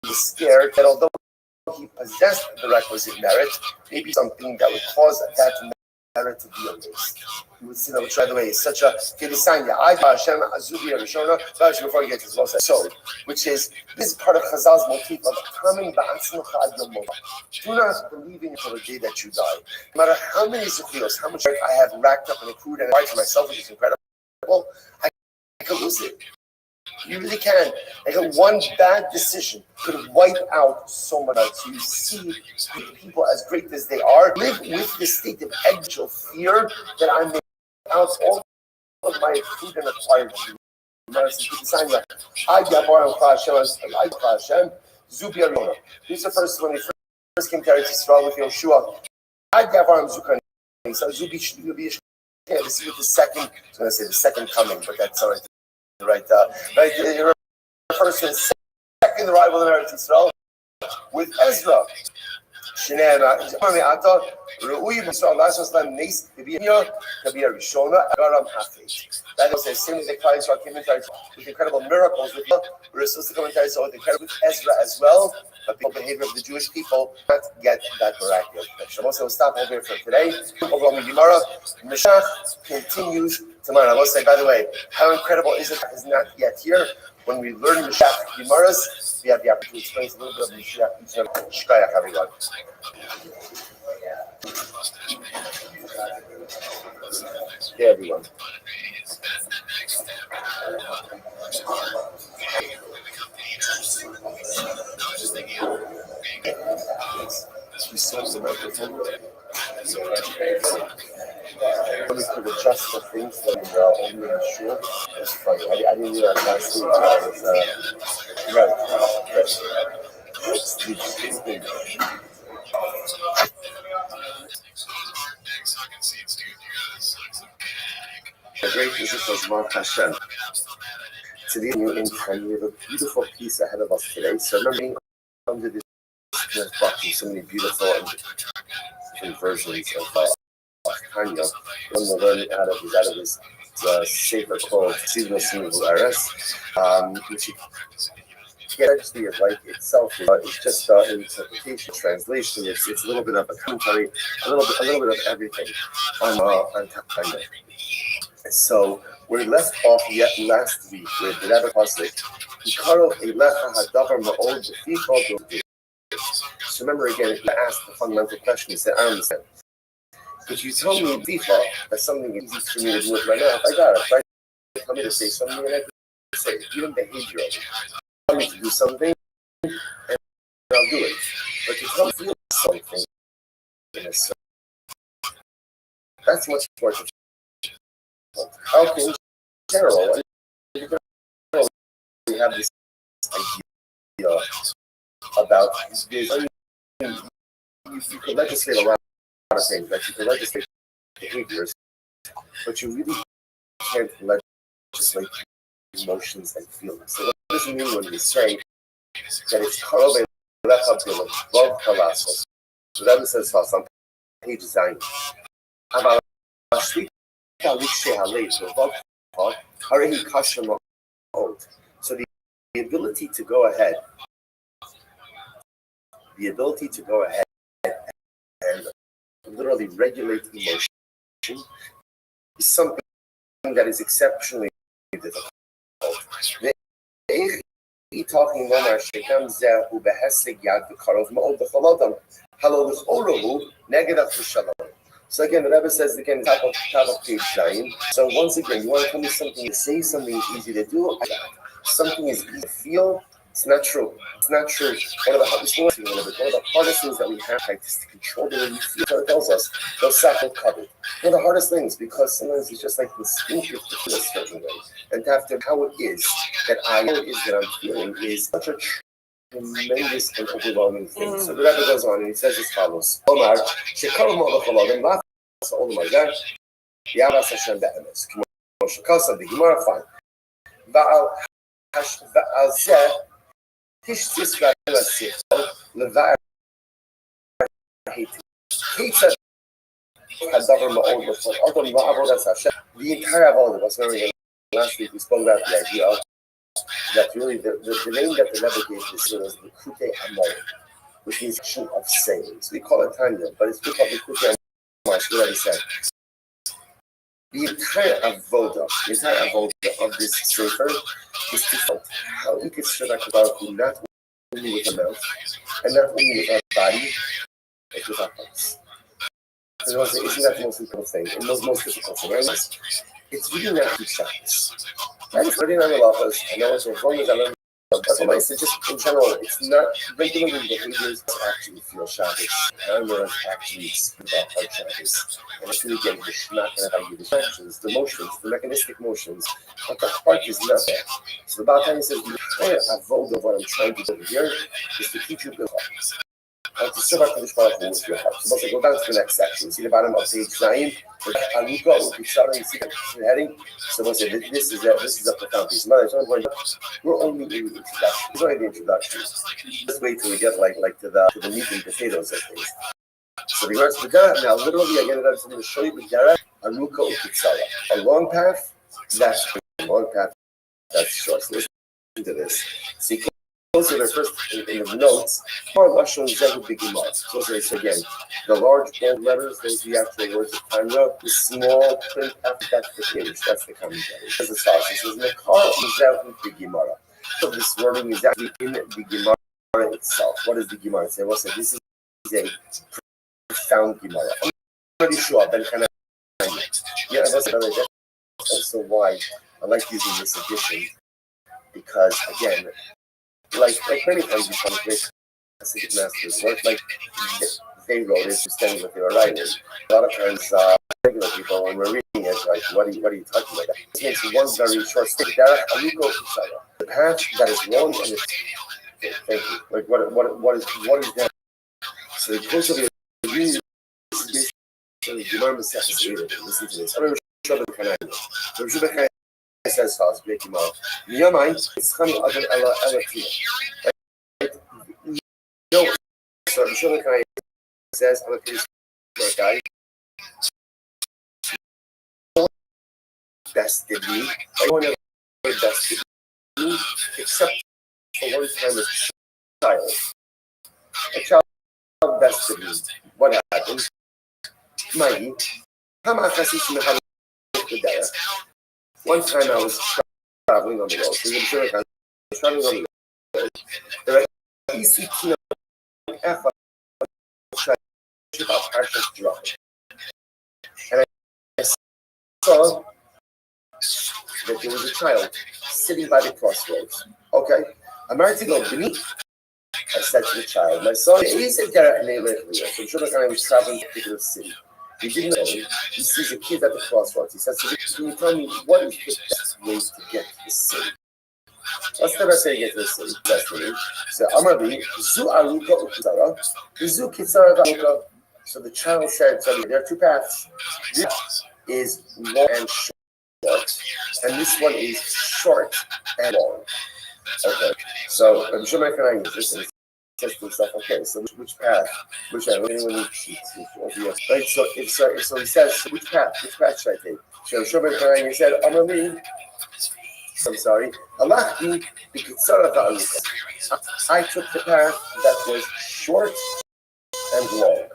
was scared that although he possessed the requisite merit, maybe something that would cause that merit to be erased. You would see that, which, by the way, is such a kedisanya. Before you get to this last episode, which is this is part of Chazal's motif of coming ba'atznucha ad yom mota. Do not believe in until the day that you die. No matter how many zuchiyos, how much I have racked up and accrued and acquired for myself, which is incredible, I can lose it. You really can. Like one bad decision could wipe out so much. So you see people as great as they are live with this state of existential fear that I'm making out all of my food and acquired. Here's the first when he first came to Eretz Yisrael with Yoshua. This is the second. I was going to say the second coming, but that's all right. Right, it refers to the second arrival in Eretz Yisrael with Ezra. That is the same as the Klal Yisrael came into with incredible miracles. We're supposed to come into Israel with incredible Ezra as well. But the behavior of the Jewish people not get that miraculous picture. Also, we'll stop over here for today. Meshach continues tomorrow. I will say, by the way, how incredible is it is not yet here. When we learn Meshach Gemaras, we have the opportunity to explain a little bit of Meshach. Shkayach, everyone. Yeah, everyone. We saw some microphone. We could adjust the things that are only in shul. It's funny. I didn't realize last week I was the great business of Mark Hashem. Today, we have a beautiful piece ahead of us today. So remember, under this watching so many beautiful conversions of Tanya. One will learn out of his safer called Seasonal Single Eris, which actually is like itself. It's just interpretation, translation. It's a little bit of a commentary, a little bit of everything on Tanya. So we left off yet last week with the Rebbe Pasuk. So remember again, if you asked the fundamental question, you said, I understand. Because you told me FIFA, that's something easy for me to do it right now. If I got it, right? Tell me to say something, and I can say it. Even behavioral. Tell me to do something, and I'll do it. But you tell me to feel something. That's much more difficult. Okay, in general, we have this idea about this. You could legislate a lot of things, like you could legislate behaviors, but you really can't legislate emotions and feelings. So what does it mean when we say that it's Karove Lecha Love Kalasos? So that says on page 9. Harehi Kasha Ma'od. So the ability to go ahead, and literally regulate emotion is something that is exceptionally difficult. talking ממש שגם זהו בהישג יד וקרוב מאוד לכל אדם, הלא לכאורה הוא נגד השלום. So again, the Rebbe says again, top of page 9. So once again, you want to tell me something, you say something is easy to do, something is easy to feel, it's not true. It's not true. One of the hardest things that we have is to control the way we feel. So it tells us, those sacral covered. One of the hardest things, because sometimes it's just like instinctive to feel a certain way. And to have to, how it is that I'm feeling is such a tremendous and overwhelming thing. So the Rebbe goes on and he says as follows. Omar, shekol mo'achol adam la'as olam hazeh, yavas Hashem be'emes. K'mo shekasa b'gemara, fine. Va'al zeh, tishtis v'ayel ha'sechol, levar ha'it. Ketzad ha'davar ma'od l'chol adam la'avodas Hashem. The entire avodah, was very last week we spoke about the idea of that really the name that the Rebbe gave this was the Kute Amor, which means action of sayings. We call it Tanya, but it's called the Kute Amor, as we already said. The entire avoda of this sefer is to find how we can serve HaKadosh not only with our mouth, and not only with our body, but with our hearts. And also, isn't that the most important thing? And the most difficult thing, right? It's really not to Shabbos. I'm studying on the lofas, I know it's as long as I learn. That's what I say, just in general, it's not regular behaviors to actually feel Shabbos. I learn actually speak about heart Shabbos. And it's really getting the shmak and I give the actions, the motions, the mechanistic motions, but the heart is not there. So the Baal Tanya says, the entire avoda of what I'm trying to do here is to teach you good heart. And to serve HaKadosh Baruch Hu with your heart. So let's go down to the next section. See the bottom of page 9. Aluka will be starting. See the heading. So we'll say this is a profound piece. We're only in the introduction. It's only the introduction. Let's wait till we get like to the meat and potatoes of things. So the verse B'derech. Now literally again, I'm going to show you B'derech. Aluka u'kitzara. A long path. That's short. So listen to this. See. Also, the first in the notes, so say again, the large bold letters, those are the actual words of Tanya. The small print after that's the page, that's the commentary. As it starts, it says, Nekar Zehu B'Gemara. So this wording is actually in the Gemara itself. What does the Gemara say? Well, so this is a profound Gemara. I'm pretty sure, but kind of that's also why I like using this edition, because again, like many times you find great classic masters work, like they wrote it to study what they were writing. A lot of times, regular people, when we're reading it, like, what are you talking about? It makes one very short statement. The path that is wrong and it's thank you. Like what is that? So the course of the reading is basically Gemara Masechet. Listen to this. I'm going to show them kind of. It says fast breaking out. Miyamai, it's coming out of Ella. No, so I'm sure the guy says, I'm a pretty smart guy. Bested me. I don't ever bested me, except for one time as a child. A child bested me. What happened? Maggie, how much has he seen? One time I was traveling on the road. So I was traveling on the road. There were easy to know about Parsha's drop. And I saw that there was a child sitting by the crossroads. Okay, I'm ready to go beneath. I said to the child, my son, he's a Derek and so I'm sure that I was traveling to a particular city. He didn't know. He sees a kid at the crossroads. He says, can you tell me what is the best way to get to the city? What's the best way to get to the city? Destiny. So Amrabi, Zu Aruka Ukizara, Zu Kitsara Aruka. So the child said, so there are two paths. This is long and short. And this one is short and long. Okay. So I'm sure my friend is testing stuff. Okay, so which path? Which path? Anyone needs sheets? Right. So he says, which path? Which path should I take? So Shobek he said, Amali, I'm sorry. Alachti b'kitzara v'aruka. I took the path that was short and long.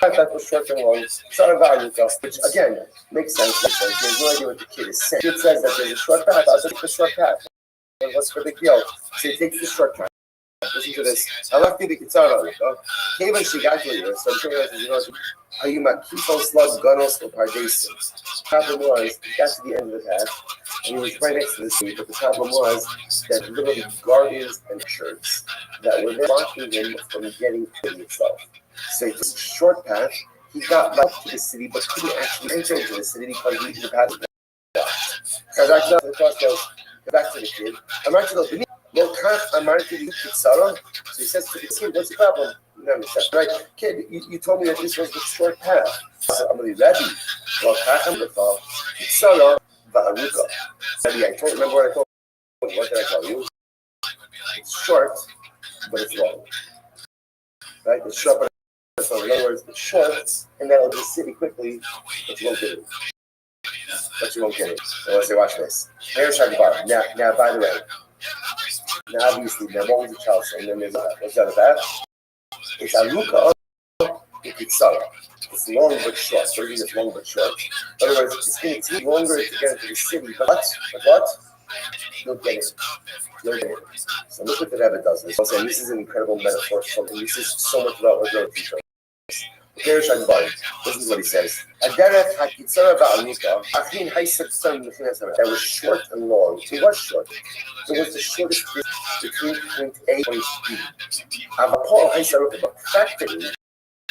That was short and long. Tzara v'aruka, which again makes sense. There's no idea what the kid is saying. It says that there's a short path. I'll take the short path. And what's the big deal? So he takes the short path. Listen to this. Alachti b'kitzara v'aruka. Kevan shigati this. So I'm sure you know. Are you makifo slug gunos or pardesim? The problem was he got to the end of the path and he was right next to the sea, but the problem was that literally guardians and shirts that were there blocking him from getting to itself. So he took a short path, he got back to the city, but couldn't actually enter into the city because the path was blocked. So back to the cross goes, back to the kid. So he says to the kid, what's the problem? Right, kid, you told me that this was the short path. So I'm going to be ready. Well, Rebbe, I told remember what I told you. What did I tell you? It's short, but it's long. Right? It's short, but it's long. In other words, it's short, and that'll just sit quickly, but you won't get it. But you won't get it. So I say, watch this. Here's how the bar. Now, by the way, now obviously, what was the child saying? Then there's what's the other bad? It's aruka, it's tzara. It's long but short. So it's long but short. In other words, it's going to take longer to get into the city, but what? You'll get it. You'll get it. So look what the Rebbe does. This is an incredible metaphor for something. This is so much about what we're teaching. This is what he says. That was short and long. It was short. It was the shortest distance between point A and point B.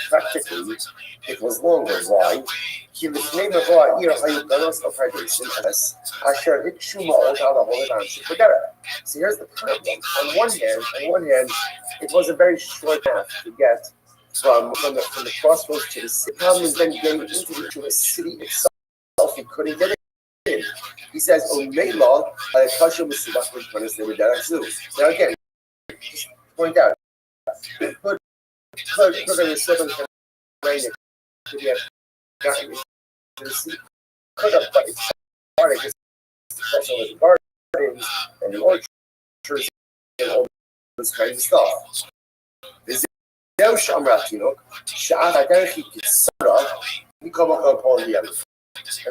Practically, it was longer. Why? So here's the problem. On one hand, it was a very short path to get from the crossroads to the city. The problem is then getting into the city itself. He couldn't get in. He says, "Oh, Maylaw, now again, just point out, could a servant could have gotten into the city? Could have, but it's hard. It's also the gardens and the orchards and all this kind of stuff." And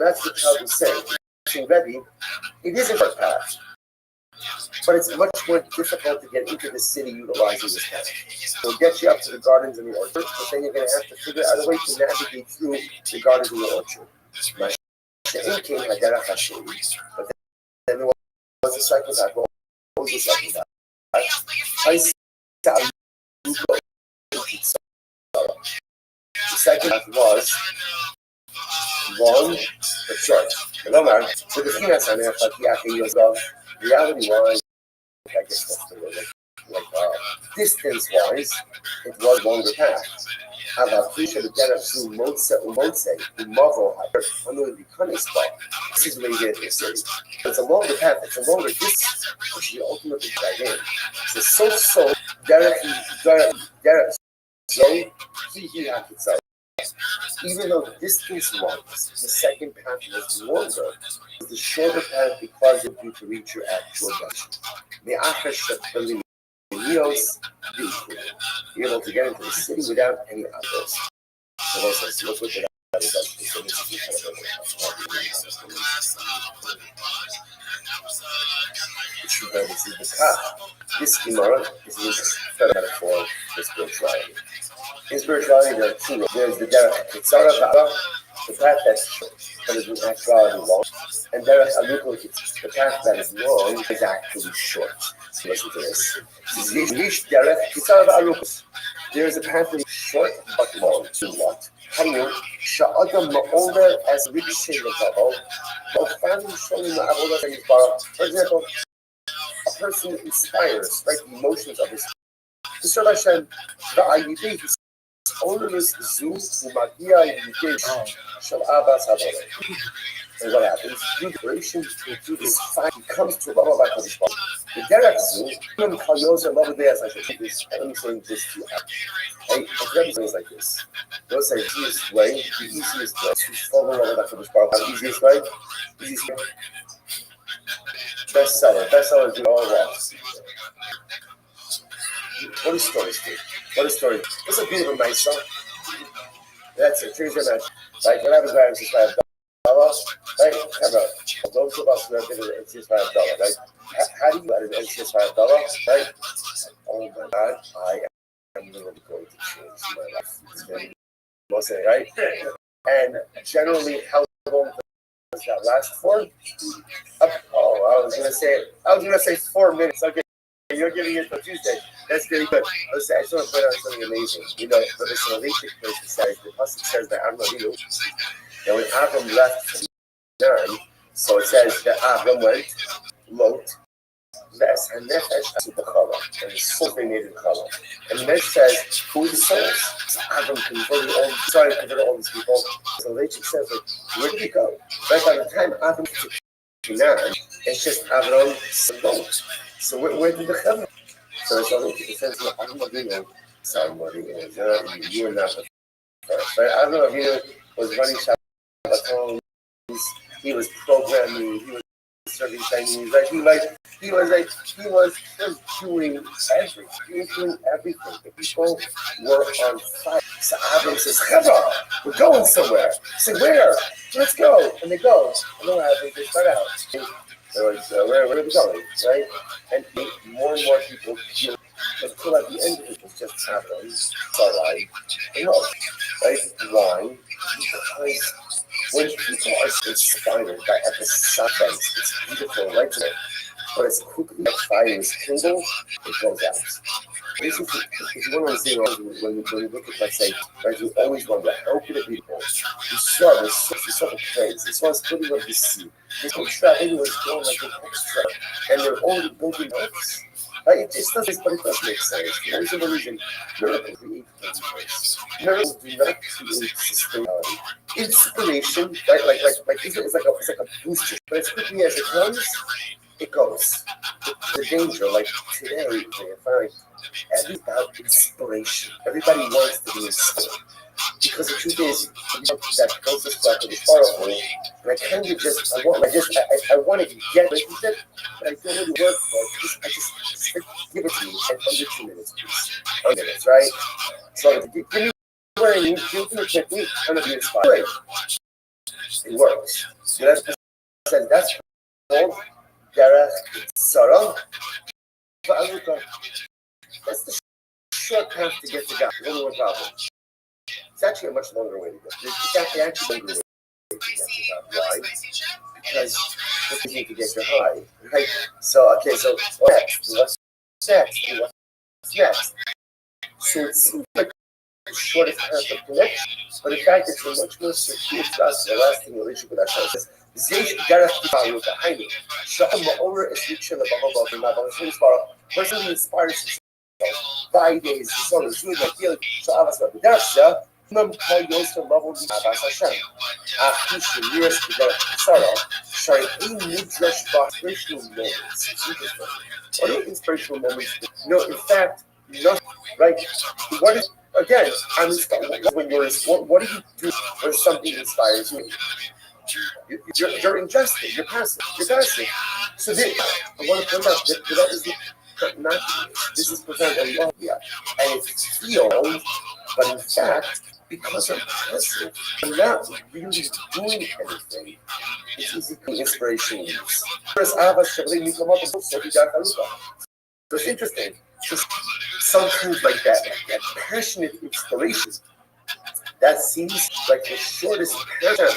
that's what Charles is saying. Rebbe, it is a short path, but it's much more difficult to get into the city utilizing this path. So it'll get you up to the gardens and the orchards, but then you're going to have to figure out a way to navigate through the gardens and the orchard. But then there was a second path. What was the second path? The second path was long but short. So the reality was, I guess that's the word, distance-wise, it was longer path. This is where you get into the city. It's a longer path, it's a longer distance, which you ultimately dive in. So Derek, even though the distance was, the second path was longer, the shorter path because of you to reach your actual destination. You're able to get into the city without any others. So look what the does. This is the path. This Gemara is a metaphor for spirituality. In spirituality, there are two. There's the derech kitzara v'ara, the path that's short, but is in actuality long, and derech aruka, the path that is long is actually short. So listen to this. There is a path that is short but long. So what? As rich for example, a person inspires, right, the emotions of his. And what happens? Through the duration, through this fight, he comes to Allah by His Father. The derech zoom, even Chayosa, love the as I should this. Let me say this to you. Hey, things like this. Those are the easiest way, the easiest way to fall in love with His Father. The easiest way? Bestseller do all walks. What is stories do? What is story? It's a bit of a nice song. That's it. Here's your match. Like when I was wearing this $5, right? Come on. Those of us who have been in NCS $5, right? How do you add an NCS $5, right? Oh my God, I am literally going to change my life. It's going to be mostly, right? And generally, how long does that last for? I was gonna say 4 minutes. Okay, you're giving it for Tuesday. That's really good. Listen, I just want to point out something amazing. You know, the Salvation place says the pasuk says that Avram and when Avram left from Canaan, so it says that Avram went, Lot, Ves, and Nefesh to the Chala, and the soul they made in Chala. And then it says, who is the souls? So Avram converted all these people. So Salvation says, like, where did he go? Right by the time Avram took Canaan, it's just Avram and Lot. So where did the Chala? So it says, Avram Avinu, somebody is, you are not the first, right? Avram Avinu was running Shabbat. He was programming. He was serving Chinese. Like he was just doing everything. He was doing everything. The people were on fire. So Avram says, "Chevra, we're going somewhere." I said, "Where? Let's go." And they go. And then Avram they start out. They're like, "Where are we going?" Right? And more and more people feel until at the end it was just Avram, Sarai, and Lot. Right? Why? Because when people are inspired by the sunrise, it's beautiful, right there. But as quickly as fire is kindled, it goes out. This is if you want to see when you look at, let's say, right, you always wonder, how could it be born? You saw this, you saw the praise, this was putting of the sea. This whole traveling was going like an extra, and they're already building hopes. Right? It just doesn't, but it does make sense. There's an illusion. Miracles create things. Miracles do not create sustainability. Inspiration, right? Like it's like a booster. But as quickly as it comes, it goes. The danger, like today, I find everything about inspiration. Everybody wants to be inspired. Because the truth is, that closest factor is powerful, and I kind of just, I want to get it, but I don't really work for it. I just give it to me in under 2 minutes, please. 2 minutes, right? So give me where you give me a technique, I'm going to be inspired. It works. So that's called Derech Sarah. That's the short path to get to God. There's only one problem. It's actually a much longer way to go. It's actually a longer way to get to God. Why? Because you need to get your high. Right? So, okay, so what's next? What's next? So it seems like the shortest path of connection, but in fact, it's a much more secure trust. The last thing the relationship with Hashem says, person inspires 5 days, so it's really like feeling so Avasva. Imam Kayos level of Abbas Hashem. Achish years to the Sarah, showing inspirational moments. What are inspirational moments? No, in fact, nothing. Right? What is again? I'm inspired. When you're, what do you do when something inspires you? You're ingesting. You're passive. So then, I want to point out that is not. This is present a lot, yeah, and it feels, but in fact, because I'm passive, I'm not really doing anything. It's easy to inspiration use. Whereas so it's interesting. Just sometimes like that passionate inspiration, that seems like the shortest pattern,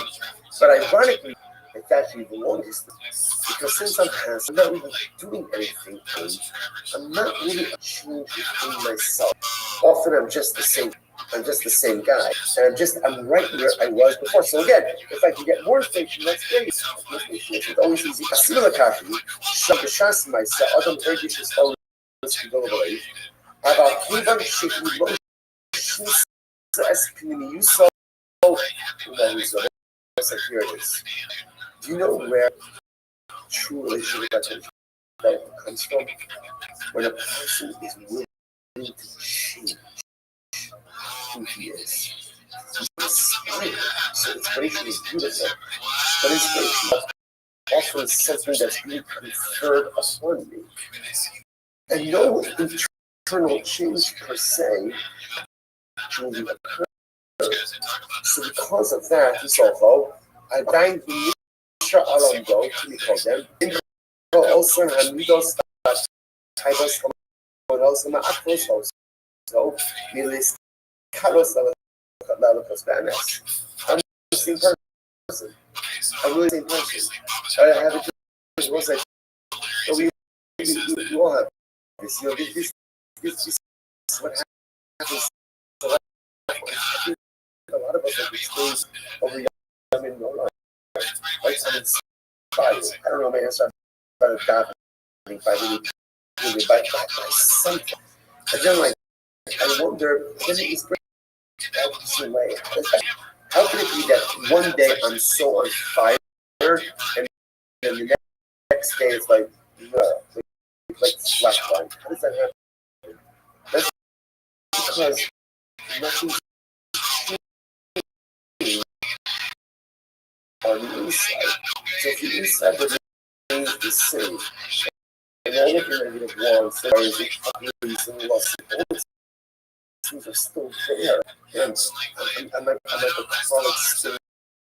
but ironically, it's actually the longest. Because since I'm passive, I'm not really doing anything, I'm not really a change within myself. Often I'm just the same. I'm just the same guy, and I'm right where I was before. So again, if I can get more information, that's great. It's always easy. A similar copy, Shas myself, Adam Ergish is always to go away. About Kivan Shiki Moshis Espini Yuso. Here it is. Do you know where true relationship comes from? When a person is willing to change who he is. He's inspired. So inspiration is beautiful. But inspiration offering something that's being conferred upon me. And no internal change per se truly occurs. So because of that, Isofo, עדיין נשאר עלמדו, מקודם, also hamidos taibos also ma'akos also milis karos lalakos banas. I'm the same person. I'm really the same person. I have a person was like, oh, we all have this. You know, this is what happens. A lot of us have experienced over young in no life. Like I'm inspired. I don't know, man. I started by really by something. And then like I wonder, can it is that way? How can it be that one day I'm so on fire and then the next day it's like flatline? How does that happen? That's because nothing's on the inside. So if the inside remains the same, and all of your negative ones, there is and loss of things are still there. And I'm like a chronic state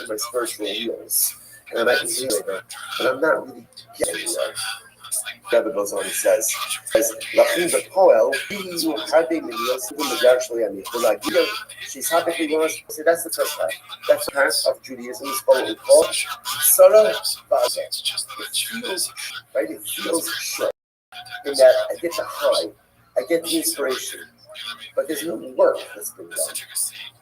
of my spiritual wheels. And I'm at zero, but I'm not really getting there. Rebbe goes on and says, Lachim bepoel, you having the meals, even the actually on the she's happy to go. See, that's the first part. That's the part of Judaism, is what we call Sarah Baza. It feels, right? It feels short. In that I get the high, I get the inspiration, but there's no work that's been done.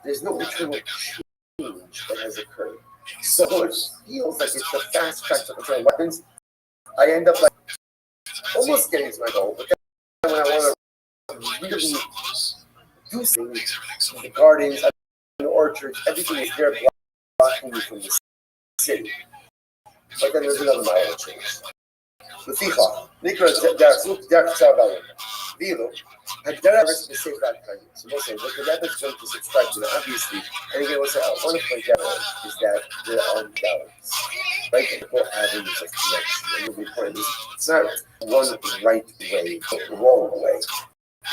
There's no internal change that has occurred. So it feels like it's the fast track to control weapons. I end up like almost getting to my goal, but then when I want to really do something, the gardens, the orchards, everything is there blocking me from the city. But then there's another mile of change. לפיכך, נקרא דרך צבא ואילו, הגדרה בספר הקיים. So we'll say, what the Rebbe is going to subscribe to, obviously, and again, what I want to point out is that there are balance, right? There are avenues of connection, and you'll be pointing this. It's not one right way, but wrong way.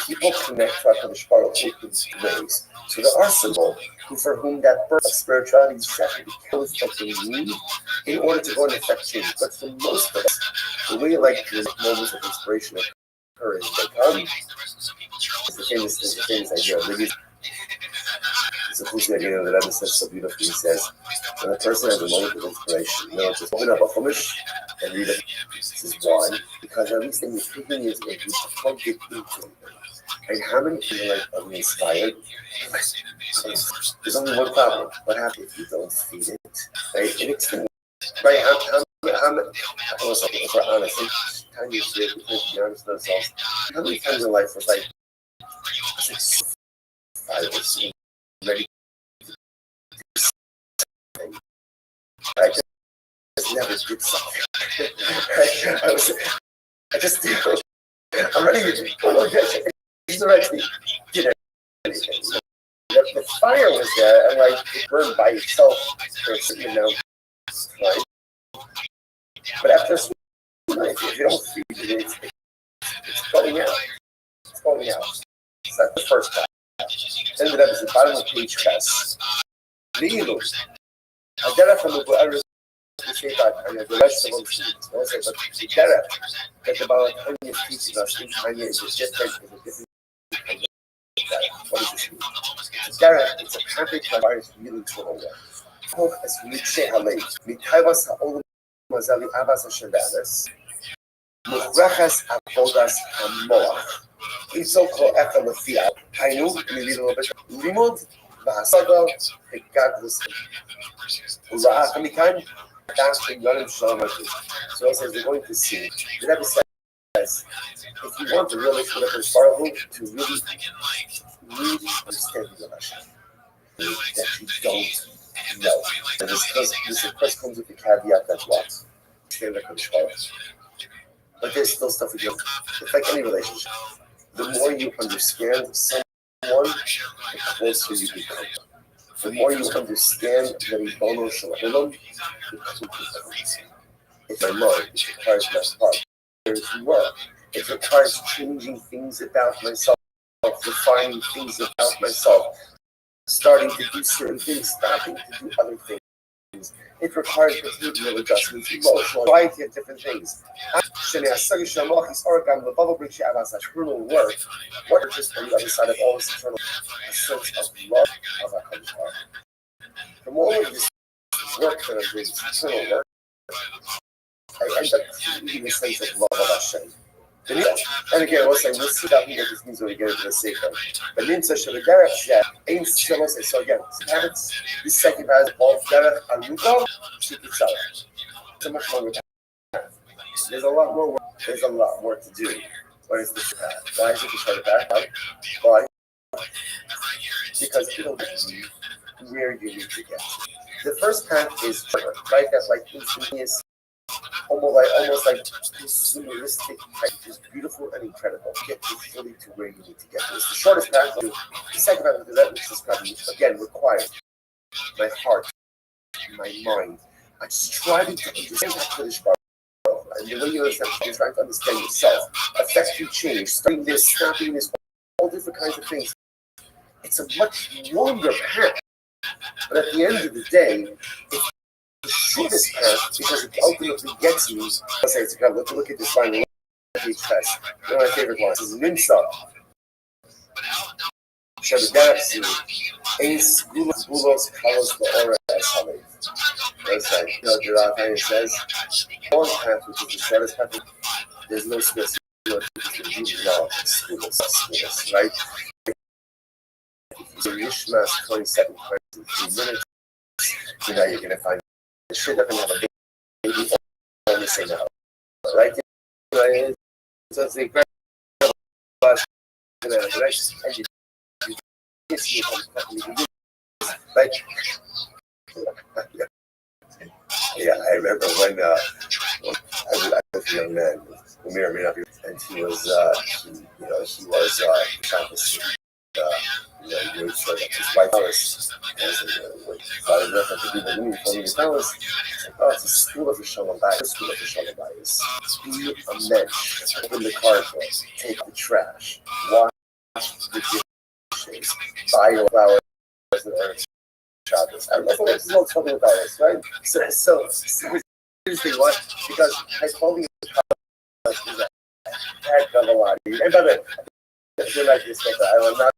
People connect to HaKadosh Baruch Hu in ways. So there are some people for whom that birth of spirituality is exactly what they need in order to go and affect change. But for most of us, the way like the moments of inspiration occur is they come. It's the famous idea. It's a famous idea that Rebbe says so beautifully. He says, when a person has a moment of inspiration, just open up a chumash and read it. This is why, because at least in the thinking is able to plug it into it. And how many people are inspired? There's only one problem. What happens if you don't feed it? Right? It extinguishes. Right? How if we're honest, time you see it, because to be honest with ourselves, how many times in life was like, I was ready to do something. I just never did something. I just did. I'm ready to do it. He's actually did anything. The fire was there, and like it burned by itself for a certain amount of time. But after a certain time, if you don't feed it, it's going out. It's going out. So that's the first part. Ended up as the bottom of page chest. Veilo. I did it from the the rest of them students. But the Derek that about Tanya teaches us in Tanya is a different kind of what does this mean? Derek, it's a perfect virus really to know that. Hope as we say halay. Mitayvas ha'olam mazali avas ha'shabadas. Mufrachas avodas ha'moach. It's so called Echa Lefia. Hainu, we read a little bit. Limud, Bahasaga, Gadlus. Ura'a Hamikan, Das in Yonim Shalom. So it says we're going to see. The Rebbe says, if you want to really put up a Baruch to really understand the Hashem, that you don't know. And this of course comes with the caveat that what? Understand the Kodesh Baruch. But there's still stuff we do. It's like any relationship. The more you understand someone, the closer you become. The more you understand the Ribono Shel Olam, the closer you become. It's my mind. It requires my heart. There's work. It requires changing things about myself, refining things about myself, starting to do certain things, stopping to do other things. It requires behavioral adjustments, emotional, variety of different things. External work, what are just on the other side of all this internal sense of love of HaKadosh Baruch Hu. From all of this work that I'm doing, this internal work, I end up feeling a sense of love of Hashem. And again, we'll see that what this means when we get into the Sefer. But Nimtza Shabbatarach, yeah, ain't still say. So again, habits, this second path is called Derech Aruga Shikitsara. It's a much longer path. There's a lot more work. There's a lot more to do. What is this path? Why is it the shorter path? Why? Because it'll get you where you need to get. The first path is shorter, right? That's like instantaneous. Almost like consumeristic type, just beautiful and incredible. Get you fully to where you need to get to. It's the shortest path to do. The second path to do that, which is probably, again, requires my heart, my mind. I'm striving to understand HaKadosh Baruch Hu. And the way you understand, you're trying to understand yourself, affect you change, starting this, stopping this, all different kinds of things. It's a much longer path. But at the end of the day, it's the shortest path because it ultimately gets you. Let's say it's a look at this line. One of my favorite lines is Nimsa. Shabbatarach Ace Gulos Kalos Laora Esale. That's like, the Rav says, one path, which is the shortest path, there's no space. Right? If you do Yishmas 27 times in 3 minutes, you're going to find the shit up and have a baby on the same house. Right? So it's the incredible and you like, yeah, I remember when I was a young man, and he was trying to see, he was showing up his white house, and I left at the beginning for me to tell us, it's a school of Shalom Bayis. The school of Shalom Bayis. Be a mensch, open the car door, take the trash, wash the dishes, buy your flowers and earth. Shabbos. I don't know if this is all talking about this, right? So interesting what? Because I told you is a heck of a lot. And by the way, I feel like this, but I'm not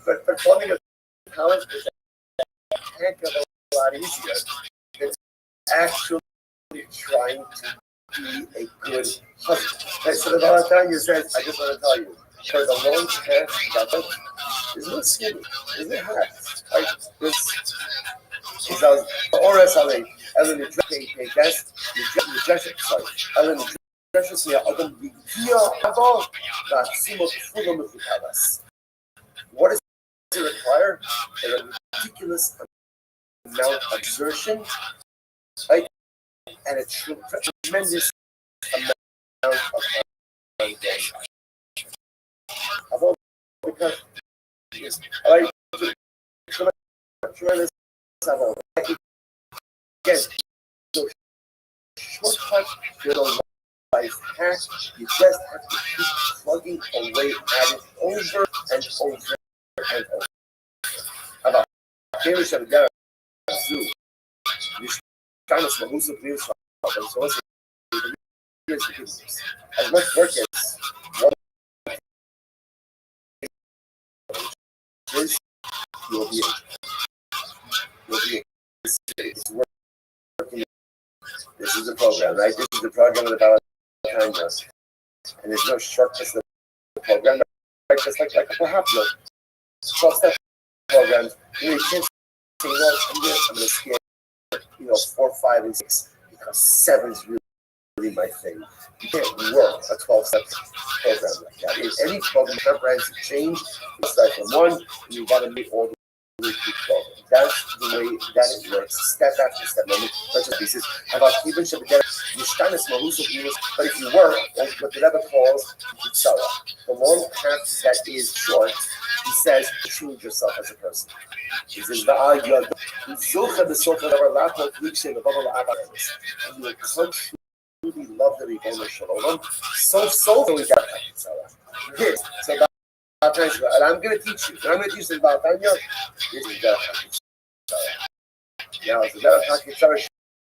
but forming a college is a heck of a lot easier than actually trying to be a good husband. And so the Valentine says, I just want to tell you, for the long path that is not skinny, isn't it hard? Like this, he says, Ores Ale, Ellen the guest, the sorry, Ellen the precious here, Adam the Gia above that Simo Fulham of the Palace. What does it require? A ridiculous amount of exertion, right? And a tremendous amount of because I like tremendous again, so shortcut your life hack, you just have to keep plugging away at it over and over and over. About Kamish and Gara Zoo, you kind of small who's the previous one. So as much work as one is, you'll be it's working. This is the program, right? This is the program about kindness. And there's no shortcuts to the program, right? Just like perhaps 12-step programs, you can't say, well, I'm going to scale 4, 5, and 6 because 7 is really my thing. You can't work a 12-step program like that. In any program, comprehensive change, you start from 1, and you got to make all the way through 12. That's the way that it works, step after step. Let's just be this. About keeping Shabbat, but if you work, what the Rebbe calls Yitzhara, the long path that is short, He says, choose yourself as a person. He says, "Va'ayad, Zocha b'socha davar la'achot likshe v'vavar la'avar." And you will come truly love the Ribono Shel Olam. So we got this. So and I'm going to teach you. And I'm going to teach you about Tanya. This is now, it's a Hakitzara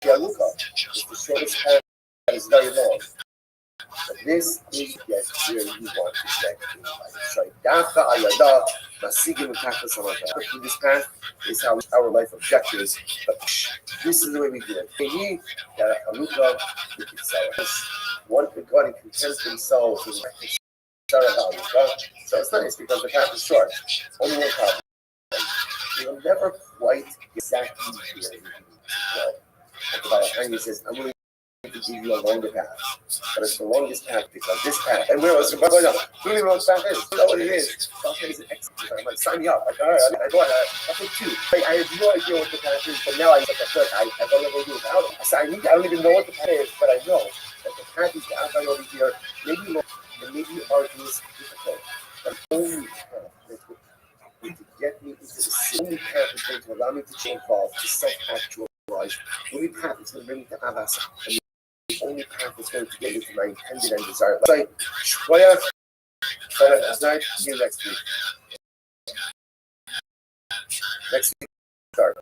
Shialuka. It's the shortest path that is very long. But this is where you want to get in life. Through this path is how our life objectives. But this is the way we do it. One could go and content themselves with so it's nice because the path is short. Only one problem. You'll never quite exactly where you need to go. But by the time he says, I'm going to give you a longer path. But it's the longest path because this path, and where was it? Who don't even know what path is? Who know what it is? Okay, is an excellent. I'm like, sign me up. Like, all right, I bought it. I took two. I have no idea what the path is, but now I feel like I don't know what to do without it. So I don't even know what the path is, but I know that the path is down by over here. Maybe more, and maybe arduous, difficult. But only path to get me into the only path is going to allow me to change involved, to self-actualize. The only path is going to bring me to Avasa. And the only path is going to get me to my intended and desired life. Shkoyach, last night, see you next week. Next week, start.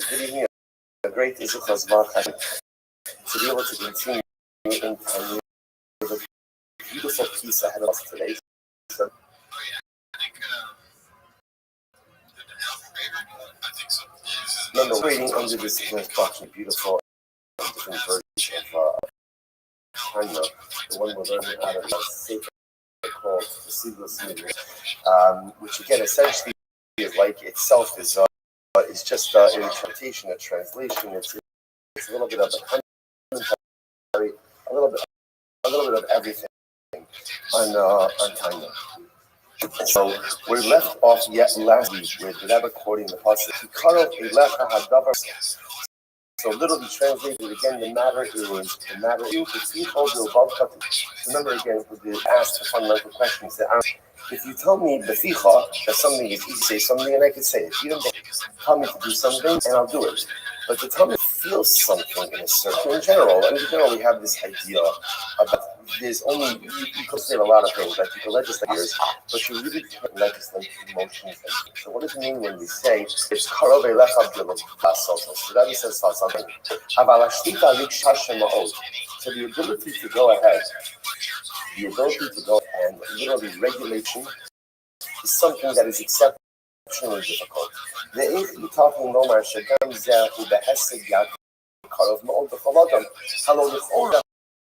Good evening. A great Issues to be able to continue in time with a beautiful piece ahead of us today. So, reading under this instruction, beautiful different version of China, the one we're learning out of the sacred called the Seedless Leaders, which again essentially is like itself is just an interpretation, a translation. It's a little bit of a commentary, a little bit of everything on China. So we left off last week with Rebbe quoting the pasuk. So literally translated again, the matter is you. Remember again, we asked the fundamental questions that ask, if you tell me beficha that something is easy to say something and I can say it. You don't tell me to do something and I'll do it. But to tell me to feel something in general, and in general we have this idea about there's only you can say a lot of things, like you can legislate yours, but you really can't legislate emotions. So what does it mean when we say it's karov elecha b'lo? So that says something. So the ability to go ahead, the ability to go and literally regulation is something that is exceptionally difficult. The if you talking Lomar Shagam Zehu the Hesed Yad Karov Ma'od B'Choladam Halol L'Chora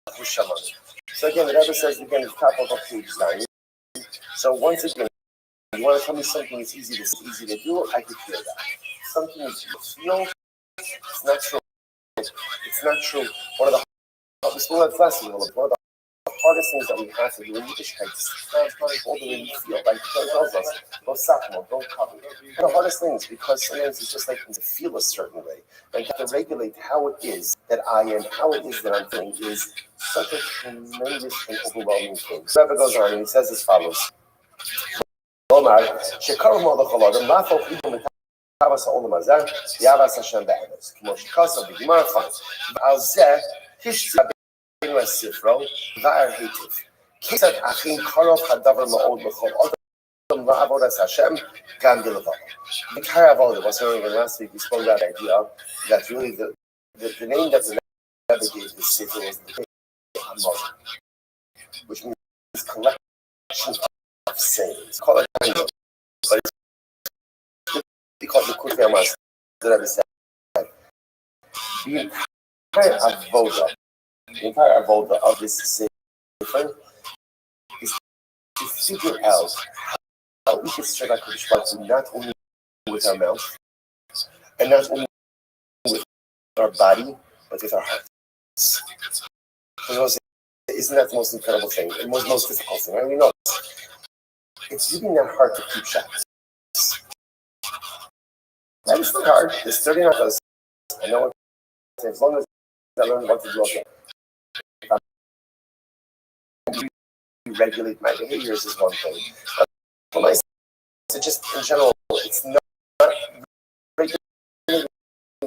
V'Shaman. So again, the Rebbe says again at the top of page 9. So once again, you want to tell me something that's easy to do, I could hear that. Something is feel, it's not true. It's not true. One of the hardest things that we have to do in Yiddishkeit is translate all the way we feel. Like it tells us, don't sakmo, don't cover. One of the hardest things, because sometimes it's just like to feel a certain way. Like to regulate how it is that I am, how it is that I'm feeling is such a tremendous and overwhelming thing. So Rebbe goes on and he says as follows. הספרו, וער היטב. כיצד אחים קרוב הדבר מאוד לכל אדם לעבודת השם, גם בלבד. Entire avodah was hearing last week we spoke about the idea that really the name that the Rebbe gave this sefer was the Hamad, which means collection of sayings. Call it but it's because the Kutei Amas, the Rebbe said, the entire avodah. The entire avodah of this sefer is to figure out how we can serve HaKadosh Baruch Hu not only with our mouth and not only with our body, but with our hearts. Isn't that the most incredible thing? The most difficult thing? I mean, no. it's really not hard to keep Shabbos. That is not hard. It's 39 hours. I know what to say. As long as I learn what to do, okay. If I regulate my behaviors is one thing. But for myself, just in general, it's not regulating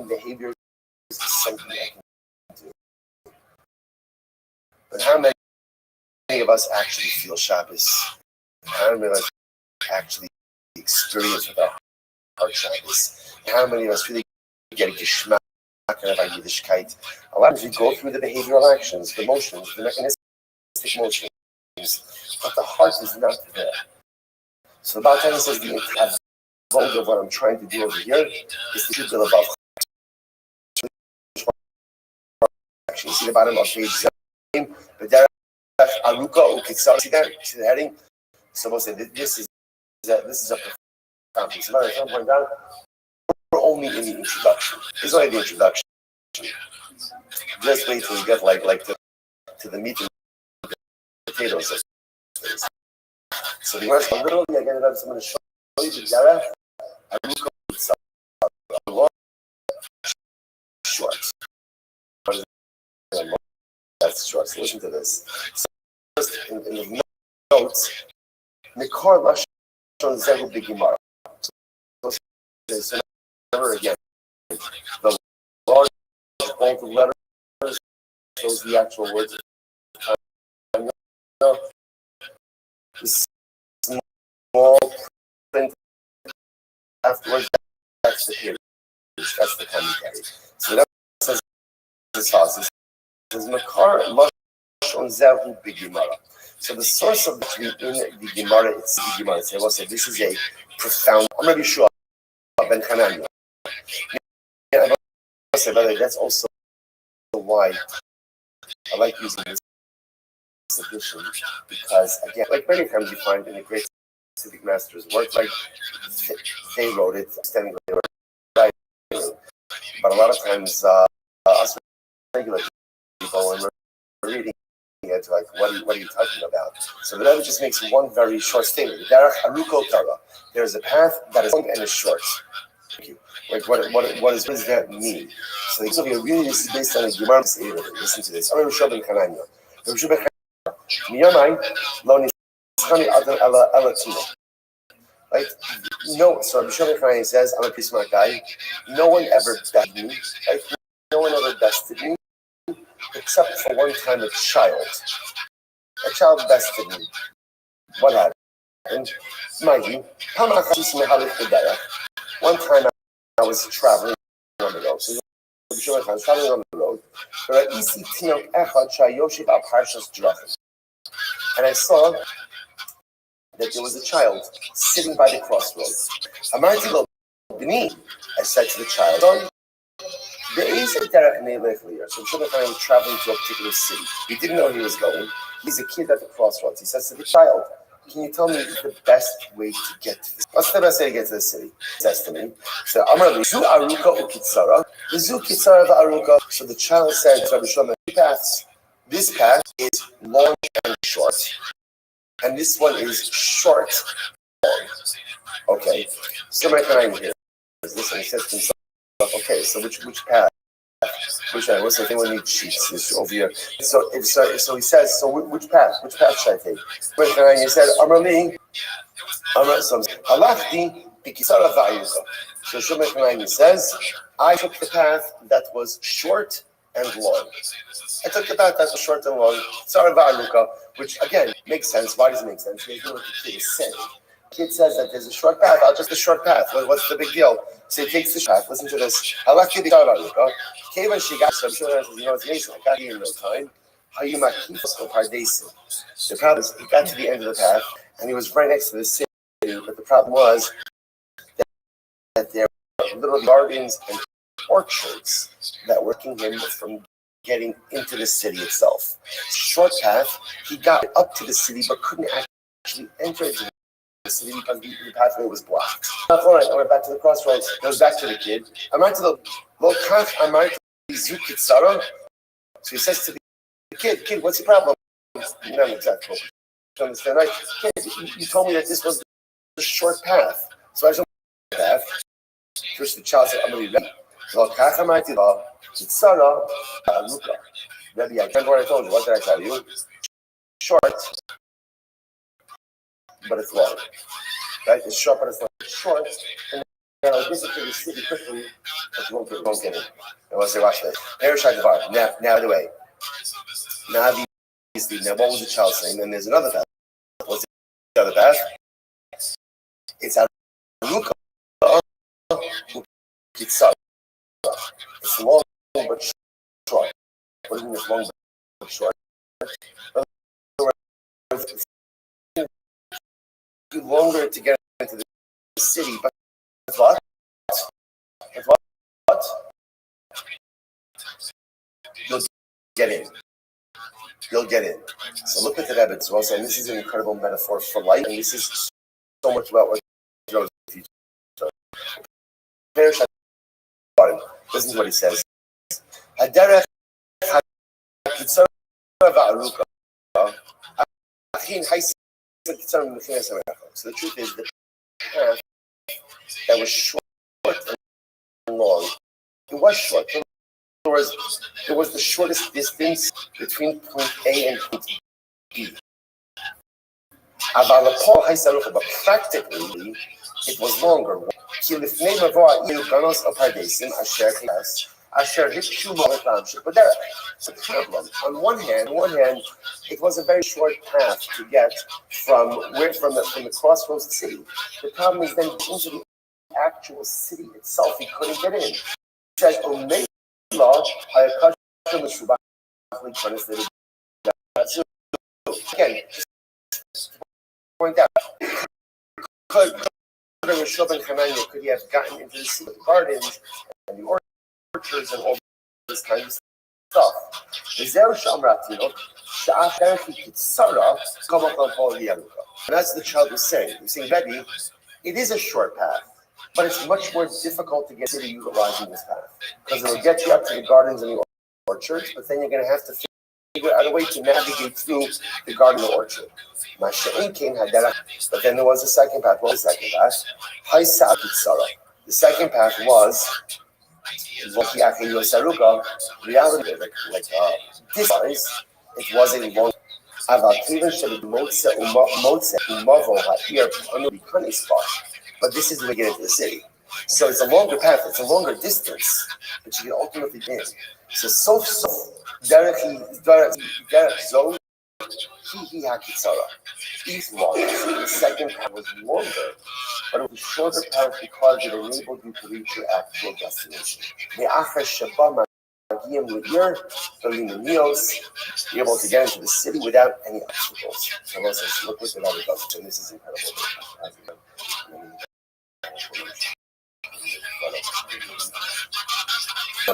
behaviors is something I can do. But how many of us actually feel Shabbos? How many of us actually experience with our heart Shabbos? How many of us really get a geschmack of our Yiddishkeit? A lot of times we go through the behavioral actions, the motions, the mechanistic motions, but the heart is not there. So about time says the vote of what I'm trying to do over here is to do above. Actually, see the bottom of page 7. But there, Aruka Ukitsar. See that? See the heading? So we'll say this is a profound piece. Another thing point down. We're only in the introduction. It's only the introduction. Just wait till we get like to the meat and potatoes. So the words literally again, I'm going to show you the Derech Aruka Ukitsar. Long, short. That's short. So listen to this. So first in the notes, Mikor Lashon Zehu B'Gemara. So remember again, the large bold letters shows the actual words. The small print afterwards, that's the period. That's the commentary. So that says this sauce. It says Makar Lashon Zehu B'Gemara. So the source of the in the Gemara, it's the Gemara. So I will say this is a profound. I'm not sure. Ben Hanania. Yeah, I will say, by the way, that's also why I like using this edition because again, like many times you find in the great civic masters' work, like they wrote it, standing they were writing, but a lot of times us regular people when we're reading it, like what are you talking about? So the Rebbe just makes one very short statement. Derech Aruko Tara. There is a path that is long and is short. Thank you. Like what does that mean? So this will be really this is based on a Gemara. Listen to this. I'm Rabbi Ben Hanania. Rabbi Ben Hanania. Miyamai lo nischani adam ela tima. Right? No. So Rabbi Ben Hanania says, I'm a pretty smart guy. No one ever bested me. Right? No one ever bested me, except for one time a child. A child bested me. What happened? Mind you, one time I was traveling on the road. So I was traveling on the road. And I saw that there was a child sitting by the crossroads. I said to the child, there is a derech neilech. So Shulchan was traveling to a particular city. He didn't know he was going. He's a kid at the crossroads. He says to the child, can you tell me the best way to get to this? What's the best way to get to the city? He says to me. So Amar Zu Aruka Ukitsara. The Zu Kitsara Aruka. So the child said to Rabbi Shlomo, paths. This path is long and short. And this one is short long. Okay. So my friend here is this one. He says to himself, okay, so which path? Which I was anyone needs sheets is over here. So he says, so which path? Which path should I take? And he said, Amrali, Alachti Bikisara Vayuka. So Shulchan says, I took the path that was short and long. I took the path that was short and long, Tzara Vayuka, which again makes sense. Why does it make sense? Because you know what the kid is saying. The kid says that there's a short path. I'll just the short path. What's the big deal? So he takes the short path. Listen to this. Alachti Bikisara Vayuka. Kevan she got some sure you know it's amazing. I got here in no time. How you might keep us for Pardesim. The problem is he got to the end of the path and he was right next to the city, but the problem was that there were little gardens and orchards that were keeping him from getting into the city itself. Short path, he got up to the city but couldn't actually enter into the city because the pathway was blocked. All right, I went back to the crossroads. Goes back to the kid. I'm right to the Lokach. I'm right to the Zukitsara. So he says to the kid, what's your problem? Not exactly. understand, right? You told me that this was the short path. So I just the path. First the child said, I'm going to be ready. Rebbe, I remember what I told you. What did I tell you? Short, but it's long. Right? It's short, but it's long. It's short, and then I'll visit to the city quickly, but you won't get it. And once they watch this. Now, by the way, now what was the child saying? Then there's another path. What's the other path? It's Aruka. It's long but short. What do you mean it's long but short? It's longer to get into the city, but what? What? You'll get in. You'll get in. So look at the Rebbe as well, saying this is an incredible metaphor for life, and this is so much about what Joe's teaching. Listen to what he says. So the truth is, the path that was short and long, it was short. There was the shortest distance between point A and point B. But practically, it was longer. The problem, on one hand, it was a very short path to get from the crossroads to the city. The problem is then into the actual city itself, he couldn't get in. He says, again, just point out, could he have gotten into the city gardens and the orchards and all this kind of stuff? And that's the child was saying. He's saying, Rebbe, it is a short path, but it's much more difficult to get to utilizing this path. Because it'll get you up to the gardens and the orchards, but then you're going to have to figure out a way to navigate through the garden or orchard. But then there was a second path. What was the second path? The second path was reality, like this size. It was a long. But this is the way to get into the city. So it's a longer path, it's a longer distance, but you can ultimately get in. So Derek Zone, he Hakitsara. He's longer. The second path was longer, but it was shorter path because it enabled you to reach your actual destination. Be able to get into the city without any obstacles. Someone says, look what the Bible does, and this is incredible.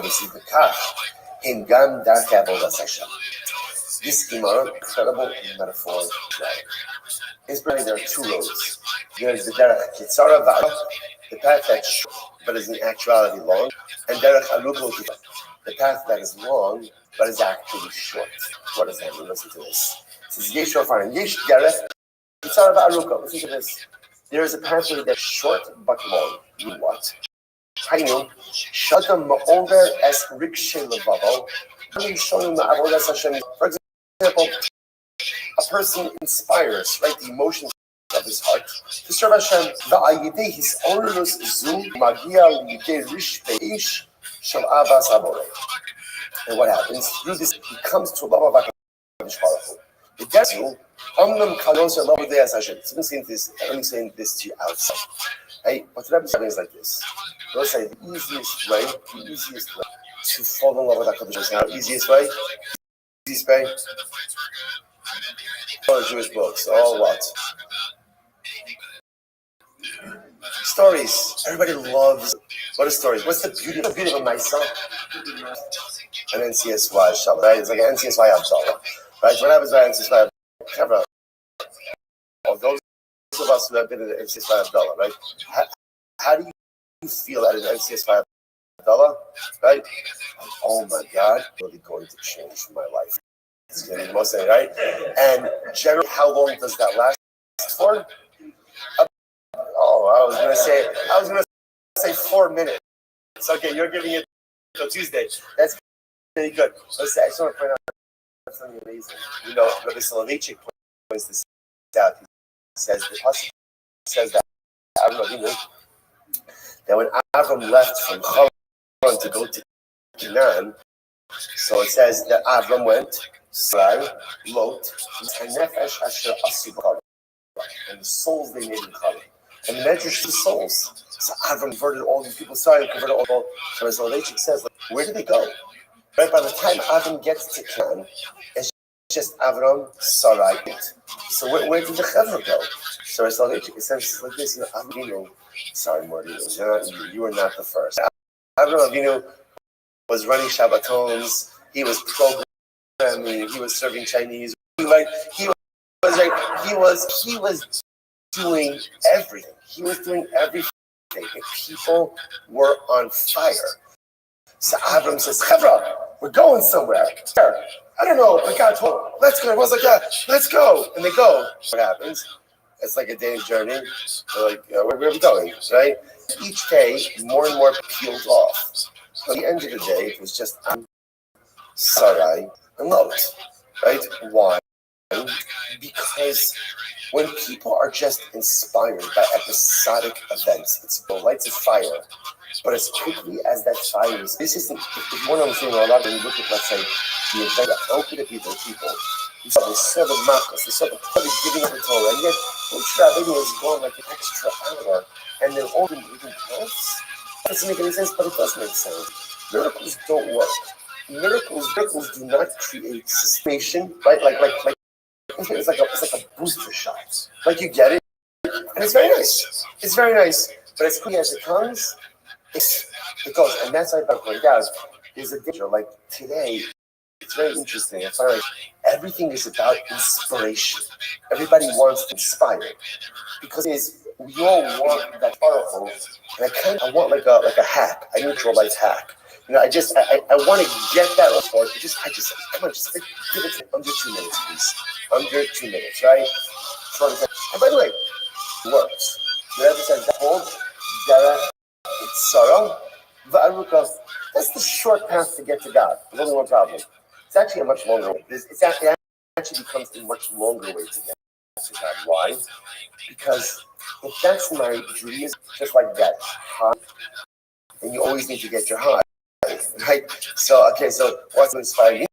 This is the Kaf. In Gam Darka Session. This incredible metaphor. Is really there are two roads. There's the Derech Kitzara Va'ah, the path that's short but is in actuality long, and Derech Aruka, the path that is long but is actually short. What does that mean? Listen to this. It says Yesh Shofar and Yesh Derech Kitzara Va'aruka. Listen to this. There is a pathway that's short but long. Mean what? Hainu Shadam Ma'over as Rikshe Levavo. For example, a person inspires, right, the emotions of his heart to serve Hashem. And what happens? Through this, he comes to love of HaKadosh Baruch Hu. The desert, let me say this to you outside. Hey, what the Rebbe is saying is like this. Let's say the easiest way to fall in love with HaKadosh Baruch Hu. Easiest way? Oh, Jewish books. Oh, what? Stories. Everybody loves. What are stories? What's the beauty of my son? An NCSY Shabbat, right? It's like an NCSY Abdallah, right? What happens by NCSY Abdallah? Those of us who have been in the NCSY Abdallah, right? How do you feel at an NCSY Abdallah, right? Oh my God, really going to change my life. It's going to be the most, right? And generally, how long does that last for? I was going to say 4 minutes. Okay, you're giving it until Tuesday. That's pretty good. Listen, I just want to point out something amazing. You know, Rabbi Soloveitchik points this out. He says the Pasuk says that when Avram left from Haran to go to Canaan, so it says that Avram went, Sarai, Lot, and Nefesh Asher Asu B'Charan, and the souls they made in Charan. And the Medrash the souls. So Avram converted all these people. Sorry, converted all. So as Soloveitchik says, like, where did they go? Right by the time Avram gets to Canaan, it's just Avram, Sarai. So where did the Chevra go? So as Soloveitchik says like this, Avinu, sorry, Morty, you were not the first. Avram Avinu was running Shabbatons. He was programming. He was serving Chinese. He was doing everything. He was doing everything. And people were on fire. So Avram says, Chevra, we're going somewhere. I don't know, but God told, let's go. Everyone's like, yeah, let's go. And they go. What happens? It's like a day's journey. They're like, where are we going? Right? Each day, more and more peeled off. At the end of the day, it was just Sarai and Lot. Right? Why? Because when people are just inspired by episodic events, it's the lights of fire. But as quickly as that fire is, this isn't, if one of them saying a lot, when you look at, let's say, the event, how could it be the people? You saw the seven makas, they saw the Prophet giving up the Torah, and yet each rabbin was going like an extra hour, and they're all been eating plants. It doesn't make any sense, but it does make sense. Miracles don't work. Miracles do not create suspension, right? Like it's like a booster shot. Like you get it, and it's very nice. It's very nice, but as quickly as it comes, it goes, and that's why I point out there's a danger. Like today, it's very interesting. I find like everything is about inspiration. Everybody wants to inspire because we all want that powerful. And I want like a hack, a neutralized hack. You know, I want to get that report. Come on, just give it under 2 minutes, please. Under 2 minutes, right? And by the way, it works. The Rebbe says that hold, Derech, it's sorrow, Va'aruka. That's the short path to get to God. There's only one problem. It's actually a much longer way. It actually becomes a much longer way to get to God. Why? Because if that's my Judaism, just like that high, then you always need to get your high. Right? So what's to inspire me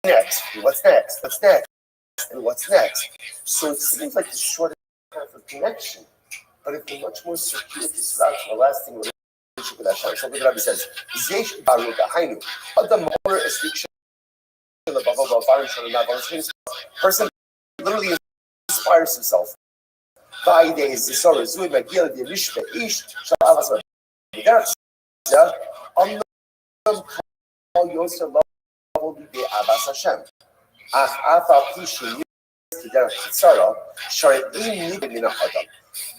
next? What's next? What's next? And what's next? So it seems like the shortest path of connection, but it's a much more circuitous route to the last thing. So the Rabbi says, person literally inspires himself.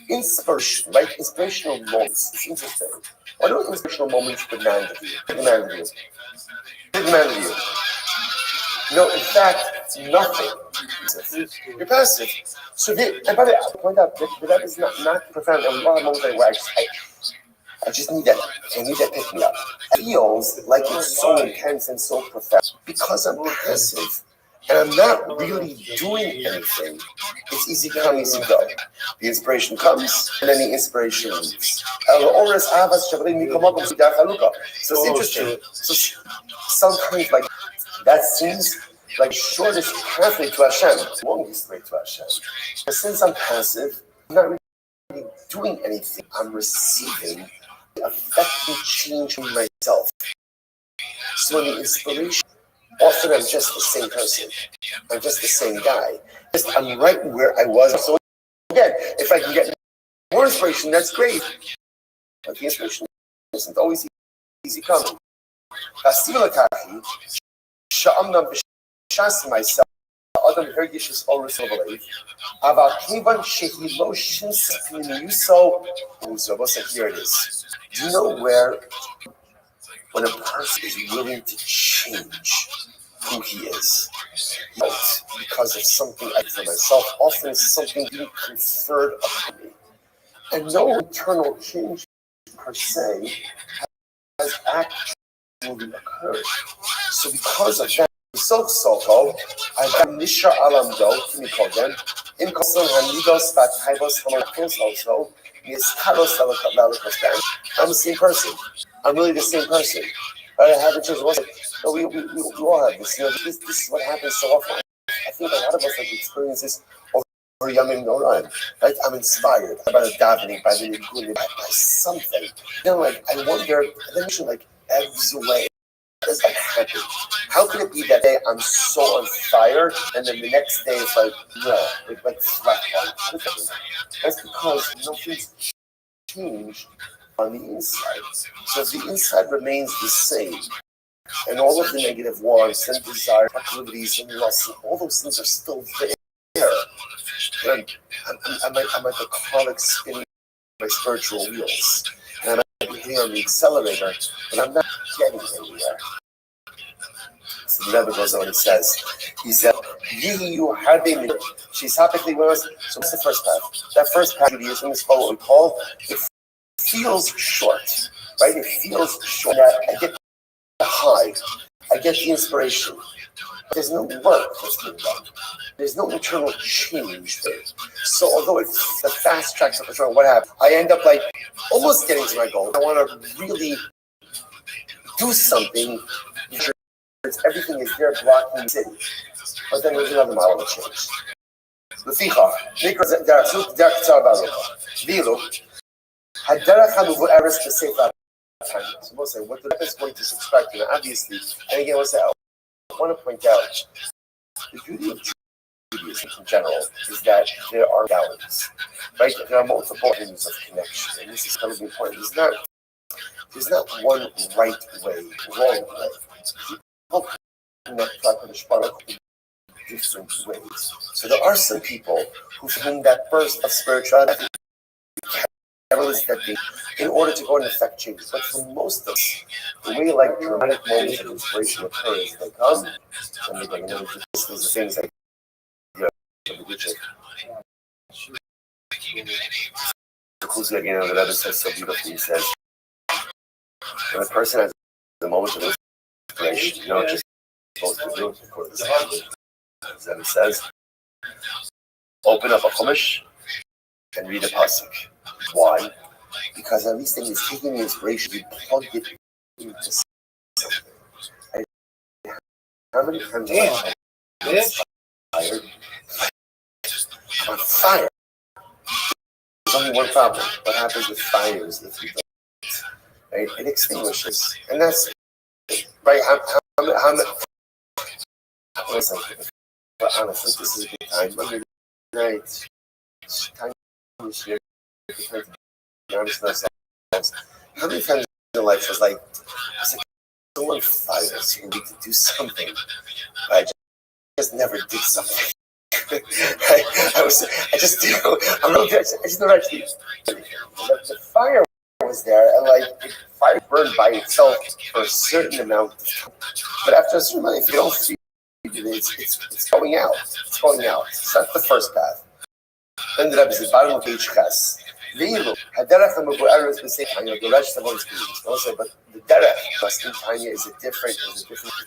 Inspiration, right? Inspirational moments. It's interesting. What are inspirational moments demand of you? Demand of you. No, in fact, nothing. You're passive. So, and by the way, I'll point out that is not profound. And one moment where I just need that. I need that pick me up. It feels like it's so intense and so profound because I'm passive. And I'm not really doing anything. It's easy come, easy go. The inspiration comes, and then the inspiration leaves. So it's interesting. So sometimes like that seems like shortest pathway to Hashem, longest way to Hashem. But since I'm passive, I'm not really doing anything. I'm receiving, affecting change in myself. So the inspiration. Often I'm just the same person. I'm just the same guy. I'm right where I was. So again, if I can get more inspiration, that's great. But the inspiration isn't always easy coming. Myself. Adam hergishes always believe. About Kivan Shehiloshin so here it is. Do you know where when a person is willing to change who he is, because of something I did for myself. Often it's something being conferred upon me. And no internal change per se has actually occurred. So because of that, so I've got Nisha Alamdo, Kimikodem, in Kosan Hamidos Fatibos Hamakos also, is Karos Alakostan. I'm the same person. I'm really the same person. But I haven't changed. No, we all have this. This is what happens so often. I think a lot of us like experience this over Yamim Noran. Right? I'm inspired by the davening, by the Nigulim, by something. Like I wonder, the mission like ebbs away. How does that happen? How could it be that day I'm so on fire and then the next day it's like flat on? That's because nothing's changed on the inside. So if the inside remains the same, and all of the negative wants and desire, proclivities and lusts, all those things are still there. And I'm like a chronic spinning my spiritual wheels. And I'm here on the accelerator, but I'm not getting anywhere. So the Rebbe goes on and says, he said, Yihiyu Harbin, she's happily with us. So what's the first path? That first path of Judaism is called what we call, it feels short, right? It feels short. I get the high, I get the inspiration. There's no work that's being done. There's no internal change there. So although it's the fast track to control, what happens? I end up like almost getting to my goal. I want to really do something. Everything is there blocking the city. But then there's another model of change. לפיכך, נקרא דרך קצרה בארוכה. ואילו, הדרך המבוארת בספר התניא. So we'll say, what the Rebbe is going to subscribe to, obviously, and again, we'll say, I want to point out, the beauty of Judaism in general is that there are modalities, right? There are multiple avenues of connection, and this is kind of important. There's not one right way, wrong way. People connect to different ways. So there are some people who find that burst of spirituality in order to go and affect change. But for most of us, the way like dramatic moments of inspiration occurs, they come and they go, these are things like the Rebbe says so beautifully, he says, when a person has the moment of inspiration, just supposed to do it according to the Rebbe says, open up a chumash and read a pasuk. Why? Because at least in this taking the inspiration, you plug it into something. Right? How many times am I fired? I'm on fire. There's only one problem. What happens with fires if you don't? Right? It extinguishes. And that's right. But honestly, this is a good time. Monday night, time this year, to be honest with ourselves. How many times in your life was like, so on fire, so you need to do something. I just never did something. I just never actually. The fire was there, and like the fire burned by itself for a certain amount of time. But after a certain amount, if you don't feel it's going out. It's going out. So that's the first path. Then the Rebbe says, bottom of page Ches. The rest of what is also, but the derech in Tanya is a different. It's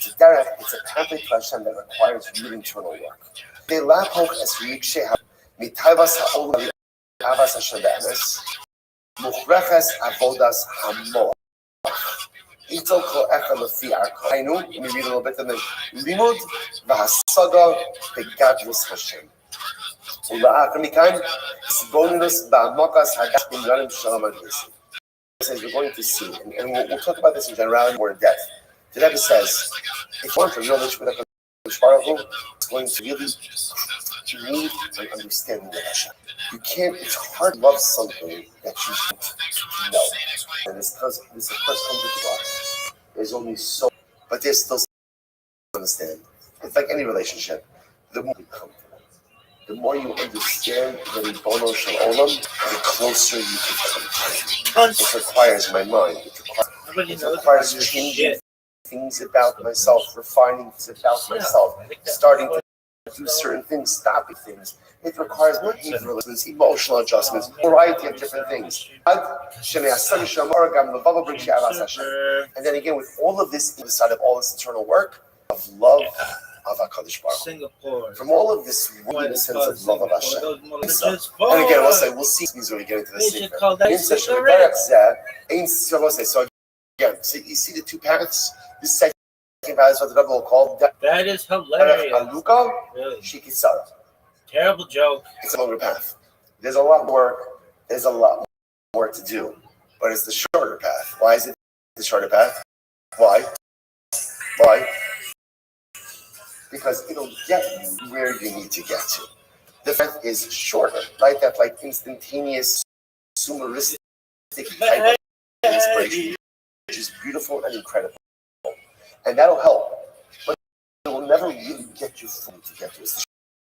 a derech. It's a pathway to Hashem that requires real internal work. They lapok as rikshe mitavas ha'olam avas Hashem be'emes muchreches avodas hamo. Itol kol echad lefi arko. I know. Let me read a little bit. And then limud v'hasaga begadlus Hashem. Ula'ach mikan bonus ba'mokas hadash b'inyanim shalom al-Yisrael. Says we're going to see, and we'll talk about this in generality more in depth. The Rebbe says, if you want a real relationship with HaKadosh Baruch Hu, it's going to really need an understanding of Hashem. You can't. It's hard to love something that you don't know, and it's because this is the first time you talk. There's only so, but there's still understand. It's like any relationship. The more you come to them, the more you understand the Ribono Shel Olam, the closer you become. It requires my mind. It requires changing things about myself, refining things about myself, starting to do certain things, stopping things. It requires behavioral adjustments, emotional adjustments, a variety of different things. And then again, with all of this, inside of all this internal work of love of HaKadosh Baruch Hu. Singapore. From all of this in the sense of love of Hashem. And again, we'll see things when we get into the secret. So again, so you see the two paths? This second path is what the Rebbe will call That is hilarious. Aluka Really. Shikitsara. Terrible joke. It's a longer path. There's a lot more. There's a lot more to do, but it's the shorter path. Why is it the shorter path? Why? Because it'll get you where you need to get to. The path is shorter, right? That like instantaneous, consumeristic type of inspiration, which is beautiful and incredible, and that'll help. But it will never really get you fully to get to. It's the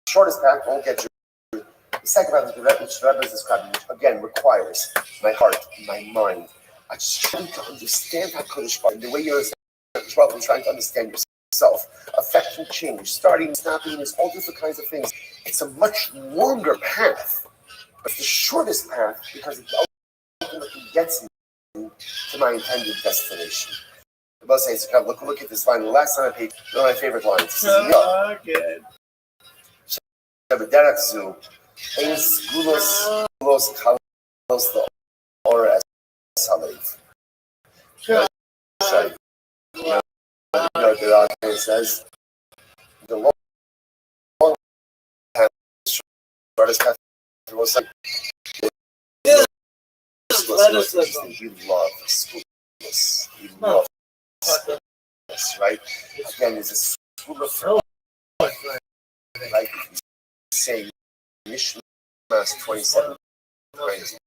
shortest path won't get you. The second path, which the Rebbe is describing, which again requires my heart, my mind. I just trying to understand HaKadosh Baruch Hu, the way you understand HaKadosh Baruch Hu, trying to understand yourself, affecting change, starting, stopping, there's all different kinds of things. It's a much longer path, but the shortest path because it ultimately gets me to my intended destination. The Bible says, look at this line, the last line on the page, one of my favorite lines. It says, Shabbaderach zu, ein sgulos kalos the ora salev. You know, the author says, the long path, shortest path, the most like, you love schoolness. You love schoolness, right? Again, there's a school of like you say, Mishnah 27 times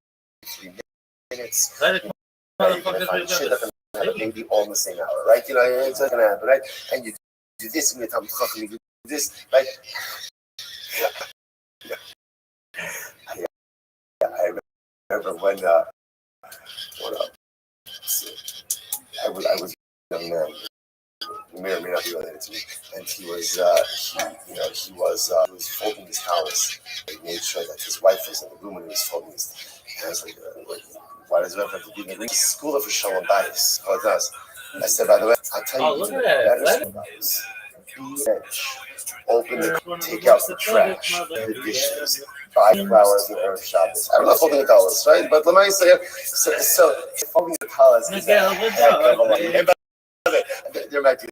3 minutes. You're going to find shit up and have a baby all in the same hour, right? You know, it's not going to happen, right? And you do this, and you do this, right? I remember when I was a young man. He may or may not be related to me, and he was folding his towels. He made sure that his wife was in the room when he was folding his. And I was like, why does it have to be in the room? School of Shalom Bayis. Oh, it does. I said, by the way, I'll tell you, better Shalom Bayis. Be bench, open the, take out the trash, the dishes, buy flowers and Erev Shabbos. I don't know folding the towels, right? But let me say, so folding the towels is a heck of a lot. There might be a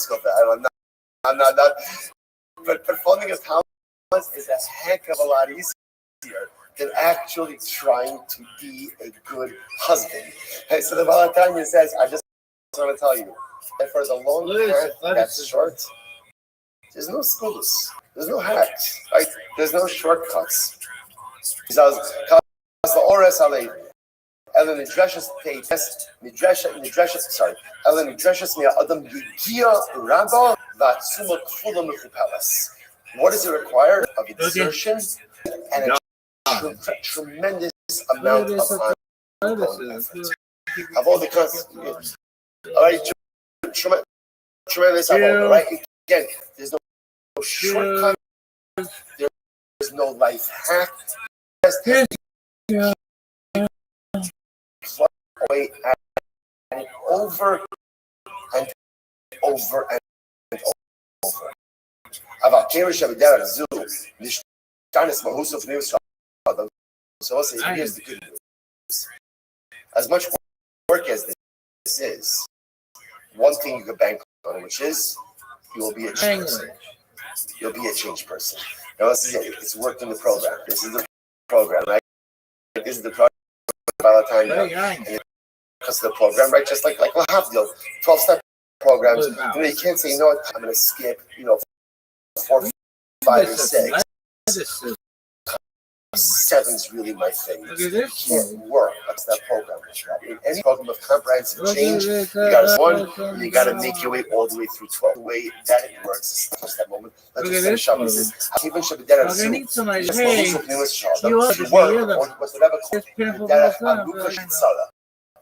scope that I don't know. I'm not. But folding a towel is a heck of a lot easier than actually trying to be a good husband. Okay, so the Balatanya says, I just want to tell you that for as a long path that's short, there's no schools, there's no hacks, right? There's no shortcuts. He says, the Ores Alev, Ellen Nidreshes sorry, Ellen Nidreshes Mia Adam Yigia Rabba Vatsuma Kfula Mechupelas. What does it require? Of exertion and a tremendous amount of ongoing effort. Of all the kinds, all right, tremendous amount, right? Again, there's no shortcut, there's no life hack. Away and over and over and over. About Kerish Abidar Zu, Nishtanis Mahusov News. So I'll say, here's the good news. As much work as this is, one thing you can bank on, which is you will be a change person. You'll be a change person. Now, this is it. It's worked in the program. This is the program, right? This is the program. By the time because of the program, right? Just like we'll have 12-step programs. You know, you can't say, you know what, I'm going to skip, 4, 5, and 6. 7's really my thing. You can't work. That's that program. In any program of comprehensive change, you got to one, you got to make your way all the way through 12. The way that it works is just that moment. Let's just finish up. He says, even Shabbaderach Zu,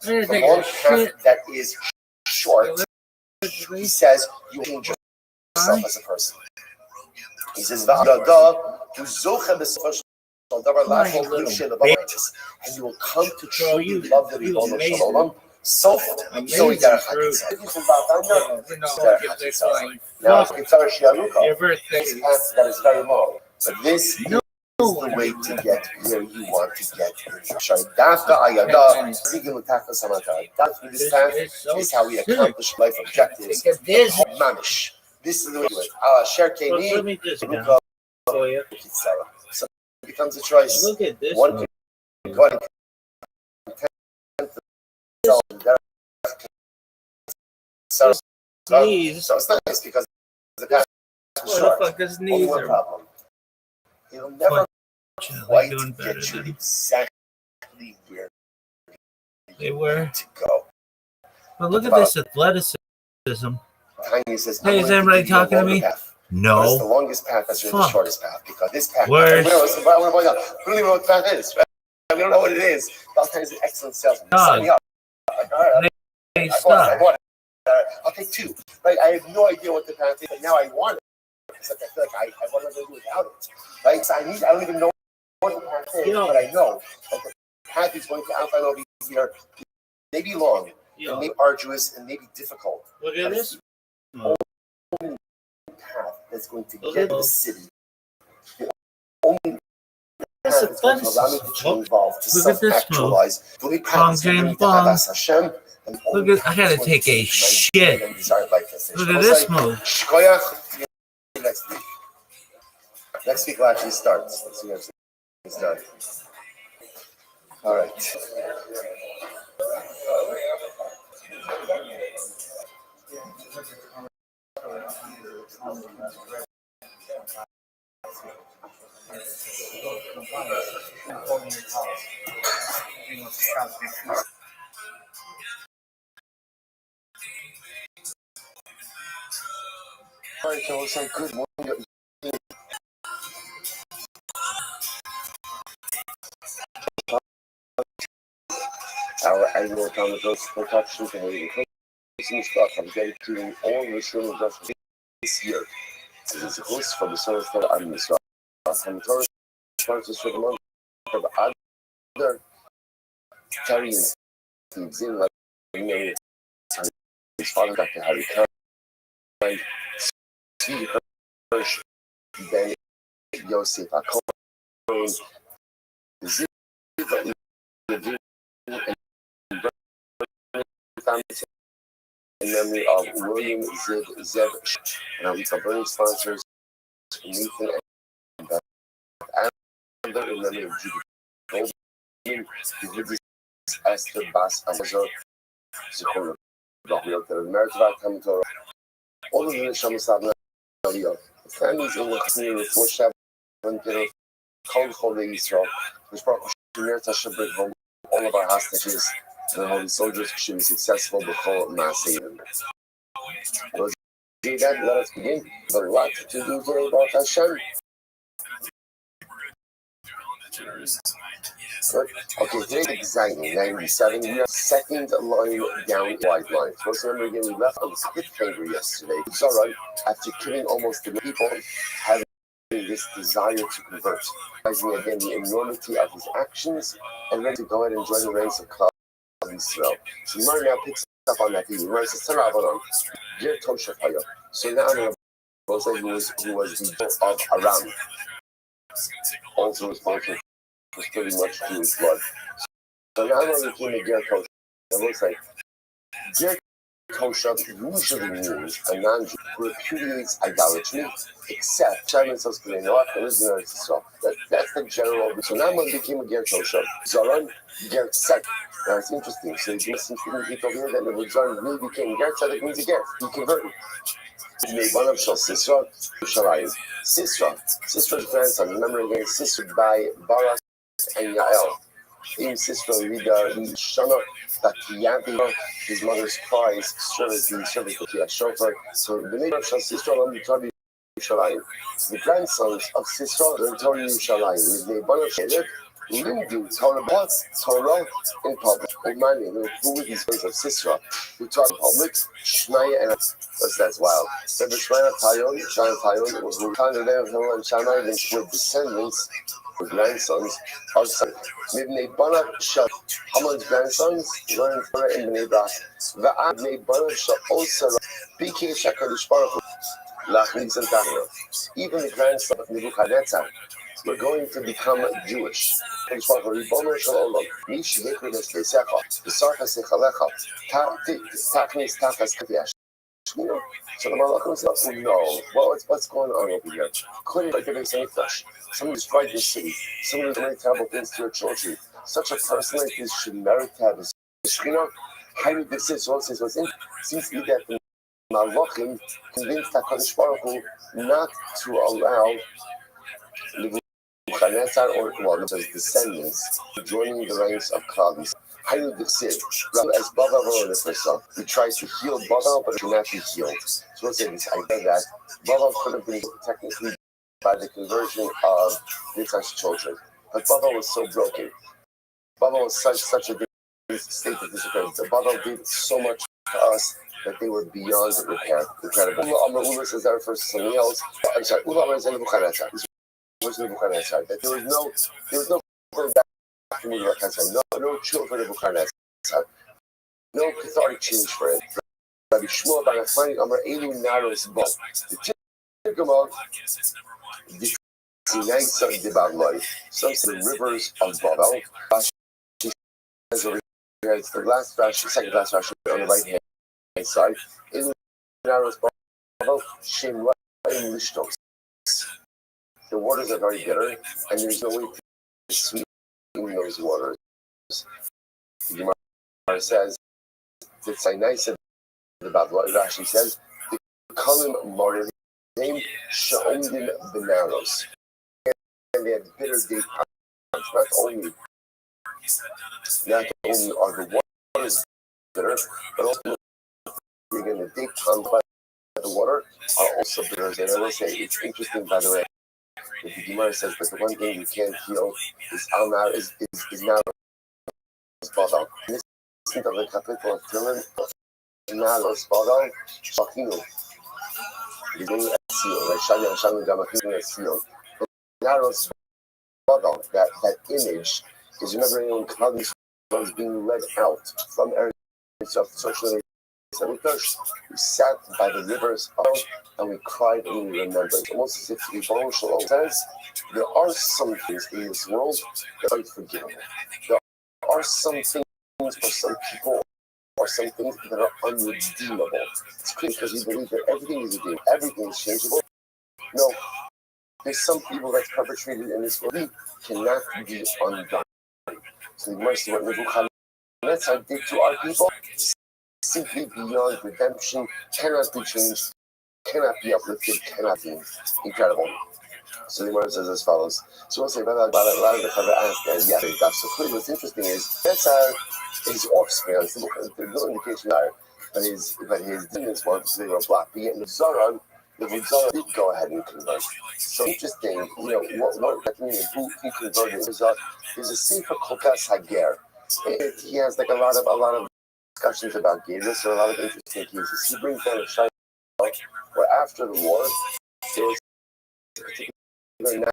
the long path that is short He says you change yourself as a person. He says, and you will come to truly love the Ribbon Shalom. Self, so it's now, Your birthday. that is very long. But this is the way to get where you want to get. This path is how we accomplish life objectives. Mamish. This is the way to do it. Let me just for you. So it becomes a choice. Look at this One one. can go and so Knees. it's nice because the path is What the short. fuck his Only knees one are problem. It'll never quite doing better get you than exactly where they you were. need to go. But look at this athleticism. Tiny says, Hey, is anybody talking to me? But it's the No. longest path, that's really the Fuck. shortest path, because this path, Worse. we don't even know what the path is. We don't know what it is. Valentine's is an excellent salesman. Sign me up. Like, all right, Hey, I stop. want it. I'll take two. Right? I have no idea what the path is, but now I want it. It's like I feel like what am I going to do without it? Right? So I don't even know what the path is, but I know that the path is going to outline over here, maybe long, and maybe arduous, and maybe difficult. Look at this. Path that's going to Look get at to the those. city. The only That's path that's going to allow me athleticism. to involve, to Look at this self-actualize. The only path Bong that's going to James bring me to Bong. Havas Hashem. And the only Look at, path I gotta that's going take to a take my shit. dream and desired life destination. Look at I'll this say, move. Shkoyach, next week. Next week will actually start. Let's see if it's done. All right. All right, so it's like good morning. Our annual comic production for the Christmas stuff. I'm dedicating all Restream just this year. This is a host from the Source for Administration. And Torah sponsors for the month of other carrying things in like made his father, Dr. Harry Kahn, Steve Hirsch, Ben Yosef Akon, Ziv Levine, in memory of William Zev, and our burning sponsors, Nathan and Beth Adler, in memory of Judy Goldman, David Esther Bas Azor, Zichor Rahmiot, Mertvat Hamtor, all of the Shamasab Navio, families in the community with 4-7, Kol Chole Yisrael, which brought Shemir Tasha bring home all of our hostages. And the Holy soldiers should be successful before Maaseh. Let us begin. But a lot to do today, Baruch Hashem. Good. Okay, today's exciting. 97. We are second line down, wide line. First, remember again, we left on the 5th finger yesterday. Zara, after killing almost 3 people, having this desire to convert, realizing again the enormity of his actions, and ready to go ahead and join the ranks of Klal Yisrael. So Mar now picks up on that theme. Mar says, Ger Toshafaya. So now I'm Moshe, who was the king of Aram, also responsible for pretty much Jewish blood. So now I'm the king of Ger Toshav. It looks like Ger Toshav usually means a non-Jew who repudiates idolatry, except Shaiman says, that's the general. So now I'm became a Ger Toshav. Zoran Ger Tzedek. Now it's interesting. So you listen to people here that the Zoran really became Ger Tzedek means a Ger. He converted. He made one of Shal Sisra, Shalayim. Sisra's grandson. Remember again, Sisra by Barak and Yael. In Sisra, Rida, Shana, Takiyanti, his mother's cries, served the Shofar. So the name of Shal Sisra, Lamitabi Shalayim. The grandsons of Sisra, Lamitabi Shalayim. His name, one of Shedek, Limdu Torah in public. Reminding me who were these words of Sisra who taught in public, Shmaya and that's wild. But the Shmaya Tayon was who founded them and Shammai were descendants or grandsons of Mibnei Bana Shah. Haman's grandsons learned Torah in Bnei Brak. Va'ad Mei Bana Shah Osara Bikei Shakadosh Baruch Hu. Even the grandson of Nebuchadnezzar were going to become Jewish. So the Malachim said, no, well, what's going on over here? Couldn't like the flesh. Someone destroyed this city. Someone did many terrible things to your children. Such a person like this should merit to have a Shekhinah. How did this is? Well, since seems to be that the Malachim convinced HaKadosh Baruch Hu not to allow Nebuchadnezzar or his descendants joining the ranks of Klal. Hainu Dixir, as Baba wrote it herself, we tried to heal Baba, but it could not be healed. So we'll say this idea that Baba could have been technically by the conversion of Yitzhak's children. But Baba was so broken. Baba was such a big state of disappearance. The Baba did so much to us that they were beyond repair. Incredible. Ula says that refers to something else. I'm sorry, Ula is Nebuchadnezzar. That there was no going back to Nebuchadnezzar. No children of Nebuchadnezzar. No cathartic change for it. Rabbi Shmuel Bar Nachmani Amar Elu Naros Bo. The Tirgamot, the Sinai Son de Babloi. Some say the rivers of Babel. It's the last verse, the second last verse on the right hand side. Elu Naros Bo. Shem Ra'im Lishtos. The waters are very bitter, and there's no way to sweeten those waters. The Gemara says that Sinai said about what Rashi says, the Kalim Morim named Sha'omdim Benaros. And they had bitter date times. Not only are the waters bitter, but also again the date times by the water are also bitter. And I will say it's interesting, by the way. The Gemara says that the one thing you can't heal is Almar is now Badal. This is of the capital of Tillin, Nalos Badal, Shachinu. Beginning at Seal, like Shani Gamachinu at Seal. Nalos Badal, that image is remembering when Klal was being led out from Eretz of socially. So we sat by the rivers and we cried and we remembered. Almost as if the Baruch Shalom says, there are some things in this world that are unforgivable. There are some things for some people or some things that are unredeemable. It's crazy because we believe that everything is redeemable, everything is changeable. No, there's some people that's perpetrated in this world cannot be undone. So the mercy what Nebuchadnezzar did to our people simply beyond redemption, cannot be changed, cannot be uplifted, cannot be incredible. So the Gemara says as follows. So we'll say about it, a lot of the Chavra asked, yeah, so clearly what's interesting is that's his offspring. There's no indication there, but his descendants were they were black. But yet in Zoran, the Zoran did go ahead and convert. So interesting, what that means, who converted. There's a Sefer Kokas Hager. He has like a lot of discussions about Gavis, or a lot of interesting cases. He brings down a shayla where after the war, there was a particular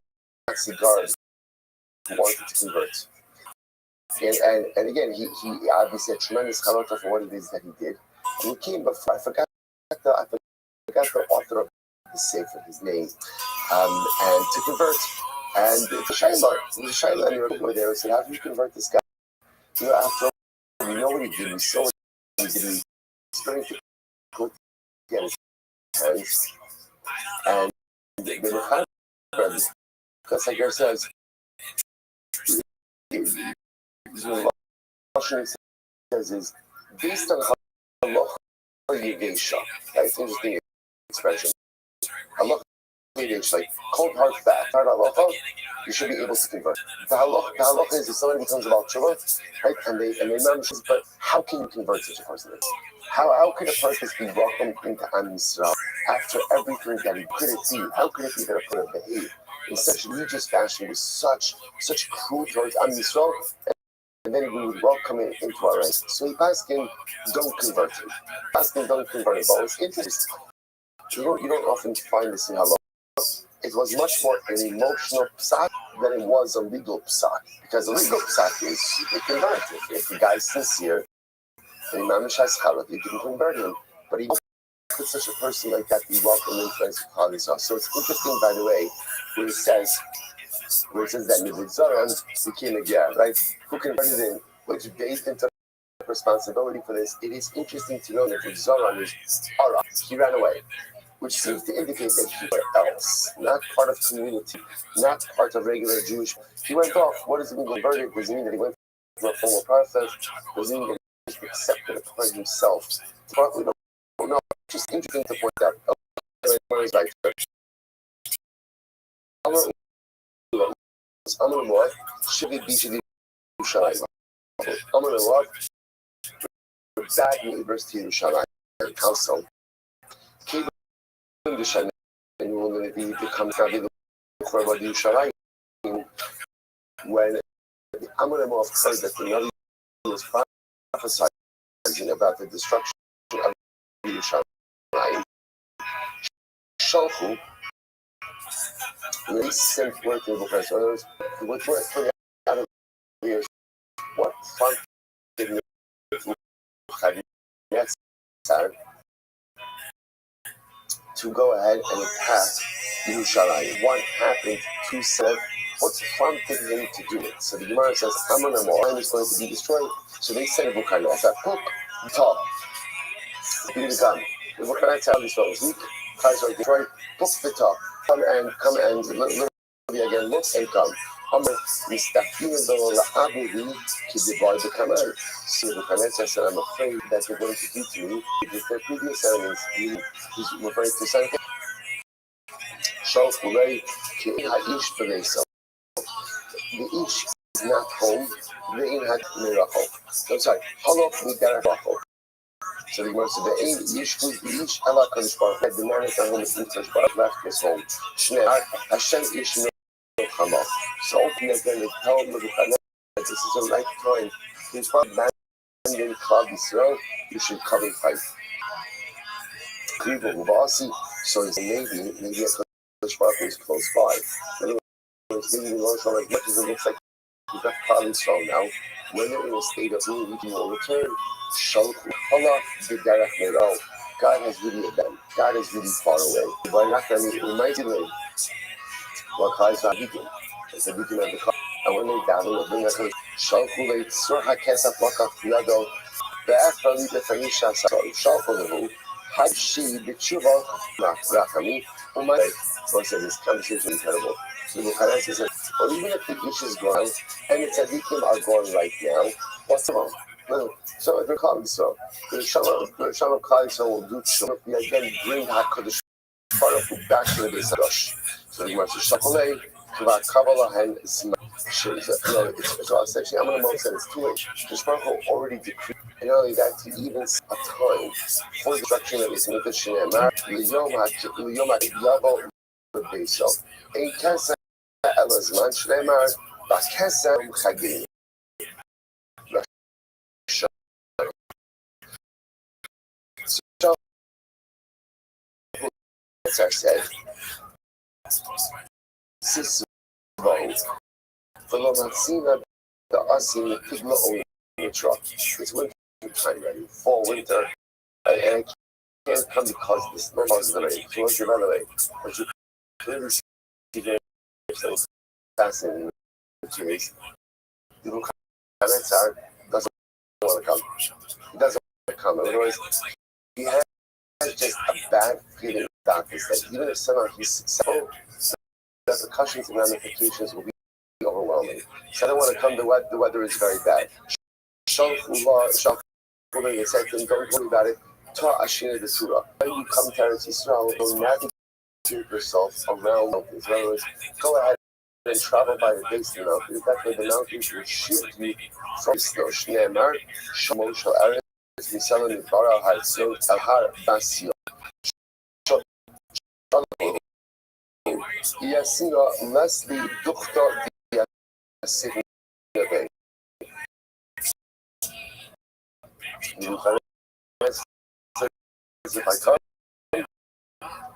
Nazi guard who wanted to convert. And again, he obviously had tremendous character for what it is that he did. And he came before, I forgot the author of the Sefer, his name, and to convert. And the shayla, and they were there and said, how do you convert this guy? After all, we know what he did, we saw what he did, he experienced it, he had his hands, and they were kind of because like I says, what Russian says is based on halacha yegesha. That's an interesting expression. Halacha yegesha, like cold hard fact, hard halacha, you should be able to convert. The halacha is if somebody becomes about tshuva, right? And they remember, but how can you convert such a person? How could a person be welcomed into Am Yisrael after everything that he could be? How could it be that a person behave in such egregious fashion with such cruel towards Am Yisrael, and then we would welcome him into our ranks. So he Paskin don't convert him. Paskin don't convert him. But it's interesting. You don't often find this in Halakha. It was much more an emotional psak than it was a legal psak. Because a legal psak is you convert it. If the guy's sincere, and Imam Shas Chalak, you can convert him. But he put such a person like that, we welcome him into Chalisah. So it's interesting, by the way, where it says that Nizid Zoran became a ger, right? Who converted him, which based into responsibility for this. It is interesting to know that the Zoran is Ara. He ran away, which seems to indicate that he was else, not part of community, not part of regular Jewish. He went off. What does it mean converted? Does it mean that he went through a formal process? Does it mean that he accepted it for himself? We don't know. Just interesting to point out. Bad neighbors to Yerushalayim council. When the Amorim heard that the Navi was prophesying about the destruction of Yerushalayim, Shalchu, and they sent word to the professors, which were coming out of years, what prompted to go ahead and attack Yerushalayim. What happened to Seth? What prompted him to do it? So the Gemara says, Ammon is going to be destroyed. So they send Bukhara. Book, talk. Be the gun. The Bukhara tell this was weak. Cars are destroyed. Book the talk. Come and again, look and come. Mistafin Abudi to divide the Kamal. So the Kamal says, I'm afraid that they're going to do to me because their previous enemies, he's referring to something. The Ish is not home, the In had Mirachok. I'm sorry, Halok Midarachok. So the Gemara said, the Ish Allah Kadosh Baruch had the man at home with Kadosh Baruch left his home. Shne'ar Hashem Ish Milchama. So ultimately again, they tell him that this is a right time. He's probably abandoned Klal Yisrael, you should come and fight. So he's maybe a Kadosh Baruch is close by. Maybe the Lord shall, as much as it looks like we've got Klal Yisrael now, when they're in a state of need, we will return. Allah, B'derech Me'ro. God has really done. God is really far away. But not that we might delay. What Klal Yisrael beacon? It's a beacon of the car. And when they down, we'll bring that to Shalchu Leitzur HaKesach Lakach Yado. Be'ef Bali B'Tanisha Shalchu Lehu. Hadshi B'Tshuva Rachami. So I said, this conversation is terrible. So the Bukhara says, well, even if the Ish is gone, and the Tzadikim are gone right now, what's wrong? No. So if they're calling so, the Shalom Klal Yisrael will do Shalom, we again bring HaKadosh Baruch Hu back to the Beis HaKadosh. So the Gemara says, Shakolei, Kva Kabbalah, and Zman. So it's actually, I'm going to say it's too late. Kadosh Baruch Hu already decreed, and not only that, he even a time for the destruction of his Mikdash Shneimar, L'yom HaYavo B'Beisel. Ein Keseh Ela Zman Shneimar, B'Keseh Chagim. As I said, it's winter time already, fall, winter, and it can't come because this causes the rain. So once you run away, but you clearly see very fascinating series. The Bukhara doesn't want to come. He doesn't want to come. Otherwise, he has just a bad feeling about this, that even if somehow he's successful, the repercussions and ramifications will be overwhelming. So I don't want to come, the weather is very bad. They said to him, don't worry about it. When you come to Eretz Yisrael, go navigate yourself around mountains. In other words, go ahead and travel by the base of the mountains. That way the mountains will shield you from snow. Shneimar, Shemo Shel Eretz, Misalam Yibara Hatzot Ahar Basio. e a senhora Leslie Doctor de a segunda vez. E o cara se vai cá,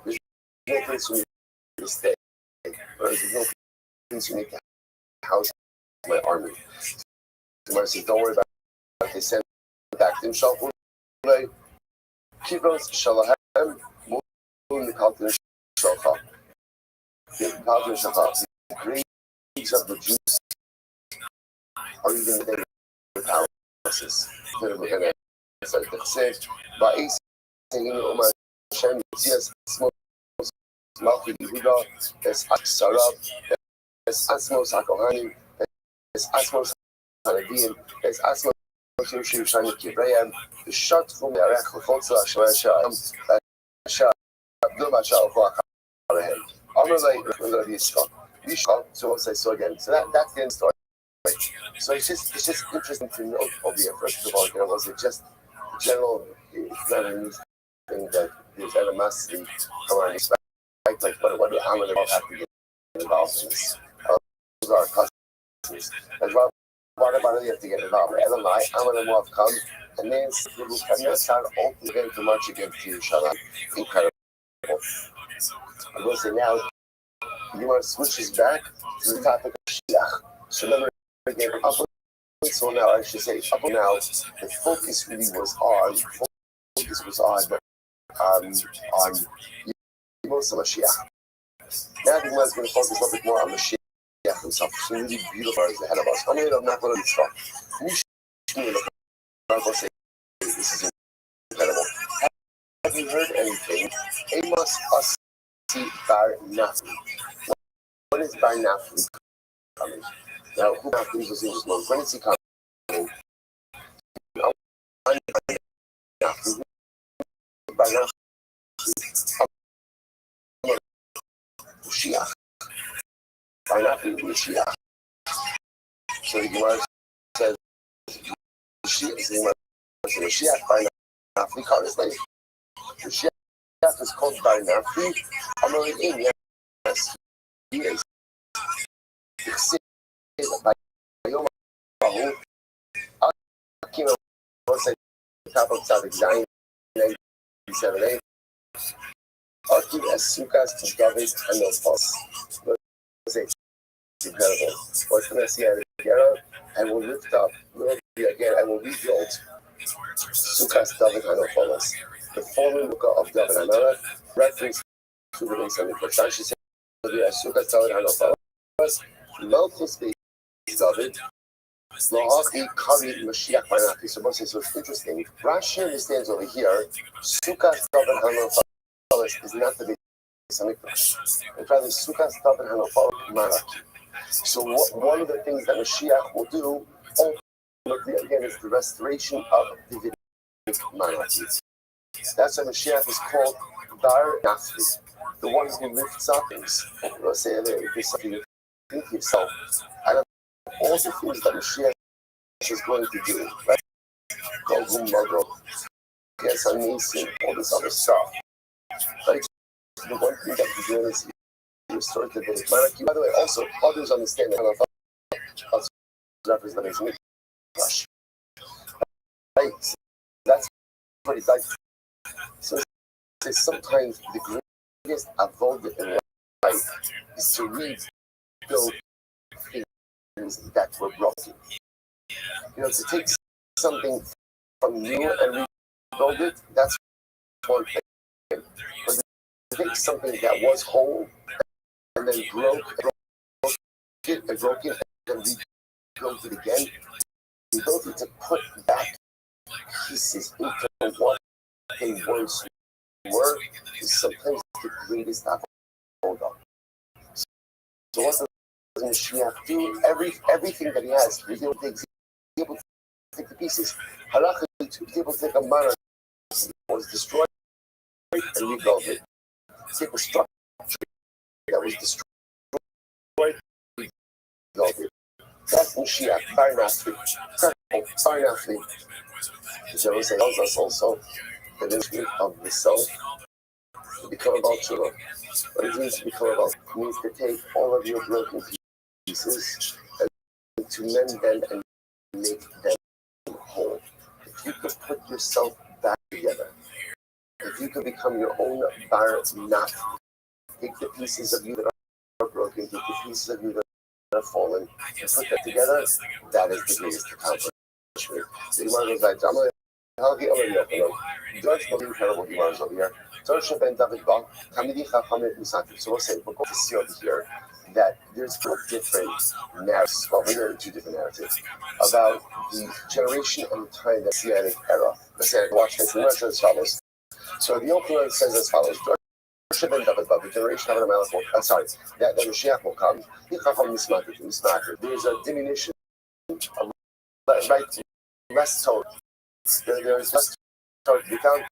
there's no place for me to stay, or there's no place for me to house my army. So I said, don't worry about it. They sent back to himself. Like, Kibros Shalahem, Moon the Calvin Shalcha. The Calvin Shalcha. The grades of the Jews are even the palaces. We're going to say, by Ace, saying, oh my Shem, yes, smoke, Malki Yehuda, there's Sarab, there's Asmos Hakohanim, there's Asmos Hanadim, there's Asmos Shim Shani Kibrayam, the shot from the Arach Lefotza, Shasham, Shah, Abdul Mashal Fakahem. Amalai, Rabbi Yishkon. So once I saw again, so that's the end story. So it's just interesting to note over here, first of all, there was it just general, it's not a new thing that there's animosity around this, right? Like, what do Amalai have to get involved in this? Those are our customers. As well, why do you have to get involved? Elamai, Amalai will have come, and then we cannot start open to march against you, Shalom. Incredible. I will say now, you want to switch us back to the topic of Shiach. So remember, again, up so now I should say up now, the focus really was on most of Mashiach. Now the one's going to focus a little bit more on Mashiach himself. So really beautiful is ahead of us. I'm not going to start. This is incredible. Have you heard anything? Amos Asi Bar Nafli. What is Bar Nafli coming? Now, who Nafli was in this month? When is he coming? Bar Nafli. Mashiach. Bar Nafli Mashiach. So the Gemara says, Mashiach Bar Nafli called his name. Mashiach is called Bar Nafli. I'm already in, yes. He is. By Yom Bahu, Akino was a top of Sadik Zayin, 1978. Akim as Sukas to David and no pulse. It's incredible. What's going to see at the I will lift up, again, I will rebuild Sukas David and no pulse. The fallen book of David and Melech reference to the base of the Kursan. She said, Sukas David and no pulse. Malchus David, Lahachi Kari Mashiach Barnafi. So it's interesting. Rashi understands over here, Sukkah David Hanofal is not the base of Mikdash. It's rather Sukkah David Hanofal Malaki. So one of the things that Mashiach will do, ultimately again, is the restoration of Davidic monarchy. That's why Mashiach is called Bar Nafli, the one who lifts up things. Let's say there's something. Think yourself, out of all the things that Mashiach is going to do, right? Golgum Magro, yes, amazing, all this other stuff. But the one thing that he's doing is he restored the Davidic monarchy. By the way, also, others understand that also reference that is Mikdash. Right? So that's what it's like. So sometimes the greatest avodah in life is to read build things that were broken. To take something from you and rebuild it, that's one thing. But to take something that was whole and then broke it and rebuild it again, rebuild it to put back pieces into what they once were is sometimes the greatest avodah. So what's Mashiach do? Everything that he has, he's able to take the pieces. Halakha, he's able to take a monarchy that was destroyed and rebuild it. Take a structure that was destroyed and rebuild it. That's Mashiach, Bar Nafli. Bar Nafli. The Jerusalem tells us also the mystery of the soul to become a Balchula. What it means to become a Balchula? It means to take all of your broken pieces and to mend them and make them whole. If you could put yourself back together, if you could become your own bar knot, take the pieces of you that are broken, take the pieces of you that are fallen, and put that together, that is the greatest accomplishment. The Gemara goes like, George Bobby Terrible Gemara's over here. George Ben David Bach, Hamidi Chachamit Musaki. So we'll say, we're going to see over here that there's two different narratives, well, we're in two different narratives, about the generation and the time, the Messianic era. The Messianic watchman. The Gemara says as follows. So the Open says as follows. George Ben David Bach, the generation of the Malach will, that the Mashiach will come. There's a diminution of less total. There's less total to be found.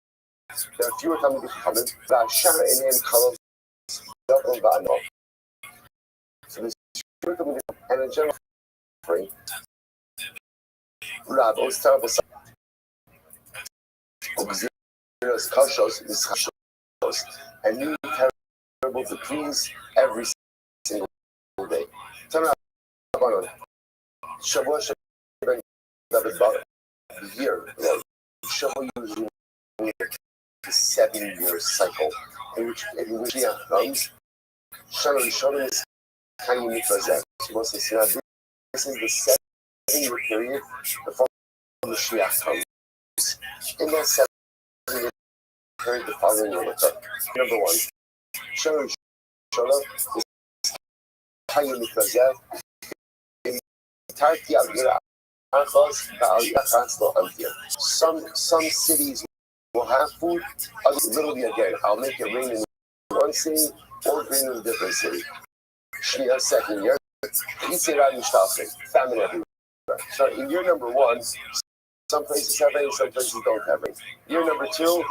There are fewer Talmudim coming. So there's fewer Talmudim and in general offering. Rab, always terrible stuff. And new terrible decrees every single day. Shavuot the year. Shavuot usually a 7-year cycle in which Mashiach comes. Shana Rishonim is Kayim Mikvazeh. This is the 7-year period before Mashiach comes. In that 7-year period, the following will occur. Number one, Shana Rishonim is Kayim Mikvazeh. Some cities will have food, others literally again. I'll make it rain in one city or rain in a different city. Shnia, second year, famine everywhere. So in year number one, some places have rain, some places don't have rain. Year number two,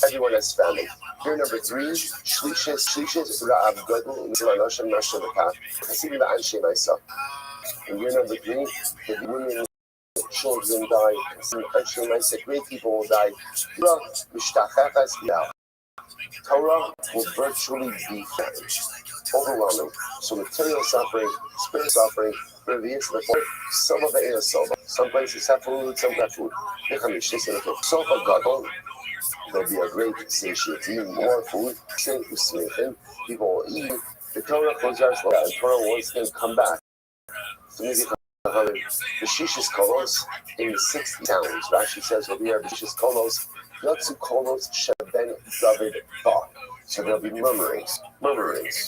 everyone has famine. Year number three, shlishes, ra'ab gadol, mitzvah nashem v'kaf. Hasidim v'anshe myself. In year number three, the women, children die. Actually, when I say great people will die, Torah will virtually be overwhelming. So material suffering, spirit suffering, some of it is sober. Some places have food, some have food. Sofa gadol, there'll be a great satiety, more food, people will eat. The Torah closes out, and Torah will once again come back. The Shishis Kolos in 60 towns. Rashi says over here, the Shishis Kolos, Yotsu Kolos Sheben David Ba. So there'll be murmurings,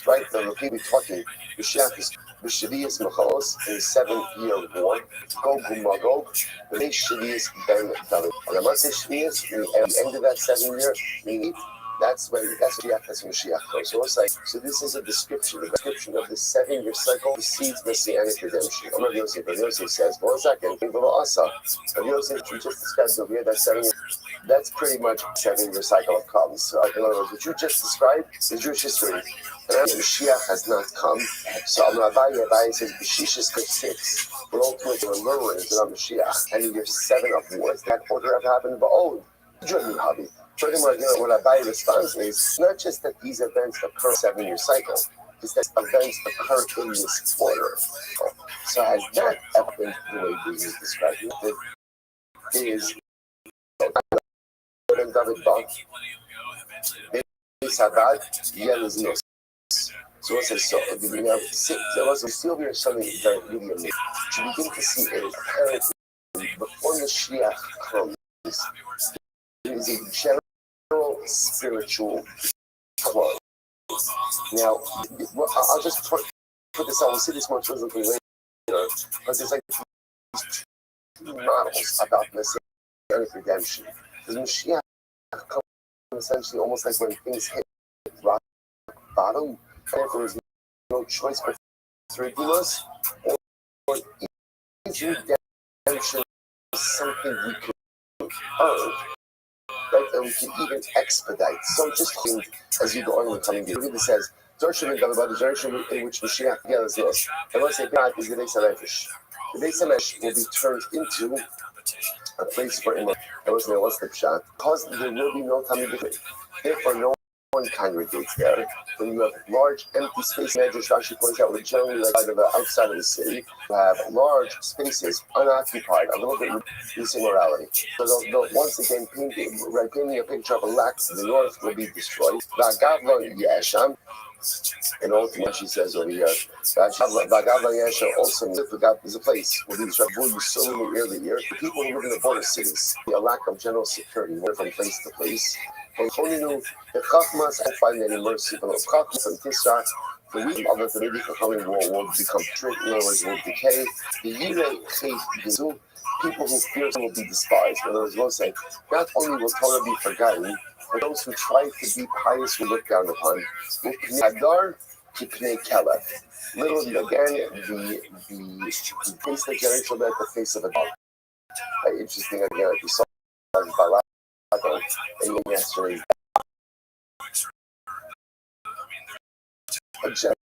right? There'll be talking. The Shavias Machalos in the 7th-year war. Gog Magog, the Shavias Ben David. And the Shavias, at the end of that 7 year, meaning that's when Mashiach comes. So it's like, so this is a description of the 7-year cycle precedes Messianic redemption. Rav Yosef says, well, second, Rav Yosef, you just described over here, that 7 years, that's pretty much a 7-year cycle of comes. So in other words, what you just described is Jewish history. And Mashiach has not come. So Abai says, B'shishis could 6. But ultimately, we're murmurings around Mashiach. And in year 7 of wars, that order have happened, but Jordan Hobby. Furthermore, what Abai responds is not just that these events occur in a 7-year cycle, it's that events occur in this order. So has that happened the way Jesus described it? It is David Bach, Sabat, Yeliznos. So it says so. We see over here something very really amazing. To begin to see it, apparently, before the Mashiach comes, there is a general spiritual flow. Now, I'll just put this out. We'll see this more physically later, because there's like two models about Messianic redemption. Because Mashiach comes essentially almost like when things hit rock bottom, and there is no choice but to redeem us, or is redemption something we can earn? Right, and we can even expedite. So just as you go on in the coming years, it says, the generation in which Mashiach is this. And let's say God is the Beis HaNefesh. The Beis HaNefesh will be turned into a place for immortality. That was the pshat. Because there will be no Talmud. Therefore, no one congregates there. When you have large empty space, Medrash Rashi points out, we're generally like outside of the city, you have large spaces unoccupied, a little bit reducing morality. So they'll once again painting a picture of a lack to the north will be destroyed. And ultimately, she says over here, Vagavla Yasha also means is a place where these Rabbul so in the ear. The people who live in the border cities, a lack of general security, move from place to place. And Koninu, the Chachmas, I find any mercy, but the Chachmas and Tisra, the weak of the Vedic coming will become strict, in other words, will decay. The Yirei Chait Gizu, people who fear will be despised. In other words, we'll say, not only will Torah be forgotten, but those who try to be pious will look down upon. Hadar Kipnei Kelef. Literally, again, the face of Jerry showed the face of a dog. Interesting, again, like we saw Balago and yesterday. The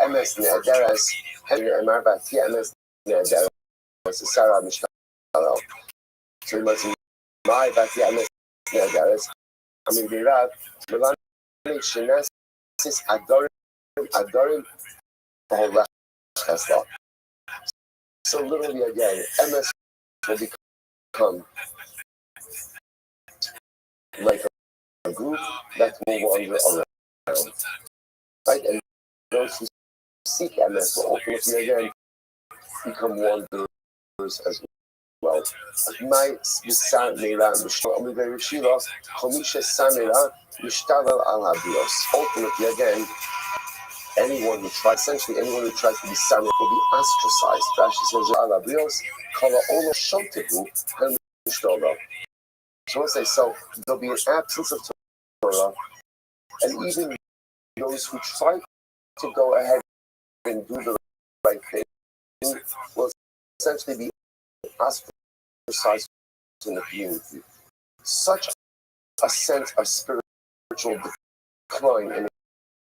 MS Nederes, Henry Emar Bati MS Nederes, Sarah Mishtal. So you must my Bati MS Nederes. I mean, the Rab, Milan Shinas, Adorim, so literally again, MS will become like a group that will wander around, right? And those who seek MS will ultimately again become wanderers as well. My ultimately again, anyone who tries to be Samuel will be ostracized. Rashi says, Alabrios, Kala Ola Shotehu, and Mishtola. So once they so there'll be an absence of Torah, and even those who try to go ahead and do the right thing will essentially be ostracized in the community. Such a sense of spiritual decline in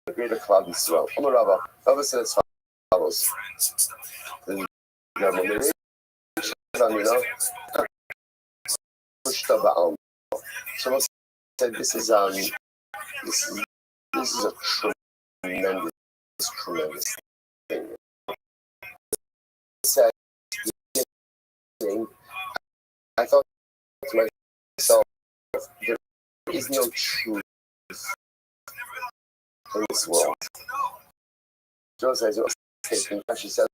the greater cloud Yisrael. Rava said as follows. Someone said this is a tremendous thing. Said, I thought to myself, there is no truth in this world. Joe says, she says,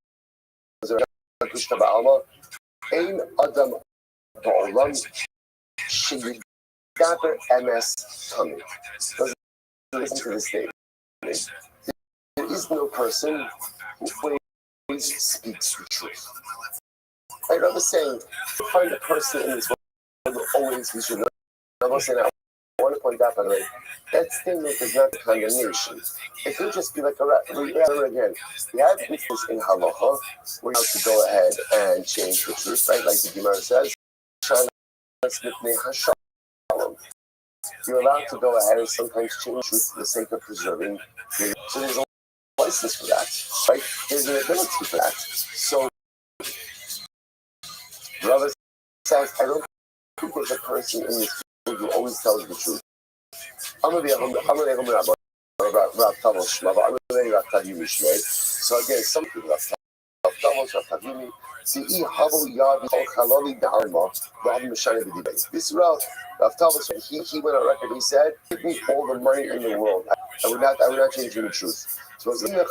Ein Adam Ba'olam Sheyidaber MS Tamid. Listen to this statement. There is no person who always speaks the truth. I remember saying, find a person in this world who always we should know. I'm not saying that. I want to point out, by the way, that statement is not condemnation. It could just be like again. We have instances in halacha where you have to go ahead and change the truth, right? Like the Gemara says, you're allowed to go ahead and sometimes change truth for the sake of preserving. So there's a license for that, right? There's an ability for that. So, Rava says, I don't think there's a person in this world who always tells the truth. So again, some people have this route, he went on record. He said, "Give me all the money in the world. I would not change the truth." So was now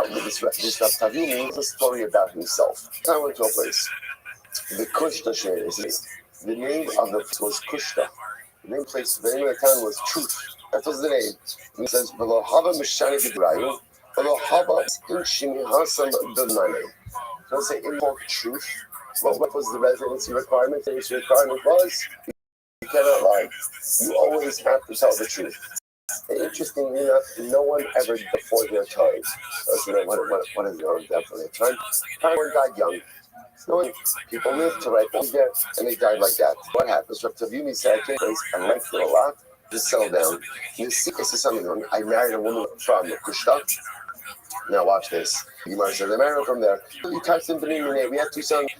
this Rav Tavini is a story about himself. I went to a place. The Kushta is the name of the place was Kushta. The name of the town was Truth. That was the name. And he says, "V'lo haba mishani b'drayu, v'lo haba inshimi hasam b'manei." Don't say invoke truth. Well, what was the residency requirement? The requirement was you cannot lie. You always have to tell the truth. And interestingly enough, no one ever before their time. So, what is your death for their time? Everyone died young. No, people lived to write books there, and they died like that. What happens? Rav Tavini said, I went through a lot to settle down. This is something. I married a woman from Kushta. Now watch this. You might say, I married her from there. We touched in Benin. We had two sons.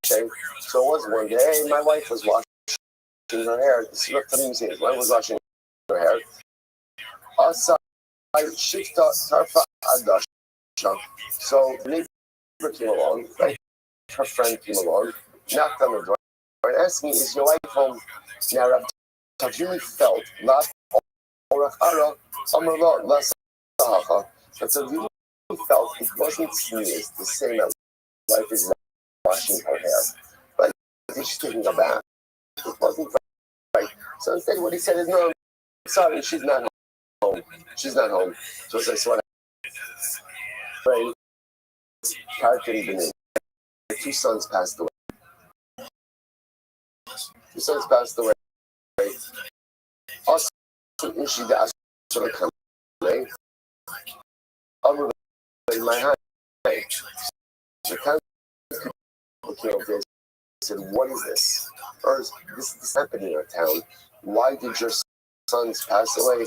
So it was one day, my wife was washing her hair. My wife was washing her hair. Outside, shifta tarfa adasha. So the neighbor came along, like her friend came along, knocked on the door, and asked me, "Is your wife home?" Now, Rav Tajuni felt not orach ara amar lo lasahacha. But Tajuni felt it wasn't sneezed the same as wife is washing her hair, but she's taking a bath. It wasn't right. So instead, what he said is, "No, sorry, she's not home. She's not home." So I said, "Right." The two sons passed away. Two sons passed away. Also, she got sort of coming. In my hand, the kind of came up there and said, "What is this? Or this happened in our town? Why did your sons pass away?"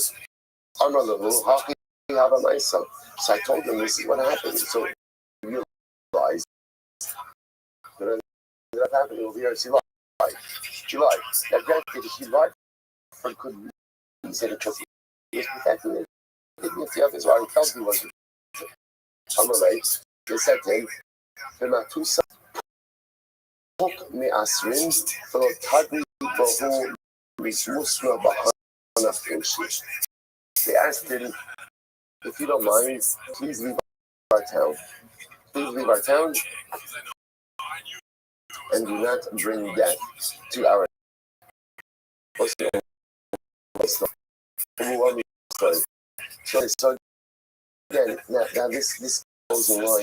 Oh no, how can you have a nice son? So I told them this is what happened. So you realize that ended up happening over here. She lied. Now granted, she lied for good reason because he was protecting it. If the others already felt he was Amalek, they said to him, "Two sons took me asrin for Tagri Bahu Mismusma Bahana." They asked him, "If you don't mind, please leave our town. Please leave our town and do not bring death to our overwhelming story." So again, now this goes in line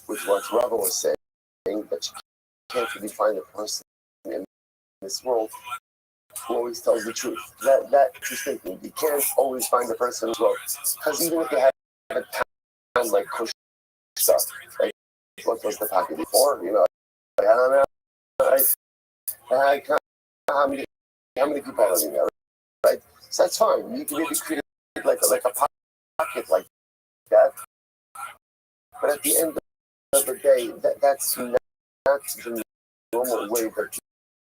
with what Rabba was saying, that you can't really find a person in this world who always tells the truth. That's the thinking. You can't always find a person as well. Because even if they have a town like Kush stuff, like what was the packet before? I don't know. How many people are living there, right? So that's fine. You can maybe create like a pocket like that. But at the end of the day, that's not the normal way that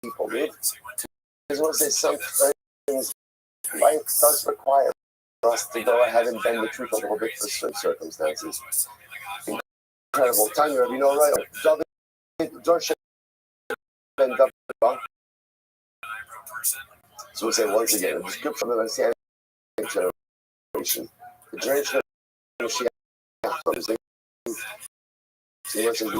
people live. Because once they some things, life does require us to go ahead and bend the truth a little bit for certain circumstances. Incredible. Tanya, right? George been done. So we say once again, a description of the Messianic generation. The generation of Mashiach comes in. So he mentions,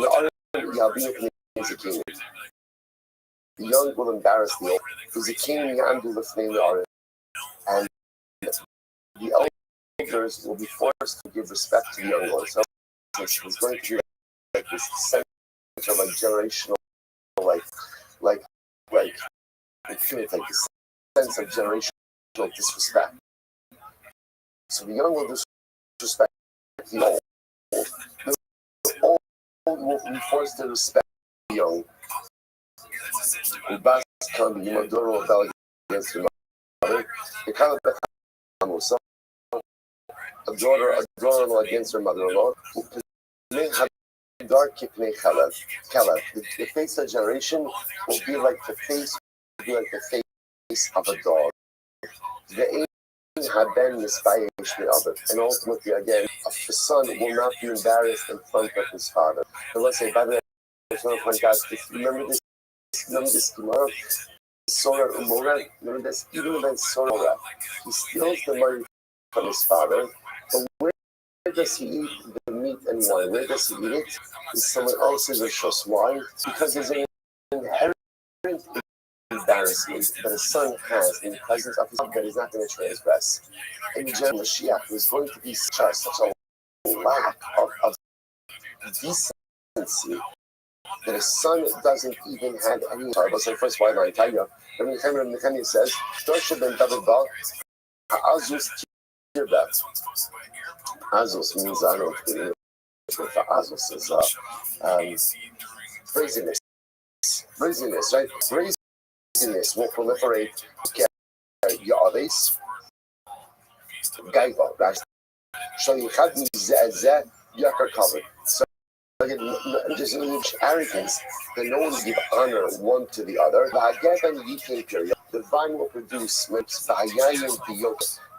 the young will embarrass the old. Because the king Yandu the flame the and the elders will be forced to give respect to the young ones. So he's going to be like this sense of like generational, like this sense of generational disrespect. So the young will disrespect the old. The old will be forced to respect the young. Ubas can be Maduro rebel against your mother. The kind of a daughter against her mother-in-law. The face of generation will be like the face of a dog. The had been misguided, and ultimately, again, the son will not be embarrassed in front of his father. And let's say, by the way, remember this tomorrow? Sora Umora, remember this? Even when Sora, he steals the money from his father, but where does he eat the meat and wine? Where does he eat it? In someone else's rishos. Why? Because there's an inherent embarrassment that a son has in the presence of his father that he's not going to transgress. In general, Mashiach is going to be such a lack of decency that a son doesn't even have any. Sorry, let's say first why I tell you. When Nehemiah says, "Dorsha ben David Bal, Azus Kirbet." Azus means I don't know what Azus is. Brazenness, right? Brazenness will proliferate. Ya'aves, Gaiva, right? So you have these yakar covered. So again, there's a huge arrogance that no one will give honor one to the other. The vine will produce,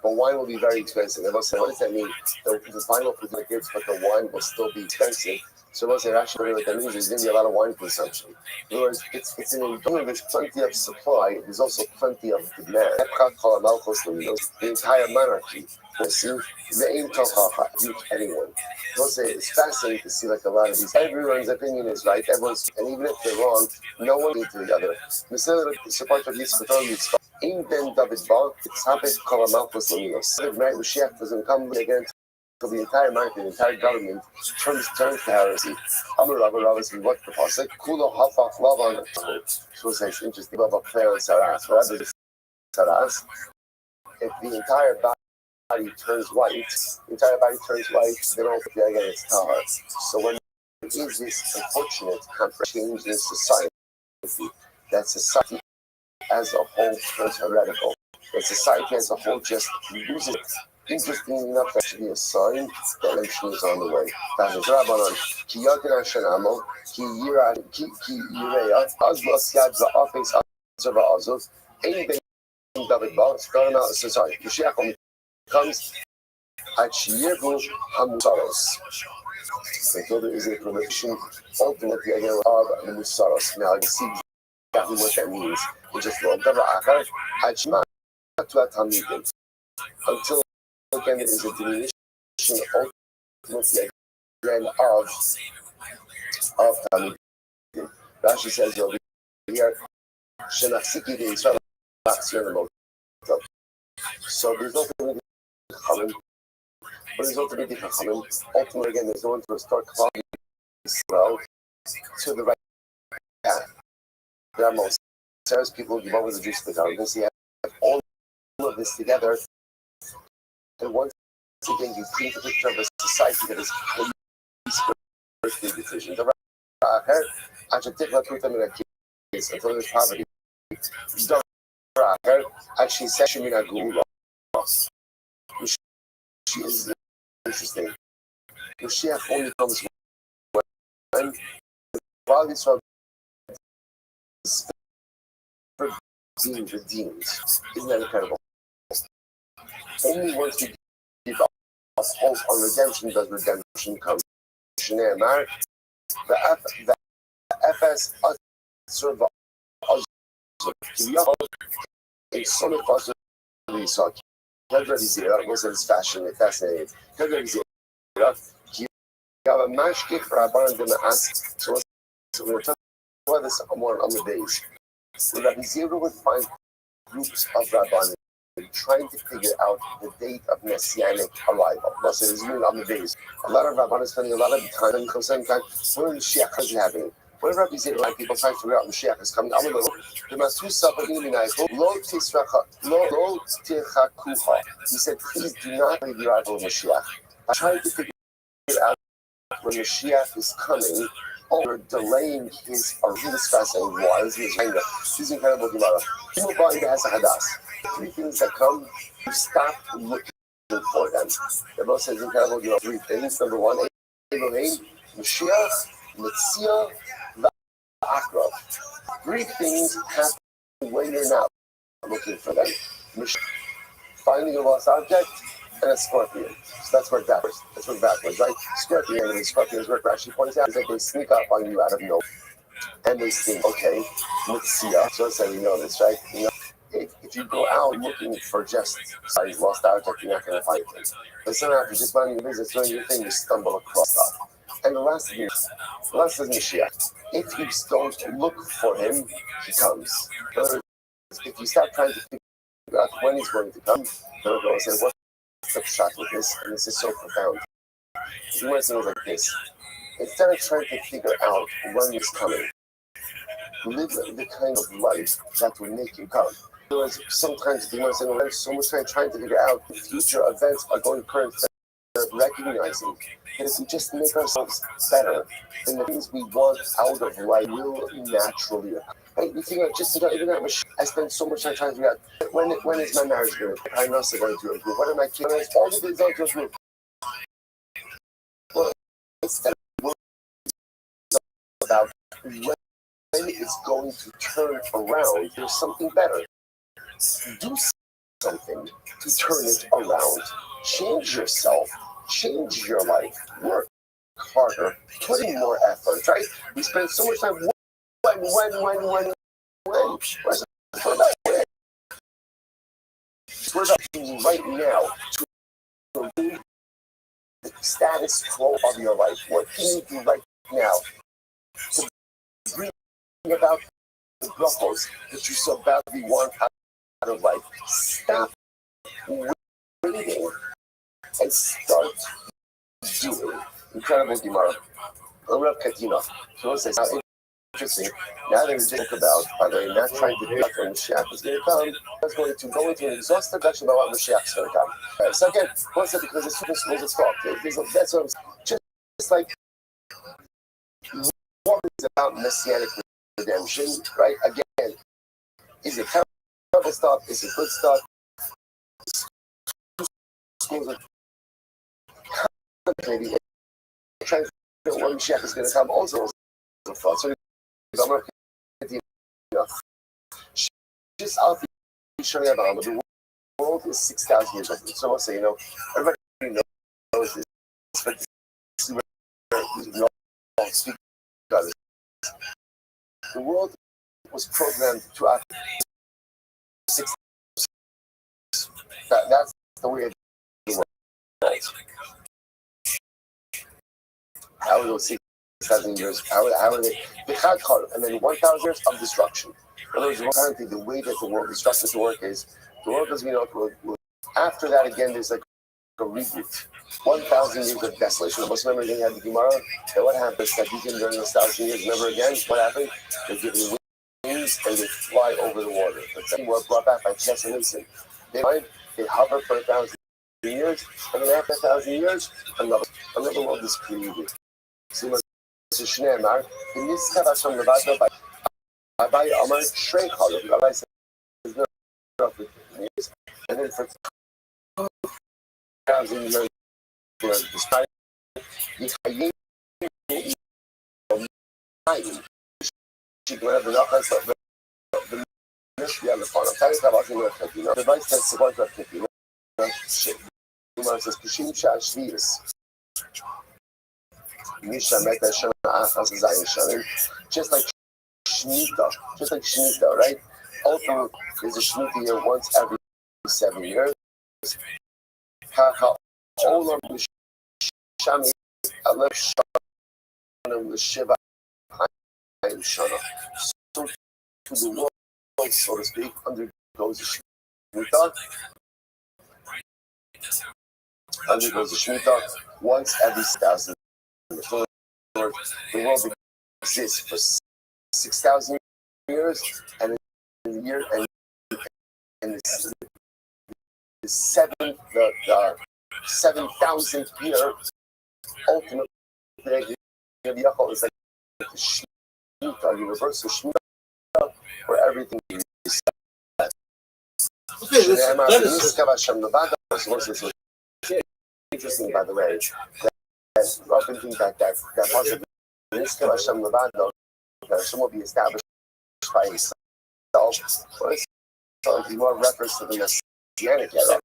but wine will be very expensive. And what does that mean? The vine will produce gifts, but the wine will still be expensive. So what's it actually what that means is going to be a lot of wine consumption. In other words, it's an environment, there's plenty of supply, there's also plenty of demand. The entire monarchy. The aim to anyone. It's fascinating to see like a lot of these. Everyone's opinion is right. And even if they're wrong, no one needs the other. Support of this in Ben David Ball, it's happened to call a Malchus Laminos. The Mashiach doesn't come again. So the entire market, the entire government turns to heresy. Amar Rabba Rabba said, what the pasuk? Kulo hafach lavan. So it's interesting. Rabba Claire and Saras. What is Saras? If the entire body turns white, they don't again it's tahar. So when there is this unfortunate change in society, that society as a whole turns heretical. That society as a whole just loses it. Interesting enough, that should be a sign that election is on the way. That is Rabbanon. Ki Yakin Hashanamo, Ki Yireya, Azlas Yadza Office Azava Azov, anything David Ball, sorry, Mashiach comes at Shiyegu Hamusaros. They feel there is a prohibition, ultimately, again, of the Musaros. Now, you see exactly what that means. We just wrote David Akar, at Shema, until again, there is a diminution ultimately again of Talmud. Rashi says over here, Shenachsiki the Israel so there's ultimately Chachamim, but there's ultimately Chachamim. Ultimately again, there's no one to restore Klal Yisrael to the right path. There are most serious people who give over the Jews to the government. So you have all of this together. And once again, you paint a picture of a society that is the least earthly decision. The I should take my truth in a case until there's poverty. Actually, section in a gula. Which is interesting. Mashiach only comes when while Israel is being redeemed. Isn't that incredible? Only once we give us hope on redemption does redemption come. The FS serve a son of us saw Kedra was his fascinating. Kedra you have a mashkich rabban going to ask. So we're talking about this more on the days. Rabbi Zera would find groups of rabbanim trying to figure out the date of messianic arrival. So it's really on the days. A lot of rabbanim spending a lot of time and time when the Mashiach is happening. When Rabbi Zera, like people trying to figure out Mashiach is coming, he said, please do not leave the arrival of Mashiach. I tried to figure out when Mashiach is coming, or delaying his this fascinating. Why is he saying that? This is incredible Gemara. People buying the Hadas. Three things that come, you stop looking for them. The most says incredible Gemara. Three things. Number one, Elohim, Mashiach, Metzia, Akrov. Three things happen when you're not looking for them. Finding a lost object and a scorpion. So that's worked backwards. That's worked backwards, right? Scorpion and scorpions work actually points out is that they sneak up on you out of nowhere. And they think, okay, Mitzia. So let's say we know this, right? You know, if you go out looking for just lost object, you're not going to find it. But somehow if you're just minding your business, doing your thing, you stumble across stuff. And the last thing is Mashiach. If you don't look for him, he comes. In other words, if you start trying to figure out when he's going to come, they'll go and say, what's the shot with this? And this is so profound. You want things like this. Instead of trying to figure out when he's coming, live the kind of life that will make you come. In other words, sometimes you want to say, well, there's so much time trying to figure out the future events are going to occur instead of recognizing that if we just make ourselves better, then the things we want out of life will naturally occur. Right? We think just about even that much. I spend so much time trying to figure out when is my marriage going to I'm also going to improve. What are my kids? All the things going to improve. Well, instead of about when it's going to turn around. There's something better. Do something to turn it around. Change yourself. Change your life. Work harder. Put in more effort, right? We spend so much time when. Where's about right now to remove the status quo of your life? What can you do right now to bring about the brachos that you so badly want out of life? Stop waiting and start doing. Incredible Gemara. Rav Katina. So it says, interesting. Now that we talk about, by the way, not trying to do when Mashiach is going to come, is going to go into an exhaustive lecture about what Mashiach is going to come. Right, so again, what's it? Because it's super schools of thought. That's what I'm just like what is about messianic redemption, right? Again, is it terrible stuff? Is it good stuff? Schools of maybe trying to figure out when Mashiach is going to come also of thought. So just out the world is 6,000 years old. So I'll say, everybody knows this, but this is where we all speak about it. The world was programmed to act 6. That's the way it works. How will 6,000 years? How are they? And then 1,000 years of destruction. In other words, currently the way that the world is structured to work is the world as we know it. After that, again, there's like a reboot. 1,000 years of desolation. Most remember they had the Gemara. And what happens? That you can during those 1,000 years, never again. What happened? They give them wings and they fly over the water. That's what brought back by Chess and Nixon. They hover for 1,000 years, and then after 1,000 years, another world is created. So Shneimar, the Niskav from Nevada by Rabbi Amar Shrei Challah. Rabbi says, and then for 2,000 years, despite the she can have enough of the mystery on the phone. I'm telling you about the device that's supposed to have shit. Gemara says, Kishim Shashvius. Just like Shemitah, right? Ultimately, there's a Shemitah year once every 7 years. So to the world, so to speak, undergoes a Shemitah. Undergoes a Shemitah once every 1,000 years. The world exists for 6,000 years, and in the year and the 7,000th year, ultimately, is like the Shemitah, universal Shemitah, where everything is set. Okay, interesting, by the way, that often think that part of the Niskav Hashem Levado, that Hashem will be established by himself, or it's more reference to the Messianic era.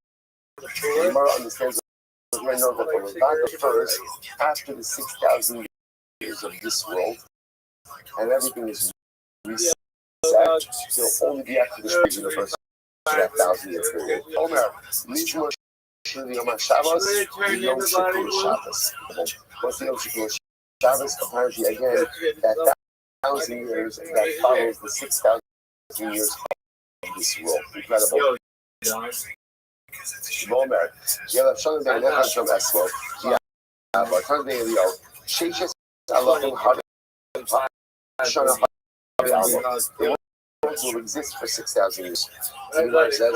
The Gemara understands that we know that the Levado occurs after the 6,000 years of this world, and everything is reset. It'll only be after the Shri universe for that 1,000-year period. Omer, Lishma Yom HaShabbos, Yom Kippur Shabbos. What's the Yom Kippur Shabbos? Apparently, again, that 1,000 years that follows the 6,000 years of this world. Incredible. Omer, Yelav Shalom Be'enecha Shom Eslo, Yelav Shalom Be'elio, Sheishes Alachim Hadar Shana Hadar. The world will exist for 6,000 years. The Gemara says,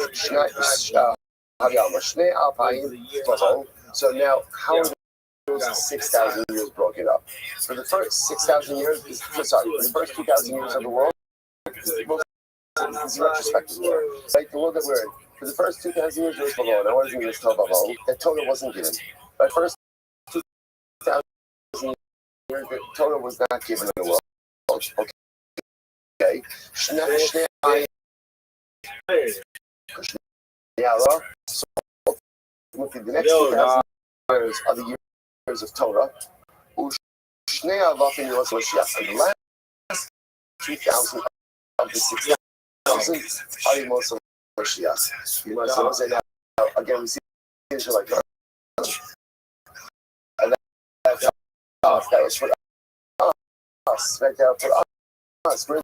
so now, how are those 6,000 years broken up? For the first 6,000 years, for the first 2,000 years of the world, is retrospective. Like the world that we're in. For the first 2,000 years, there was Babylon. Now, what does it mean to tell Babylon? That Torah wasn't given. But first 2,000 years, the Torah was not given in the world. Okay. Within the next 2,000 years are the years of Torah. And the last 2,000 of the 6,000 are the most of Mashiach. Again, we see things like that. And that was for us, right there for us. We're in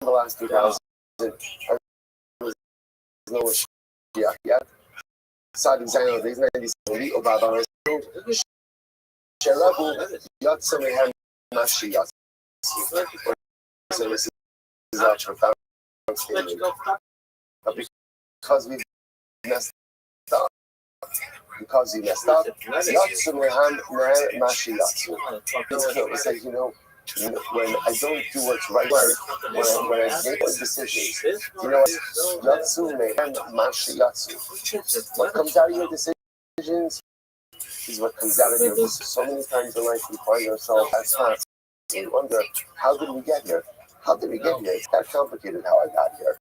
the last 2,000. There was no Mashiach yet. Sadi Zaino, these 97 Obama. Sherabu Yatsamehem Mashiach. So this is our profound statement. But because we messed up, Yatsamehem Mashiach. It's like, when I don't do what's right, when I make decisions, Yatsamehem Mashiach. What comes out of your decisions is what comes out of your lips. So many times in life we find ourselves as times and wonder, how did we get here? How did we get here? It's that complicated how I got here.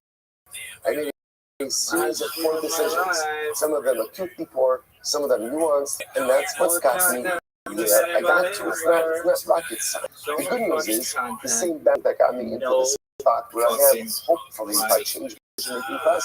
I made a series of poor decisions. Some of them acutely poor, some of them nuanced, and that's what's got me here. I got to. It's not rocket science. The good news is, the same bank that got me into the spot where I am, hopefully by changing the decision-making process,